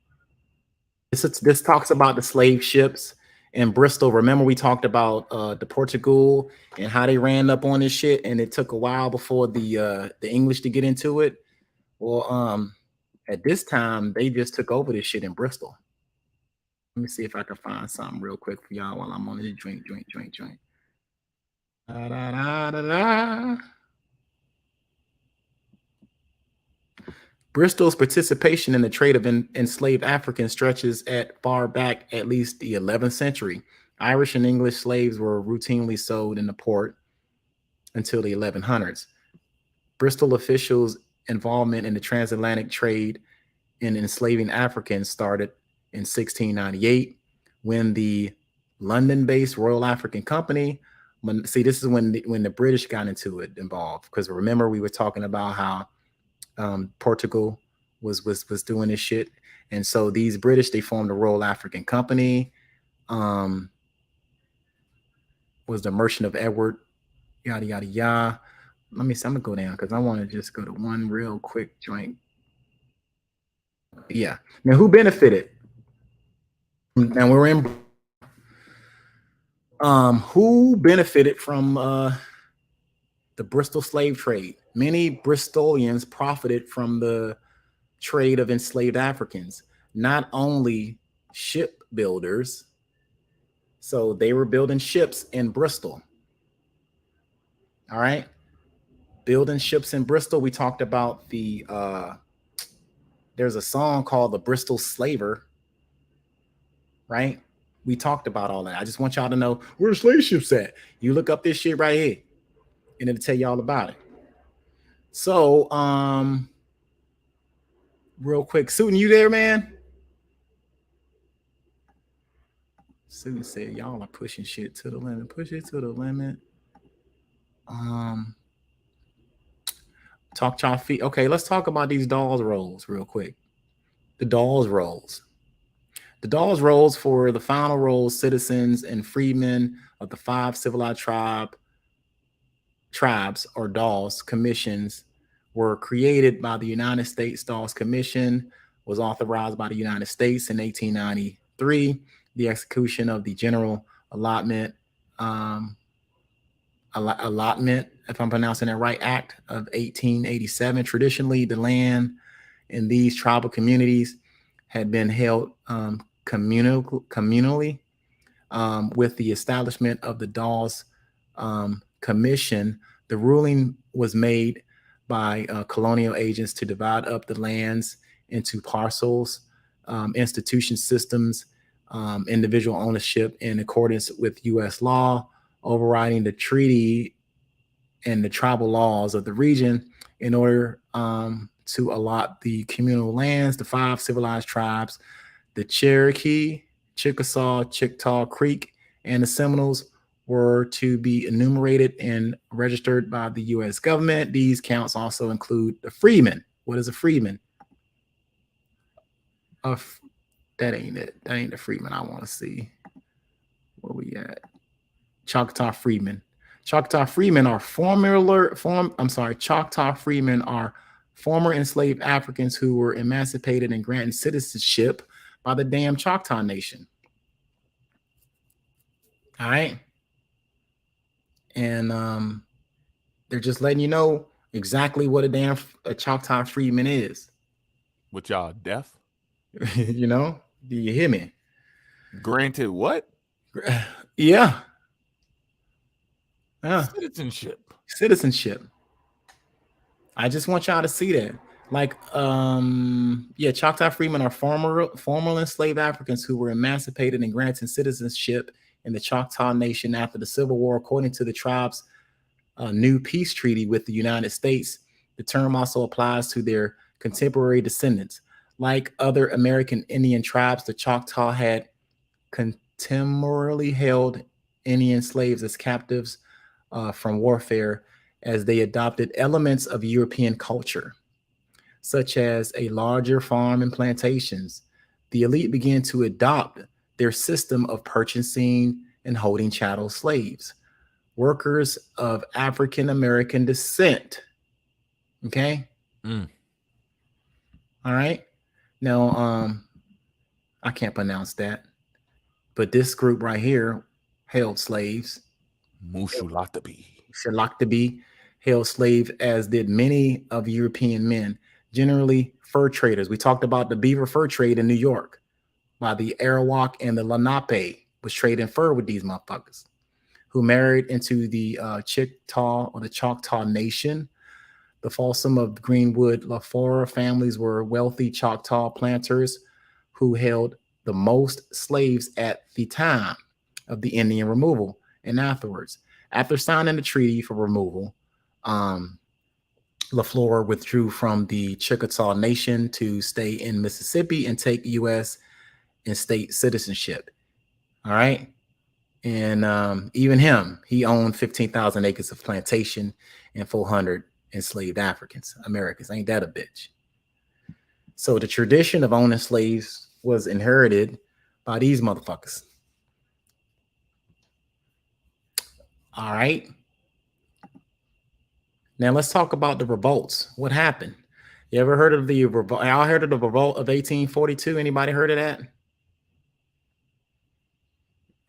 This talks about the slave ships in Bristol. Remember we talked about the Portugal and how they ran up on this shit, and it took a while before the English to get into it. Well, at this time they just took over this shit in Bristol. Let me see if I can find something real quick for y'all while I'm on this drink. Bristol's participation in the trade of enslaved Africans stretches at far back at least the 11th century. Irish and English slaves were routinely sold in the port until the 1100s. Bristol officials' involvement in the transatlantic trade in enslaving Africans started in 1698 when the London-based Royal African Company. See, this is when the British got involved, because remember we were talking about how Portugal was doing this shit, and so these British, they formed the Royal African Company, and was the Merchant of Edward, yada, yada, yada. Let me see. I'm going to go down because I want to just go to one real quick joint. Yeah. Now, who benefited? Now, we're in. Who benefited from the Bristol slave trade? Many Bristolians profited from the trade of enslaved Africans, not only shipbuilders. So they were building ships in Bristol. All right. Building ships in Bristol. We talked about the, there's a song called The Bristol Slaver, right? We talked about all that. I just want y'all to know where the slave ships at. You look up this shit right here and it'll tell you all about it. So, real quick, Susan, you there, man? Susan said, y'all are pushing shit to the limit. Push it to the limit. Talk y'all feet. Okay, let's talk about these Dawes rolls real quick. The Dawes rolls. The Dawes rolls for the final rolls, citizens and freedmen of the 5 civilized tribes or Dawes commissions were created by the United States. Dawes Commission was authorized by the United States in 1893. The execution of the General Allotment, if I'm pronouncing it right, Act of 1887. Traditionally, the land in these tribal communities had been held communally. With the establishment of the Dawes Commission, the ruling was made by colonial agents to divide up the lands into parcels, institution systems, individual ownership in accordance with U.S. law, overriding the treaty and the tribal laws of the region in order to allot the communal lands. The 5 civilized tribes, the Cherokee, Chickasaw, Chickasaw Creek, and the Seminoles, were to be enumerated and registered by the U.S. government. These counts also include the freedmen. What is a freedman? That ain't it. That ain't the freedman I want to see. Where we at? Choctaw freedmen. Choctaw freedmen are Choctaw freedmen are former enslaved Africans who were emancipated and granted citizenship by the damn Choctaw Nation. All right. And they're just letting you know exactly what a Choctaw freedman is. What y'all deaf? You know? Do you hear me? Granted what? Yeah. Citizenship. I just want y'all to see that. Like, yeah, Choctaw freedmen are former enslaved Africans who were emancipated and granted citizenship in the Choctaw Nation after the Civil War, according to the tribe's new peace treaty with the United States. The term also applies to their contemporary descendants. Like other American Indian tribes, the Choctaw had contemporarily held Indian slaves as captives from warfare as they adopted elements of European culture, such as a larger farm and plantations. The elite began to adopt their system of purchasing and holding chattel slaves, workers of African-American descent. Okay. All right. Now, I can't pronounce that, but this group right here held slaves. Shalaktabi held slaves, as did many of European men, generally fur traders. We talked about the beaver fur trade in New York, by the Arawak and the Lenape was trading fur with these motherfuckers, who married into the Chickasaw or the Choctaw Nation. The Folsom of Greenwood LaFleur families were wealthy Choctaw planters who held the most slaves at the time of the Indian removal and afterwards. After signing the treaty for removal, LaFleur withdrew from the Chickasaw Nation to stay in Mississippi and take U.S. and state citizenship. All right. And even him, he owned 15,000 acres of plantation and 400 enslaved Americans. Ain't that a bitch? So the tradition of owning slaves was inherited by these motherfuckers. All right. Now let's talk about the revolts. What happened? You ever heard of the revolt? Y'all heard of the revolt of 1842? Anybody heard of that?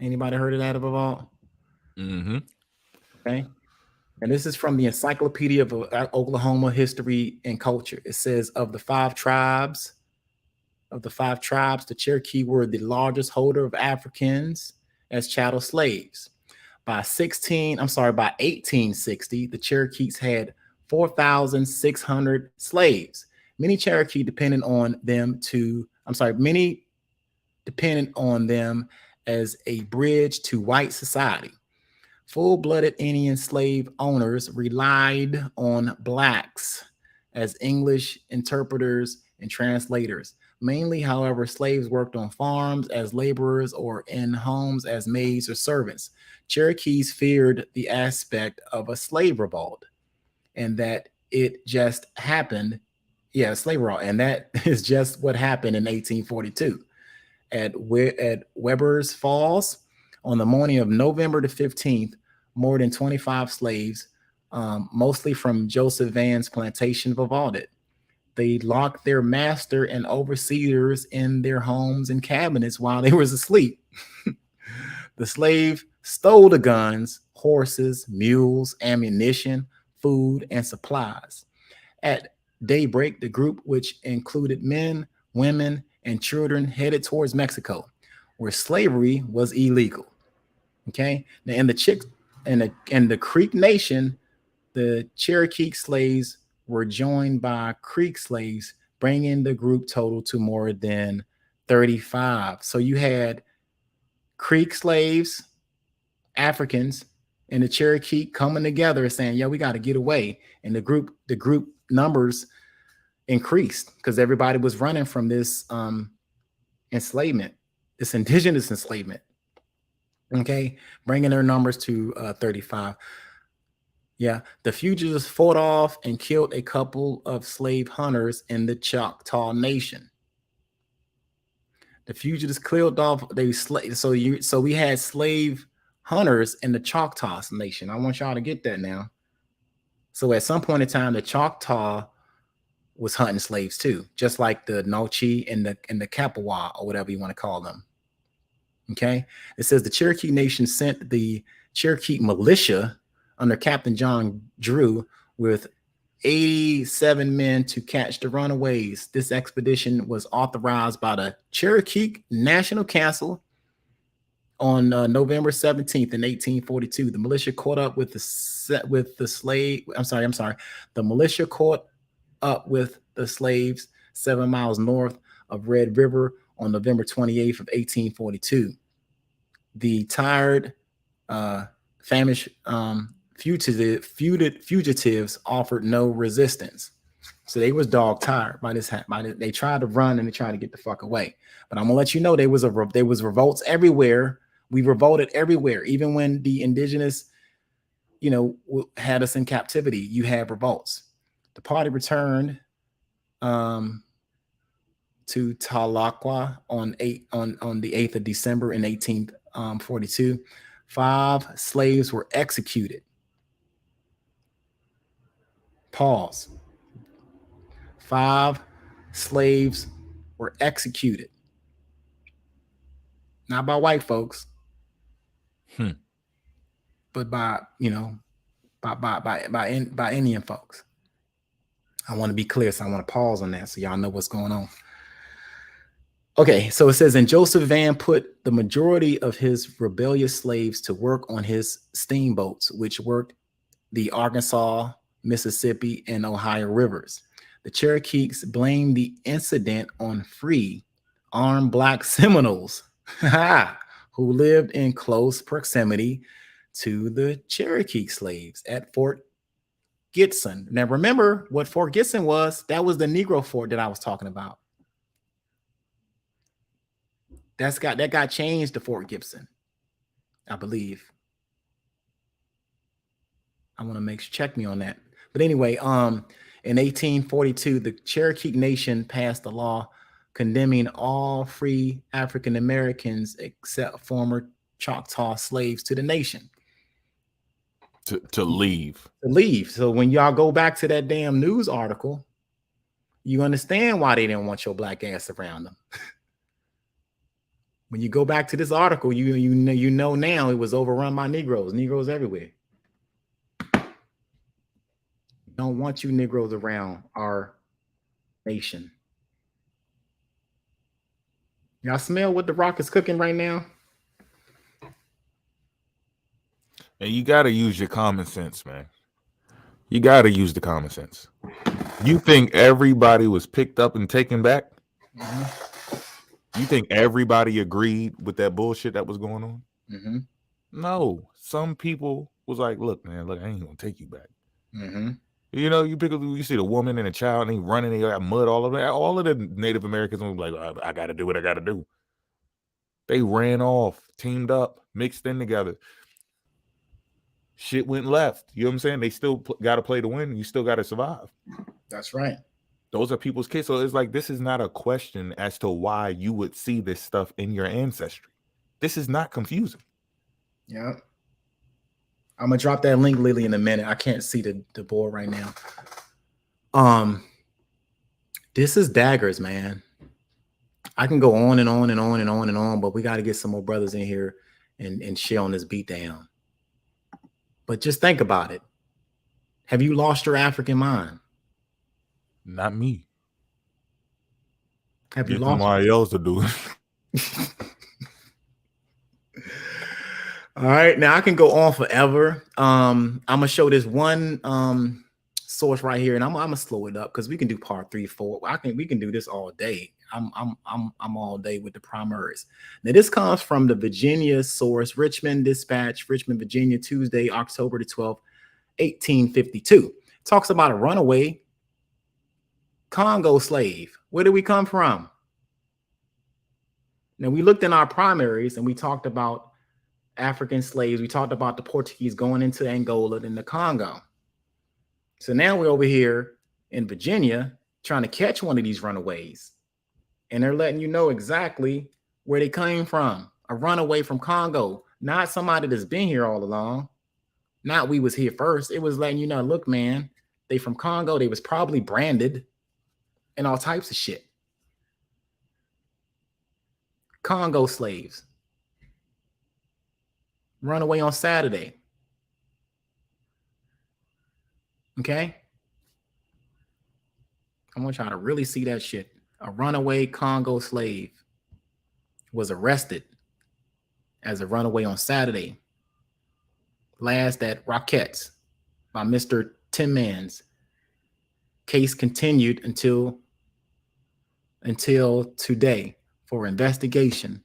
Anybody heard of that revolt? Mm-hmm. Okay. And this is from the Encyclopedia of Oklahoma History and Culture. It says of the five tribes, the Cherokee were the largest holder of Africans as chattel slaves. By 1860, the Cherokees had 4,600 slaves. Many depended on them as a bridge to white society. Full-blooded Indian slave owners relied on blacks as English interpreters and translators. Mainly, however, slaves worked on farms as laborers or in homes as maids or servants. Cherokees feared the aspect of a slave revolt and that it just happened. Yeah, slave revolt. And that is just what happened in 1842 at Weber's Falls. On the morning of November the 15th, more than 25 slaves, mostly from Joseph Van's plantation, revolted. They locked their master and overseers in their homes and cabinets while they was asleep. The slave stole the guns, horses, mules, ammunition, food, and supplies. At daybreak, the group, which included men, women, and children, headed towards Mexico, where slavery was illegal. Okay, now in the Creek Nation, the Cherokee slaves were joined by Creek slaves, bringing the group total to more than 35. So you had Creek slaves, Africans, and the Cherokee coming together saying, "Yo, we got to get away." And the group numbers increased because everybody was running from this enslavement, this indigenous enslavement. Okay, bringing their numbers to 35. Yeah, the fugitives fought off and killed a couple of slave hunters in the Choctaw Nation. The fugitives killed off so we had slave hunters in the Choctaw Nation. I want y'all to get that now. So at some point in time, the Choctaw was hunting slaves too, just like the Nochi and the Kappawa, or whatever you want to call them. Okay, it says the Cherokee Nation sent the Cherokee militia under Captain John Drew with 87 men to catch the runaways. This expedition was authorized by the Cherokee National Council on November 17th in 1842. The militia caught up with the slave. The militia caught up with the slaves 7 miles north of Red River on November 28th of 1842. The tired, famished fugitives offered no resistance. So they was dog tired by this. They tried to run and they tried to get the fuck away. But I'm gonna let you know there was revolts everywhere. We revolted everywhere, even when the indigenous, had us in captivity. You had revolts. The party returned to Tahlequah on the 8th of December in 1842. 5 slaves were executed. Pause. 5 slaves were executed. Not by white folks, but by Indian folks. I want to be clear, so I want to pause on that so y'all know what's going on. Okay, so it says, and Joseph Van put the majority of his rebellious slaves to work on his steamboats, which worked the Arkansas, Mississippi, and Ohio rivers. The Cherokees blamed the incident on free, armed black Seminoles who lived in close proximity to the Cherokee slaves at Fort Gibson. Now, remember what Fort Gibson was? That was the Negro fort that I was talking about. That got changed to Fort Gibson, I believe. I want to check me on that. But anyway, in 1842, the Cherokee Nation passed a law condemning all free African Americans except former Choctaw slaves to the nation. to leave. To leave. So when y'all go back to that damn news article, you understand why they didn't want your black ass around them. When you go back to this article, you know now it was overrun by Negroes everywhere. Don't want you Negroes around our nation. Y'all smell what the Rock is cooking right now? And you got to use your common sense, man. You got to use the common sense. You think everybody was picked up and taken back? Mm-hmm. You think everybody agreed with that bullshit that was going on? Mm-hmm. No. Some people was like, look, man, look, I ain't going to take you back. Mm-hmm. You know, you see the woman and the child, and they running, they got mud all over. All of the Native Americans were like, I got to do what I got to do. They ran off, teamed up, mixed in together. Shit went left. You know what I'm saying? They still got to play to win. You still got to survive. That's right. Those are people's kids. So it's like, this is not a question as to why you would see this stuff in your ancestry. This is not confusing. Yeah. I'm going to drop that link, Lily, in a minute. I can't see the board right now. This is daggers, man. I can go on and on and on and on and on, but we got to get some more brothers in here and share on this beat down. But just think about it. Have you lost your African mind? Not me. Have you Get lost somebody else to do it? All right, now I can go on forever. I'm gonna show this one source right here, and I'm gonna slow it up because we can do part 3, 4. We can do this all day. I'm all day with the primaries. Now this comes from the Virginia source, Richmond Dispatch, Richmond, Virginia, Tuesday, October the 12th, 1852. It talks about a runaway Congo slave. Where did we come from? Now we looked in our primaries and we talked about African slaves. We talked about the Portuguese going into Angola and the Congo. So now we're over here in Virginia trying to catch one of these runaways. And they're letting you know exactly where they came from. A runaway from Congo, not somebody that's been here all along. Not we was here first. It was letting you know, look, man, they from Congo. They was probably branded and all types of shit. Congo slaves. Runaway on Saturday. Okay? I want y'all to really see that shit. A runaway Congo slave was arrested as a runaway on Saturday. Last at Roquettes by Mr. Timmans. Case continued until today for investigation.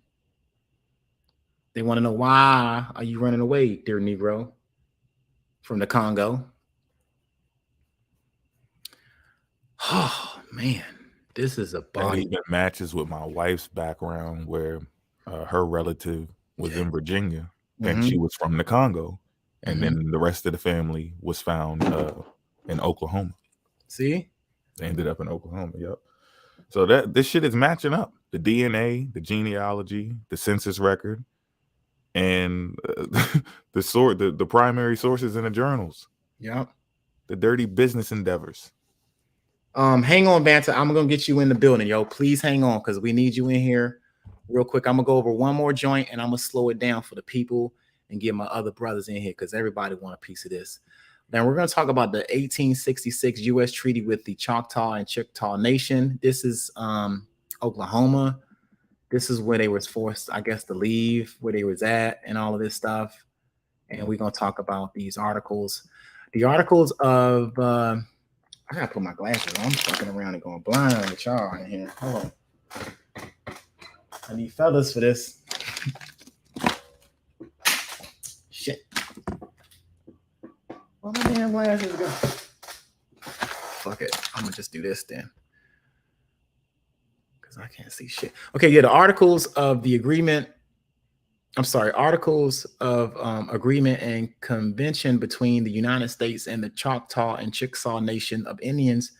They want to know, why are you running away, dear Negro, from the Congo? Oh, man, this is a body. That even matches with my wife's background, where her relative was in Virginia and she was from the Congo. And then the rest of the family was found in Oklahoma. See? They ended up in Oklahoma, yep. So this shit is matching up. The DNA, the genealogy, the census record, and the primary sources in the journals. Yep. The dirty business endeavors. Hang on, Vanta. I'm gonna get you in the building, yo. Please hang on, because we need you in here real quick. I'm gonna go over one more joint and I'm gonna slow it down for the people and get my other brothers in here because everybody want a piece of this. Then we're gonna talk about the 1866 U.S. treaty with the Choctaw and Chickasaw Nation. This is Oklahoma. This is where they was forced, I guess, to leave, where they was at and all of this stuff. And we're going to talk about these articles. The articles of, I got to put my glasses on. I'm fucking around and going blind with y'all in here. Hold on. I need feathers for this. Shit. Where my damn glasses go? Fuck it. I'm going to just do this then. I can't see shit. Okay, yeah, the articles of the agreement. I'm sorry, articles of agreement and convention between the United States and the Choctaw and Chickasaw Nation of Indians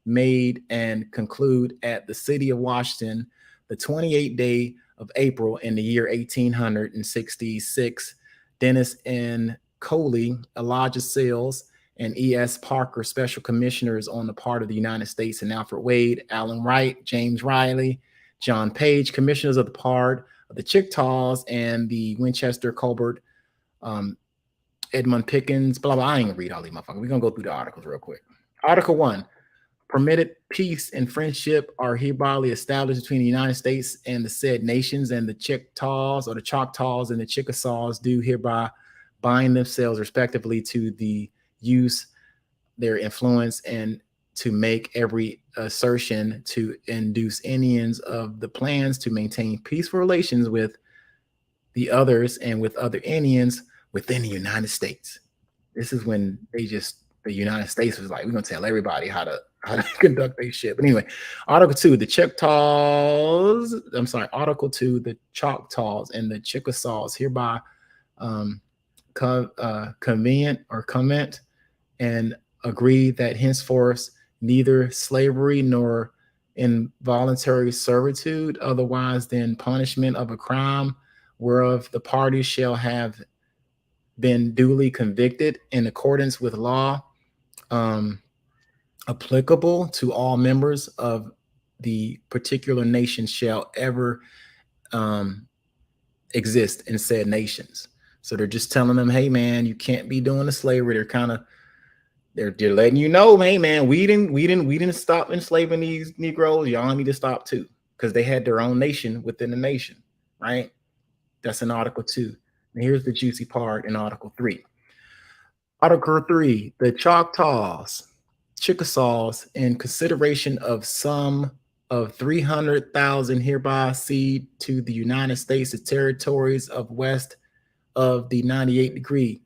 made and conclude at the city of Washington, the 28th day of April in the year 1866. Dennis N. Coley, Elijah Sales, and E.S. Parker, special commissioners on the part of the United States, and Alfred Wade, Alan Wright, James Riley, John Page, commissioners of the part of the Chickasaws, and the Winchester, Colbert, Edmund Pickens, blah, blah. I ain't gonna read all these motherfuckers. We're gonna go through the articles real quick. Article 1. Permitted peace and friendship are hereby established between the United States and the said nations, and the Chickasaws or the Choctaws and the Chickasaws do hereby bind themselves respectively to the use their influence and to make every assertion to induce Indians of the plans to maintain peaceful relations with the others and with other Indians within the United States. This is when the United States was like, we're gonna tell everybody how to conduct their shit. But anyway, Article 2, the Article 2, the Choctaws and the Chickasaws hereby comment and agree that henceforth neither slavery nor involuntary servitude otherwise than punishment of a crime whereof the parties shall have been duly convicted in accordance with law applicable to all members of the particular nation shall ever exist in said nations. So they're just telling them, hey man, you can't be doing the slavery. They're letting you know, hey man, we didn't stop enslaving these Negroes. Y'all need to stop too, because they had their own nation within the nation, right? That's in Article 2. And here's the juicy part in Article 3. Article 3, the Choctaws, Chickasaws, in consideration of sum of 300,000 hereby cede to the United States the territories of west of the 98°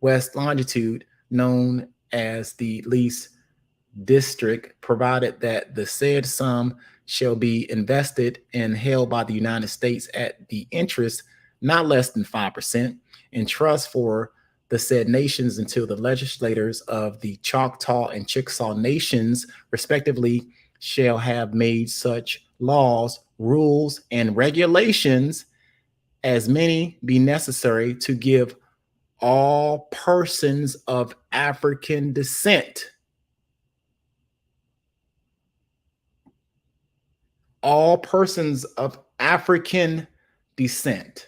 west longitude, known as the lease district, provided that the said sum shall be invested and held by the United States at the interest not less than 5% in trust for the said nations until the legislators of the Choctaw and Chickasaw nations respectively shall have made such laws, rules, and regulations as many be necessary to give all persons of African descent, all persons of African descent.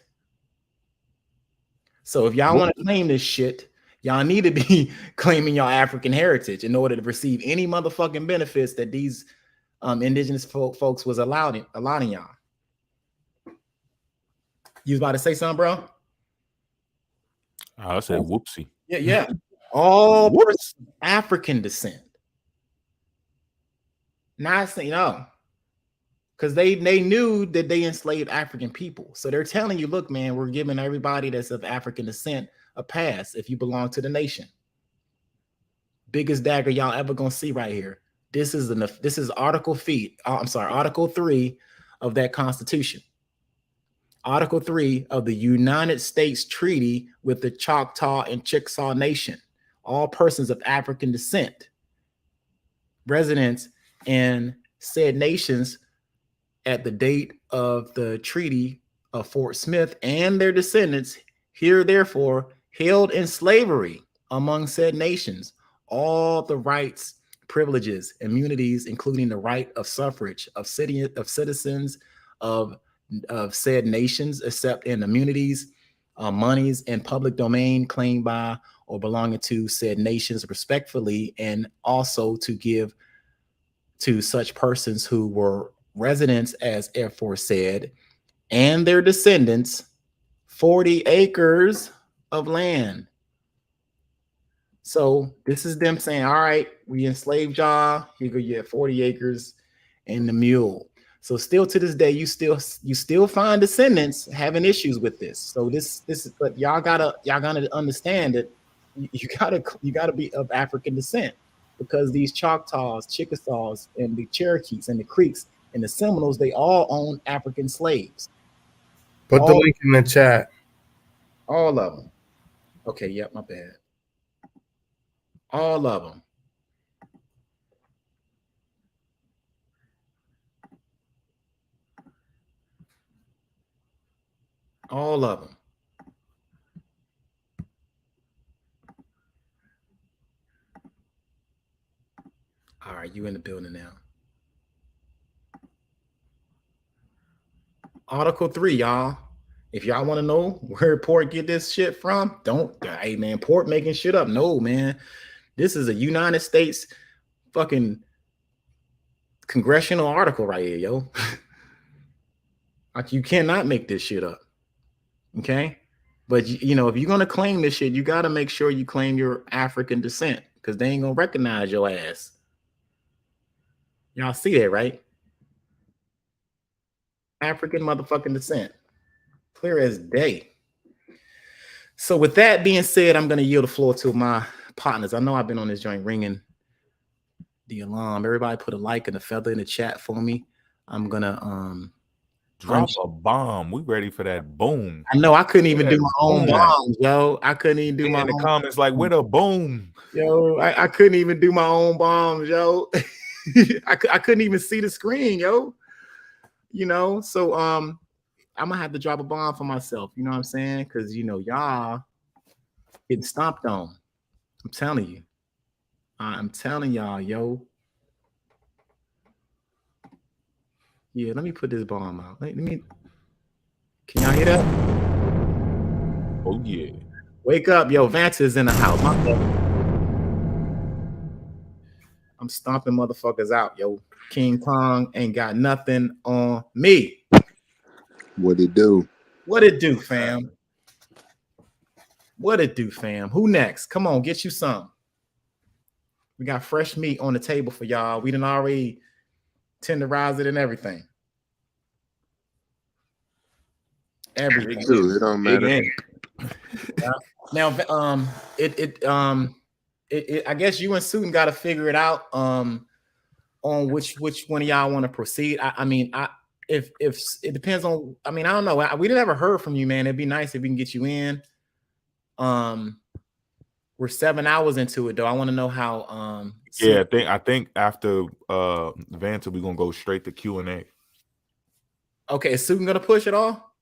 So if y'all want to claim this shit, y'all need to be claiming your African heritage in order to receive any motherfucking benefits that these indigenous folks was allowing y'all. You was about to say something, bro? I said whoopsie. Yeah. All persons of African descent. Not saying, because they knew that they enslaved African people. So they're telling you, look, man, we're giving everybody that's of African descent a pass if you belong to the nation. Biggest dagger y'all ever gonna see right here. This is Article 3 of that Constitution. Article 3 of the United States Treaty with the Choctaw and Chickasaw Nation. All persons of African descent, residents in said nations at the date of the Treaty of Fort Smith and their descendants here therefore held in slavery among said nations all the rights, privileges, immunities, including the right of suffrage of citizens of said nations, except in immunities, monies, and public domain claimed by or belonging to said nations respectfully, and also to give to such persons who were residents as aforesaid and their descendants 40 acres of land. So this is them saying, all right, we enslaved y'all, you go get 40 acres and the mule. So still to this day, you still find descendants having issues with this. So this is, but y'all gotta understand that you gotta be of African descent, because these Choctaws, Chickasaws, and the Cherokees and the Creeks and the Seminoles, they all own African slaves. Put the link in the chat. All of them. Okay, yep, my bad. All of them. All of them. right, you in the building now. Article 3, y'all. If y'all want to know where Port get this shit from, hey man, Port making shit up. No, man. This is a United States fucking congressional article right here, yo. Like, you cannot make this shit up. Okay? But you know, if you're gonna claim this shit, you gotta make sure you claim your African descent, because they ain't gonna recognize your ass. Y'all see that, right? African motherfucking descent. Clear as day. So with that being said, I'm gonna yield the floor to my partners. I know I've been on this joint ringing the alarm. Everybody put a like and a feather in the chat for me. I'm gonna drop a bomb. We ready for that boom. I know I couldn't even do my own bombs, yo. I couldn't even do my in the own comments like with a boom. Yo, I couldn't even do my own bombs, yo. I couldn't even see the screen, yo. You know, so I'm gonna have to drop a bomb for myself, you know what I'm saying? Because you know, y'all getting stomped on. I'm telling you. I'm telling y'all, yo. Yeah, let me put this bomb out. Let me. Can y'all hear that? Oh yeah. Wake up, yo. Vance is in the house. I'm stomping motherfuckers out, yo. King Kong ain't got nothing on me. What it do? What it do, fam? What it do, fam? Who next? Come on, get you some. We got fresh meat on the table for y'all. We done already tenderized it and everything. Everything. Dude, it don't matter. Now, I guess you and Susan got to figure it out on which one of y'all want to proceed. I mean, if it depends on. I mean, I don't know. We didn't ever heard from you, man. It'd be nice if we can get you in. We're 7 hours into it, though. I want to know how. Yeah, I think after Vanta, we're gonna go straight to Q&A. Okay, is Susan gonna push it all?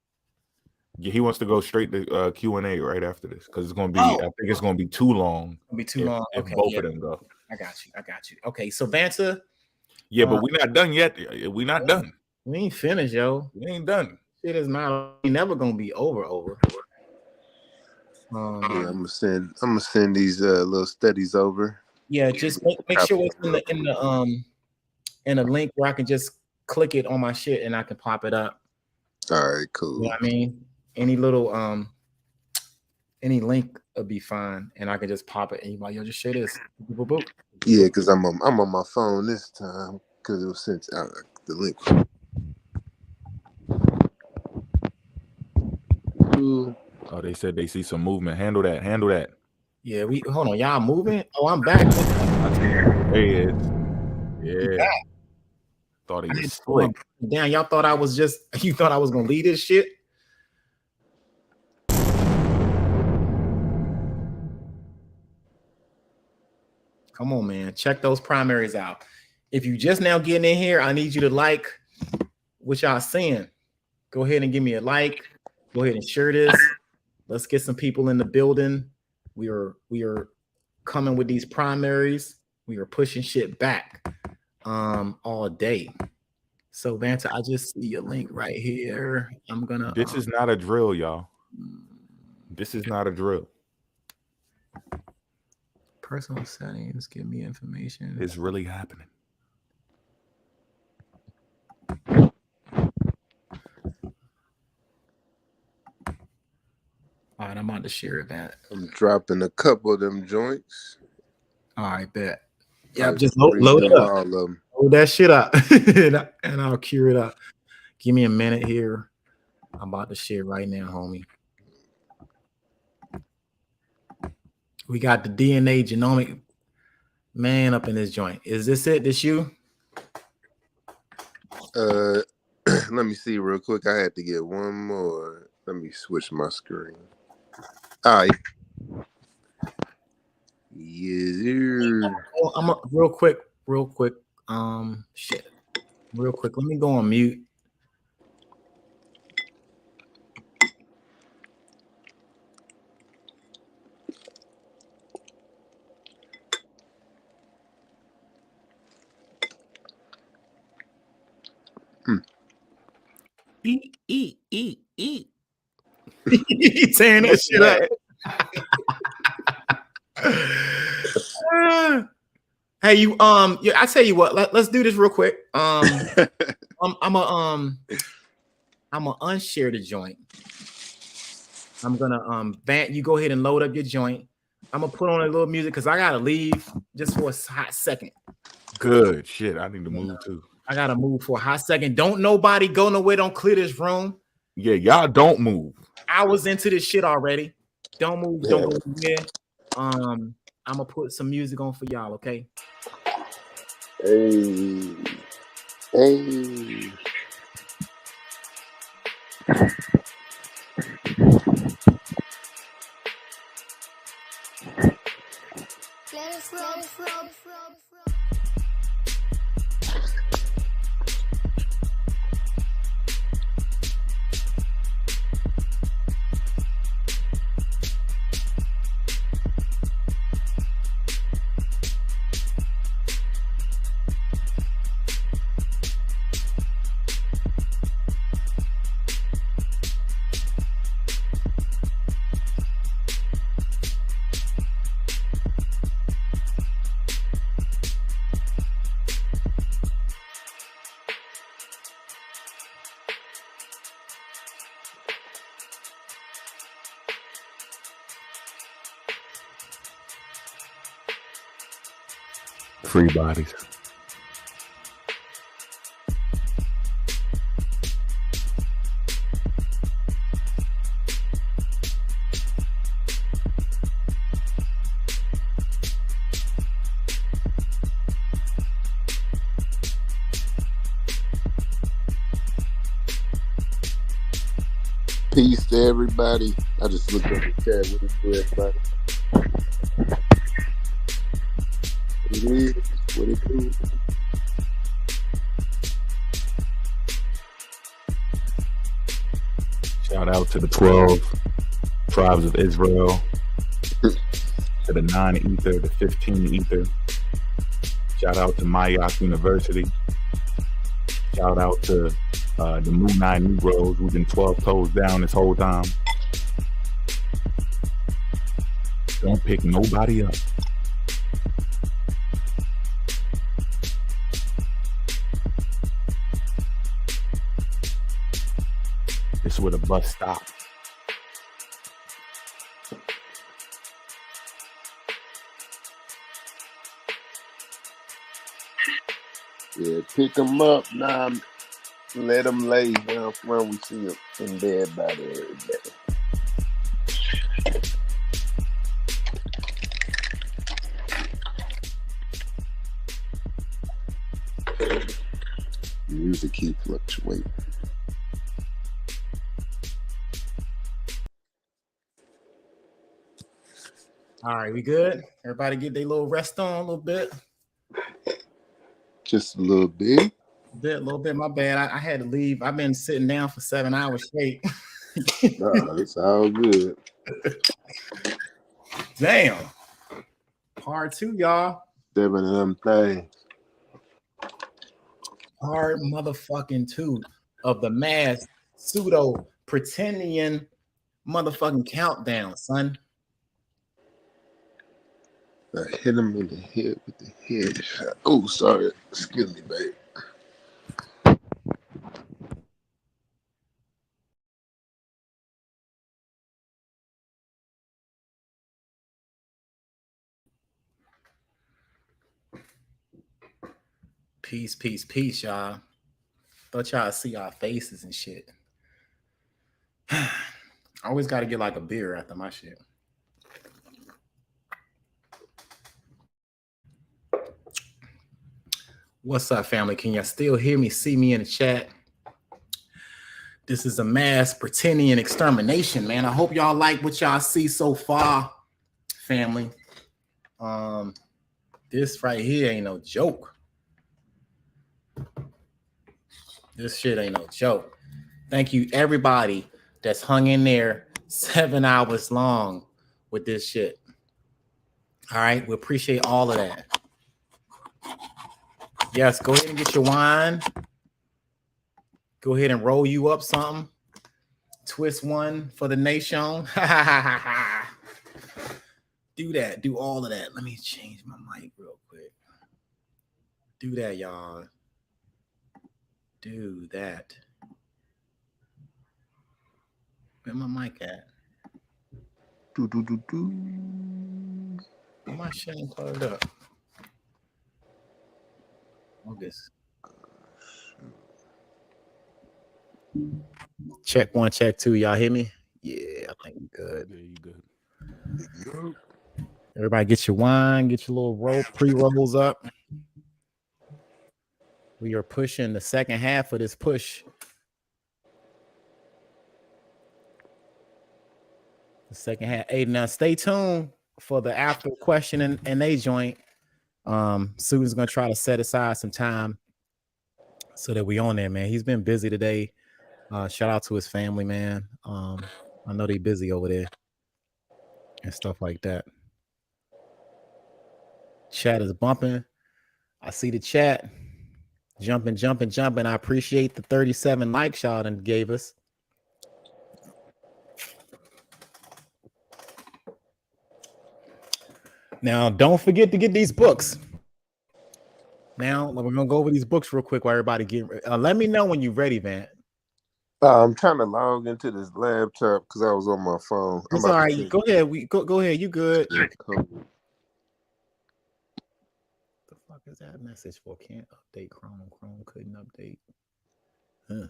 Yeah, he wants to go straight to Q&A right after this because it's gonna be. I think it's gonna be too long. It'll be too long. If Okay, both of them go. I got you. Okay, so Vanta. Yeah, but we're not done yet. We're not done. We ain't finished, yo. We ain't done. It is not. We never gonna be over. Yeah, I'm gonna send these little studies over. Yeah, just make sure it's in the link where I can just click it on my shit and I can pop it up. All right, cool. You know what I mean? Any little any link would be fine, and I can just pop it and you're like, yo, just share this. Boop, boop, boop. Yeah, because I'm on my phone this time because it was sent out the link. Oh, they said they see some movement. Handle that. Yeah, hold on. Y'all moving? Oh, I'm back. There he is. Yeah. Thought he was slick. Damn, y'all thought I was you thought I was gonna lead this shit? Come on, man. Check those primaries out. If you just now getting in here, I need you to like what y'all seeing. Go ahead and give me a like. Go ahead and share this. Let's get some people in the building. We are coming with these primaries. We are pushing shit back all day. So Vanta, I just see a link right here. I'm gonna. This is not a drill, y'all. This is not a drill. Personal settings. Give me information. It's really happening. All right, I'm on to share it, man. I'm dropping a couple of them joints. All right, bet. Yeah, just load it up. All of them. Load that shit up, and I'll cure it up. Give me a minute here. I'm about to share right now, homie. We got the DNA genomic man up in this joint. Is this it? This you? Let me see real quick. I had to get one more. Let me switch my screen. All right. Yeah. Oh, I'm real quick. Shit. Real quick. Let me go on mute. Eat. Tearing that shit up. Hey, you yeah, I tell you what, let's do this real quick. I'm gonna unshare the joint. I'm gonna you go ahead and load up your joint. I'm gonna put on a little music because I gotta leave just for a hot second. Good shit. I need to move too. I gotta move for a hot second. Don't nobody go nowhere. Don't clear this room. Yeah, y'all don't move. I was into this shit already. Don't move. Don't go nowhere. I'm gonna put some music on for y'all. Okay. Hey. Free bodies. Peace to everybody. I just looked at the chat. What it do, everybody? What it is, what it do. Shout out to the 12 tribes of Israel, to the 9 ether, the 15 ether. Shout out to Mayak University. Shout out to the Moon 9 Negroes who've been 12 toes down this whole time. Don't pick nobody up. This is where the bus stops. Yeah, pick them up now. Let them lay down when we see them in bed by every day. Music keep fluctuating. All right, we good? Everybody get their little rest on a little bit. Just a little bit. A little bit. My bad. I had to leave. I've been sitting down for 7 hours straight. Nah, it's all good. Damn. Part 2, y'all. 7 of them things. Part motherfucking 2 of the mass pseudo pretendian motherfucking countdown, son. I hit him in the head with the head shot. Oh, sorry. Excuse me, babe. Peace, peace, peace, y'all. Thought y'all see our faces and shit. I always got to get like a beer after my shit. What's up, family? Can y'all still hear me, see me in the chat? This is a mass pretendian extermination, man. I hope y'all like what y'all see so far, family. This right here ain't no joke. This shit ain't no joke. Thank you, everybody that's hung in there 7 hours long with this shit. All right, we appreciate all of that. Yes, go ahead and get your wine. Go ahead and roll you up something. Twist one for the nation. Do that. Do all of that. Let me change my mic real quick. Do that, y'all. Do that. Where my mic at? My shit ain't plugged up. August. Check one, check two. Y'all hear me? Yeah, I think we good. Yeah, you good. Everybody get your wine, get your little pre-rolls up. We are pushing the second half of this push. The second half. Hey, now stay tuned for the after question and they joint. Susan's gonna try to set aside some time so that we on there, man. He's been busy today. Shout out to his family, man. I know they busy over there and stuff like that. Chat is bumping. I see the chat jumping. I appreciate the 37 likes y'all done gave us. Now, don't forget to get these books. Now, we're gonna go over these books real quick while everybody get. Let me know when you're ready, Van. I'm trying to log into this laptop because I was on my phone. It's all right. Go ahead. Go ahead. You good? Cool. The fuck is that message for? Can't update Chrome. Chrome couldn't update. I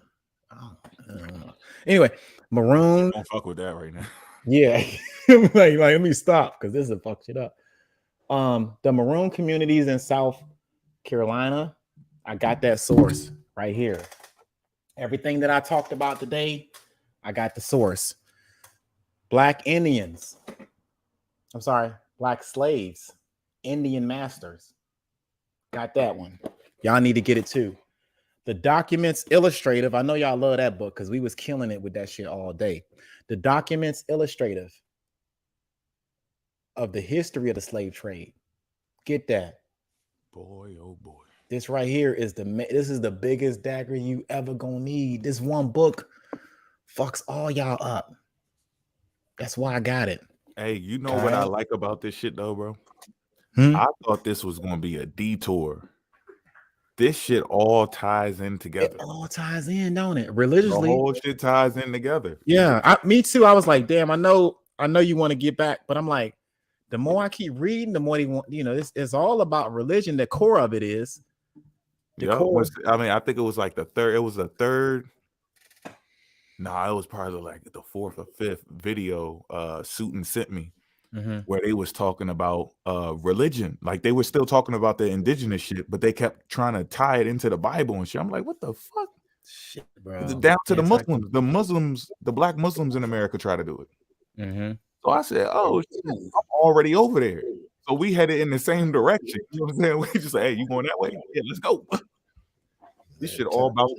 don't know. Anyway, Maroon. Don't fuck with that right now. Yeah. like let me stop because this will fuck shit up. The Maroon communities in South Carolina. I got that source right here. Everything that I talked about today, I got the source. Black Indians. I'm sorry, Black slaves, Indian masters. Got that one. Y'all need to get it too. The Documents Illustrative. I know y'all love that book because we was killing it with that shit all day. The Documents Illustrative of the history of the slave trade. Get that. Boy, oh boy. This right here is the biggest dagger you ever gonna need. This one book fucks all y'all up. That's why I got it. Hey, you know what I like about this shit though, bro? I thought this was gonna be a detour. This shit all ties in together. It all ties in, don't it? Religiously, the whole shit ties in together. Yeah, me too. I was like, damn, I know you want to get back, but I'm like, the more I keep reading, the more they want. It's all about religion. The core of it is. I think it was like the third. It was the third. Nah, it was probably like the fourth or fifth video. Sutton sent me. Where they was talking about religion, like they were still talking about the indigenous shit, but they kept trying to tie it into the Bible and shit. I'm like, what the fuck? Shit, bro. Down to the Muslims, the black Muslims in America try to do it. So I said, oh, shit, I'm already over there. So we headed in the same direction. You know what I'm saying? We just like, hey, you going that way? Yeah, let's go. This shit all about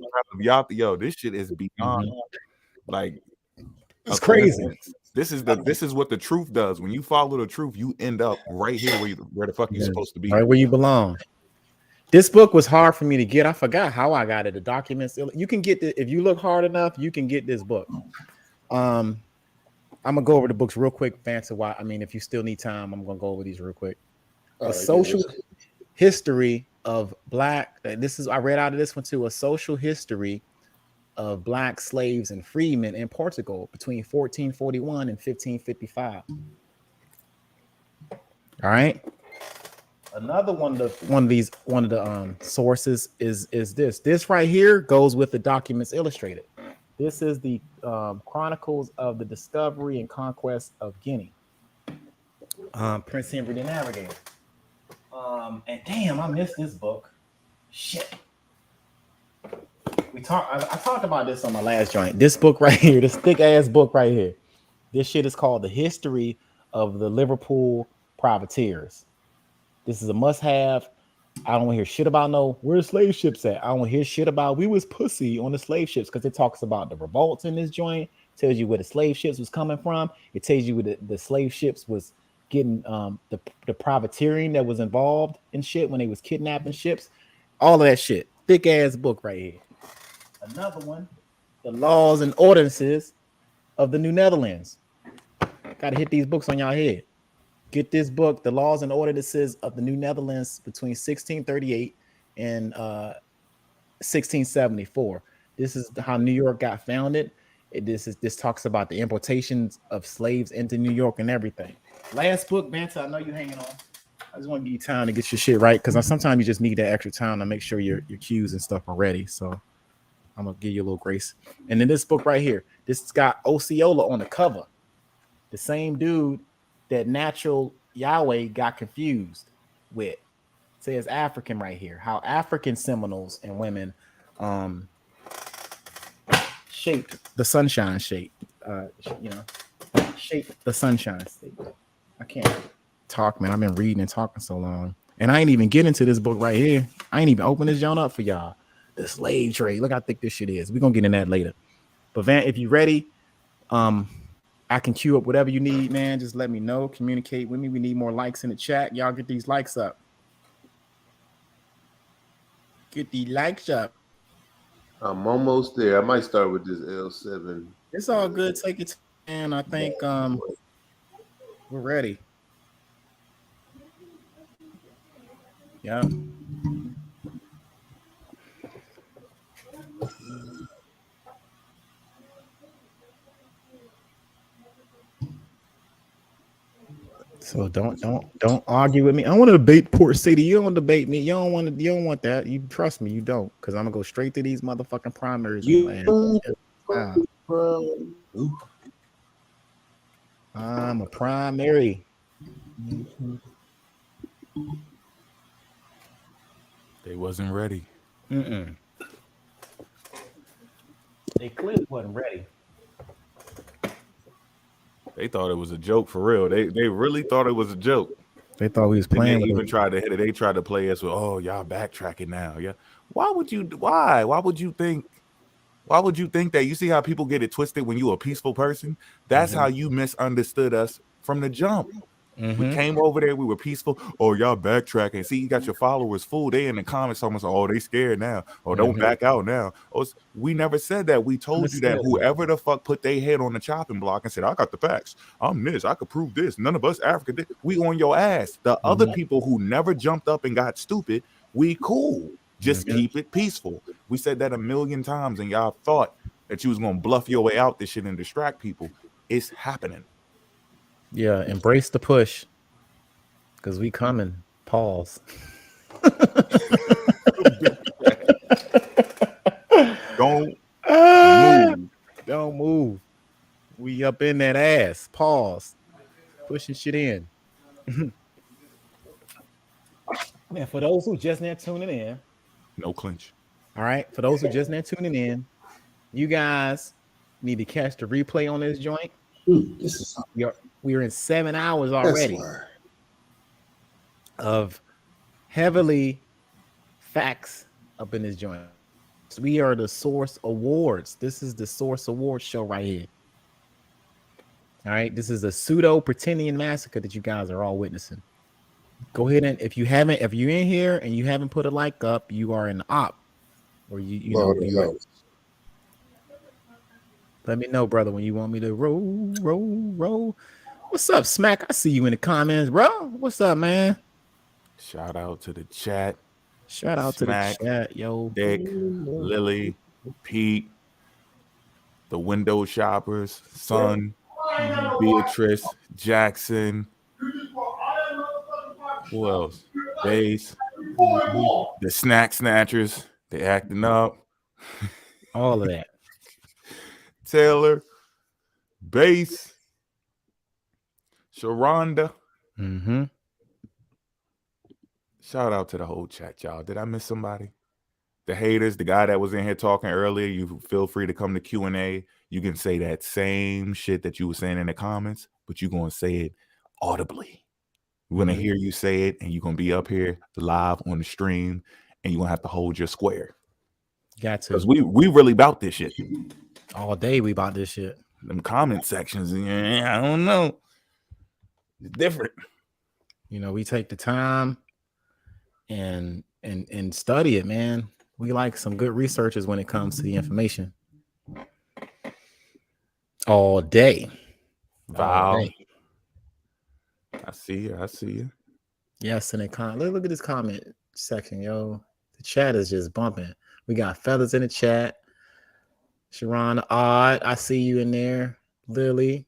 yo. This shit is beyond like it's crazy. This is what the truth does. When you follow the truth, you end up right here where the fuck you're supposed to be. Right where you belong. This book was hard for me to get. I forgot how I got it. The Documents. You can get it if you look hard enough. You can get this book. I'm gonna go over the books real quick. Fancy why? I mean, if you still need time, I'm gonna go over these real quick. A social history of black. I read out of this one too. A social history of black slaves and freedmen in Portugal between 1441 and 1555. All right. Another one of the sources is this. This right here goes with the Documents Illustrated. This is the Chronicles of the Discovery and Conquest of Guinea. Prince Henry the Navigator. And damn, I missed this book. Shit. I talked about this on my last joint. This book right here, this thick ass book right here. This shit is called The History of the Liverpool Privateers. This is a must-have. I don't want to hear shit about where the slave ships at. I don't want to hear shit about we was pussy on the slave ships because it talks about the revolts in this joint. Tells you where the slave ships was coming from. It tells you where the slave ships was getting the privateering that was involved in shit when they was kidnapping ships. All of that shit. Thick ass book right here. Another one, the laws and ordinances of the New Netherlands. Got to hit these books on y'all head. Get this book, The Laws and Ordinances of the New Netherlands between 1638 and 1674. This is how New York got founded. This talks about the importations of slaves into New York and everything. Last book, Banta, I know you hanging on. I just want to give you time to get your shit right, because sometimes you just need that extra time to make sure your cues and stuff are ready. So I'm gonna give you a little grace. And then this book right here, this has got Osceola on the cover, the same dude that Natural Yahweh got confused with. It says African right here. How African Seminoles and women shaped the sunshine shape. Shaped the sunshine state. I can't talk, man. I've been reading and talking so long, and I ain't even get into this book right here. I ain't even open this joint up for y'all. The slave trade. Look how thick this shit is. We're gonna get in that later. But Van, if you ready, I can queue up whatever you need, man. Just let me know. Communicate with me. We need more likes in the chat. Y'all get these likes up. Get the likes up. I'm almost there. I might start with this L7. It's all good. Take it, and I think we're ready. Yeah. So don't argue with me. I want to debate Port City. You don't debate me. You don't want that. You trust me, you don't, because I'm gonna go straight to these motherfucking primaries. I'm a primary. They wasn't ready. They clearly wasn't ready. They thought it was a joke for real. They really thought it was a joke. They thought we was playing. They even tried to hit it. They tried to play us with, oh, y'all backtracking now. Yeah. Why would you think that? You see how people get it twisted when you're a peaceful person? That's how you misunderstood us from the jump. We came over there, we were peaceful. Oh, y'all backtracking. See, you got your followers fooled. They in the comments almost, oh, they scared now. Oh, don't back out now. Oh, we never said that. We told you that whoever the fuck put their head on the chopping block and said, I got the facts. I'm this. I could prove this. None of us African did. We on your ass. The other people who never jumped up and got stupid, we cool. Just keep it peaceful. We said that 1,000,000 times, and y'all thought that you was going to bluff your way out this shit and distract people. It's happening. Yeah, embrace the push, because we coming. Pause. Don't move. Don't move. We up in that ass. Pause. Pushing shit in. Man, for those who just now tuning in, no clinch. All right, for those who just now tuning in, you guys need to catch the replay on this joint. This is we're in 7 hours already of heavily facts up in this joint. So we are the Source Awards. This is the Source Awards show right here. All right, this is a pseudo-Pretendian massacre that you guys are all witnessing. Go ahead and if you're in here and you haven't put a like up, you are an op, or you know. Let me know, brother, when you want me to roll. What's up, Smack? I see you in the comments, bro. What's up, man? Shout out to the chat. Shout out Smack, to the chat, yo. Dick, Lily, Pete, the window shoppers, Son, Beatrice, Jackson. Who else? Base, the snack snatchers. They acting up. All of that. Taylor, Base, Sharonda. Shout out to the whole chat, y'all. Did I miss somebody? The haters, the guy that was in here talking earlier, you feel free to come to Q&A. You can say that same shit that you were saying in the comments, but you're going to say it audibly. We're going to hear you say it, and you're going to be up here live on the stream, and you're going to have to hold your square. Got to. Because we really about this shit. All day we about this shit. Them comment sections, I don't know. It's different. You know, we take the time and study it, man. We like some good researchers when it comes to the information. All day. Val. All day. I see you. I see you. Yes, and look at this comment section, yo. The chat is just bumping. We got Feathers in the chat. Sharon Odd, I see you in there. Lily,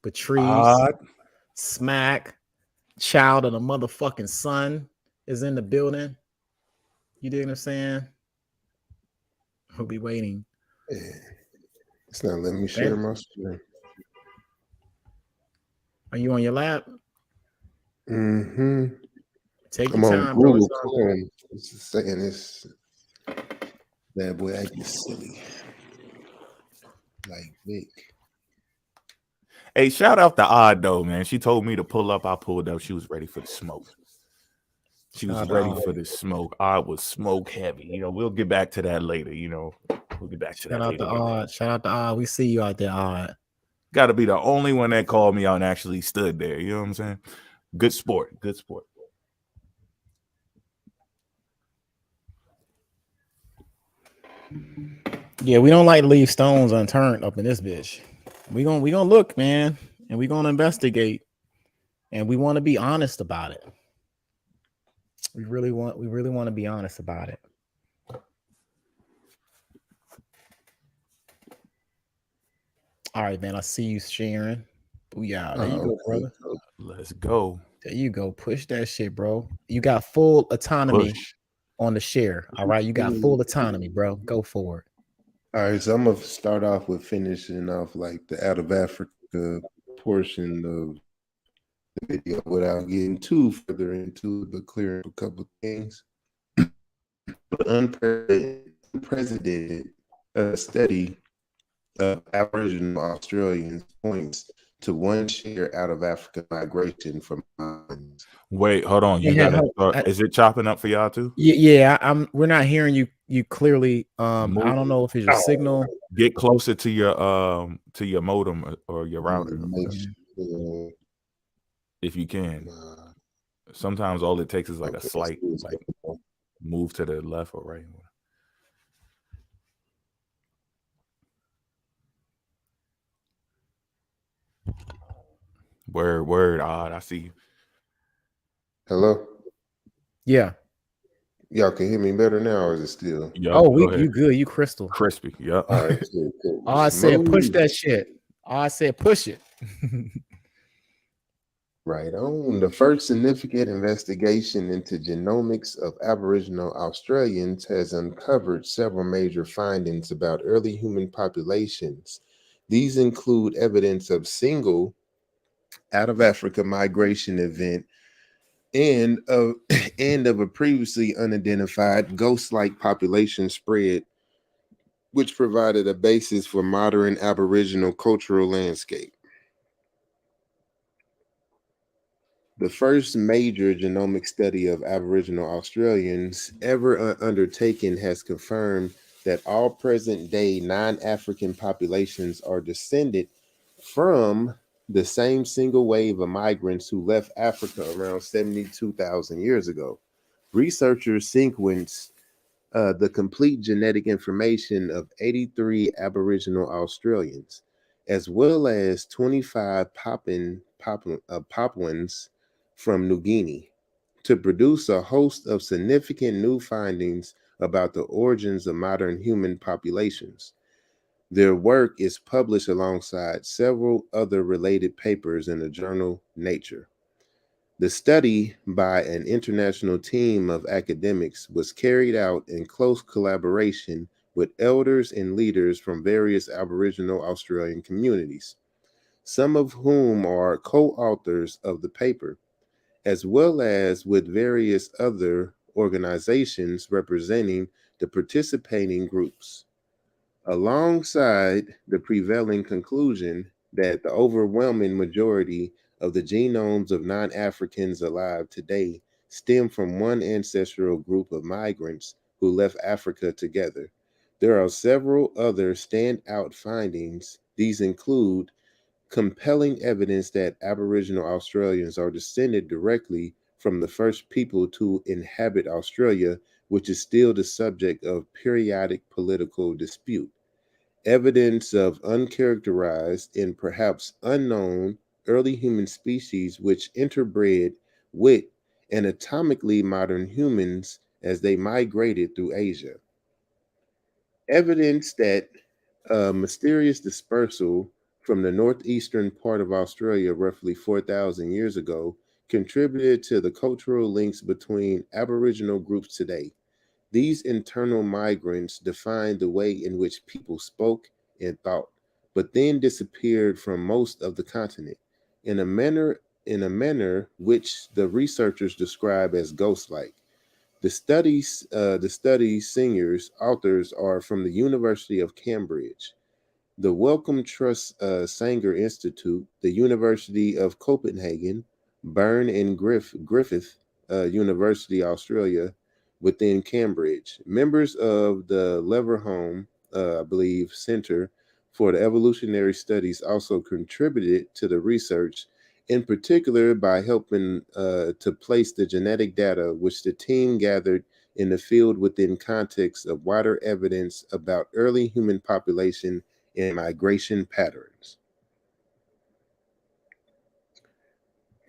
Patrice, Odd. Smack, Child of the motherfucking Sun is in the building. You dig what I'm saying? We'll be waiting. It's not letting me share my screen. Are you on your lap? Mm-hmm. Take I'm your on time, bro. Google Chrome. It's just saying this bad boy acting silly. Like Vic. Hey, shout out to Odd though, man. She told me to pull up. I pulled up. She was ready for the smoke. She was ready for the smoke. Odd was smoke heavy. You know, we'll get back to that later. You know, we'll get back to that later. Shout out to Odd. We see you out there, Odd. Got to be the only one that called me out and actually stood there. You know what I'm saying? Good sport. Good sport. Yeah, we don't like to leave stones unturned up in this bitch. We gonna look, man, and we gonna investigate, and we want to be honest about it. We really want to be honest about it. All right, man. I see you sharing. Booyah. There you go, brother. Let's go. There you go. Push that shit, bro. You got full autonomy on the share. All right. You got full autonomy, bro. Go for it. All right, so I'm gonna start off with finishing off like the out of Africa portion of the video without getting too further into it, but clearing up a couple of things. Unprecedented study of Aboriginal Australians points to one share out of Africa migration from mines. Wait, hold on. You gotta. Is it chopping up for y'all too? Yeah. We're not hearing you clearly. I don't know if it's your signal. Get closer to your modem or your router, if you can. Sometimes all it takes is like a slight move to the left or right. Word, Odd. I see you. Hello? Yeah. Y'all can hear me better now, or is it still? You good. You crystal. Crispy. Yeah. All right, cool. I said push that shit. I said push it. Right on. The first significant investigation into genomics of Aboriginal Australians has uncovered several major findings about early human populations. These include evidence of single out of Africa migration event and of a previously unidentified ghost-like population spread, which provided a basis for modern Aboriginal cultural landscape. The first major genomic study of Aboriginal Australians ever undertaken has confirmed that all present-day non-African populations are descended from the same single wave of migrants who left Africa around 72,000 years ago. Researchers sequenced the complete genetic information of 83 Aboriginal Australians, as well as 25 Papuans from New Guinea, to produce a host of significant new findings about the origins of modern human populations. Their work is published alongside several other related papers in the journal Nature. The study by an international team of academics was carried out in close collaboration with elders and leaders from various Aboriginal Australian communities, some of whom are co-authors of the paper, as well as with various other organizations representing the participating groups. Alongside the prevailing conclusion that the overwhelming majority of the genomes of non-Africans alive today stem from one ancestral group of migrants who left Africa together, there are several other standout findings. These include compelling evidence that Aboriginal Australians are descended directly from the first people to inhabit Australia which is still the subject of periodic political dispute. Evidence of uncharacterized and perhaps unknown early human species which interbred with anatomically modern humans as they migrated through Asia. Evidence that mysterious dispersal from the northeastern part of Australia roughly 4,000 years ago contributed to the cultural links between Aboriginal groups today. These internal migrants defined the way in which people spoke and thought, but then disappeared from most of the continent in a manner which the researchers describe as ghost-like. The study's seniors authors are from the University of Cambridge, the Wellcome Trust Sanger Institute, the University of Copenhagen, Byrne and Griffith University, Australia, within Cambridge. Members of the Leverhulme, I believe, Center for the Evolutionary Studies also contributed to the research, in particular by helping to place the genetic data which the team gathered in the field within context of wider evidence about early human population and migration patterns.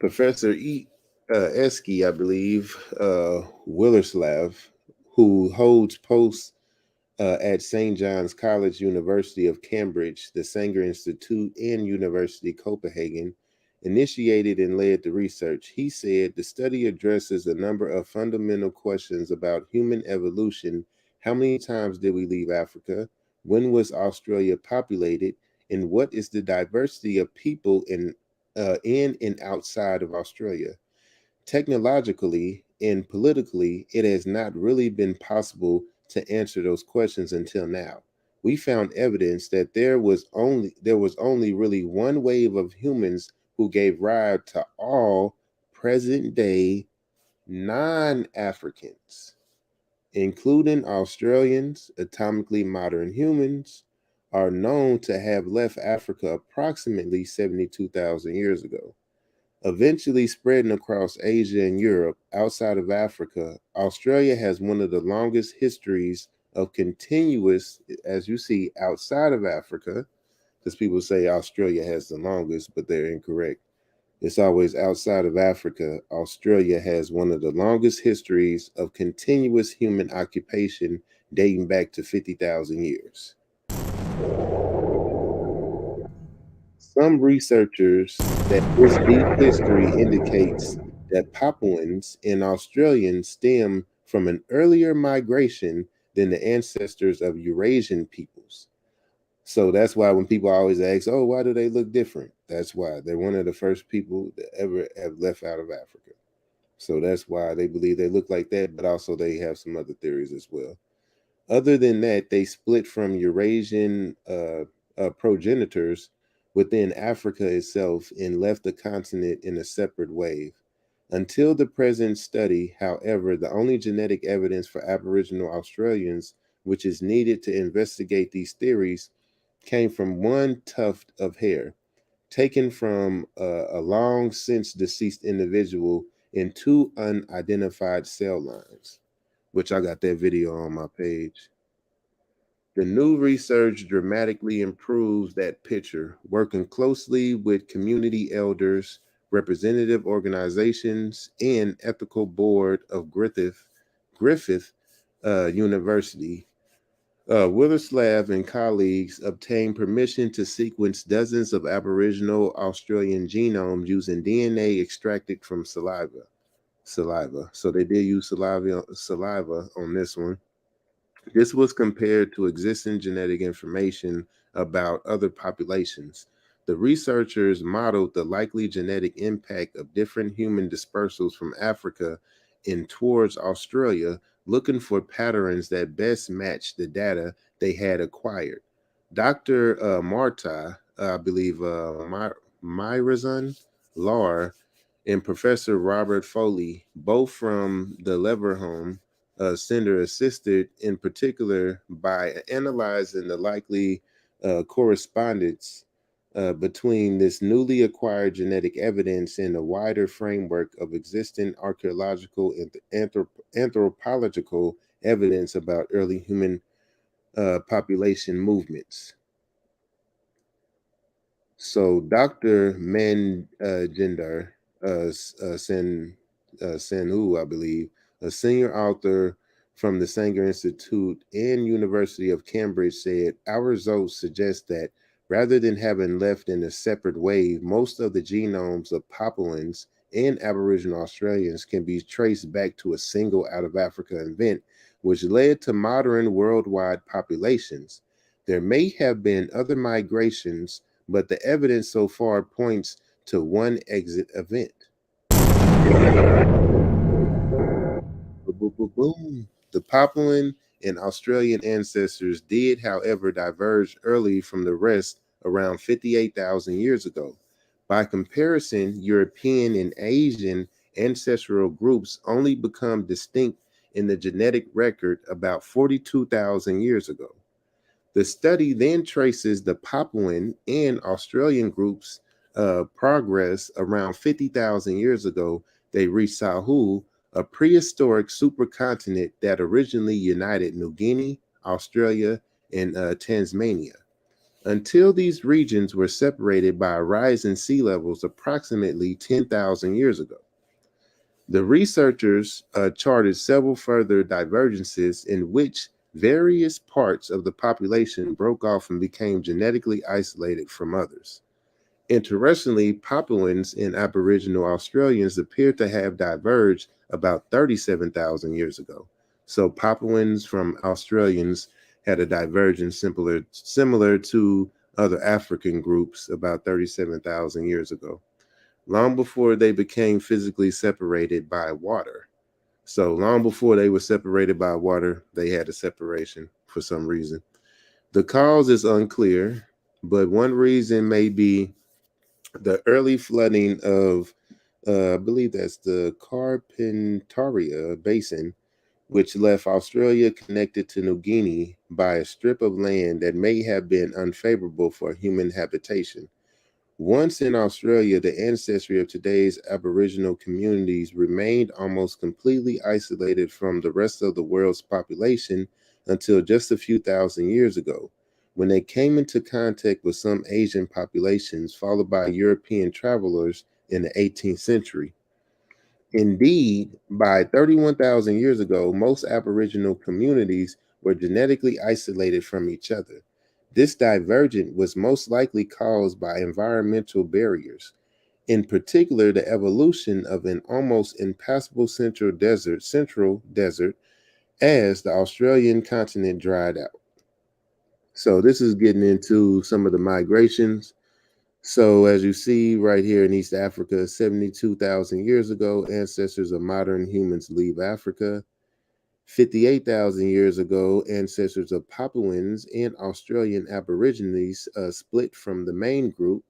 Professor Esky, I believe, Willerslav, who holds posts at St. John's College, University of Cambridge, the Sanger Institute, and University Copenhagen, initiated and led the research. He said the study addresses a number of fundamental questions about human evolution. How many times did we leave Africa? When was Australia populated? And what is the diversity of people in and outside of Australia? Technologically and politically, it has not really been possible to answer those questions until now. We found evidence that there was only really one wave of humans who gave rise to all present-day non-Africans, including Australians. Atomically modern humans are known to have left Africa approximately 72,000 years ago. Eventually spreading across Asia and Europe, outside of Africa, Australia has one of the longest histories of continuous, as you see, outside of Africa, because people say Australia has the longest, but they're incorrect. It's always outside of Africa. Australia has one of the longest histories of continuous human occupation dating back to 50,000 years. Some researchers that this deep history indicates that Papuans and Australians stem from an earlier migration than the ancestors of Eurasian peoples. So that's why when people always ask, oh, why do they look different? That's why they're one of the first people that ever have left out of Africa. So that's why they believe they look like that, but also they have some other theories as well. Other than that, they split from Eurasian progenitors within Africa itself and left the continent in a separate wave. Until the present study, however, the only genetic evidence for Aboriginal Australians which is needed to investigate these theories came from one tuft of hair taken from a long since deceased individual in two unidentified cell lines, which I got that video on my page. The new research dramatically improves that picture, working closely with community elders, representative organizations, and ethical board of Griffith University. Willerslav and colleagues obtained permission to sequence dozens of Aboriginal Australian genomes using DNA extracted from saliva. So they did use saliva on this one. This was compared to existing genetic information about other populations. The researchers modeled the likely genetic impact of different human dispersals from Africa in towards Australia, looking for patterns that best match the data they had acquired. Dr. Marta, I believe Myrazan Lar, and Professor Robert Foley, both from the Leverhulme Center, assisted in particular by analyzing the likely correspondence between this newly acquired genetic evidence and the wider framework of existing archaeological, anthropological, evidence about early human population movements. So Dr. Manjinder Senhu, I believe, a senior author from the Sanger Institute and University of Cambridge, said, our results suggest that rather than having left in a separate wave, most of the genomes of Papuans and Aboriginal Australians can be traced back to a single out of Africa event, which led to modern worldwide populations. There may have been other migrations, but the evidence so far points to one exit event. Boom. The Papuan and Australian ancestors did, however, diverge early from the rest around 58,000 years ago. By comparison, European and Asian ancestral groups only become distinct in the genetic record about 42,000 years ago. The study then traces the Papuan and Australian groups' progress around 50,000 years ago. They reached Sahul, a prehistoric supercontinent that originally united New Guinea, Australia, and Tasmania. Until these regions were separated by a rise in sea levels approximately 10,000 years ago. The researchers charted several further divergences in which various parts of the population broke off and became genetically isolated from others. Interestingly, Papuans and Aboriginal Australians appear to have diverged about 37,000 years ago. So Papuans from Australians had a divergence similar to other African groups about 37,000 years ago, long before they became physically separated by water. So long before they were separated by water, they had a separation for some reason. The cause is unclear, but one reason may be the early flooding of, I believe that's the Carpentaria Basin, which left Australia connected to New Guinea by a strip of land that may have been unfavorable for human habitation. Once in Australia, the ancestry of today's Aboriginal communities remained almost completely isolated from the rest of the world's population until just a few thousand years ago, when they came into contact with some Asian populations, followed by European travelers in the 18th century. Indeed, by 31,000 years ago, most Aboriginal communities were genetically isolated from each other. This divergence was most likely caused by environmental barriers, in particular the evolution of an almost impassable central desert as the Australian continent dried out. So this is getting into some of the migrations. So as you see right here in East Africa, 72,000 years ago, ancestors of modern humans leave Africa. 58,000 years ago, ancestors of Papuans and Australian Aborigines split from the main group,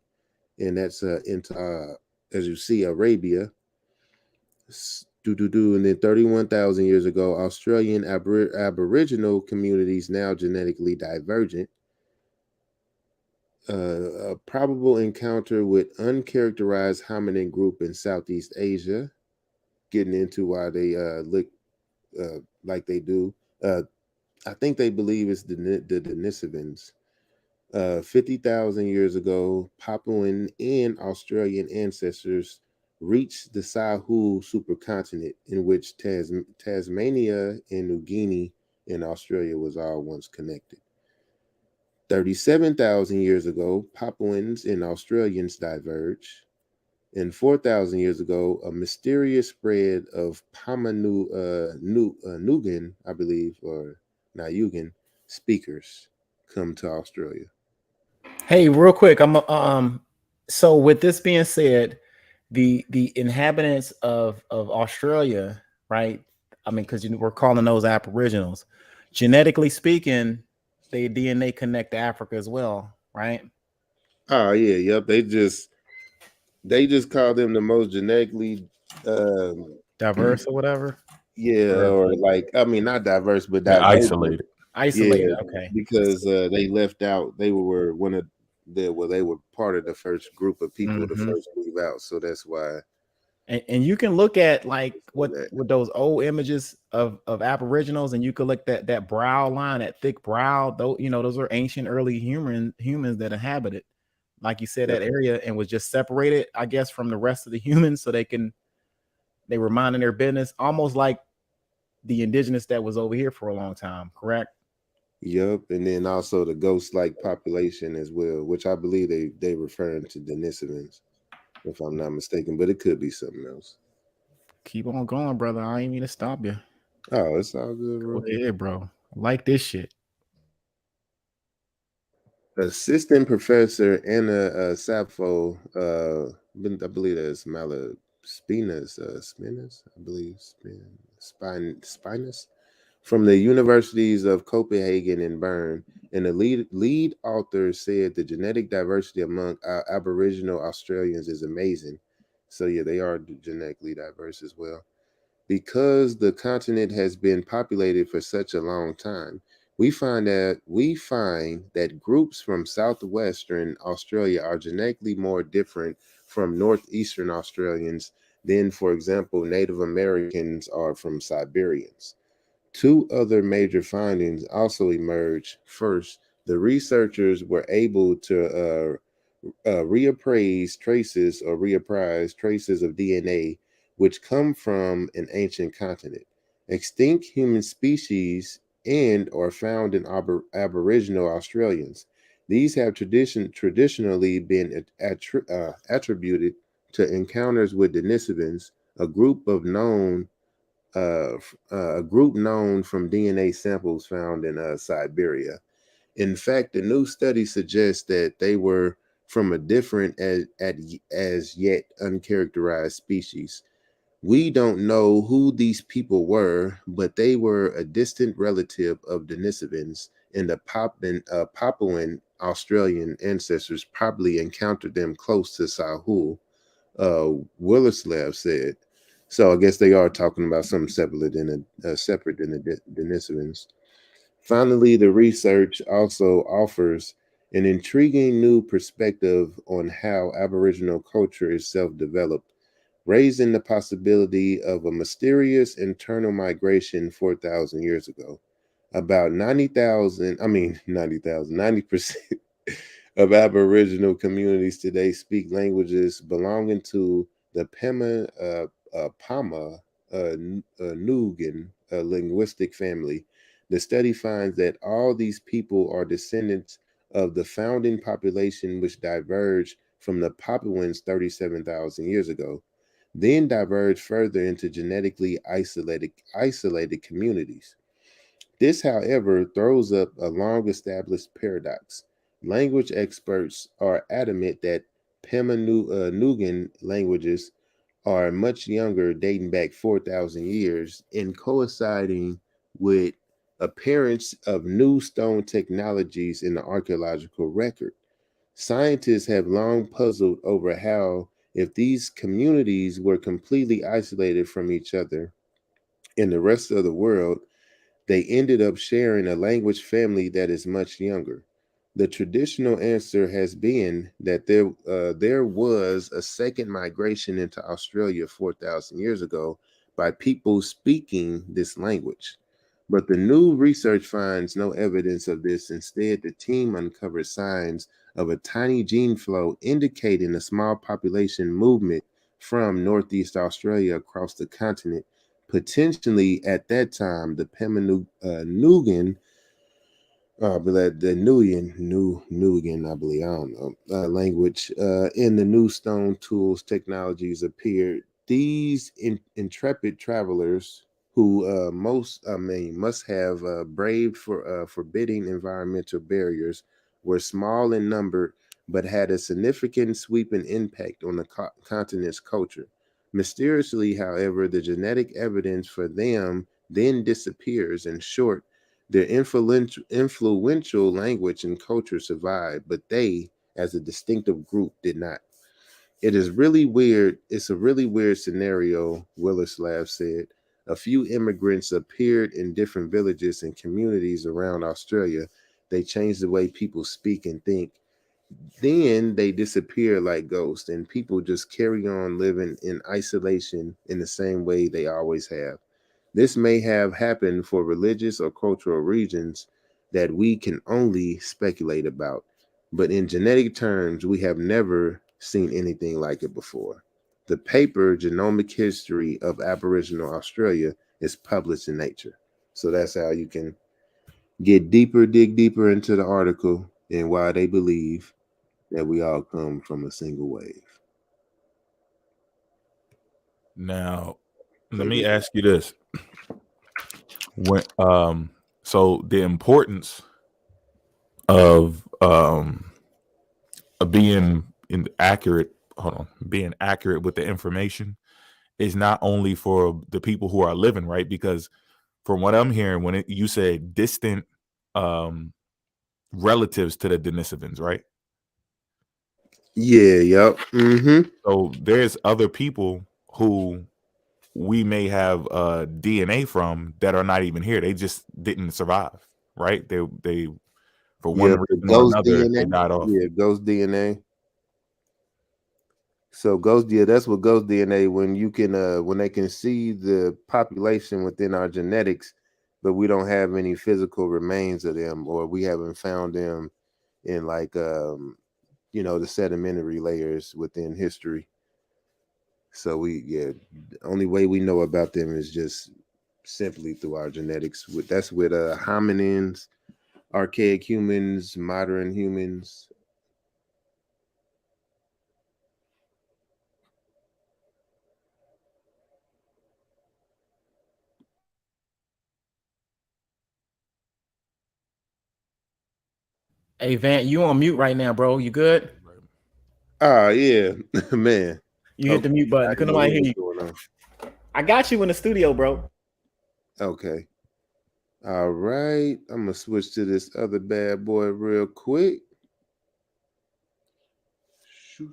and that's into, as you see, Arabia. And then 31,000 years ago, Australian Aboriginal communities now genetically divergent. A probable encounter with uncharacterized hominin group in Southeast Asia, getting into why they look like they do. I think they believe it's the Denisovans. 50,000 years ago, Papuan and Australian ancestors reached the Sahul supercontinent, in which Tasmania and New Guinea and Australia was all once connected. 37,000 years ago, Papuans and Australians diverged. And 4,000 years ago, a mysterious spread of Nugan, I believe, or Nayugan speakers come to Australia. Hey, real quick, so with this being said, the inhabitants of Australia, right? I mean, because we're calling those Aboriginals. Genetically speaking, they DNA connect to Africa as well, right? Oh yeah, yep. They just call them the most genetically diverse or whatever. Yeah, or like, I mean, not diverse, but isolated. Isolated, yeah, okay. because they left out. They were one of they were part of the first group of people to first move out, so that's why. And you can look at like what with those old images of Aboriginals, and you could look at that brow line, that thick brow. Though those are ancient early humans that inhabited, like you said, that area, and was just separated, I guess, from the rest of the humans, so they were minding their business, almost like the indigenous that was over here for a long time. Correct? Yep, and then also the ghost-like population as well, which I believe they referring to Denisovans, if I'm not mistaken, but it could be something else. Keep on going, brother. I ain't mean to stop you. Oh, it's all good, bro. Go ahead, bro. I like this shit. Assistant Professor Anna Sappho, I believe that's Malaspinus, I believe, Spinus, from the universities of Copenhagen and Bern, and the lead author said the genetic diversity among Aboriginal Australians is amazing. So yeah, they are genetically diverse as well. Because the continent has been populated for such a long time, we find that groups from southwestern Australia are genetically more different from northeastern Australians than, for example, Native Americans are from Siberians. Two other major findings also emerged. First, the researchers were able to reappraise traces of DNA which come from an ancient continent. Extinct human species and are found in Aboriginal Australians. These have traditionally been attributed to encounters with Denisovans, a group known from DNA samples found in Siberia. In fact, the new study suggests that they were from a different as yet uncharacterized species. We don't know who these people were, but they were a distant relative of Denisovans, and the Papuan Australian ancestors probably encountered them close to Sahul, Willeslav said. So I guess they are talking about something separate than the Denisovans. Finally, the research also offers an intriguing new perspective on how Aboriginal culture is self-developed, raising the possibility of a mysterious internal migration 4,000 years ago. About 90% of Aboriginal communities today speak languages belonging to the Pama Nugan linguistic family. The study finds that all these people are descendants of the founding population, which diverged from the Papuans 37,000 years ago, then diverged further into genetically isolated communities. This, however, throws up a long-established paradox. Language experts are adamant that Pema-Nugan languages are much younger, dating back 4,000 years, and coinciding with appearance of new stone technologies in the archaeological record. Scientists have long puzzled over how, if these communities were completely isolated from each other and the rest of the world, they ended up sharing a language family that is much younger. The traditional answer has been that there was a second migration into Australia 4,000 years ago by people speaking this language. But the new research finds no evidence of this. Instead, the team uncovered signs of a tiny gene flow indicating a small population movement from Northeast Australia across the continent. Potentially at that time, the Pema-Nugan, the Nugan, I believe, I don't know, language in the new stone tools technologies appeared. These intrepid travelers, who must have braved forbidding environmental barriers, were small in number, but had a significant sweeping impact on the continent's culture. Mysteriously, however, the genetic evidence for them then disappears. In short, their influential language and culture survived, but they, as a distinctive group, did not. It is really weird. It's a really weird scenario, Willeslav said. A few immigrants appeared in different villages and communities around Australia. They changed the way people speak and think. then they disappear like ghosts, and people just carry on living in isolation in the same way they always have. This may have happened for religious or cultural reasons that we can only speculate about, but in genetic terms, we have never seen anything like it before. The paper Genomic History of Aboriginal Australia is published in Nature. So that's how you can dig deeper into the article and why they believe that we all come from a single wave. Now, let me ask you this. When so the importance of being accurate with the information is not only for the people who are living, right? Because from what I'm hearing, when you say distant relatives to the Denisovans, right? Yeah, yep. Mm-hmm. So there's other people who we may have DNA from that are not even here. They just didn't survive, right? They for one reason or another, DNA, they died off. Yeah, ghost DNA. So that's what ghost DNA, when you can when they can see the population within our genetics, but we don't have any physical remains of them, or we haven't found them in like the sedimentary layers within history. So the only way we know about them is just simply through our genetics. That's with hominins, archaic humans, modern humans. Hey, Vant, you on mute right now, bro. You good? Yeah, man. You hit the mute button. Couldn't nobody hear you. I got you in the studio, bro. Okay. All right. I'm gonna switch to this other bad boy real quick. Shoo.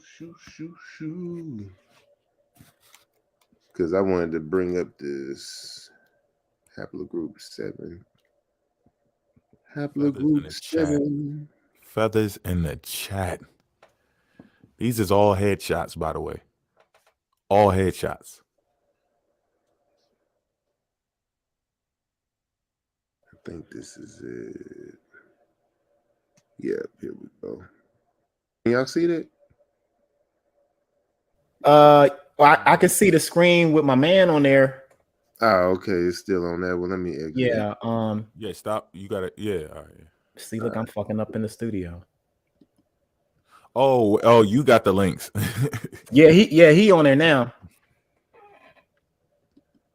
Because I wanted to bring up this haplogroup 7. Haplogroup 7. Feathers in the chat. These is all headshots, by the way. All headshots. I think this is it. Yeah, here we go. Can y'all see that? I can see the screen with my man on there. Oh, okay. It's still on there. Well, let me exit. Yeah. Yeah, stop. You got it. Yeah. All right. See, look, I'm fucking up in the studio. Oh, you got the links. he on there now.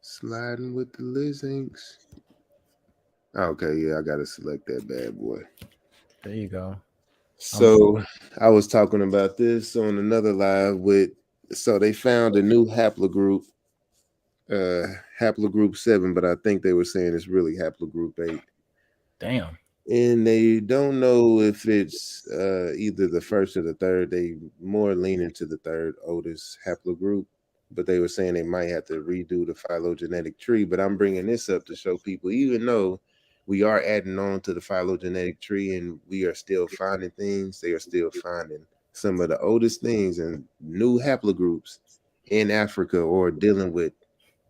Sliding with the links. Okay, yeah, I gotta select that bad boy. There you go. So I was talking about this on another live so they found a new haplogroup, haplogroup 7, but I think they were saying it's really haplogroup 8. Damn. And they don't know if it's either the first or the third. They more lean into the third oldest haplogroup, but they were saying they might have to redo the phylogenetic tree. But I'm bringing this up to show people, even though we are adding on to the phylogenetic tree and we are still finding things, they are still finding some of the oldest things and new haplogroups in Africa or dealing with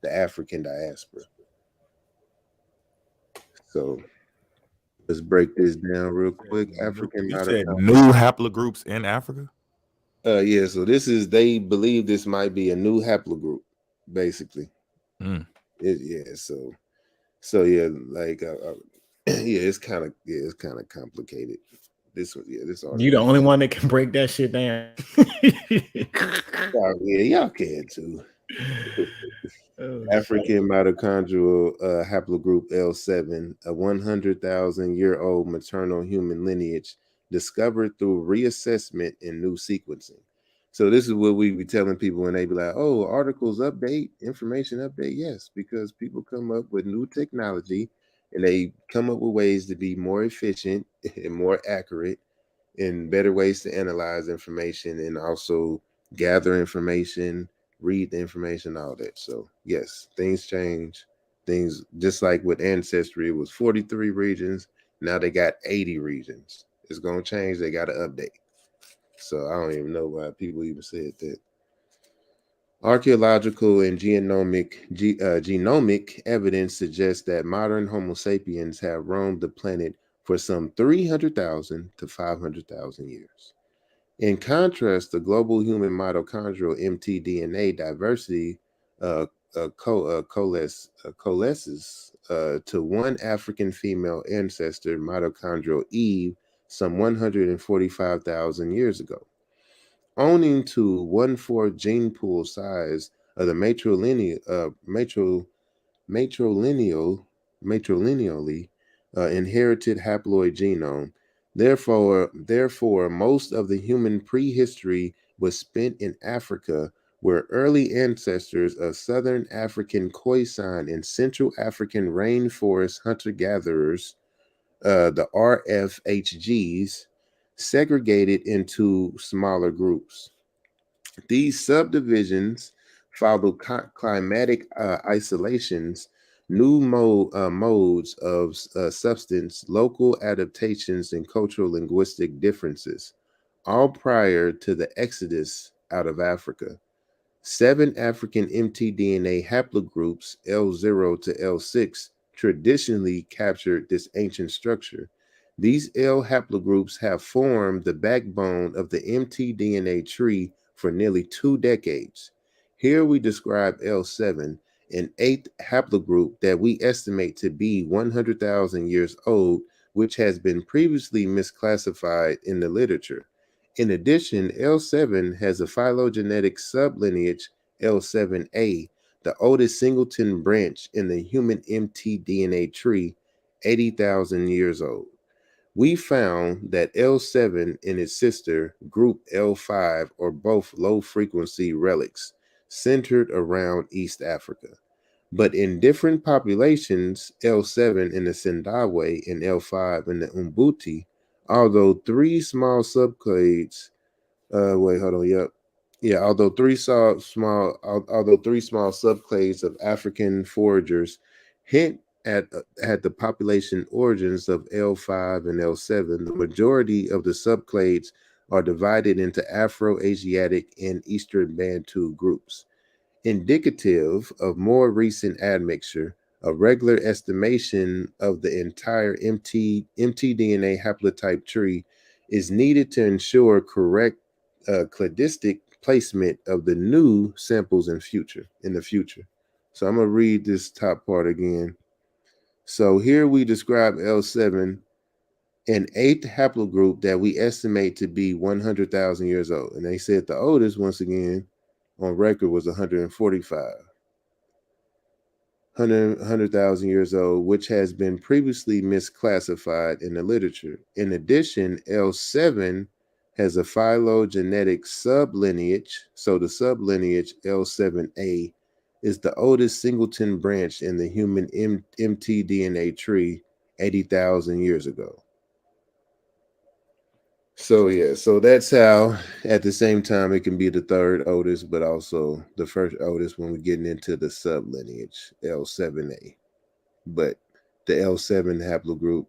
the African diaspora. So let's break this down real quick. African You said new haplogroups in Africa? Yeah, so they believe this might be a new haplogroup, basically. So yeah, like it's kind of complicated. This article. You the only one that can break that shit down. Yeah, y'all can too. African mitochondrial haplogroup L7, a 100,000-year-old maternal human lineage discovered through reassessment and new sequencing. So this is what we be telling people when they be like, oh, articles update, information update. Yes, because people come up with new technology and they come up with ways to be more efficient and more accurate and better ways to analyze information and also gather information, read the information, all that. So yes, things change. Things just like with Ancestry, it was 43 regions. Now they got 80 regions. It's going to change. They got to update. So I don't even know why people even said that. Archaeological and genomic evidence suggests that modern Homo sapiens have roamed the planet for some 300,000 to 500,000 years. In contrast, the global human mitochondrial mtDNA diversity coalesces to one African female ancestor, mitochondrial Eve, some 145,000 years ago. Owning to 1/4 gene pool size of the matrilineally inherited haploid genome. Therefore, most of the human prehistory was spent in Africa, where early ancestors of Southern African Khoisan and Central African rainforest hunter-gatherers, the RFHGs, segregated into smaller groups. These subdivisions follow climatic isolations, new modes of substance, local adaptations, and cultural linguistic differences, all prior to the exodus out of Africa. 7 African mtDNA haplogroups, L0 to L6, traditionally captured this ancient structure. These L haplogroups have formed the backbone of the mtDNA tree for nearly 2 decades. Here we describe L7, an 8th haplogroup that we estimate to be 100,000 years old, which has been previously misclassified in the literature. In addition, L7 has a phylogenetic sublineage, L7A, the oldest singleton branch in the human mtDNA tree, 80,000 years old. We found that L7 and its sister, group L5, are both low-frequency relics centered around East Africa. But in different populations, L7 in the Sendawe and L5 in the Umbuti, although 3 small subclades, although three small subclades of African foragers hint at the population origins of L5 and L7, the majority of the subclades are divided into Afro-Asiatic and Eastern Bantu groups. Indicative of more recent admixture, a regular estimation of the entire mtDNA haplotype tree is needed to ensure correct cladistic placement of the new samples in the future. So I'm going to read this top part again. So here we describe L7, an 8th haplogroup that we estimate to be 100,000 years old. And they said the oldest, once again, on record was 100,000 years old, which has been previously misclassified in the literature. In addition, L7 has a phylogenetic sublineage. So the sublineage L7A is the oldest singleton branch in the human mtDNA tree 80,000 years ago. So that's how at the same time it can be the 3rd oldest, but also the 1st oldest when we're getting into the sublineage, L7A. But the L7 haplogroup,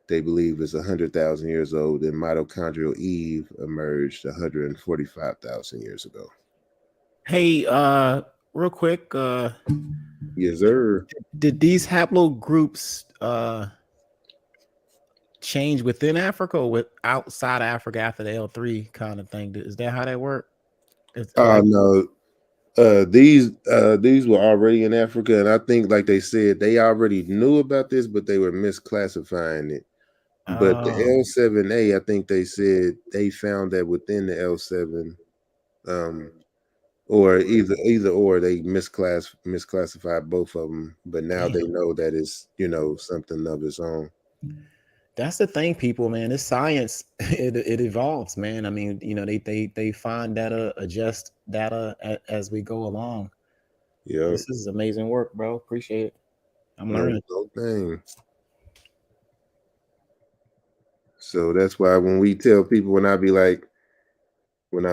they believe, is 100,000 years old, and mitochondrial Eve emerged 145,000 years ago. Hey, real quick, yes, sir. Did these haplogroups change within Africa or with outside Africa after the L3 kind of thing? Is that how that worked? No. These were already in Africa, and I think, like they said, they already knew about this, but they were misclassifying it. But the L7A, I think they said they found that within the L7, or either or they misclassified both of them. But now they know that it's something of its own. That's the thing, people, man. It's science. It evolves, man. I mean, they find data, adjust data as we go along. Yeah, this is amazing work, bro. Appreciate it. I'm learning. No thing. So that's why when we tell people, when I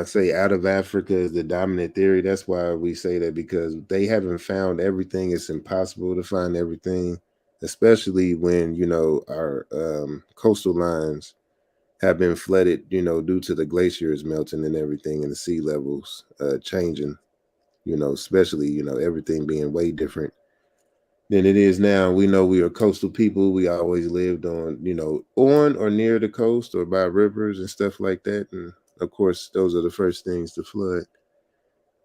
say out of Africa is the dominant theory, that's why we say that, because they haven't found everything. It's impossible to find everything, especially when our coastal lines have been flooded, you know, due to the glaciers melting and everything, and the sea levels changing, you know, especially, you know, everything being way different than it is now. We know we are coastal people. We always lived on, you know, on or near the coast or by rivers and stuff like that. And of course, those are the first things to flood.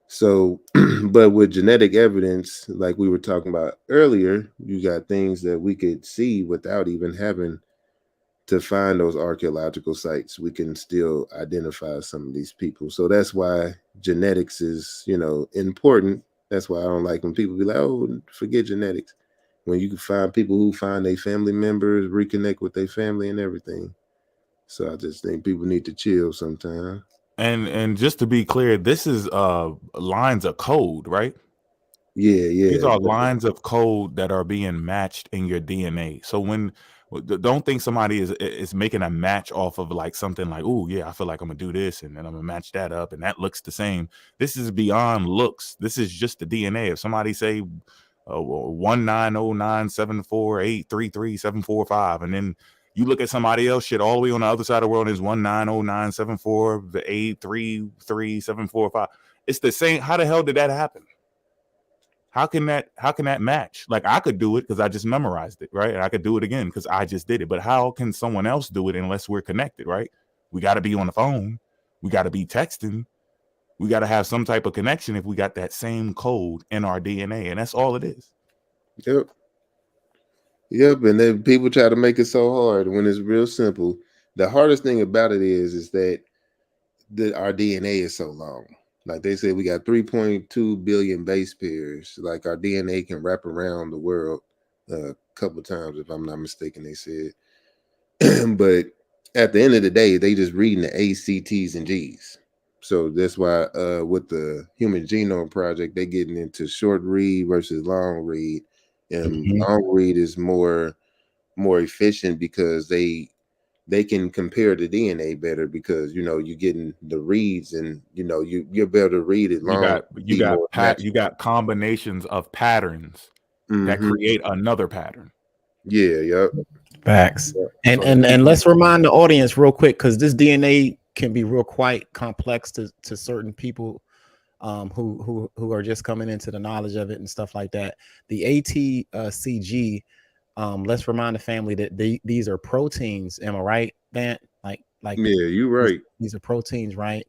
So, but with genetic evidence, like we were talking about earlier, you got things that we could see without even having to find those archaeological sites. We can still identify some of these people. So that's why genetics is, you know, important. That's why I don't like when people be like, oh, forget genetics. When you can find people who find their family members, reconnect with their family and everything. So I just think people need to chill sometimes. And just to be clear, this is lines of code, right? Yeah. These are lines of code that are being matched in your DNA. So don't think somebody is making a match off of like something like, oh yeah, I feel like I'm gonna do this and then I'm gonna match that up and that looks the same. This is beyond looks. This is just the DNA. If somebody say 190974833745, and then you look at somebody else shit all the way on the other side of the world is 190974833745. It's the same. How the hell did that happen? How can that match? Like I could do it because I just memorized it, right? And I could do it again because I just did it. But how can someone else do it unless we're connected, right? We got to be on the phone. We got to be texting. We got to have some type of connection if we got that same code in our DNA. And that's all it is. Yep. And then people try to make it so hard when it's real simple. The hardest thing about it is that our DNA is so long. Like they said, we got 3.2 billion base pairs. Like our DNA can wrap around the world a couple times, if I'm not mistaken, they said. But at the end of the day, they just reading the A's, C, T's, and G's. So that's why with the Human Genome Project, they getting into short read versus long read. And long read is more efficient because they can compare the DNA better because, you know, you're getting the reads and, you know, you're better to read it long. You got combinations of patterns that create another pattern. Yep. Facts. And let's remind the audience real quick, because this DNA can be real quite complex to certain people who are just coming into the knowledge of it and stuff like that. The ATCG, let's remind the family that these are proteins. Am I right, Van? Like yeah, you're right. These are proteins, right?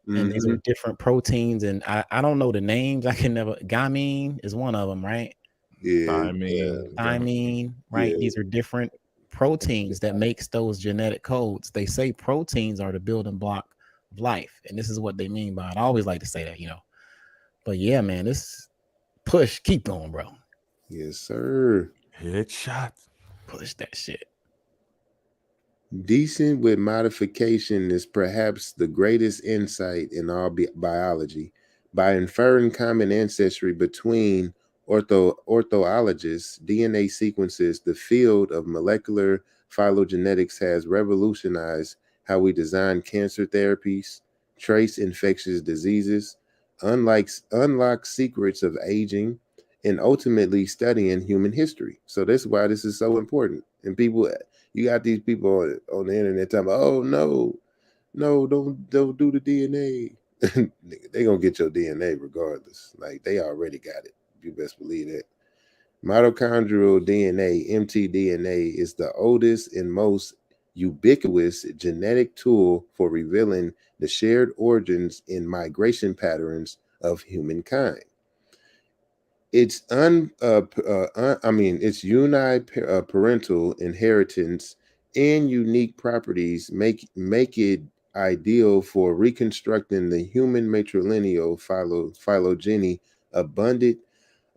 And these are different proteins, and I don't know the names. I can never. Gamine is one of them, right? Yeah, thymine, right? Yeah. These are different proteins that makes those genetic codes. They say proteins are the building block of life, and this is what they mean by it. I always like to say that, you know. But yeah, man, this push, keep going, bro. Yes, sir. Headshot. Push that shit. Decent with modification is perhaps the greatest insight in all biology. By inferring common ancestry between orthoologists, DNA sequences, the field of molecular phylogenetics has revolutionized how we design cancer therapies, trace infectious diseases, unlock secrets of aging, and ultimately studying human history. So that's why this is so important. And people, you got these people on the internet talking about, oh no, don't do the DNA. They gonna get your DNA regardless. Like they already got it. You best believe that. Mitochondrial DNA, mtDNA, is the oldest and most ubiquitous genetic tool for revealing the shared origins and migration patterns of humankind. It's it's uniparental inheritance and unique properties make it ideal for reconstructing the human matrilineal phylogeny. Abundant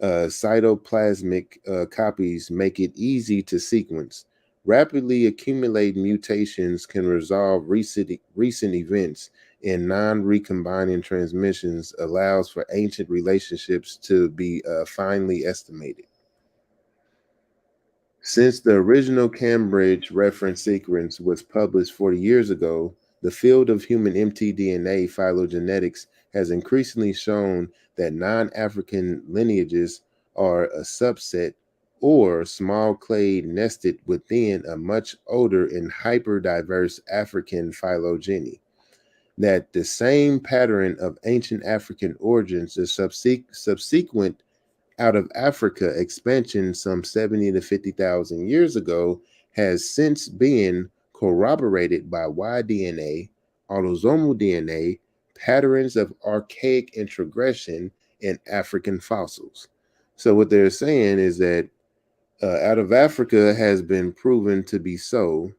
cytoplasmic copies make it easy to sequence. Rapidly accumulating mutations can resolve recent events, and non-recombining transmissions allows for ancient relationships to be finely estimated. Since the original Cambridge reference sequence was published 40 years ago, the field of human mtDNA phylogenetics has increasingly shown that non-African lineages are a subset or small clade nested within a much older and hyper-diverse African phylogeny. That the same pattern of ancient African origins, the subsequent out of Africa expansion some 70 to 50,000 years ago, has since been corroborated by Y-DNA, autosomal DNA, patterns of archaic introgression in African fossils. So what they're saying is that out of Africa has been proven to be so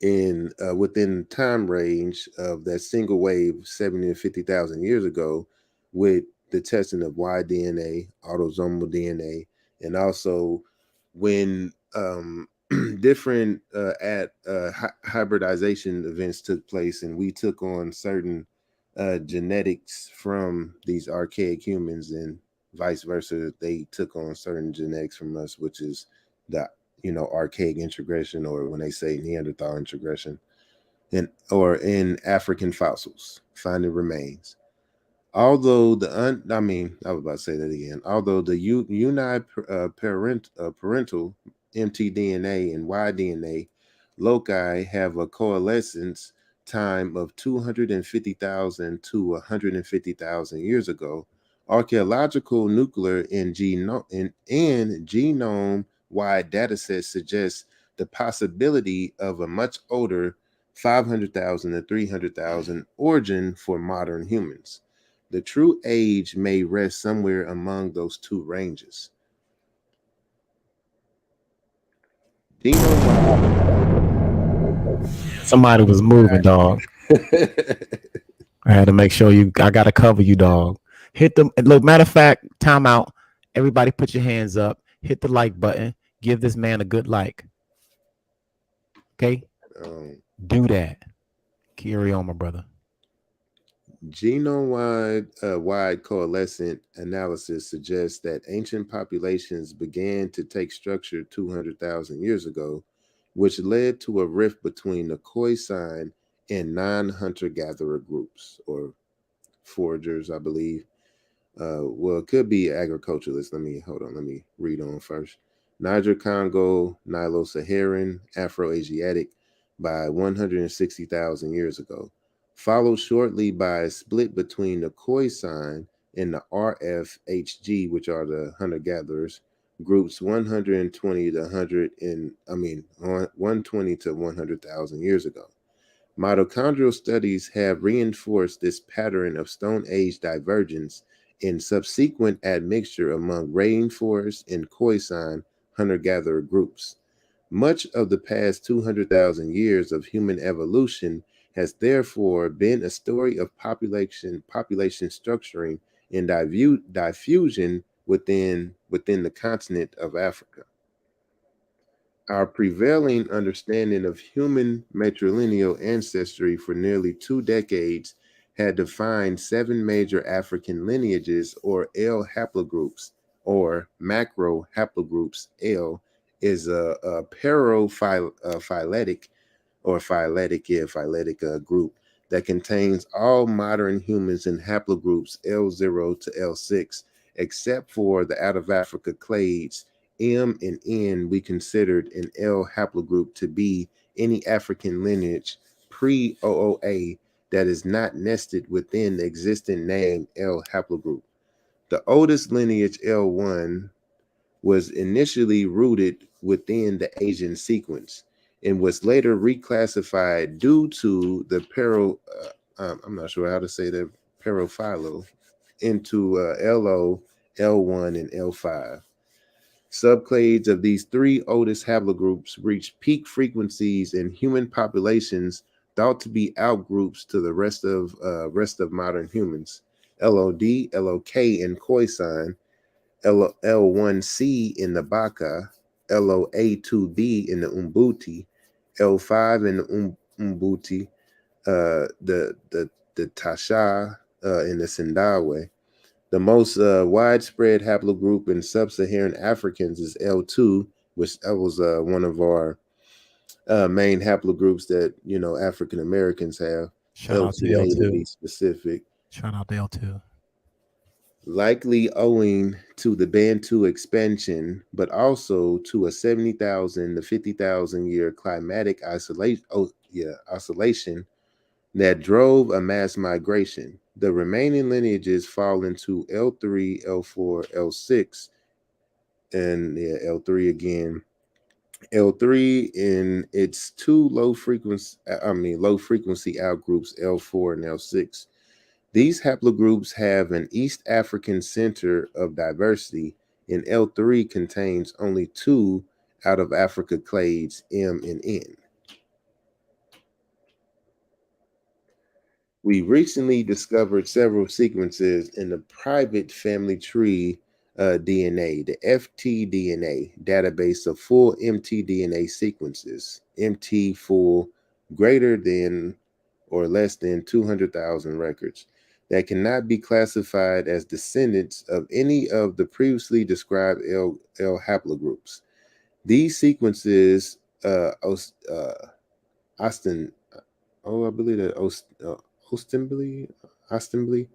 in within time range of that single wave 70 to 50,000 years ago, with the testing of Y-DNA, autosomal DNA, and also when different hybridization events took place, and we took on certain genetics from these archaic humans, and vice versa, they took on certain genetics from us, which is the archaic introgression, or when they say Neanderthal introgression, or in African fossils, finding remains. Although I was about to say that again. Although the parental mtDNA and Y-DNA loci have a coalescence time of 250,000 to 150,000 years ago, archaeological nuclear and genome-wide datasets suggest the possibility of a much older 500,000 to 300,000 origin for modern humans. The true age may rest somewhere among those two ranges. Somebody was moving, dog. I had to make sure I got to cover you, dog. Hit them. Look, matter of fact, time out. Everybody put your hands up. Hit the like button. Give this man a good like. Okay? Do that. Carry on, my brother. Genome-wide coalescent analysis suggests that ancient populations began to take structure 200,000 years ago, which led to a rift between the Khoisan and non-hunter-gatherer groups, or foragers, I believe. Well, it could be agriculturalists. Let me read on first. Niger-Congo, Nilo-Saharan, Afro-Asiatic by 160,000 years ago, followed shortly by a split between the Khoisan and the RFHG, which are the hunter-gatherers, groups 120 to 100,000 years ago. Mitochondrial studies have reinforced this pattern of Stone Age divergence in subsequent admixture among rainforest and Khoisan hunter-gatherer groups. Much of the past 200,000 years of human evolution has therefore been a story of population structuring and diffusion within the continent of Africa. Our prevailing understanding of human matrilineal ancestry for nearly 2 decades had defined 7 major African lineages, or L haplogroups, or macro haplogroups. L is a phyletic group that contains all modern humans in haplogroups L0 to L6, except for the out of Africa clades M and N. We considered an L haplogroup to be any African lineage pre-OOA that is not nested within the existing name L haplogroup. The oldest lineage, L1, was initially rooted within the Asian sequence and was later reclassified due to the I'm not sure how to say that, paraphilo, into LO, L1, and L5. Subclades of these 3 oldest haplogroups reached peak frequencies in human populations thought to be outgroups to the rest of modern humans. LOD, LOK in Khoisan, L1C in the Baka, LOA2B in the Umbuti, L5 in the Umbuti, the Tasha in the Sindawe. The most widespread haplogroup in sub-Saharan Africans is L2, which was one of our main haplogroups that African Americans have. Shout out to L2A to L2. be specific. Shout out to L2. likely owing to the Bantu expansion, but also to a 70,000 to 50,000 year climatic oscillation that drove a mass migration. The remaining lineages fall into L3, L4, L6, and L3 again. L3 in its two low frequency outgroups, L4 and L6. These haplogroups have an East African center of diversity, and L3 contains only two out of Africa clades, M and N. We recently discovered several sequences in the private family tree DNA, the FTDNA database of full mtDNA sequences, MT full greater than or less than 200,000 records, that cannot be classified as descendants of any of the previously described L haplogroups. These sequences, I believe that ostensibly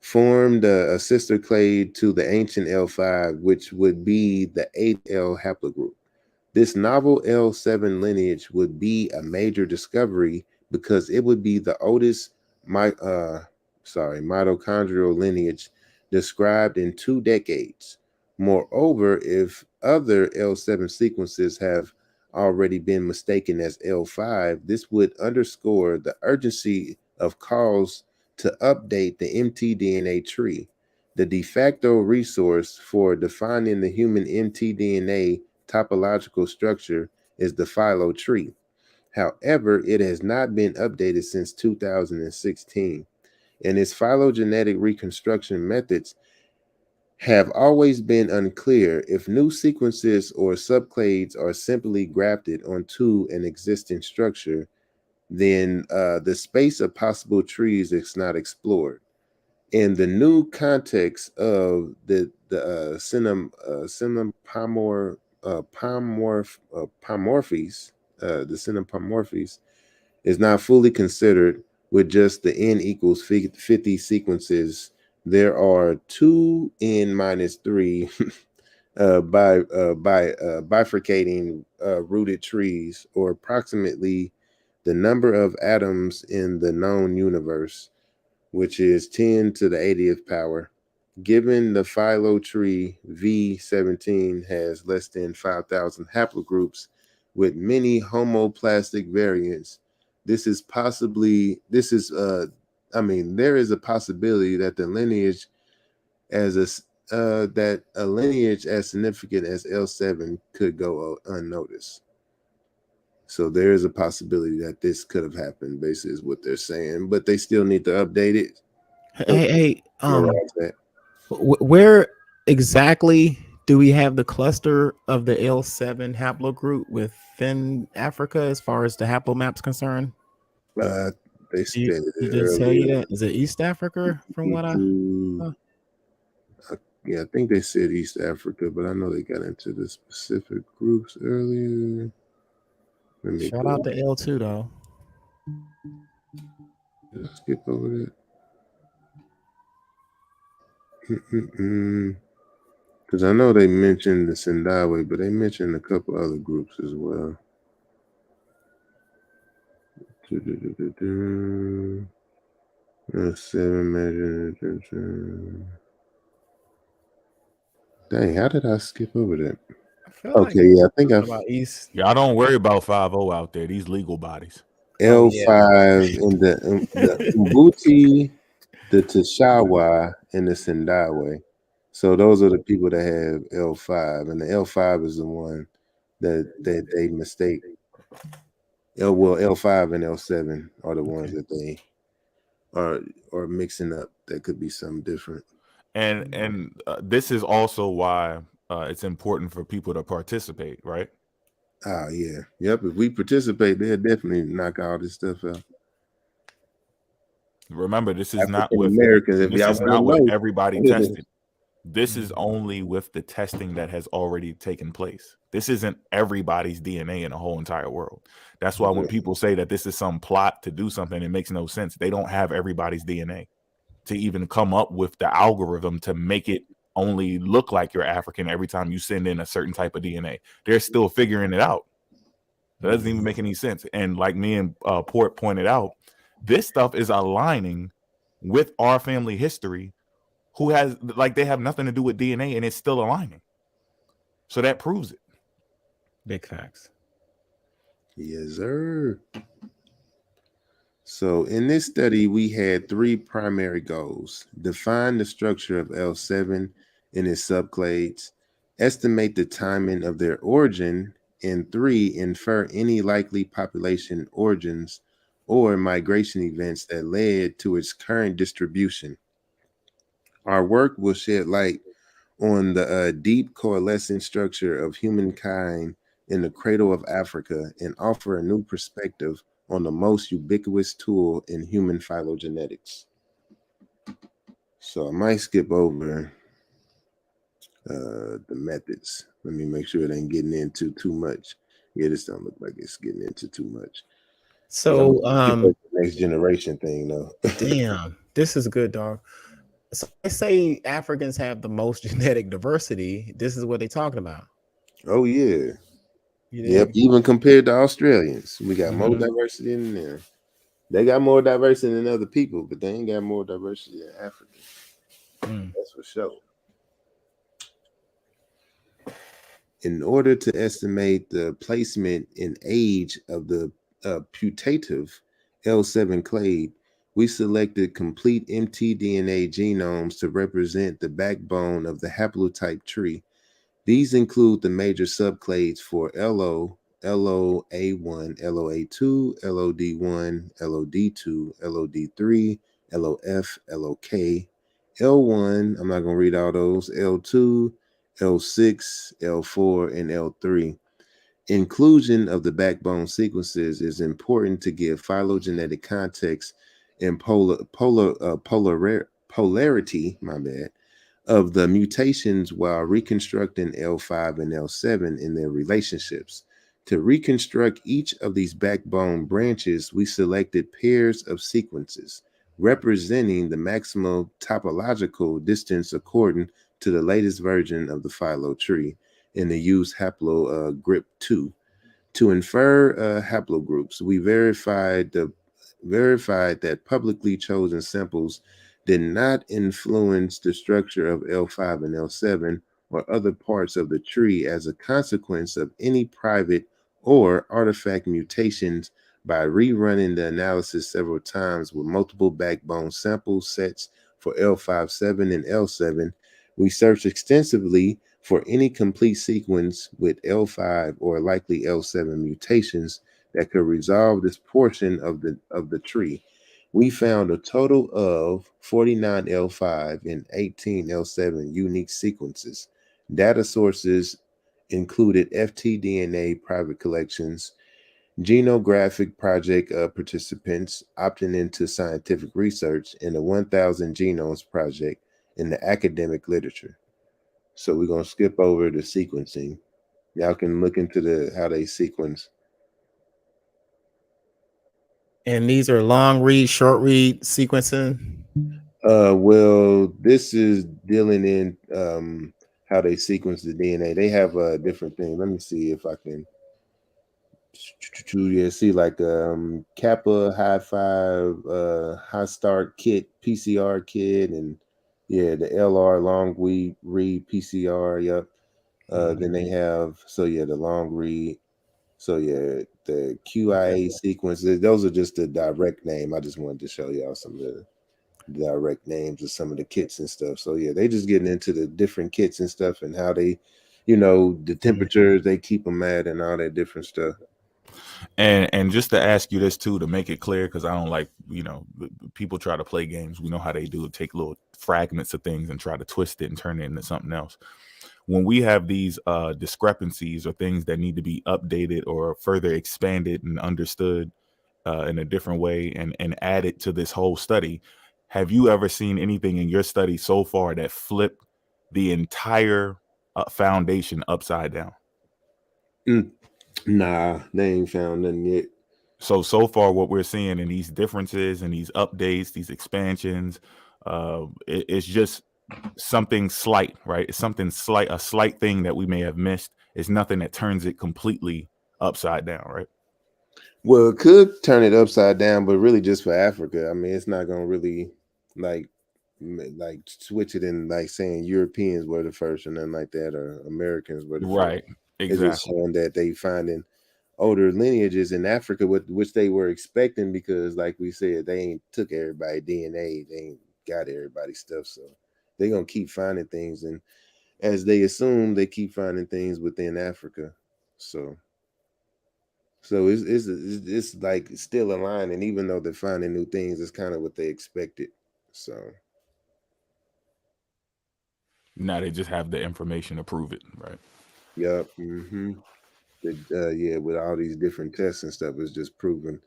formed a sister clade to the ancient L5, which would be the 8L haplogroup. This novel L7 lineage would be a major discovery because it would be the oldest mitochondrial lineage described in 2 decades. Moreover, if other L7 sequences have already been mistaken as L5, this would underscore the urgency of calls to update the mtDNA tree. The de facto resource for defining the human mtDNA topological structure is the phylo tree. However, it has not been updated since 2016, and its phylogenetic reconstruction methods have always been unclear. If new sequences or subclades are simply grafted onto an existing structure, then the space of possible trees is not explored. In the new context of the synapomorphies is not fully considered with just the n equals 50 sequences. There are 2n-3 bifurcating rooted trees, or approximately the number of atoms in the known universe, which is 10 to the 80th power. Given the phylo tree, V17 has less than 5,000 haplogroups with many homoplastic variants. There is a possibility that the lineage that a lineage as significant as L7 could go unnoticed. So there is a possibility that this could have happened, basically, is what they're saying, but they still need to update it. Where exactly do we have the cluster of the L7 haplogroup within Africa as far as the haplomap's concerned? They stated Did they tell you that? Is it East Africa from what I Yeah, I think they said East Africa, but I know they got into the specific groups earlier. Shout out to L2 though. Just skip over that. Because I know they mentioned the Sindawe, but they mentioned a couple other groups as well. Seven measures. Dang, how did I skip over that? I think about East. Y'all don't worry about 5-0 out there. These legal bodies. L5 in the Mbuti, the Tashawa, and the Sindawe. So those are the people that have L5, and the L5 is the one that they mistake. L5 and L7 are the ones that they are mixing up. That could be something different. And this is also why it's important for people to participate, right? Oh yeah, yep. If we participate, they'll definitely knock all this stuff out. Remember, this is not with Americans. Everybody tested. This is only with the testing that has already taken place. This isn't everybody's DNA in the whole entire world. That's why when people say that this is some plot to do something, it makes no sense. They don't have everybody's DNA. to even come up with the algorithm to make it only look like you're African every time you send in a certain type of DNA. They're still figuring it out. That doesn't even make any sense. And like me and Port pointed out, this stuff is aligning with our family history, who has, like, they have nothing to do with DNA, and it's still aligning. So that proves it. Big facts. Yes, sir. So in this study, we had 3 primary goals: define the structure of L7 and its subclades, estimate the timing of their origin, and 3, infer any likely population origins or migration events that led to its current distribution. Our work will shed light on the deep coalescing structure of humankind in the cradle of Africa and offer a new perspective on the most ubiquitous tool in human phylogenetics. So I might skip over the methods. Let me make sure it ain't getting into too much. Yeah, this don't look like it's getting into too much. So next generation thing though. Damn, this is good, dog. So they say Africans have the most genetic diversity. This is what they're talking about. Oh yeah. Yep, even compared to Australians, we got more diversity in there. They got more diversity than other people, but they ain't got more diversity than Africans. That's for sure. In order to estimate the placement and age of the putative L7 clade, we selected complete mtDNA genomes to represent the backbone of the haplotype tree. These include the major subclades for LO, LOA1, LOA2, LOD1, LOD2, LOD3, LOF, LOK, L1, I'm not going to read all those, L2, L6, L4, and L3. Inclusion of the backbone sequences is important to give phylogenetic context and polarity, of the mutations while reconstructing L5 and L7 in their relationships. To reconstruct each of these backbone branches, we selected pairs of sequences representing the maximal topological distance according to the latest version of the phyllo tree in the used haplogroup 2. To infer haplogroups, we verified that publicly chosen samples did not influence the structure of L5 and L7 or other parts of the tree as a consequence of any private or artifact mutations. By rerunning the analysis several times with multiple backbone sample sets for L5, 7, and L7, we searched extensively for any complete sequence with L5 or likely L7 mutations that could resolve this portion of the tree. We found a total of 49 L5 and 18 L7 unique sequences. Data sources included FTDNA private collections, Genographic Project participants opting into scientific research, and the 1000 Genomes Project in the academic literature. So we're going to skip over the sequencing. Y'all can look into how they sequence. And these are long read, short read sequencing. Well, this is dealing in how they sequence the DNA. They have a different thing. Let me see if I can see like Kappa High 5 High Start Kit PCR kit, and yeah, the LR long read PCR. Yep. Then they have the long read. So yeah, the QIA sequences. Those are just the direct name. I just wanted to show y'all some of the direct names of some of the kits and stuff. So yeah, they just getting into the different kits and stuff and how they, the temperatures they keep them at and all that different stuff. And just to ask you this too, to make it clear, because I don't like, people try to play games. We know how they do, take little fragments of things and try to twist it and turn it into something else. When we have these discrepancies or things that need to be updated or further expanded and understood in a different way and added to this whole study, have you ever seen anything in your study so far that flipped the entire foundation upside down? Nah, they ain't found nothing yet. So far what we're seeing in these differences and these updates, these expansions, It's just something slight, right? It's something slight, a slight thing that we may have missed. It's nothing that turns it completely upside down, right? Well, it could turn it upside down, but really just for Africa. I mean, it's not gonna really like switch it in like saying Europeans were the first or nothing like that, or Americans were the first. Right. It's just Exactly. showing that they finding older lineages in Africa, which they were expecting, because like we said, they ain't took everybody DNA, they ain't got everybody's stuff, so they're gonna keep finding things, and as they assume, they keep finding things within Africa. So it's like still aligning, even though they're finding new things, it's kind of what they expected. So Now they just have the information to prove it, right? yep. Yeah, with all these different tests and stuff, it's just proven.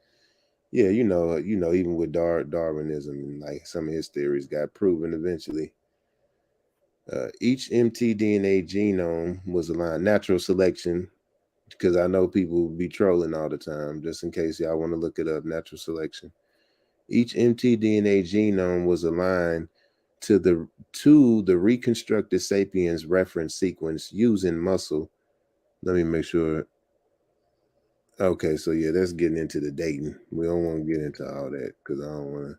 Yeah, even with Darwinism and like some of his theories got proven eventually. Each mtDNA genome was aligned. Natural selection, because I know people be trolling all the time, just in case y'all want to look it up. Natural selection. Each mtDNA genome was aligned to the reconstructed sapiens reference sequence using muscle. Let me make sure. Okay, so yeah, that's getting into the dating. We don't want to get into all that because I don't want to.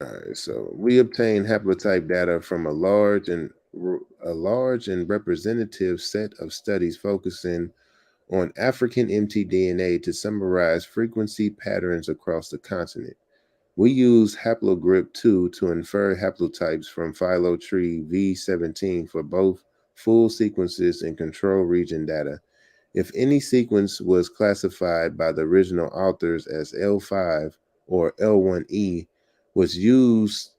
All right, so we obtained haplotype data from a large and representative set of studies focusing on African mtDNA to summarize frequency patterns across the continent. We use haplogrip2 to infer haplotypes from phylotree V17 for both full sequences and control region data. If any sequence was classified by the original authors as L5 or L1E, we used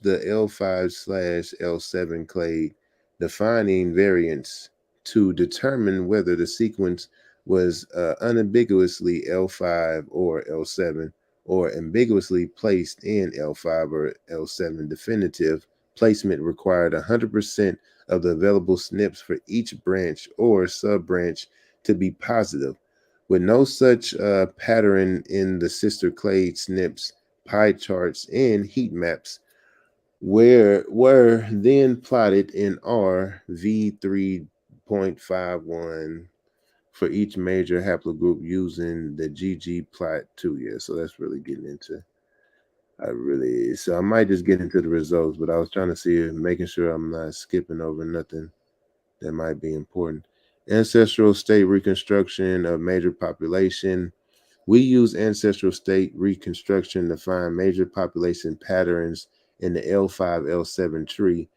the L5/L7 clade defining variants to determine whether the sequence was unambiguously L5 or L7, or ambiguously placed in L5 or L7. Definitive placement required 100% of the available SNPs for each branch or sub-branch to be positive. With no such pattern in the sister clade SNPs, pie charts, and heat maps were then plotted in R V3.51 for each major haplogroup using the ggplot2. Yeah, so that's really getting into. So I might just get into the results, but I was trying to see, making sure I'm not skipping over nothing that might be important. Ancestral state reconstruction of major population. We use ancestral state reconstruction to find major population patterns in the L5, L7 tree.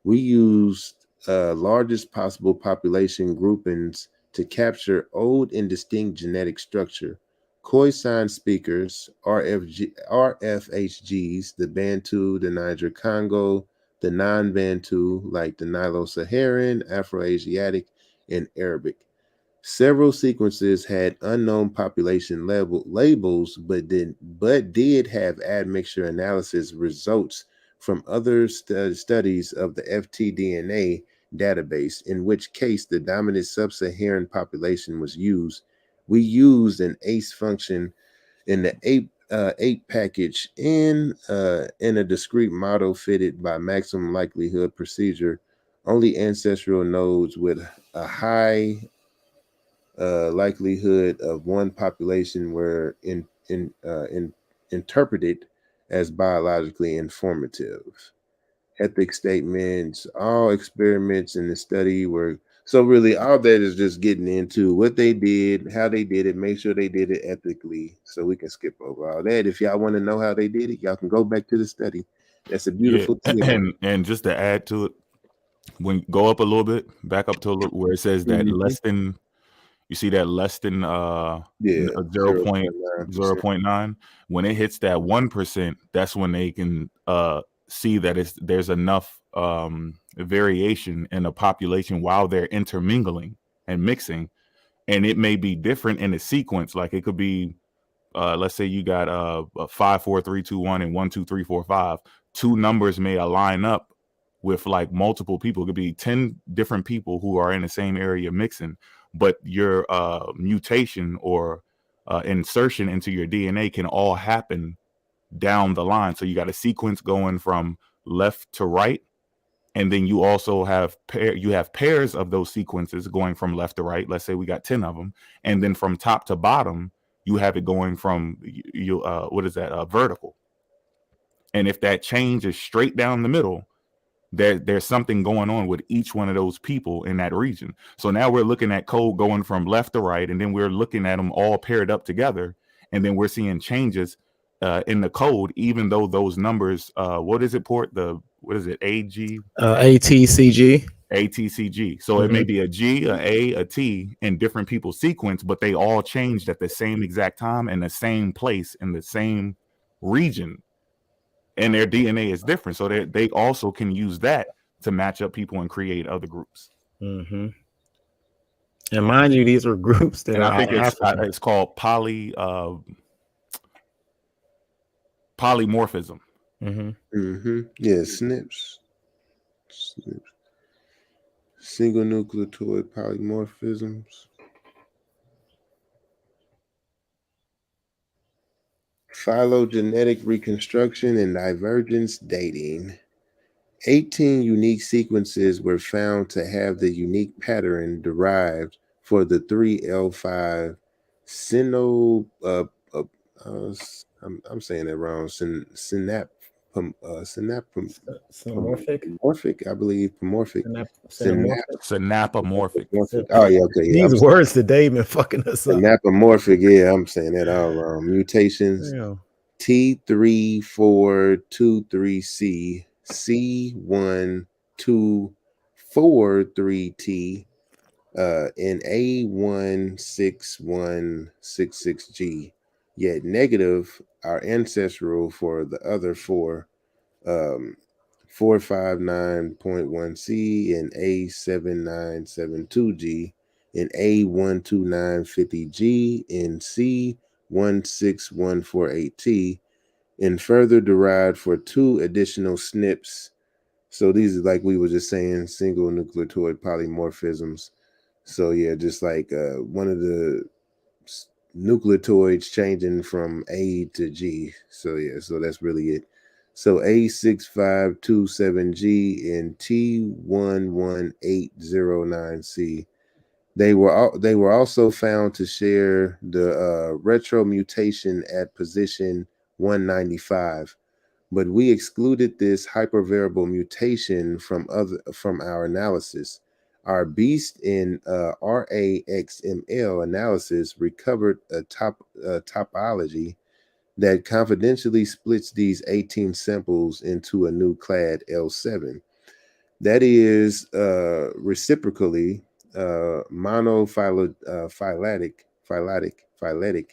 We used largest possible population groupings to capture old and distinct genetic structure. Khoisan speakers, RFHGs, the Bantu, the Niger Congo, the non-Bantu, like the Nilo-Saharan, Afro-Asiatic, and Arabic. Several sequences had unknown population labels, but did have admixture analysis results from other studies of the ftDNA database, in which case the dominant sub-Saharan population was used. We used an ACE function in the ape package in a discrete model fitted by maximum likelihood procedure. Only ancestral nodes with a high likelihood of one population were interpreted as biologically informative. Ethic statements, all experiments in the study were, so really all that is just getting into what they did, how they did it, make sure they did it ethically, so we can skip over all that. If y'all want to know how they did it, y'all can go back to the study. That's a beautiful thing. And just to add to it, when go up a little bit, back up to a little where it says that less than, you see that less than 0.9. When it hits that 1%, that's when they can see that there's enough variation in the population while they're intermingling and mixing, and it may be different in the sequence. Like it could be, let's say you got 5, 4, 3, 2, 1, and 1, 2, 3, 4, 5. Two numbers may align up with like multiple people. It could be 10 different people who are in the same area mixing, but your mutation or insertion into your DNA can all happen down the line. So you got a sequence going from left to right, and then you also have pairs of those sequences going from left to right. Let's say we got 10 of them, and then from top to bottom you have it going from vertical. And if that change is straight down the middle, there's something going on with each one of those people in that region. So now we're looking at code going from left to right, and then we're looking at them all paired up together, and then we're seeing changes in the code, even though those numbers, what is it, AG? ATCG. ATCG. So it may be a G, a A, a T in different people's sequence, but they all changed at the same exact time in the same place in the same region, and their DNA is different. So they also can use that to match up people and create other groups. Mm-hmm. And mind you, these are groups that I think it's called polymorphism. Yeah, SNPs. Single nucleotide polymorphisms. Phylogenetic reconstruction and divergence dating. 18 unique sequences were found to have the unique pattern derived for the 3L5 I'm saying that wrong. Synapomorphic, I believe. Synapomorphic. Oh yeah, okay. Yeah, These words today been fucking us up. Synapomorphic. Yeah, I'm saying that all wrong. Mutations. Yeah. T34223C, C1243T, and A16166G. Yet negative are ancestral for the other four, 459.1C and A7972G, and A12950G and C16148T, and further derived for 2 additional SNPs. So these are, like we were just saying, single nucleotide polymorphisms. So yeah, just like one of the nucleotides changing from A to G. So yeah, so that's really it. So A6527G and T11809C. They were also found to share the retro mutation at position 195, but we excluded this hypervariable mutation from our analysis. Our BEAST in RAXML analysis recovered a topology that confidentially splits these 18 samples into a new clade L7. That is reciprocally monophyletic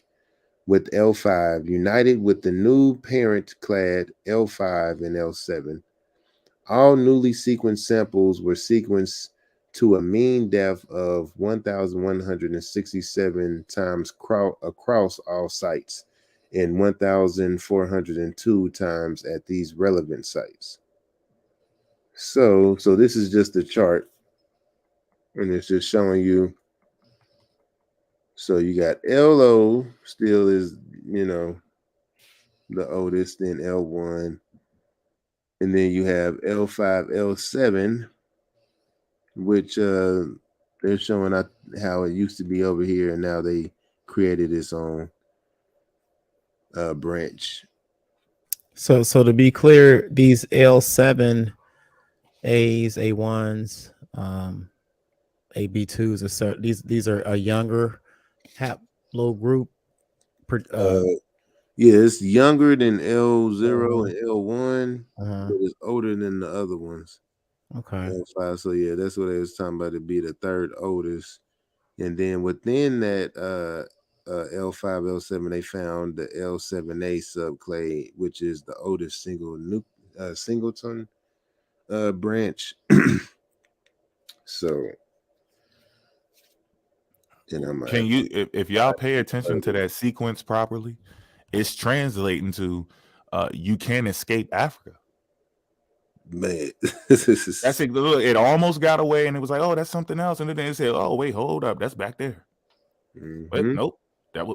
with L5 united with the new parent clade L5 and L7. All newly sequenced samples were sequenced to a mean depth of 1,167 times across all sites and 1,402 times at these relevant sites. So this is just a chart, and it's just showing you. So you got LO still is, the oldest, then L1, and then you have L5, L7, which they're showing how it used to be over here, and now they created its own branch. So to be clear, these L7 A's, A1s, AB2s, these are a younger haplo group. Yeah, it's younger than L0 and L1, but it's older than the other ones. Okay. L5. So yeah, that's what they was talking about, to be the third oldest. And then within that L5, L7, they found the L7A subclade, which is the oldest singleton branch. So, can you, if y'all pay attention to that sequence properly, it's translating to you can't escape Africa. Man, that's it. Look, it almost got away, and it was like, oh, that's something else, and then they said, oh, wait, hold up, that's back there. But nope,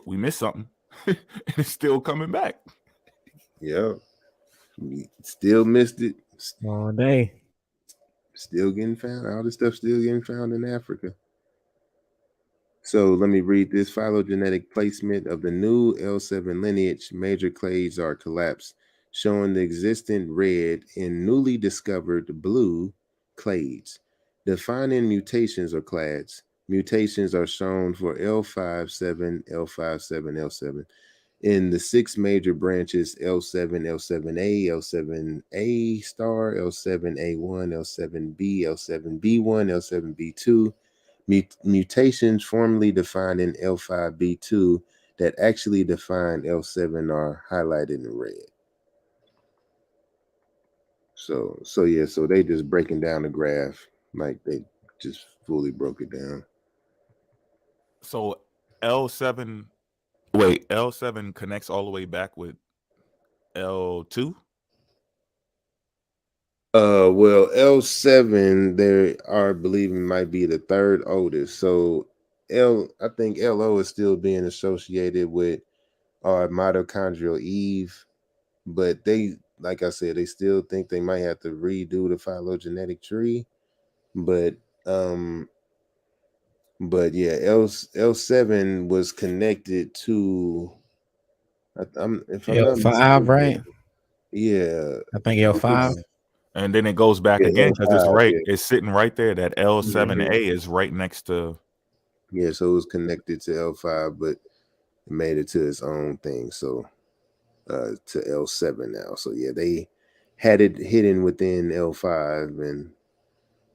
we missed something. And it's still coming back. Yep. We still missed it. All day. Still getting found. All this stuff still getting found in Africa. So let me read this. Phylogenetic placement of the new L7 lineage. Major clades are collapsed, showing the existent red in newly discovered blue clades. Defining mutations or clades. Mutations are shown for L5, 7, L5, 7, L7. In the 6 major branches, L7, L7A, L7A star, L7A1, L7B, L7B1, L7B2. Mutations formerly defined in L5B2 that actually define L7 are highlighted in red. So they just breaking down the graph, like they just fully broke it down. So L7 connects all the way back with L2? Well, L7, they are believing might be the third oldest. So I think LO is still being associated with our mitochondrial Eve, but they, like I said, they still think they might have to redo the phylogenetic tree. But yeah, L7 was connected to if I'm not L5, mistaken, right? Yeah, I think L5. And then it goes back again because it's L5, right. yeah. It's sitting right there. That L7A is right next to. Yeah, so it was connected to L5, but it made it to its own thing. So to L7 now. So yeah, they had it hidden within L5, and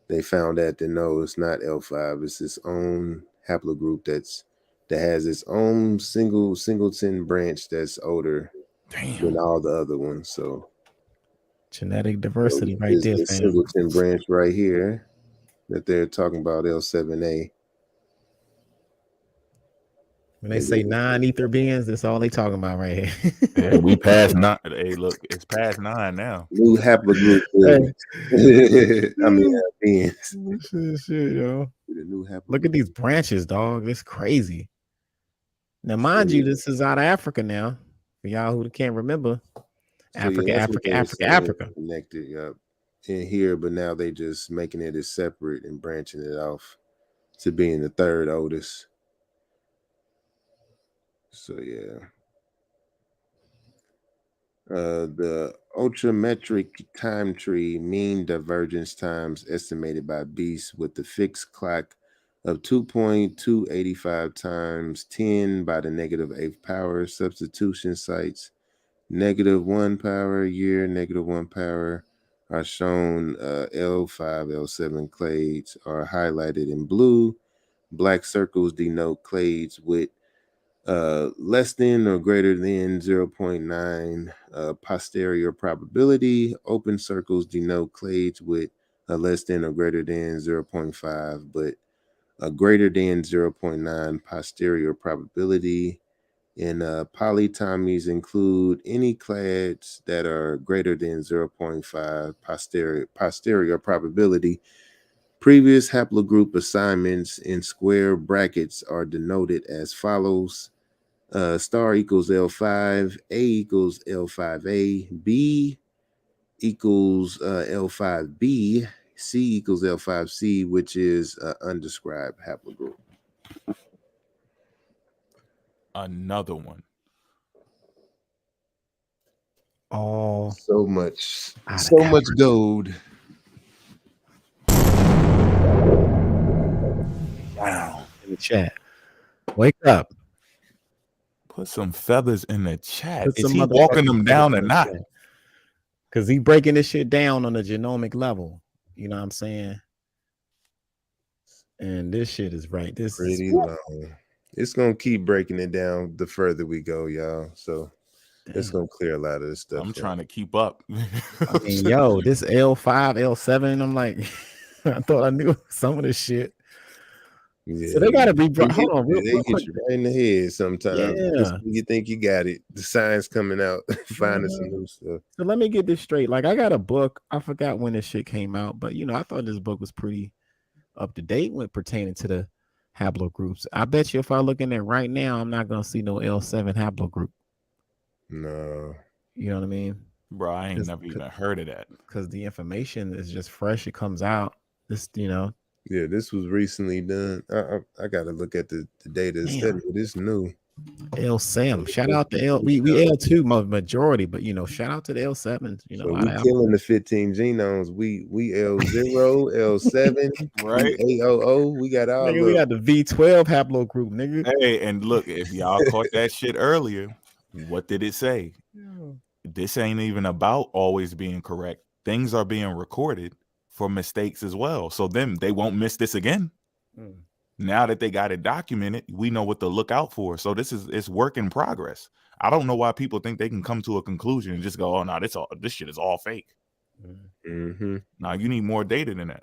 they found that no, it's not L5. It's its own haplogroup that has its own singleton branch that's older than all the other ones. So genetic diversity right there's there, the fam. singleton branch right here that they're talking about, L7A. When they say non-ether beings, that's all they talking about right here. Yeah, we passed 9. Hey, look, it's past 9 now. New haplogroup. I mean, beings. Shit, yo. The new haplogroup. Look at these branches, dog. It's crazy. Now, mind you, this is out of Africa now. For y'all who can't remember, Africa. Connected up in here, but now they just making it as separate and branching it off to being the third oldest. So yeah. The ultrametric time tree, mean divergence times estimated by Beast with the fixed clock of 2.285 times 10 by the -8th power. Substitution sites -1 power year, -1 power are shown. L5, L7 clades are highlighted in blue. Black circles denote clades with less than or greater than 0.9 posterior probability. Open circles denote clades with a less than or greater than 0.5, but a greater than 0.9 posterior probability. And polytomies include any clades that are greater than 0.5 posterior probability. Previous haplogroup assignments in square brackets are denoted as follows. Star equals L5, A equals L5A, B equals L5B, C equals L5C, which is undescribed haplogroup. Another one. Oh, so much Africa. gold. Wow. In the chat. Wake up. Put some feathers in the chat. Put Is some he walking them motherfucking down or feathers in the not? chat. Because he breaking this shit down on a genomic level. You know what I'm saying? And this shit is right. This Pretty is long. It's gonna keep breaking it down the further we go, y'all. So it's gonna clear a lot of this stuff. I'm trying to keep up. I mean, yo, this L5, L7, I'm like, I thought I knew some of this shit. Yeah, So they gotta be they hold on real get quick. you right in the head sometimes. Just Yeah. when you think you got it, the signs coming out, finding some new stuff. So let me get this straight. Like, I got a book. I forgot when this shit came out, but I thought this book was pretty up to date when pertaining to the haplogroups. I bet you if I look in there right now, I'm not gonna see no L7 haplogroup. No. You know what I mean? Bro, I ain't never even heard of that. Because the information is just fresh. It comes out. This, Yeah, this was recently done. I gotta look at the data instead of this new. L7. Shout out to L. We L2 majority, but shout out to the L7. So we killing the 15 genomes. We L0, L7, right? We AOO. We got all. Nigga, we got the V12 haplogroup, nigga. Hey, and look, if y'all caught that shit earlier, what did it say? This ain't even about always being correct. Things are being recorded for mistakes as well. So then they won't miss this again. Now that they got it documented, we know what to look out for. So it's work in progress. I don't know why people think they can come to a conclusion and just go, "Oh no, this shit is all fake." Now you need more data than that.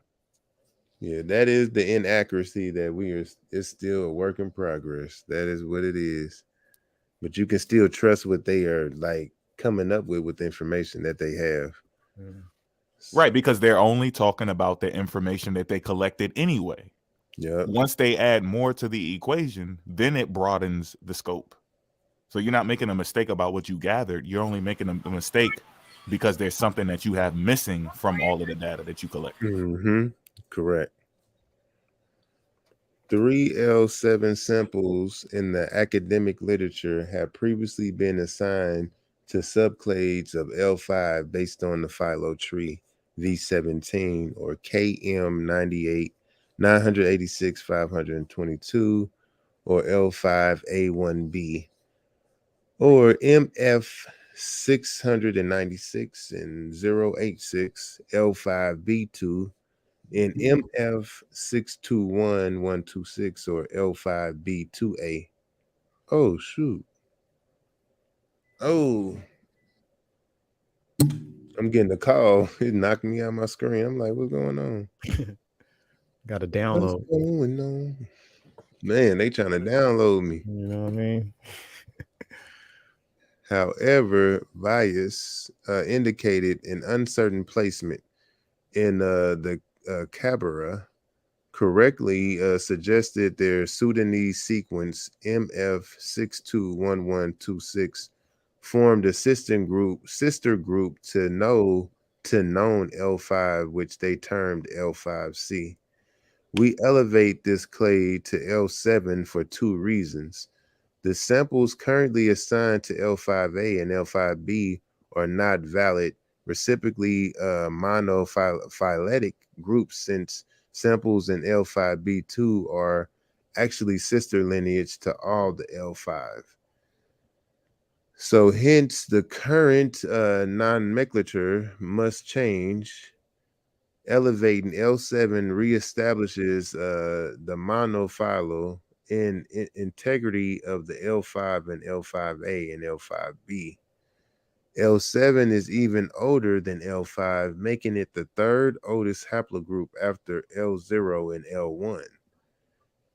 Yeah, that is the inaccuracy that it's still a work in progress. That is what it is. But you can still trust what they are like coming up with the information that they have. Right, because they're only talking about the information that they collected anyway. Yeah. Once they add more to the equation, then it broadens the scope. So you're not making a mistake about what you gathered. You're only making a mistake because there's something that you have missing from all of the data that you collect. Correct. 3 L7 samples in the academic literature have previously been assigned to subclades of L5 based on the phylo tree V17 or KM98 986 522 or L5A1B or MF 696 and 086 L5B2 and MF 621126 or L5B2A. Oh shoot. Oh, I'm getting a call. It knocked me out my screen. I'm like, what's going on? Got to download. What's going on? Man, they trying to download me. You know what I mean? However, bias indicated an uncertain placement in the Cabra correctly suggested their Sudanese sequence MF621126 formed a sister group to known L5, which they termed L5C. We elevate this clade to L7 for two reasons. The samples currently assigned to L5A and L5B are not valid reciprocally monophyletic groups, since samples in L5B2 are actually sister lineage to all the L5. So hence the current nomenclature must change. Elevating L7 reestablishes the monophylo in integrity of the L5 and L5A and L5B. L7 is even older than L5, making it the third oldest haplogroup after L0 and L1.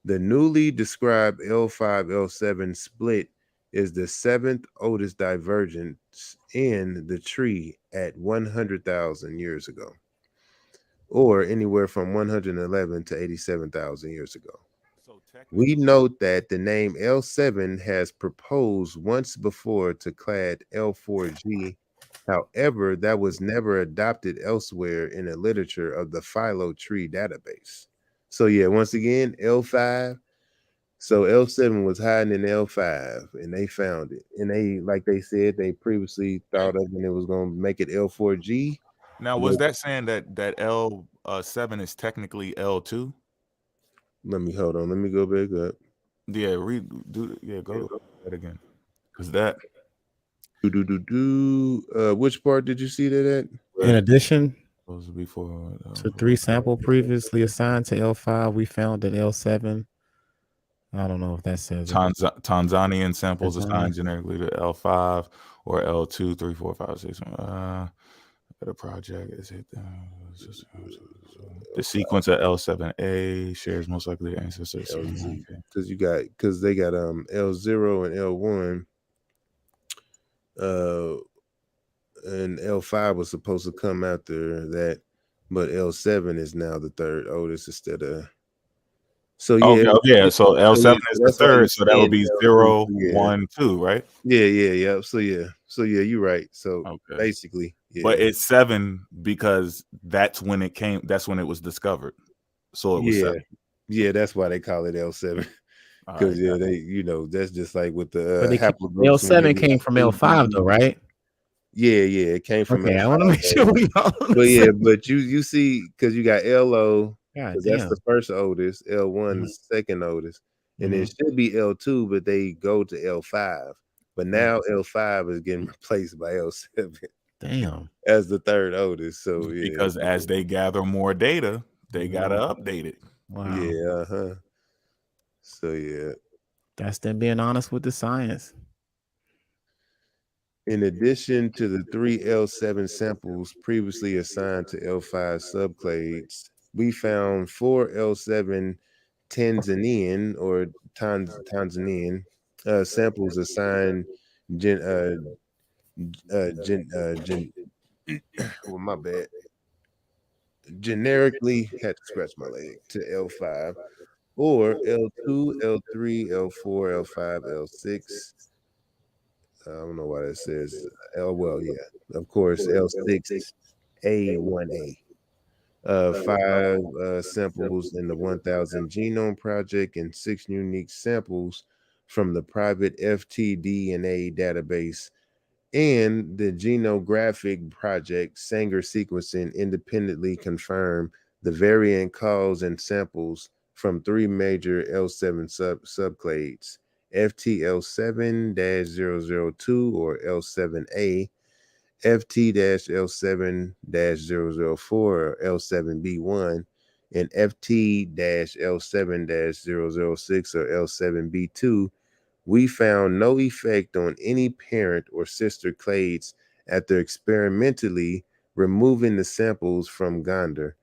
The newly described L5-L7 split is the seventh oldest divergence in the tree at 100,000 years ago, or anywhere from 111 to 87,000 years ago. We note that the name L7 has proposed once before to clad L4G. However, that was never adopted elsewhere in the literature of the phylo tree database. So yeah, once again, L5. So L7 was hiding in L5 and they found it. And they, like they said, they previously thought of and it was going to make it L4G. Now, was that saying that L7 is technically L2? Let me hold on. Let me go back up. Yeah, go to that again. Because that. Which part did you see that at? In addition before to 3 sample previously assigned to L5, we found that L7. I don't know if that says Tanzanian samples assigned generically to L5 or L2, 3, 4, 5, 6. The project is it. The sequence of L7A shares most likely ancestors. Because they got L0 and L1. And L5 was supposed to come after that, but L7 is now the third oldest instead of. So Okay, yeah, yeah. So L7 is the that's why you third, so that would saying be L2. 0, Yeah, 1, 2, right? yeah. So yeah, you're right. So Okay. basically, yeah. But it's 7 because that's when it came. That's when it was discovered. So it was 7. Yeah, that's why they call it L7. Because that's just like with the But haplogroups. L7 came from L5 though, right? Yeah, it came from Okay, L5. I want to make sure we all. But yeah, but you see, because you got LO, God because that's damn. the first oldest, L1 is the second oldest, and it should be L2, but they go to L5. But now L5 is getting replaced by L7. Damn. As the third oldest. So yeah. Because as they gather more data, they gotta update it. Wow. Yeah, So yeah. That's them being honest with the science. In addition to the 3 L7 samples previously assigned to L5 subclades, we found 4 L7 Tanzanian or Tanzanian samples assigned my bad. Generically, had to scratch my leg, to L5 or L2, L3, L4, L5, L6. I don't know why that says of course, L6A1A. 5 samples in the 1000 Genome Project and 6 unique samples from the private FTDNA database and the Genographic Project. Sanger sequencing independently confirmed the variant calls and samples from 3 major L7 subclades. FTL7-002 or L7A, FT-L7-004 or L7B1, and FT-L7-006 or L7B2. We found no effect on any parent or sister clades after experimentally removing the samples from Gander.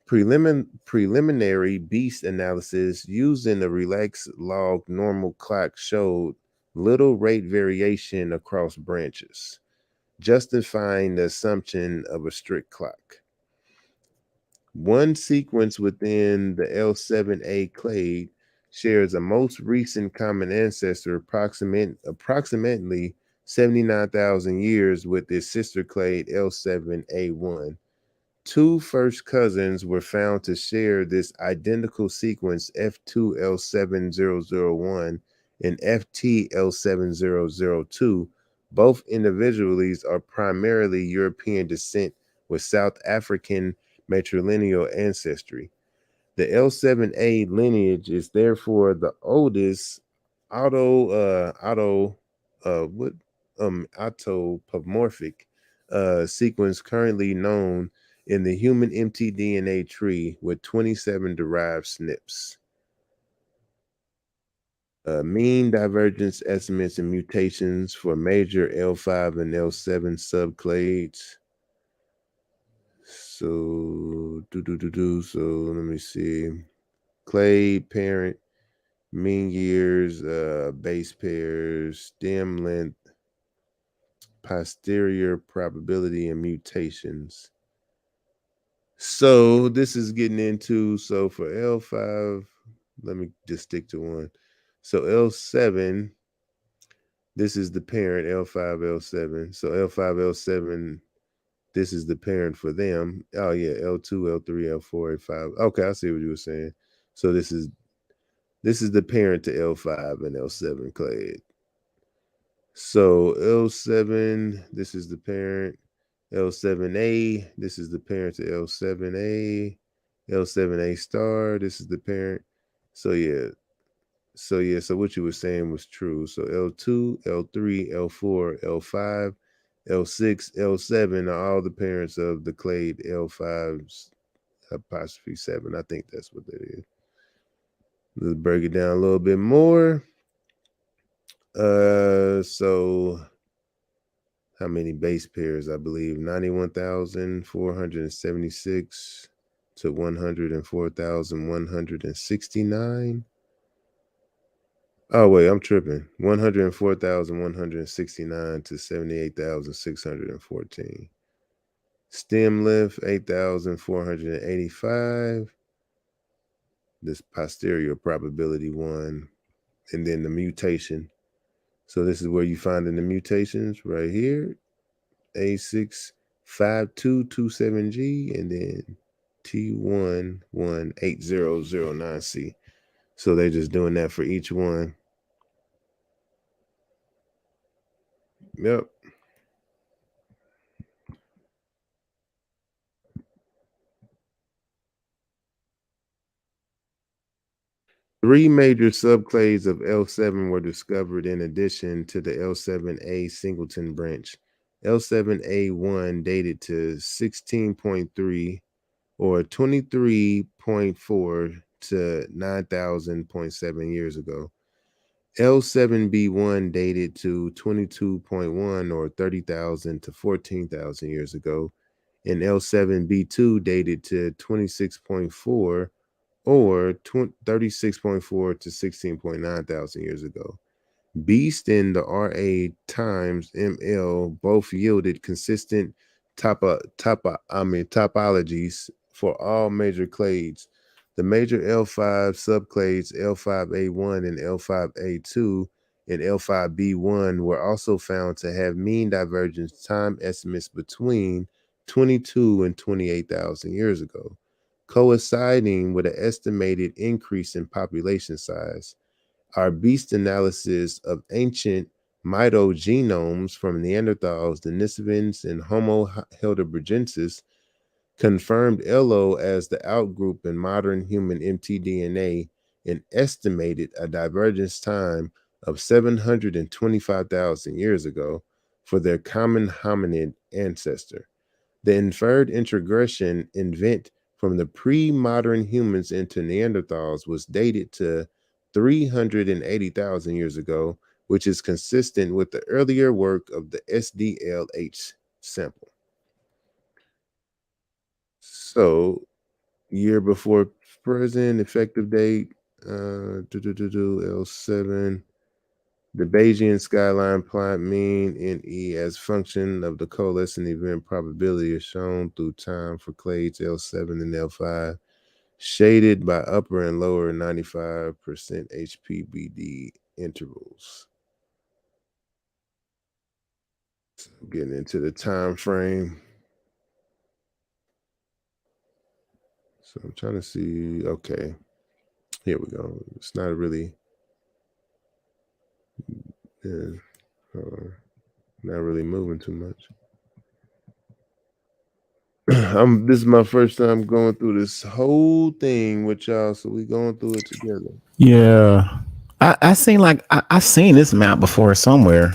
Preliminary beast analysis using the relaxed log normal clock showed little rate variation across branches, justifying the assumption of a strict clock. One sequence within the L7A clade shares a most recent common ancestor approximately 79,000 years with its sister clade L7A1. 2 first cousins were found to share this identical sequence F2L7001 and FTL7002. Both individuals are primarily European descent with South African matrilineal ancestry. The L7A lineage is therefore the oldest autopomorphic sequence currently known in the human mtDNA tree with 27 derived SNPs. Mean divergence estimates and mutations for major L5 and L7 subclades. So let me see. Clade parent, mean years, base pairs, stem length, posterior probability, and mutations. So this is getting into, so for L5, let me just stick to one. So L7, this is the parent, L5, L7. So L5, L7, this is the parent for them. Oh yeah, L2, L3, L4, L5. Okay, I see what you were saying. So this is the parent to L5 and L7 clade. So L7, this is the parent. L7A, this is the parent to L7A. L7A star, this is the parent. So what you were saying was true. So L2, L3, L4, L5, L6, L7 are all the parents of the clade L5's apostrophe 7. I think that's what that is. Let's break it down a little bit more. So how many base pairs? I believe 91,476 to 104,169. Oh wait, I'm tripping. 104,169 to 78,614. Stem length 8,485. this posterior probability one, and then the mutation. So this is where you find in the mutations right here, A65227G, and then T118009C. So they're just doing that for each one. Yep. Three major subclades of L7 were discovered in addition to the L7A singleton branch. L7A1 dated to 16.3 or 23.4 to 9,000.7 years ago. L7B1 dated to 22.1 or 30,000 to 14,000 years ago. And L7B2 dated to 26.4 or 36.4 to 16.9 thousand years ago. Beast and the RA times ML both yielded consistent topologies for all major clades. The major L5 subclades L5A1 and L5A2 and L5B1 were also found to have mean divergence time estimates between 22 and 28,000 years ago, coinciding with an estimated increase in population size. Our beast analysis of ancient mitogenomes from Neanderthals, Denisovans, and Homo heidelbergensis confirmed LO as the outgroup in modern human mtDNA and estimated a divergence time of 725,000 years ago for their common hominid ancestor. The inferred introgression event from the pre-modern humans into Neanderthals was dated to 380,000 years ago, which is consistent with the earlier work of the SDLH sample. So, year before present, effective date, L7. The Bayesian skyline plot mean NE as function of the coalescent event probability is shown through time for clades L7 and L5, shaded by upper and lower 95% HPBD intervals. So getting into the time frame. So I'm trying to see, okay, here we go. It's not really, not really moving too much. This is my first time going through this whole thing with y'all, so we going through it together. Yeah, I seen like I seen this map before somewhere.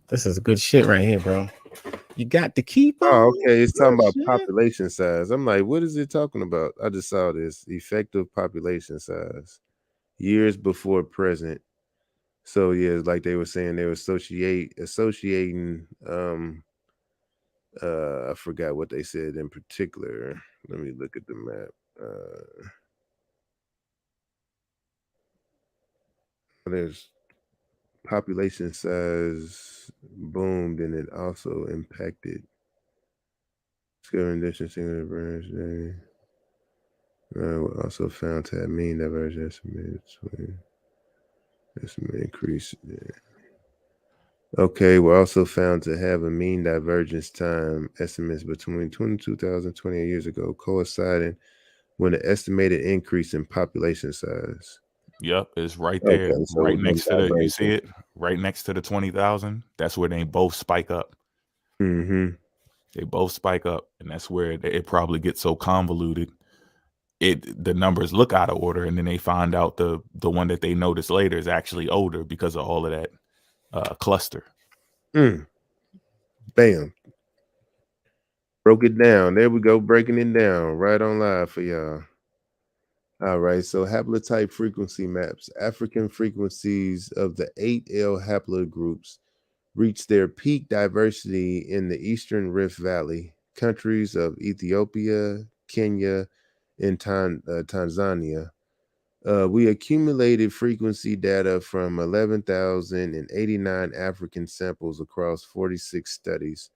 This is good shit right here, bro. You got to keep on. Oh, okay. It's talking about population size. I'm like, what is it talking about? I just saw this effective population size years before present. So yeah, like they were saying, they were associating. I forgot what they said in particular. Let me look at the map. There's population size boomed, and it also impacted discovering distancing of the branch. Were also found to have mean divergence between estimate increase. Okay, we're also found to have a mean divergence time estimates between 22,000 and 28 years ago, coinciding with an estimated increase in population size. Yep, it's right there, Okay, so right next to the. You see it right next to the 20,000. That's where they both spike up. Mm-hmm. They both spike up, and that's where it probably gets so convoluted. The numbers look out of order, and then they find out the one that they notice later is actually older because of all of that cluster. Bam. Broke it down. There we go, breaking it down right on live for y'all. All right, so haplotype frequency maps. African frequencies of the 8L haplogroups reached their peak diversity in the Eastern Rift Valley, countries of Ethiopia, Kenya, and Tanzania. We accumulated frequency data from 11,089 African samples across 46 studies.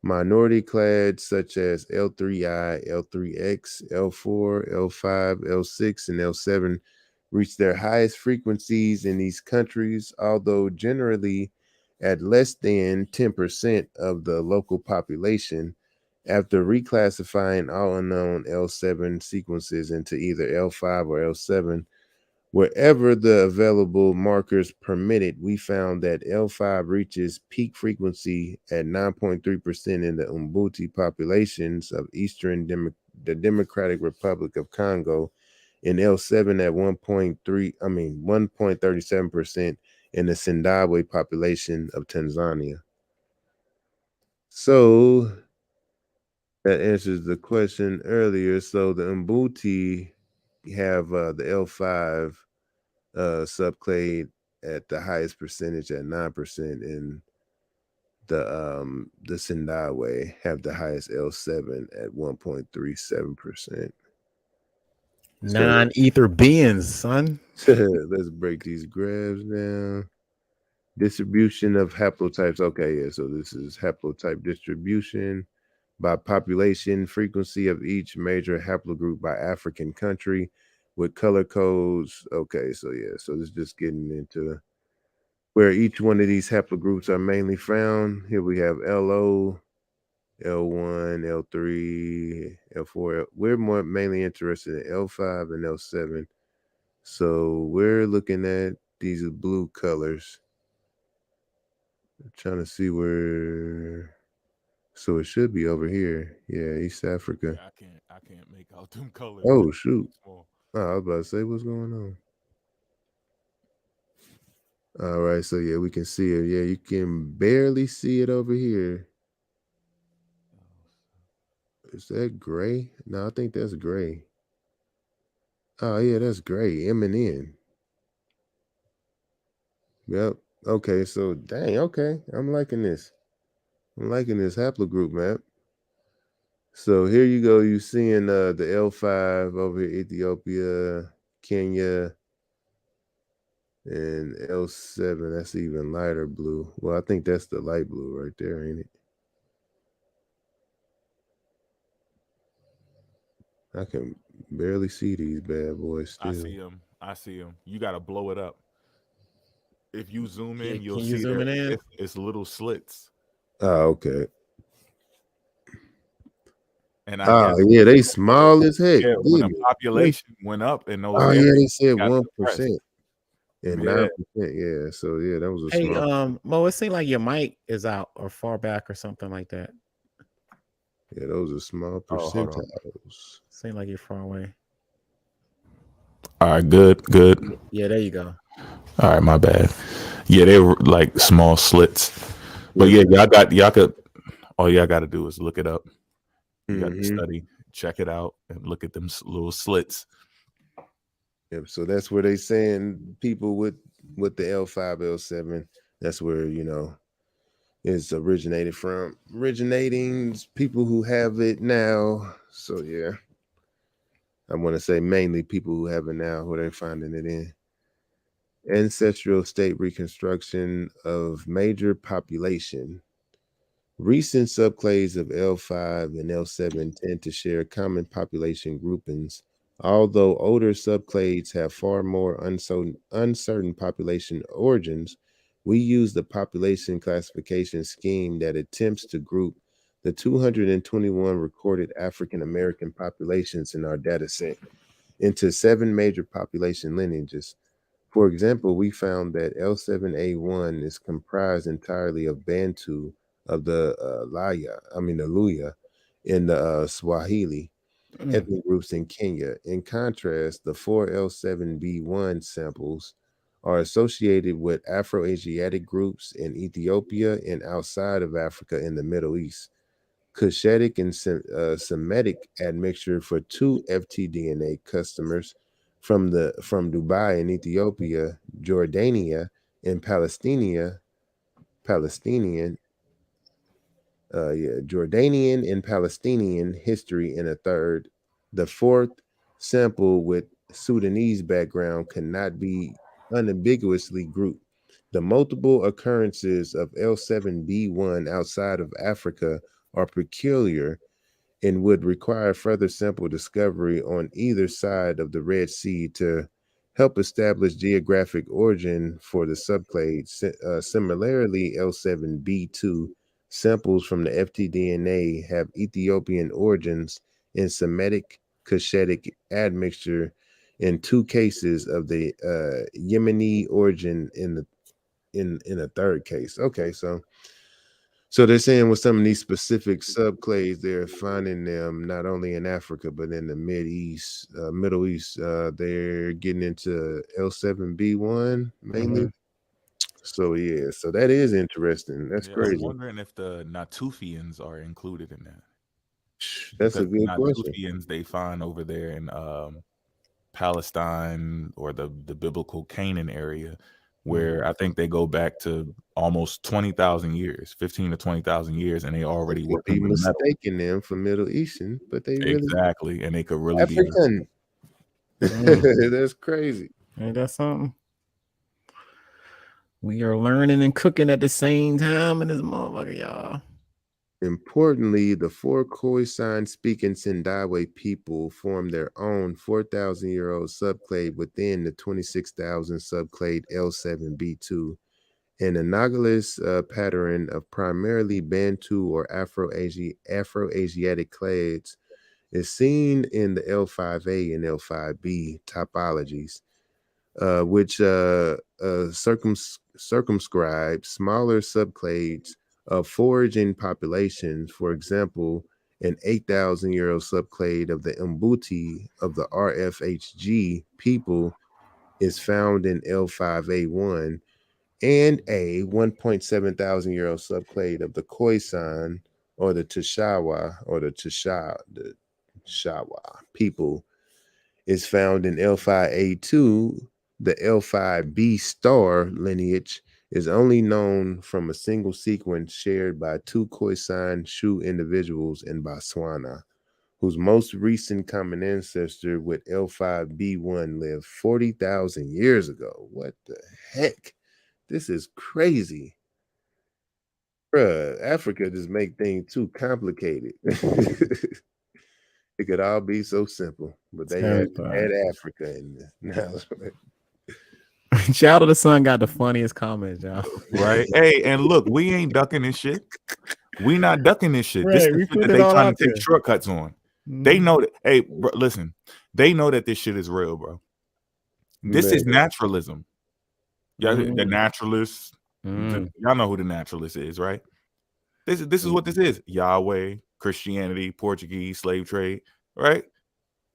Minority clades such as L3I, L3X, L4, L5, L6, and L7 reach their highest frequencies in these countries, although generally at less than 10% of the local population. After reclassifying all unknown L7 sequences into either L5 or L7, wherever the available markers permitted, we found that L5 reaches peak frequency at 9.3% in the Umbuti populations of the Democratic Republic of Congo, and L7 at 1.37% in the Zimbabwe population of Tanzania. So that answers the question earlier. So the Umbuti have the L5 subclade at the highest percentage at 9%, and the Zimbabwe have the highest L7 at 1.37%. Non-ether beings, son. Let's break these graphs down. Distribution of haplotypes. Okay, yeah, so this is haplotype distribution by population, frequency of each major haplogroup by African country with color codes. Okay, so yeah, so this is just getting into where each one of these haplogroups are mainly found. Here we have LO, L1, L3, L4. We're more mainly interested in L5 and L7. So we're looking at these blue colors. I'm trying to see where. So it should be over here. Yeah, East Africa. Yeah, I can't make out them colors. Oh shoot! Oh, I was about to say, what's going on? All right, so yeah, we can see it. Yeah, you can barely see it over here. Is that gray? No, I think that's gray. Oh yeah, that's gray. M and N. Yep. Okay, so dang. Okay, I'm liking this. I'm liking this haplogroup map. So here you go. You seeing the L5 over here, Ethiopia, Kenya, and L7. That's even lighter blue. Well, I think that's the light blue right there, ain't it? I can barely see these bad boys still. I see them. You got to blow it up. If you zoom in, you'll can you see zoom it in? It's little slits. Oh, okay. And I guess yeah, they small as heck. Yeah, when the population went up in those areas, yeah, they said got 1% suppressed. and Yeah. 9%. Yeah, so yeah, that was a Hey, small. Mo, it seemed like your mic is out or far back or something like that. Yeah, those are small percentiles. Seem like you're far away. All right, good. Yeah, there you go. All right, my bad. Yeah, they were like small slits. But yeah, y'all could all y'all got to do is look it up. You got to study, check it out, and look at them little slits. Yep. So that's where they saying people with the L5, L7. That's where it's originating people who have it now. So yeah, I want to say mainly people who have it now, who they're finding it in. Ancestral state reconstruction of major population. Recent subclades of L5 and L7 tend to share common population groupings, although older subclades have far more uncertain population origins. We use the population classification scheme that attempts to group the 221 recorded African American populations in our dataset into 7 major population lineages. For example, we found that L7A1 is comprised entirely of Bantu of the Luya in the Swahili ethnic groups in Kenya. In contrast, the 4 L7B1 samples are associated with Afro-Asiatic groups in Ethiopia and outside of Africa in the Middle East. Cushitic and Semitic admixture for 2 FTDNA customers from Dubai and Ethiopia, Jordania, and Jordanian and Palestinian history in a third. The 4th sample with Sudanese background cannot be unambiguously grouped. The multiple occurrences of L7B1 outside of Africa are peculiar and would require further sample discovery on either side of the Red Sea to help establish geographic origin for the subclade. Similarly, L7B2 samples from the FTDNA have Ethiopian origins and Semitic Cushitic admixture in 2 cases of the Yemeni origin in a third case. Okay, so they're saying with some of these specific subclades, they're finding them not only in Africa but in the Middle East. They're getting into L7B1 mainly. So yeah, so that is interesting. That's Yeah, crazy. I'm wondering if the Natufians are included in that. That's a Because the good question. Natufians they find over there in Palestine or the biblical Canaan area, where I think they go back to almost 20,000 years, 15 to 20,000 years, and they already Could be working with metal. mistaking them for Middle Eastern, but they really Exactly, and they could really be African. That's crazy. Ain't that something? We are learning and cooking at the same time in this motherfucker, y'all. Importantly, the 4 Khoisan speaking Sindawe people form their own 4,000-year-old subclade within the 26,000 subclade L7B2. An analogous pattern of primarily Bantu or Afro-Asiatic clades is seen in the L5A and L5B topologies, which circumscribe smaller subclades of foraging populations. For example, an 8,000-year-old subclade of the Mbuti of the RFHG people is found in L5A1, and a 1.7 thousand-year-old subclade of the Khoisan or the Tashawa people is found in L5A2. The L5B star lineage is only known from a single sequence shared by 2 Khoisan Shu individuals in Botswana, whose most recent common ancestor with L5B1 lived 40,000 years ago. What the heck? This is crazy. Bruh, Africa just make things too complicated. It could all be so simple, but they had Africa in this. Now, Shout of the Sun got the funniest comments, y'all. Right. Hey, and look, we ain't ducking this shit. We not ducking this shit. This is the shit that they trying to take shortcuts on. They know that. Hey, bro, listen, they know that this shit is real, bro. This is naturalism. Yeah, the naturalists. Y'all know who the naturalist is, right? This is what this is. Yahweh, Christianity, Portuguese, slave trade, right?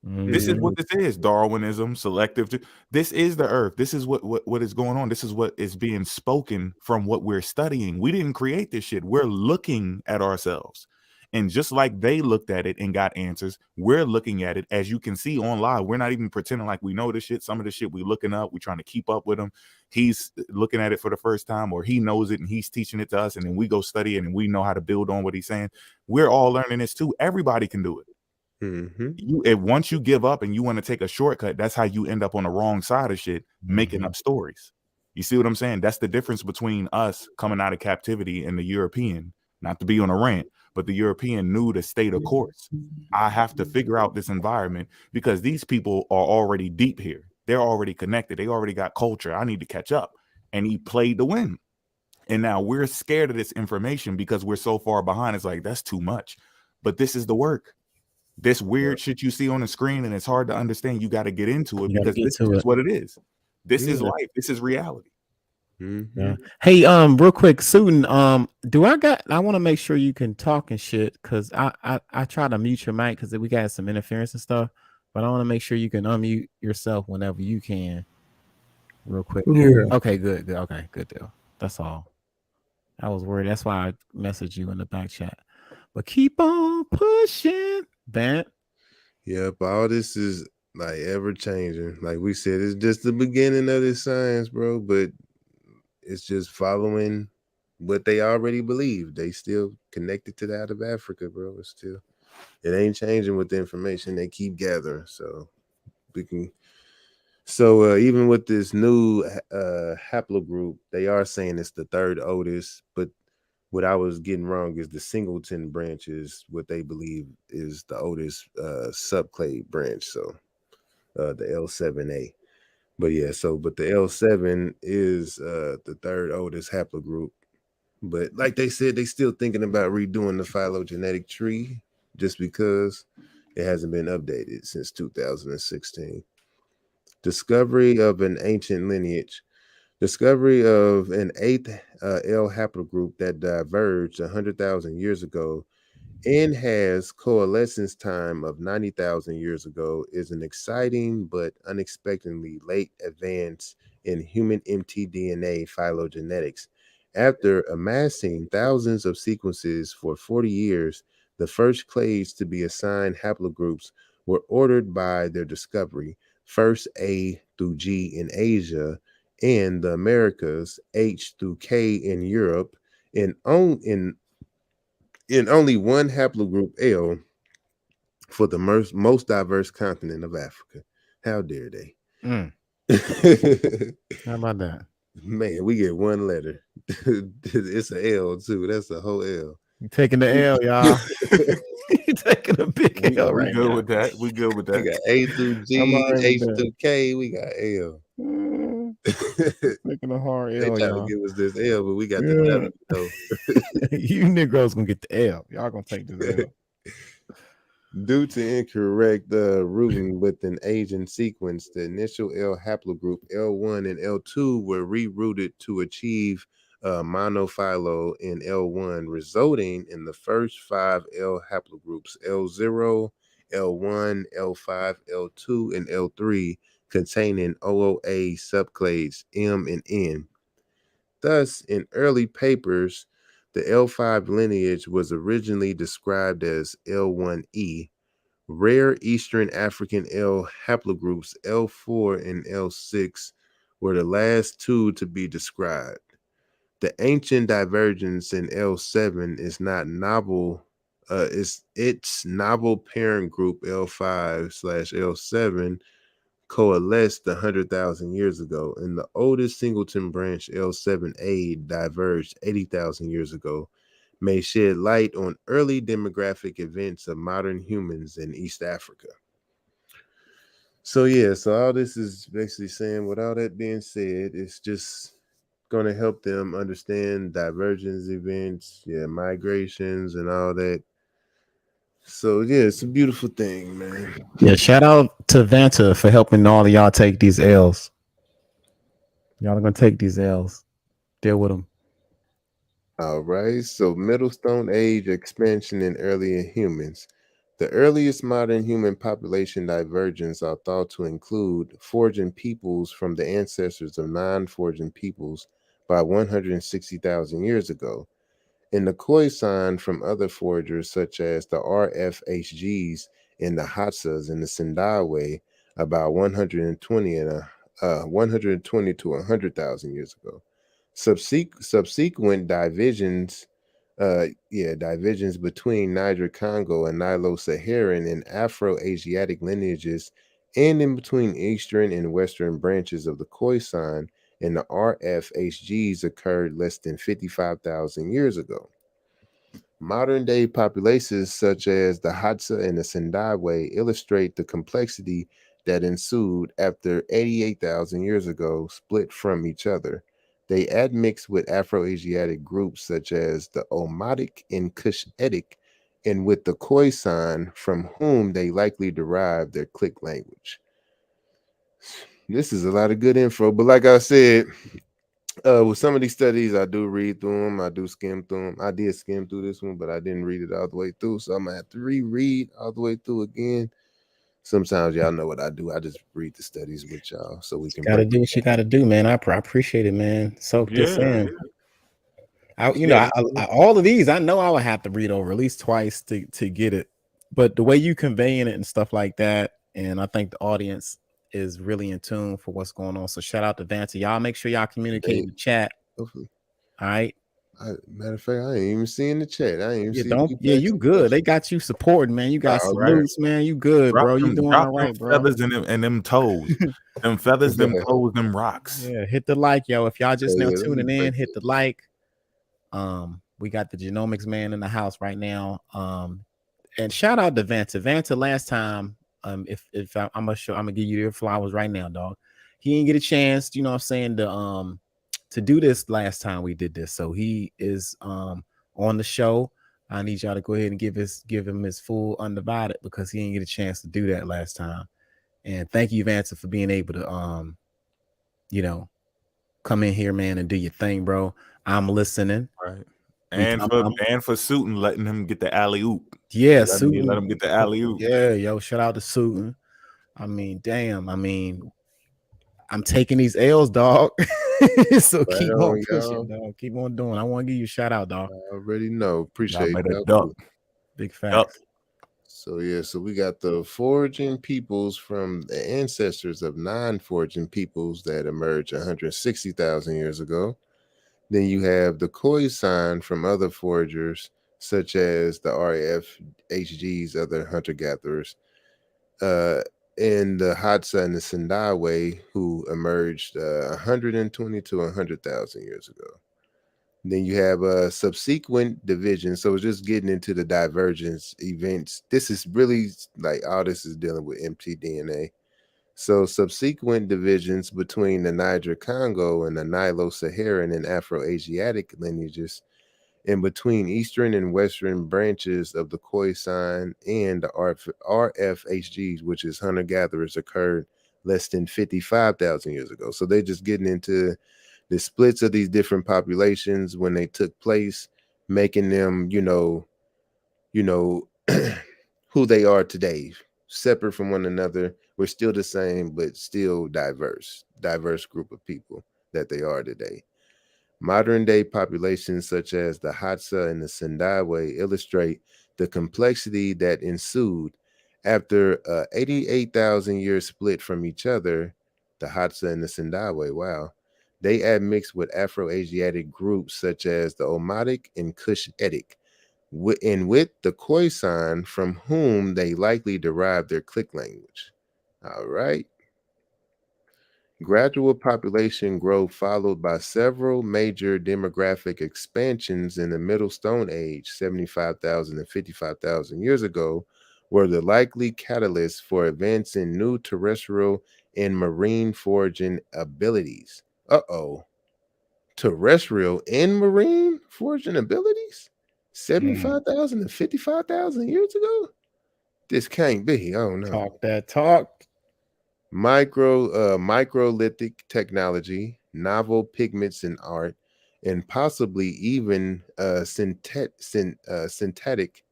This is what this is. Darwinism, selective. This is the earth. This is what is going on. This is what is being spoken from what we're studying. We didn't create this shit. We're looking at ourselves. And just like they looked at it and got answers, we're looking at it. As you can see online, we're not even pretending like we know this shit. Some of the shit we looking up, we're trying to keep up with him. He's looking at it for the first time, or he knows it and he's teaching it to us, and then we go study it and we know how to build on what he's saying. We're all learning this too. Everybody can do it. Once you give up and you want to take a shortcut, that's how you end up on the wrong side of shit, making up stories. You see what I'm saying? That's the difference between us coming out of captivity and the European. Not to be on a rant, but the European knew to stay the course. I have to figure out this environment because these people are already deep here. They're already connected. They already got culture. I need to catch up. And he played to win. And now we're scared of this information because we're so far behind. It's like, that's too much. But this is the work. This weird shit you see on the screen and it's hard to understand. You got to get into it because this is what it is. This is life. This is reality. Yeah. Hey, real quick, Sudan, I want to make sure you can talk and shit, because I try to mute your mic because we got some interference and stuff, but I want to make sure you can unmute yourself whenever you can, real quick. Yeah. Okay, good. Okay, good deal. That's all. I was worried. That's why I messaged you in the back chat. But keep on pushing, Bant. Yep, all this is like ever changing. Like we said, it's just the beginning of this science, bro. But it's just following what they already believe. They still connected to that of Africa, bro. It's still, it ain't changing with the information they keep gathering. So we can. So even with this new haplogroup, they are saying it's the third oldest, but What I was getting wrong is the singleton branch is what they believe is the oldest subclade branch. So the L7A. But yeah, but the L7 is the third oldest haplogroup. But like they said, they still thinking about redoing the phylogenetic tree just because it hasn't been updated since 2016. Discovery of an ancient lineage. Discovery of an eighth L haplogroup that diverged 100,000 years ago and has coalescence time of 90,000 years ago is an exciting but unexpectedly late advance in human mtDNA phylogenetics. After amassing thousands of sequences for 40 years, the first clades to be assigned haplogroups were ordered by their discovery, first A through G in Asia and the Americas, H through K in Europe, and in only one haplogroup L for the most diverse continent of Africa. How dare they? How about that? Man, we get one letter. It's an L too. That's a whole L. You taking the L, y'all. You taking a big L right good now. with that. We good with that. We got A through G, H through K. We got L. Taking a hard They L, trying y'all. to give us this L, but we got the W. You Negroes gonna get the L. Y'all gonna take this L. Due to incorrect routing with an Asian sequence, the initial L haplogroup L1 and L2 were rerouted to achieve monophylo in L1, resulting in the first 5 L haplogroups L0, L1, L5, L2, and L3 containing OOA subclades M and N. Thus, in early papers, the L5 lineage was originally described as L1E. Rare Eastern African L haplogroups L4 and L6 were the last 2 to be described. The ancient divergence in L7 is not novel. Its novel parent group L5/L7 coalesced 100,000 years ago, and the oldest singleton branch L7A diverged 80,000 years ago, may shed light on early demographic events of modern humans in East Africa. So yeah, so all this is basically saying, with all that being said, it's just going to help them understand divergence events, migrations and all that. So yeah, it's a beautiful thing, man. Yeah, shout out to Vanta for helping all of y'all take these L's. Y'all are gonna take these L's. Deal with them. All right. So Middle Stone Age expansion in earlier humans. The earliest modern human population divergence are thought to include foraging peoples from the ancestors of non-foraging peoples by 160,000 years ago. In the Khoisan from other foragers such as the RFHGs and the Hatsas in the Sindawe about 120 to 100,000 years ago. Subsequent divisions between Niger-Congo and Nilo-Saharan and Afro-Asiatic lineages, and in between eastern and western branches of the Khoisan and the RFHGs occurred less than 55,000 years ago. Modern-day populations such as the Hadza and the Sindawe illustrate the complexity that ensued after 88,000 years ago split from each other. They admix with Afro-Asiatic groups such as the Omotic and Cushitic, and with the Khoisan, from whom they likely derived their click language. This is a lot of good info, but like I said, with some of these studies, I do read through them. I do skim through them. I did skim through this one, but I didn't read it all the way through, so I'm gonna have to reread all the way through again. Sometimes y'all know what I do. I just read the studies with y'all so we can Gotta do what you gotta do, man. I appreciate it, man. Soak this in. All of these, I know I would have to read over at least twice to get it. But the way you conveying it and stuff like that, and I think the audience is really in tune for what's going on. So shout out to Vanta. Y'all make sure y'all communicate in the chat. Hopefully. All right. Matter of fact, I ain't even seeing the chat. I ain't even you good. They got you supporting, man. You got salutes, man. You good, bro. You doing all right, bro. Feathers and them toes. Them feathers, them toes, them rocks. Yeah, hit the like, yo. If y'all just now tuning in, hit the like. We got the genomics man in the house right now. And shout out to Vanta. Vanta last time, if I'm gonna give you your flowers right now, dog. He didn't get a chance, you know what I'm saying, to do this last time we did this. So he is on the show. I need y'all to go ahead and give him his full undivided because he didn't get a chance to do that last time. And thank you, Vanta, for being able to you know, come in here, man, and do your thing, bro. I'm listening. Right. And for Suitin letting him get the alley oop. Yeah, Suitin let him get the alley oop. Yeah, yo, shout out to Suitin. I mean, damn. I mean, I'm taking these L's, dog. So Right keep on, on pushing, y'all. dog. Keep on doing. I want to give you a shout out, dog. I already know. Appreciate that. Duck. Big facts. So yeah, so we got the foraging peoples from the ancestors of non-foraging peoples that emerged 160,000 years ago. Then you have the Khoisan from other foragers, such as the RFHGs, other hunter-gatherers, and the Hadza and the Sindawe, who emerged 120 to 100,000 years ago. Then you have a subsequent division. So it's just getting into the divergence events. This is really like all this is dealing with empty DNA. So subsequent divisions between the Niger-Congo and the Nilo-Saharan and Afro-Asiatic lineages, and between eastern and western branches of the Khoisan and the RFHGs, which is hunter-gatherers, occurred less than 55,000 years ago. So they're just getting into the splits of these different populations when they took place, making them, you know, who they are today, separate from one another. We're still the same, but still diverse group of people that they are today. Modern day populations such as the Hadza and the Sindawe illustrate the complexity that ensued after 88,000 years split from each other. The Hadza and the Sindawe, wow. They admixed with Afro-Asiatic groups such as the Omotic and Cushitic, and with the Khoisan, from whom they likely derived their click language. All right. Gradual population growth followed by several major demographic expansions in the Middle Stone Age, 75,000 and 55,000 years ago, were the likely catalysts for advancing new terrestrial and marine foraging abilities. Terrestrial and marine foraging abilities? 75,000 and 55,000 years ago? This can't be. Oh no. Talk that talk. Microlithic technology, novel pigments in art, and possibly even synthetic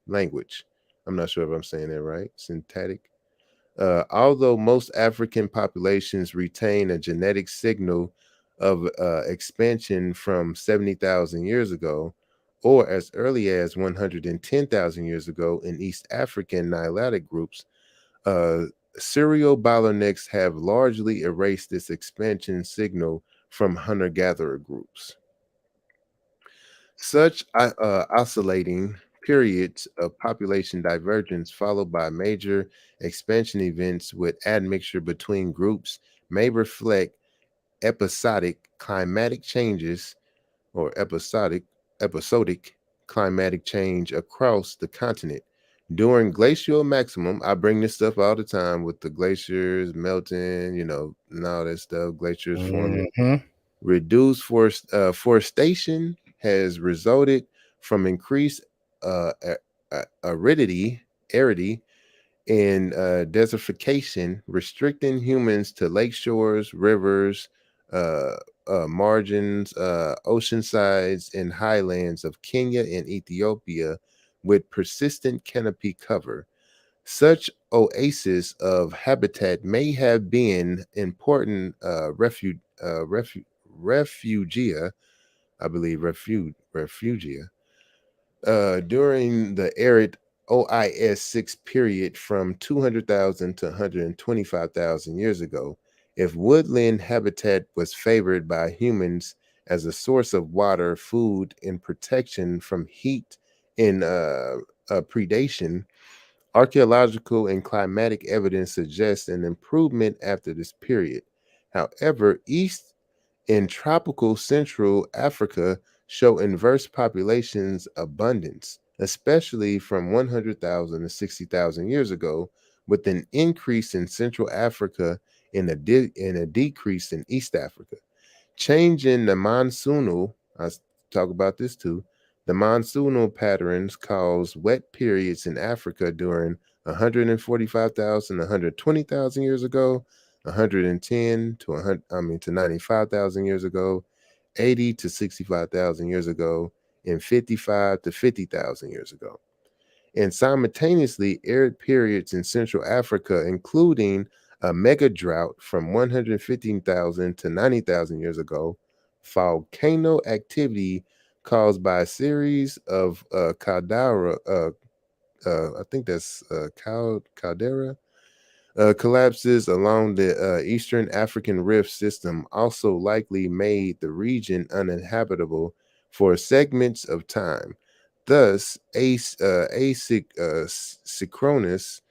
language. I'm not sure if I'm saying that right. Synthetic. Although most African populations retain a genetic signal of expansion from 70,000 years ago, or as early as 110,000 years ago in East African Nilotic groups, serial bottlenecks have largely erased this expansion signal from hunter-gatherer groups. Such oscillating periods of population divergence followed by major expansion events with admixture between groups may reflect episodic climatic changes or episodic climatic change across the continent. During glacial maximum, I bring this stuff all the time with the glaciers melting, and all that stuff, glaciers forming. Reduced forestation has resulted from increased aridity and desertification, restricting humans to lake shores, rivers, margins, ocean sides, and highlands of Kenya and Ethiopia with persistent canopy cover. Such oases of habitat may have been important refugia, I believe, refugia, during the arid OIS 6 period from 200,000 to 125,000 years ago. If woodland habitat was favored by humans as a source of water, food, and protection from heat and predation, archaeological and climatic evidence suggests an improvement after this period. However, East and tropical Central Africa show inverse populations abundance, especially from 100,000 to 60,000 years ago, with an increase in Central Africa and a decrease in East Africa. Change in the monsoonal, I talk about this too, the monsoonal patterns cause wet periods in Africa during 145,000 to 120,000 years ago, 110 to 100, to 95,000 years ago, 80 to 65,000 years ago, and 55 to 50,000 years ago. And simultaneously, arid periods in Central Africa, including a mega drought from 115,000 to 90,000 years ago, volcano activity caused by a series of caldera, I think that's caldera, collapses along the Eastern African Rift system also likely made the region uninhabitable for segments of time. Thus, asynchronous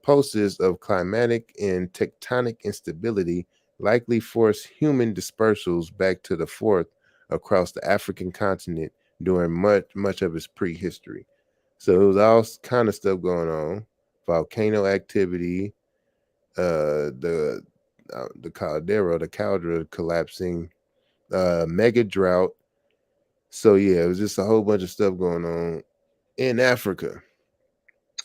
pulses of climatic and tectonic instability likely forced human dispersals back to the fourth across the African continent during much of its prehistory. So it was all kind of stuff going on. Volcano activity, the caldera collapsing, mega drought. So yeah, it was just a whole bunch of stuff going on in Africa.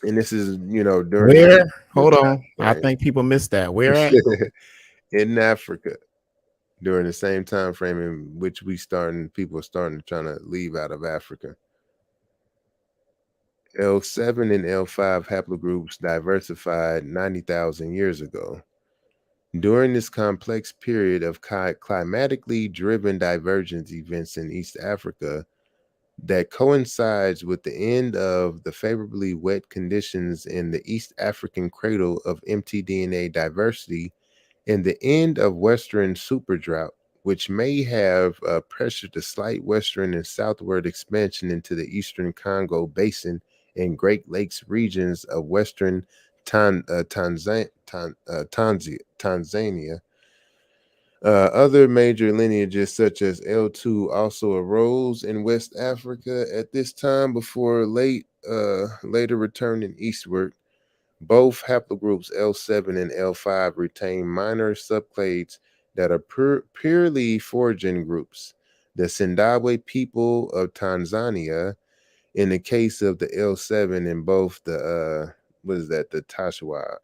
And this is, during where? Hold on. I think people missed that. Where at? In Africa during the same time frame in which people are starting to try to leave out of Africa. L7 and L5 haplogroups diversified 90,000 years ago. During this complex period of climatically driven divergence events in East Africa that coincides with the end of the favorably wet conditions in the East African cradle of mtDNA diversity and the end of Western superdrought, which may have pressured the slight western and southward expansion into the Eastern Congo Basin and Great Lakes regions of Western Tanzania. Other major lineages such as L2 also arose in West Africa at this time before later returning eastward. Both haplogroups L7 and L5 retain minor subclades that are purely foraging groups. The Sindawe people of Tanzania, in the case of the L7, and both the the Tashawa,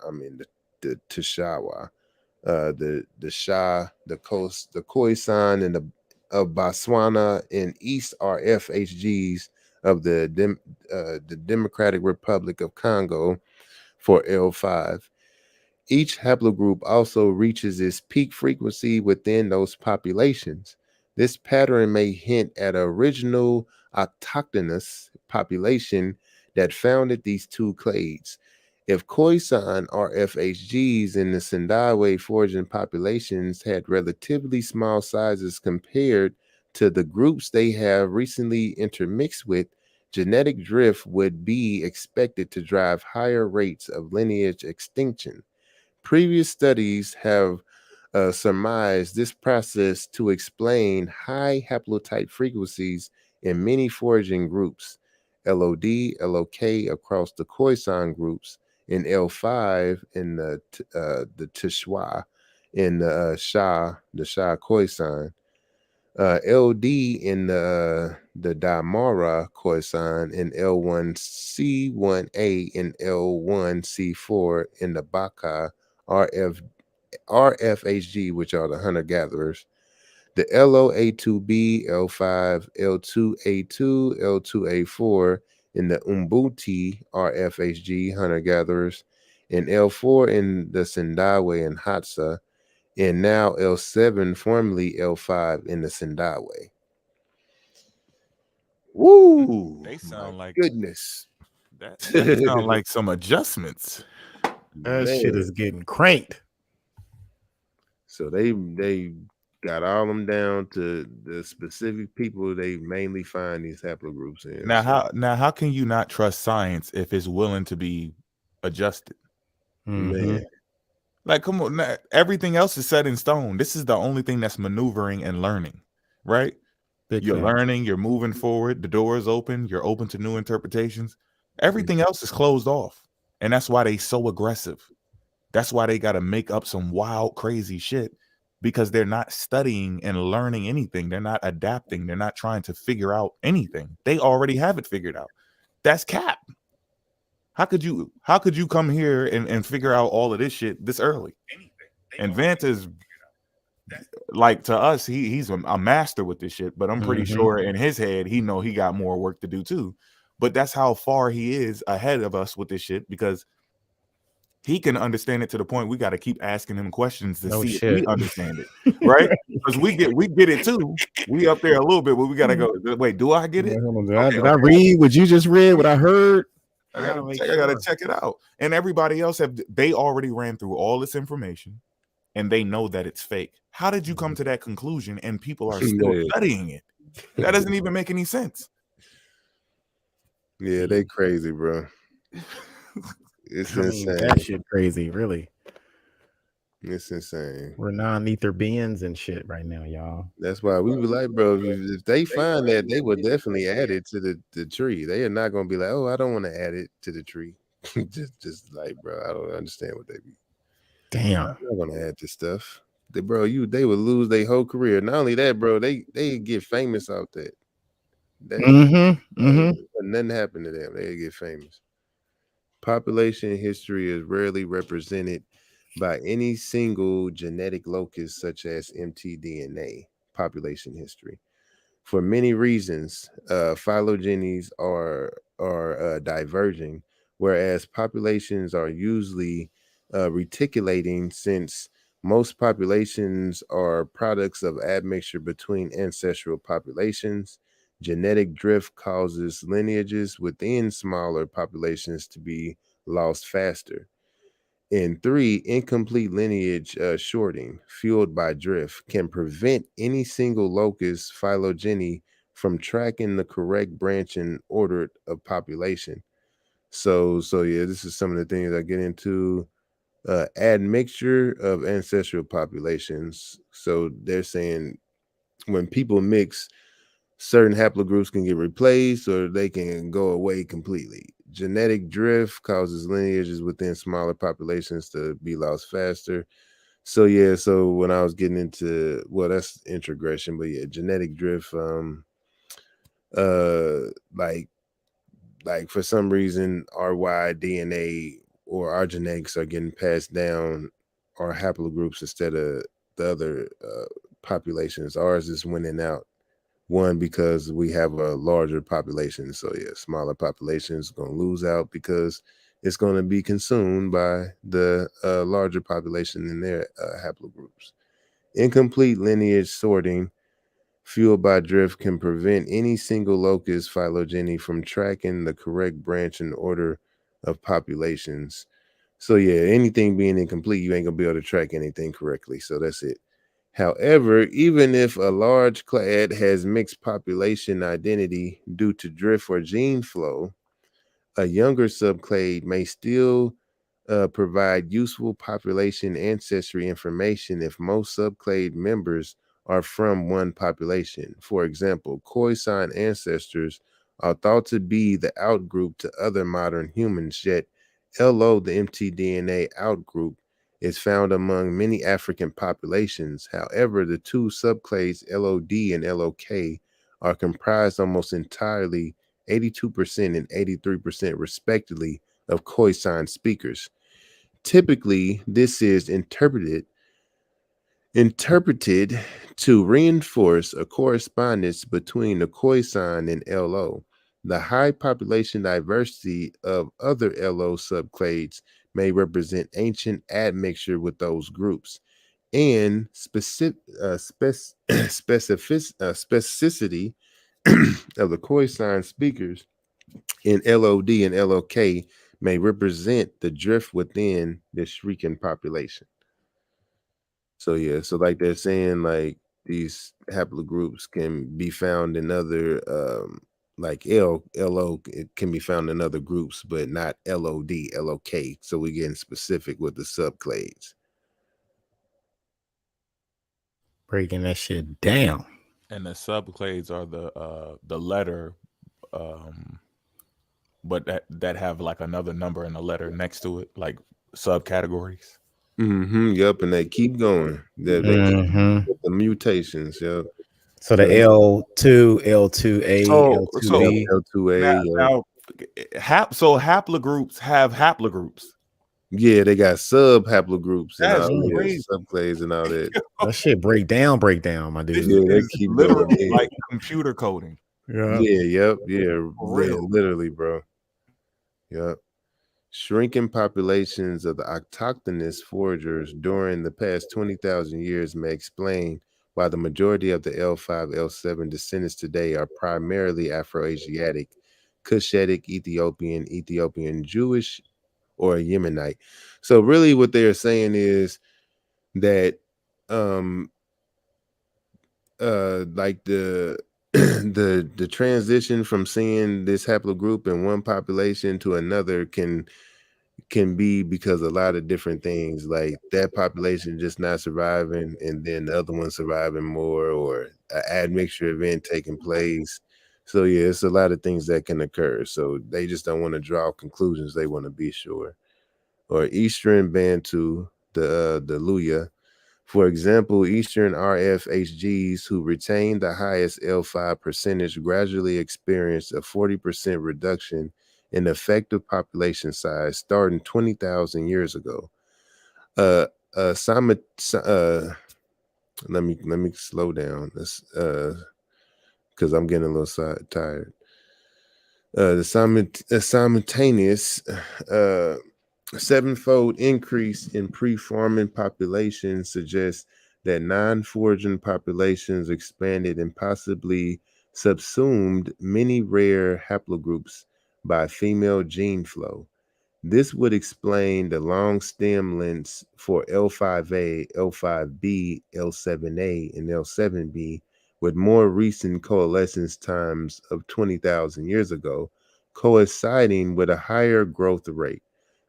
the Shah, the Khoisan, and of Botswana and East RFHGs of the Democratic Republic of Congo for L5. Each haplogroup also reaches its peak frequency within those populations. This pattern may hint at an original autochthonous population that founded these two clades. If Khoisan RFHGs in the Sindawe foraging populations had relatively small sizes compared to the groups they have recently intermixed with, genetic drift would be expected to drive higher rates of lineage extinction. Previous studies have surmised this process to explain high haplotype frequencies in many foraging groups, LOD, LOK across the Khoisan groups, in L5 in the Tishwa, in the Shah Khoisan, LD in the Damara Khoisan, and L1C1A and L1C4 in the Baka RFHG, which are the hunter-gatherers. The LOA2B, L5, L2A2, L2A4 in the Umbuti RFHG hunter-gatherers, and L4 in the Sindawe and Hadza, and now L7, formerly L5 in the Sindawe. Woo! They sound like goodness. That sound like some adjustments. That shit is getting cranked. So they got all them down to the specific people they mainly find these haplogroups in. Now how can you not trust science if it's willing to be adjusted? Man. Like, come on, everything else is set in stone. This is the only thing that's maneuvering and learning, right? You're learning, you're moving forward, the door is open, you're open to new interpretations. Everything else is closed off. And that's why they so aggressive. That's why they got to make up some wild, crazy shit, because they're not studying and learning anything. They're not adapting. They're not trying to figure out anything. They already have it figured out. That's cap. How could you come here and figure out all of this shit this early? And Vance is, like, to us, he's a master with this shit, but I'm pretty sure in his head he know he got more work to do too. But that's how far he is ahead of us with this shit, because he can understand it to the point we got to keep asking him questions to see if we understand it, right? Because we get it too. We up there a little bit, but we gotta go. Wait, do I get it? Did I read what you just read? What I heard? I gotta check it out. And everybody else they already ran through all this information, and they know that it's fake. How did you come to that conclusion? And people are still studying it. That doesn't even make any sense. Yeah, they crazy, bro. It's insane. That shit crazy, really. It's insane. We're non-ether beings and shit right now, y'all. That's why we be like, bro, if they find that, they would definitely add it to the tree. They are not gonna be like, oh, I don't want to add it to the tree. just like, bro, I don't understand what they be. Damn. I'm not gonna add this stuff. They would lose their whole career. Not only that, bro, they get famous out that. Nothing happened to them. They get famous. Population history is rarely represented by any single genetic locus such as mtDNA, population history. For many reasons, phylogenies are diverging, whereas populations are usually reticulating, since most populations are products of admixture between ancestral populations. Genetic drift causes lineages within smaller populations to be lost faster. And 3, incomplete lineage shorting, fueled by drift, can prevent any single locus phylogeny from tracking the correct branching order of population. So yeah, this is some of the things I get into. Admixture of ancestral populations. So they're saying when people mix, certain haplogroups can get replaced or they can go away completely. Genetic drift causes lineages within smaller populations to be lost faster. So yeah, so when I was getting into, well, that's introgression, but yeah, genetic drift, like for some reason RY DNA or our genetics are getting passed down our haplogroups instead of the other populations. Ours is winning out. One, because we have a larger population. So yeah, smaller populations going to lose out because it's going to be consumed by the larger population in their haplogroups. Incomplete lineage sorting fueled by drift can prevent any single locus phylogeny from tracking the correct branch and order of populations. So yeah, anything being incomplete, you ain't gonna be able to track anything correctly. So that's it. However, even if a large clade has mixed population identity due to drift or gene flow, a younger subclade may still provide useful population ancestry information if most subclade members are from one population. For example, Khoisan ancestors are thought to be the outgroup to other modern humans, yet LO, the mtDNA outgroup, is found among many African populations. However, the two subclades LOD and LOK are comprised almost entirely, 82% and 83% respectively, of Khoisan speakers. Typically, this is interpreted to reinforce a correspondence between the Khoisan and LO. The high population diversity of other LO subclades may represent ancient admixture with those groups, and specificity of the Khoisan speakers in LOD and LOK may represent the drift within the shrieking population. So yeah, so like they're saying, like these haplogroups can be found in other like LO, it can be found in other groups, but not LOD, LOK. So we're getting specific with the subclades. Breaking that shit down. And the subclades are the letter, but that have like another number and a letter next to it, like subcategories. Yep, and they keep going. They keep with the mutations. Yep. So the L2, L2A, L2B. L2A. So haplogroups have haplogroups. Yeah, they got sub haplogroups and That's all crazy. subclades and all that. That shit break down, my dude. Yeah, they keep literally going. like computer coding. Yeah. Yeah, For real. literally, bro. Yep. Shrinking populations of the autochthonous foragers during the past 20,000 years may explain why the majority of the L5, L7 descendants today are primarily Afro-Asiatic, Cushitic, Ethiopian Jewish, or Yemenite. So really what they're saying is that like the the transition from seeing this haplogroup in one population to another can be because a lot of different things, like that population just not surviving and then the other one surviving more, or an admixture event taking place. So yeah, it's a lot of things that can occur. So they just don't want to draw conclusions. They want to be sure. Or Eastern Bantu, the Luya. For example, Eastern RFHGs who retained the highest L5 percentage gradually experienced a 40% reduction in effective population size starting 20,000 years ago. Let me slow down. This because I'm getting a little tired. The simultaneous sevenfold increase in pre-farming populations suggests that non-foraging populations expanded and possibly subsumed many rare haplogroups by female gene flow. This would explain the long stem lengths for L5A, L5B, L7A, and L7B, with more recent coalescence times of 20,000 years ago, coinciding with a higher growth rate.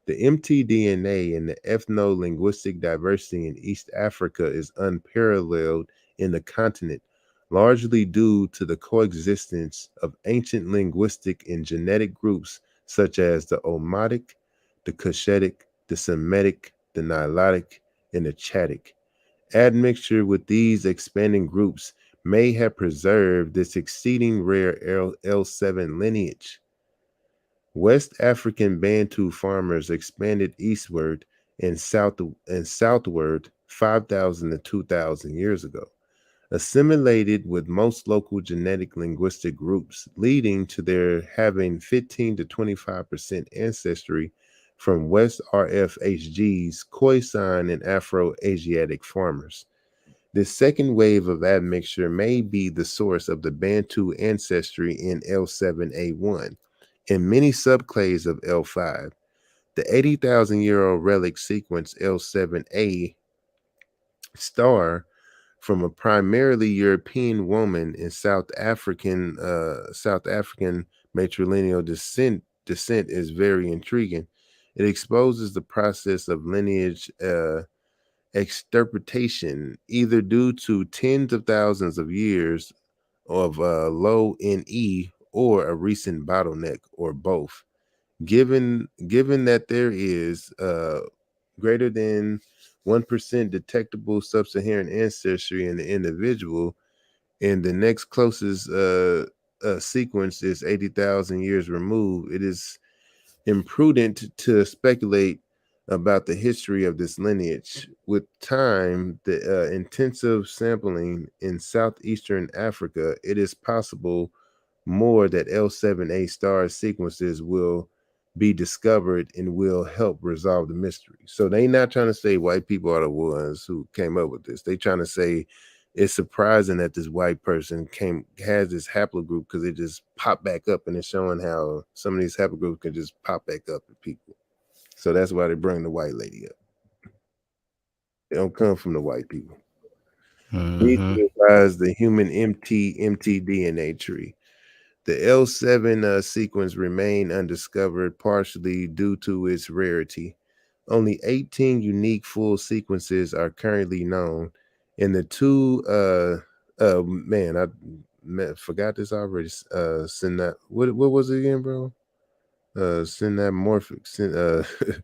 The mtDNA and the ethno-linguistic diversity in East Africa is unparalleled in the continent, largely due to the coexistence of ancient linguistic and genetic groups such as the Omotic, the Cushitic, the Semitic, the Nilotic, and the Chadic. Admixture with these expanding groups may have preserved this exceeding rare L7 lineage. West African Bantu farmers expanded eastward and southward 5,000 to 2,000 years ago, assimilated with most local genetic linguistic groups, leading to their having 15 to 25% ancestry from West RFHG's Khoisan and Afro-Asiatic farmers. This second wave of admixture may be the source of the Bantu ancestry in L7A1 and many subclades of L5. The 80,000-year-old relic sequence L7A star from a primarily European woman in South African matrilineal descent is very intriguing. It exposes the process of lineage extirpation, either due to tens of thousands of years of low NE or a recent bottleneck, or both. Given that there is greater than 1% detectable sub-Saharan ancestry in the individual, and the next closest sequence is 80,000 years removed, it is imprudent to speculate about the history of this lineage. With time, the intensive sampling in southeastern Africa, it is possible more that L7A star sequences will be discovered and will help resolve the mystery. So they not trying to say white people are the ones who came up with this. They trying to say it's surprising that this white person has this haplogroup because it just popped back up, and it's showing how some of these haplogroups can just pop back up at people. So that's why they bring the white lady up. They don't come from the white people. These devise the human mtDNA tree. The L7 sequence remained undiscovered, partially due to its rarity. Only 18 unique full sequences are currently known, and the two Man, forgot this already. Send that. What was it again, bro? Synapmorphic.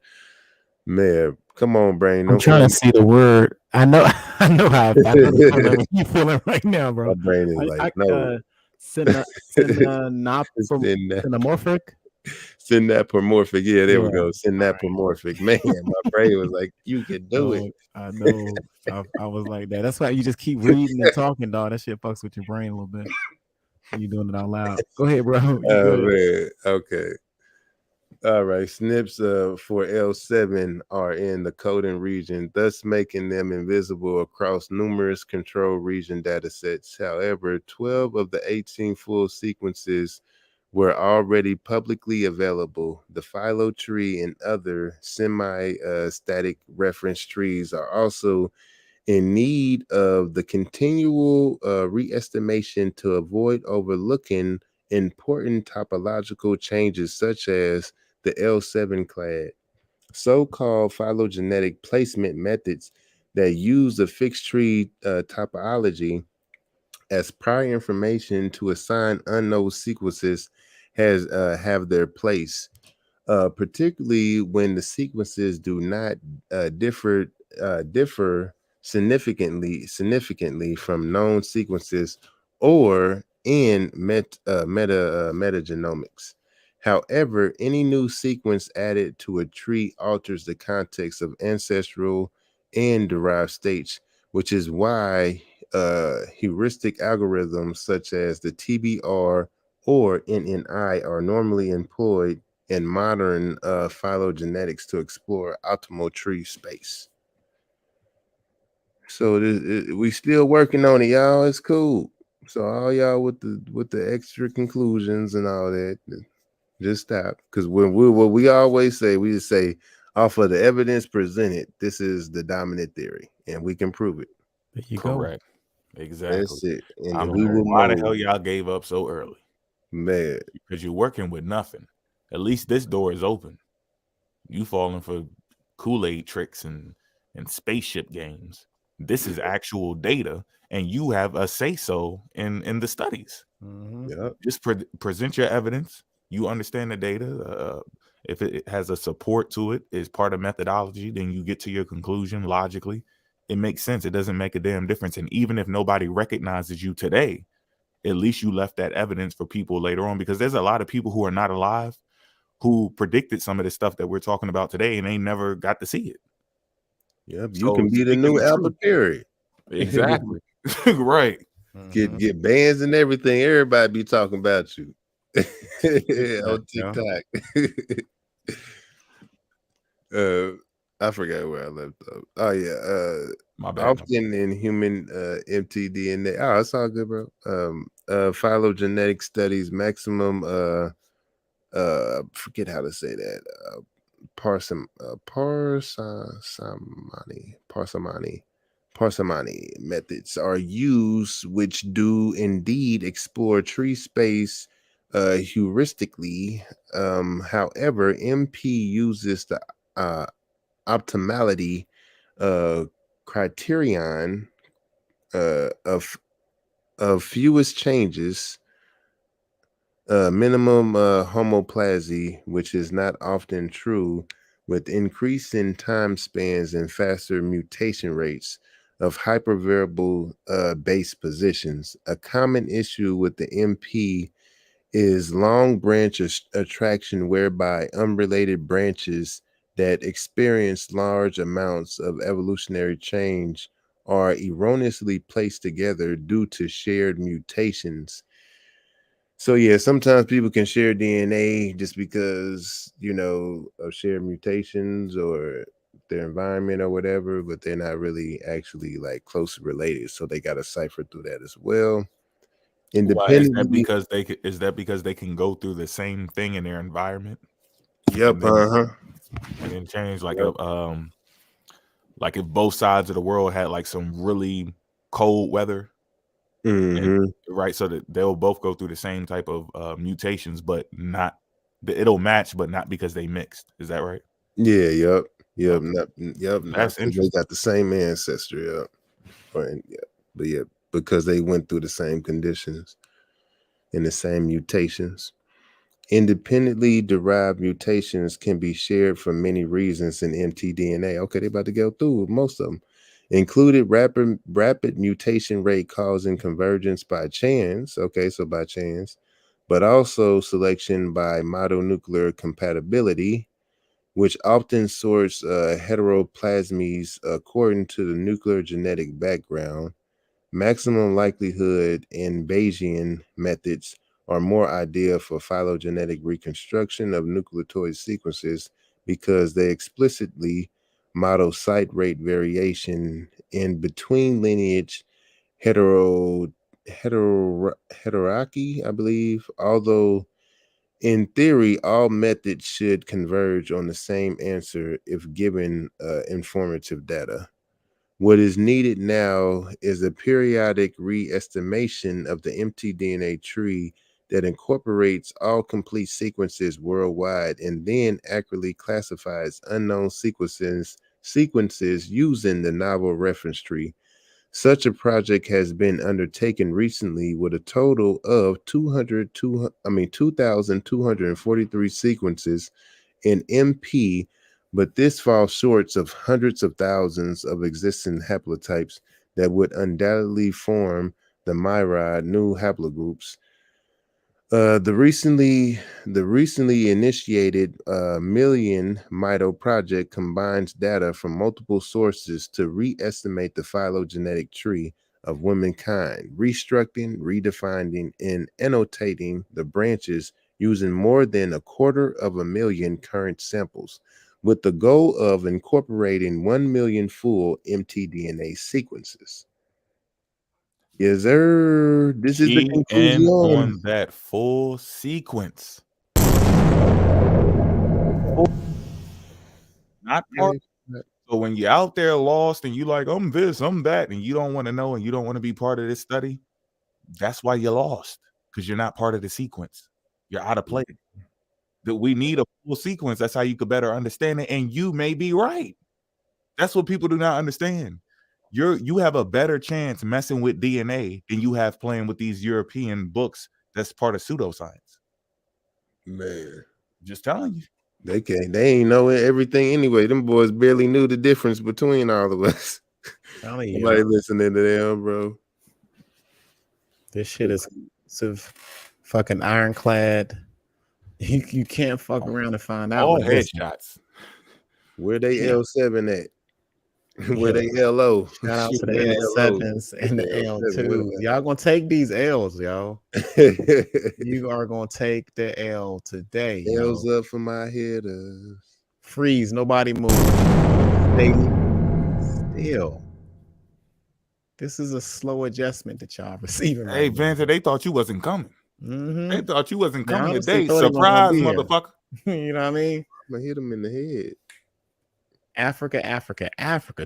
Man, come on, brain. I'm trying to see the word. I know how the feeling you feeling right now, bro. My brain is like, no. Synapomorphic. Synapomorphic. Yeah, there we go. Synapomorphic. Man, my brain was like, you can do it. I know. I was like that. That's why you just keep reading and talking, dog. That shit fucks with your brain a little bit. You doing it out loud. Go ahead, bro. Man. Okay. All right. SNPs for L7 are in the coding region, thus making them invisible across numerous control region datasets. However, 12 of the 18 full sequences were already publicly available. The phyllo tree and other semi-static reference trees are also in need of the continual re-estimation to avoid overlooking important topological changes such as the L7 clade. So-called phylogenetic placement methods that use a fixed tree topology as prior information to assign unknown sequences have their place, particularly when the sequences do not differ significantly from known sequences or in metagenomics. However, any new sequence added to a tree alters the context of ancestral and derived states, which is why heuristic algorithms such as the TBR or NNI are normally employed in modern phylogenetics to explore optimal tree space. So we still working on it, y'all. It's cool. So all y'all with the extra conclusions and all that, just stop. Because what we always say, we just say off of the evidence presented, this is the dominant theory, and we can prove it. There you Correct. go. Exactly. That's it. And I don't know why the hell y'all gave up so early. Man. Because you're working with nothing. At least this door is open. You falling for Kool-Aid tricks and spaceship games. This is actual data, and you have a say-so in the studies. Yep. Just present your evidence. You understand the data. If it has a support to it, is part of methodology, then you get to your conclusion logically. It makes sense. It doesn't make a damn difference. And even if nobody recognizes you today, at least you left that evidence for people later on, because there's a lot of people who are not alive who predicted some of the stuff that we're talking about today, and they never got to see it. Yep, you can be the new Albert Perry. Exactly. Right. Get bands and everything. Everybody be talking about you on TikTok. I forgot where I left off. Oh yeah. My bad. Often in human mtDNA. Oh, it's all good, bro. Phylogenetic studies maximum forget how to say that. Parsimony methods are used, which do indeed explore tree space heuristically. However, MP uses the optimality criterion of fewest changes, minimum homoplasy, which is not often true, with increasing time spans and faster mutation rates of hypervariable base positions. A common issue with the MP is long branch attraction, whereby unrelated branches that experience large amounts of evolutionary change are erroneously placed together due to shared mutations. So yeah, sometimes people can share DNA just because, of shared mutations or their environment or whatever, but they're not really actually like closely related. So they got to cipher through that as well. Independently, is that because they can go through the same thing in their environment? Yep. And then change like like if both sides of the world had like some really cold weather. And, right, so that they'll both go through the same type of mutations, but it'll match, but not because they mixed. Is that right? Yeah. Yep. That's interesting. They got the same ancestry. Yep. But yeah, because they went through the same conditions and the same mutations. Independently derived mutations can be shared for many reasons in mtDNA. Okay, they're about to go through most of them. Included rapid mutation rate causing convergence by chance. Okay, so by chance, but also selection by mitonuclear compatibility, which often sorts heteroplasmies according to the nuclear genetic background. Maximum likelihood and Bayesian methods are more ideal for phylogenetic reconstruction of nucleotide sequences because they explicitly model site rate variation in between lineage heterarchy, I believe, although in theory, all methods should converge on the same answer if given informative data. What is needed now is a periodic re-estimation of the mtDNA tree that incorporates all complete sequences worldwide and then accurately classifies unknown sequences using the novel reference tree. Such a project has been undertaken recently with a total of 2,243 sequences in MP, but this falls short of hundreds of thousands of existing haplotypes that would undoubtedly form the myriad new haplogroups. The recently initiated Million Mito project combines data from multiple sources to re-estimate the phylogenetic tree of womankind, restructuring, redefining, and annotating the branches using more than 250,000 current samples, with the goal of incorporating 1 million full mtDNA sequences. Yes, sir. This is the Key in conclusion. on that full sequence. Not part. So when you're out there lost and you like, I'm this, I'm that, and you don't want to know and you don't want to be part of this study, that's why you're lost, because you're not part of the sequence. You're out of place. That we need a full sequence. That's how you could better understand it. And you may be right. That's what people do not understand. You have a better chance messing with DNA than you have playing with these European books that's part of pseudoscience. Man, just telling you. They ain't know everything anyway. Them boys barely knew the difference between all of us. Nobody listening to them, bro. This shit is fucking ironclad. You can't fuck around and find out. All headshots. Where they L7 at? Where they LO? Shout out to the L7s and the L2s. Y'all gonna take these L's, y'all. You are gonna take the L today. L's up for my headers. Freeze, nobody move. Stay still. This is a slow adjustment that y'all receiving. Hey, right Vance, they thought you wasn't coming. They thought you wasn't coming today. Surprise, motherfucker. You know what I mean? I'm gonna hit him in the head. Africa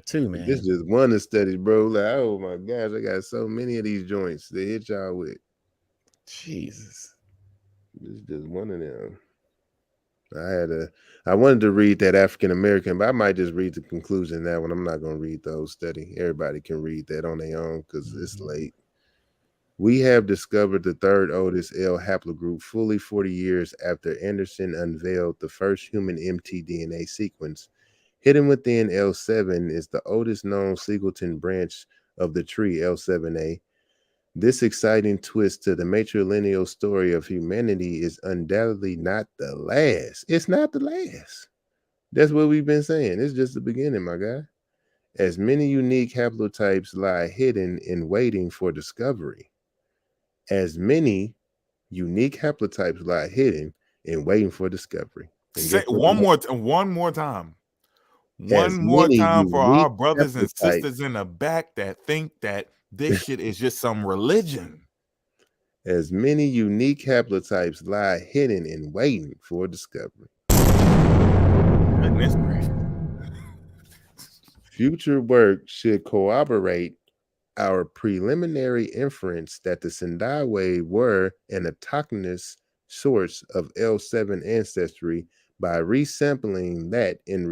too, man. This just one of studies, bro. Like, oh my gosh, I got so many of these joints to hit y'all with. Jesus. This is just one of them. I wanted to read that African American, but I might just read the conclusion of that one. I'm not gonna read the whole study. Everybody can read that on their own because it's late. We have discovered the third oldest L haplogroup fully 40 years after Anderson unveiled the first human mtDNA sequence. Hidden within L7 is the oldest known singleton branch of the tree, L7A. This exciting twist to the matrilineal story of humanity is undoubtedly not the last. It's not the last. That's what we've been saying. It's just the beginning, my guy. As many unique haplotypes lie hidden and waiting for discovery. As many unique haplotypes lie hidden and waiting for discovery. Say one more time. One more time for our brothers and sisters in the back that think that this shit is just some religion. As many unique haplotypes lie hidden and waiting for discovery. Goodness gracious. Future work should corroborate our preliminary inference that the Sindawe were an autochthonous source of L7 ancestry by resampling that in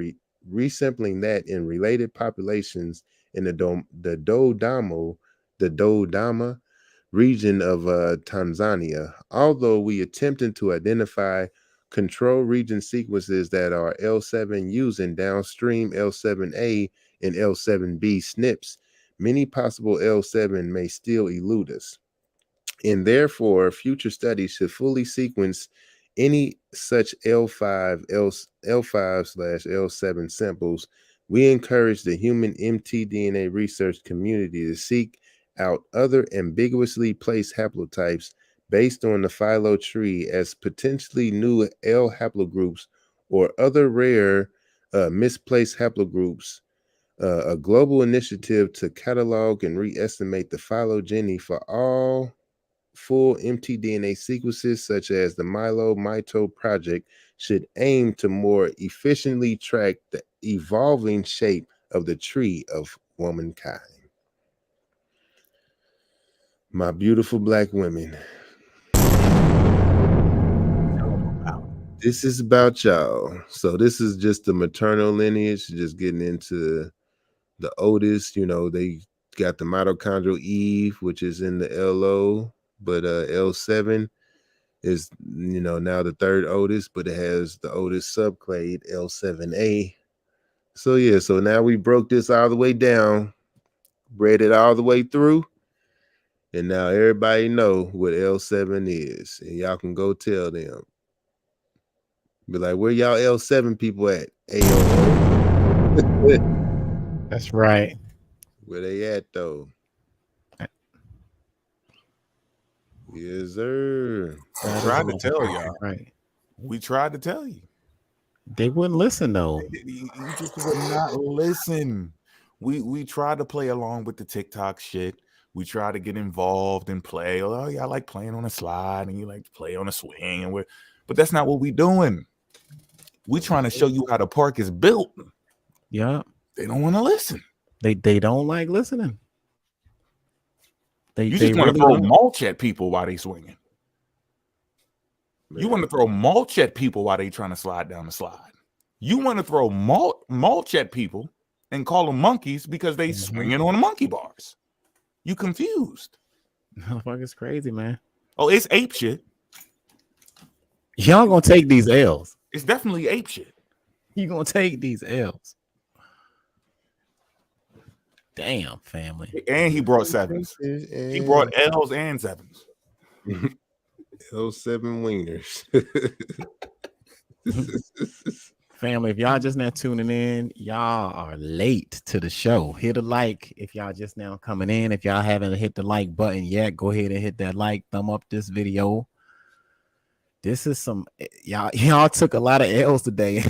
related populations in the Dodamo, the Dodoma region of Tanzania. Although we attempted to identify control region sequences that are L7 using downstream L7A and L7B SNPs, many possible L7 may still elude us. And therefore, future studies should fully sequence any such L5/L7 samples. We encourage the human mtDNA research community to seek out other ambiguously placed haplotypes based on the phylo tree as potentially new L haplogroups or other rare misplaced haplogroups. A global initiative to catalog and re-estimate the phylogeny for all full mtDNA sequences, such as the Mito project, should aim to more efficiently track the evolving shape of the tree of womankind. My beautiful black women, this is about y'all. So this is just the maternal lineage, just getting into the oldest. You know, they got the mitochondrial Eve, which is in the LO, but L7 is, you know, now the third oldest, but it has the oldest subclade, L7A. So yeah, so now we broke this all the way down, read it all the way through, and now everybody know what L7 is, and y'all can go tell them. Be like, where y'all L7 people at? AOO. That's right. Where they at though? Yes, sir. We tried to tell y'all. Right. We tried to tell you. They wouldn't listen though. You just would not listen. We tried to play along with the TikTok shit. We try to get involved and play. Oh, yeah, I like playing on a slide, and you like to play on a swing, but that's not what we doing. We trying to show you how the park is built. Yeah. They don't want to listen. They don't like listening. You just want to throw mulch at people while they swinging. You want to throw mulch at people while they trying to slide down the slide. You want to throw mulch at people and call them monkeys because they swinging on the monkey bars. You confused. Motherfucker's crazy, man. Oh, it's ape shit. Y'all gonna take these L's. It's definitely ape shit. You gonna take these L's. Damn, family. And he brought sevens. He brought L's and sevens. L7 wieners. Family, if y'all just now tuning in, y'all are late to the show. Hit a like if y'all just now coming in. If y'all haven't hit the like button yet, go ahead and hit that like, thumb up this video. This is some y'all took a lot of L's today.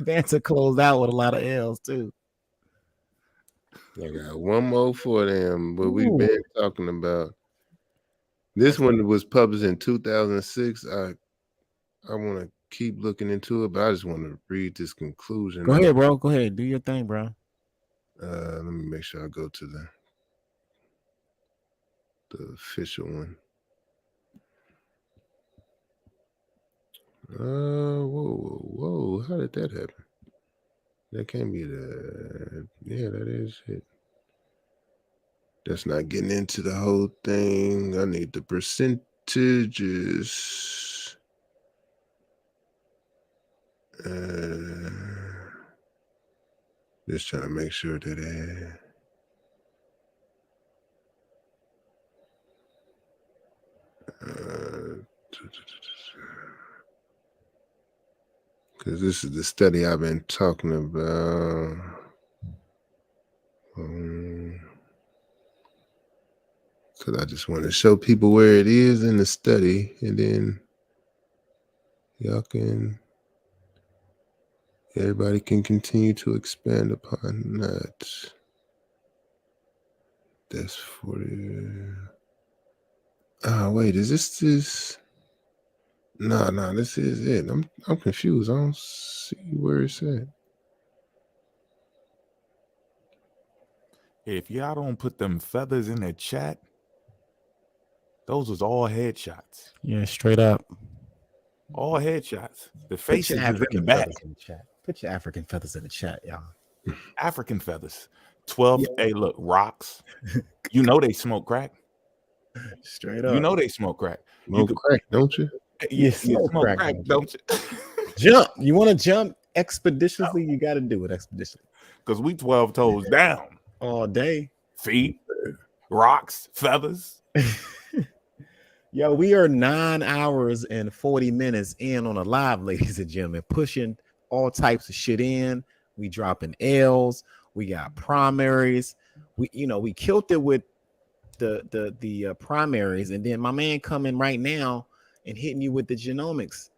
Banter closed out with a lot of L's too. I got one more for them, but we've been talking about. This one was published in 2006. I want to keep looking into it, but I just want to read this conclusion. Go ahead, bro. Go ahead. Do your thing, bro. Let me make sure I go to the official one. Whoa. How did that happen? That can't be yeah, that is it. That's not getting into the whole thing. I need the percentages. Just trying to make sure that because this is the study I've been talking about. Because I just want to show people where it is in the study, and then everybody can continue to expand upon that. That's for the. Wait, is this? No, this is it. I'm confused. I don't see where it's at. If y'all don't put them feathers in the chat, those was all headshots. Yeah, straight up. All headshots. The faces is in the back. Put your African feathers in the chat, y'all. African feathers. 12. Hey, look, rocks. You know they smoke crack. Straight up. You know they smoke crack. Smoke crack, don't you? You smoke crack, don't you? Jump. You want to jump expeditiously? You got to do it expeditiously. Because we 12 toes down. All day. Feet, rocks, feathers. Yo, we are 9 hours and 40 minutes in on a live, ladies and gentlemen, pushing all types of shit in. We dropping L's. We got primaries. We killed it with the primaries, and then my man coming right now and hitting you with the genomics,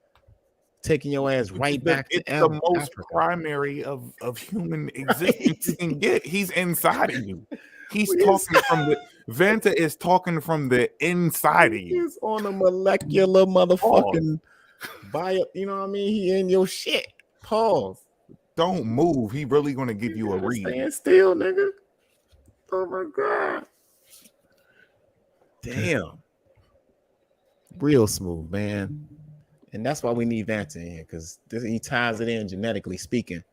taking your ass right back to the most Africa. primary of human existence you can get. He's inside of you. He's talking from the Vanta is talking from the inside of you. He's on a molecular motherfucking bio. You know what I mean? He in your shit. Pause. Don't move. He really gonna give you a read. Stand still, nigga. Oh my god. Damn. Real smooth, man. And that's why we need Vanta in here, because he ties it in genetically speaking.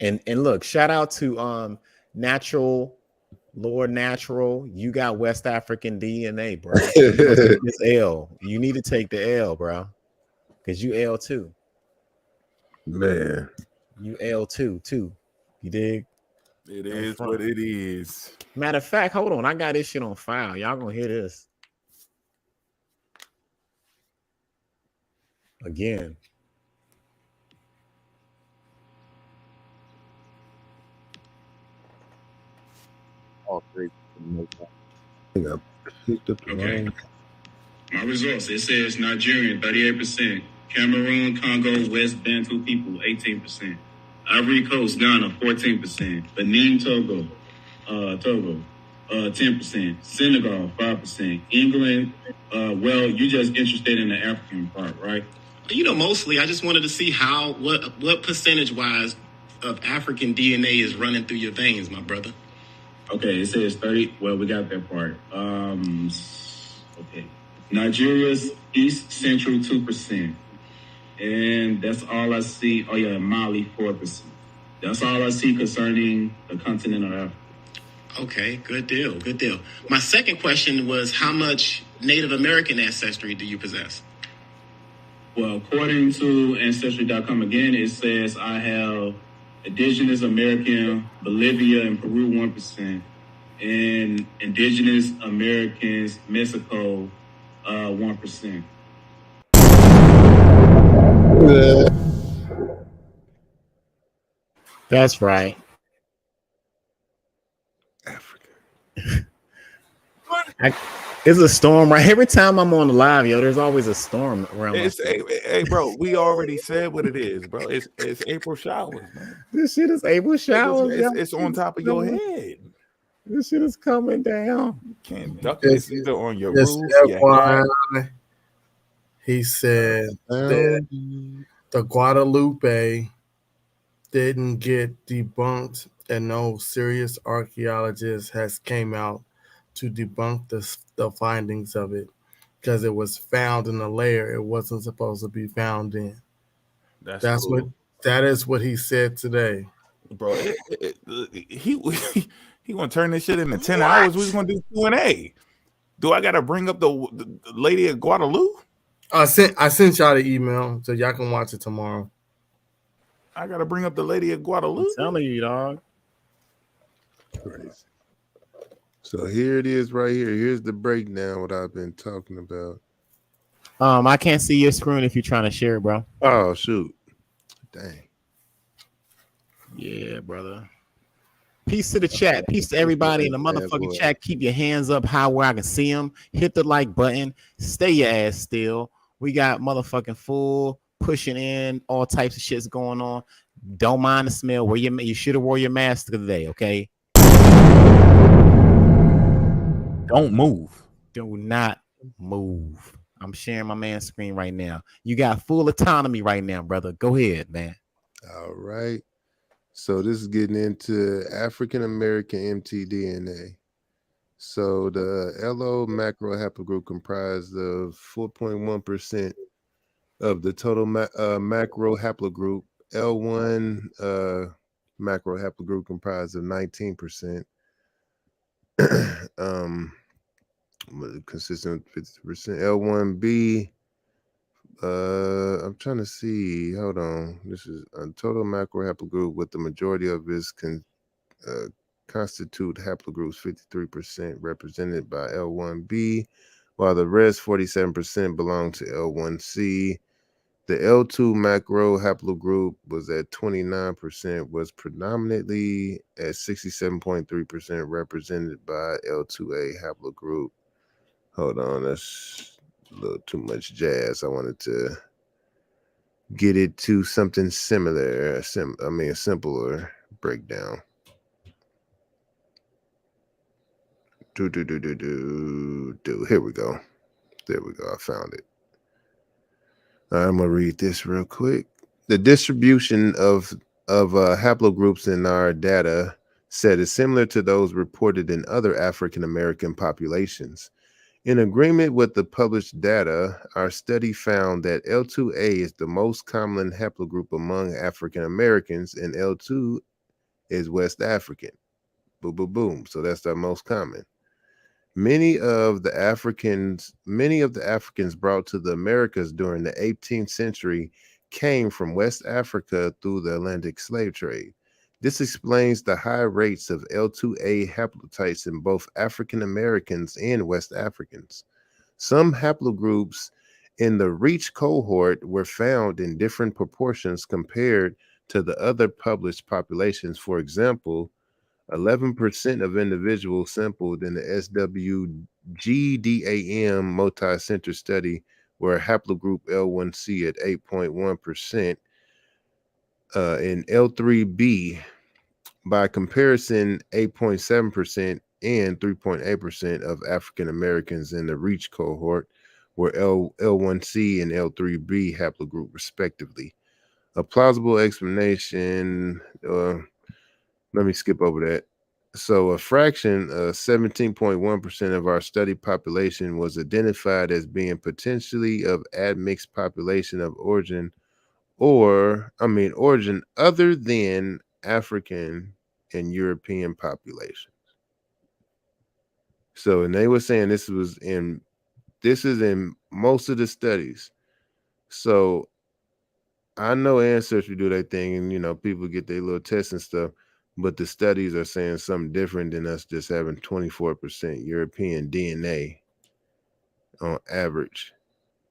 And look, shout out to Lord Natural. You got West African DNA, bro. This L. You need to take the L, bro. Because you L too. Man. You L too. You dig? It is what it is. Matter of fact, hold on. I got this shit on file. Y'all gonna hear this. Again. All three. Okay. My results. It says Nigerian 38%, Cameroon, Congo, West Bantu people 18%, Ivory Coast, Ghana 14%, Benin, Togo 10%, Senegal 5%, England. Well, you just interested in the African part, right? Mostly I just wanted to see what percentage wise of African DNA is running through your veins, my brother. Okay, it says 30. Well, we got that part. Okay. Nigeria's East Central 2%. And that's all I see. Oh, yeah, Mali 4%. That's all I see concerning the continent of Africa. Okay, good deal. My second question was, how much Native American ancestry do you possess? Well, according to Ancestry.com, again, it says I have Indigenous American, Bolivia and Peru 1%, and Indigenous Americans, Mexico 1%. That's right. It's a storm, right? Every time I'm on the live, yo, there's always a storm around. Hey, bro, we already said what it is, bro. It's April showers, man. This shit is April showers. It's on top of your head. This shit is coming down. You can't duck this either on your roof. FYI, he said that the Guadalupe didn't get debunked, and no serious archaeologist has came out to debunk the findings of it, because it was found in a layer it wasn't supposed to be found in. That's cool. That is what he said today, bro. He gonna turn this shit into 10 hours. We're gonna do Q&A. Do I gotta bring up the lady at Guadalupe? I sent y'all the email so y'all can watch it tomorrow. I gotta bring up the lady at Guadalupe. I'm telling you, dog. Crazy. So here it is right here. Here's the breakdown, what I've been talking about. I can't see your screen if you're trying to share it, bro. Oh, shoot. Dang. Yeah, brother. Peace to the chat. Peace to everybody in the motherfucking chat. Keep your hands up high where I can see them. Hit the like button. Stay your ass still. We got motherfucking full pushing in. All types of shit's going on. Don't mind the smell. You should have wore your mask today, okay? Don't move. Do not move. I'm sharing my man's screen right now. You got full autonomy right now, brother. Go ahead, man. All right. So this is getting into African American mtDNA. So the LO macro haplogroup comprised of 4.1% of the total macro haplogroup. L1 macro haplogroup comprised of 19%. Consistent with 50%. L1B. I'm trying to see. Hold on. This is a total macro haplogroup with the majority of its constitute haplogroups 53% represented by L1B, while the rest 47% belong to L1C. The L2 macro haplogroup was at 29%, was predominantly at 67.3% represented by L2A haplogroup. Hold on, that's a little too much jazz. I wanted to get it to something similar, a simpler breakdown. Here we go. There we go. I found it. I'm gonna read this real quick. The distribution of haplogroups in our data set is similar to those reported in other African American populations. In agreement with the published data, our study found that L2A is the most common haplogroup among African Americans, and L2 is West African. Boom, boom, boom. So that's the most common. Many of the Africans brought to the Americas during the 18th century came from West Africa through the Atlantic slave trade. This explains the high rates of L2A haplotypes in both African Americans and West Africans. Some haplogroups in the Reach cohort were found in different proportions compared to the other published populations. For example, 11% of individuals sampled in the SWGDAM multi-center study were haplogroup L1C at 8.1%. In L3B, by comparison, 8.7% and 3.8% of African Americans in the Reach cohort were L1C and L3B haplogroup, respectively. A plausible explanation. Let me skip over that. So a fraction of 17.1% of our study population was identified as being potentially of admixed population of origin other than African and European populations. So, and they were saying this is in most of the studies. So I know ancestry do their thing, and people get their little tests and stuff, but the studies are saying something different than us just having 24% European DNA on average.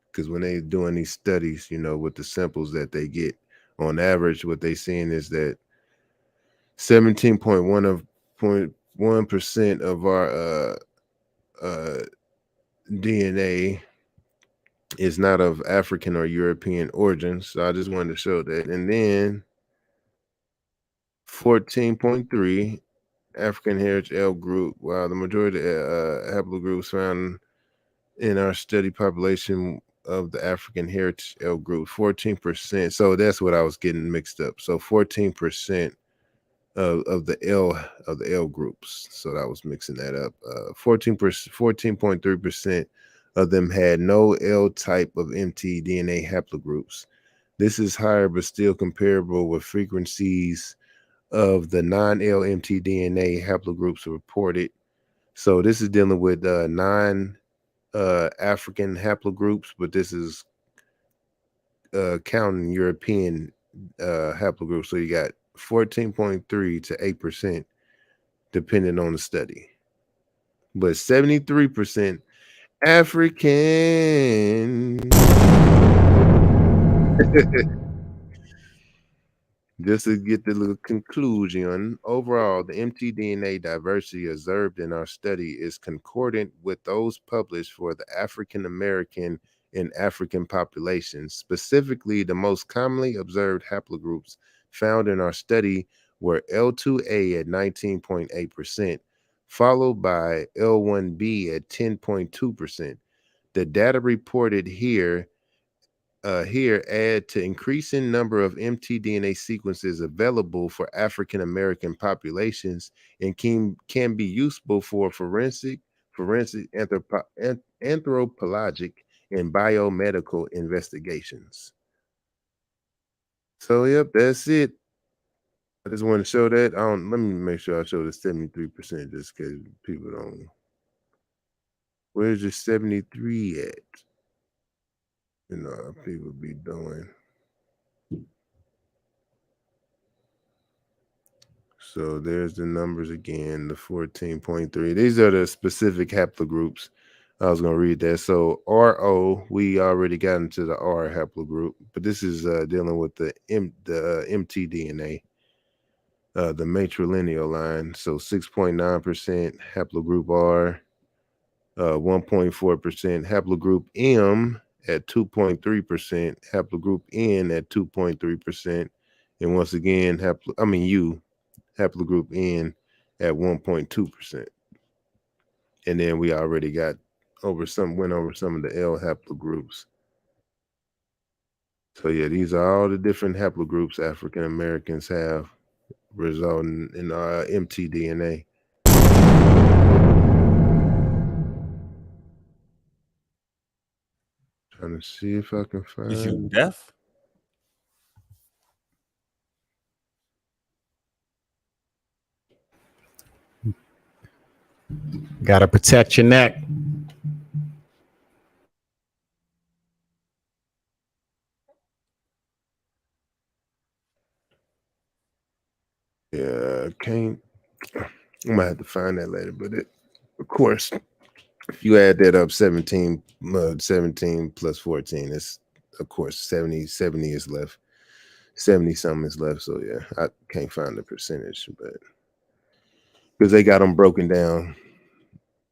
Because when they're doing these studies, with the samples that they get, on average, what they're seeing is that 17.1% of our DNA is not of African or European origin. So I just wanted to show that. And then 14.3 African heritage L group, while the majority of haplogroups found in our study population of the African heritage L group, 14%. So that's what I was getting mixed up. So 14% of the L groups. So I was mixing that up. 14.3% of them had no L type of mtDNA haplogroups. This is higher, but still comparable with frequencies of the non-L mtDNA haplogroups reported. So this is dealing with non-African haplogroups, but this is counting European haplogroups. So you got 14.3 to 8%, depending on the study. But 73% African. Just to get the little conclusion, overall, the mtDNA diversity observed in our study is concordant with those published for the African American and African populations. Specifically, the most commonly observed haplogroups found in our study were L2A at 19.8%, followed by L1B at 10.2%. The data reported here add to increasing number of mtDNA sequences available for African American populations and can be useful for forensic anthropologic and biomedical investigations. So yep, that's it. I just want to show that. Let me make sure I show the 73% just because people don't. Where's the 73 at? You know, people be doing. So there's the numbers again, the 14.3. These are the specific haplogroups. I was going to read that. So RO, we already got into the R haplogroup, but this is dealing with the mtDNA, the matrilineal line. So 6.9% haplogroup R, 1.4% haplogroup M at 2.3%, haplogroup N at 2.3%, and once again, U, haplogroup N at 1.2%. And then we already went over some of the L haplogroups. So yeah, these are all the different haplogroups African Americans have, resulting in mtDNA. Trying to see if I can find. Is you deaf? Gotta protect your neck. Yeah, I might have to find that later, but of course, if you add that up, 17 plus 14, it's of course 70 is left. 70 something is left. So yeah, I can't find the percentage, but because they got them broken down.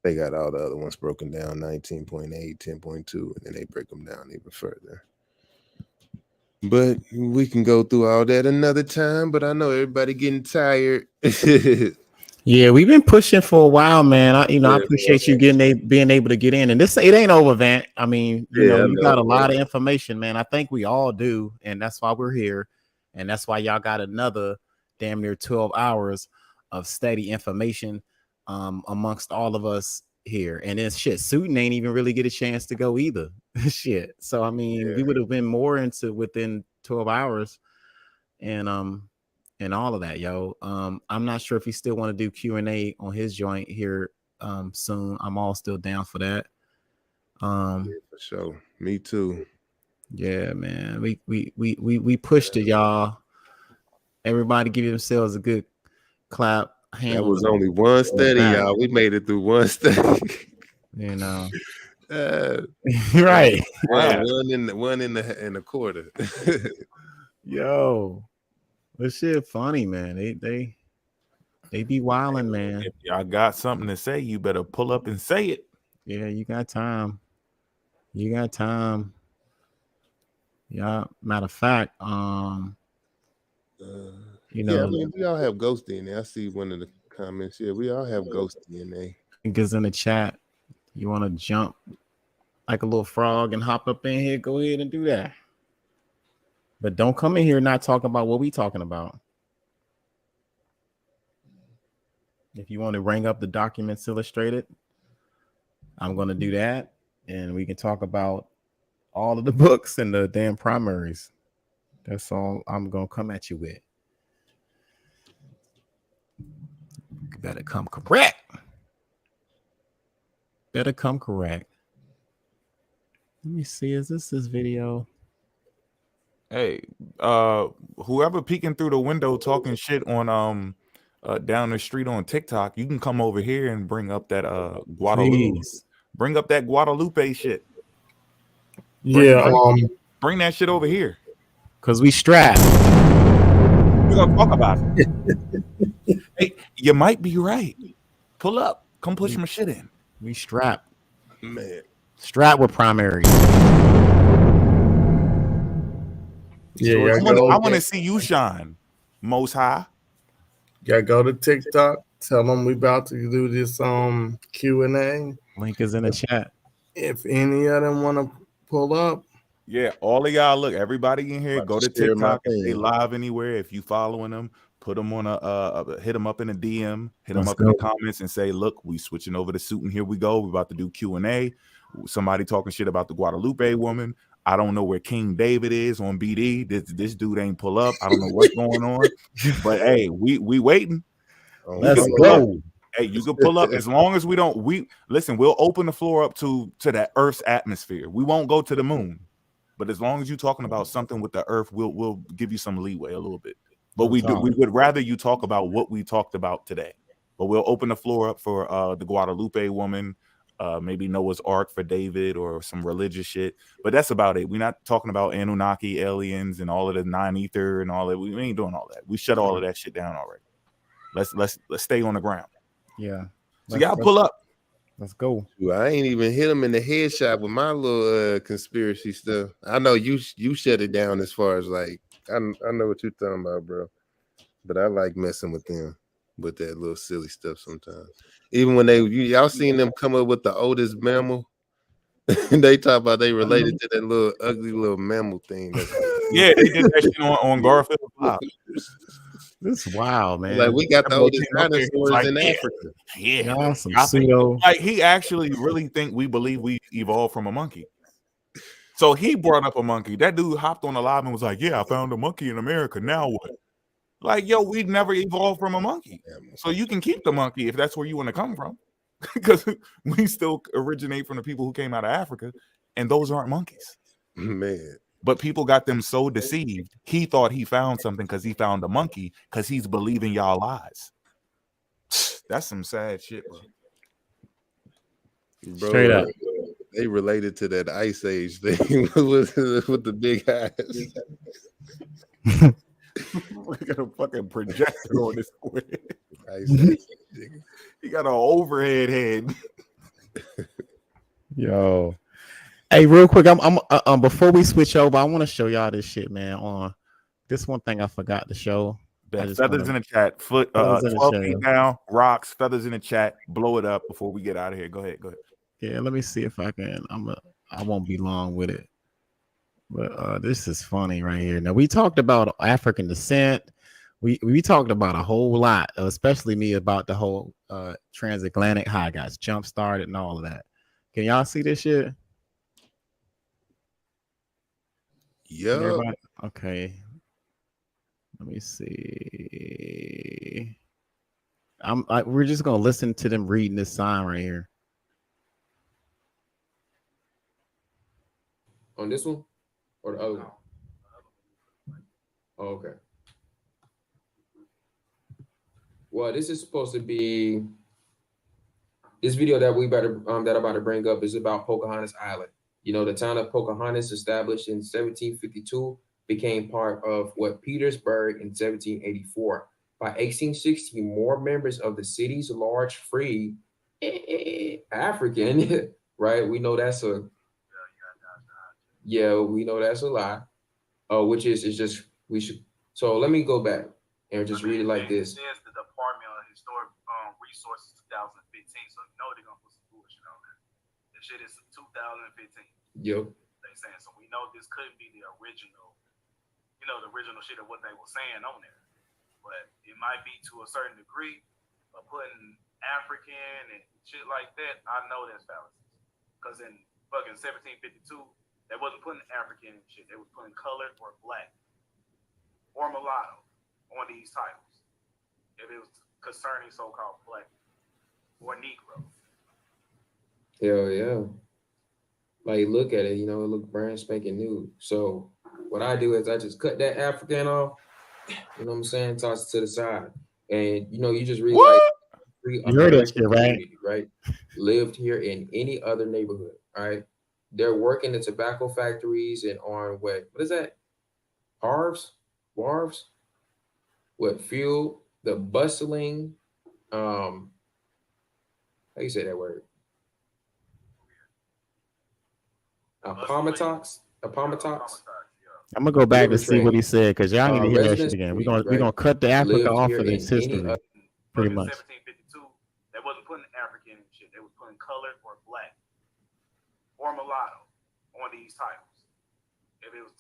They got all the other ones broken down, 19.8, 10.2, and then they break them down even further. But we can go through all that another time, but I know everybody getting tired. Yeah, we've been pushing for a while, man. I appreciate you being able to get in. And it ain't over, Vant. I mean, you got a lot of information, man. I think we all do, and that's why we're here. And that's why y'all got another damn near 12 hours of steady information amongst all of us here. And then Suitin ain't even really get a chance to go either. Shit. So I mean, we would have been more into within 12 hours. And all of that, yo. I'm not sure if he still want to do Q&A on his joint here soon. I'm all still down for that. Yeah, for sure. Me too. Yeah, man. We pushed it, y'all. Everybody give themselves a good clap. That was only one study, y'all. We made it through one study. You know. Right. One in the quarter. Yo. This shit funny, man. They be wilding, man. If y'all got something to say, you better pull up and say it. Yeah, you got time. You got time. Yeah, matter of fact, yeah, I mean, we all have ghost DNA. I see one of the comments. Yeah, we all have ghost DNA. Because in the chat, you want to jump like a little frog and hop up in here, go ahead and do that. But don't come in here not talking about what we talking about. If you want to bring up the documents illustrated, I'm going to do that. And we can talk about all of the books and the damn primaries. That's all I'm going to come at you with. You better come correct. Better come correct. Let me see. Is this video? Hey, whoever peeking through the window talking shit on down the street on TikTok, you can come over here and bring up that Guadalupe. Please. Bring up that Guadalupe shit. Bring that shit over here. Cause we strapped. We're gonna talk about it. Hey, you might be right. Pull up. Come push my shit in. We strapped. Man. Strapped with primaries. Yeah, I want to see you shine, Most High. Yeah, go to TikTok. Tell them we about to do this Q&A. Link is in the chat. If any of them want to pull up. Yeah, all of y'all, look, everybody in here, go to TikTok. If they live anywhere, if you following them, put them on hit them up in a DM, hit them up in the comments and say, look, we switching over to suit and here we go. We're about to do Q&A. Somebody talking shit about the Guadalupe woman. I don't know where King David is on BD. This dude ain't pull up. I don't know what's going on. But hey, we waiting. Let's go. Hey, you can pull up as long as we listen. We'll open the floor up to that Earth's atmosphere. We won't go to the moon, but as long as you're talking about something with the Earth, we'll give you some leeway a little bit. But we would rather you talk about what we talked about today. But we'll open the floor up for the Guadalupe woman, maybe Noah's Ark for David, or some religious shit. But that's about it. We're not talking about Anunnaki, aliens, and all of the non-ether and all that. We ain't doing all that. We shut all of that shit down already. Let's stay on the ground. Yeah. So y'all pull up. Let's go. Dude, I ain't even hit him in the headshot with my little conspiracy stuff. I know you shut it down as far as like I know what you're talking about, bro. But I like messing with them with that little silly stuff sometimes. Even when y'all seen them come up with the oldest mammal, and they talk about they related to that little ugly little mammal thing. Yeah, they did that shit on Garfield. This is wild, man. Like we got the oldest dinosaurs in Africa. Yeah, awesome. Pseudo. Like he actually really think we believe we evolved from a monkey. So he brought up a monkey. That dude hopped on the live and was like, "Yeah, I found a monkey in America. Now what?" Like, yo, we never evolved from a monkey. So you can keep the monkey if that's where you want to come from, because we still originate from the people who came out of Africa, and those aren't monkeys, man. But people got them so deceived. He thought he found something because he found a monkey, because he's believing y'all lies. That's some sad shit, bro. Straight up. They related to that Ice Age thing with the big eyes. We got a fucking projector on this way. He got an overhead head. Yo. Hey, real quick, I'm before we switch over, I want to show y'all this shit, man. On this one thing I forgot to show. Feathers in the chat. 12 feet down, rocks, feathers in the chat. Blow it up before we get out of here. Go ahead. Yeah, let me see if I can. I won't be long with it. But this is funny right here. Now we talked about African descent. We talked about a whole lot, especially me, about the whole transatlantic, how I got jump started and all of that. Can y'all see this shit? Yeah. Okay. Let me see. We're just gonna listen to them reading this sign right here. On this one or the other one? Oh, okay. Well, this is supposed to be this video that that I'm about to bring up is about Pocahontas Island. You know, the town of Pocahontas, established in 1752, became part of Petersburg in 1784. By 1860, more members of the city's large free African, right? We know that's a lie. Which is just we should. So let me go back and just read it like this. It says the Department of Historic Resources 2015, so you know they're gonna put some bullshit on there. This shit is 2015. Yep. They saying, so we know this couldn't be the original, the original shit of what they were saying on there. But it might be to a certain degree, but putting African and shit like that, I know that's fallacies. Because in fucking 1752, they wasn't putting African and shit. They was putting colored or black or mulatto on these titles. If it was concerning so-called black or Negro. Hell yeah. Like, look at it, it look brand spanking new. So what I do is I just cut that African off, you know what I'm saying, toss it to the side. And, you just read what? Like you heard that shit, right? Lived here in any other neighborhood, right? They're working in tobacco factories and on what is that? Wharves? What fuel the bustling, how you say that word? Appomattox. I'm gonna go back to see what he said, because y'all need to hear that shit again. We're gonna cut the Africa off of this history, pretty much. 1752, they wasn't putting African and shit. They was putting colored or black or mulatto on these titles. If it was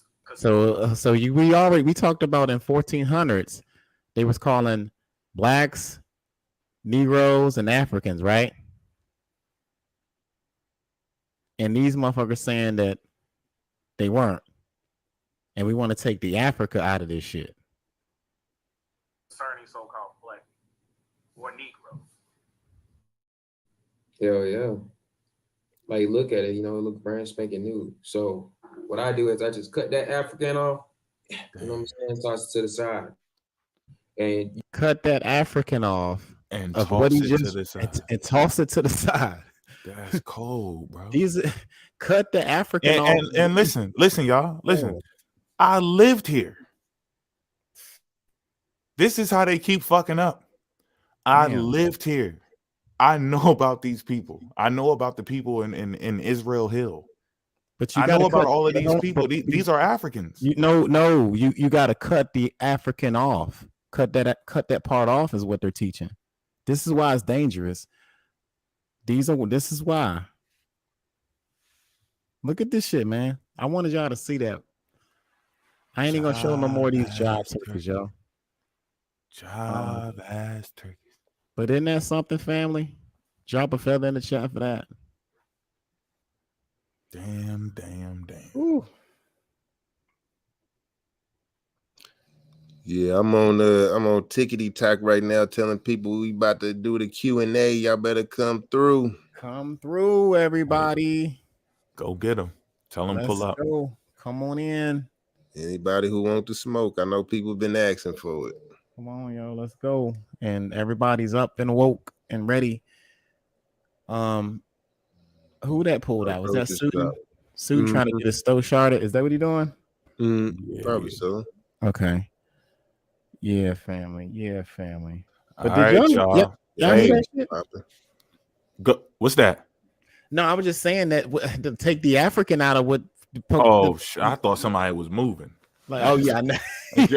we talked about in 1400s, they was calling blacks, Negroes, and Africans, right? And these motherfuckers saying that They weren't. And we want to take the Africa out of this shit. Concerning so-called black or Negroes. Hell yeah. Like, look at it, you know, it look brand spanking new. So what I do is I just cut that African off, you know what I'm saying, toss it to the side. And cut that African off and of toss what he it just to the side. And toss it to the side. That's cold, bro. Cut the African off. And listen, y'all. Listen. I lived here. This is how they keep fucking up. I lived here. I know about these people. I know about the people in Israel Hill. But you I know about all of these people. These are Africans. You got to cut the African off. Cut that part off is what they're teaching. This is why it's dangerous. This is why. Look at this shit, man. I wanted y'all to see that. I ain't even gonna show no more of these job seekers, y'all. Job ass turkeys. But isn't that something, family? Drop a feather in the chat for that. Damn. Ooh. Yeah, I'm on Tickety Talk right now, telling people we about to do the Q&A. Y'all better come through. Come through, everybody. Go get them. Tell them pull up. Go. Come on in. Anybody who wants to smoke, I know people been asking for it. Come on, yo, let's go. And everybody's up and woke and ready. Who that pulled out? Was that Sudan? Sudan trying to get a stove sharded? Is that what he doing? Probably so. Okay. Yeah, family. But All right, y'all. Y'all hear that shit? Go. What's that? No, I was just saying that to take the African out of what. I thought somebody was moving. Like, oh yeah, I know. Hold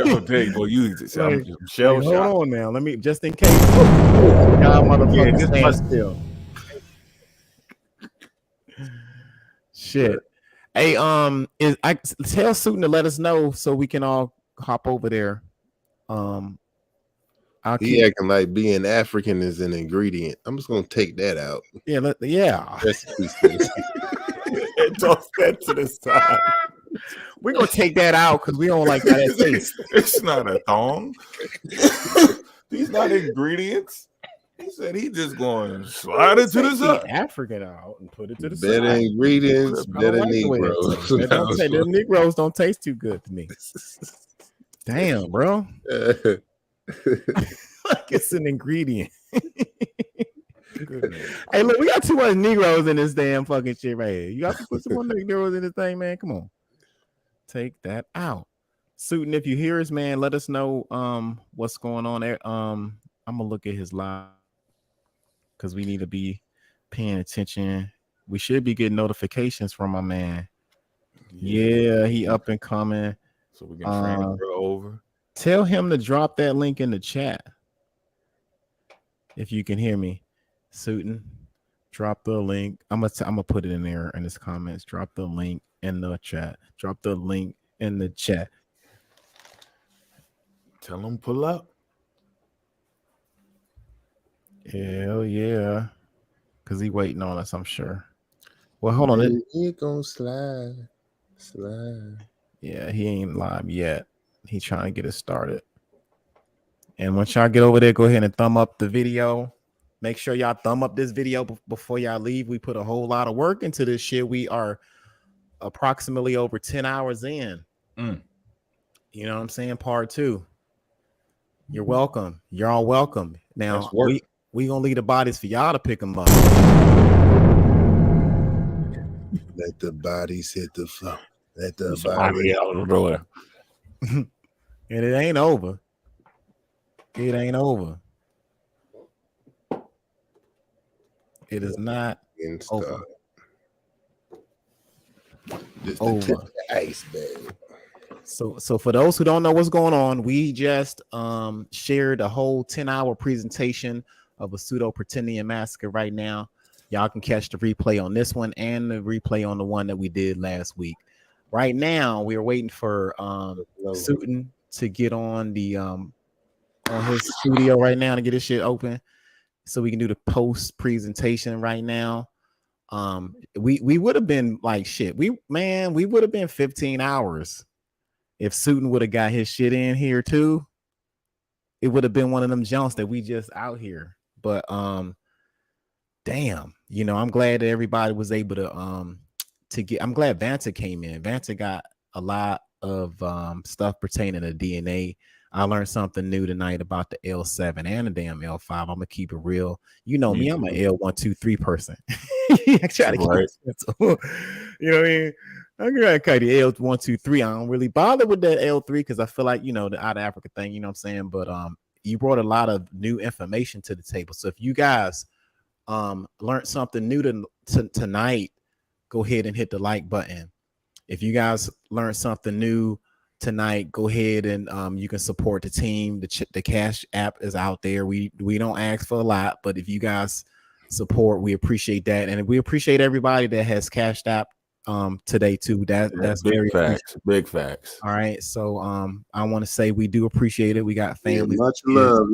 on now. Let me just in case. Y'all motherfuckers stand still. Shit. Hey, I tell Sudan to let us know so we can all hop over there. He acting like being African is an ingredient. I'm just gonna take that out. Yeah. And toss that to the side. We're gonna take that out because we don't like how that tastes. It's not a thong. These not ingredients. He said he just going to slide it to the side. African out and put it to the side. Better ingredients, better Negroes. Them Negroes don't taste too good to me. Damn, bro. Like it's an ingredient. Hey, look, we got too much Negroes in this damn fucking shit right here. You got to put some more Negroes in this thing, man. Come on. Take that out. Suitin, if you hear us, man, let us know what's going on there. I'm gonna look at his live because we need to be paying attention. We should be getting notifications from my man. Yeah, he up and coming. So we can transfer over. Tell him to drop that link in the chat. If you can hear me, Suitin, drop the link. I'm gonna put it in there in his comments. Drop the link in the chat. Drop the link in the chat. Tell him pull up. Hell yeah. Because he waiting on us, I'm sure. Well, hold on. He gonna slide. Yeah, he ain't live yet. He's trying to get it started. And once y'all get over there, go ahead and thumb up the video. Make sure y'all thumb up this video before y'all leave. We put a whole lot of work into this shit. We are approximately over 10 hours in. You know what I'm saying? Part 2. You're welcome. You're all welcome. Now, we gonna leave the bodies for y'all to pick them up. Let the bodies hit the floor. Let the body out the door. And it ain't over. It ain't over. It is not over. Just over. the ice, baby. So for those who don't know what's going on, we just shared a whole 10-hour presentation of a pseudo-pretendian massacre right now. Y'all can catch the replay on this one and the replay on the one that we did last week. Right now, we are waiting for Suitin to get on the on his studio right now to get his shit open so we can do the post presentation right now. we would have been like shit. We would have been 15 hours if Suitin would have got his shit in here too. It would have been one of them jumps that we just out here. But damn, you know, I'm glad that everybody was able to get. I'm glad Vanta came in. Vanta got a lot of stuff pertaining to DNA. I learned something new tonight about the L7 and the damn L5. I'm gonna keep it real. You know me, I'm an L123 person. I try to keep it simple. You know what I mean? I'm gonna cut the L123. I don't really bother with that L3 because I feel like, you know, the out of Africa thing, you know what I'm saying? But you brought a lot of new information to the table. So if you guys learned something new tonight, go ahead and hit the like button. If you guys learned something new tonight, go ahead and you can support the team. The Cash App is out there. We don't ask for a lot, but if you guys support, we appreciate that, and we appreciate everybody that has cashed app today too. That's big facts. Big facts. All right, so I want to say we do appreciate it. We got family. Much love,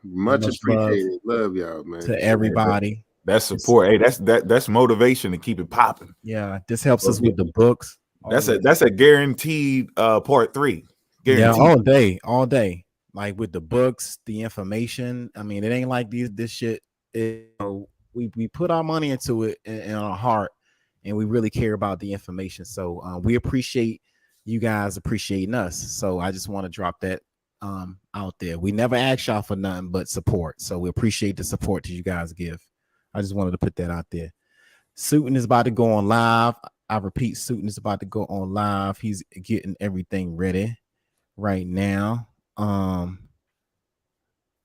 much appreciated. Love y'all, man. To everybody. That's support. Hey, that's motivation to keep it popping. Yeah, this helps us with the books. That's a guaranteed part 3. Guaranteed. Yeah, all day. Like with the books, the information. I mean, it ain't like this shit. We put our money into it and our heart, and we really care about the information. So we appreciate you guys appreciating us. So I just want to drop that out there. We never ask y'all for nothing but support. So we appreciate the support that you guys give. I just wanted to put that out there. Suitin is about to go on live. I repeat, Suitin is about to go on live. He's getting everything ready right now.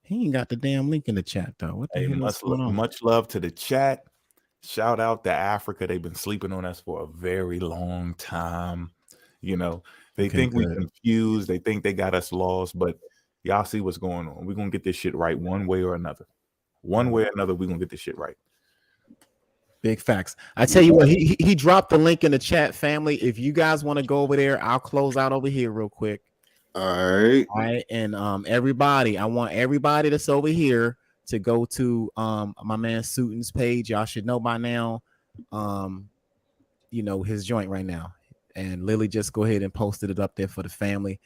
He ain't got the damn link in the chat though. What the hell is going on? Much love to the chat. Shout out to Africa. They've been sleeping on us for a very long time. You know, they think we confused. They think they got us lost, but y'all see what's going on. We're gonna get this shit right one way or another. One way or another, we're gonna get this shit right. Big facts. I tell you what, he dropped the link in the chat, family. If you guys want to go over there, I'll close out over here real quick. All right. And everybody, I want everybody that's over here to go to my man Suitin's page. Y'all should know by now, you know, his joint right now. And Lily just go ahead and posted it up there for the family.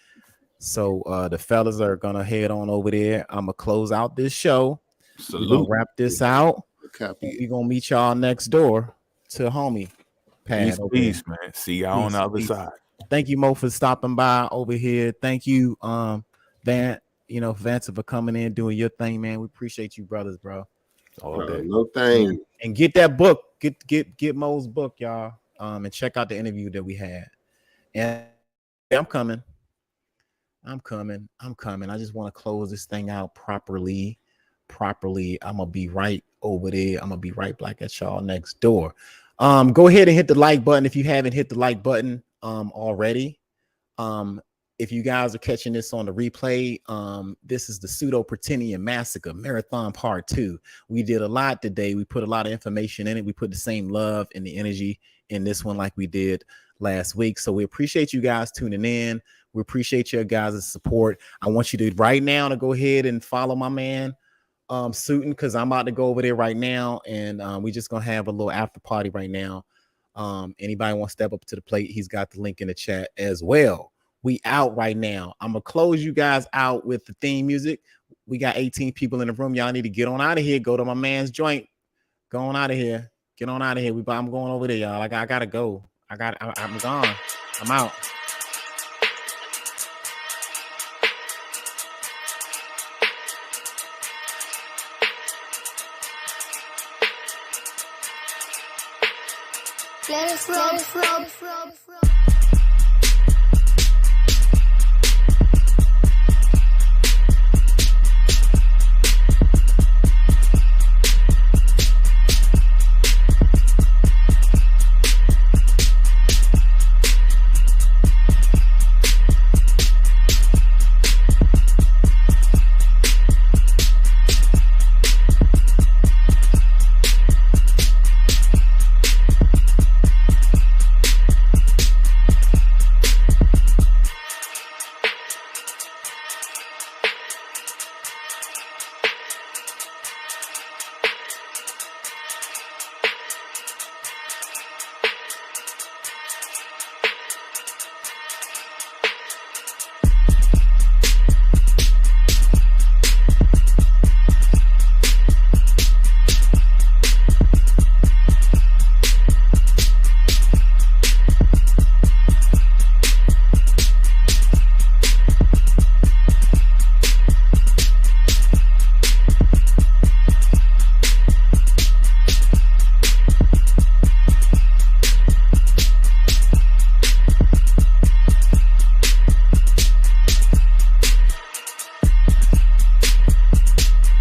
So the fellas are gonna head on over there. I'm gonna close out this show. We're gonna wrap this out. We're gonna meet y'all next door to homie pad. Peace, man. See y'all on the other side. Thank you, Mo, for stopping by over here. Thank you, Vant, you know, Vanta, for coming in, doing your thing, man. We appreciate you, brothers, bro. All day. No thing. And get that book. Get Mo's book, y'all. And check out the interview that we had. And I'm coming. I just want to close this thing out properly. I'm gonna be right over there. I'm gonna be right back at y'all next door. Go ahead and hit the like button if you haven't hit the like button already. If you guys are catching this on the replay, this is the Pseudo-Pretendian Massacre Marathon Part 2. We did a lot today. We put a lot of information in it. We put the same love and the energy in this one like we did last week. So we appreciate you guys tuning in. We appreciate your guys' support. I want you to right now to go ahead and follow my man Suitin, because I'm about to go over there right now, and we just gonna have a little after party right now. Anybody want to step up to the plate, he's got the link in the chat as well. We out right now. I'm gonna close you guys out with the theme music. We got 18 people in the room. Y'all need to get on out of here. Go to my man's joint. Go on out of here. Get on out of here. I'm going over there, y'all. I gotta go. I'm gone. I'm out. Let us rub.